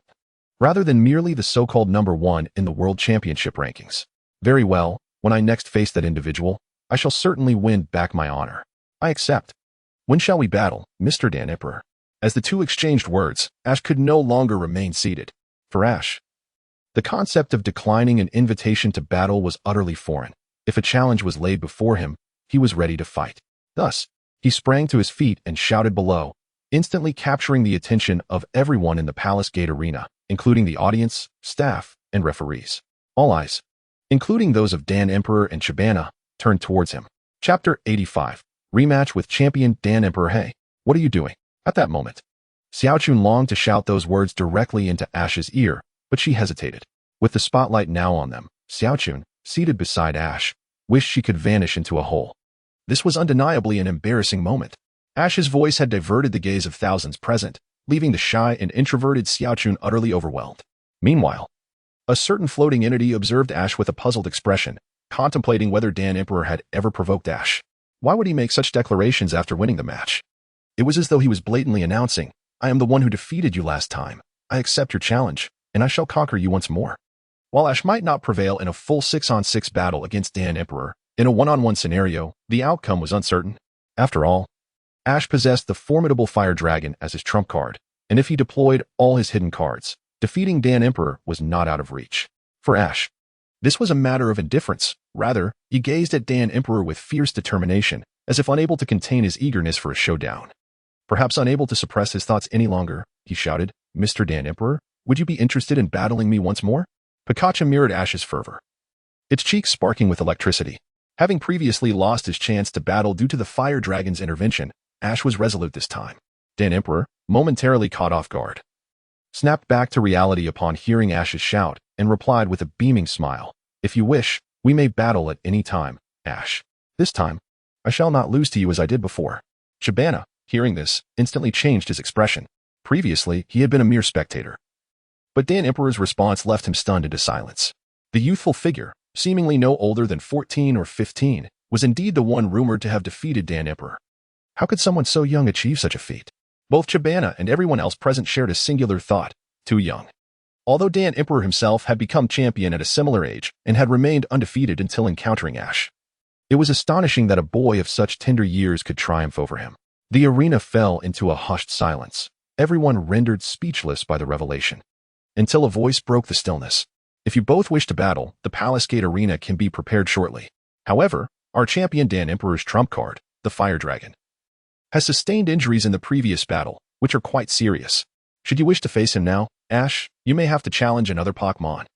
rather than merely the so-called number one in the World Championship rankings. Very well, when I next face that individual, I shall certainly win back my honor. I accept. When shall we battle, Mr. Dan Emperor?" As the two exchanged words, Ash could no longer remain seated. For Ash, the concept of declining an invitation to battle was utterly foreign. If a challenge was laid before him, he was ready to fight. Thus, he sprang to his feet and shouted below, instantly capturing the attention of everyone in the Palace Gate Arena, including the audience, staff, and referees. All eyes, including those of Dan Emperor and Shabana, turned towards him. Chapter 85. Rematch with Champion Dan Emperor. Hey, what are you doing? At that moment, Xiaochun longed to shout those words directly into Ash's ear, but she hesitated. With the spotlight now on them, Xiaochun, seated beside Ash, wished she could vanish into a hole. This was undeniably an embarrassing moment. Ash's voice had diverted the gaze of thousands present, leaving the shy and introverted Xiaochun utterly overwhelmed. Meanwhile, a certain floating entity observed Ash with a puzzled expression, contemplating whether Dan Emperor had ever provoked Ash. Why would he make such declarations after winning the match? It was as though he was blatantly announcing, "I am the one who defeated you last time. I accept your challenge, and I shall conquer you once more." While Ash might not prevail in a full 6-on-6 battle against Dan Emperor, in a 1-on-1 scenario, the outcome was uncertain. After all, Ash possessed the formidable Fire Dragon as his trump card, and if he deployed all his hidden cards, defeating Dan Emperor was not out of reach. For Ash, This was a matter of indifference. Rather, he gazed at Dan Emperor with fierce determination, as if unable to contain his eagerness for a showdown. Perhaps unable to suppress his thoughts any longer, he shouted, "Mr. Dan Emperor, would you be interested in battling me once more?" Pikachu mirrored Ash's fervor, its cheeks sparking with electricity. Having previously lost his chance to battle due to the Fire Dragon's intervention, Ash was resolute this time. Dan Emperor, momentarily caught off guard, snapped back to reality upon hearing Ash's shout and replied with a beaming smile, "If you wish, we may battle at any time, Ash. This time, I shall not lose to you as I did before." Shabana, hearing this, instantly changed his expression. Previously, he had been a mere spectator. But Dan Emperor's response left him stunned into silence. The youthful figure, seemingly no older than 14 or 15, was indeed the one rumored to have defeated Dan Emperor. How could someone so young achieve such a feat? Both Shabana and everyone else present shared a singular thought: too young. Although Dan Emperor himself had become champion at a similar age and had remained undefeated until encountering Ash, it was astonishing that a boy of such tender years could triumph over him. The arena fell into a hushed silence, everyone rendered speechless by the revelation, until a voice broke the stillness. "If you both wish to battle, the Palace Gate Arena can be prepared shortly. However, our champion Dan Emperor's trump card, the Fire Dragon, has sustained injuries in the previous battle, which are quite serious. Should you wish to face him now, Ash, you may have to challenge another Pokémon."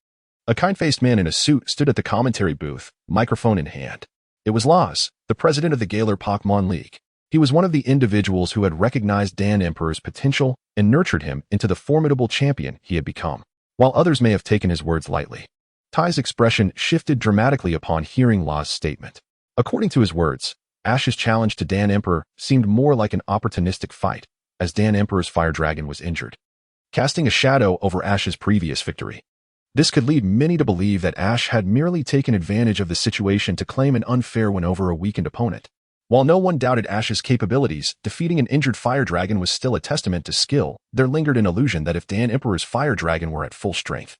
A kind-faced man in a suit stood at the commentary booth, microphone in hand. It was Laz, the president of the Galar Pokémon League. He was one of the individuals who had recognized Dan Emperor's potential and nurtured him into the formidable champion he had become, while others may have taken his words lightly. Ty's expression shifted dramatically upon hearing Laz's statement. According to his words, Ash's challenge to Dan Emperor seemed more like an opportunistic fight, as Dan Emperor's Fire Dragon was injured, casting a shadow over Ash's previous victory. This could lead many to believe that Ash had merely taken advantage of the situation to claim an unfair win over a weakened opponent. While no one doubted Ash's capabilities, defeating an injured Fire Dragon was still a testament to skill. There lingered an illusion that if Dan Emperor's Fire Dragon were at full strength,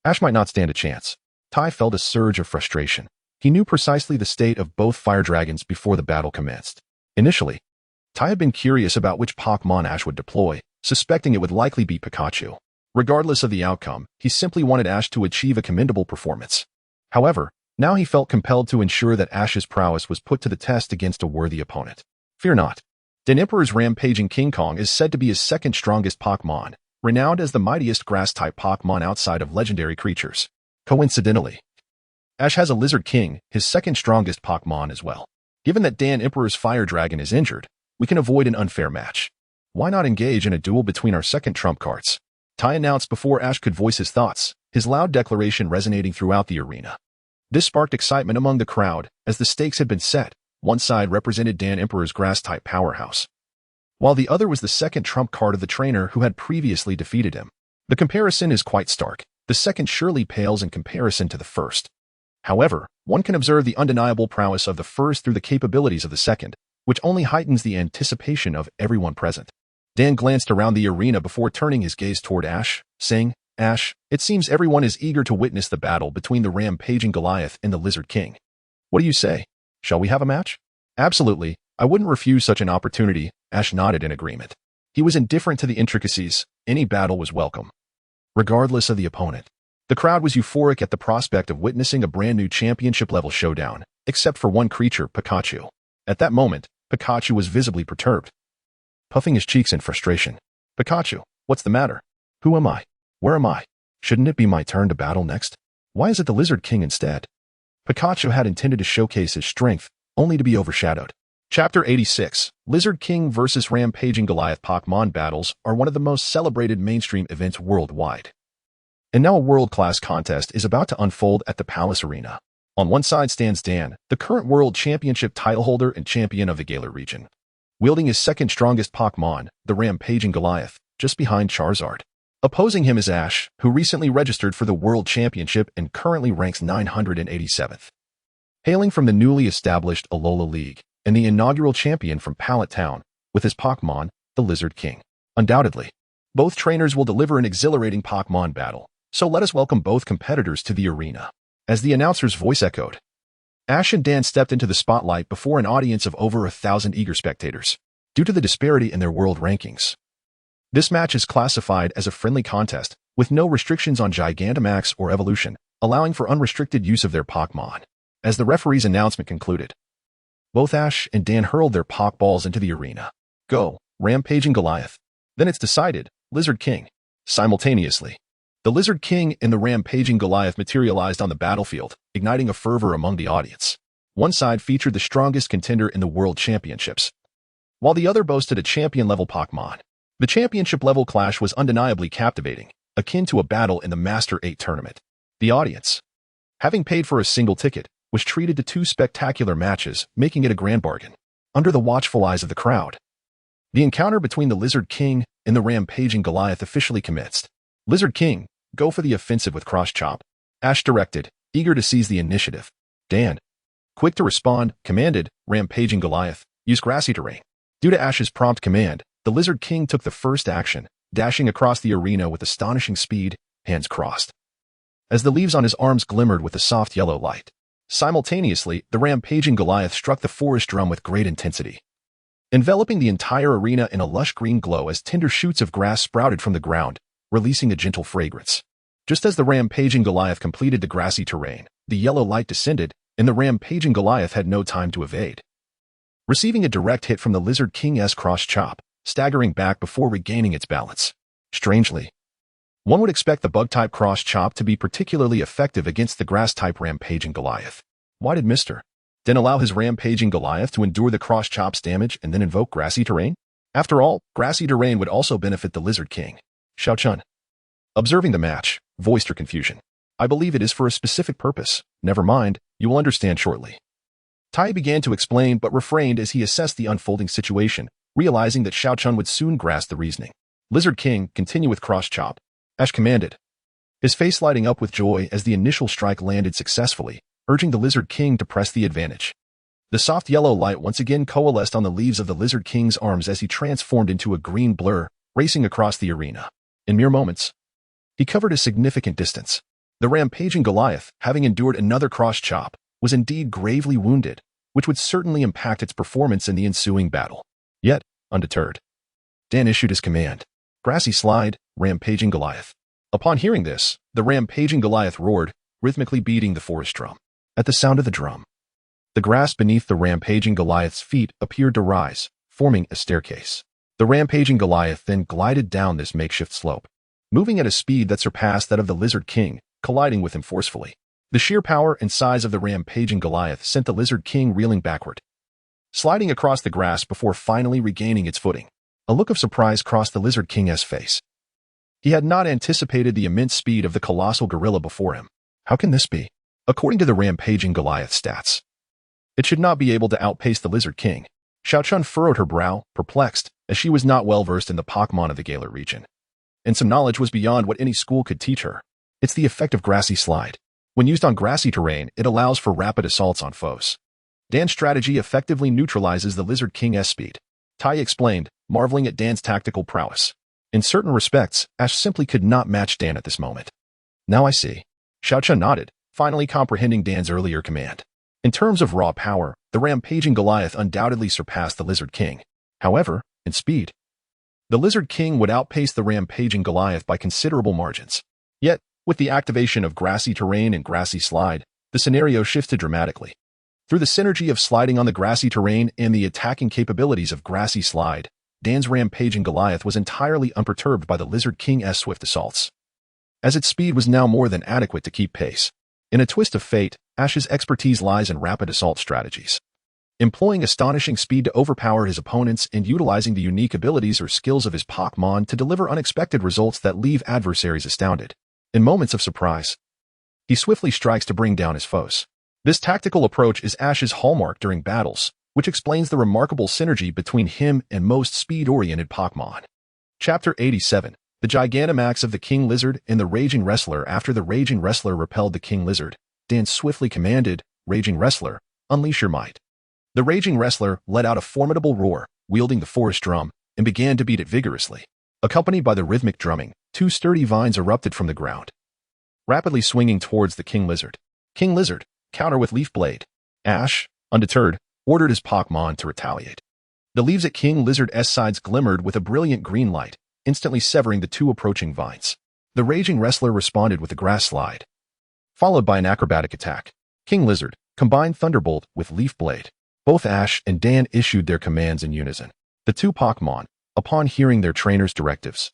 Ash might not stand a chance. Ty felt a surge of frustration. He knew precisely the state of both Fire Dragons before the battle commenced. Initially, Ty had been curious about which Pokémon Ash would deploy, suspecting it would likely be Pikachu. Regardless of the outcome, he simply wanted Ash to achieve a commendable performance. However, now he felt compelled to ensure that Ash's prowess was put to the test against a worthy opponent. Fear not. Dan Emperor's rampaging King Kong is said to be his second strongest Pokémon, renowned as the mightiest grass-type Pokémon outside of legendary creatures. Coincidentally, Ash has a Lizard King, his second strongest Pokémon as well. Given that Dan Emperor's Fire Dragon is injured, we can avoid an unfair match. Why not engage in a duel between our second trump cards? Ty announced before Ash could voice his thoughts, his loud declaration resonating throughout the arena. This sparked excitement among the crowd, as the stakes had been set. One side represented Dan Emperor's grass-type powerhouse, while the other was the second trump card of the trainer who had previously defeated him. The comparison is quite stark. The second surely pales in comparison to the first. However, one can observe the undeniable prowess of the first through the capabilities of the second, which only heightens the anticipation of everyone present. Dan glanced around the arena before turning his gaze toward Ash, saying, "Ash, it seems everyone is eager to witness the battle between the rampaging Goliath and the Lizard King. What do you say? Shall we have a match?" "Absolutely. I wouldn't refuse such an opportunity." Ash nodded in agreement. He was indifferent to the intricacies. Any battle was welcome, regardless of the opponent. The crowd was euphoric at the prospect of witnessing a brand new championship-level showdown, except for one creature, Pikachu. At that moment, Pikachu was visibly perturbed, puffing his cheeks in frustration. "Pikachu, what's the matter? Who am I? Where am I? Shouldn't it be my turn to battle next? Why is it the Lizard King instead?" Pikachu had intended to showcase his strength, only to be overshadowed. Chapter 86, Lizard King vs. Rampaging Goliath. Pokémon battles are one of the most celebrated mainstream events worldwide. And now a world-class contest is about to unfold at the Palace Arena. On one side stands Dan, the current World Championship title holder and champion of the Galar region, wielding his second strongest Pokémon, the Rampaging Goliath, just behind Charizard. Opposing him is Ash, who recently registered for the World Championship and currently ranks 987th. Hailing from the newly established Alola League, and the inaugural champion from Pallet Town, with his Pokémon, the Lizard King. Undoubtedly, both trainers will deliver an exhilarating Pokémon battle, so let us welcome both competitors to the arena. As the announcer's voice echoed, Ash and Dan stepped into the spotlight before an audience of over 1,000 eager spectators. Due to the disparity in their world rankings, this match is classified as a friendly contest, with no restrictions on Gigantamax or evolution. allowing for unrestricted use of their Pokémon. As the referee's announcement concluded, both Ash and Dan hurled their Pokeballs into the arena. Go, Rampaging Goliath. Then it's decided, Lizard King. Simultaneously, the Lizard King and the Rampaging Goliath materialized on the battlefield, igniting a fervor among the audience. One side featured the strongest contender in the World Championships, while the other boasted a champion-level Pokémon. The championship-level clash was undeniably captivating, akin to a battle in the Master 8 tournament. The audience, having paid for a single ticket, was treated to two spectacular matches, making it a grand bargain. Under the watchful eyes of the crowd, the encounter between the Lizard King and the Rampaging Goliath officially commenced. Lizard King, go for the offensive with Cross Chop. Ash directed, eager to seize the initiative. Dan, quick to respond, commanded, Rampaging Goliath, use grassy terrain. Due to Ash's prompt command, the Lizard King took the first action, dashing across the arena with astonishing speed, hands crossed, as the leaves on his arms glimmered with a soft yellow light. Simultaneously, the Rampaging Goliath struck the forest drum with great intensity, enveloping the entire arena in a lush green glow as tender shoots of grass sprouted from the ground, releasing a gentle fragrance. Just as the Rampaging Goliath completed the grassy terrain, the yellow light descended, and the Rampaging Goliath had no time to evade, receiving a direct hit from the Lizard King's Cross Chop, staggering back before regaining its balance. Strangely, one would expect the Bug-type Cross Chop to be particularly effective against the Grass-type Rampaging Goliath. Why did Mr. Dan allow his Rampaging Goliath to endure the Cross Chop's damage and then invoke Grassy Terrain? After all, Grassy Terrain would also benefit the Lizard King. Xiaochun, observing the match, voiced her confusion. I believe it is for a specific purpose. Never mind, you will understand shortly. Tai began to explain but refrained as he assessed the unfolding situation, realizing that Xiaochun would soon grasp the reasoning. Lizard King, continue with Cross Chop. Ash commanded, his face lighting up with joy as the initial strike landed successfully, urging the Lizard King to press the advantage. The soft yellow light once again coalesced on the leaves of the Lizard King's arms as he transformed into a green blur, racing across the arena. In mere moments, he covered a significant distance. The Rampaging Goliath, having endured another Cross Chop, was indeed gravely wounded, which would certainly impact its performance in the ensuing battle. Yet, undeterred, Dan issued his command. Grassy Slide, Rampaging Goliath. Upon hearing this, the Rampaging Goliath roared, rhythmically beating the forest drum. At the sound of the drum, the grass beneath the Rampaging Goliath's feet appeared to rise, forming a staircase. The Rampaging Goliath then glided down this makeshift slope, moving at a speed that surpassed that of the Lizard King, colliding with him forcefully. The sheer power and size of the Rampaging Goliath sent the Lizard King reeling backward, sliding across the grass before finally regaining its footing. A look of surprise crossed the Lizard King's face. He had not anticipated the immense speed of the colossal gorilla before him. How can this be? According to the Rampaging Goliath stats, it should not be able to outpace the Lizard King. Xiaochun furrowed her brow, perplexed, as she was not well versed in the Pokémon of the Galar region, and some knowledge was beyond what any school could teach her. It's the effect of Grassy Slide. When used on grassy terrain, it allows for rapid assaults on foes. Dan's strategy effectively neutralizes the Lizard King's speed. Tai explained, marveling at Dan's tactical prowess. In certain respects, Ash simply could not match Dan at this moment. Now I see. Xiaochun nodded, finally comprehending Dan's earlier command. In terms of raw power, the Rampaging Goliath undoubtedly surpassed the Lizard King. However, in speed, the Lizard King would outpace the Rampaging Goliath by considerable margins. Yet, with the activation of Grassy Terrain and Grassy Slide, the scenario shifted dramatically. Through the synergy of sliding on the grassy terrain and the attacking capabilities of Grassy Slide, Dan's Rampaging Goliath was entirely unperturbed by the Lizard King's swift assaults, as its speed was now more than adequate to keep pace. In a twist of fate, Ash's expertise lies in rapid assault strategies, employing astonishing speed to overpower his opponents and utilizing the unique abilities or skills of his Pokémon to deliver unexpected results that leave adversaries astounded. In moments of surprise, he swiftly strikes to bring down his foes. This tactical approach is Ash's hallmark during battles, which explains the remarkable synergy between him and most speed-oriented Pokémon. Chapter 87, The Gigantamax of the King Lizard and the Raging Wrestler. After the Raging Wrestler repelled the King Lizard, Dan swiftly commanded, Raging Wrestler, unleash your might. The Raging Wrestler let out a formidable roar, wielding the forest drum, and began to beat it vigorously. Accompanied by the rhythmic drumming, two sturdy vines erupted from the ground, rapidly swinging towards the King Lizard. King Lizard, counter with Leaf Blade. Ash, undeterred, ordered his Pokémon to retaliate. The leaves at King Lizard's sides glimmered with a brilliant green light, instantly severing the two approaching vines. The Raging Wrestler responded with a Grass Slide, followed by an acrobatic attack. King Lizard combined Thunderbolt with Leaf Blade. Both Ash and Dan issued their commands in unison. The two Pokémon, upon hearing their trainer's directives,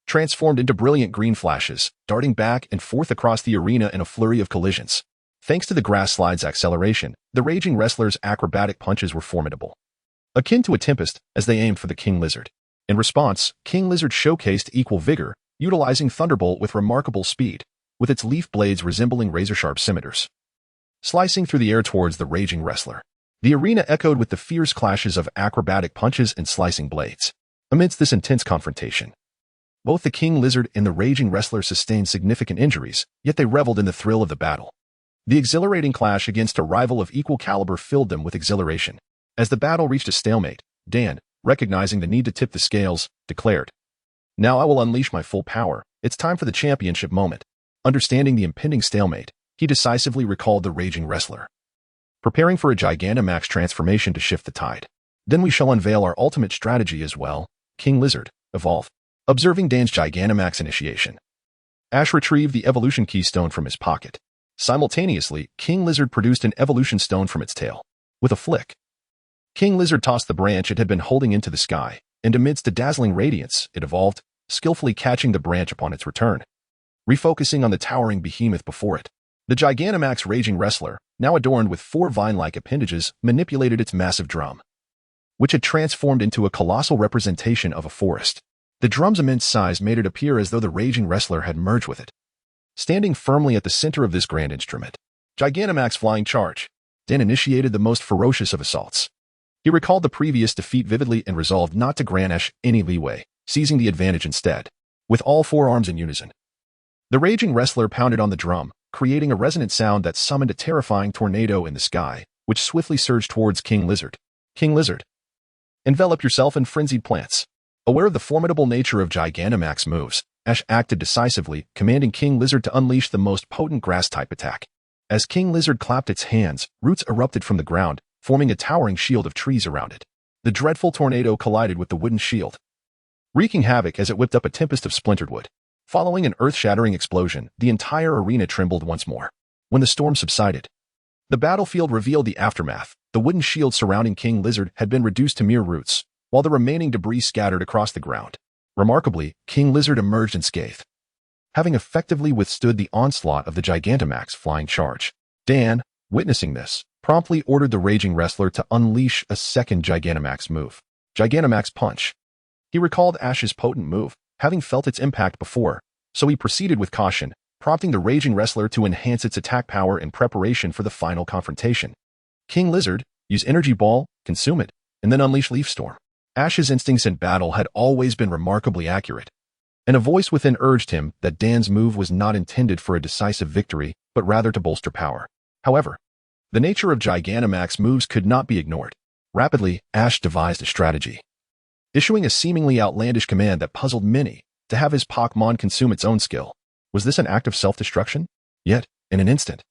transformed into brilliant green flashes, darting back and forth across the arena in a flurry of collisions. Thanks to the grass slide's acceleration, the raging wrestlers' acrobatic punches were formidable, akin to a tempest as they aimed for the King Lizard. In response, King Lizard showcased equal vigor, utilizing Thunderbolt with remarkable speed, with its leaf blades resembling razor-sharp scimitars, slicing through the air towards the raging wrestler. The arena echoed with the fierce clashes of acrobatic punches and slicing blades. Amidst this intense confrontation, both the King Lizard and the raging wrestler sustained significant injuries, yet they reveled in the thrill of the battle. The exhilarating clash against a rival of equal caliber filled them with exhilaration. As the battle reached a stalemate, Dan, recognizing the need to tip the scales, declared, "Now I will unleash my full power. It's time for the championship moment." Understanding the impending stalemate, he decisively recalled the raging wrestler, preparing for a Gigantamax transformation to shift the tide. "Then we shall unveil our ultimate strategy as well, King Lizard, evolve." Observing Dan's Gigantamax initiation, Ash retrieved the evolution keystone from his pocket. Simultaneously, King Lizard produced an evolution stone from its tail. With a flick, King Lizard tossed the branch it had been holding into the sky, and amidst a dazzling radiance, it evolved, skillfully catching the branch upon its return, refocusing on the towering behemoth before it. The Gigantamax raging wrestler, now adorned with 4 vine-like appendages, manipulated its massive drum, which had transformed into a colossal representation of a forest. The drum's immense size made it appear as though the raging wrestler had merged with it. Standing firmly at the center of this grand instrument, Gigantamax Flying Charge, Dan initiated the most ferocious of assaults. He recalled the previous defeat vividly and resolved not to grant Ash any leeway, seizing the advantage instead. With all 4 arms in unison, the raging wrestler pounded on the drum, creating a resonant sound that summoned a terrifying tornado in the sky, which swiftly surged towards King Lizard. King Lizard, envelop yourself in frenzied plants. Aware of the formidable nature of Gigantamax moves, Ash acted decisively, commanding King Lizard to unleash the most potent grass-type attack. As King Lizard clapped its hands, roots erupted from the ground, forming a towering shield of trees around it. The dreadful tornado collided with the wooden shield, wreaking havoc as it whipped up a tempest of splintered wood. Following an earth-shattering explosion, the entire arena trembled once more. When the storm subsided, the battlefield revealed the aftermath. The wooden shield surrounding King Lizard had been reduced to mere roots, while the remaining debris scattered across the ground. Remarkably, King Lizard emerged unscathed, having effectively withstood the onslaught of the Gigantamax Flying Charge. Dan, witnessing this, promptly ordered the raging wrestler to unleash a second Gigantamax move, Gigantamax Punch. He recalled Ash's potent move, having felt its impact before, so he proceeded with caution, prompting the raging wrestler to enhance its attack power in preparation for the final confrontation. King Lizard, use Energy Ball, consume it, and then unleash Leaf Storm. Ash's instincts in battle had always been remarkably accurate, and a voice within urged him that Dan's move was not intended for a decisive victory, but rather to bolster power. However, the nature of Gigantamax moves could not be ignored. Rapidly, Ash devised a strategy, issuing a seemingly outlandish command that puzzled many: to have his Pokémon consume its own skill. Was this an act of self-destruction? Yet, in an instant,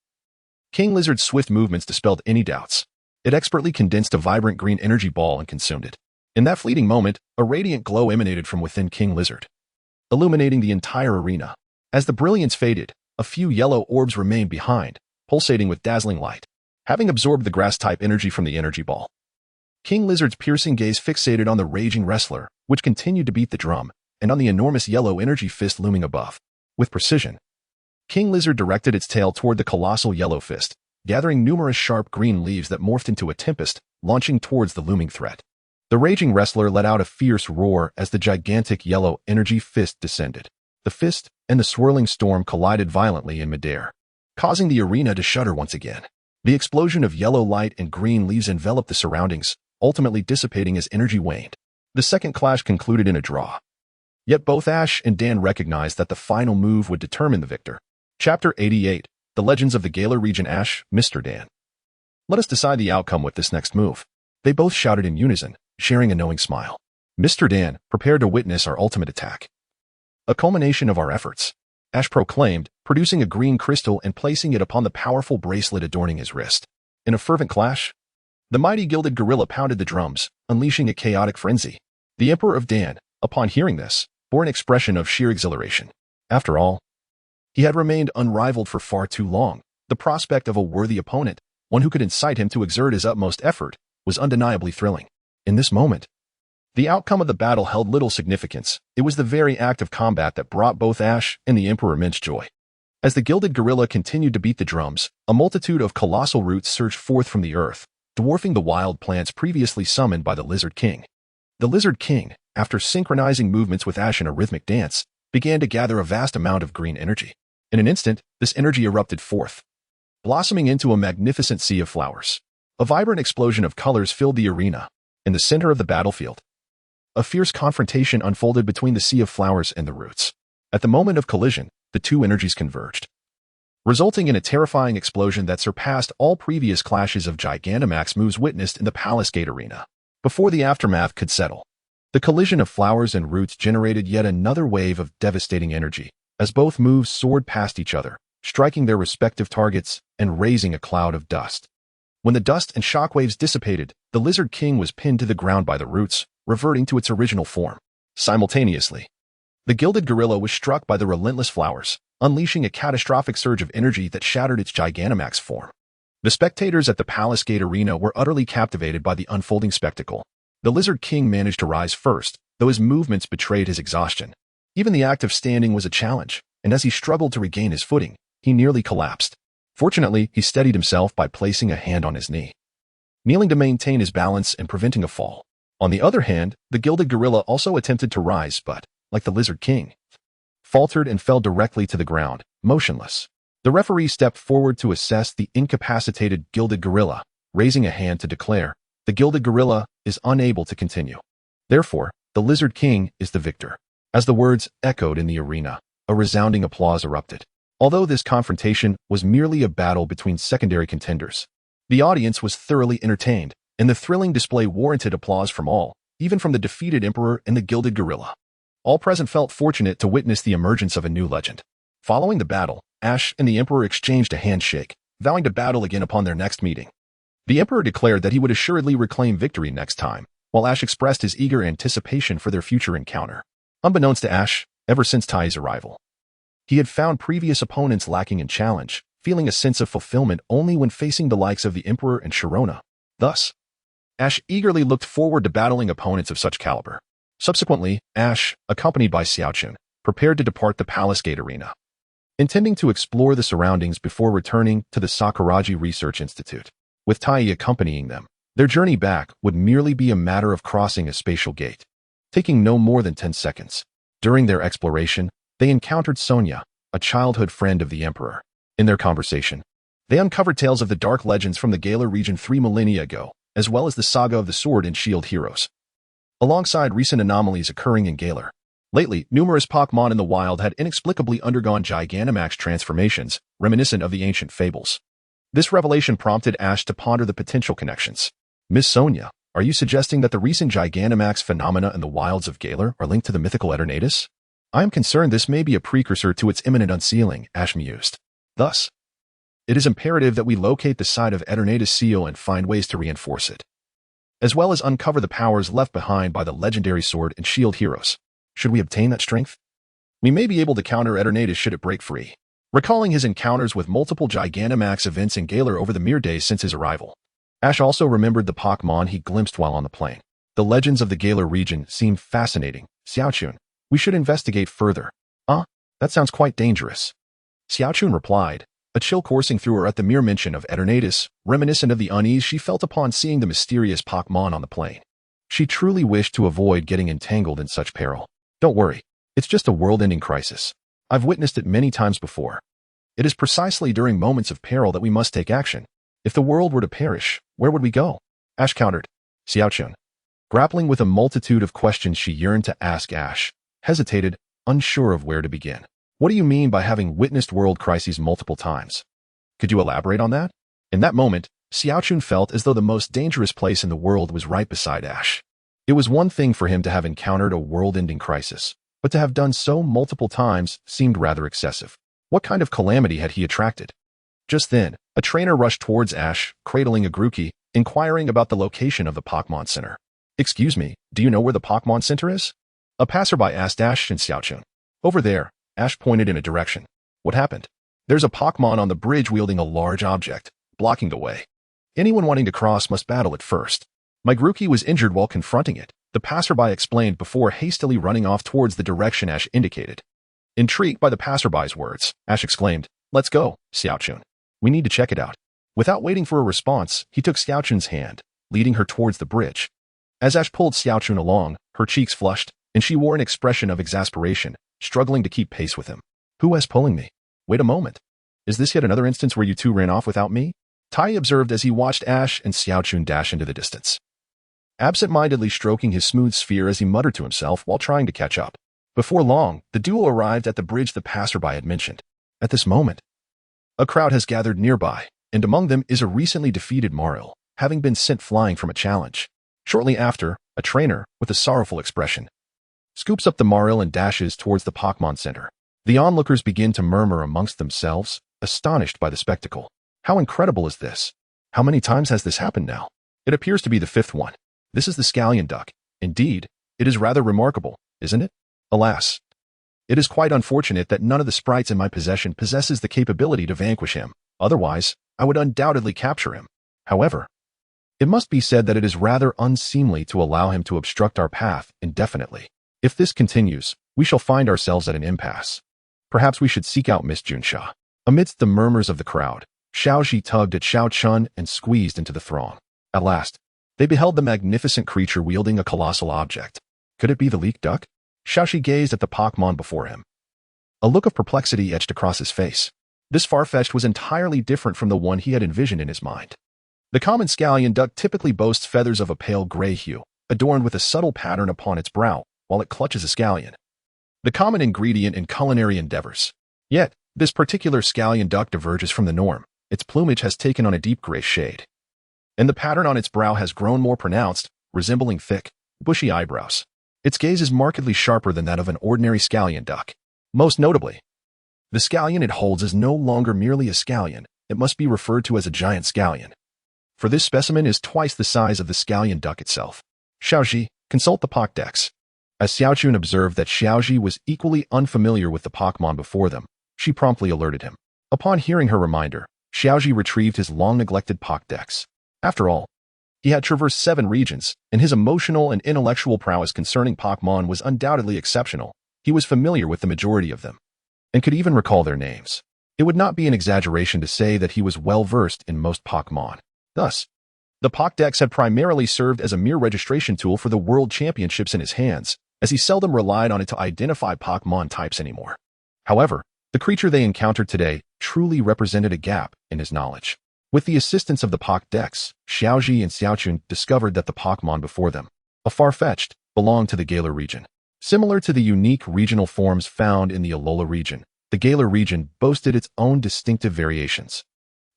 King Lizard's swift movements dispelled any doubts. It expertly condensed a vibrant green energy ball and consumed it. In that fleeting moment, a radiant glow emanated from within King Lizard, illuminating the entire arena. As the brilliance faded, a few yellow orbs remained behind, pulsating with dazzling light. Having absorbed the grass-type energy from the energy ball, King Lizard's piercing gaze fixated on the raging wrestler, which continued to beat the drum, and on the enormous yellow energy fist looming above. With precision, King Lizard directed its tail toward the colossal yellow fist, gathering numerous sharp green leaves that morphed into a tempest, launching towards the looming threat. The raging wrestler let out a fierce roar as the gigantic yellow energy fist descended. The fist and the swirling storm collided violently in midair, causing the arena to shudder once again. The explosion of yellow light and green leaves enveloped the surroundings, ultimately dissipating as energy waned. The second clash concluded in a draw. Yet both Ash and Dan recognized that the final move would determine the victor. Chapter 88, The Legends of the Galar Region. Ash, Mr. Dan, let us decide the outcome with this next move. They both shouted in unison, sharing a knowing smile. Mr. Dan, prepare to witness our ultimate attack, a culmination of our efforts, Ash proclaimed, producing a green crystal and placing it upon the powerful bracelet adorning his wrist. In a fervent clash, the mighty gilded gorilla pounded the drums, unleashing a chaotic frenzy. The Emperor of Dan, upon hearing this, bore an expression of sheer exhilaration. After all, He had remained unrivaled for far too long. The prospect of a worthy opponent, one who could incite him to exert his utmost effort, was undeniably thrilling. In this moment, the outcome of the battle held little significance. It was the very act of combat that brought both Ash and the Emperor immense joy. As the gilded gorilla continued to beat the drums, a multitude of colossal roots surged forth from the earth, dwarfing the wild plants previously summoned by the Lizard King. The Lizard King, after synchronizing movements with Ash in a rhythmic dance, began to gather a vast amount of green energy. In an instant, this energy erupted forth, blossoming into a magnificent sea of flowers. A vibrant explosion of colors filled the arena. In the center of the battlefield, a fierce confrontation unfolded between the sea of flowers and the roots. At the moment of collision, the two energies converged, resulting in a terrifying explosion that surpassed all previous clashes of Gigantamax moves witnessed in the Palace Gate Arena. Before the aftermath could settle, the collision of flowers and roots generated yet another wave of devastating energy, as both moves soared past each other, striking their respective targets and raising a cloud of dust. When the dust and shockwaves dissipated, the Lizard King was pinned to the ground by the roots, reverting to its original form. Simultaneously, the gilded gorilla was struck by the relentless flowers, unleashing a catastrophic surge of energy that shattered its Gigantamax form. The spectators at the Palace Gate Arena were utterly captivated by the unfolding spectacle. The Lizard King managed to rise first, though his movements betrayed his exhaustion. Even the act of standing was a challenge, and as he struggled to regain his footing, he nearly collapsed. Fortunately, he steadied himself by placing a hand on his knee, kneeling to maintain his balance and preventing a fall. On the other hand, the gilded gorilla also attempted to rise but, like the Lizard King, faltered and fell directly to the ground, motionless. The referee stepped forward to assess the incapacitated gilded gorilla, raising a hand to declare, the gilded gorilla is unable to continue. Therefore, the Lizard King is the victor. As the words echoed in the arena, a resounding applause erupted. Although this confrontation was merely a battle between secondary contenders, the audience was thoroughly entertained, and the thrilling display warranted applause from all, even from the defeated Emperor and the gilded gorilla. All present felt fortunate to witness the emergence of a new legend. Following the battle, Ash and the Emperor exchanged a handshake, vowing to battle again upon their next meeting. The Emperor declared that he would assuredly reclaim victory next time, while Ash expressed his eager anticipation for their future encounter. Unbeknownst to Ash, ever since Tai's arrival, he had found previous opponents lacking in challenge, feeling a sense of fulfillment only when facing the likes of the Emperor and Sharona. Thus, Ash eagerly looked forward to battling opponents of such caliber. Subsequently, Ash, accompanied by Xiaochun, prepared to depart the Palace Gate Arena, intending to explore the surroundings before returning to the Sakuraji Research Institute. With Tai accompanying them, their journey back would merely be a matter of crossing a spatial gate, taking no more than 10 seconds. During their exploration, they encountered Sonia, a childhood friend of the Emperor. In their conversation, they uncovered tales of the dark legends from the Galar region 3 millennia ago, as well as the saga of the Sword and Shield heroes, alongside recent anomalies occurring in Galar. Lately, numerous Pokémon in the wild had inexplicably undergone Gigantamax transformations, reminiscent of the ancient fables. This revelation prompted Ash to ponder the potential connections. Miss Sonia, are you suggesting that the recent Gigantamax phenomena in the wilds of Galar are linked to the mythical Eternatus? I am concerned this may be a precursor to its imminent unsealing, Ash mused. Thus, it is imperative that we locate the site of Eternatus' seal and find ways to reinforce it, as well as uncover the powers left behind by the legendary Sword and Shield heroes. Should we obtain that strength, we may be able to counter Eternatus should it break free. Recalling his encounters with multiple Gigantamax events in Galar over the mere days since his arrival, Ash also remembered the Pokémon he glimpsed while on the plane. The legends of the Galar region seemed fascinating. Xiaochun, we should investigate further. That sounds quite dangerous. Xiaochun replied, a chill coursing through her at the mere mention of Eternatus, reminiscent of the unease she felt upon seeing the mysterious Pokémon on the plane. She truly wished to avoid getting entangled in such peril. Don't worry, it's just a world-ending crisis. I've witnessed it many times before. It is precisely during moments of peril that we must take action. If the world were to perish, where would we go? Ash countered. Xiaochun, grappling with a multitude of questions she yearned to ask Ash, hesitated, unsure of where to begin. What do you mean by having witnessed world crises multiple times? Could you elaborate on that? In that moment, Xiaochun felt as though the most dangerous place in the world was right beside Ash. It was one thing for him to have encountered a world-ending crisis, but to have done so multiple times seemed rather excessive. What kind of calamity had he attracted? Just then, a trainer rushed towards Ash, cradling a Grookey, inquiring about the location of the Pokémon Center. Excuse me, do you know where the Pokémon Center is? A passerby asked Ash and Xiaochun. Over there, Ash pointed in a direction. What happened? There's a Pokémon on the bridge wielding a large object, blocking the way. Anyone wanting to cross must battle it first. My Grookey was injured while confronting it, the passerby explained before hastily running off towards the direction Ash indicated. Intrigued by the passerby's words, Ash exclaimed, "Let's go, Xiaochun. We need to check it out." Without waiting for a response, he took Xiaochun's hand, leading her towards the bridge. As Ash pulled Xiaochun along, her cheeks flushed, and she wore an expression of exasperation, struggling to keep pace with him. "Who is pulling me? Wait a moment. Is this yet another instance where you two ran off without me?" Tai observed as he watched Ash and Xiaochun dash into the distance, absent-mindedly stroking his smooth sphere as he muttered to himself while trying to catch up. Before long, the duo arrived at the bridge the passerby had mentioned. At this moment, a crowd has gathered nearby, and among them is a recently defeated Maril, having been sent flying from a challenge. Shortly after, a trainer, with a sorrowful expression, scoops up the Maril and dashes towards the Pokémon Center. The onlookers begin to murmur amongst themselves, astonished by the spectacle. How incredible is this? How many times has this happened now? It appears to be the fifth one. This is the Scallion duck. Indeed, it is rather remarkable, isn't it? Alas, it is quite unfortunate that none of the sprites in my possession possesses the capability to vanquish him. Otherwise, I would undoubtedly capture him. However, it must be said that it is rather unseemly to allow him to obstruct our path indefinitely. If this continues, we shall find ourselves at an impasse. Perhaps we should seek out Miss Junsha. Amidst the murmurs of the crowd, Xiaoji tugged at Xiaochun and squeezed into the throng. At last, they beheld the magnificent creature wielding a colossal object. Could it be the leek duck? Xiaoxi gazed at the Pokémon before him. A look of perplexity etched across his face. This Farfetch'd was entirely different from the one he had envisioned in his mind. The common Scallion duck typically boasts feathers of a pale gray hue, adorned with a subtle pattern upon its brow, while it clutches a scallion, the common ingredient in culinary endeavors. Yet, this particular Scallion duck diverges from the norm. Its plumage has taken on a deep gray shade, and the pattern on its brow has grown more pronounced, resembling thick, bushy eyebrows. Its gaze is markedly sharper than that of an ordinary Scallion duck. Most notably, the scallion it holds is no longer merely a scallion, it must be referred to as a giant scallion. For this specimen is twice the size of the Scallion duck itself. Xiaoji, consult the Pokédex. As Xiaochun observed that Xiaoji was equally unfamiliar with the Pokémon before them, she promptly alerted him. Upon hearing her reminder, Xiaoji retrieved his long-neglected Pokédex. After all, he had traversed 7 regions, and his emotional and intellectual prowess concerning Pokémon was undoubtedly exceptional. He was familiar with the majority of them, and could even recall their names. It would not be an exaggeration to say that he was well-versed in most Pokémon. Thus, the Pokédex had primarily served as a mere registration tool for the World Championships in his hands, as he seldom relied on it to identify Pokémon types anymore. However, the creature they encountered today truly represented a gap in his knowledge. With the assistance of the Pokédex, Xiaoji and Xiaochun discovered that the Pokémon before them, a Farfetch'd, belonged to the Galar region. Similar to the unique regional forms found in the Alola region, the Galar region boasted its own distinctive variations.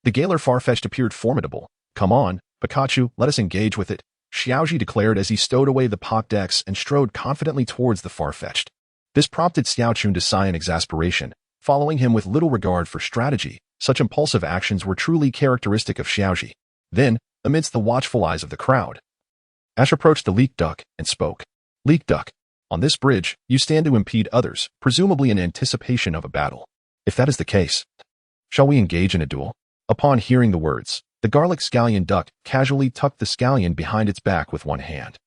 The Galar Farfetch'd appeared formidable. "Come on, Pikachu, let us engage with it," Xiaoji declared as he stowed away the Pokédex and strode confidently towards the Farfetch'd. This prompted Xiaochun to sigh in exasperation, following him with little regard for strategy. Such impulsive actions were truly characteristic of Xiaoji. Then, amidst the watchful eyes of the crowd, Ash approached the leek duck and spoke. "Leek duck, on this bridge, you stand to impede others, presumably in anticipation of a battle. If that is the case, shall we engage in a duel?" Upon hearing the words, the garlic Scallion duck casually tucked the scallion behind its back with one hand,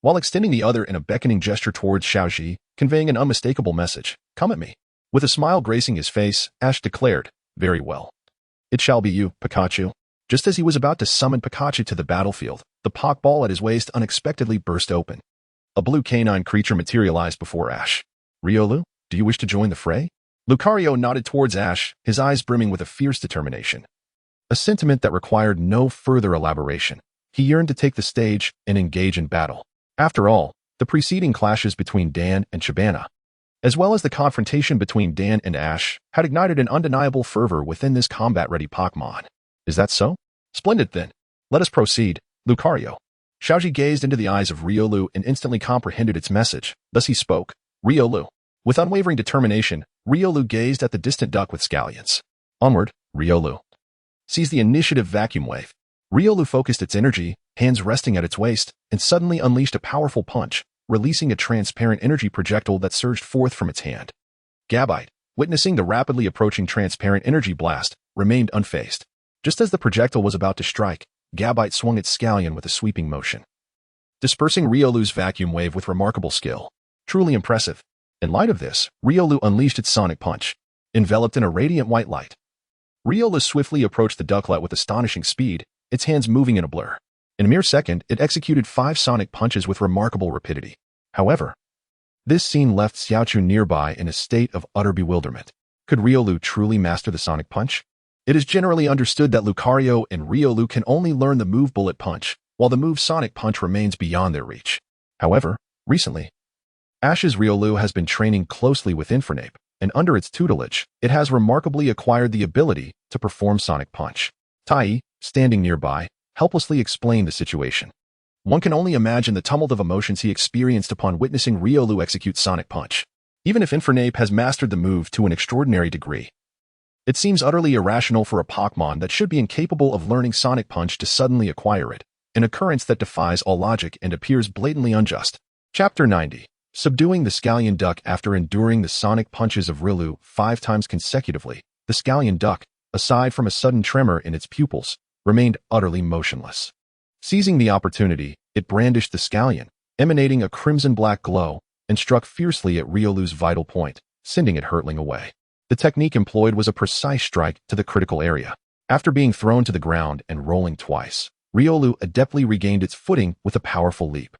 while extending the other in a beckoning gesture towards Xiaoji, conveying an unmistakable message. "Come at me." With a smile gracing his face, Ash declared, "Very well. It shall be you, Pikachu." Just as he was about to summon Pikachu to the battlefield, the Pokeball at his waist unexpectedly burst open. A blue canine creature materialized before Ash. "Riolu, do you wish to join the fray?" Lucario nodded towards Ash, his eyes brimming with a fierce determination. A sentiment that required no further elaboration. He yearned to take the stage and engage in battle. After all, the preceding clashes between Dan and Shabana, as well as the confrontation between Dan and Ash, had ignited an undeniable fervor within this combat-ready Pokémon. "Is that so? Splendid then. Let us proceed, Lucario." Xiaoji gazed into the eyes of Riolu and instantly comprehended its message. Thus he spoke. "Riolu." With unwavering determination, Riolu gazed at the distant duck with scallions. "Onward, Riolu." Seize the initiative vacuum wave. Riolu focused its energy, hands resting at its waist, and suddenly unleashed a powerful punch, releasing a transparent energy projectile that surged forth from its hand. Gabite, witnessing the rapidly approaching transparent energy blast, remained unfazed. Just as the projectile was about to strike, Gabite swung its scallion with a sweeping motion, dispersing Riolu's vacuum wave with remarkable skill. Truly impressive. In light of this, Riolu unleashed its sonic punch, enveloped in a radiant white light. Riolu swiftly approached the ducklet with astonishing speed, its hands moving in a blur. In a mere second, it executed 5 sonic punches with remarkable rapidity. However, this scene left Xiaochu nearby in a state of utter bewilderment. Could Riolu truly master the sonic punch? It is generally understood that Lucario and Riolu can only learn the move Bullet Punch, while the move Sonic Punch remains beyond their reach. However, recently, Ash's Riolu has been training closely with Infernape, and under its tutelage, it has remarkably acquired the ability to perform Sonic Punch. Tai, standing nearby, helplessly explained the situation. One can only imagine the tumult of emotions he experienced upon witnessing Riolu execute Sonic Punch. Even if Infernape has mastered the move to an extraordinary degree, it seems utterly irrational for a Pokémon that should be incapable of learning Sonic Punch to suddenly acquire it, an occurrence that defies all logic and appears blatantly unjust. Chapter 90. Subduing the Scallion Duck. After enduring the sonic punches of Riolu 5 times consecutively, the Scallion Duck, aside from a sudden tremor in its pupils, remained utterly motionless. Seizing the opportunity, it brandished the Scallion, emanating a crimson-black glow, and struck fiercely at Riolu's vital point, sending it hurtling away. The technique employed was a precise strike to the critical area. After being thrown to the ground and rolling twice, Riolu adeptly regained its footing with a powerful leap.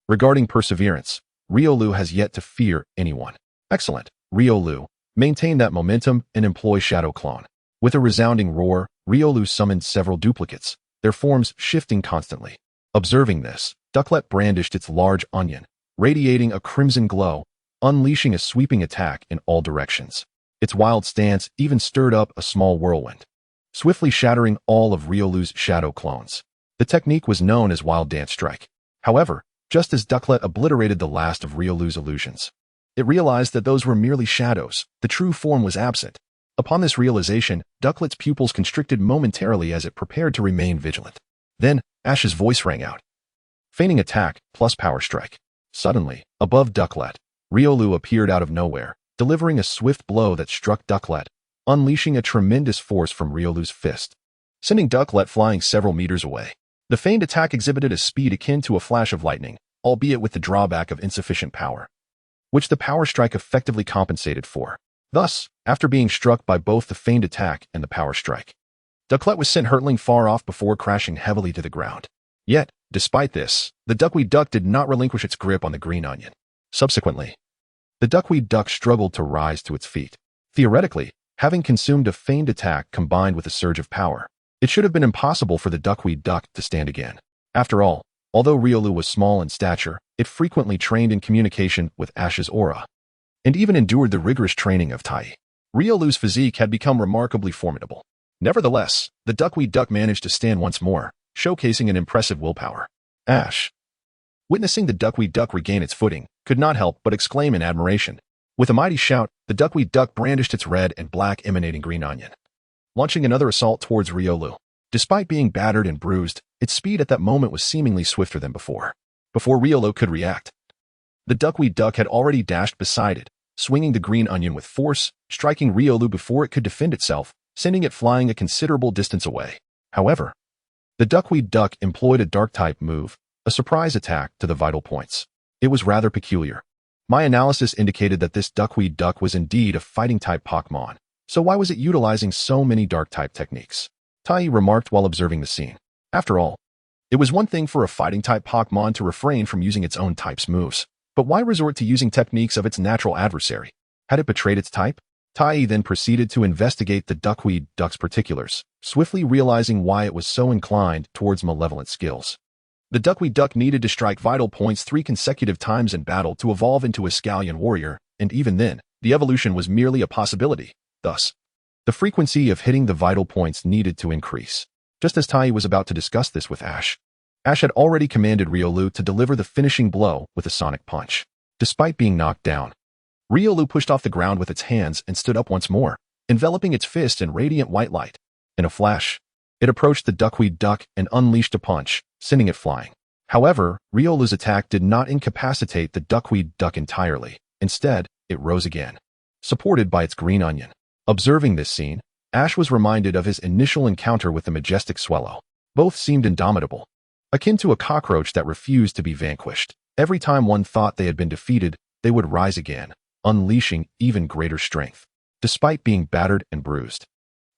Regarding perseverance, Riolu has yet to fear anyone. Excellent, Riolu. Maintain that momentum and employ Shadow Clone. With a resounding roar, Riolu summoned several duplicates, their forms shifting constantly. Observing this, Ducklet brandished its large onion, radiating a crimson glow, unleashing a sweeping attack in all directions. Its wild stance even stirred up a small whirlwind, swiftly shattering all of Riolu's shadow clones. The technique was known as Wild Dance Strike. However, just as Ducklet obliterated the last of Riolu's illusions, it realized that those were merely shadows, the true form was absent. Upon this realization, Ducklet's pupils constricted momentarily as it prepared to remain vigilant. Then, Ash's voice rang out. Feigning attack, plus power strike. Suddenly, above Ducklet, Riolu appeared out of nowhere, delivering a swift blow that struck Ducklet, unleashing a tremendous force from Riolu's fist, sending Ducklet flying several meters away. The feigned attack exhibited a speed akin to a flash of lightning, albeit with the drawback of insufficient power, which the power strike effectively compensated for. Thus, after being struck by both the feigned attack and the power strike, Ducklet was sent hurtling far off before crashing heavily to the ground. Yet, despite this, the duckweed duck did not relinquish its grip on the green onion. Subsequently, the duckweed duck struggled to rise to its feet. Theoretically, having consumed a feigned attack combined with a surge of power, it should have been impossible for the duckweed duck to stand again. After all, although Riolu was small in stature, it frequently trained in communication with Ash's aura, and even endured the rigorous training of Tai. Riolu's physique had become remarkably formidable. Nevertheless, the duckweed duck managed to stand once more, showcasing an impressive willpower. Ash, witnessing the duckweed duck regain its footing, could not help but exclaim in admiration. With a mighty shout, the duckweed duck brandished its red and black emanating green onion, launching another assault towards Riolu. Despite being battered and bruised, its speed at that moment was seemingly swifter than before. Before Riolu could react, the duckweed duck had already dashed beside it, swinging the green onion with force, striking Riolu before it could defend itself, sending it flying a considerable distance away. However, the duckweed duck employed a dark-type move, a surprise attack to the vital points. It was rather peculiar. My analysis indicated that this duckweed duck was indeed a fighting-type Pokémon, so why was it utilizing so many dark-type techniques? Tai remarked while observing the scene. After all, it was one thing for a fighting-type Pokémon to refrain from using its own type's moves, but why resort to using techniques of its natural adversary? Had it betrayed its type? Tai then proceeded to investigate the duckweed duck's particulars, swiftly realizing why it was so inclined towards malevolent skills. The duckweed duck needed to strike vital points 3 consecutive times in battle to evolve into a Scallion warrior, and even then, the evolution was merely a possibility. Thus, the frequency of hitting the vital points needed to increase. Just as Tai was about to discuss this with Ash, Ash had already commanded Riolu to deliver the finishing blow with a sonic punch. Despite being knocked down, Riolu pushed off the ground with its hands and stood up once more, enveloping its fist in radiant white light. In a flash, it approached the duckweed duck and unleashed a punch, sending it flying. However, Riolu's attack did not incapacitate the duckweed duck entirely. Instead, it rose again, supported by its green onion. Observing this scene, Ash was reminded of his initial encounter with the majestic Swellow. Both seemed indomitable, akin to a cockroach that refused to be vanquished. Every time one thought they had been defeated, they would rise again, unleashing even greater strength. Despite being battered and bruised,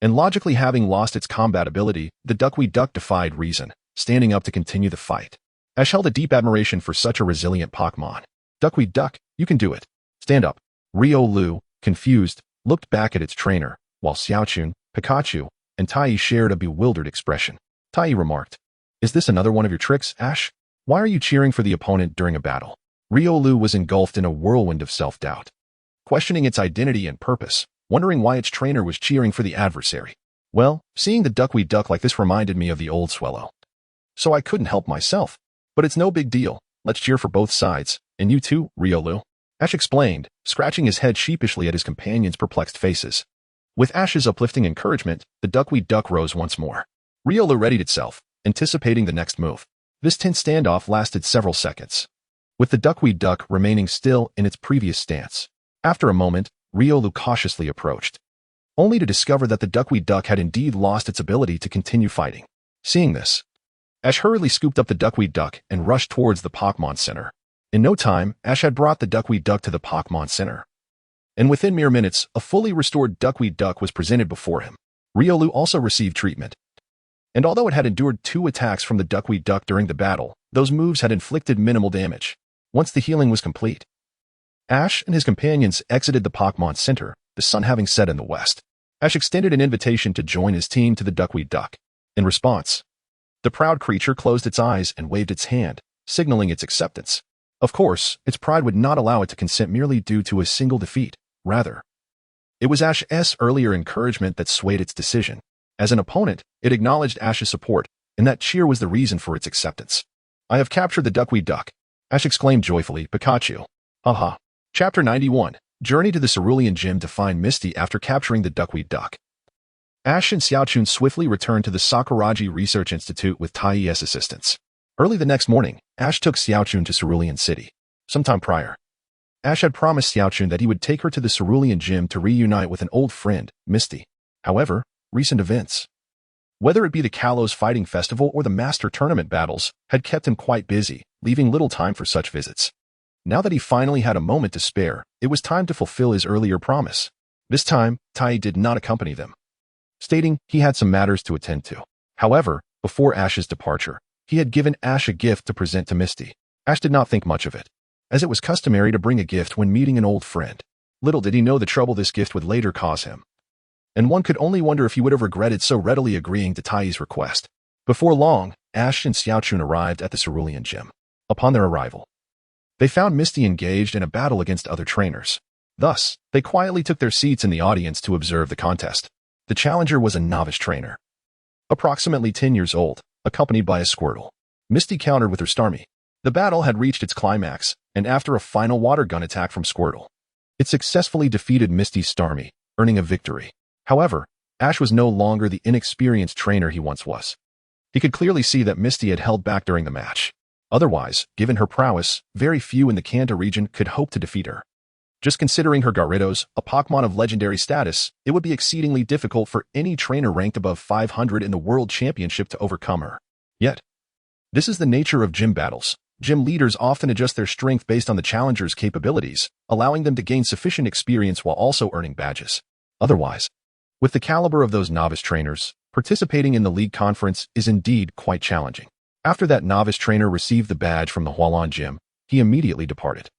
and logically having lost its combat ability, the Duckweed Duck defied reason, standing up to continue the fight. Ash held a deep admiration for such a resilient Pokémon. Duckweed Duck, you can do it. Stand up. Riolu, confused, looked back at its trainer, while Xiaochun, Pikachu, and Tai shared a bewildered expression. Tai remarked, "Is this another one of your tricks, Ash? Why are you cheering for the opponent during a battle?" Riolu was engulfed in a whirlwind of self-doubt, questioning its identity and purpose, wondering why its trainer was cheering for the adversary. Well, seeing the Duckweed Duck like this reminded me of the old Swellow, so I couldn't help myself. But it's no big deal. Let's cheer for both sides. And you too, Riolu. Ash explained, scratching his head sheepishly at his companions' perplexed faces. With Ash's uplifting encouragement, the Duckweed Duck rose once more. Riolu readied itself, anticipating the next move. This tense standoff lasted several seconds, with the Duckweed Duck remaining still in its previous stance. After a moment, Riolu cautiously approached, only to discover that the Duckweed Duck had indeed lost its ability to continue fighting. Seeing this, Ash hurriedly scooped up the Duckweed Duck and rushed towards the Pokémon Center. In no time, Ash had brought the Duckweed Duck to the Pokémon Center, and within mere minutes, a fully restored Duckweed Duck was presented before him. Riolu also received treatment, and although it had endured 2 attacks from the Duckweed Duck during the battle, those moves had inflicted minimal damage. Once the healing was complete, Ash and his companions exited the Pokémon Center, the sun having set in the west. Ash extended an invitation to join his team to the Duckweed Duck. In response, the proud creature closed its eyes and waved its hand, signaling its acceptance. Of course, its pride would not allow it to consent merely due to a single defeat. Rather, it was Ash's earlier encouragement that swayed its decision. As an opponent, it acknowledged Ash's support, and that cheer was the reason for its acceptance. "I have captured the Duckweed Duck," Ash exclaimed joyfully. Pikachu. Haha. Chapter 91. Journey to the Cerulean Gym to find Misty after capturing the Duckweed Duck. Ash and Xiaochun swiftly returned to the Sakuragi Research Institute with Tai's assistance. Early the next morning, Ash took Xiaochun to Cerulean City. Sometime prior, Ash had promised Xiaochun that he would take her to the Cerulean Gym to reunite with an old friend, Misty. However, recent events, whether it be the Kalos Fighting Festival or the Master Tournament battles, had kept him quite busy, leaving little time for such visits. Now that he finally had a moment to spare, it was time to fulfill his earlier promise. This time, Tai did not accompany them, stating he had some matters to attend to. However, before Ash's departure, he had given Ash a gift to present to Misty. Ash did not think much of it, as it was customary to bring a gift when meeting an old friend. Little did he know the trouble this gift would later cause him, and one could only wonder if he would have regretted so readily agreeing to Tai's request. Before long, Ash and Xiaochun arrived at the Cerulean Gym. Upon their arrival, they found Misty engaged in a battle against other trainers. Thus, they quietly took their seats in the audience to observe the contest. The challenger was a novice trainer, approximately 10 years old, accompanied by a Squirtle. Misty countered with her Starmie. The battle had reached its climax, and after a final water gun attack from Squirtle, it successfully defeated Misty's Starmie, earning a victory. However, Ash was no longer the inexperienced trainer he once was. He could clearly see that Misty had held back during the match. Otherwise, given her prowess, very few in the Kanto region could hope to defeat her. Just considering her Gyarados, a Pokémon of legendary status, it would be exceedingly difficult for any trainer ranked above 500 in the World Championship to overcome her. Yet, this is the nature of gym battles. Gym leaders often adjust their strength based on the challenger's capabilities, allowing them to gain sufficient experience while also earning badges. Otherwise, with the caliber of those novice trainers, participating in the league conference is indeed quite challenging. After that novice trainer received the badge from the Hualan Gym, he immediately departed.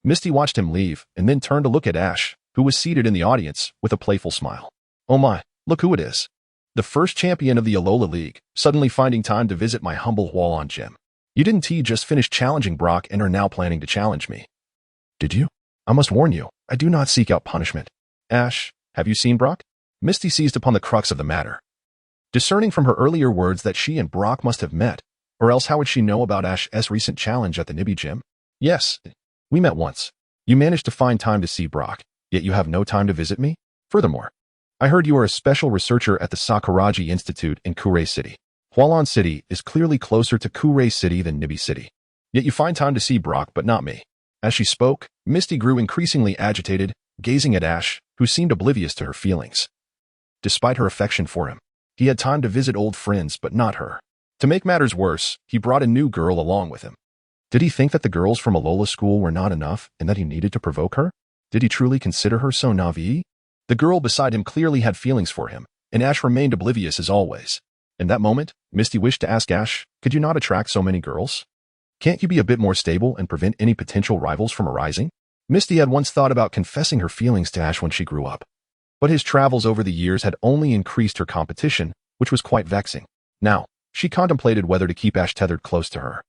Misty watched him leave and then turned to look at Ash, who was seated in the audience, with a playful smile. "Oh my, look who it is. The first champion of the Alola League, suddenly finding time to visit my humble Hualan Gym. You didn't just finish challenging Brock and are now planning to challenge me. Did you? I must warn you, I do not seek out punishment. Ash, have you seen Brock?" Misty seized upon the crux of the matter, discerning from her earlier words that she and Brock must have met, or else how would she know about Ash's recent challenge at the Nibi Gym? "Yes. We met once. You managed to find time to see Brock, yet you have no time to visit me? Furthermore, I heard you are a special researcher at the Sakuragi Institute in Kure City. Hualan City is clearly closer to Kure City than Nibi City. Yet you find time to see Brock but not me." As she spoke, Misty grew increasingly agitated, gazing at Ash, who seemed oblivious to her feelings. Despite her affection for him, he had time to visit old friends but not her. To make matters worse, he brought a new girl along with him. Did he think that the girls from Alola school were not enough and that he needed to provoke her? Did he truly consider her so naive? The girl beside him clearly had feelings for him, and Ash remained oblivious as always. In that moment, Misty wished to ask Ash, could you not attract so many girls? Can't you be a bit more stable and prevent any potential rivals from arising? Misty had once thought about confessing her feelings to Ash when she grew up. But his travels over the years had only increased her competition, which was quite vexing. Now, she contemplated whether to keep Ash tethered close to her,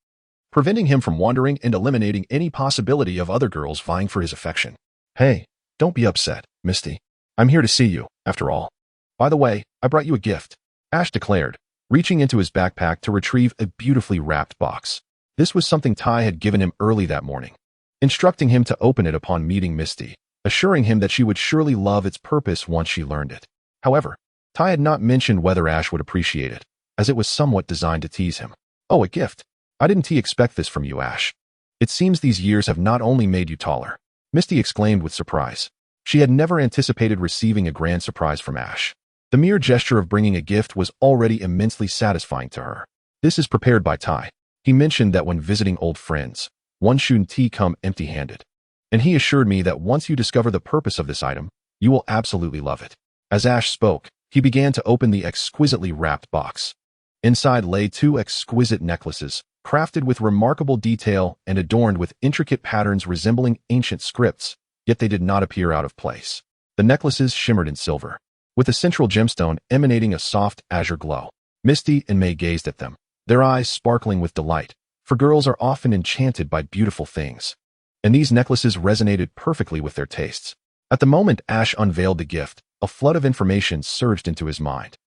preventing him from wandering and eliminating any possibility of other girls vying for his affection. Hey, don't be upset, Misty. I'm here to see you, after all. By the way, I brought you a gift, Ash declared, reaching into his backpack to retrieve a beautifully wrapped box. This was something Ty had given him early that morning, instructing him to open it upon meeting Misty, assuring him that she would surely love its purpose once she learned it. However, Ty had not mentioned whether Ash would appreciate it, as it was somewhat designed to tease him. Oh, a gift. I didn't expect this from you, Ash. It seems these years have not only made you taller, Misty exclaimed with surprise. She had never anticipated receiving a grand surprise from Ash. The mere gesture of bringing a gift was already immensely satisfying to her. This is prepared by Ty. He mentioned that when visiting old friends, one shouldn't come empty-handed. And he assured me that once you discover the purpose of this item, you will absolutely love it. As Ash spoke, he began to open the exquisitely wrapped box. Inside lay 2 exquisite necklaces, crafted with remarkable detail and adorned with intricate patterns resembling ancient scripts, yet they did not appear out of place. The necklaces shimmered in silver, with a central gemstone emanating a soft azure glow. Misty and May gazed at them, their eyes sparkling with delight, for girls are often enchanted by beautiful things. And these necklaces resonated perfectly with their tastes. At the moment Ash unveiled the gift, a flood of information surged into his mind.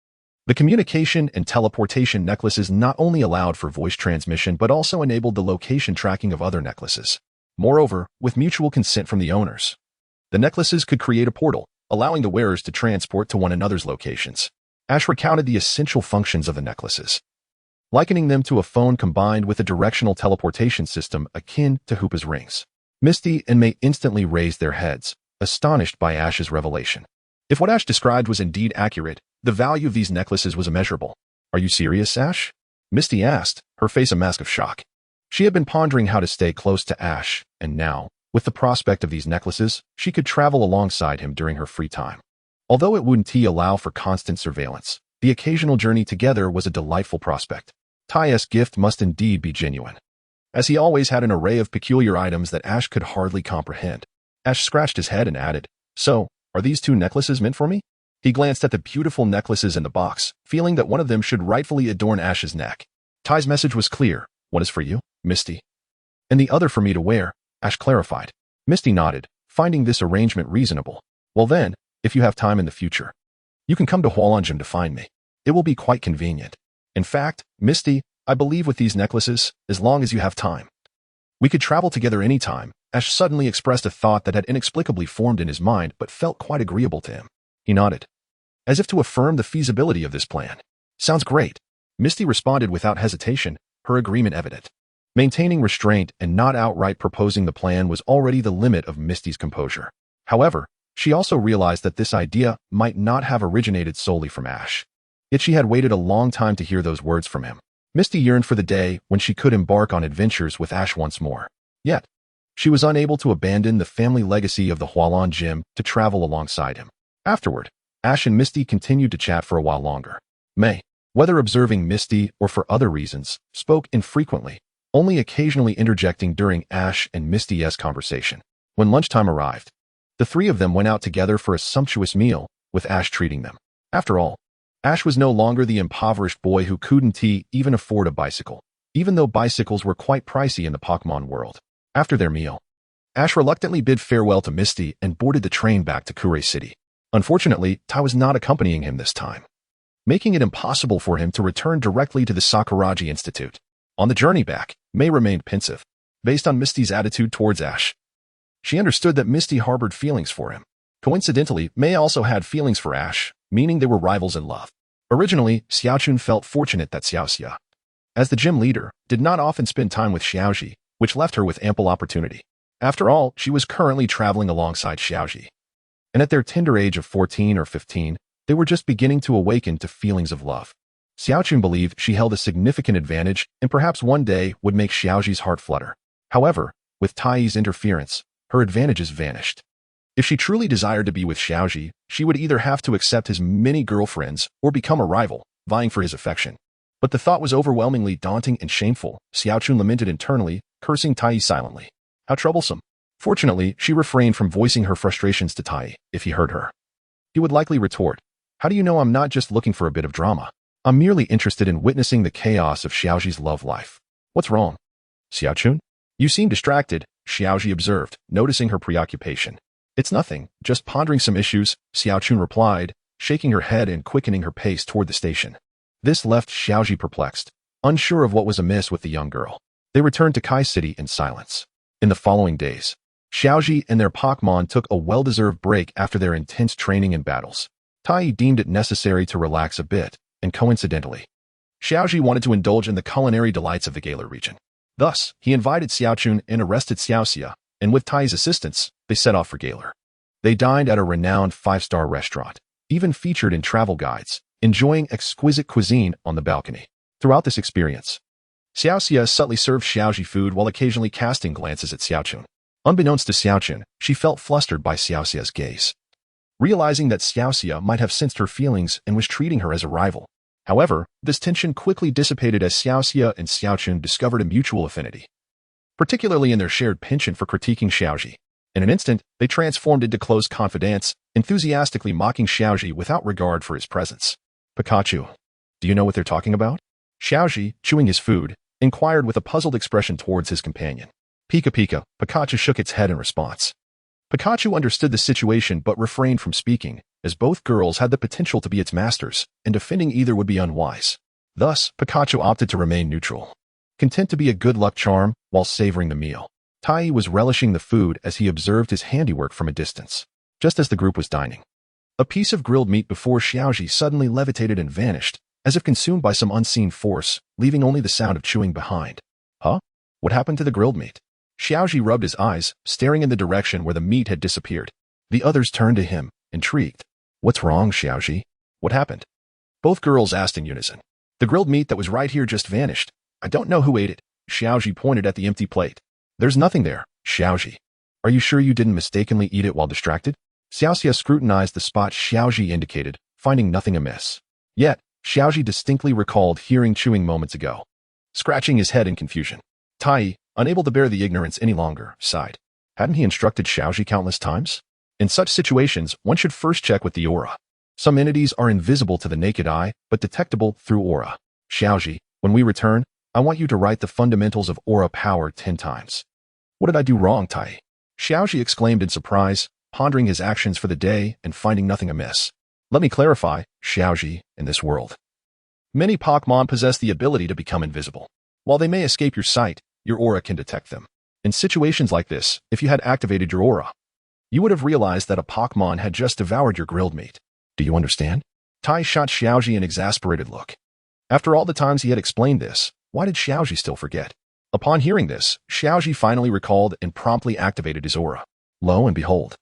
The communication and teleportation necklaces not only allowed for voice transmission but also enabled the location tracking of other necklaces. Moreover, with mutual consent from the owners, the necklaces could create a portal, allowing the wearers to transport to one another's locations. Ash recounted the essential functions of the necklaces, likening them to a phone combined with a directional teleportation system akin to Hoopa's rings. Misty and May instantly raised their heads, astonished by Ash's revelation. If what Ash described was indeed accurate, the value of these necklaces was immeasurable. Are you serious, Ash? Misty asked, her face a mask of shock. She had been pondering how to stay close to Ash, and now, with the prospect of these necklaces, she could travel alongside him during her free time. Although it wouldn't allow for constant surveillance, the occasional journey together was a delightful prospect. Ty's gift must indeed be genuine, as he always had an array of peculiar items that Ash could hardly comprehend. Ash scratched his head and added, so, are these 2 necklaces meant for me? He glanced at the beautiful necklaces in the box, feeling that one of them should rightfully adorn Ash's neck. Ty's message was clear. One is for you, Misty, and the other for me to wear, Ash clarified. Misty nodded, finding this arrangement reasonable. Well then, if you have time in the future, you can come to Hualanjin to find me. It will be quite convenient. In fact, Misty, I believe with these necklaces, as long as you have time, we could travel together anytime. Ash suddenly expressed a thought that had inexplicably formed in his mind but felt quite agreeable to him. He nodded, as if to affirm the feasibility of this plan. Sounds great. Misty responded without hesitation, her agreement evident. Maintaining restraint and not outright proposing the plan was already the limit of Misty's composure. However, she also realized that this idea might not have originated solely from Ash. Yet she had waited a long time to hear those words from him. Misty yearned for the day when she could embark on adventures with Ash once more. Yet, she was unable to abandon the family legacy of the Hualan Gym to travel alongside him. Afterward, Ash and Misty continued to chat for a while longer. May, whether observing Misty or for other reasons, spoke infrequently, only occasionally interjecting during Ash and Misty's conversation. When lunchtime arrived, the 3 of them went out together for a sumptuous meal, with Ash treating them. After all, Ash was no longer the impoverished boy who couldn't even afford a bicycle, even though bicycles were quite pricey in the Pokémon world. After their meal, Ash reluctantly bid farewell to Misty and boarded the train back to Kure City. Unfortunately, Tai was not accompanying him this time, making it impossible for him to return directly to the Sakuraji Institute. On the journey back, May remained pensive, based on Misty's attitude towards Ash. She understood that Misty harbored feelings for him. Coincidentally, May also had feelings for Ash, meaning they were rivals in love. Originally, Xiaochun felt fortunate that Xiaoxia, as the gym leader, did not often spend time with Xiaoji, which left her with ample opportunity. After all, she was currently traveling alongside Xiaoji. and at their tender age of 14 or 15, they were just beginning to awaken to feelings of love. Xiaochun believed she held a significant advantage and perhaps one day would make Xiaoji's heart flutter. However, with Tai's interference, her advantages vanished. If she truly desired to be with Xiaoji, she would either have to accept his many girlfriends or become a rival, vying for his affection. But the thought was overwhelmingly daunting and shameful. Xiaochun lamented internally, cursing Tai silently. How troublesome. Fortunately, she refrained from voicing her frustrations to Tai. If he heard her, he would likely retort, "How do you know I'm not just looking for a bit of drama? I'm merely interested in witnessing the chaos of Xiaoji's love life. What's wrong?" "Xiaochun? You seem distracted," Xiaoji observed, noticing her preoccupation. "It's nothing, just pondering some issues," Xiaochun replied, shaking her head and quickening her pace toward the station. This left Xiaoji perplexed, unsure of what was amiss with the young girl. They returned to Kai City in silence. In the following days, Xiaoji and their Pokémon took a well-deserved break after their intense training and battles. Tai deemed it necessary to relax a bit, and coincidentally, Xiaoji wanted to indulge in the culinary delights of the Galar region. Thus, he invited Xiaochun and arrested Xiaoxia, and with Tai's assistance, they set off for Galar. They dined at a renowned 5-star restaurant, even featured in travel guides, enjoying exquisite cuisine on the balcony. Throughout this experience, Xiaoxia subtly served Xiaoji food while occasionally casting glances at Xiaochun. Unbeknownst to Xiaochun, she felt flustered by Xiaoxia's gaze, realizing that Xiaoxia might have sensed her feelings and was treating her as a rival. However, this tension quickly dissipated as Xiaoxia and Xiaochun discovered a mutual affinity, particularly in their shared penchant for critiquing Xiaoji. In an instant, they transformed into close confidants, enthusiastically mocking Xiaoji without regard for his presence. "Pikachu, do you know what they're talking about?" Xiaoji, chewing his food, inquired with a puzzled expression towards his companion. "Pika Pika," Pikachu shook its head in response. Pikachu understood the situation but refrained from speaking, as both girls had the potential to be its masters, and defending either would be unwise. Thus, Pikachu opted to remain neutral, content to be a good luck charm while savoring the meal. Tai was relishing the food as he observed his handiwork from a distance. Just as the group was dining, a piece of grilled meat before Xiaoji suddenly levitated and vanished, as if consumed by some unseen force, leaving only the sound of chewing behind. "Huh? What happened to the grilled meat?" Xiaoji rubbed his eyes, staring in the direction where the meat had disappeared. The others turned to him, intrigued. "What's wrong, Xiaoji? What happened?" Both girls asked in unison. "The grilled meat that was right here just vanished. I don't know who ate it." Xiaoji pointed at the empty plate. "There's nothing there, Xiaoji. Are you sure you didn't mistakenly eat it while distracted?" Xiaoxia scrutinized the spot Xiaoji indicated, finding nothing amiss. Yet, Xiaoji distinctly recalled hearing chewing moments ago, scratching his head in confusion. Tai, unable to bear the ignorance any longer, sighed. Hadn't he instructed Xiaoji countless times? In such situations, one should first check with the aura. Some entities are invisible to the naked eye, but detectable through aura. "Xiaoji, when we return, I want you to write the fundamentals of aura power 10 times. "What did I do wrong, Tai?" Xiaoji exclaimed in surprise, pondering his actions for the day and finding nothing amiss. "Let me clarify, Xiaoji, in this world, many Pokémon possess the ability to become invisible. While they may escape your sight, your aura can detect them. In situations like this, if you had activated your aura, you would have realized that a Pokémon had just devoured your grilled meat. Do you understand?" Tai shot Xiaoji an exasperated look. After all the times he had explained this, why did Xiaoji still forget? Upon hearing this, Xiaoji finally recalled and promptly activated his aura. Lo and behold,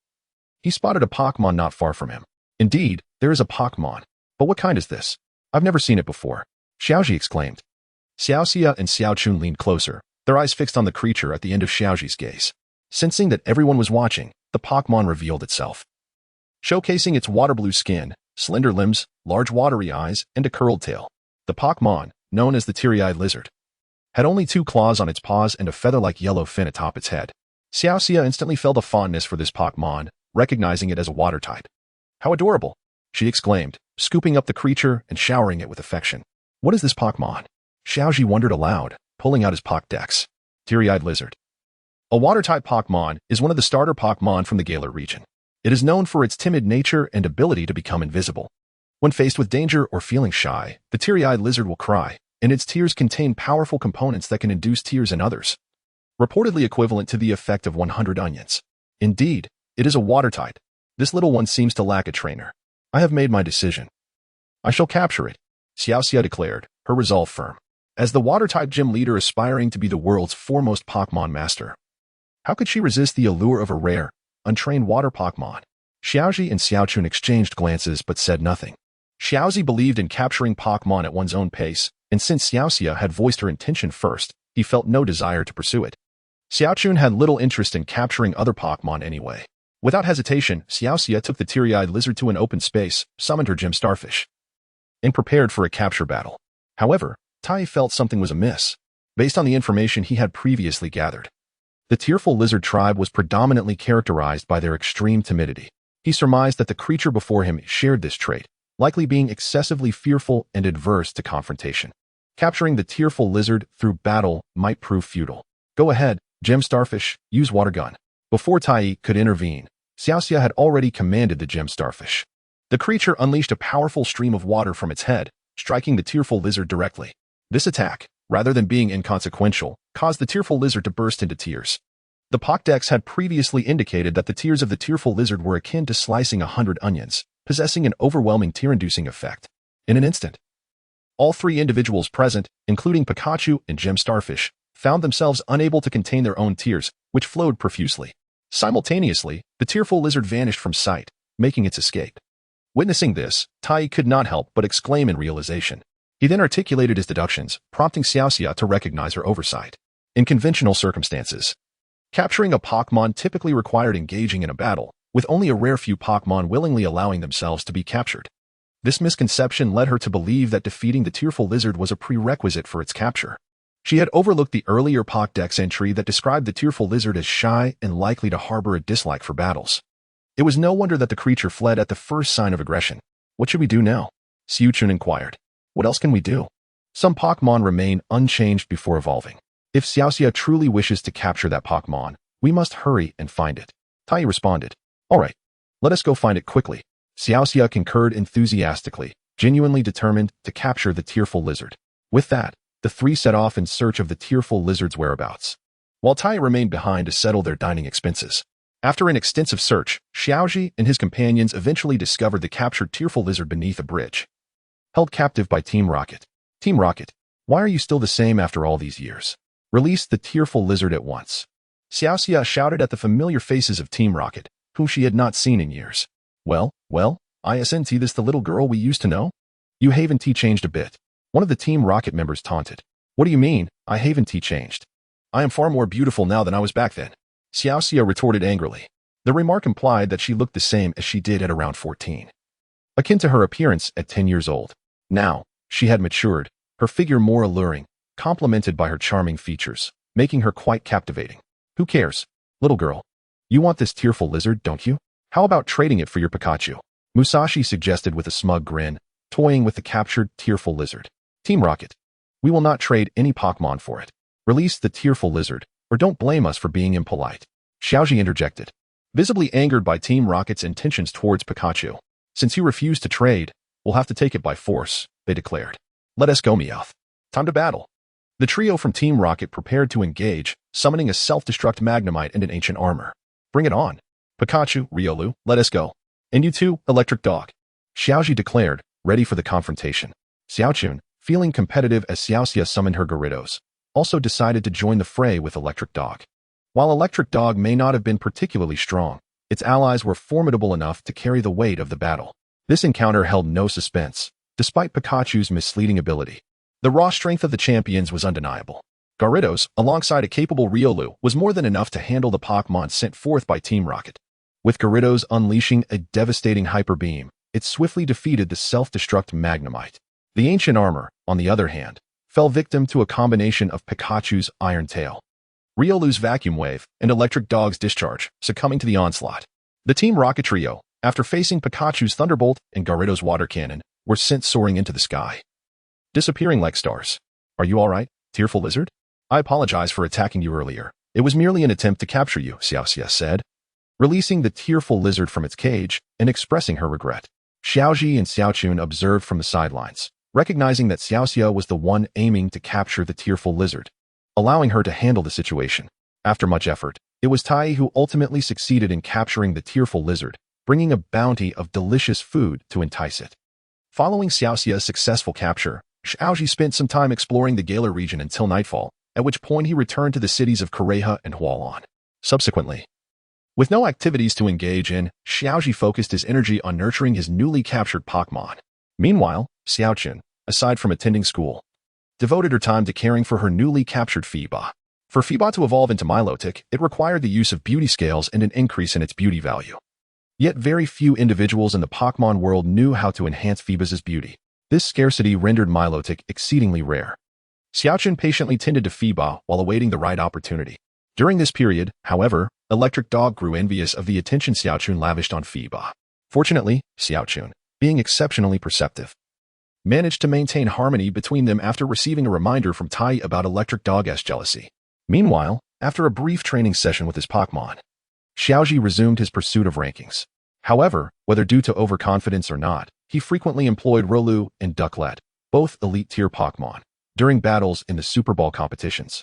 he spotted a Pokémon not far from him. Indeed, there is a Pokémon. But what kind is this? I've never seen it before, Xiaoji exclaimed. Xiaoxia and Xiaochun leaned closer, their eyes fixed on the creature at the end of Xiaoji's gaze. Sensing that everyone was watching, the Pokémon revealed itself, showcasing its water blue skin, slender limbs, large watery eyes, and a curled tail. The Pokémon, known as the teary-eyed lizard, had only 2 claws on its paws and a feather-like yellow fin atop its head. Xiaoxia instantly felt a fondness for this Pokémon, recognizing it as a water type. "How adorable!" she exclaimed, scooping up the creature and showering it with affection. "What is this Pokémon?" Xiaoji wondered aloud, pulling out his Pokédex. Teary-eyed lizard. A water-type Pokémon is one of the starter Pokémon from the Galar region. It is known for its timid nature and ability to become invisible. When faced with danger or feeling shy, the teary-eyed lizard will cry, and its tears contain powerful components that can induce tears in others, reportedly equivalent to the effect of 100 onions. Indeed, it is a water type. This little one seems to lack a trainer. I have made my decision. I shall capture it, Xiaoxia declared, her resolve firm. As the water-type gym leader aspiring to be the world's foremost Pokémon master, how could she resist the allure of a rare, untrained water Pokémon? Xiaoji and Xiaochun exchanged glances but said nothing. Xiaozi believed in capturing Pokémon at one's own pace, and since Xiaoxia had voiced her intention first, he felt no desire to pursue it. Xiaochun had little interest in capturing other Pokémon anyway. Without hesitation, Xiaoxia took the teary-eyed lizard to an open space, summoned her gem starfish, and prepared for a capture battle. However, Tai felt something was amiss, based on the information he had previously gathered. The tearful lizard tribe was predominantly characterized by their extreme timidity. He surmised that the creature before him shared this trait, likely being excessively fearful and adverse to confrontation. Capturing the tearful lizard through battle might prove futile. Go ahead, gem starfish, use water gun. Before Tai could intervene, Xiaoxia had already commanded the gem starfish. The creature unleashed a powerful stream of water from its head, striking the tearful lizard directly. This attack, rather than being inconsequential, caused the tearful lizard to burst into tears. The Pokédex had previously indicated that the tears of the tearful lizard were akin to slicing 100 onions, possessing an overwhelming tear-inducing effect. In an instant, all three individuals present, including Pikachu and Gem Starfish, found themselves unable to contain their own tears, which flowed profusely. Simultaneously, the tearful lizard vanished from sight, making its escape. Witnessing this, Tai could not help but exclaim in realization. He then articulated his deductions, prompting Xiaoxia to recognize her oversight. In conventional circumstances, capturing a Pokémon typically required engaging in a battle, with only a rare few Pokémon willingly allowing themselves to be captured. This misconception led her to believe that defeating the tearful lizard was a prerequisite for its capture. She had overlooked the earlier Pokédex entry that described the tearful lizard as shy and likely to harbor a dislike for battles. It was no wonder that the creature fled at the first sign of aggression. What should we do now? Xiaochun inquired. What else can we do? Some Pokémon remain unchanged before evolving. If Xiaoxia truly wishes to capture that Pokémon, we must hurry and find it. Tai responded. All right, let us go find it quickly. Xiaoxia concurred enthusiastically, genuinely determined to capture the tearful lizard. With that, the three set off in search of the tearful lizard's whereabouts, while Tai remained behind to settle their dining expenses. After an extensive search, Xiaoji and his companions eventually discovered the captured tearful lizard beneath a bridge, held captive by Team Rocket. Team Rocket, why are you still the same after all these years? Release the tearful lizard at once. Xiaoxia shouted at the familiar faces of Team Rocket, whom she had not seen in years. Well, isn't this the little girl we used to know? You haven't changed a bit. One of the Team Rocket members taunted. What do you mean, I haven't changed? I am far more beautiful now than I was back then. Xiaoxia retorted angrily. The remark implied that she looked the same as she did at around 14. Akin to her appearance at 10 years old. Now, she had matured, her figure more alluring, complemented by her charming features, making her quite captivating. Who cares, little girl? You want this tearful lizard, don't you? How about trading it for your Pikachu? Musashi suggested with a smug grin, toying with the captured tearful lizard. Team Rocket, we will not trade any Pokémon for it. Release the tearful lizard, or don't blame us for being impolite. Xiaoji interjected, visibly angered by Team Rocket's intentions towards Pikachu. Since you refuse to trade, we'll have to take it by force, they declared. Let us go, Meowth. Time to battle. The trio from Team Rocket prepared to engage, summoning a self-destruct Magnemite and an ancient armor. Bring it on. Pikachu, Riolu, let us go. And you too, Electric Dog. Xiaoji declared, ready for the confrontation. Xiaochun, feeling competitive as Xiaoxia summoned her Gyarados, also decided to join the fray with Electric Dog. While Electric Dog may not have been particularly strong, its allies were formidable enough to carry the weight of the battle. This encounter held no suspense, despite Pikachu's misleading ability. The raw strength of the champions was undeniable. Gyarados, alongside a capable Riolu, was more than enough to handle the Pokémon sent forth by Team Rocket. With Gyarados unleashing a devastating Hyper Beam, it swiftly defeated the self-destruct Magnemite. The ancient armor, on the other hand, fell victim to a combination of Pikachu's Iron Tail, Riolu's Vacuum Wave, and Electric Dog's Discharge, succumbing to the onslaught. The Team Rocket trio, after facing Pikachu's Thunderbolt and Gyarados' Water Cannon, were sent soaring into the sky, disappearing like stars. Are you alright, tearful lizard? I apologize for attacking you earlier. It was merely an attempt to capture you, Xiaoxia said, releasing the tearful lizard from its cage and expressing her regret. Xiaoji and Xiaochun observed from the sidelines, recognizing that Xiaoxia was the one aiming to capture the tearful lizard, allowing her to handle the situation. After much effort, it was Tai who ultimately succeeded in capturing the tearful lizard, bringing a bounty of delicious food to entice it. Following Xiaoxia's successful capture, Xiaoji spent some time exploring the Galar region until nightfall, at which point he returned to the cities of Kureha and Hualan. Subsequently, With no activities to engage in, Xiaoji focused his energy on nurturing his newly captured Pokémon. Meanwhile, Xiaoqun, aside from attending school, devoted her time to caring for her newly captured Fiba. For Fiba to evolve into Milotic, it required the use of beauty scales and an increase in its beauty value. Yet very few individuals in the Pokémon world knew how to enhance Fiba's beauty. This scarcity rendered Milotic exceedingly rare. Xiaoqun patiently tended to Fiba while awaiting the right opportunity. During this period, however, Electric Dog grew envious of the attention Xiaoqun lavished on Fiba. Fortunately, Xiaoqun, being exceptionally perceptive, managed to maintain harmony between them after receiving a reminder from Tai about Electric Dog's jealousy. Meanwhile, after a brief training session with his Pokémon, Xiaoji resumed his pursuit of rankings. However, whether due to overconfidence or not, he frequently employed Rolu and Ducklet, both elite-tier Pokémon, during battles in the Super Ball competitions,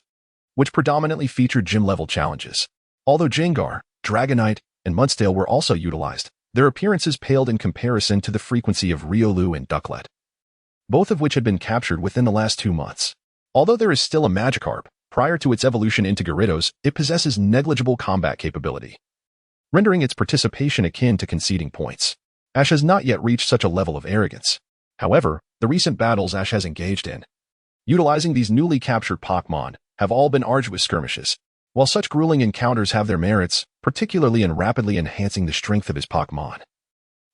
which predominantly featured gym-level challenges. Although Gengar, Dragonite, and Mudsdale were also utilized, their appearances paled in comparison to the frequency of Riolu and Ducklet, both of which had been captured within the last 2 months. Although there is still a Magikarp, prior to its evolution into Gyarados, it possesses negligible combat capability, rendering its participation akin to conceding points. Ash has not yet reached such a level of arrogance. However, the recent battles Ash has engaged in, utilizing these newly captured Pokémon, have all been arduous skirmishes. While such grueling encounters have their merits, particularly in rapidly enhancing the strength of his Pokémon,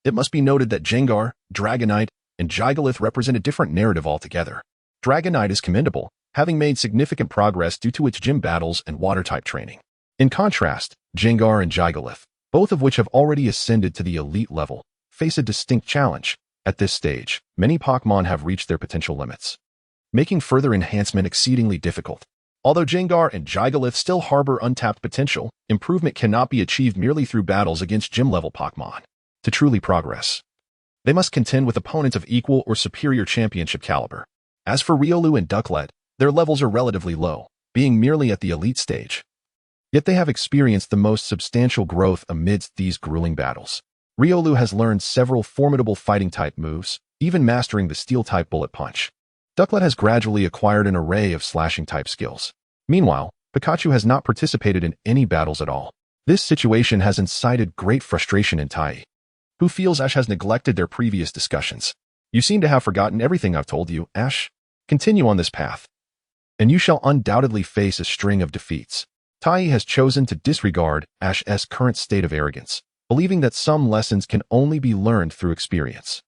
it must be noted that Gengar, Dragonite, and Gigalith represent a different narrative altogether. Dragonite is commendable, having made significant progress due to its gym battles and water-type training. In contrast, Gengar and Gigalith, both of which have already ascended to the elite level, face a distinct challenge. At this stage, many Pokémon have reached their potential limits, making further enhancement exceedingly difficult. Although Gengar and Gigalith still harbor untapped potential, improvement cannot be achieved merely through battles against gym-level Pokémon. To truly progress, they must contend with opponents of equal or superior championship caliber. As for Riolu and Ducklet, their levels are relatively low, being merely at the elite stage. Yet they have experienced the most substantial growth amidst these grueling battles. Riolu has learned several formidable fighting-type moves, even mastering the Steel-type Bullet Punch. Ducklet has gradually acquired an array of slashing-type skills. Meanwhile, Pikachu has not participated in any battles at all. This situation has incited great frustration in Tai, who feels Ash has neglected their previous discussions. You seem to have forgotten everything I've told you, Ash. Continue on this path, and you shall undoubtedly face a string of defeats. Tai has chosen to disregard Ash's current state of arrogance, believing that some lessons can only be learned through experience.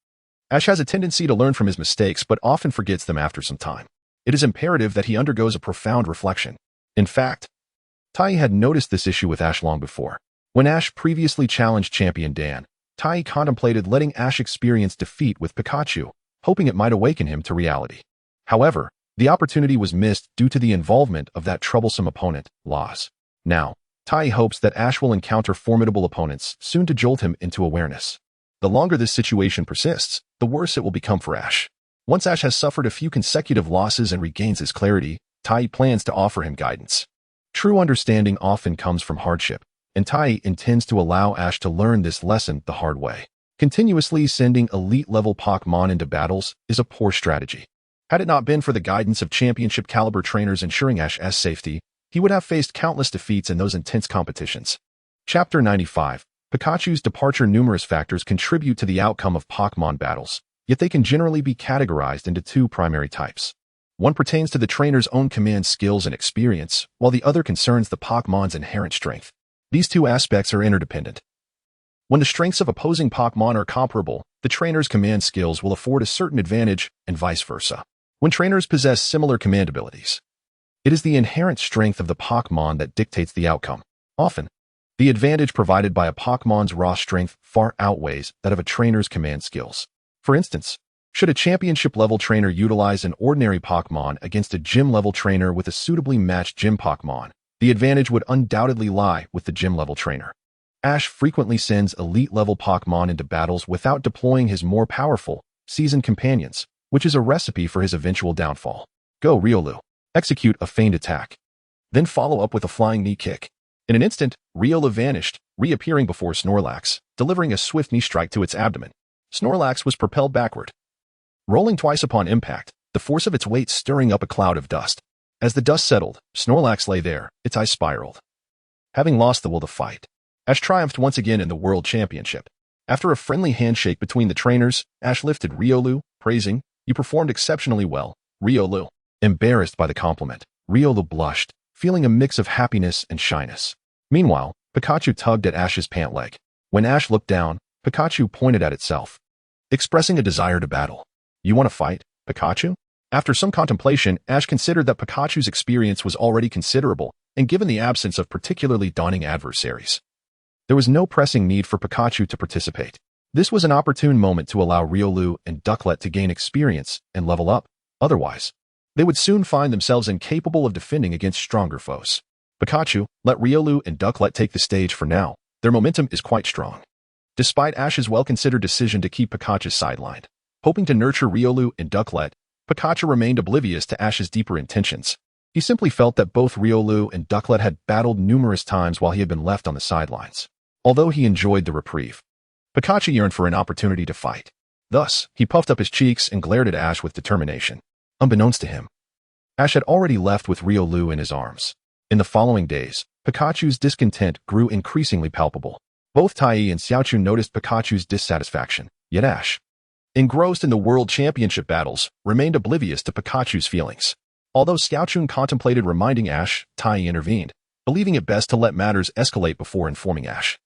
Ash has a tendency to learn from his mistakes but often forgets them after some time. It is imperative that he undergoes a profound reflection. In fact, Tai had noticed this issue with Ash long before. When Ash previously challenged Champion Dan, Tai contemplated letting Ash experience defeat with Pikachu, hoping it might awaken him to reality. However, the opportunity was missed due to the involvement of that troublesome opponent, Laws. Now, Tai hopes that Ash will encounter formidable opponents soon to jolt him into awareness. The longer this situation persists, the worse it will become for Ash. Once Ash has suffered a few consecutive losses and regains his clarity, Tai plans to offer him guidance. True understanding often comes from hardship, and Tai intends to allow Ash to learn this lesson the hard way. Continuously sending elite-level Pokémon into battles is a poor strategy. Had it not been for the guidance of championship-caliber trainers ensuring Ash's safety, he would have faced countless defeats in those intense competitions. Chapter 95. Pikachu's departure. Numerous factors contribute to the outcome of Pokémon battles, yet they can generally be categorized into two primary types. One pertains to the trainer's own command skills and experience, while the other concerns the Pokémon's inherent strength. These two aspects are interdependent. When the strengths of opposing Pokémon are comparable, the trainer's command skills will afford a certain advantage, and vice versa. When trainers possess similar command abilities, it is the inherent strength of the Pokémon that dictates the outcome. Often, the advantage provided by a Pokémon's raw strength far outweighs that of a trainer's command skills. For instance, should a championship-level trainer utilize an ordinary Pokémon against a gym-level trainer with a suitably matched gym Pokémon, the advantage would undoubtedly lie with the gym-level trainer. Ash frequently sends elite-level Pokémon into battles without deploying his more powerful, seasoned companions, which is a recipe for his eventual downfall. Go Riolu. Execute a feigned attack. Then follow up with a flying knee kick. In an instant, Riolu vanished, reappearing before Snorlax, delivering a swift knee strike to its abdomen. Snorlax was propelled backward, rolling twice upon impact, the force of its weight stirring up a cloud of dust. As the dust settled, Snorlax lay there, its eyes spiraled, having lost the will to fight. Ash triumphed once again in the World Championship. After a friendly handshake between the trainers, Ash lifted Riolu, praising, "You performed exceptionally well, Riolu." Embarrassed by the compliment, Riolu blushed, feeling a mix of happiness and shyness. Meanwhile, Pikachu tugged at Ash's pant leg. When Ash looked down, Pikachu pointed at itself, expressing a desire to battle. "You want to fight, Pikachu?" After some contemplation, Ash considered that Pikachu's experience was already considerable, and given the absence of particularly daunting adversaries, there was no pressing need for Pikachu to participate. This was an opportune moment to allow Riolu and Ducklet to gain experience and level up. Otherwise, they would soon find themselves incapable of defending against stronger foes. "Pikachu, let Riolu and Ducklet take the stage for now. Their momentum is quite strong." Despite Ash's well-considered decision to keep Pikachu sidelined, hoping to nurture Riolu and Ducklet, Pikachu remained oblivious to Ash's deeper intentions. He simply felt that both Riolu and Ducklet had battled numerous times while he had been left on the sidelines. Although he enjoyed the reprieve, Pikachu yearned for an opportunity to fight. Thus, he puffed up his cheeks and glared at Ash with determination. Unbeknownst to him, Ash had already left with Riolu in his arms. In the following days, Pikachu's discontent grew increasingly palpable. Both Tai and Xiaochu noticed Pikachu's dissatisfaction, yet Ash, engrossed in the World Championship battles, remained oblivious to Pikachu's feelings. Although Xiaochun contemplated reminding Ash, Tai intervened, believing it best to let matters escalate before informing Ash,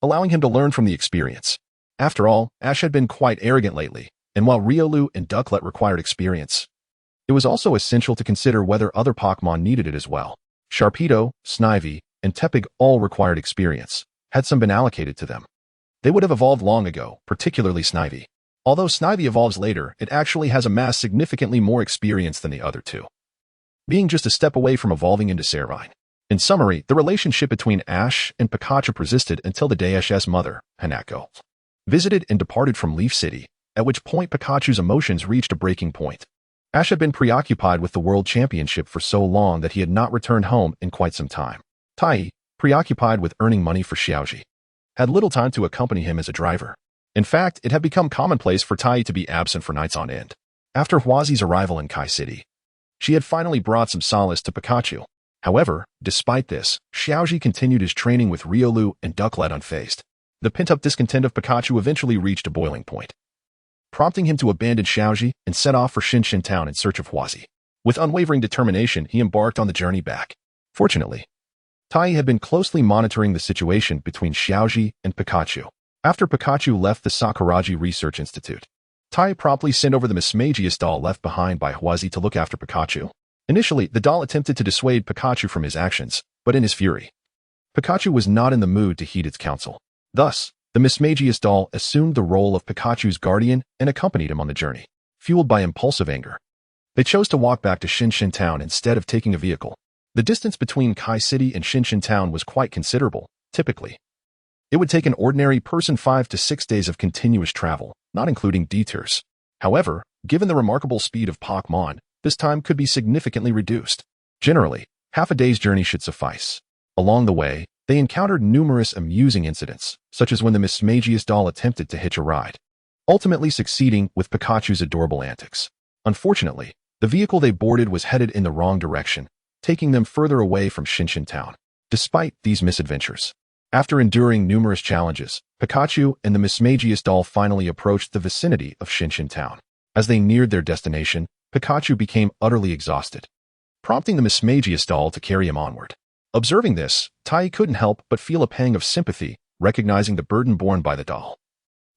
allowing him to learn from the experience. After all, Ash had been quite arrogant lately, and while Riolu and Ducklet required experience, it was also essential to consider whether other Pokémon needed it as well. Sharpedo, Snivy, and Tepig all required experience. Had some been allocated to them, they would have evolved long ago, particularly Snivy. Although Snivy evolves later, it actually has amassed significantly more experience than the other two, being just a step away from evolving into Servine. In summary, the relationship between Ash and Pikachu persisted until the day Ash's mother, Hanako, visited and departed from Leaf City, at which point Pikachu's emotions reached a breaking point. Ash had been preoccupied with the World Championship for so long that he had not returned home in quite some time. Tai, preoccupied with earning money for Xiaoji, had little time to accompany him as a driver. In fact, it had become commonplace for Tai to be absent for nights on end. After Huazi's arrival in Kai City, she had finally brought some solace to Pikachu. However, despite this, Xiaoji continued his training with Riolu and Ducklet unfazed. The pent-up discontent of Pikachu eventually reached a boiling point, prompting him to abandon Xiaoji and set off for Shinshin Town in search of Huazi. With unwavering determination, he embarked on the journey back. Fortunately, Tai had been closely monitoring the situation between Xiaoji and Pikachu. After Pikachu left the Sakuraji Research Institute, Tai promptly sent over the Mismagius doll left behind by Huazi to look after Pikachu. Initially, the doll attempted to dissuade Pikachu from his actions, but in his fury, Pikachu was not in the mood to heed its counsel. Thus, the Mismagius doll assumed the role of Pikachu's guardian and accompanied him on the journey. Fueled by impulsive anger, they chose to walk back to Shinshin Town instead of taking a vehicle. The distance between Kai City and Shinshin Town was quite considerable. Typically, it would take an ordinary person 5 to 6 days of continuous travel, not including detours. However, given the remarkable speed of Pokémon, this time could be significantly reduced. Generally, half a day's journey should suffice. Along the way, they encountered numerous amusing incidents, such as when the Mismagius doll attempted to hitch a ride, ultimately succeeding with Pikachu's adorable antics. Unfortunately, the vehicle they boarded was headed in the wrong direction, taking them further away from Shinshin Town. Despite these misadventures, after enduring numerous challenges, Pikachu and the Mismagius doll finally approached the vicinity of Shinshin Town. As they neared their destination, Pikachu became utterly exhausted, prompting the Mismagius doll to carry him onward. Observing this, Tai couldn't help but feel a pang of sympathy, recognizing the burden borne by the doll,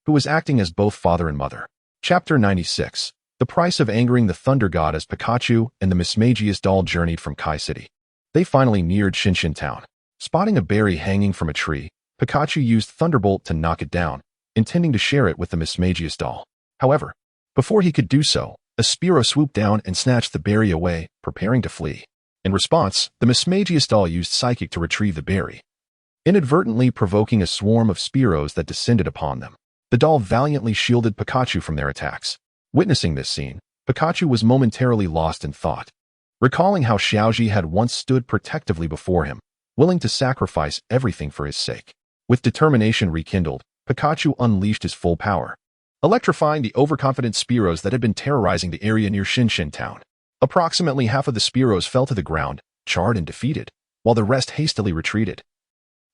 who was acting as both father and mother. Chapter 96. The price of angering the Thunder God. As Pikachu and the Mismagius doll journeyed from Kai City, they finally neared Shinshin Town. Spotting a berry hanging from a tree, Pikachu used Thunderbolt to knock it down, intending to share it with the Mismagius doll. However, before he could do so, a Spearow swooped down and snatched the berry away, preparing to flee. In response, the Mismagius doll used Psychic to retrieve the berry, inadvertently provoking a swarm of Spearows that descended upon them. The doll valiantly shielded Pikachu from their attacks. Witnessing this scene, Pikachu was momentarily lost in thought, recalling how Xiaoji had once stood protectively before him, willing to sacrifice everything for his sake. With determination rekindled, Pikachu unleashed his full power, electrifying the overconfident Spearows that had been terrorizing the area near Shinshin Town. Approximately half of the Spearows fell to the ground, charred and defeated, while the rest hastily retreated.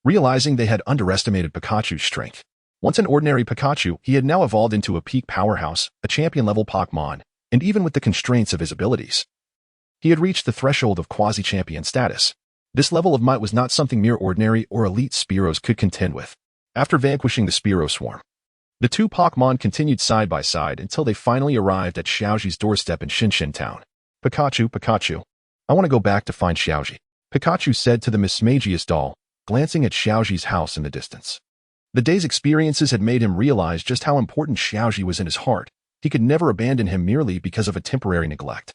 realizing they had underestimated Pikachu's strength. Once an ordinary Pikachu, he had now evolved into a peak powerhouse, a champion-level Pokémon, and even with the constraints of his abilities, he had reached the threshold of quasi-champion status. This level of might was not something mere ordinary or elite Spearows could contend with. After vanquishing the Spearow swarm, the two Pokémon continued side by side until they finally arrived at Xiaoji's doorstep in Shinshin Town. Pikachu, I want to go back to find Xiaoji, Pikachu said to the Mismagius doll, glancing at Xiaoji's house in the distance. The day's experiences had made him realize just how important Xiaoji was in his heart. He could never abandon him merely because of a temporary neglect,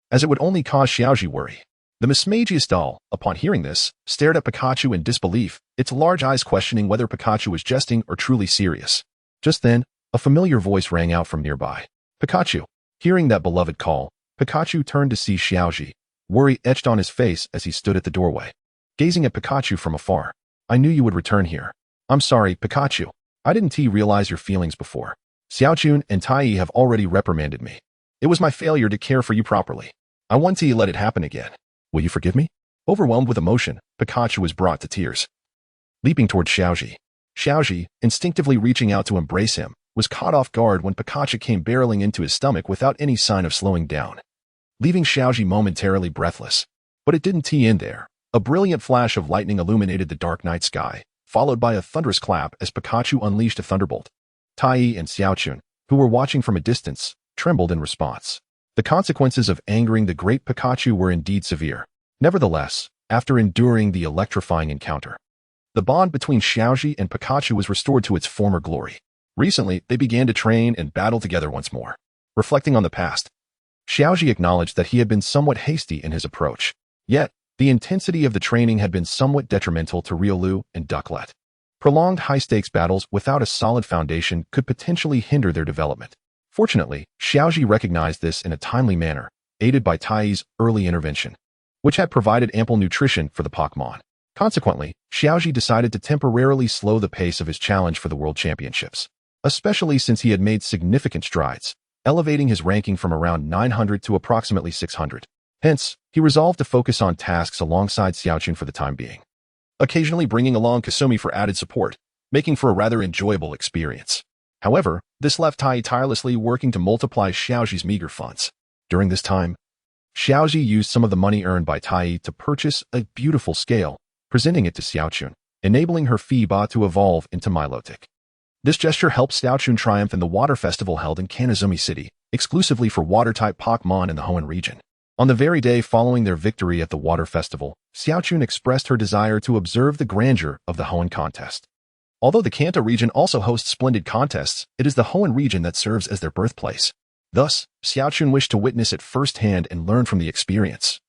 as it would only cause Xiaoji worry. The Mismagius doll, upon hearing this, stared at Pikachu in disbelief, its large eyes questioning whether Pikachu was jesting or truly serious. Just then, a familiar voice rang out from nearby. Pikachu. Hearing that beloved call, Pikachu turned to see Xiaoji, worry etched on his face as he stood at the doorway, gazing at Pikachu from afar. I knew you would return here. I'm sorry, Pikachu. I didn't realize your feelings before. Xiaochun and Tai have already reprimanded me. It was my failure to care for you properly. I want to let it happen again. Will you forgive me? Overwhelmed with emotion, Pikachu was brought to tears. Leaping toward Xiaoji, instinctively reaching out to embrace him, was caught off guard when Pikachu came barreling into his stomach without any sign of slowing down, leaving Xiaoji momentarily breathless. But it didn't end there. A brilliant flash of lightning illuminated the dark night sky, followed by a thunderous clap as Pikachu unleashed a thunderbolt. Tai and Xiaochun, who were watching from a distance, trembled in response. The consequences of angering the great Pikachu were indeed severe. Nevertheless, after enduring the electrifying encounter, the bond between Xiaoji and Pikachu was restored to its former glory. Recently, they began to train and battle together once more. Reflecting on the past, Xiaoji acknowledged that he had been somewhat hasty in his approach. Yet, the intensity of the training had been somewhat detrimental to Riolu and Ducklet. Prolonged high-stakes battles without a solid foundation could potentially hinder their development. Fortunately, Xiaoji recognized this in a timely manner, aided by Tai's early intervention, which had provided ample nutrition for the Pokémon. Consequently, Xiaoji decided to temporarily slow the pace of his challenge for the World Championships, especially since he had made significant strides, elevating his ranking from around 900 to approximately 600. Hence, he resolved to focus on tasks alongside Xiaochun for the time being, occasionally bringing along Kasumi for added support, making for a rather enjoyable experience. However, this left Tai tirelessly working to multiply Xiaoji's meager funds. During this time, Xiaoji used some of the money earned by Tai to purchase a beautiful scale, presenting it to Xiaochun, enabling her Fiba to evolve into Milotic. This gesture helped Xiaochun triumph in the Water Festival held in Kanazumi City, exclusively for Water-type Pokémon in the Hoenn region. On the very day following their victory at the Water Festival, Xiaochun expressed her desire to observe the grandeur of the Hoenn contest. Although the Kanto region also hosts splendid contests, it is the Hoenn region that serves as their birthplace. Thus, Xiaochun wished to witness it firsthand and learn from the experience,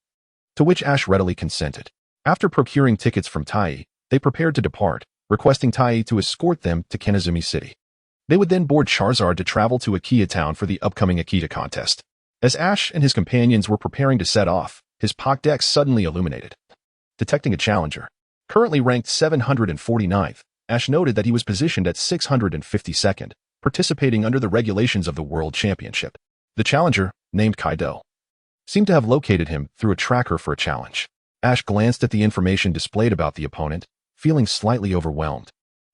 to which Ash readily consented. After procuring tickets from Tai, they prepared to depart, requesting Tai to escort them to Kanazumi City. They would then board Charizard to travel to Akita Town for the upcoming Akita contest. As Ash and his companions were preparing to set off, his Pokédex suddenly illuminated. Detecting a challenger, currently ranked 749th, Ash noted that he was positioned at 652nd, participating under the regulations of the World Championship. The challenger, named Kaido, seemed to have located him through a tracker for a challenge. Ash glanced at the information displayed about the opponent, feeling slightly overwhelmed,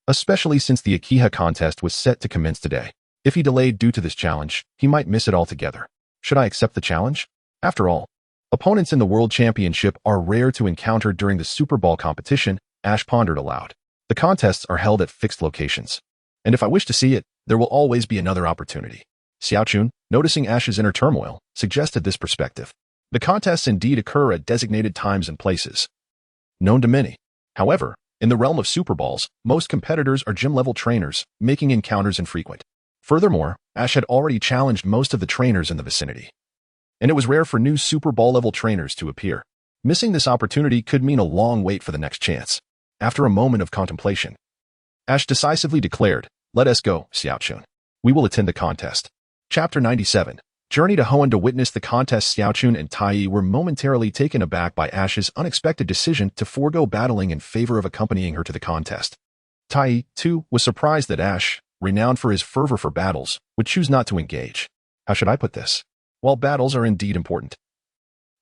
especially since the Akita contest was set to commence today. If he delayed due to this challenge, he might miss it altogether. Should I accept the challenge? After all, opponents in the World Championship are rare to encounter during the Super Ball competition, Ash pondered aloud. The contests are held at fixed locations, and if I wish to see it, there will always be another opportunity. Xiaochun, noticing Ash's inner turmoil, suggested this perspective. The contests indeed occur at designated times and places, known to many. However, in the realm of Super Balls, most competitors are gym-level trainers, making encounters infrequent. Furthermore, Ash had already challenged most of the trainers in the vicinity, and it was rare for new Super Ball-level trainers to appear. Missing this opportunity could mean a long wait for the next chance. After a moment of contemplation, Ash decisively declared, "Let us go, Xiaochun. We will attend the contest." Chapter 97. Journey to Hoenn. To witness the contest, Xiaochun and Tai were momentarily taken aback by Ash's unexpected decision to forego battling in favor of accompanying her to the contest. Tai, too, was surprised that Ash, renowned for his fervor for battles, would choose not to engage. How should I put this? While battles are indeed important,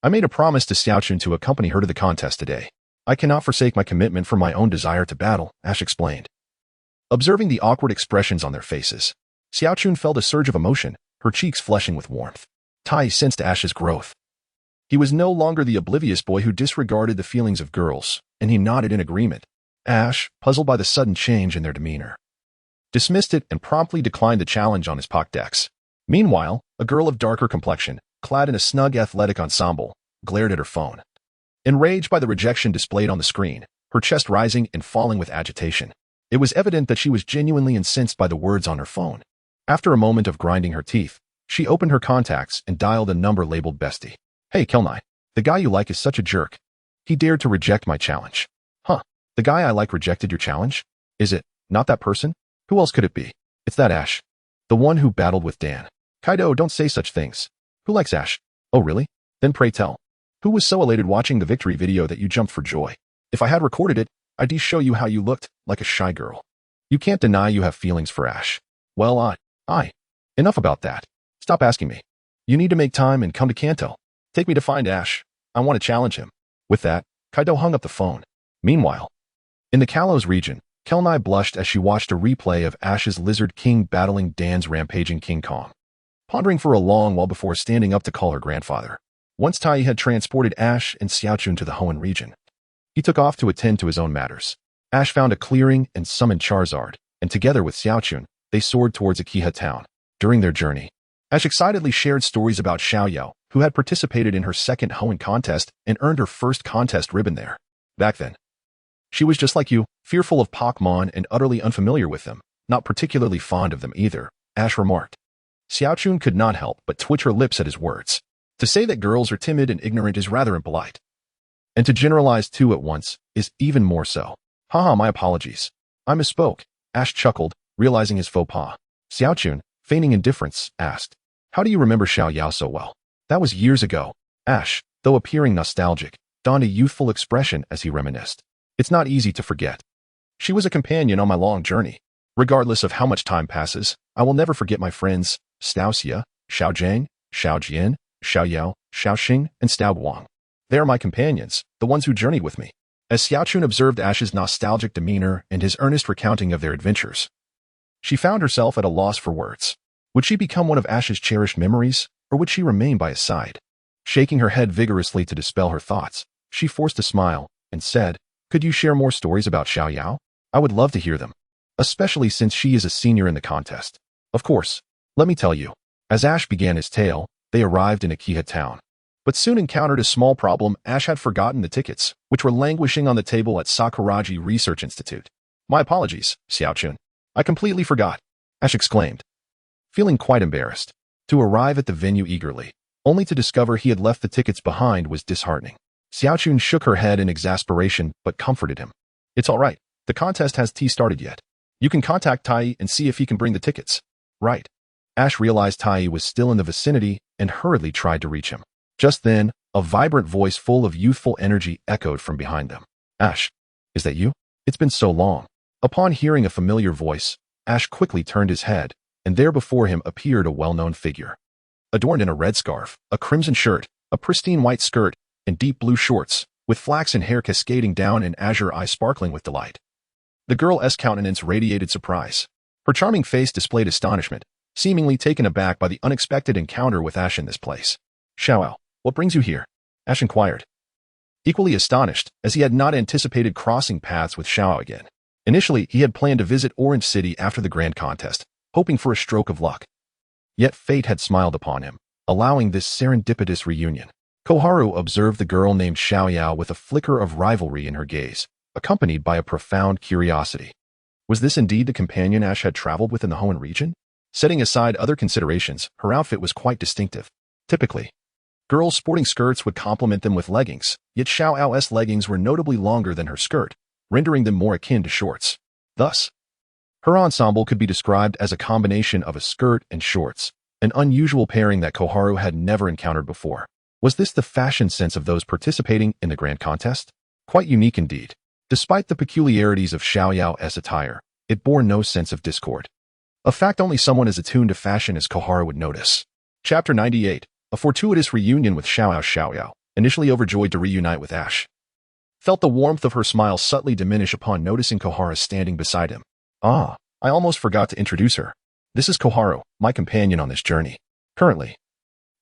I made a promise to Xiaochun to accompany her to the contest today. I cannot forsake my commitment for my own desire to battle, Ash explained. Observing the awkward expressions on their faces, Xiaochun felt a surge of emotion, her cheeks flushing with warmth. Tai sensed Ash's growth. He was no longer the oblivious boy who disregarded the feelings of girls, and he nodded in agreement. Ash, puzzled by the sudden change in their demeanor, dismissed it and promptly declined the challenge on his Pokédex. Meanwhile, a girl of darker complexion, clad in a snug athletic ensemble, glared at her phone. Enraged by the rejection displayed on the screen, her chest rising and falling with agitation, it was evident that she was genuinely incensed by the words on her phone. After a moment of grinding her teeth, she opened her contacts and dialed a number labeled Bestie. Hey, Kelnai, the guy you like is such a jerk. He dared to reject my challenge. Huh, the guy I like rejected your challenge? Is it not that person? Who else could it be? It's that Ash. The one who battled with Dan. Kaido, don't say such things. Who likes Ash? Oh, really? Then pray tell. Who was so elated watching the victory video that you jumped for joy? If I had recorded it, I'd show you how you looked, like a shy girl. You can't deny you have feelings for Ash. Well, enough about that. Stop asking me. You need to make time and come to Kanto. Take me to find Ash. I want to challenge him. With that, Kaido hung up the phone. Meanwhile, in the Kalos region, Kelnai blushed as she watched a replay of Ash's Lizard King battling Dan's rampaging King Kong, pondering for a long while before standing up to call her grandfather. Once Tai had transported Ash and Xiaochun to the Hoenn region, he took off to attend to his own matters. Ash found a clearing and summoned Charizard, and together with Xiaochun, they soared towards Akiha town. During their journey, Ash excitedly shared stories about Xiaoyao, who had participated in her second Hoenn contest and earned her first contest ribbon there. Back then, she was just like you, fearful of Pokémon and utterly unfamiliar with them, not particularly fond of them either, Ash remarked. Xiaochun could not help but twitch her lips at his words. To say that girls are timid and ignorant is rather impolite. And to generalize two at once is even more so. Haha, my apologies. I misspoke, Ash chuckled, realizing his faux pas. Xiaochun, feigning indifference, asked, how do you remember Xiaoyao so well? That was years ago. Ash, though appearing nostalgic, donned a youthful expression as he reminisced. It's not easy to forget. She was a companion on my long journey. Regardless of how much time passes, I will never forget my friends, Staoxia, Xiaojiang, Xiaojian, Xiaoyao, Xiaoxing, and Staoguang. They are my companions, the ones who journeyed with me. As Xiaochun observed Ash's nostalgic demeanor and his earnest recounting of their adventures, she found herself at a loss for words. Would she become one of Ash's cherished memories, or would she remain by his side? Shaking her head vigorously to dispel her thoughts, she forced a smile and said, could you share more stories about Xiaoyao? I would love to hear them, especially since she is a senior in the contest. Of course, let me tell you. As Ash began his tale, they arrived in Akiha town, but soon encountered a small problem. Ash had forgotten the tickets, which were languishing on the table at Sakuraji Research Institute. My apologies, Xiaochun. I completely forgot, Ash exclaimed, feeling quite embarrassed. To arrive at the venue eagerly, only to discover he had left the tickets behind was disheartening. Xiaochun shook her head in exasperation but comforted him. It's all right. The contest has started yet. You can contact Tai and see if he can bring the tickets. Right. Ash realized Tai was still in the vicinity and hurriedly tried to reach him. Just then, a vibrant voice full of youthful energy echoed from behind them. Ash, is that you? It's been so long. Upon hearing a familiar voice, Ash quickly turned his head, and there before him appeared a well-known figure. Adorned in a red scarf, a crimson shirt, a pristine white skirt, and deep blue shorts, with flaxen hair cascading down and azure eyes sparkling with delight. The girl's countenance radiated surprise. Her charming face displayed astonishment, seemingly taken aback by the unexpected encounter with Ash in this place. Xiaoyao, what brings you here? Ash inquired, equally astonished, as he had not anticipated crossing paths with Xiaoyao again. Initially, he had planned to visit Orange City after the grand contest, hoping for a stroke of luck. Yet fate had smiled upon him, allowing this serendipitous reunion. Koharu observed the girl named Xiaoyao with a flicker of rivalry in her gaze, accompanied by a profound curiosity. Was this indeed the companion Ash had traveled with in the Hoenn region? Setting aside other considerations, her outfit was quite distinctive. Typically, girls sporting skirts would complement them with leggings, yet Xiaoyao's leggings were notably longer than her skirt, rendering them more akin to shorts. Thus, her ensemble could be described as a combination of a skirt and shorts, an unusual pairing that Koharu had never encountered before. Was this the fashion sense of those participating in the grand contest? Quite unique indeed. Despite the peculiarities of Xiaoyao's attire, it bore no sense of discord. A fact only someone as attuned to fashion as Koharu would notice. Chapter 98. A fortuitous reunion with Xiaoyao. Initially overjoyed to reunite with Ash, felt the warmth of her smile subtly diminish upon noticing Koharu standing beside him. Ah, I almost forgot to introduce her. This is Koharu, my companion on this journey. Currently,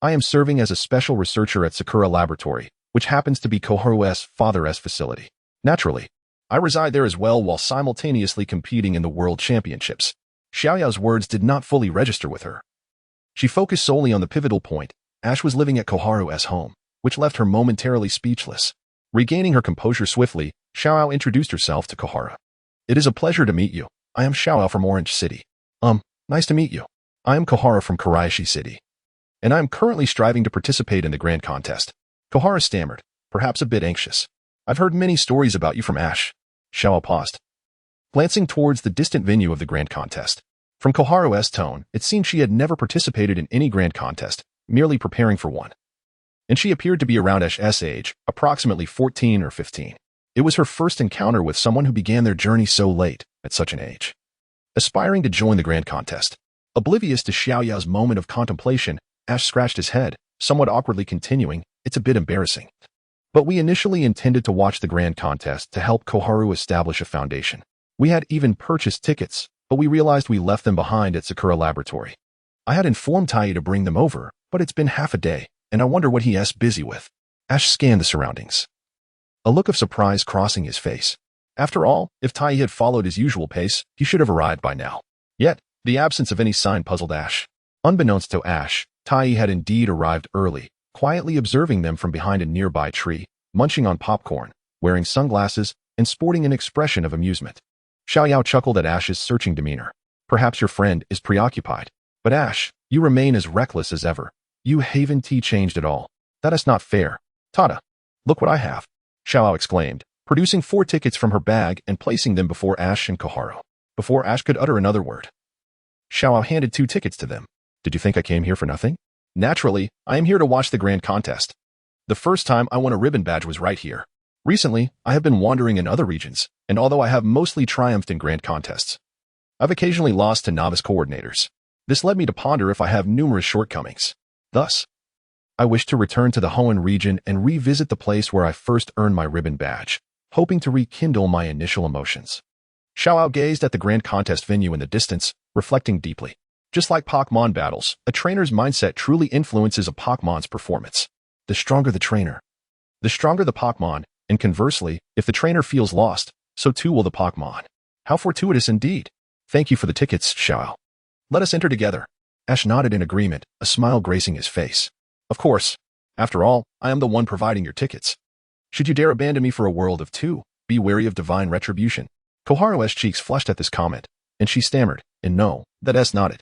I am serving as a special researcher at Sakura Laboratory, which happens to be Koharu's father's facility. Naturally, I reside there as well while simultaneously competing in the World Championships. Xiaoyao's words did not fully register with her. She focused solely on the pivotal point. Ash was living at Koharu's home, which left her momentarily speechless. Regaining her composure swiftly, Xiaoyao introduced herself to Koharu. It is a pleasure to meet you. I am Xiaoyao from Orange City. Nice to meet you. I am Koharu from Karaishi City, and I am currently striving to participate in the grand contest. Koharu stammered, perhaps a bit anxious. I've heard many stories about you from Ash. Xiaoyao paused, glancing towards the distant venue of the grand contest. From Koharu's tone, it seemed she had never participated in any grand contest, merely preparing for one. And she appeared to be around Ash's age, approximately 14 or 15. It was her first encounter with someone who began their journey so late, at such an age. Aspiring to join the grand contest. Oblivious to Xiaoyao's moment of contemplation, Ash scratched his head, somewhat awkwardly continuing, it's a bit embarrassing. But we initially intended to watch the grand contest to help Koharu establish a foundation. We had even purchased tickets, but we realized we left them behind at Sakura Laboratory. I had informed Tai to bring them over, but it's been half a day, and I wonder what he's busy with. Ash scanned the surroundings, a look of surprise crossing his face. After all, if Tai had followed his usual pace, he should have arrived by now. Yet, the absence of any sign puzzled Ash. Unbeknownst to Ash, Tai had indeed arrived early, quietly observing them from behind a nearby tree, munching on popcorn, wearing sunglasses, and sporting an expression of amusement. Xiaoyao chuckled at Ash's searching demeanor. Perhaps your friend is preoccupied. But Ash, you remain as reckless as ever. You haven't changed at all. That is not fair. Tada! Look what I have. Xiaoyao exclaimed, producing 4 tickets from her bag and placing them before Ash and Koharu. Before Ash could utter another word, Xiaoyao handed 2 tickets to them. Did you think I came here for nothing? Naturally, I am here to watch the grand contest. The first time I won a ribbon badge was right here. Recently, I have been wandering in other regions, and although I have mostly triumphed in grand contests, I've occasionally lost to novice coordinators. This led me to ponder if I have numerous shortcomings. Thus, I wish to return to the Hoenn region and revisit the place where I first earned my ribbon badge, hoping to rekindle my initial emotions. Xiaoyao gazed at the grand contest venue in the distance, reflecting deeply. Just like Pokémon battles, a trainer's mindset truly influences a Pokémon's performance. The stronger the trainer, the stronger the Pokémon, and conversely, if the trainer feels lost, so too will the Pokémon. How fortuitous indeed. Thank you for the tickets, Xiaoyao. Let us enter together. Ash nodded in agreement, a smile gracing his face. Of course. After all, I am the one providing your tickets. Should you dare abandon me for a world of 2, be wary of divine retribution. Koharu's cheeks flushed at this comment, and she stammered, and no, that S nodded.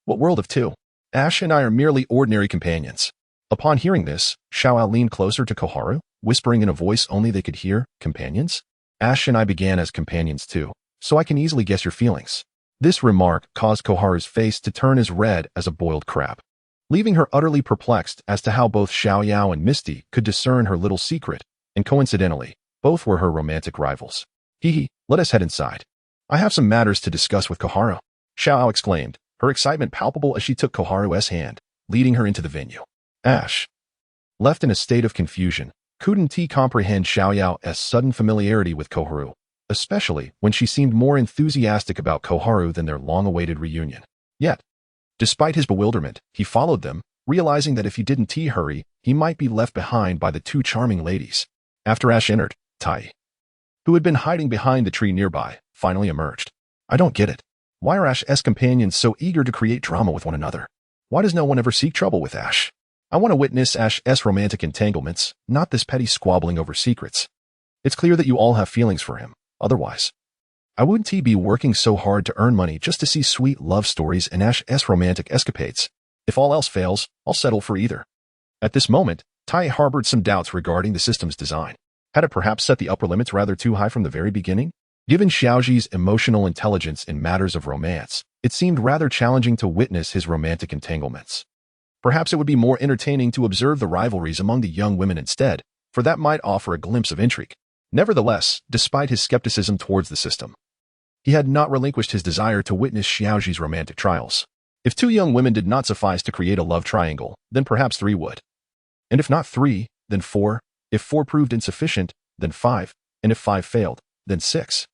What world of 2? Ash and I are merely ordinary companions. Upon hearing this, Xiaoyao leaned closer to Koharu, whispering in a voice only they could hear, companions? Ash and I began as companions too, so I can easily guess your feelings. This remark caused Koharu's face to turn as red as a boiled crab, leaving her utterly perplexed as to how both Xiaoyao and Misty could discern her little secret, and coincidentally, both were her romantic rivals. Hee, let us head inside. I have some matters to discuss with Koharu, Xiaoyao exclaimed, her excitement palpable as she took Koharu's hand, leading her into the venue. Ash, left in a state of confusion, couldn't comprehend Xiaoyao's sudden familiarity with Koharu, especially when she seemed more enthusiastic about Koharu than their long-awaited reunion. Yet, despite his bewilderment, he followed them, realizing that if he didn't hurry, he might be left behind by the 2 charming ladies. After Ash entered, Tai, who had been hiding behind the tree nearby, finally emerged. I don't get it. Why are Ash's companions so eager to create drama with one another? Why does no one ever seek trouble with Ash? I want to witness Ash's romantic entanglements, not this petty squabbling over secrets. It's clear that you all have feelings for him. Otherwise, I wouldn't be working so hard to earn money just to see sweet love stories and Ash's romantic escapades. If all else fails, I'll settle for either. At this moment, Tai harbored some doubts regarding the system's design. Had it perhaps set the upper limits rather too high from the very beginning? Given Xiaoji's emotional intelligence in matters of romance, it seemed rather challenging to witness his romantic entanglements. Perhaps it would be more entertaining to observe the rivalries among the young women instead, for that might offer a glimpse of intrigue. Nevertheless, despite his skepticism towards the system, he had not relinquished his desire to witness Xiaoji's romantic trials. If 2 young women did not suffice to create a love triangle, then perhaps 3 would. And if not 3, then 4. If 4 proved insufficient, then 5. and if 5 failed, then 6.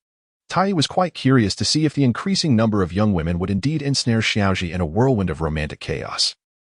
Tai was quite curious to see if the increasing number of young women would indeed ensnare Xiaoji in a whirlwind of romantic chaos.